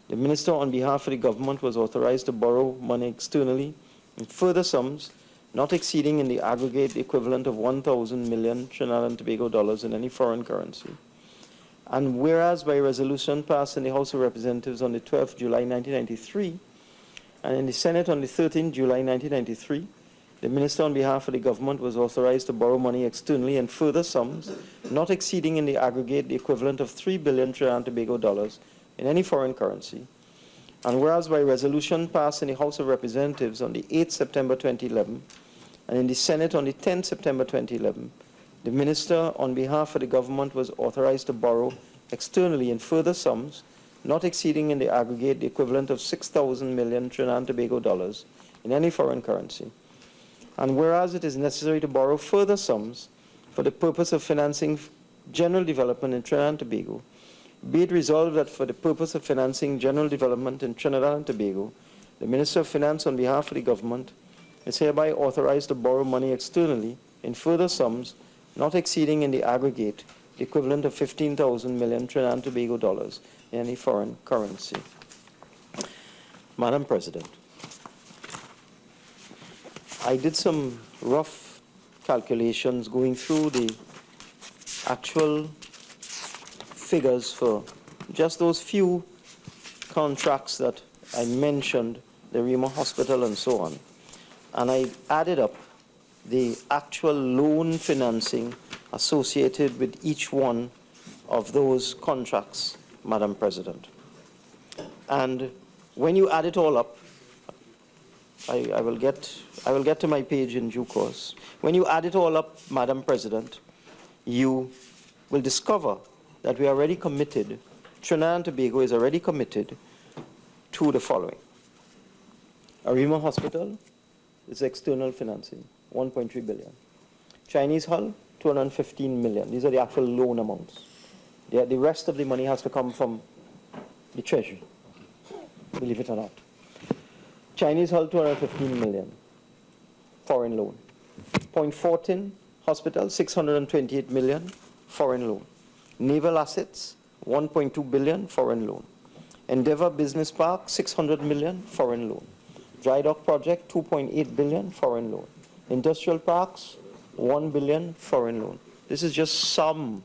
the Minister on behalf of the government was authorized to borrow money externally in further sums not exceeding in the aggregate the equivalent of 1,000 million Trinidad and Tobago dollars in any foreign currency. And whereas by resolution passed in the House of Representatives on the 12th July 1993 and in the Senate on the 13th July 1993, the Minister on behalf of the government was authorized to borrow money externally in further sums not exceeding in the aggregate the equivalent of 3 billion Trinidad and Tobago dollars in any foreign currency. And whereas by resolution passed in the House of Representatives on the 8th September 2011 and in the Senate on the 10th September 2011, the Minister on behalf of the government was authorized to borrow externally in further sums not exceeding in the aggregate the equivalent of 6,000 million Trinidad and Tobago dollars in any foreign currency. And whereas it is necessary to borrow further sums for the purpose of financing general development in Trinidad and Tobago, be it resolved that for the purpose of financing general development in Trinidad and Tobago, the Minister of Finance on behalf of the government is hereby authorized to borrow money externally in further sums not exceeding in the aggregate the equivalent of 15,000 million Trinidad and Tobago dollars in any foreign currency. Madam President, I did some rough calculations going through the actual figures for just those few contracts that I mentioned, the Rima Hospital and so on. And I added up the actual loan financing associated with each one of those contracts, Madam President. And when you add it all up, I will get to my page in due course. When you add it all up, Madam President, you will discover that we are already committed, Trinidad and Tobago is already committed to the following. Arima Hospital is external financing, 1.3 billion. Chinese Hull, 215 million. These are the actual loan amounts. The rest of the money has to come from the Treasury, believe it or not. Chinese Hull, 215 million, foreign loan. Point Fortin Hospital, 628 million, foreign loan. Naval Assets, 1.2 billion, foreign loan. Endeavour Business Park, 600 million, foreign loan. Dry Dock Project, 2.8 billion, foreign loan. Industrial Parks, 1 billion, foreign loan. This is just some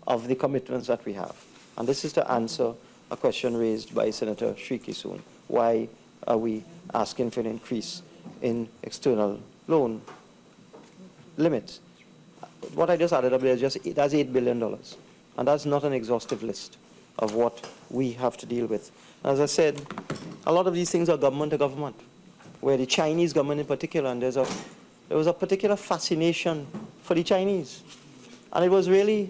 of the commitments that we have. And this is to answer a question raised by Senator Shrikissoon. Why are we asking for an increase in external loan limits? What I just added up there is just, that's $8 billion. And that's not an exhaustive list of what we have to deal with. As I said, a lot of these things are government to government, where the Chinese government in particular, and there was a particular fascination for the Chinese. And it was really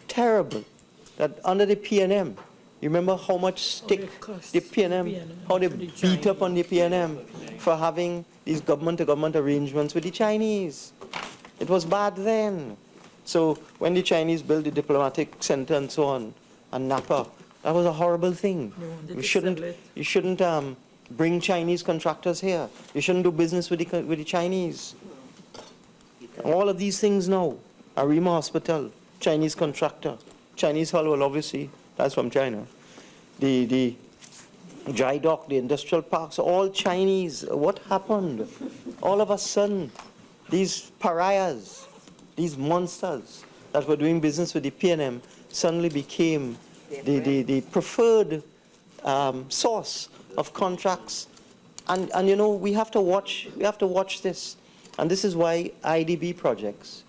terrible that under the PNM, you remember how much stick the PNM, how they beat up on the PNM for having these government to government arrangements with the Chinese. It was bad then. So when the Chinese built the diplomatic center and so on, and Napa, that was a horrible thing. You shouldn't bring Chinese contractors here. You shouldn't do business with the Chinese. All of these things now. Arima Hospital, Chinese contractor. Chinese hull, well, obviously, that's from China. The dry dock, the industrial parks, all Chinese. What happened? All of a sudden, these pariahs, these monsters that were doing business with the PNM suddenly became the preferred source of contracts. And you know, we have to watch this. And this is why IDB projects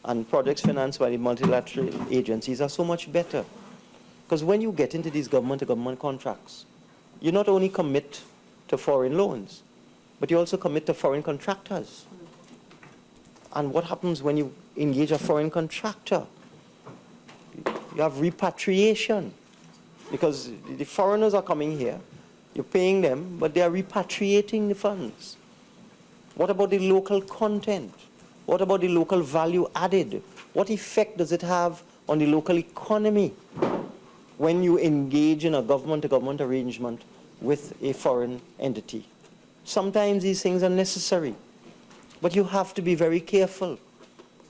and projects financed by the multilateral agencies are so much better. Because when you get into these government-to-government contracts, you not only commit to foreign loans, but you also commit to foreign contractors. And what happens when you engage a foreign contractor? You have repatriation, because the foreigners are coming here, you're paying them, but they are repatriating the funds. What about the local content? What about the local value added? What effect does it have on the local economy when you engage in a government-to-government arrangement with a foreign entity? Sometimes these things are necessary, but you have to be very careful.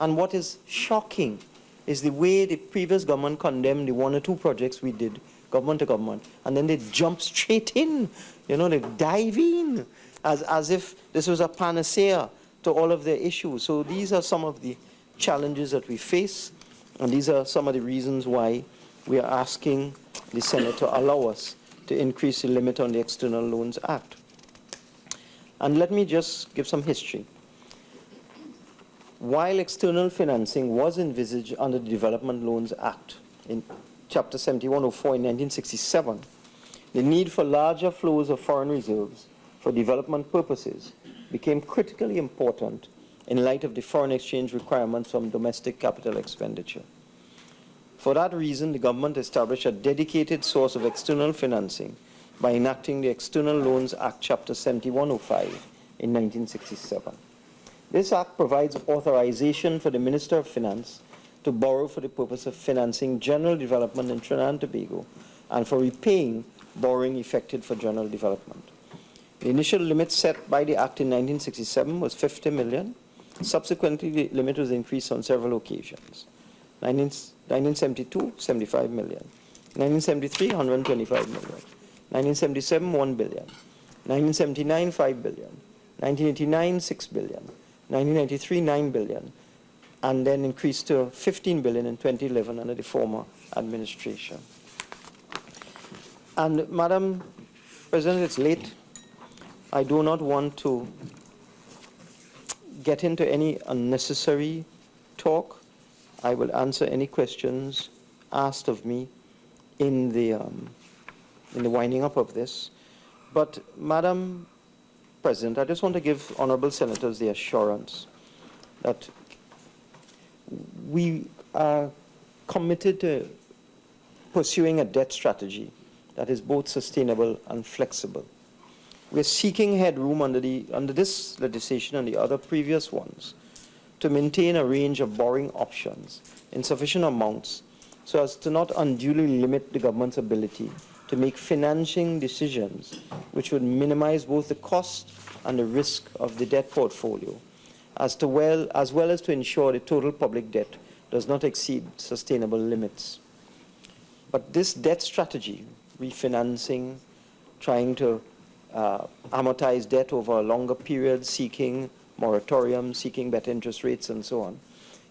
And what is shocking is the way the previous government condemned the 1 or 2 projects we did, government to government, and then they jump straight in, you know, they dive in as if this was a panacea to all of their issues. So these are some of the challenges that we face, and these are some of the reasons why we are asking the Senate to allow us to increase the limit on the External Loans Act. And let me just give some history. While external financing was envisaged under the Development Loans Act in Chapter 7104 in 1967, the need for larger flows of foreign reserves for development purposes became critically important in light of the foreign exchange requirements from domestic capital expenditure. For that reason, the government established a dedicated source of external financing by enacting the External Loans Act, Chapter 7105 in 1967. This act provides authorization for the Minister of Finance to borrow for the purpose of financing general development in Trinidad and Tobago and for repaying borrowing effected for general development. The initial limit set by the Act in 1967 was 50 million. Subsequently, the limit was increased on several occasions. 1972, 75 million. 1973, 125 million. 1977, 1 billion. 1979, 5 billion. 1989, 6 billion. 1993, 9 billion. And then increased to 15 billion in 2011 under the former administration. And Madam President, it's late. I do not want to get into any unnecessary talk. I will answer any questions asked of me in the winding up of this. But Madam President, I just want to give honourable senators the assurance that we are committed to pursuing a debt strategy that is both sustainable and flexible. We're seeking headroom under this legislation and the other previous ones to maintain a range of borrowing options in sufficient amounts so as to not unduly limit the government's ability to make financing decisions which would minimize both the cost and the risk of the debt portfolio, as well as to ensure the total public debt does not exceed sustainable limits. But this debt strategy, refinancing, trying to amortize debt over a longer period, seeking moratorium, seeking better interest rates and so on,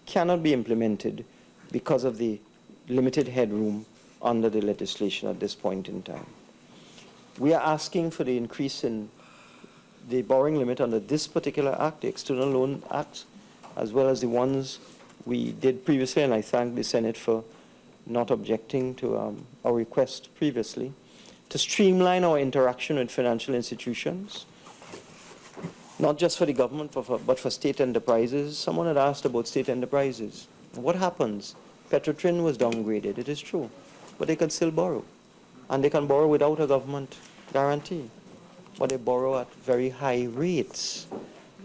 cannot be implemented because of the limited headroom under the legislation at this point in time. We are asking for the increase in the borrowing limit under this particular act, the External Loan Act, as well as the ones we did previously, and I thank the Senate for not objecting to our request previously, to streamline our interaction with financial institutions, not just for the government, but for state enterprises. Someone had asked about state enterprises. What happens? Petrotrin was downgraded, it is true, but they can still borrow. And they can borrow without a government guarantee. But they borrow at very high rates.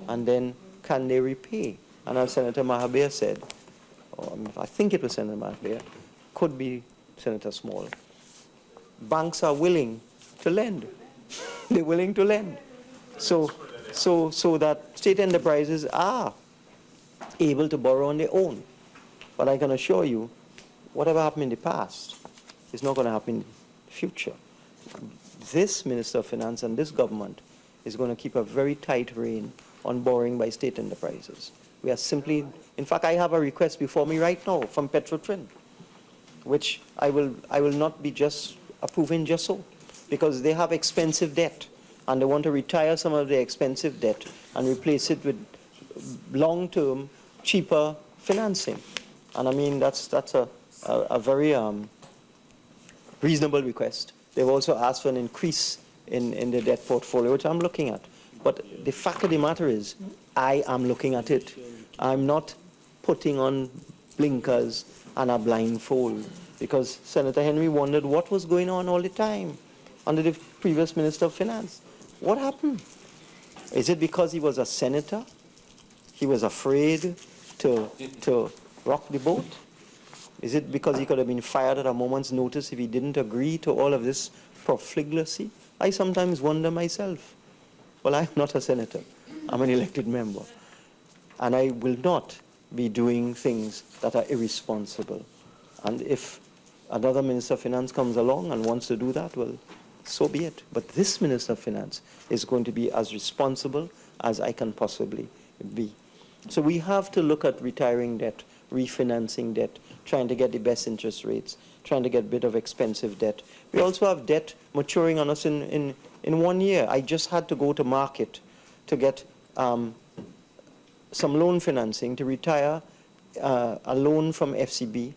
And then can they repay? And as Senator Mahabir said, I think it was Senator Mahabir, could be Senator Small. Banks are willing to lend. They're willing to lend. So that state enterprises are able to borrow on their own. But I can assure you, whatever happened in the past is not going to happen in the future. This Minister of Finance and this government is going to keep a very tight rein on borrowing by state enterprises. We are simply, in fact, I have a request before me right now from Petrotrin, which I will not be just approving just so, because they have expensive debt and they want to retire some of their expensive debt and replace it with long-term, cheaper financing. And I mean, that's a very reasonable request. They've also asked for an increase in the debt portfolio, which I'm looking at. But the fact of the matter is, I am looking at it. I'm not putting on blinkers and a blindfold, because Senator Henry wondered what was going on all the time under the previous Minister of Finance. What happened? Is it because he was a senator? He was afraid to rock the boat? Is it because he could have been fired at a moment's notice if he didn't agree to all of this profligacy? I sometimes wonder myself. Well, I'm not a senator. I'm an elected member. And I will not be doing things that are irresponsible. And if another Minister of Finance comes along and wants to do that, well, so be it. But this Minister of Finance is going to be as responsible as I can possibly be. So we have to look at retiring debt, refinancing debt, trying to get the best interest rates, trying to get rid of expensive debt. We also have debt maturing on us in 1 year. I just had to go to market to get some loan financing to retire a loan from FCB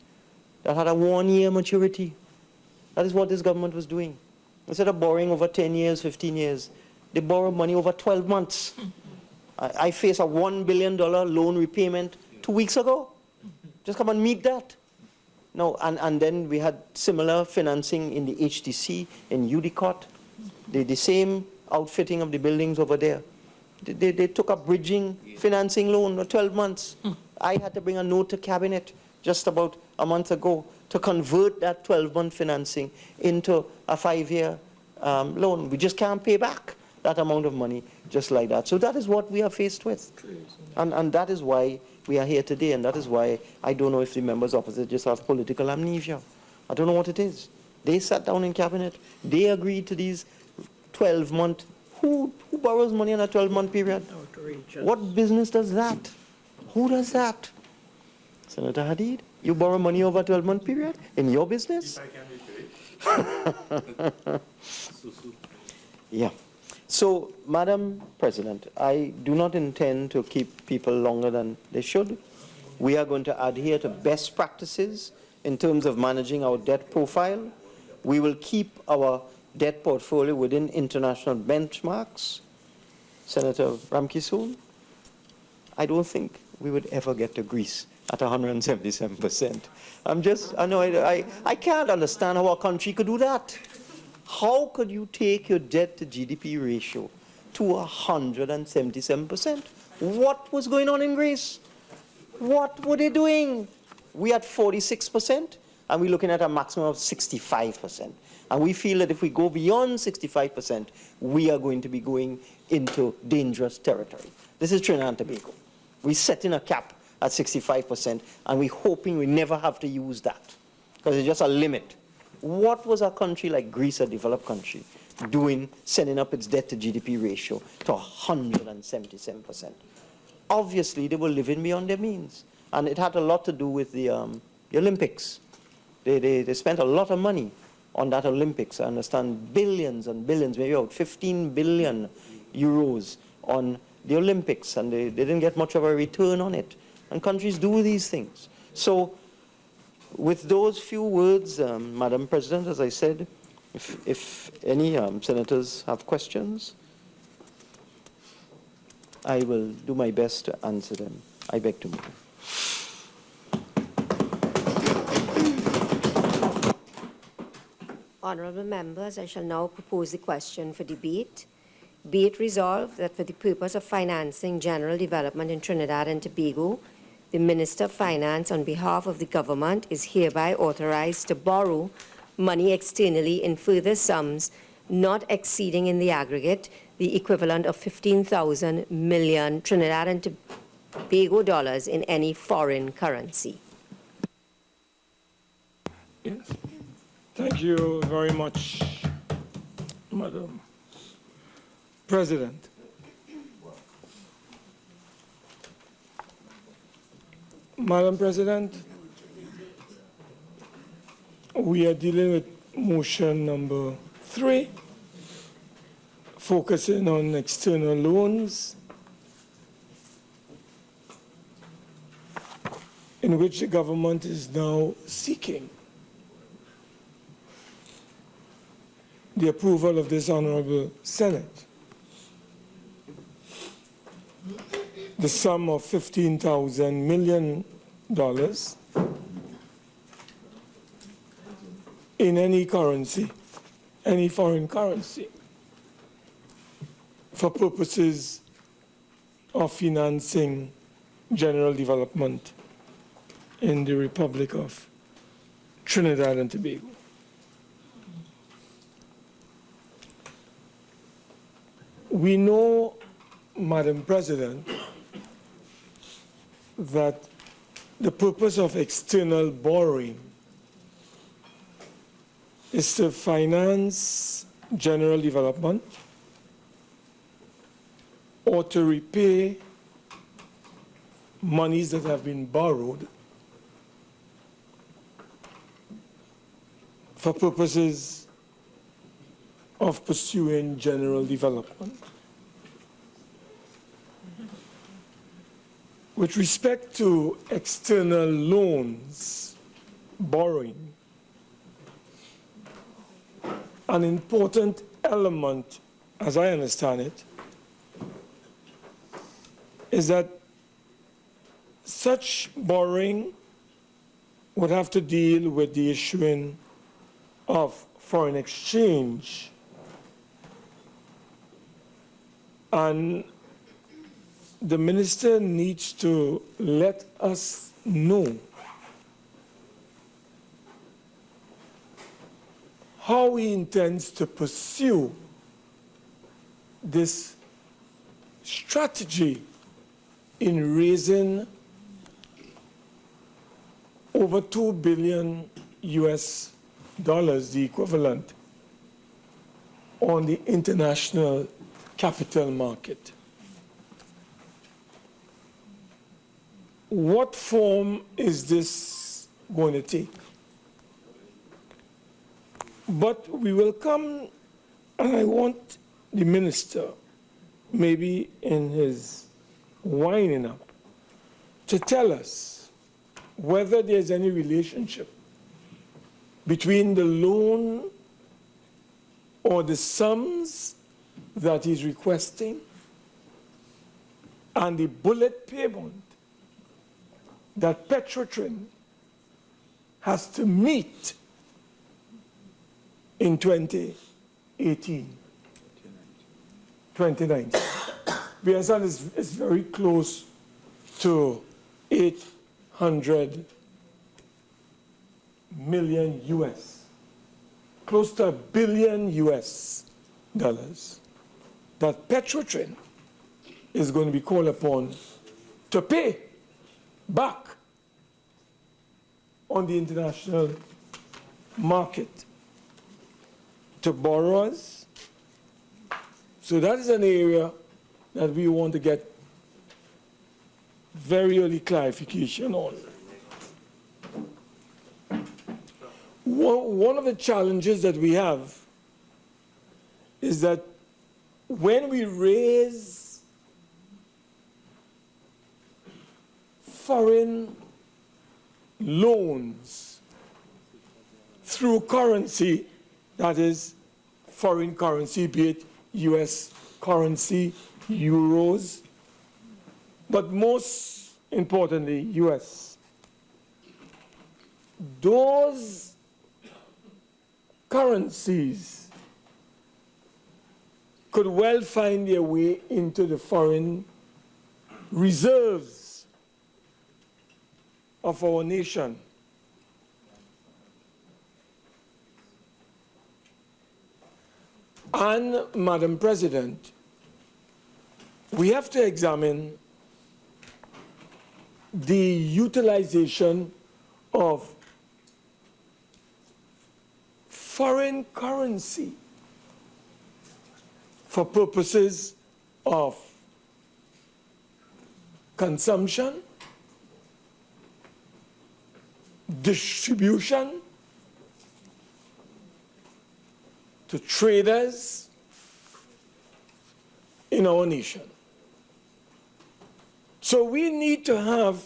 that had a 1 year maturity. That is what this government was doing. Instead of borrowing over 10 years, 15 years, they borrow money over 12 months. I faced a $1 billion loan repayment 2 weeks ago. Just come and meet that. No, and then we had similar financing in the HTC, in UDCOT, the same outfitting of the buildings over there. They took a bridging financing loan for 12 months. I had to bring a note to Cabinet just about a month ago to convert that 12-month financing into a 5-year loan. We just can't pay back that amount of money just like that. So that is what we are faced with. And that is why we are here today, and that is why I don't know if the members opposite just have political amnesia. I don't know what it is. They sat down in Cabinet. They agreed to these 12-month. Who borrows money on a 12-month period? Outrageous. What business does that? Who does that? Senator Hadeed, you borrow money over a 12-month period in your business? If I can be Yeah. So, Madam President, I do not intend to keep people longer than they should. We are going to adhere to best practices in terms of managing our debt profile. We will keep our debt portfolio within international benchmarks. Senator Ramkissoon, I don't think we would ever get to Greece at 177%. I can't understand how a country could do that. How could you take your debt to GDP ratio to 177%? What was going on in Greece? What were they doing? We had 46%, and we're looking at a maximum of 65%. And we feel that if we go beyond 65%, we are going to be going into dangerous territory. This is Trinidad and Tobago. We're setting a cap at 65%, and we're hoping we never have to use that, because it's just a limit. What was a country like Greece, a developed country, doing, sending up its debt to GDP ratio to 177%? Obviously, they were living beyond their means. And it had a lot to do with the Olympics. They spent a lot of money on that Olympics. I understand billions and billions, maybe about 15 billion euros on the Olympics, and they didn't get much of a return on it. And countries do these things. So, with those few words, Madam President, as I said, if any senators have questions, I will do my best to answer them. I beg to move. Honourable members, I shall now propose the question for debate. Be it resolved that for the purpose of financing general development in Trinidad and Tobago, the Minister of Finance, on behalf of the government, is hereby authorized to borrow money externally in further sums not exceeding in the aggregate the equivalent of 15,000 million Trinidad and Tobago dollars in any foreign currency. Yes. Thank you very much, Madam President. Madam President, we are dealing with motion number 3, focusing on external loans, in which the government is now seeking the approval of this Honourable Senate. The sum of $15,000 million in any currency, any foreign currency, for purposes of financing general development in the Republic of Trinidad and Tobago. We know, Madam President, that the purpose of external borrowing is to finance general development or to repay monies that have been borrowed for purposes of pursuing general development. With respect to external loans, borrowing, an important element, as I understand it, is that such borrowing would have to deal with the issuing of foreign exchange, and the minister needs to let us know how he intends to pursue this strategy in raising over $2 billion US, the equivalent, on the international capital market. What form is this going to take? But we will come, and I want the minister, maybe in his winding up, to tell us whether there's any relationship between the loan or the sums that he's requesting and the bullet payment that Petrotrin has to meet in 2018, 2019. We understand it's very close to 800 million US, close to $1 billion US that Petrotrin is going to be called upon to pay back on the international market to borrowers. So that is an area that we want to get very early clarification on. One of the challenges that we have is that when we raise foreign loans through currency, that is foreign currency, be it US currency, euros, but most importantly, US. Those currencies could well find their way into the foreign reserves of our nation. And, Madam President, we have to examine the utilization of foreign currency for purposes of consumption, distribution to traders in our nation. So we need to have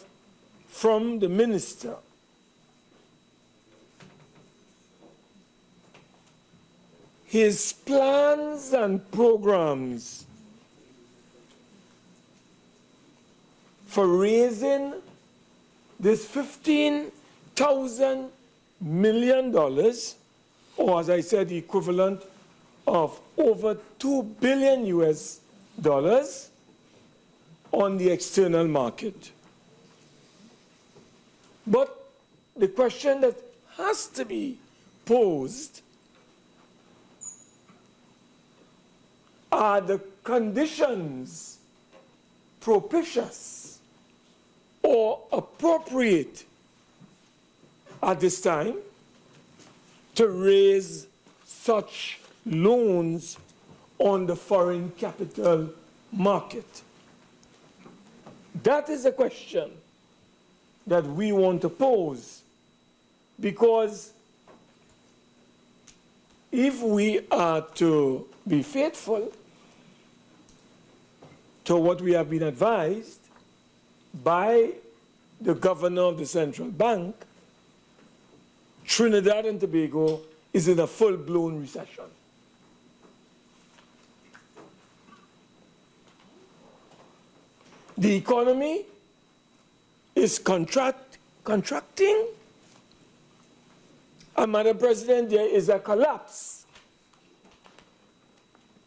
from the minister his plans and programs for raising this $15,000 million, or as I said, the equivalent of over $2 billion on the external market. But the question that has to be posed are the conditions propitious or appropriate at this time to raise such loans on the foreign capital market? That is a question that we want to pose, because if we are to be faithful to what we have been advised by the governor of the central bank, Trinidad and Tobago is in a full-blown recession. The economy is contracting, and, Madam President, there is a collapse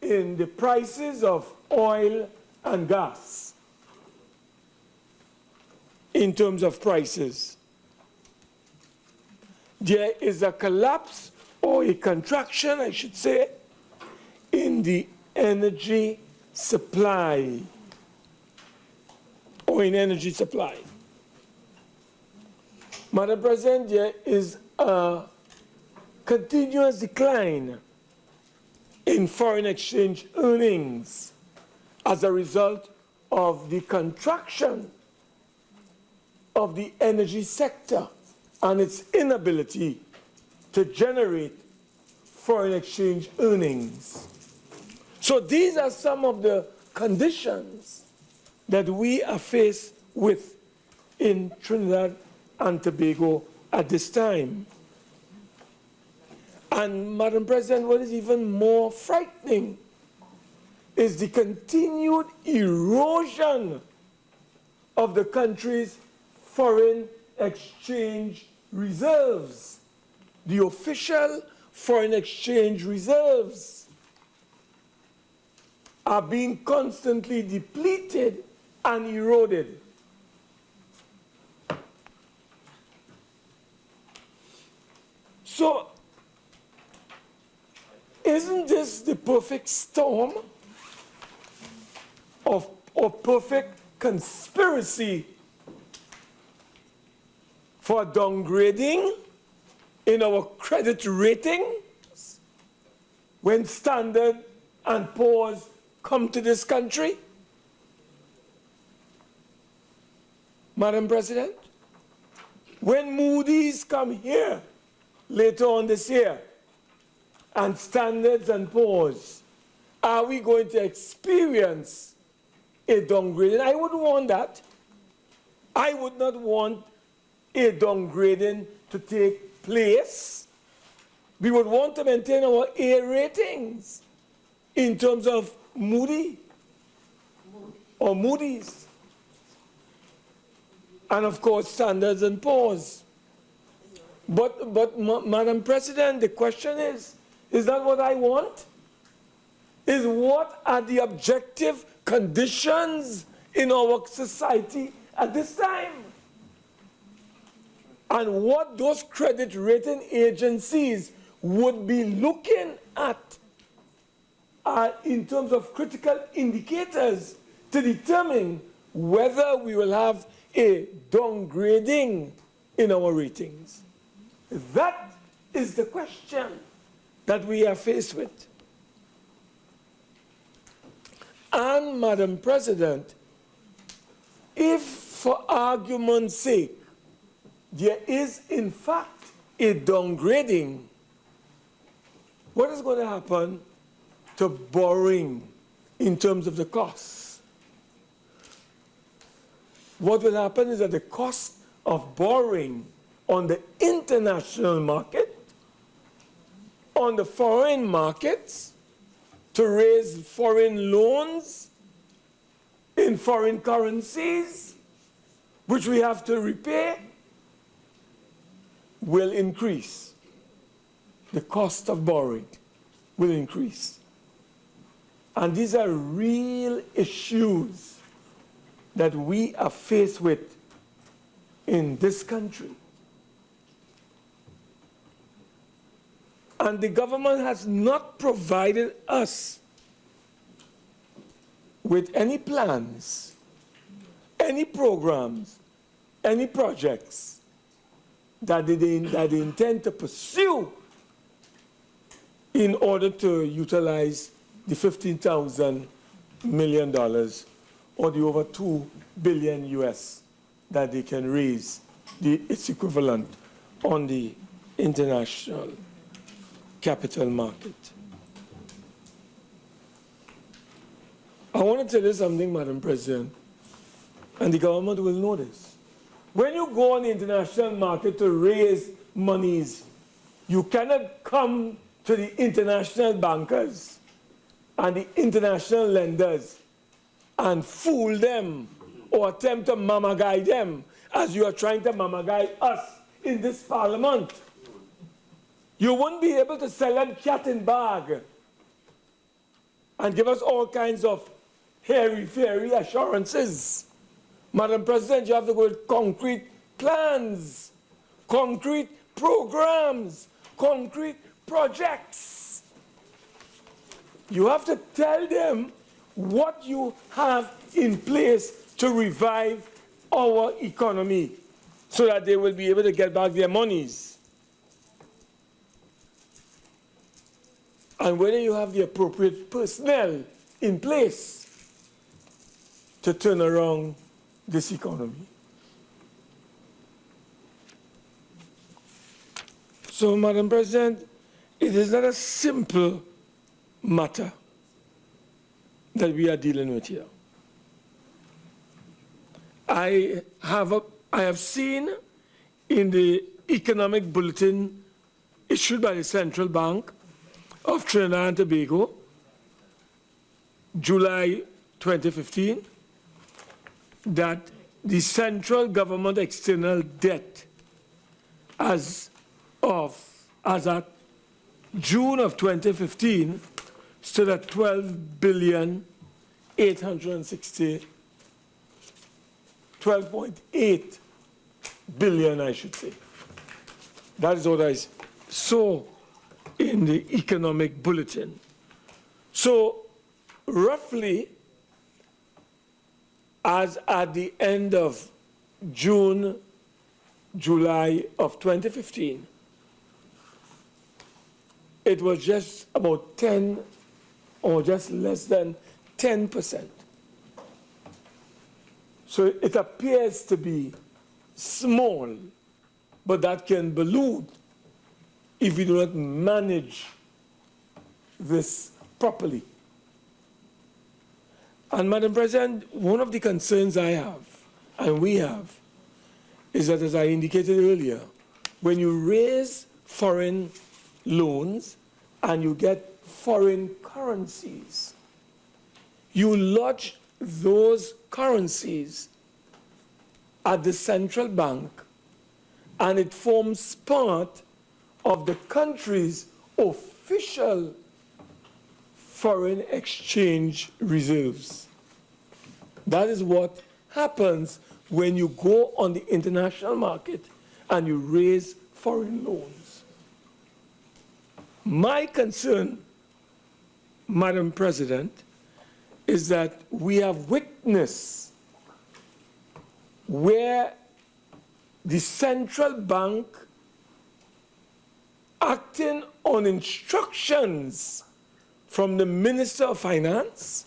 in the prices of oil and gas in terms of prices. There is a collapse, or a contraction, I should say, in the energy supply, or in energy supply. Madam President, there is a continuous decline in foreign exchange earnings as a result of the contraction of the energy sector and its inability to generate foreign exchange earnings. So these are some of the conditions that we are faced with in Trinidad and Tobago at this time. And, Madam President, what is even more frightening is the continued erosion of the country's foreign exchange reserves. The official foreign exchange reserves are being constantly depleted and eroded. So, isn't this the perfect storm of or perfect conspiracy for downgrading in our credit rating when Standard and Poor's come to this country? Madam President, when Moody's come here later on this year, and Standards and Poor's, are we going to experience a downgrading? I wouldn't want that. I would not want a downgrading to take place. We would want to maintain our A ratings in terms of Moody's. And of course, Standards and Poor's. But Madam President, the question is that what I want? Is what are the objective conditions in our society at this time? and what those credit rating agencies would be looking at in terms of critical indicators to determine whether we will have a downgrading in our ratings. That is the question that we are faced with. And, Madam President, if for argument's sake there is in fact a downgrading, what is going to happen to borrowing in terms of the costs? What will happen is that the cost of borrowing on the international market, on the foreign markets, to raise foreign loans in foreign currencies, which we have to repay, will increase. The cost of borrowing will increase. And these are real issues that we are faced with in this country. And the government has not provided us with any plans, any programs, any projects that they intend to pursue in order to utilize the $15,000 million or the over $2 billion US that they can raise, its equivalent, on the international capital market. I want to tell you something, Madam President, and the government will know this. When you go on the international market to raise monies, you cannot come to the international bankers and the international lenders and fool them or attempt to mama guide them as you are trying to mama guide us in this parliament. You won't be able to sell them cat in bag and give us all kinds of hairy-fairy assurances. Madam President, you have to go with concrete plans, concrete programs, concrete projects. You have to tell them what you have in place to revive our economy so that they will be able to get back their monies. And whether you have the appropriate personnel in place to turn around this economy. So, Madam President, it is not a simple matter that we are dealing with here. I have seen in the economic bulletin issued by the Central Bank of Trinidad and Tobago, July 2015, that the central government external debt as at June of 2015 stood at 12.8 billion, I should say. That is what I saw in the economic bulletin. So roughly, as at the end of June, July of 2015, it was just about 10 or just less than 10%. So it appears to be small, but that can balloon if we do not manage this properly. And Madam President, one of the concerns I have, and we have, is that, as I indicated earlier, when you raise foreign loans and you get foreign currencies, you lodge those currencies at the central bank, and it forms part of the country's official foreign exchange reserves. That is what happens when you go on the international market and you raise foreign loans. My concern, Madam President, is that we have witnessed where the central bank, acting on instructions from the Minister of Finance,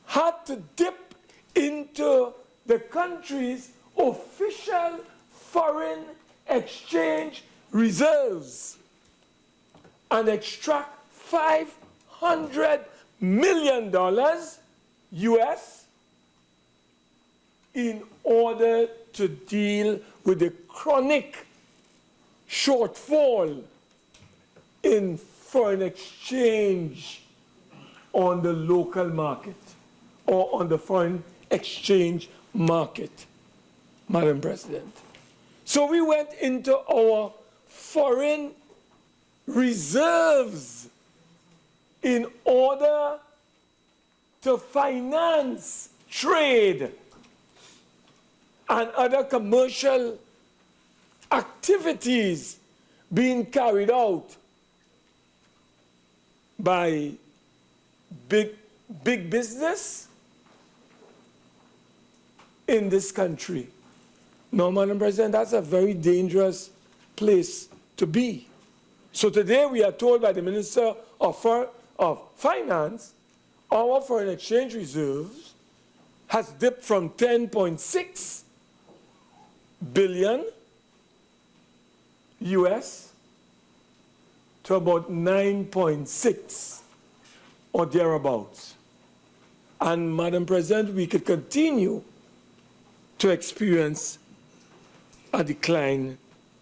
had to dip into the country's official foreign exchange reserves and extract $500 million US in order to deal with the chronic shortfall in foreign exchange on the local market or on the foreign exchange market, Madam President. So we went into our foreign reserves in order to finance trade and other commercial activities being carried out by big business in this country. No, Madam President, that's a very dangerous place to be. So today we are told by the Minister of Finance, our foreign exchange reserves has dipped from 10.6 billion US to about 9.6 or thereabouts. And Madam President, we could continue to experience a decline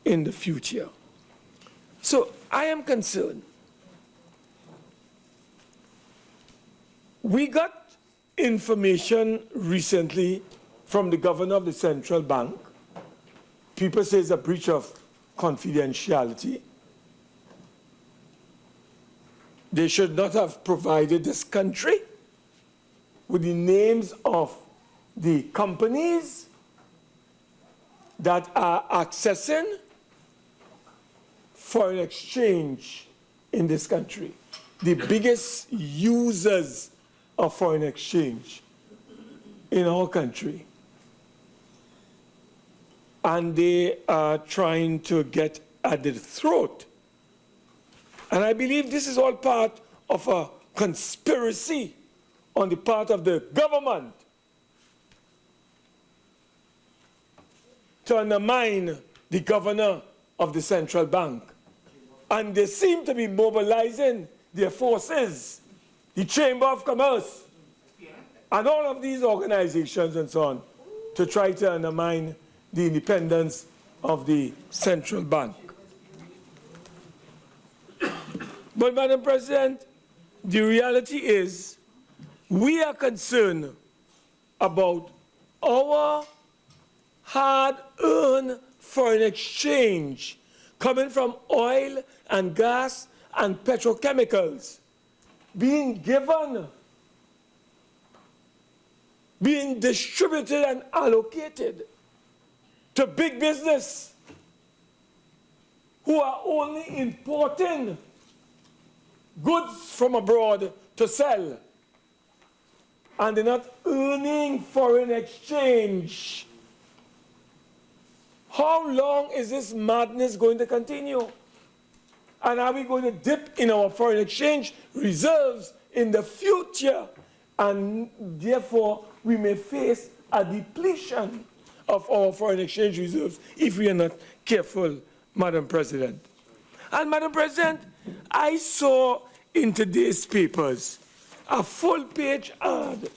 in the future. So I am concerned. We got information recently from the governor of the central bank. People say it's a breach of confidentiality. They should not have provided this country with the names of the companies that are accessing foreign exchange in this country, the biggest users of foreign exchange in our country. And they are trying to get at the throat. And I believe this is all part of a conspiracy on the part of the government to undermine the governor of the central bank. And they seem to be mobilizing their forces, the Chamber of Commerce, and all of these organizations and so on, to try to undermine the independence of the central bank. But, Madam President, the reality is we are concerned about our hard-earned foreign exchange coming from oil and gas and petrochemicals being given, being distributed and allocated to big business who are only importing goods from abroad to sell, and they're not earning foreign exchange. How long is this madness going to continue? And are we going to dip in our foreign exchange reserves in the future? And therefore, we may face a depletion of our foreign exchange reserves if we are not careful, Madam President. And Madam President, I saw in today's papers a full-page ad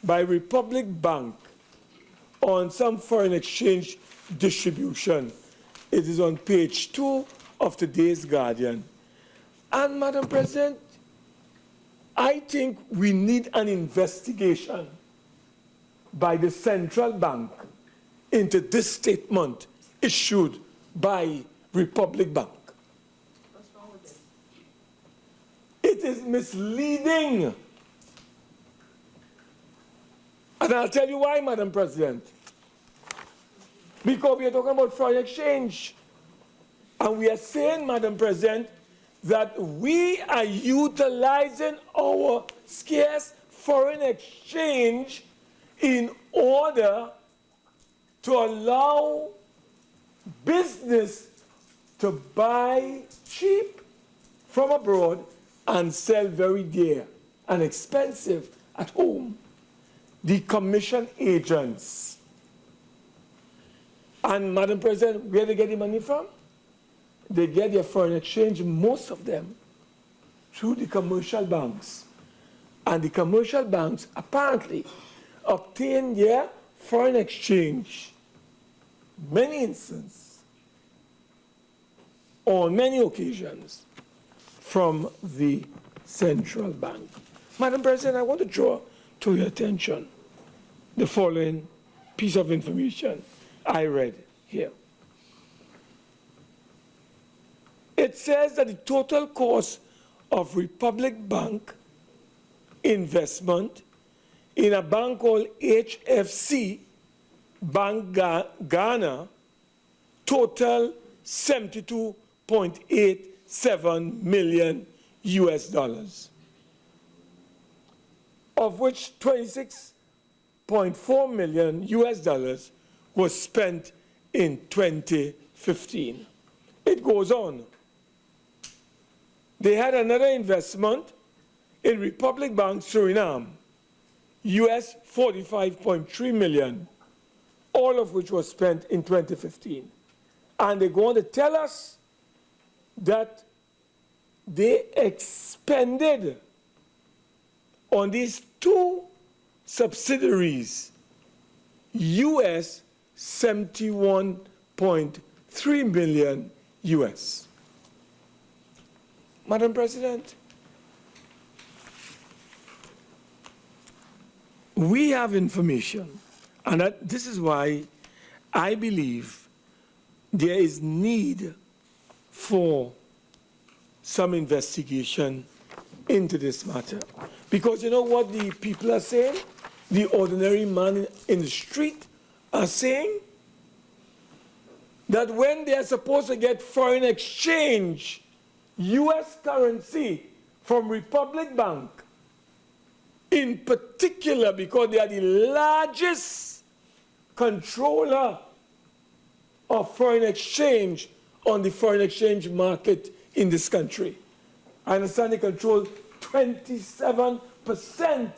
by Republic Bank on some foreign exchange distribution. It is on page 2 of today's Guardian. And Madam President, I think we need an investigation by the central bank into this statement issued by Republic Bank. What's wrong with it? It is misleading. And I'll tell you why, Madam President. because we are talking about foreign exchange. And we are saying, Madam President, that we are utilizing our scarce foreign exchange in order to allow business to buy cheap from abroad and sell very dear and expensive at home. The commission agents. And Madam President, where they get the money from? They get their foreign exchange, most of them, through the commercial banks. And the commercial banks apparently obtain their foreign exchange, many instances, on many occasions, from the central bank. Madam President, I want to draw to your attention the following piece of information I read here. It says that the total cost of Republic Bank investment in a bank called HFC Bank Ghana total $72.87 million US, of which $26.4 million US was spent in 2015. It goes on. They had another investment in Republic Bank Suriname, US $45.3 million, all of which was spent in 2015. And they're going to tell us that they expended on these two subsidiaries US $71.3 million US. Madam President, we have information, and this is why I believe there is need for some investigation into this matter. Because you know what the people are saying? The ordinary man in the street are saying that when they are supposed to get foreign exchange, US currency from Republic Bank, in particular because they are the largest controller of foreign exchange on the foreign exchange market in this country. I understand they control 27%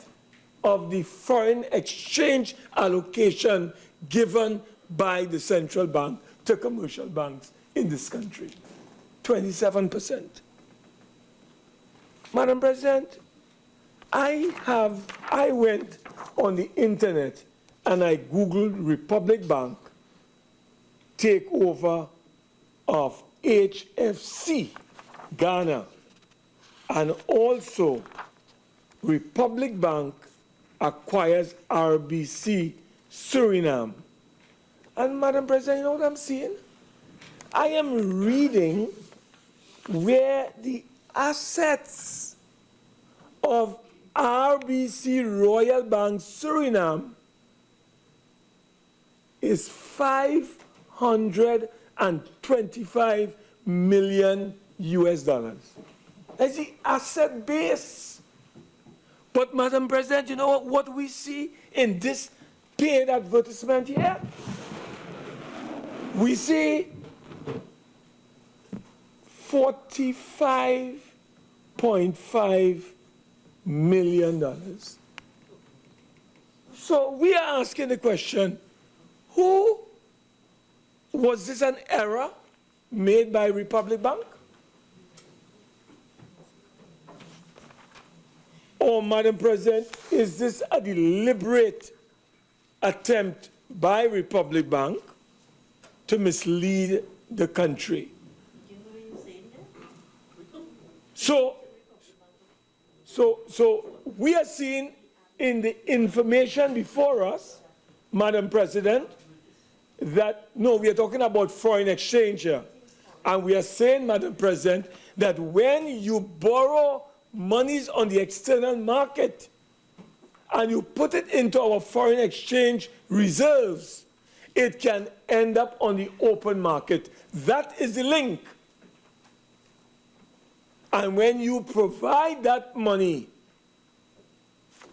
of the foreign exchange allocation given by the central bank to commercial banks in this country. 27%. Madam President, I went on the internet and I Googled Republic Bank takeover of HFC Ghana, and also Republic Bank acquires RBC Suriname. And Madam President, you know what I'm seeing? I am reading where the assets of RBC Royal Bank Suriname is $525 million US. That's the asset base. But Madam President, you know what we see in this paid advertisement here? We see $45.5 million. So we are asking the question, was this an error made by Republic Bank? Or, Madam President, is this a deliberate attempt by Republic Bank to mislead the country? So we are seeing in the information before us, Madam President, that, no, we are talking about foreign exchange here. And we are saying, Madam President, that when you borrow monies on the external market and you put it into our foreign exchange reserves, it can end up on the open market. That is the link. And when you provide that money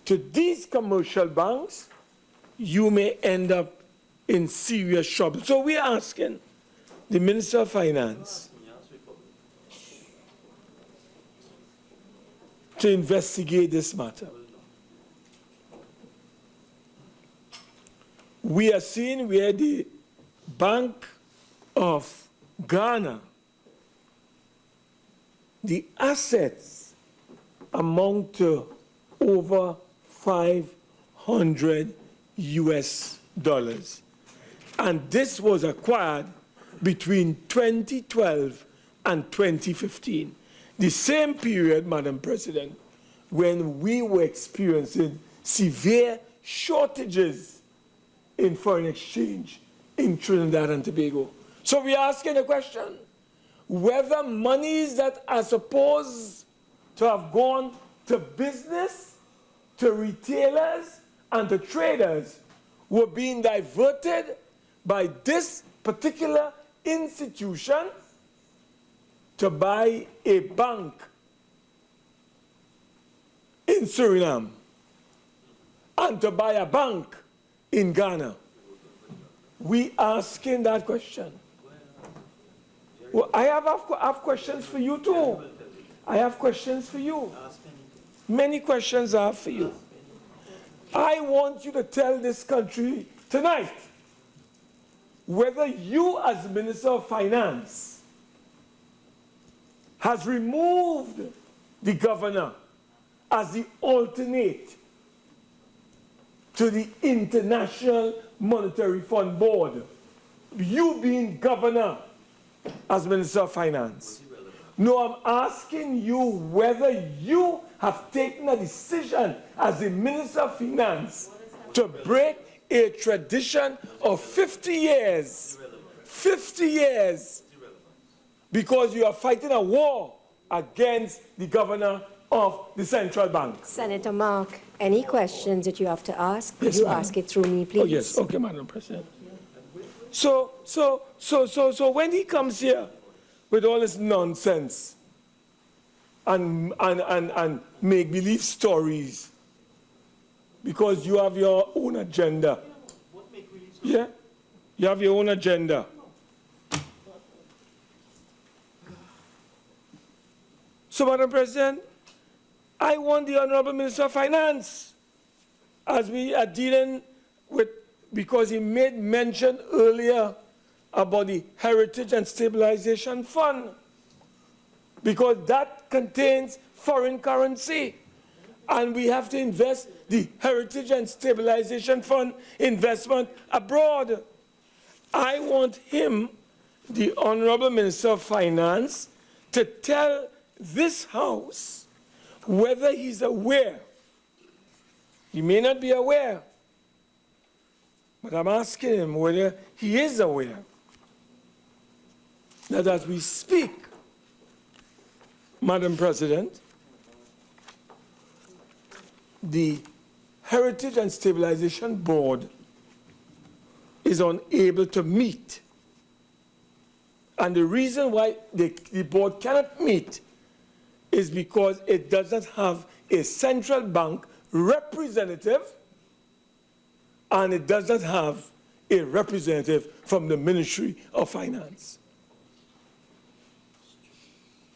to these commercial banks, you may end up in serious trouble. So we're asking the Minister of Finance to investigate this matter. We are seeing where the Bank of Ghana, the assets amount to over $500 US. And this was acquired between 2012 and 2015. The same period, Madam President, when we were experiencing severe shortages in foreign exchange in Trinidad and Tobago. So we are asking a question, whether monies that are supposed to have gone to business, to retailers, and to traders were being diverted by this particular institution to buy a bank in Suriname and to buy a bank in Ghana. We asking that question. Well, I have questions for you too. I have questions for you. Many questions I have for you. I want you to tell this country tonight whether you as Minister of Finance has removed the governor as the alternate to the International Monetary Fund Board, you being governor as Minister of Finance. No, I'm asking you whether you have taken a decision as the Minister of Finance to break a tradition of 50 years, 50 years, because you are fighting a war against the governor of the central bank. Senator Mark, any questions that you have to ask, could Yes, you ma'am. ask it through me, please? Oh, yes. Okay, Madam President. So when he comes here with all this nonsense and make-believe stories, because you have your own agenda. Yeah? You have your own agenda. So, Madam President, I want the Honourable Minister of Finance, as we are dealing with, because he made mention earlier about the Heritage and Stabilization Fund, because that contains foreign currency, and we have to invest the Heritage and Stabilization Fund investment abroad. I want him, the Honourable Minister of Finance, to tell this House whether he's aware. He may not be aware, but I'm asking him whether he is aware that as we speak, Madam President, the Heritage and Stabilization Board is unable to meet. And the reason why the board cannot meet is because it doesn't have a central bank representative, and it doesn't have a representative from the Ministry of Finance.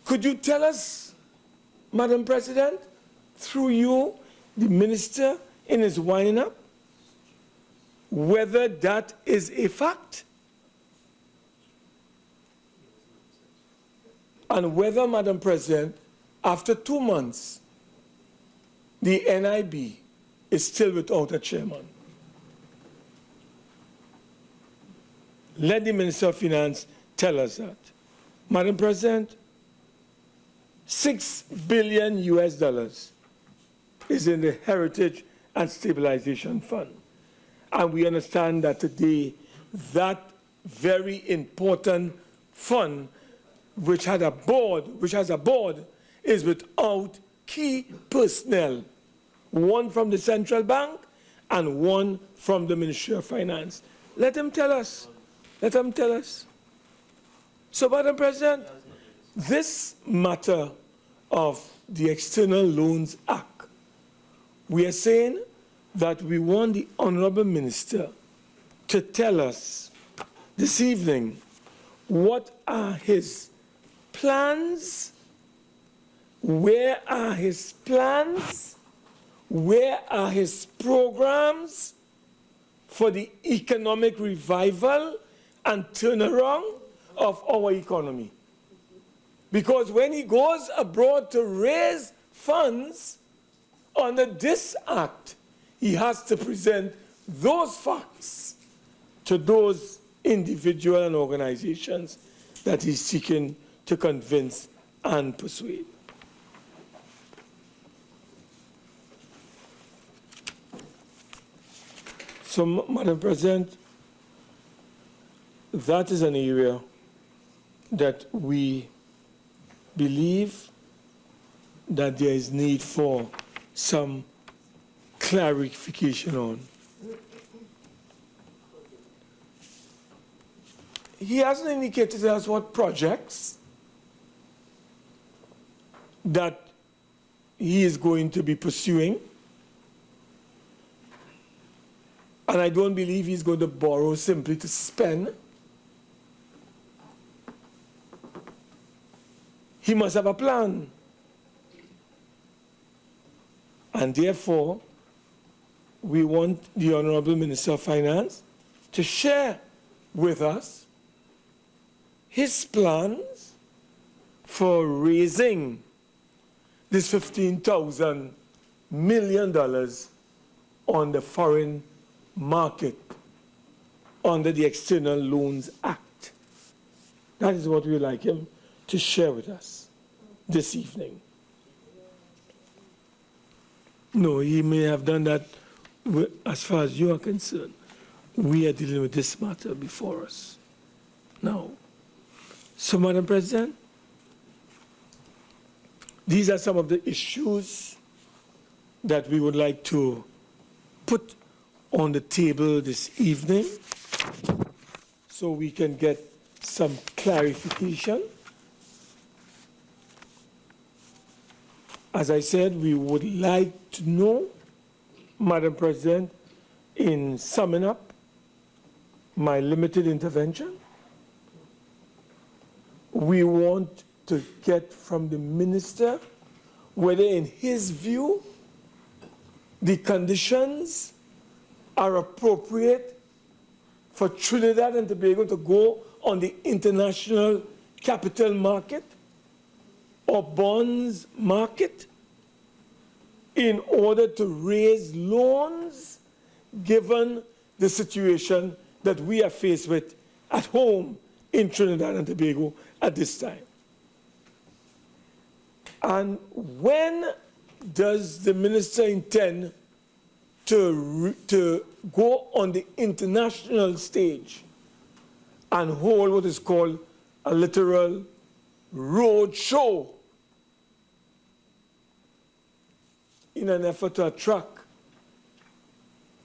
Could you tell us, Madam President, through you, the minister in his winding up, whether that is a fact? And whether, Madam President, after 2 months, the NIB is still without a chairman. Let the Minister of Finance tell us that. Madam President, $6 billion is in the Heritage and Stabilization Fund. And we understand that today, that very important fund, which has a board, is without key personnel, one from the central bank and one from the Ministry of Finance. Let him tell us. Let him tell us. So, Madam President, this matter of the External Loans Act, we are saying that we want the Honourable Minister to tell us this evening what are his plans, where are his plans, where are his programs for the economic revival and turnaround of our economy. Because when he goes abroad to raise funds under this act, he has to present those facts to those individuals and organizations that he's seeking to convince and persuade. So, Madam President, that is an area that we believe that there is need for some clarification on. He hasn't indicated to us what projects that he is going to be pursuing. And I don't believe he's going to borrow simply to spend. He must have a plan. And therefore, we want the Honourable Minister of Finance to share with us his plans for raising this $15,000 million on the foreign market under the External Loans Act. That is what we would like him to share with us this evening. No, he may have done that as far as you are concerned. We are dealing with this matter before us now. So, Madam President, these are some of the issues that we would like to put on the table this evening so we can get some clarification. As I said, we would like to know, Madam President, in summing up my limited intervention, we want to get from the Minister whether in his view the conditions are appropriate for Trinidad and Tobago to go on the international capital market or bonds market in order to raise loans given the situation that we are faced with at home in Trinidad and Tobago at this time. And when does the Minister intend to go on the international stage and hold what is called a literal road show in an effort to attract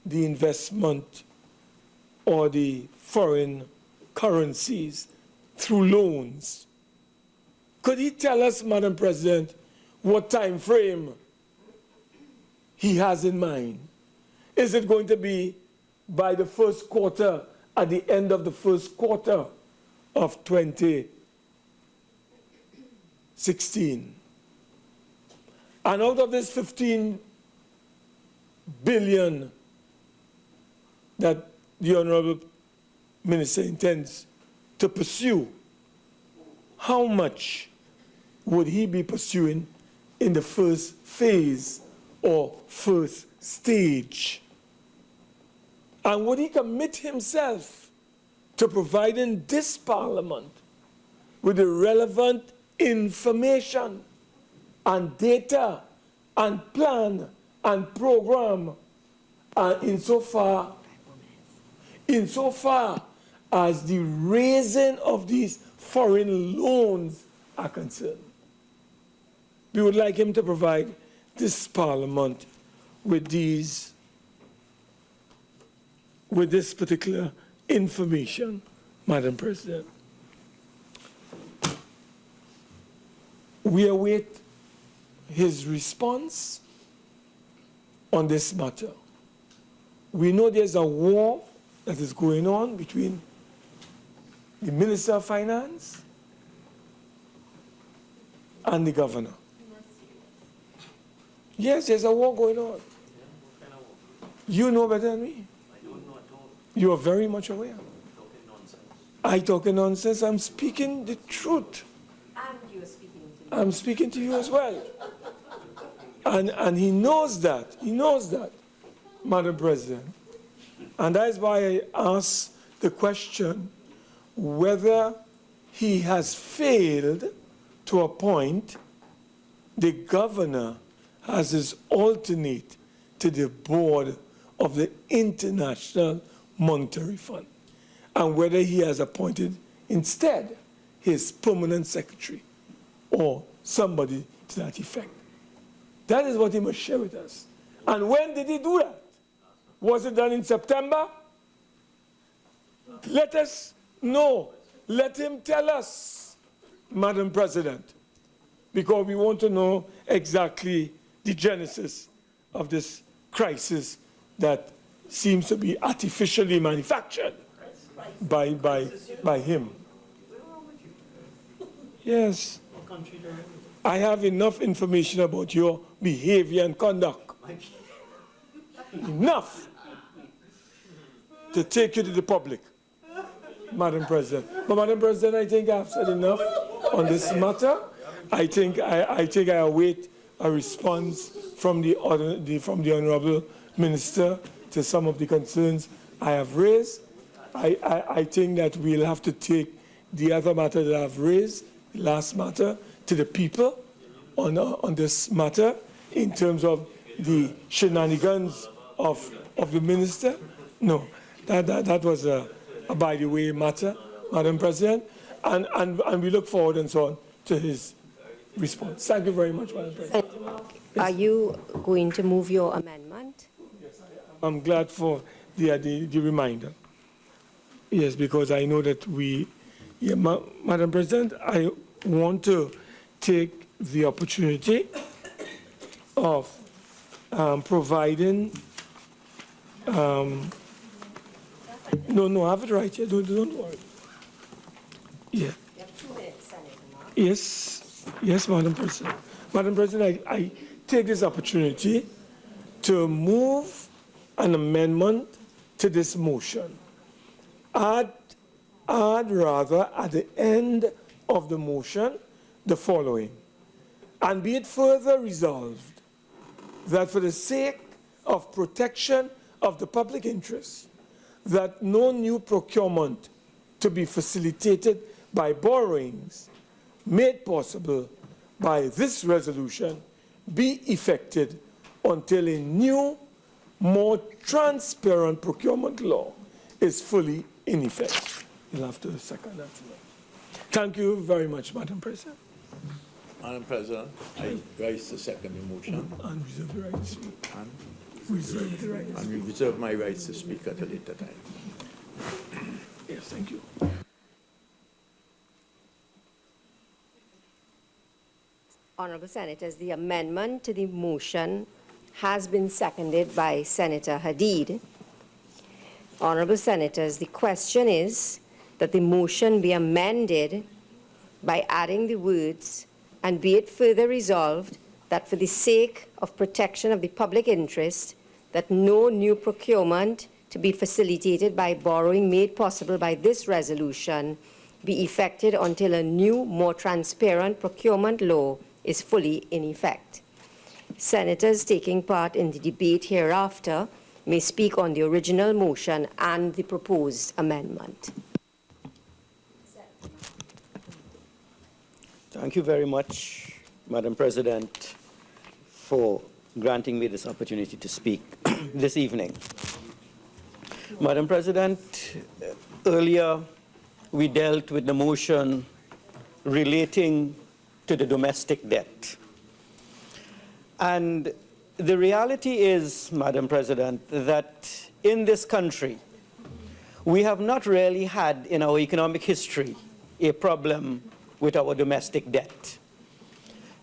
the investment or the foreign currencies through loans? Could he tell us, Madam President, what time frame he has in mind? Is it going to be by the first quarter, at the end of the first quarter of 2016? And out of this 15 billion that the Honourable Minister intends to pursue, how much would he be pursuing in the first phase or first stage? And would he commit himself to providing this Parliament with the relevant information and data and plan and program insofar as the raising of these foreign loans are concerned? We would like him to provide this Parliament with this particular information, Madam President. We await his response on this matter. We know there's a war that is going on between the Minister of Finance and the governor. Yes, there's a war going on. You know better than me. You are very much aware. I talking nonsense. I'm speaking the truth. And you are speaking to me. I'm speaking to you as well. And he knows that. He knows that, Madam President. And that's why I asked the question whether he has failed to appoint the governor as his alternate to the board of the International Monetary Fund, and whether he has appointed instead his permanent secretary or somebody to that effect. That is what he must share with us. And when did he do that? Was it done in September? Let us know. Let him tell us, Madam President, because we want to know exactly the genesis of this crisis that seems to be artificially manufactured by him. Yes. I have enough information about your behavior and conduct. Enough to take you to the public, Madam President. But Madam President, I think I've said enough on this matter. I think I await a response from the Honourable Minister to some of the concerns I have raised. I think that we'll have to take the other matter that I've raised, the last matter, to the people on this matter in terms of the shenanigans of the minister. No, that was a by the way matter, Madam President, and we look forward and so on to his response. Thank you very much, Madam President. Are you going to move your amendment? I'm glad for the reminder. Yes, because I know that Madam President, I want to take the opportunity of providing. No, I have it right here. Don't worry. Yeah. You have 2 minutes, Senator Mark. Yes, Madam President. Madam President, I take this opportunity to move an amendment to this motion. Add rather at the end of the motion the following. And be it further resolved that for the sake of protection of the public interest, that no new procurement to be facilitated by borrowings made possible by this resolution be effected until a new, more transparent procurement law is fully in effect. You'll have to second that. Thank you very much, Madam President. Madam President, I rise to second the motion. And reserve the right to speak. And we reserve my rights to speak at a later time. Yes, thank you. Honourable Senators, the amendment to the motion has been seconded by Senator Hadeed. Honourable Senators, the question is that the motion be amended by adding the words, and be it further resolved that for the sake of protection of the public interest, that no new procurement to be facilitated by borrowing made possible by this resolution be effected until a new, more transparent procurement law is fully in effect. Senators taking part in the debate hereafter may speak on the original motion and the proposed amendment. Thank you very much, Madam President, for granting me this opportunity to speak this evening. Madam President, earlier we dealt with the motion relating to the domestic debt. And the reality is, Madam President, that in this country, we have not really had in our economic history a problem with our domestic debt.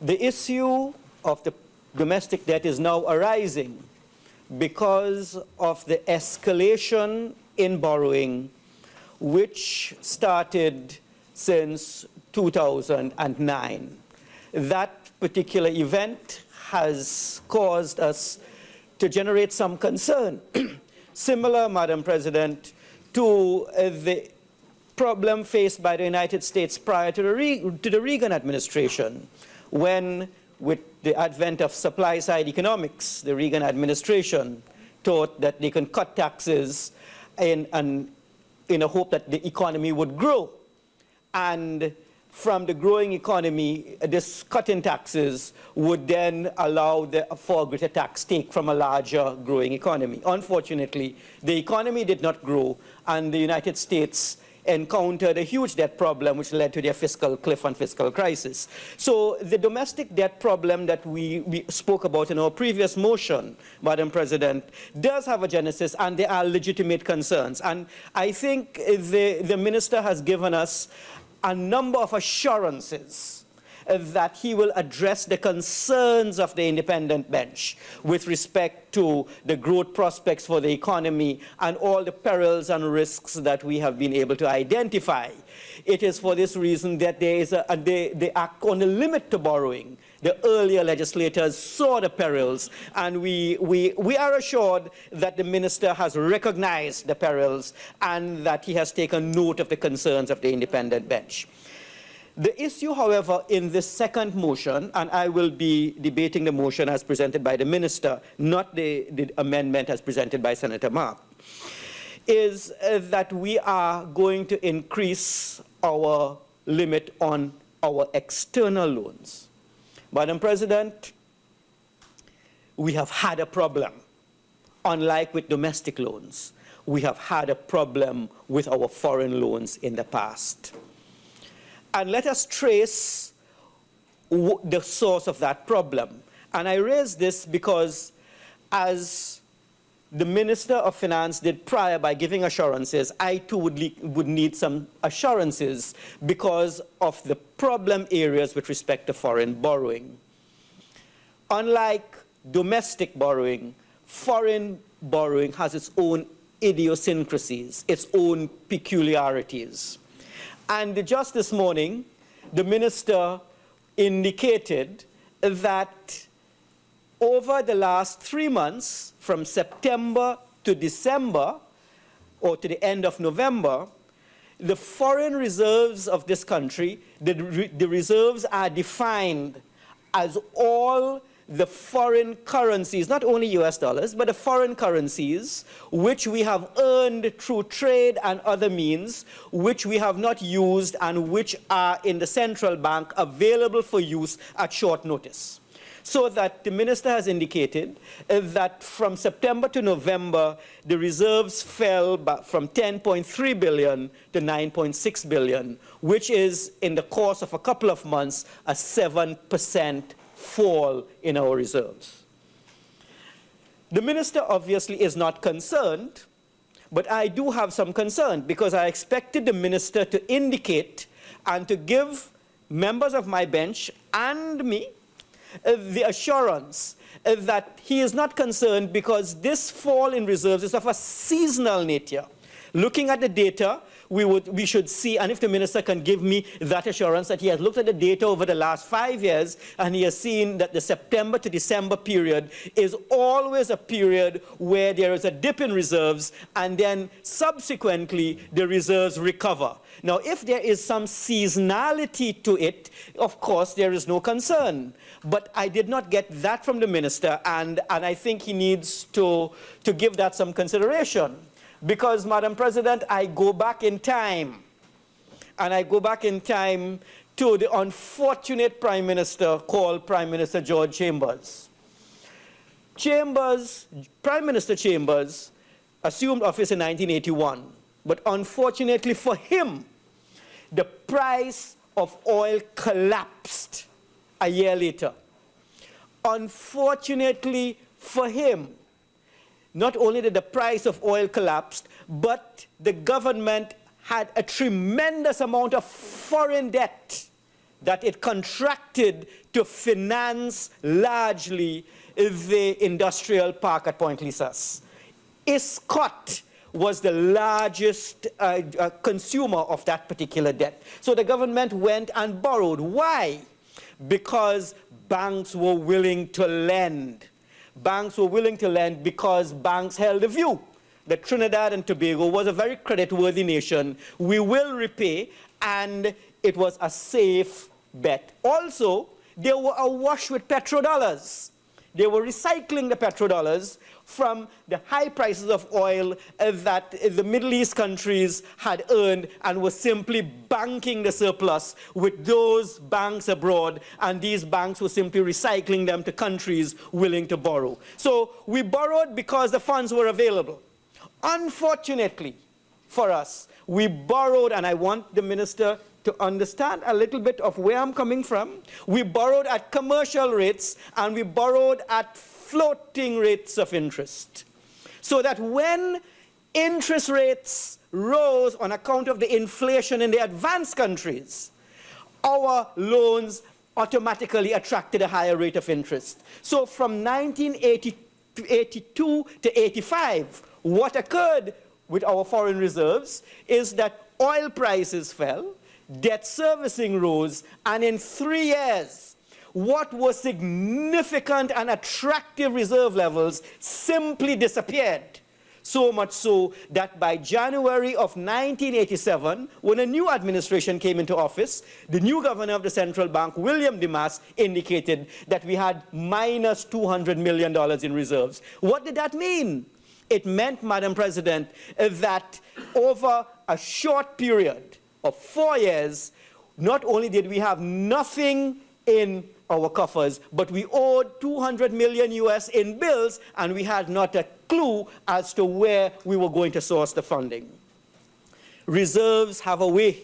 The issue of the domestic debt is now arising because of the escalation in borrowing, which started since 2009. That particular event has caused us to generate some concern, similar, Madam President, to the problem faced by the United States prior to the Reagan administration, when, with the advent of supply-side economics, the Reagan administration thought that they can cut taxes in a hope that the economy would grow. And from the growing economy, this cut in taxes would then allow for greater tax take from a larger growing economy. Unfortunately, the economy did not grow, and the United States encountered a huge debt problem, which led to their fiscal cliff and fiscal crisis. So the domestic debt problem that we spoke about in our previous motion, Madam President, does have a genesis, and there are legitimate concerns. And I think the minister has given us a number of assurances that he will address the concerns of the independent bench with respect to the growth prospects for the economy and all the perils and risks that we have been able to identify. It is for this reason that there is the act on the limit to borrowing. The earlier legislators saw the perils, and we are assured that the minister has recognized the perils and that he has taken note of the concerns of the independent bench. The issue, however, in this second motion, and I will be debating the motion as presented by the minister, not the amendment as presented by Senator Mark, is that we are going to increase our limit on our external loans. Madam President, we have had a problem. Unlike with domestic loans, we have had a problem with our foreign loans in the past. And let us trace the source of that problem. And I raise this because, as the Minister of Finance did prior by giving assurances, I too would need some assurances because of the problem areas with respect to foreign borrowing. Unlike domestic borrowing, foreign borrowing has its own idiosyncrasies, its own peculiarities. And just this morning, the minister indicated that over the last 3 months, from September to December, or to the end of November, the foreign reserves of this country, the reserves are defined as all the foreign currencies, not only US dollars, but the foreign currencies which we have earned through trade and other means, which we have not used and which are in the central bank available for use at short notice. So that the minister has indicated that from September to November, the reserves fell from 10.3 billion to 9.6 billion, which is, in the course of a couple of months, a 7% fall in our reserves. The minister obviously is not concerned, but I do have some concern because I expected the minister to indicate and to give members of my bench and me the assurance that he is not concerned because this fall in reserves is of a seasonal nature. Looking at the data, we should see, and if the minister can give me that assurance that he has looked at the data over the last 5 years and he has seen that the September to December period is always a period where there is a dip in reserves and then subsequently the reserves recover. Now, if there is some seasonality to it, of course, there is no concern. But I did not get that from the minister, and I think he needs to give that some consideration. Because, Madam President, I go back in time, and I go back in time to the unfortunate Prime Minister called Prime Minister George Chambers. Prime Minister Chambers assumed office in 1981, but unfortunately for him, the price of oil collapsed a year later. Unfortunately for him, not only did the price of oil collapse, but the government had a tremendous amount of foreign debt that it contracted to finance largely the industrial park at Point Lisas. ISCOT was the largest consumer of that particular debt. So the government went and borrowed. Why? Because banks were willing to lend. Banks were willing to lend because banks held a view that Trinidad and Tobago was a very creditworthy nation. We will repay, and it was a safe bet. Also, they were awash with petrodollars. They were recycling the petrodollars from the high prices of oil that the Middle East countries had earned, and were simply banking the surplus with those banks abroad, and these banks were simply recycling them to countries willing to borrow. So we borrowed because the funds were available. Unfortunately for us, we borrowed, and I want the minister to understand a little bit of where I'm coming from. We borrowed at commercial rates, and we borrowed at floating rates of interest. So that when interest rates rose on account of the inflation in the advanced countries, our loans automatically attracted a higher rate of interest. So from 1982 to 85, what occurred with our foreign reserves is that oil prices fell, debt servicing rose, and in 3 years, what was significant and attractive reserve levels simply disappeared. So much so that by January of 1987, when a new administration came into office, the new governor of the central bank, William Dimas, indicated that we had minus $200 million in reserves. What did that mean? It meant, Madam President, that over a short period of 4 years, not only did we have nothing in our coffers, but we owed $200 million US in bills, and we had not a clue as to where we were going to source the funding. Reserves have a way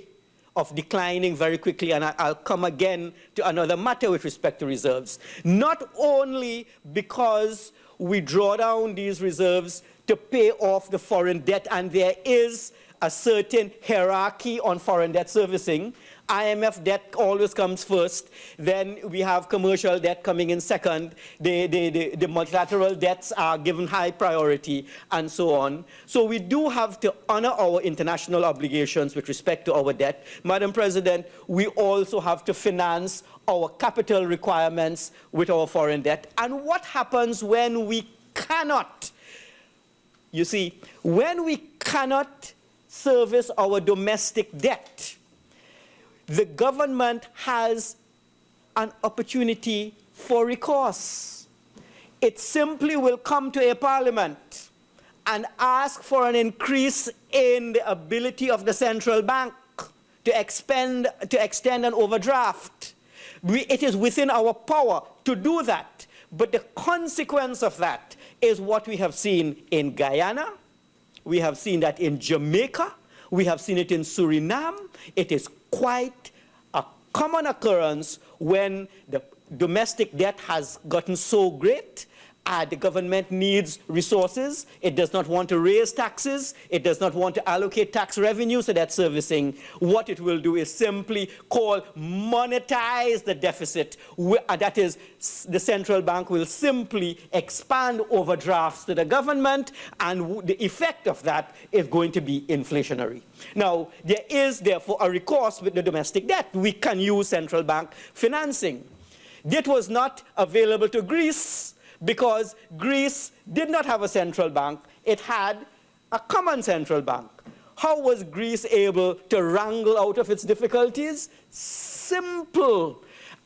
of declining very quickly, and I'll come again to another matter with respect to reserves. Not only because we draw down these reserves to pay off the foreign debt, and there is a certain hierarchy on foreign debt servicing. IMF debt always comes first, then we have commercial debt coming in second, the multilateral debts are given high priority, and so on. So we do have to honor our international obligations with respect to our debt. Madam President, we also have to finance our capital requirements with our foreign debt. And what happens when we cannot? You see, when we cannot service our domestic debt, the government has an opportunity for recourse. It simply will come to a parliament and ask for an increase in the ability of the central bank to extend an overdraft. It is within our power to do that, but the consequence of that is what we have seen in Guyana, we have seen that in Jamaica, we have seen it in Suriname. It is quite a common occurrence when the domestic debt has gotten so great, the government needs resources. It does not want to raise taxes. It does not want to allocate tax revenue to that servicing. What it will do is simply monetize the deficit. That is, the central bank will simply expand overdrafts to the government, and the effect of that is going to be inflationary. Now, there is therefore a recourse with the domestic debt. We can use central bank financing. That was not available to Greece, because Greece did not have a central bank. It had a common central bank. How was Greece able to wrangle out of its difficulties? Simple.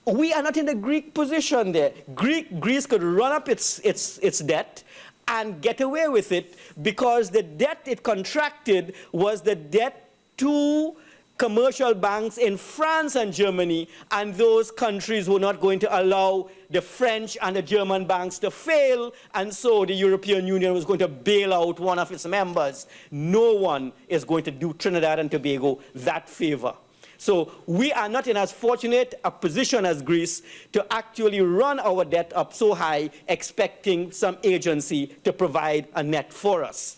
We are not in the Greek position there. Greece could run up its debt and get away with it, because the debt it contracted was the debt to commercial banks in France and Germany, and those countries were not going to allow the French and the German banks to fail, and so the European Union was going to bail out one of its members. No one is going to do Trinidad and Tobago that favor. So we are not in as fortunate a position as Greece to actually run our debt up so high, expecting some agency to provide a net for us.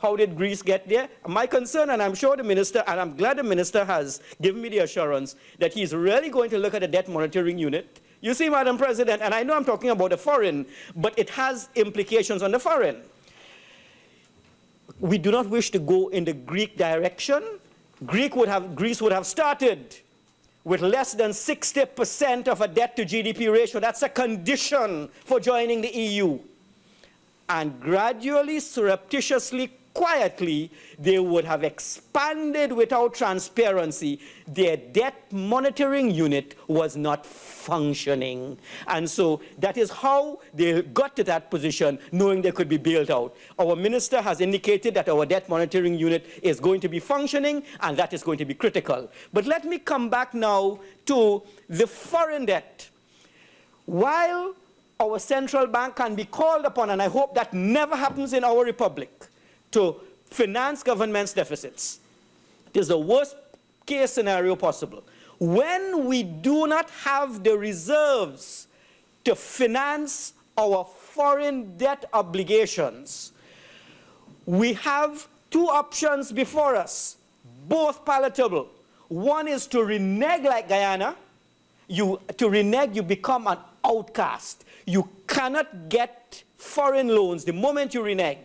How did Greece get there? My concern, and I'm sure the minister, and I'm glad the minister has given me the assurance that he's really going to look at the debt monitoring unit. You see, Madam President, and I know I'm talking about the foreign, but it has implications on the foreign. We do not wish to go in the Greek direction. Greece would have started with less than 60% of a debt to GDP ratio. That's a condition for joining the EU. And gradually, surreptitiously, quietly, they would have expanded without transparency. Their debt monitoring unit was not functioning. And so that is how they got to that position, knowing they could be bailed out. Our minister has indicated that our debt monitoring unit is going to be functioning, and that is going to be critical. But let me come back now to the foreign debt. While our central bank can be called upon, and I hope that never happens in our republic, to finance government's deficits. It is the worst case scenario possible. When we do not have the reserves to finance our foreign debt obligations, we have two options before us, both palatable. One is to renege like Guyana. To renege, you become an outcast. You cannot get foreign loans the moment you renege.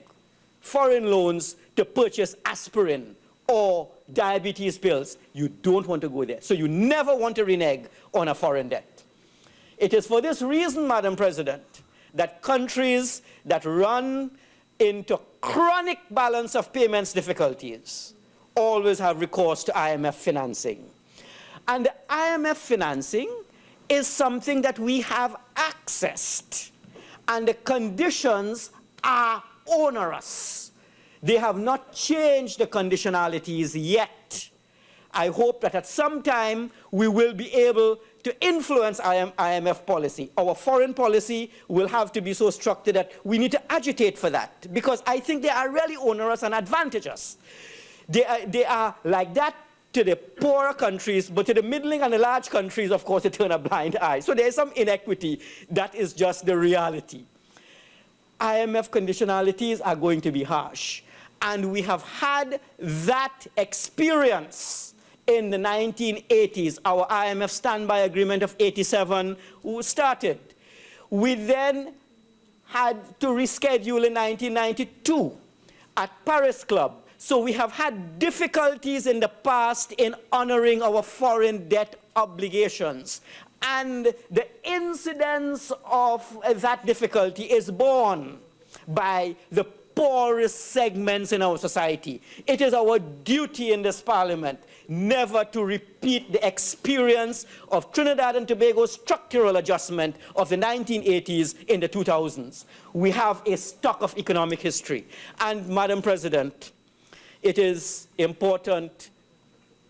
Foreign loans to purchase aspirin or diabetes pills. You don't want to go there. So you never want to renege on a foreign debt. It is for this reason, Madam President, that countries that run into chronic balance of payments difficulties always have recourse to IMF financing. And the IMF financing is something that we have accessed. And the conditions are onerous. They have not changed the conditionalities yet. I hope that at some time we will be able to influence IMF policy. Our foreign policy will have to be so structured that we need to agitate for that, because I think they are really onerous and advantageous. They are like that to the poorer countries, but to the middling and the large countries, of course, they turn a blind eye. So there is some inequity. That is just the reality. IMF conditionalities are going to be harsh. And we have had that experience in the 1980s. Our IMF standby agreement of 87 started. We then had to reschedule in 1992 at Paris Club. So we have had difficulties in the past in honoring our foreign debt obligations. And the incidence of that difficulty is borne by the poorest segments in our society. It is our duty in this parliament never to repeat the experience of Trinidad and Tobago's structural adjustment of the 1980s in the 2000s. We have a stock of economic history. And, Madam President, it is important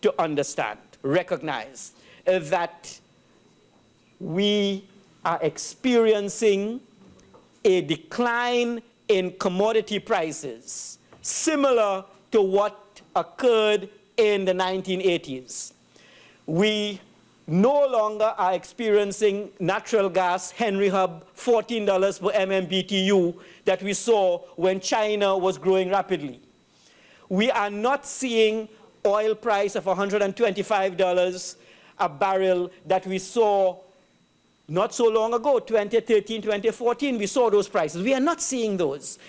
to understand, recognize that we are experiencing a decline in commodity prices, similar to what occurred in the 1980s. We no longer are experiencing natural gas, Henry Hub, $14 per MMBTU that we saw when China was growing rapidly. We are not seeing oil price of $125 a barrel that we saw not so long ago, 2013, 2014, we saw those prices. We are not seeing those.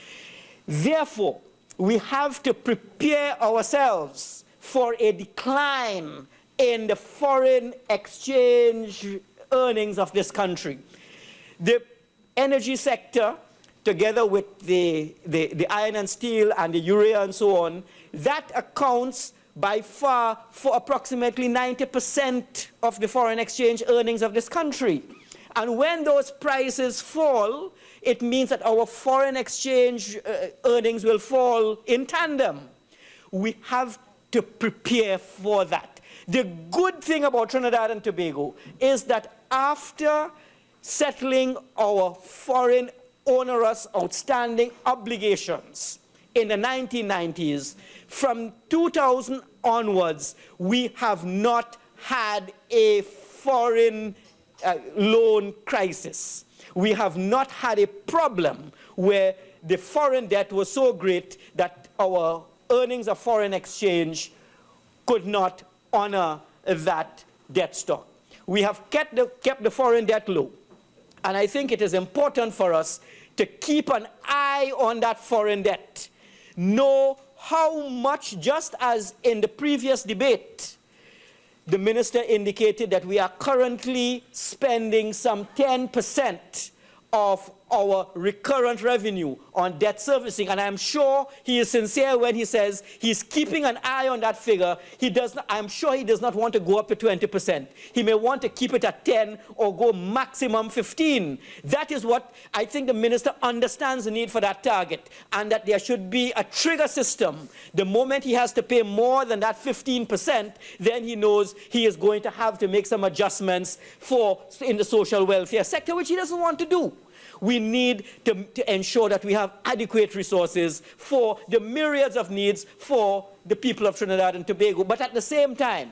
Therefore, we have to prepare ourselves for a decline in the foreign exchange earnings of this country. The energy sector, together with the iron and steel and the urea and so on, that accounts by far for approximately 90% of the foreign exchange earnings of this country. And when those prices fall, it means that our foreign exchange earnings will fall in tandem. We have to prepare for that. The good thing about Trinidad and Tobago is that after settling our foreign onerous outstanding obligations in the 1990s, from 2000 onwards, we have not had a foreign loan crisis. We have not had a problem where the foreign debt was so great that our earnings of foreign exchange could not honor that debt stock. We have kept the foreign debt low. And I think it is important for us to keep an eye on that foreign debt. Know how much, just as in the previous debate, the minister indicated that we are currently spending some 10% of our recurrent revenue on debt servicing. And I'm sure he is sincere when he says he's keeping an eye on that figure. I'm sure he does not want to go up to 20%. He may want to keep it at 10 or go maximum 15. That is what I think the minister understands the need for that target, and that there should be a trigger system. The moment he has to pay more than that 15%, then he knows he is going to have to make some adjustments in the social welfare sector, which he doesn't want to do. We need to ensure that we have adequate resources for the myriads of needs for the people of Trinidad and Tobago. But at the same time,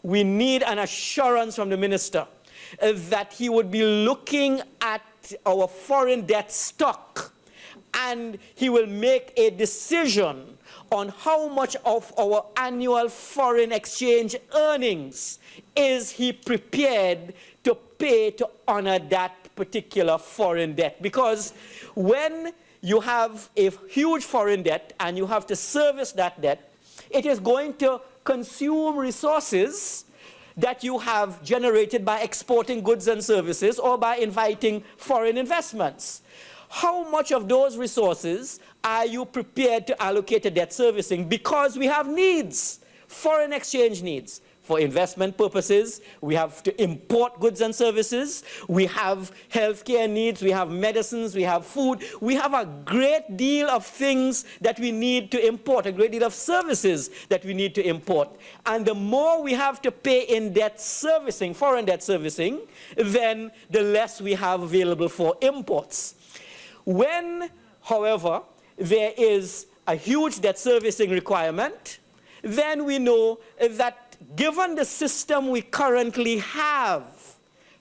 we need an assurance from the minister that he would be looking at our foreign debt stock, and he will make a decision on how much of our annual foreign exchange earnings is he prepared to pay to honor that particular foreign debt. Because when you have a huge foreign debt and you have to service that debt, it is going to consume resources that you have generated by exporting goods and services or by inviting foreign investments. How much of those resources are you prepared to allocate to debt servicing? Because we have needs, foreign exchange needs. For investment purposes, we have to import goods and services, we have healthcare needs, we have medicines, we have food, we have a great deal of things that we need to import, a great deal of services that we need to import. And the more we have to pay in debt servicing, foreign debt servicing, then the less we have available for imports. When, however, there is a huge debt servicing requirement, then we know that given the system we currently have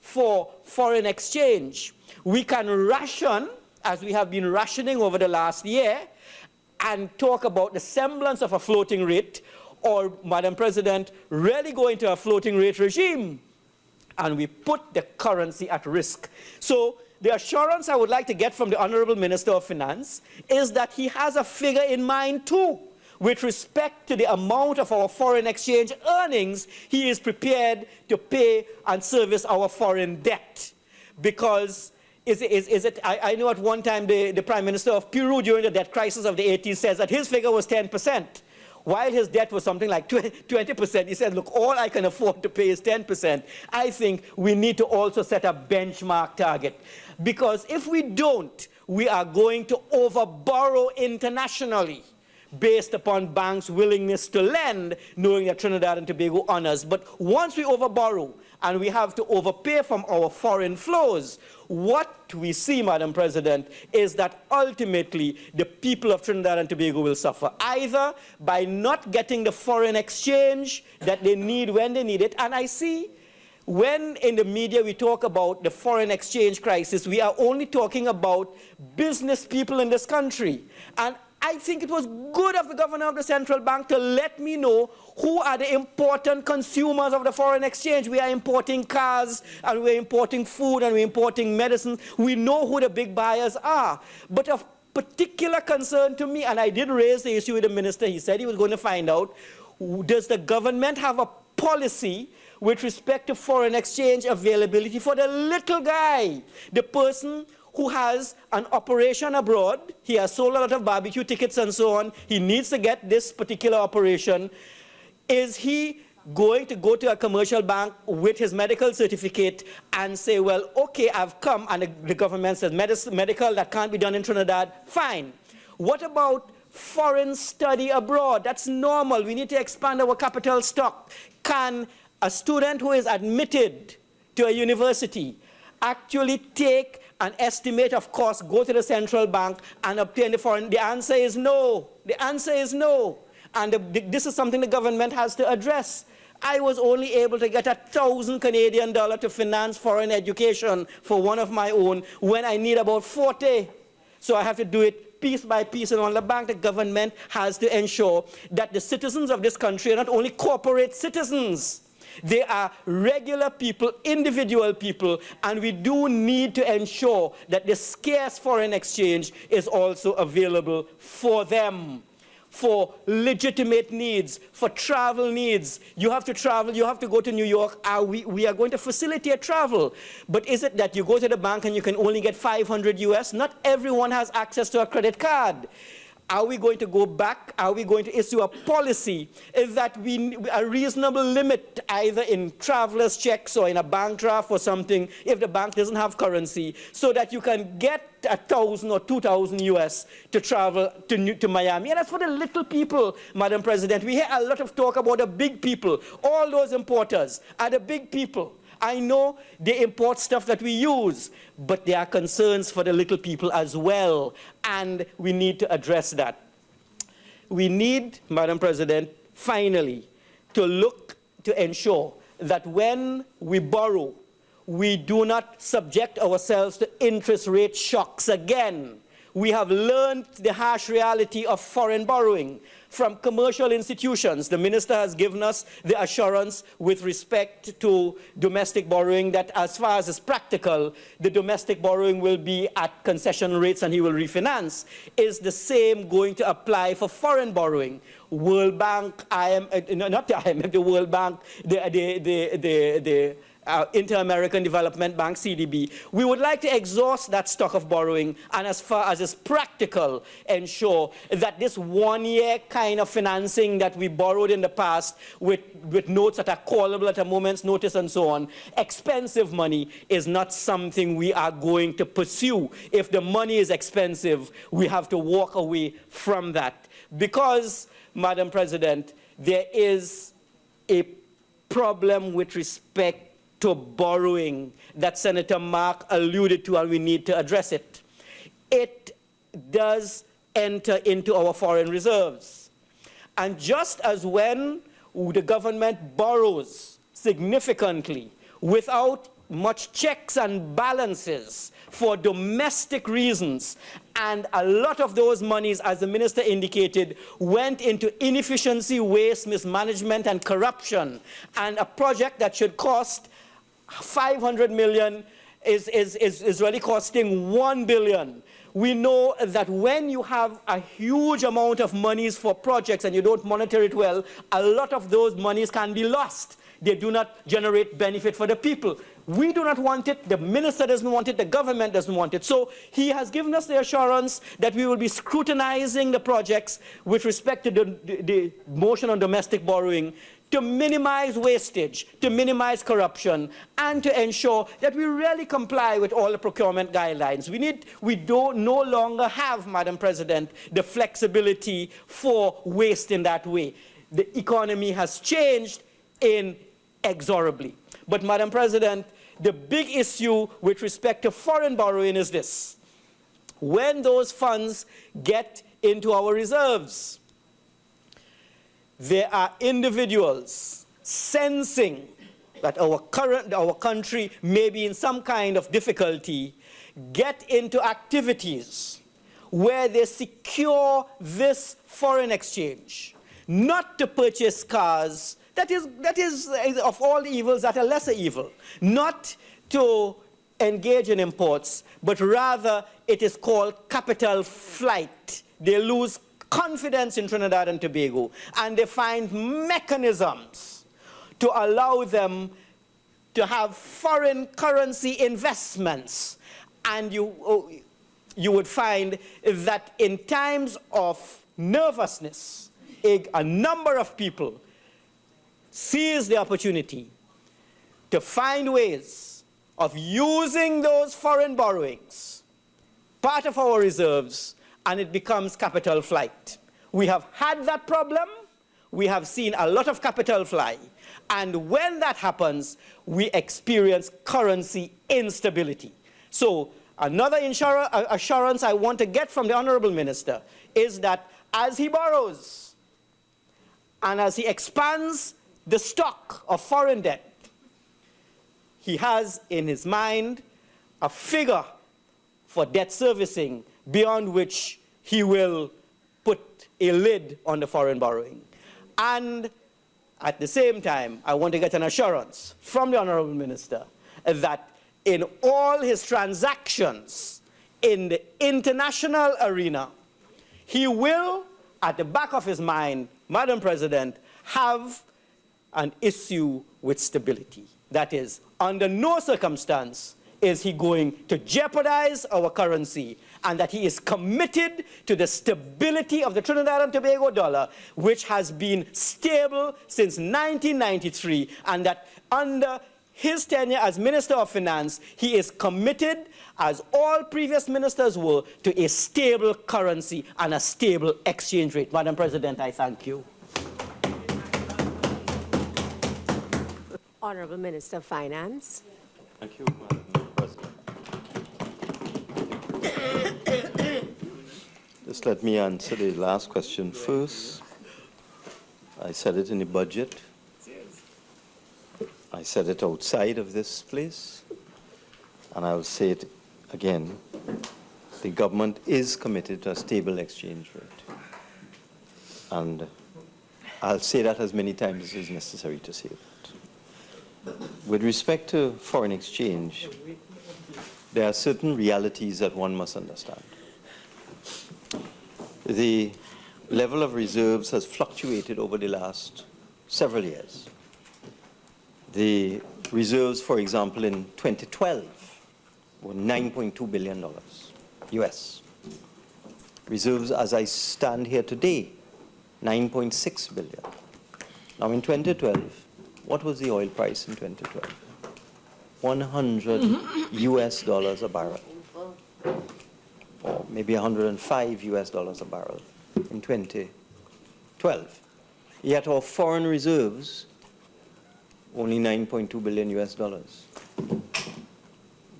for foreign exchange, we can ration, as we have been rationing over the last year, and talk about the semblance of a floating rate, or, Madam President, really go into a floating rate regime, and we put the currency at risk. So the assurance I would like to get from the Honourable Minister of Finance is that he has a figure in mind too, with respect to the amount of our foreign exchange earnings he is prepared to pay and service our foreign debt. Because I know at one time the Prime Minister of Peru during the debt crisis of the 80s says that his figure was 10%, while his debt was something like 20%. He said, look, all I can afford to pay is 10%. I think we need to also set a benchmark target. Because if we don't, we are going to overborrow internationally, based upon banks' willingness to lend, knowing that Trinidad and Tobago honors. But once we overborrow and we have to overpay from our foreign flows, what we see, Madam President, is that ultimately the people of Trinidad and Tobago will suffer, either by not getting the foreign exchange that they need when they need it. And I see when in the media we talk about the foreign exchange crisis, we are only talking about business people in this country. And I think it was good of the governor of the central bank to let me know who are the important consumers of the foreign exchange. We are importing cars, and we're importing food, and we're importing medicines. We know who the big buyers are. But of particular concern to me, and I did raise the issue with the minister, he said he was going to find out, does the government have a policy with respect to foreign exchange availability for the little guy, the person who has an operation abroad, he has sold a lot of barbecue tickets and so on, he needs to get this particular operation. Is he going to go to a commercial bank with his medical certificate and say, well, okay, I've come, and the government says medical, that can't be done in Trinidad, fine. What about foreign study abroad? That's normal. We need to expand our capital stock. Can a student who is admitted to a university actually take an estimate of cost, go to the central bank and obtain the foreign? The answer is no. The answer is no. And this is something the government has to address. I was only able to get 1,000 Canadian dollars to finance foreign education for one of my own when I need about 40. So I have to do it piece by piece. And on the bank, the government has to ensure that the citizens of this country are not only corporate citizens, they are regular people, individual people, and we do need to ensure that the scarce foreign exchange is also available for them, for legitimate needs, for travel needs. You have to travel, you have to go to New York. We are going to facilitate travel. But is it that you go to the bank and you can only get 500 US? Not everyone has access to a credit card. Are we going to go back? Are we going to issue a policy that a reasonable limit either in traveler's checks or in a bank draft or something if the bank doesn't have currency so that you can get 1,000 or 2,000 US to travel to Miami? And that's for the little people, Madam President. We hear a lot of talk about the big people. All those importers are the big people. I know they import stuff that we use, but there are concerns for the little people as well, and we need to address that. We need, Madam President, finally, to look to ensure that when we borrow, we do not subject ourselves to interest rate shocks again. We have learned the harsh reality of foreign borrowing from commercial institutions. The minister has given us the assurance with respect to domestic borrowing that as far as is practical, the domestic borrowing will be at concession rates and he will refinance. Is the same going to apply for foreign borrowing? World Bank, not the IMF, the World Bank, the Inter-American Development Bank, CDB. We would like to exhaust that stock of borrowing and as far as is practical, ensure that this one-year kind of financing that we borrowed in the past with notes that are callable at a moment's notice and so on, expensive money is not something we are going to pursue. If the money is expensive, we have to walk away from that. Because, Madam President, there is a problem with respect to borrowing that Senator Mark alluded to, and we need to address it. It does enter into our foreign reserves. And just as when the government borrows significantly without much checks and balances for domestic reasons, and a lot of those monies, as the minister indicated, went into inefficiency, waste, mismanagement, and corruption, and a project that should cost 500 million is really costing 1 billion. We know that when you have a huge amount of monies for projects and you don't monitor it well, a lot of those monies can be lost. They do not generate benefit for the people. We do not want it, the minister doesn't want it, the government doesn't want it. So he has given us the assurance that we will be scrutinizing the projects with respect to the motion on domestic borrowing to minimize wastage, to minimize corruption, and to ensure that we really comply with all the procurement guidelines. We no longer have, Madam President, the flexibility for waste in that way. The economy has changed inexorably. But, Madam President, the big issue with respect to foreign borrowing is this. When those funds get into our reserves, there are individuals sensing that our country may be in some kind of difficulty, get into activities where they secure this foreign exchange, not to purchase cars. That is of all evils that a lesser evil, not to engage in imports, but rather it is called capital flight. They lose confidence in Trinidad and Tobago, and they find mechanisms to allow them to have foreign currency investments. And you would find that in times of nervousness, a number of people seize the opportunity to find ways of using those foreign borrowings, part of our reserves, and it becomes capital flight. We have had that problem. We have seen a lot of capital fly. And when that happens, we experience currency instability. So another assurance I want to get from the Honourable Minister is that as he borrows and as he expands the stock of foreign debt, he has in his mind a figure for debt servicing beyond which he will put a lid on the foreign borrowing. And at the same time, I want to get an assurance from the Honourable Minister that in all his transactions in the international arena, he will, at the back of his mind, Madam President, have an issue with stability. That is, under no circumstance is he going to jeopardize our currency, and that he is committed to the stability of the Trinidad and Tobago dollar, which has been stable since 1993, and that under his tenure as Minister of Finance, he is committed, as all previous ministers were, to a stable currency and a stable exchange rate. Madam President, I thank you. Honourable Minister of Finance. Thank you, Madam President. Just let me answer the last question first. I said it in the budget. I said it outside of this place, and I'll say it again. The government is committed to a stable exchange rate. And I'll say that as many times as is necessary to say that. With respect to foreign exchange, there are certain realities that one must understand. The level of reserves has fluctuated over the last several years. The reserves, for example, in 2012 were $9.2 billion US. Reserves as I stand here today, $9.6 billion. Now in 2012, what was the oil price in 2012? $100 US a barrel, or maybe $105 US a barrel in 2012. Yet our foreign reserves, only $9.2 billion US.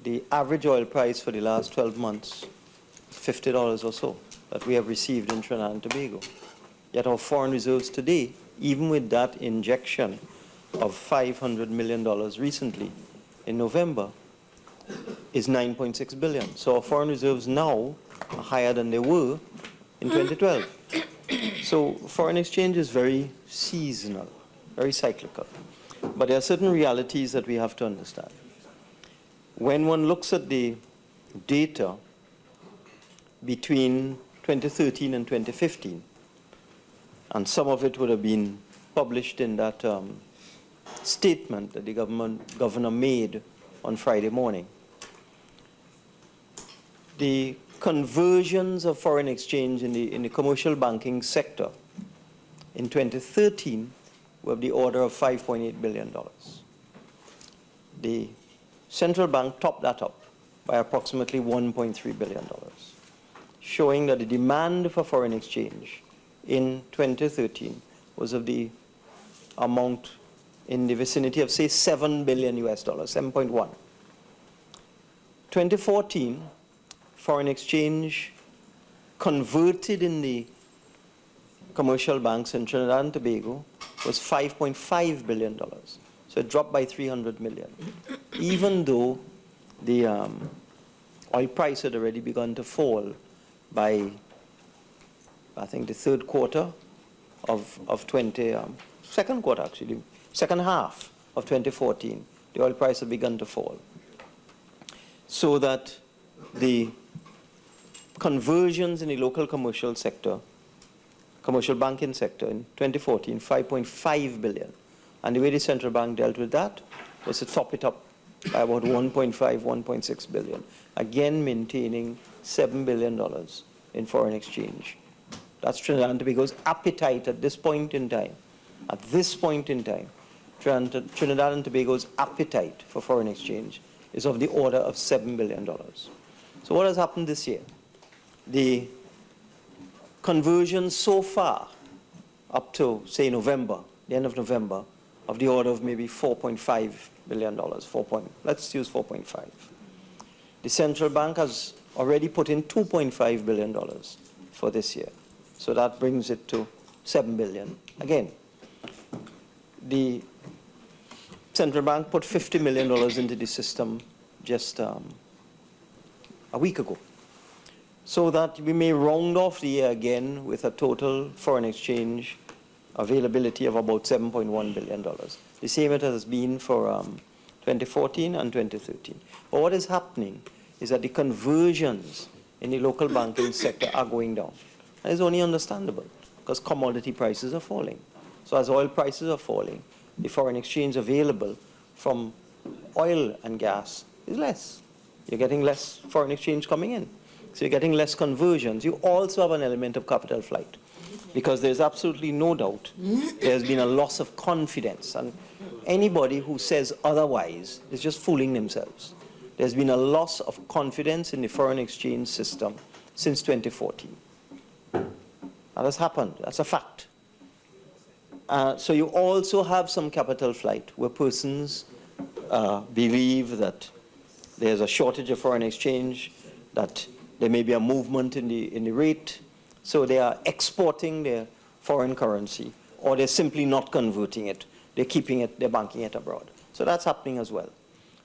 The average oil price for the last 12 months, $50 or so, that we have received in Trinidad and Tobago. Yet our foreign reserves today, even with that injection of $500 million recently in November, is $9.6 billion. So our foreign reserves now are higher than they were in 2012. So foreign exchange is very seasonal, very cyclical. But there are certain realities that we have to understand. When one looks at the data between 2013 and 2015, and some of it would have been published in that statement that the governor made on Friday morning, the conversions of foreign exchange in the commercial banking sector in 2013 were of the order of $5.8 billion. The central bank topped that up by approximately $1.3 billion, showing that the demand for foreign exchange in 2013 was of the amount in the vicinity of, say, $7 billion US, 7.1. 2014, foreign exchange converted in the commercial banks in Trinidad and Tobago was $5.5 billion. So it dropped by $300 million, even though the oil price had already begun to fall by, I think, the third quarter of second quarter actually, second half of 2014, the oil price had begun to fall. So that the conversions in the local commercial sector, commercial banking sector in 2014, 5.5 billion. And the way the central bank dealt with that was to top it up by about 1.5, 1.6 billion. Again, maintaining $7 billion in foreign exchange. That's Trinidad and Tobago's appetite at this point in time. At this point in time, Trinidad and Tobago's appetite for foreign exchange is of the order of $7 billion. So what has happened this year? The conversion so far, up to, say, November, the end of November, of the order of maybe $4.5 billion, let's use 4.5. The central bank has already put in $2.5 billion for this year. So that brings it to $7 billion. Again, the central bank put $50 million into the system just a week ago. So that we may round off the year again with a total foreign exchange availability of about $7.1 billion. The same it has been for 2014 and 2013. But what is happening is that the conversions in the local banking sector are going down. And it's only understandable because commodity prices are falling. So as oil prices are falling, the foreign exchange available from oil and gas is less. You're getting less foreign exchange coming in. So you're getting less conversions. You also have an element of capital flight because there's absolutely no doubt there's been a loss of confidence. And anybody who says otherwise is just fooling themselves. There's been a loss of confidence in the foreign exchange system since 2014. That has happened. That's a fact. So you also have some capital flight where persons believe that there's a shortage of foreign exchange, that there may be a movement in the rate, so they are exporting their foreign currency, or they're simply not converting it. They're keeping it, they're banking it abroad. So that's happening as well.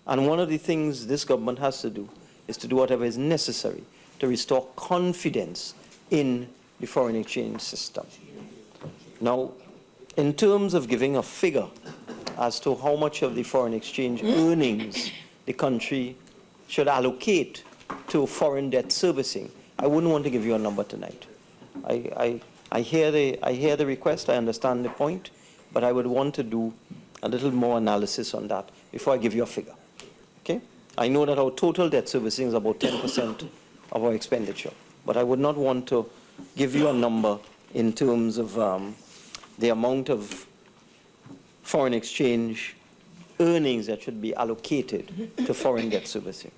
And one of the things this government has to do is to do whatever is necessary to restore confidence in the foreign exchange system. Now, in terms of giving a figure as to how much of the foreign exchange earnings the country should allocate to foreign debt servicing, I wouldn't want to give you a number tonight. I hear the request, I understand the point, but I would want to do a little more analysis on that before I give you a figure. Okay? I know that our total debt servicing is about 10% of our expenditure, but I would not want to give you a number in terms of the amount of foreign exchange earnings that should be allocated to foreign debt servicing.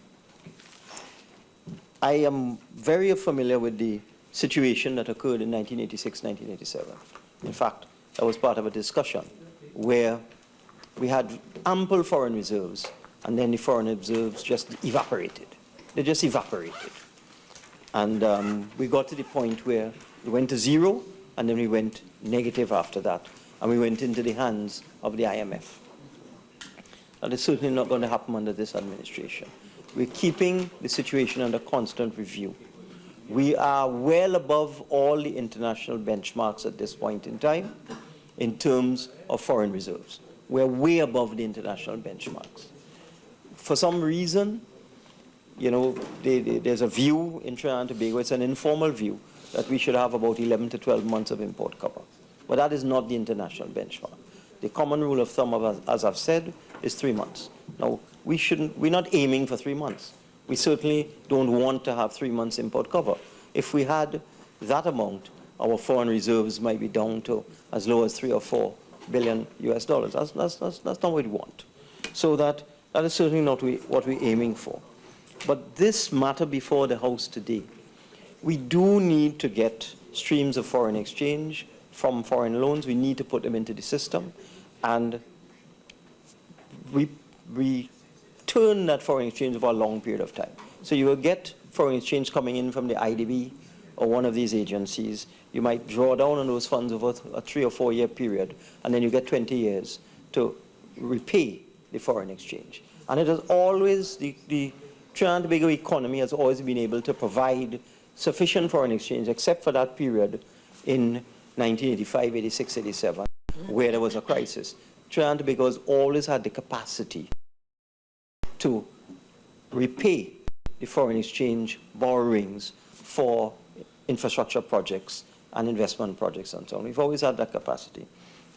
I am very familiar with the situation that occurred in 1986, 1987. In fact, that was part of a discussion where we had ample foreign reserves, and then the foreign reserves just evaporated. They just evaporated. And we got to the point where we went to zero, and then we went negative after that, and we went into the hands of the IMF. That is certainly not going to happen under this administration. We're keeping the situation under constant review. We are well above all the international benchmarks at this point in time in terms of foreign reserves. We're way above the international benchmarks. For some reason, you know, there's a view in Trinidad and Tobago, it's an informal view, that we should have about 11 to 12 months of import cover. But that is not the international benchmark. The common rule of thumb, as I've said, is 3 months. Now, we're not aiming for 3 months. We certainly don't want to have 3 months import cover. If we had that amount, our foreign reserves might be down to as low as 3 or 4 billion US dollars. That's not what we want. So that is certainly not what we're aiming for. But this matter before the House today, we do need to get streams of foreign exchange from foreign loans. We need to put them into the system, and we turn that foreign exchange over a long period of time. So you will get foreign exchange coming in from the IDB or one of these agencies. You might draw down on those funds over a 3 or 4 year period, and then you get 20 years to repay the foreign exchange. And it is always, the Trinidad and Tobago economy has always been able to provide sufficient foreign exchange, except for that period in 1985, 86, 87, where there was a crisis. Trinidad and Tobago has always had the capacity to repay the foreign exchange borrowings for infrastructure projects and investment projects and so on. We've always had that capacity.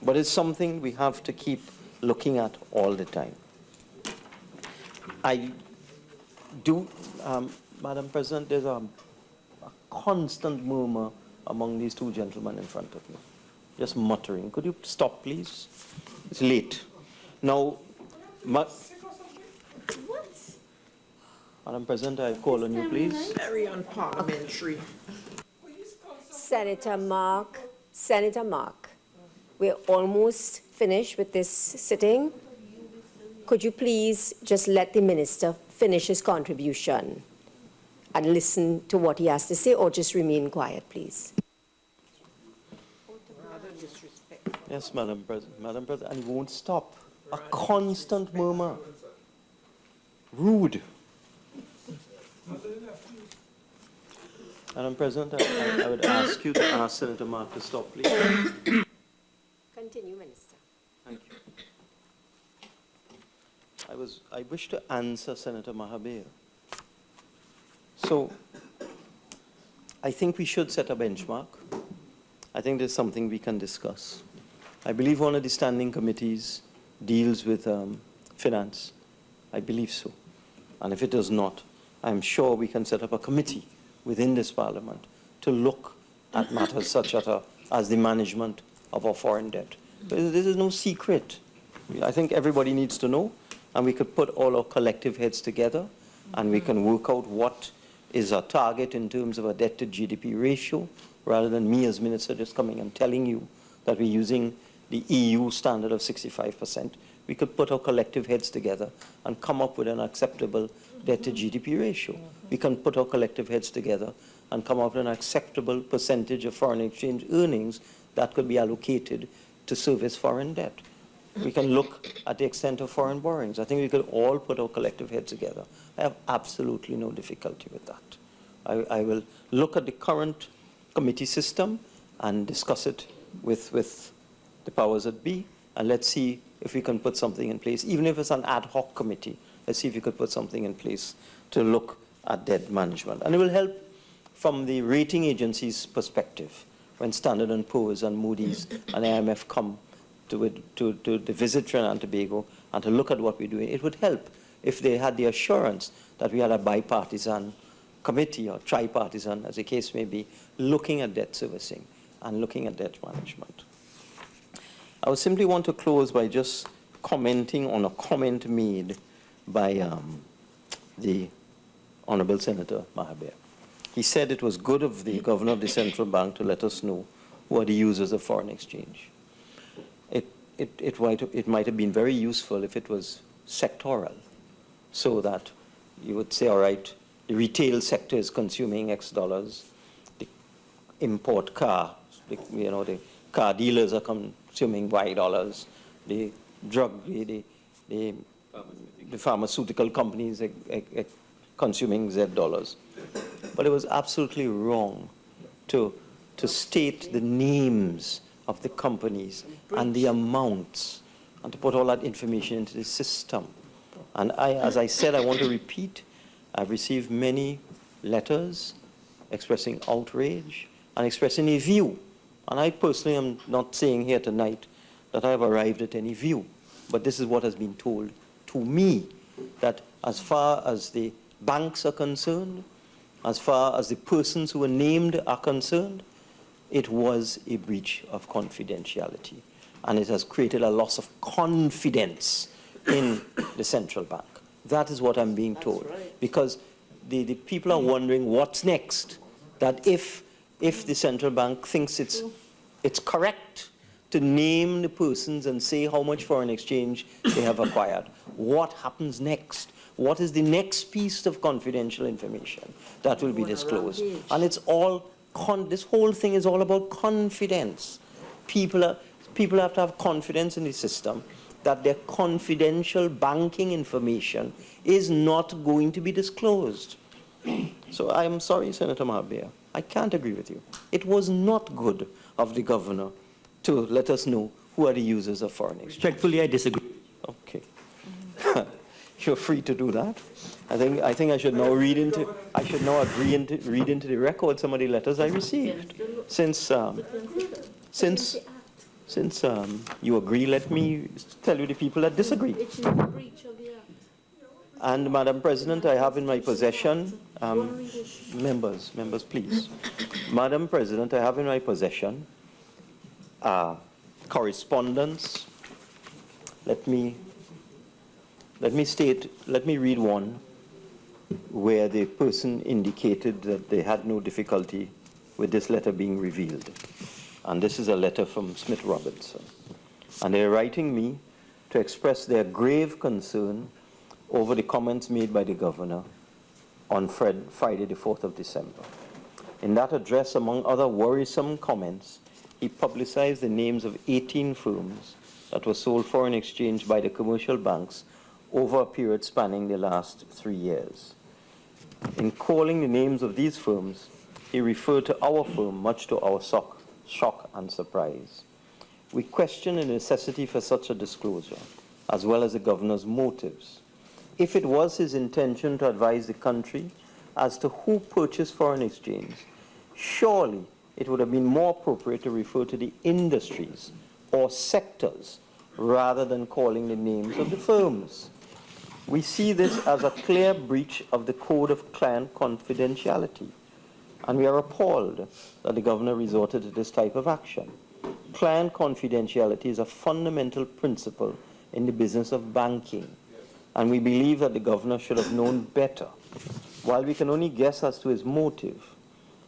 But it's something we have to keep looking at all the time. I do, Madam President, there's a constant murmur among these two gentlemen in front of me, just muttering. Could you stop, please? It's late. Now, Madam President, I call on you, please. Very unparliamentary. Senator Mark, we're almost finished with this sitting. Could you please just let the minister finish his contribution and listen to what he has to say, or just remain quiet, please? Yes, Madam President. Madam President, and he won't stop. A constant murmur. Rude. Madam President, I would ask you to ask Senator Mark to stop, please. Continue, Minister. Thank you. I wish to answer Senator Mahabir. So, I think we should set a benchmark. I think there's something we can discuss. I believe one of the standing committees deals with finance. I believe so. And if it does not, I'm sure we can set up a committee within this Parliament to look at matters such as the management of our foreign debt. This is no secret. I think everybody needs to know, and we could put all our collective heads together, and we can work out what is our target in terms of a debt to GDP ratio, rather than me as Minister just coming and telling you that we're using the EU standard of 65%. We could put our collective heads together and come up with an acceptable debt to GDP ratio. We can put our collective heads together and come up with an acceptable percentage of foreign exchange earnings that could be allocated to service foreign debt. We can look at the extent of foreign borrowings. I think we could all put our collective heads together. I have absolutely no difficulty with that. I will look at the current committee system and discuss it with the powers that be, and let's see if we can put something in place, even if it's an ad hoc committee. Let's see if we could put something in place to look at debt management. And it will help from the rating agency's perspective when Standard & Poor's and Moody's and IMF come to visit Trinidad and Tobago and to look at what we're doing. It would help if they had the assurance that we had a bipartisan committee or tripartisan, as the case may be, looking at debt servicing and looking at debt management. I would simply want to close by just commenting on a comment made by the Honourable Senator Mahabir. He said it was good of the Governor of the Central Bank to let us know who are the users of foreign exchange. It might have been very useful if it was sectoral, so that you would say, all right, the retail sector is consuming X dollars, the import car, the car dealers are consuming Y dollars, the pharmaceutical companies are consuming Z dollars. But it was absolutely wrong to state the names of the companies and the amounts and to put all that information into the system. And as I said, I want to repeat, I've received many letters expressing outrage and expressing a view. And I personally am not saying here tonight that I have arrived at any view, but this is what has been told to me, that as far as the banks are concerned, as far as the persons who were named are concerned, it was a breach of confidentiality. And it has created a loss of confidence in the central bank. That is what I'm being told. Right. Because the people are wondering what's next. That if the central bank thinks it's correct to name the persons and say how much foreign exchange they have acquired, what happens next? What is the next piece of confidential information that will be disclosed? And it's all, this whole thing is all about confidence. People have to have confidence in the system that their confidential banking information is not going to be disclosed. So I'm sorry, Senator Mahabir, I can't agree with you. It was not good of the governor to let us know who are the users of foreign exchange. Respectfully, I disagree. Okay. You're free to do that. I think I should now read into the record some of the letters I received. Since you agree, let me tell you the people that disagree. And Madam President, I have in my possession, members, please. Madam President, I have in my possession correspondence. Let me read one where the person indicated that they had no difficulty with this letter being revealed. And this is a letter from Smith Robinson. And they're writing me to express their grave concern over the comments made by the governor on Friday, the 4th of December. In that address, among other worrisome comments, he publicized the names of 18 firms that were sold foreign exchange by the commercial banks over a period spanning the last 3 years. In calling the names of these firms, he referred to our firm, much to our shock and surprise. We question the necessity for such a disclosure, as well as the governor's motives. If it was his intention to advise the country as to who purchased foreign exchange, surely it would have been more appropriate to refer to the industries or sectors rather than calling the names of the firms. We see this as a clear breach of the Code of Client Confidentiality, and we are appalled that the governor resorted to this type of action. Client confidentiality is a fundamental principle in the business of banking, and we believe that the governor should have known better. While we can only guess as to his motive,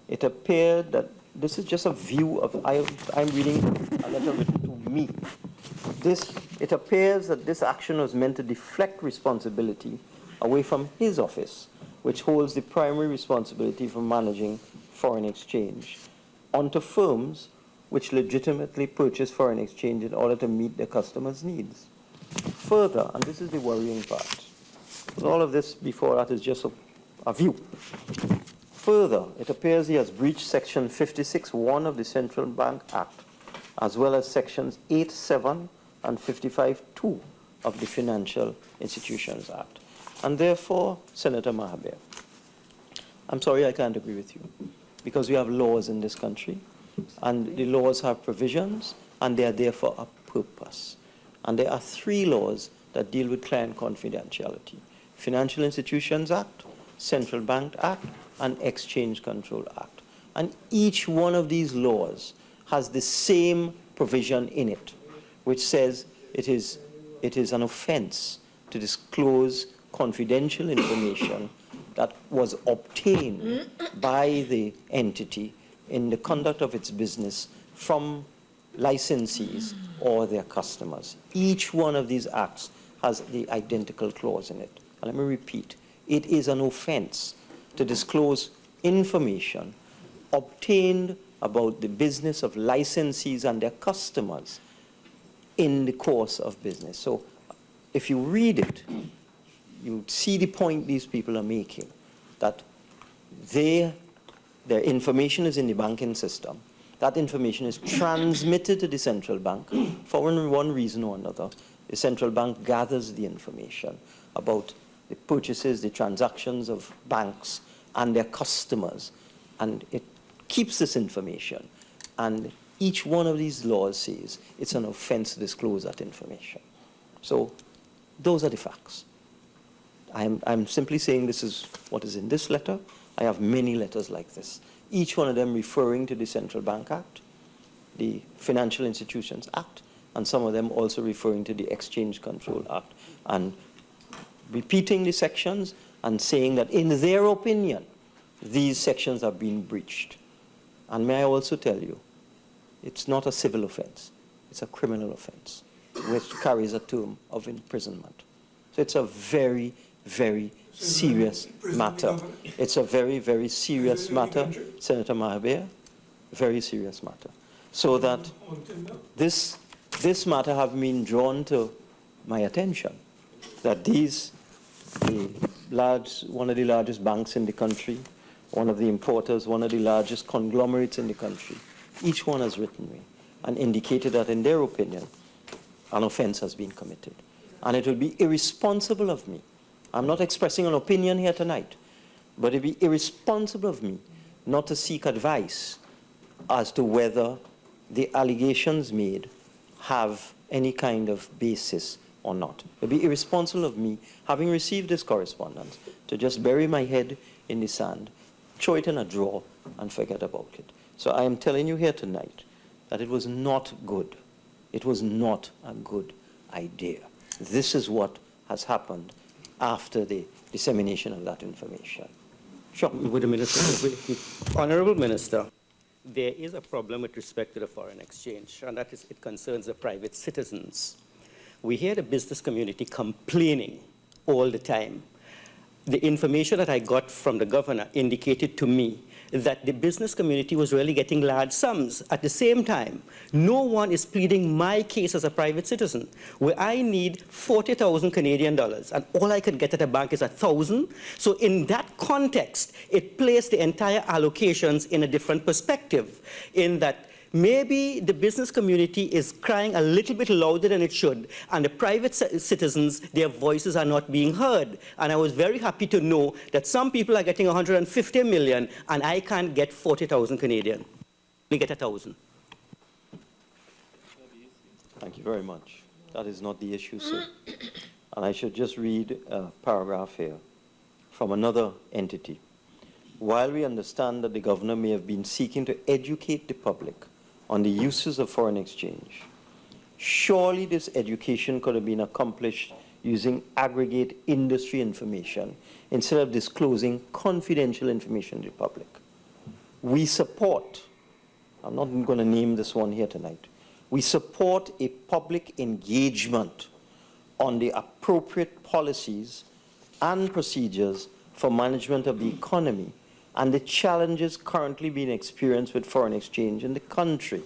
it appeared that this is just a view of, I'm reading a letter written to me. It appears that this action was meant to deflect responsibility away from his office, which holds the primary responsibility for managing foreign exchange, onto firms which legitimately purchase foreign exchange in order to meet their customers' needs. Further, and this is the worrying part, all of this before that is just a view. Further, it appears he has breached Section 56(1) of the Central Bank Act, as well as Sections 8(7) and 55(2) of the Financial Institutions Act. And therefore, Senator Mahabir, I'm sorry I can't agree with you, because we have laws in this country, and the laws have provisions, and they are there for a purpose. And there are 3 laws that deal with client confidentiality: Financial Institutions Act, Central Bank Act, and Exchange Control Act. And each one of these laws has the same provision in it, which says it is an offense to disclose confidential information that was obtained by the entity in the conduct of its business from licensees or their customers. Each one of these acts has the identical clause in it. And let me repeat, it is an offense to disclose information obtained about the business of licensees and their customers in the course of business. So if you read it, you see the point these people are making, that their information is in the banking system. That information is transmitted to the central bank for one reason or another. The central bank gathers the information about the purchases, the transactions of banks and their customers, and it keeps this information. And each one of these laws says it's an offense to disclose that information. So those are the facts. I'm simply saying this is what is in this letter. I have many letters like this, each one of them referring to the Central Bank Act, the Financial Institutions Act, and some of them also referring to the Exchange Control Act, and repeating the sections and saying that in their opinion, these sections are being breached. And may I also tell you, it's not a civil offense, it's a criminal offense, which carries a term of imprisonment. So it's a very, very serious matter. It's a very, very serious matter, Senator Mahabir, very serious matter. So that this matter have been drawn to my attention, that one of the largest banks in the country, one of the importers, one of the largest conglomerates in the country, each one has written me and indicated that in their opinion, an offense has been committed. And it would be irresponsible of me, I'm not expressing an opinion here tonight, but it would be irresponsible of me not to seek advice as to whether the allegations made have any kind of basis or not. It would be irresponsible of me, having received this correspondence, to just bury my head in the sand, throw it in a drawer, and forget about it. So I am telling you here tonight that it was not good. It was not a good idea. This is what has happened after the dissemination of that information. Sure. With the Minister. Honourable Minister, there is a problem with respect to the foreign exchange, and that is it concerns the private citizens. We hear the business community complaining all the time. The information that I got from the governor indicated to me that the business community was really getting large sums. At the same time, no one is pleading my case as a private citizen, where I need 40,000 Canadian dollars, and all I could get at a bank is 1,000. So in that context, it placed the entire allocations in a different perspective, in that maybe the business community is crying a little bit louder than it should, and the private citizens, their voices are not being heard. And I was very happy to know that some people are getting 150 million, and I can't get 40,000 Canadian. We get 1,000. Thank you very much. That is not the issue, sir. And I should just read a paragraph here from another entity. While we understand that the governor may have been seeking to educate the public on the uses of foreign exchange, surely this education could have been accomplished using aggregate industry information instead of disclosing confidential information to the public. We support, I'm not going to name this one here tonight, we support a public engagement on the appropriate policies and procedures for management of the economy and the challenges currently being experienced with foreign exchange in the country.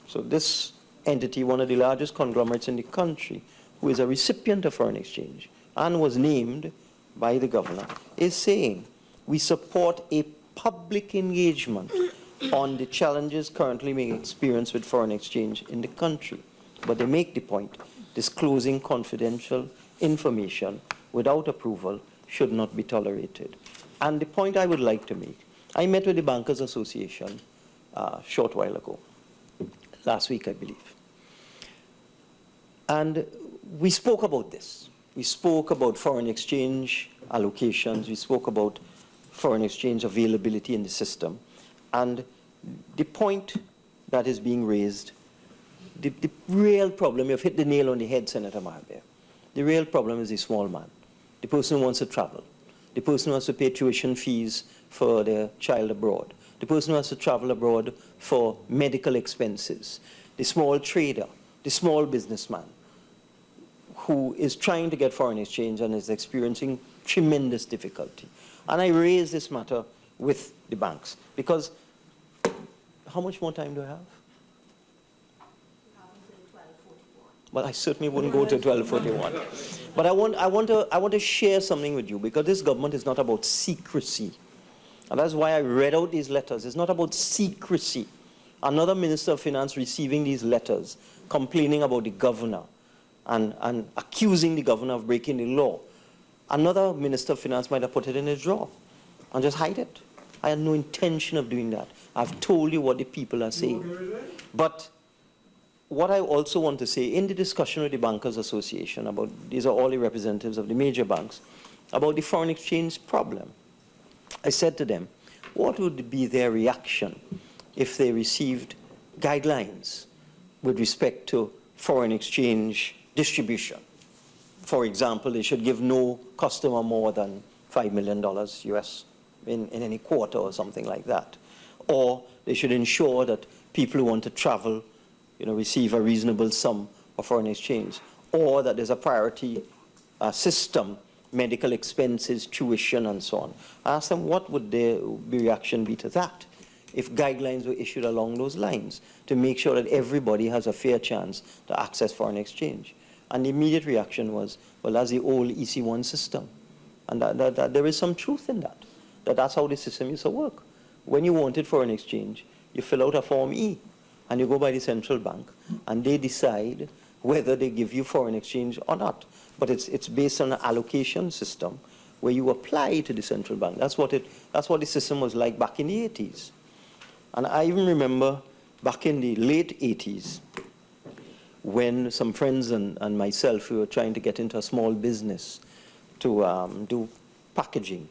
So this entity, one of the largest conglomerates in the country, who is a recipient of foreign exchange and was named by the governor, is saying we support a public engagement on the challenges currently being experienced with foreign exchange in the country. But they make the point, disclosing confidential information without approval should not be tolerated. And the point I would like to make, I met with the Bankers Association a short while ago, last week I believe. And we spoke about this. We spoke about foreign exchange allocations, we spoke about foreign exchange availability in the system. And the point that is being raised, the real problem, you've hit the nail on the head, Senator Mahabir. The real problem is the small man, the person who wants to travel, the person who has to pay tuition fees for their child abroad, the person who has to travel abroad for medical expenses, the small trader, the small businessman who is trying to get foreign exchange and is experiencing tremendous difficulty. And I raise this matter with the banks because how much more time do I have? Well, I certainly wouldn't go to 12:41. But I want to share something with you because this government is not about secrecy. And that's why I read out these letters. It's not about secrecy. Another Minister of Finance receiving these letters, complaining about the governor and accusing the governor of breaking the law. Another Minister of Finance might have put it in his drawer and just hide it. I had no intention of doing that. I've told you what the people are saying. But what I also want to say, in the discussion with the Bankers Association, about these are all the representatives of the major banks, about the foreign exchange problem, I said to them, what would be their reaction if they received guidelines with respect to foreign exchange distribution? For example, they should give no customer more than $5 million US in any quarter or something like that. Or they should ensure that people who want to travel receive a reasonable sum of foreign exchange, or that there's a priority system, medical expenses, tuition, and so on. I asked them what would their reaction be to that if guidelines were issued along those lines to make sure that everybody has a fair chance to access foreign exchange. And the immediate reaction was, well, that's the old EC1 system. And that there is some truth in that, that's how the system used to work. When you wanted foreign exchange, you fill out a Form E, and you go by the central bank, and they decide whether they give you foreign exchange or not. But it's based on an allocation system where you apply to the central bank. That's what the system was like back in the 80s. And I even remember back in the late 80s, when some friends and myself, we were trying to get into a small business to do packaging.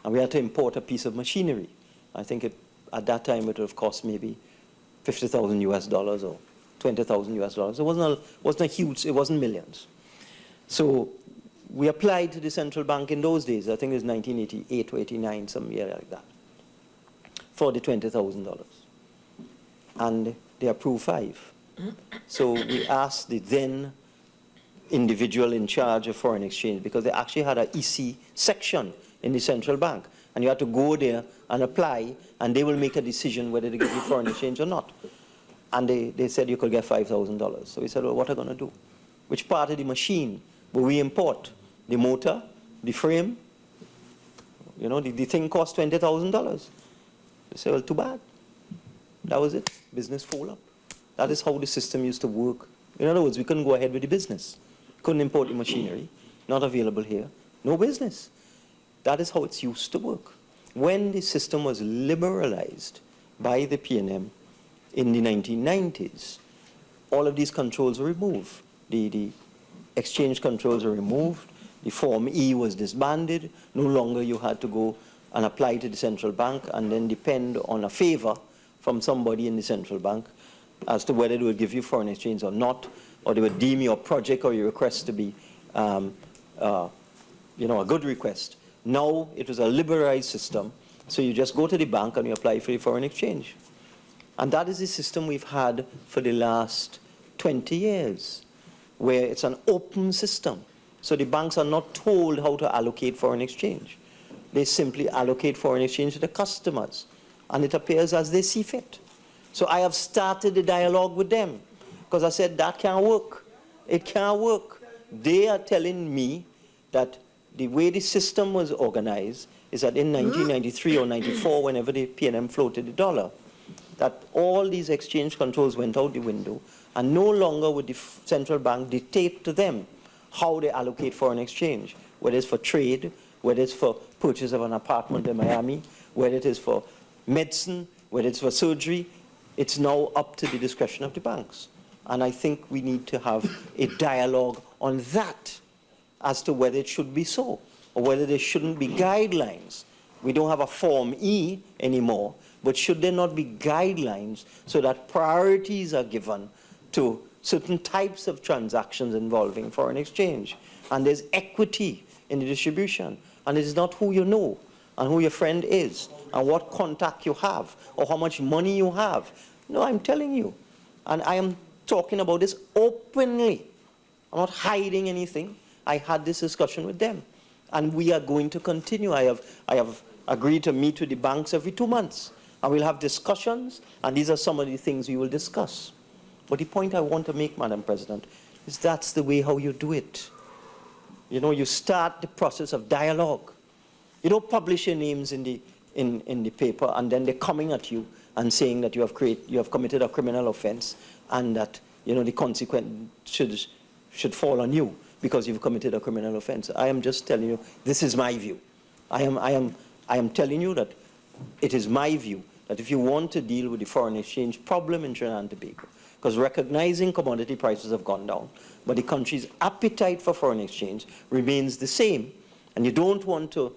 And we had to import a piece of machinery. I think at that time it would have cost maybe $50,000 US or $20,000 US. It wasn't a huge, it wasn't millions. So we applied to the central bank in those days, I think it was 1988 or 89, some year like that, for the $20,000. And they approved 5. So we asked the then individual in charge of foreign exchange, because they actually had an EC section in the central bank. And you had to go there and apply, and they will make a decision whether to give you foreign exchange or not. And they said you could get $5,000. So we said, well, what are we going to do? Which part of the machine will we import? The motor, the frame? You know, the thing cost $20,000. They said, well, too bad. That was it. Business fall up. That is how the system used to work. In other words, we couldn't go ahead with the business. Couldn't import the machinery. Not available here. No business. That is how it's used to work. When the system was liberalized by the PNM in the 1990s, all of these controls were removed. The exchange controls were removed. The Form E was disbanded. No longer you had to go and apply to the central bank and then depend on a favor from somebody in the central bank as to whether they would give you foreign exchange or not, or they would deem your project or your request to be a good request. Now it was a liberalized system, so you just go to the bank and you apply for your foreign exchange. And that is the system we've had for the last 20 years, where it's an open system. So the banks are not told how to allocate foreign exchange. They simply allocate foreign exchange to the customers, and it appears as they see fit. So I have started the dialogue with them, because I said that can't work. It can't work. They are telling me that the way the system was organized is that in 1993 or 94, whenever the PNM floated the dollar, that all these exchange controls went out the window, and no longer would the central bank dictate to them how they allocate foreign exchange, whether it's for trade, whether it's for purchase of an apartment in Miami, whether it is for medicine, whether it's for surgery. It's now up to the discretion of the banks. And I think we need to have a dialogue on that as to whether it should be so, or whether there shouldn't be guidelines. We don't have a Form E anymore, but should there not be guidelines so that priorities are given to certain types of transactions involving foreign exchange? And there's equity in the distribution, and it's not who you know and who your friend is and what contact you have or how much money you have. No, I'm telling you, and I am talking about this openly. I'm not hiding anything. I had this discussion with them, and we are going to continue. I have agreed to meet with the banks every 2 months, and we'll have discussions, and these are some of the things we will discuss. But the point I want to make, Madam President, is that's the way how you do it. You know, you start the process of dialogue. You don't publish your names in the paper, and then they're coming at you and saying that you have committed a criminal offense, and that, you know, the consequence should fall on you because you've committed a criminal offense. I am just telling you, this is my view. I am telling you that it is my view that if you want to deal with the foreign exchange problem in Trinidad and Tobago, because recognizing commodity prices have gone down, but the country's appetite for foreign exchange remains the same, and you don't want to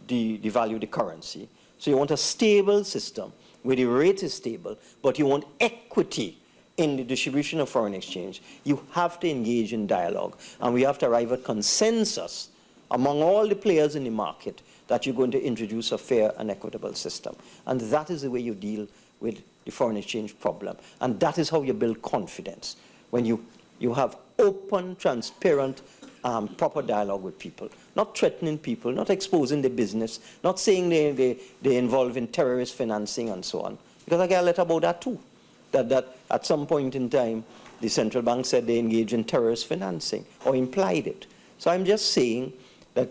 devalue the currency. So you want a stable system where the rate is stable, but you want equity in the distribution of foreign exchange. You have to engage in dialogue, and we have to arrive at consensus among all the players in the market that you're going to introduce a fair and equitable system. And that is the way you deal with the foreign exchange problem. And that is how you build confidence, when you have open, transparent, proper dialogue with people, not threatening people, not exposing their business, not saying they're involved in terrorist financing and so on. Because I get a letter about that too, that at some point in time, the central bank said they engage in terrorist financing, or implied it. So I'm just saying that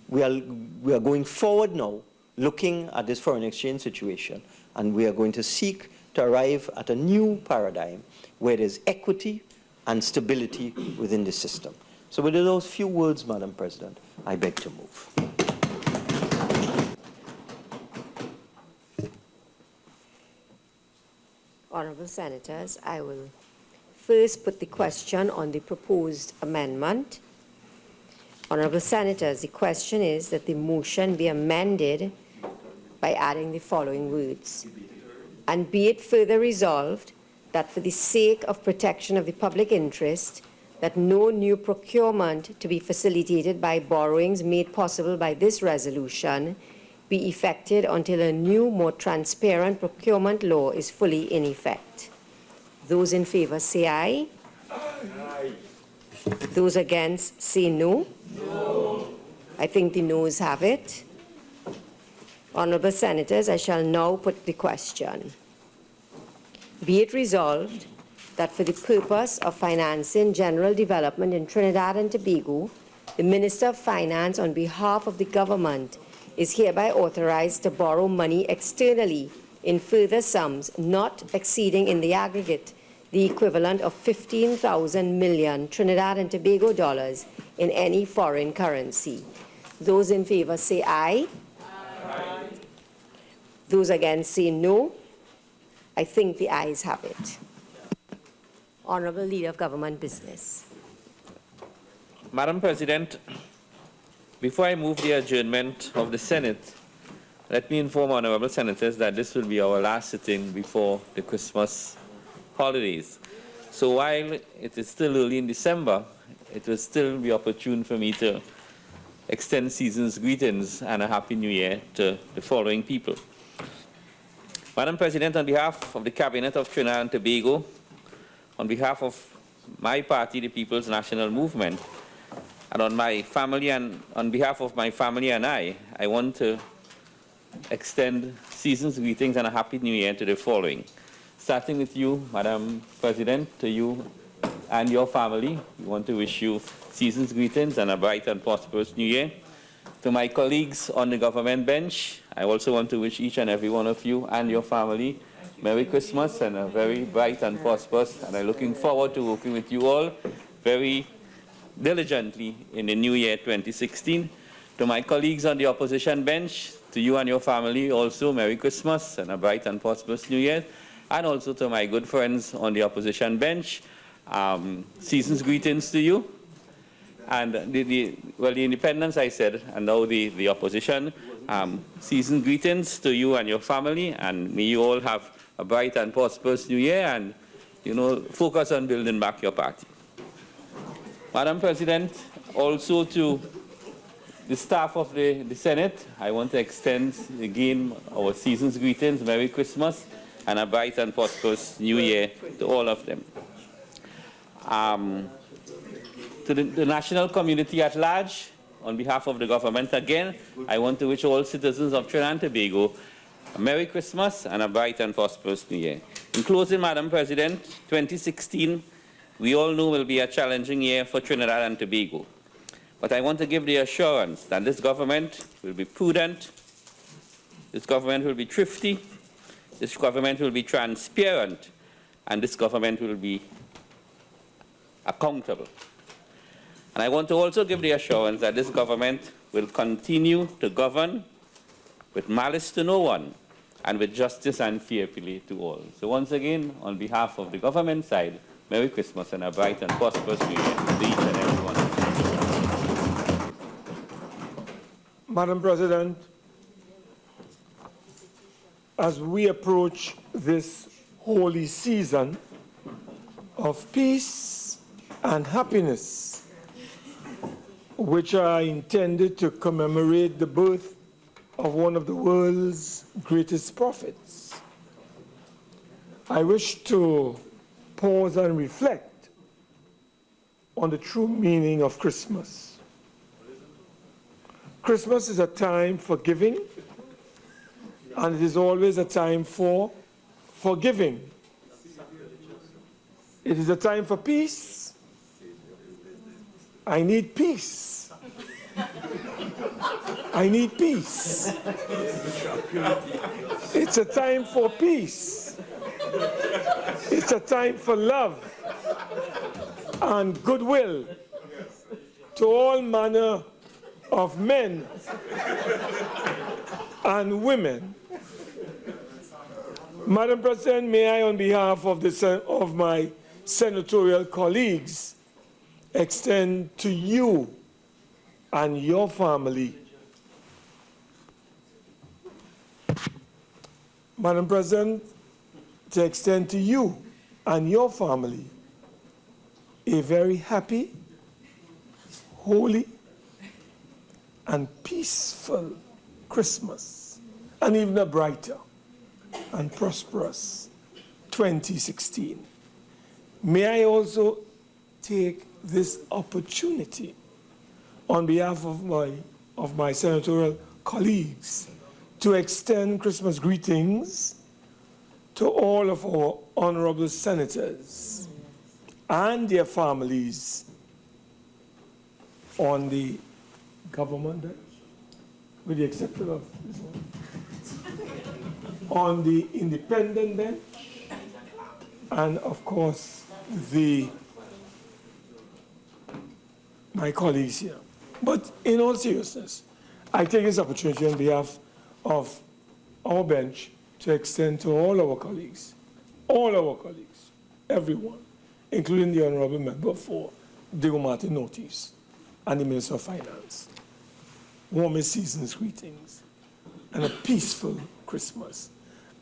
we are going forward now, looking at this foreign exchange situation, and we are going to seek to arrive at a new paradigm where there's equity and stability within the system. So with those few words, Madam President, I beg to move. Honourable Senators, I will first put the question on the proposed amendment. Honourable Senators, the question is that the motion be amended by adding the following words: and be it further resolved that for the sake of protection of the public interest, that no new procurement to be facilitated by borrowings made possible by this resolution be effected until a new, more transparent procurement law is fully in effect. Those in favour say aye. Aye. Those against say no. No. I think the noes have it. Honourable Senators, I shall now put the question. Be it resolved that for the purpose of financing general development in Trinidad and Tobago, the Minister of Finance, on behalf of the government, is hereby authorized to borrow money externally in further sums not exceeding in the aggregate the equivalent of 15,000 million Trinidad and Tobago dollars in any foreign currency. Those in favor say aye. Aye. Those against say no. I think the ayes have it. Honourable Leader of Government Business. Madam President, before I move the adjournment of the Senate, let me inform honourable senators that this will be our last sitting before the Christmas holidays. So while it is still early in December, it will still be opportune for me to extend season's greetings and a Happy New Year to the following people. Madam President, on behalf of the Cabinet of Trinidad and Tobago, on behalf of my party, the People's National Movement, and on behalf of my family and I want to extend season's greetings and a Happy New Year to the following. Starting with you, Madam President, to you and your family, we want to wish you season's greetings and a bright and prosperous New Year. To my colleagues on the government bench, I also want to wish each and every one of you and your family Merry Christmas and a very bright and prosperous, and I'm looking forward to working with you all very diligently in the new year 2016. To my colleagues on the opposition bench, to you and your family also Merry Christmas and a bright and prosperous New Year. And also to my good friends on the opposition bench, season's greetings to you. And the independents I said, and now the opposition, season's greetings to you and your family, and may you all have a bright and prosperous New Year, and focus on building back your party. Madam President, also to the staff of the Senate, I want to extend again our season's greetings, Merry Christmas, and a bright and prosperous New Year to all of them. To the national community at large, on behalf of the government again, I want to wish all citizens of Trinidad and Tobago a Merry Christmas and a bright and prosperous New Year. In closing, Madam President, 2016, we all know will be a challenging year for Trinidad and Tobago. But I want to give the assurance that this government will be prudent, this government will be thrifty, this government will be transparent, and this government will be accountable. And I want to also give the assurance that this government will continue to govern with malice to no one and with justice and fair play to all. So once again, on behalf of the government side, Merry Christmas and a bright and prosperous New Year to each and every one of you. Madam President, as we approach this holy season of peace and happiness, which are intended to commemorate the birth of one of the world's greatest prophets, I wish to pause and reflect on the true meaning of Christmas. Christmas is a time for giving, and it is always a time for forgiving. It is a time for peace. I need peace. I need peace. It's a time for peace. It's a time for love and goodwill to all manner of men and women. Madam President, may I, on behalf of my senatorial colleagues, extend to you and your family. Madam President, to extend to you and your family a very happy, holy, and peaceful Christmas, and even a brighter and prosperous 2016. May I also take this opportunity on behalf of my senatorial colleagues to extend Christmas greetings to all of our honorable senators and their families on the government bench, with the exception of this one, on the independent bench, and of course my colleagues here. But in all seriousness, I take this opportunity on behalf of our bench to extend to all our colleagues, everyone, including the Honourable Member for Deomati Notice and the Minister of Finance, warmest season's greetings and a peaceful Christmas.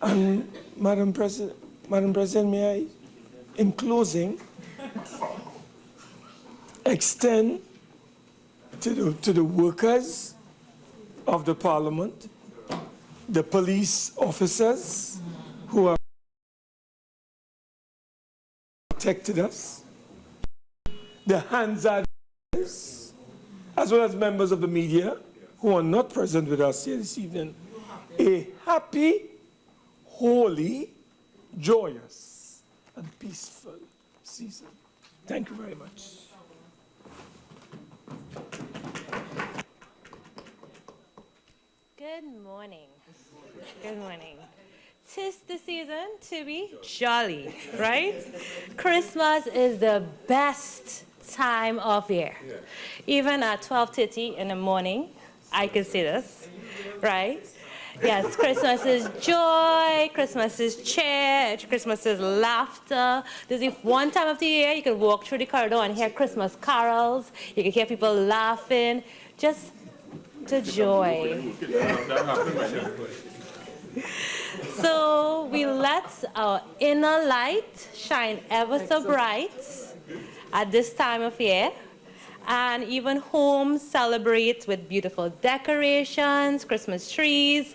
And Madam President, may I, in closing, extend to the workers of the Parliament, the police officers who have protected us, the Hansard, as well as members of the media who are not present with us here this evening, a happy, holy, joyous, and peaceful season. Thank you very much. Good morning. Good morning. 'Tis the season to be jolly, right? Christmas is the best time of year. Even at 12:30 in the morning, I can see this, right? Yes, Christmas is joy, Christmas is cheer, Christmas is laughter. There's one time of the year you can walk through the corridor and hear Christmas carols. You can hear people laughing. Just the joy. So we let our inner light shine ever so bright at this time of year. And even homes celebrate with beautiful decorations, Christmas trees,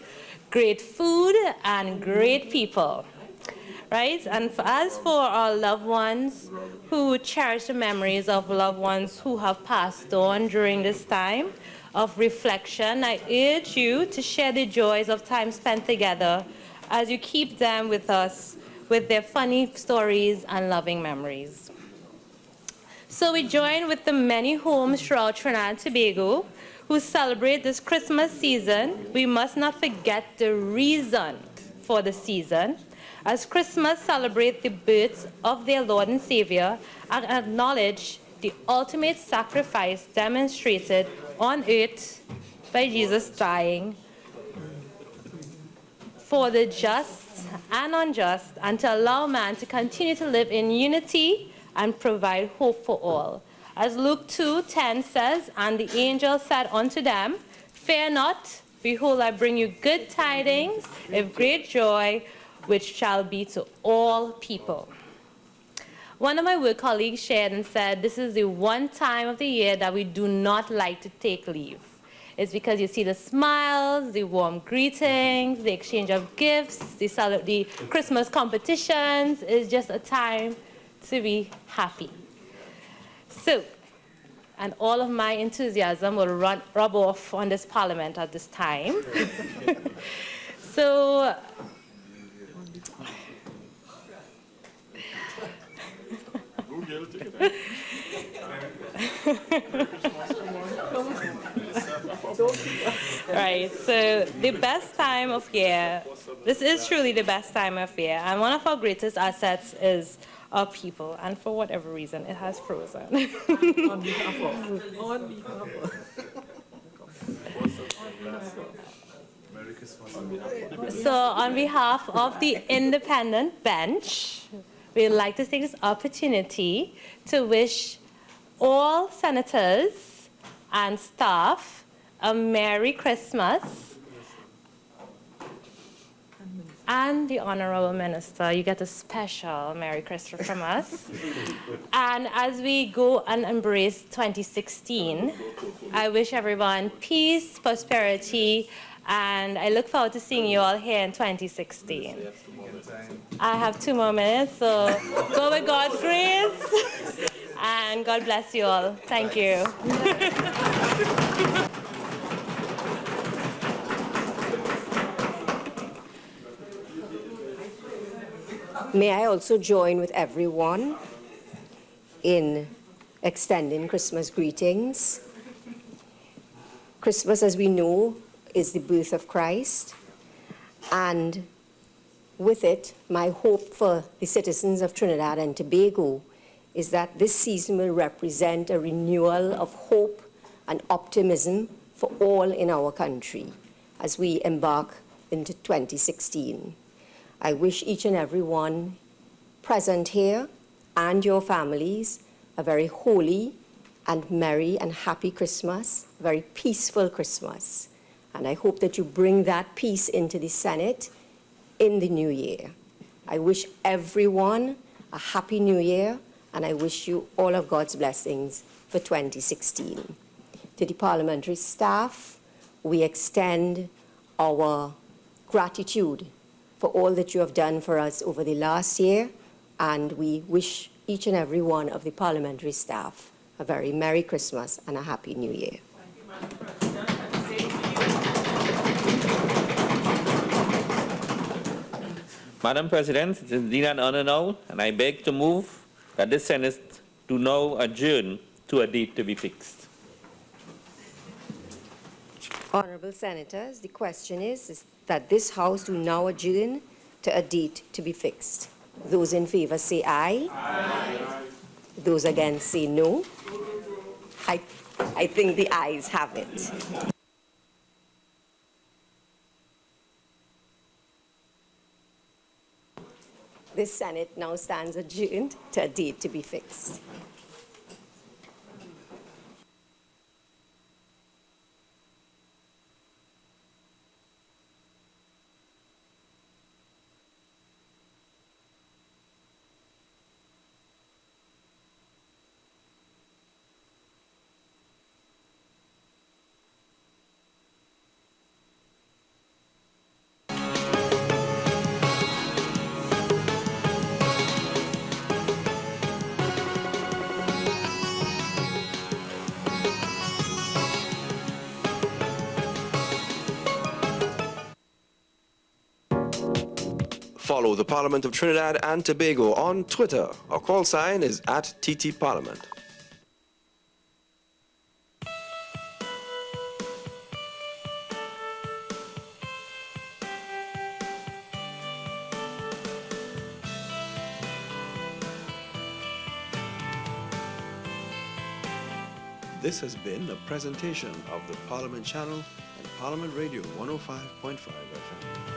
great food, and great people, right? And as for our loved ones who cherish the memories of loved ones who have passed on during this time of reflection, I urge you to share the joys of time spent together as you keep them with us, with their funny stories and loving memories. So we join with the many homes throughout Trinidad and Tobago who celebrate this Christmas season. We must not forget the reason for the season, as Christmas celebrates the birth of their Lord and Savior and acknowledge the ultimate sacrifice demonstrated on earth by Jesus dying for the just and unjust, and to allow man to continue to live in unity and provide hope for all. As Luke 2:10 says, and the angel said unto them, fear not, behold, I bring you good tidings of great joy, which shall be to all people. One of my work colleagues shared and said, this is the one time of the year that we do not like to take leave. It's because you see the smiles, the warm greetings, the exchange of gifts, the Christmas competitions. It's just a time to be happy. So, and all of my enthusiasm will rub off on this parliament at this time. So, right, so the best time of year, this is truly the best time of year, and one of our greatest assets is our people, and for whatever reason, it has frozen. On behalf of. So on behalf of the independent bench, we'd like to take this opportunity to wish all senators and staff a Merry Christmas, and the Honourable Minister, you get a special Merry Christmas from us. And as we go and embrace 2016, I wish everyone peace, prosperity, and I look forward to seeing you all here in 2016. I have 2 more minutes, so go with God's grace. And and God bless you all. Thank you. May I also join with everyone in extending Christmas greetings. Christmas, as we know, is the birth of Christ, and with it, my hope for the citizens of Trinidad and Tobago is that this season will represent a renewal of hope and optimism for all in our country as we embark into 2016. I wish each and every one present here and your families a very holy and merry and happy Christmas, a very peaceful Christmas. And I hope that you bring that peace into the Senate in the new year. I wish everyone a happy new year, and I wish you all of God's blessings for 2016. To the parliamentary staff, we extend our gratitude for all that you have done for us over the last year, and we wish each and every one of the parliamentary staff a very Merry Christmas and a Happy New Year. Madam President, it is indeed an honor now, and I beg to move that the Senate do now adjourn to a date to be fixed. Honourable Senators, the question is that this House do now adjourn to a date to be fixed. Those in favour say aye. Aye. Those against say no. I think the ayes have it. This Senate now stands adjourned to a date to be fixed. Follow the Parliament of Trinidad and Tobago on Twitter. Our call sign is @TTParliament. This has been a presentation of the Parliament Channel and Parliament Radio 105.5 FM.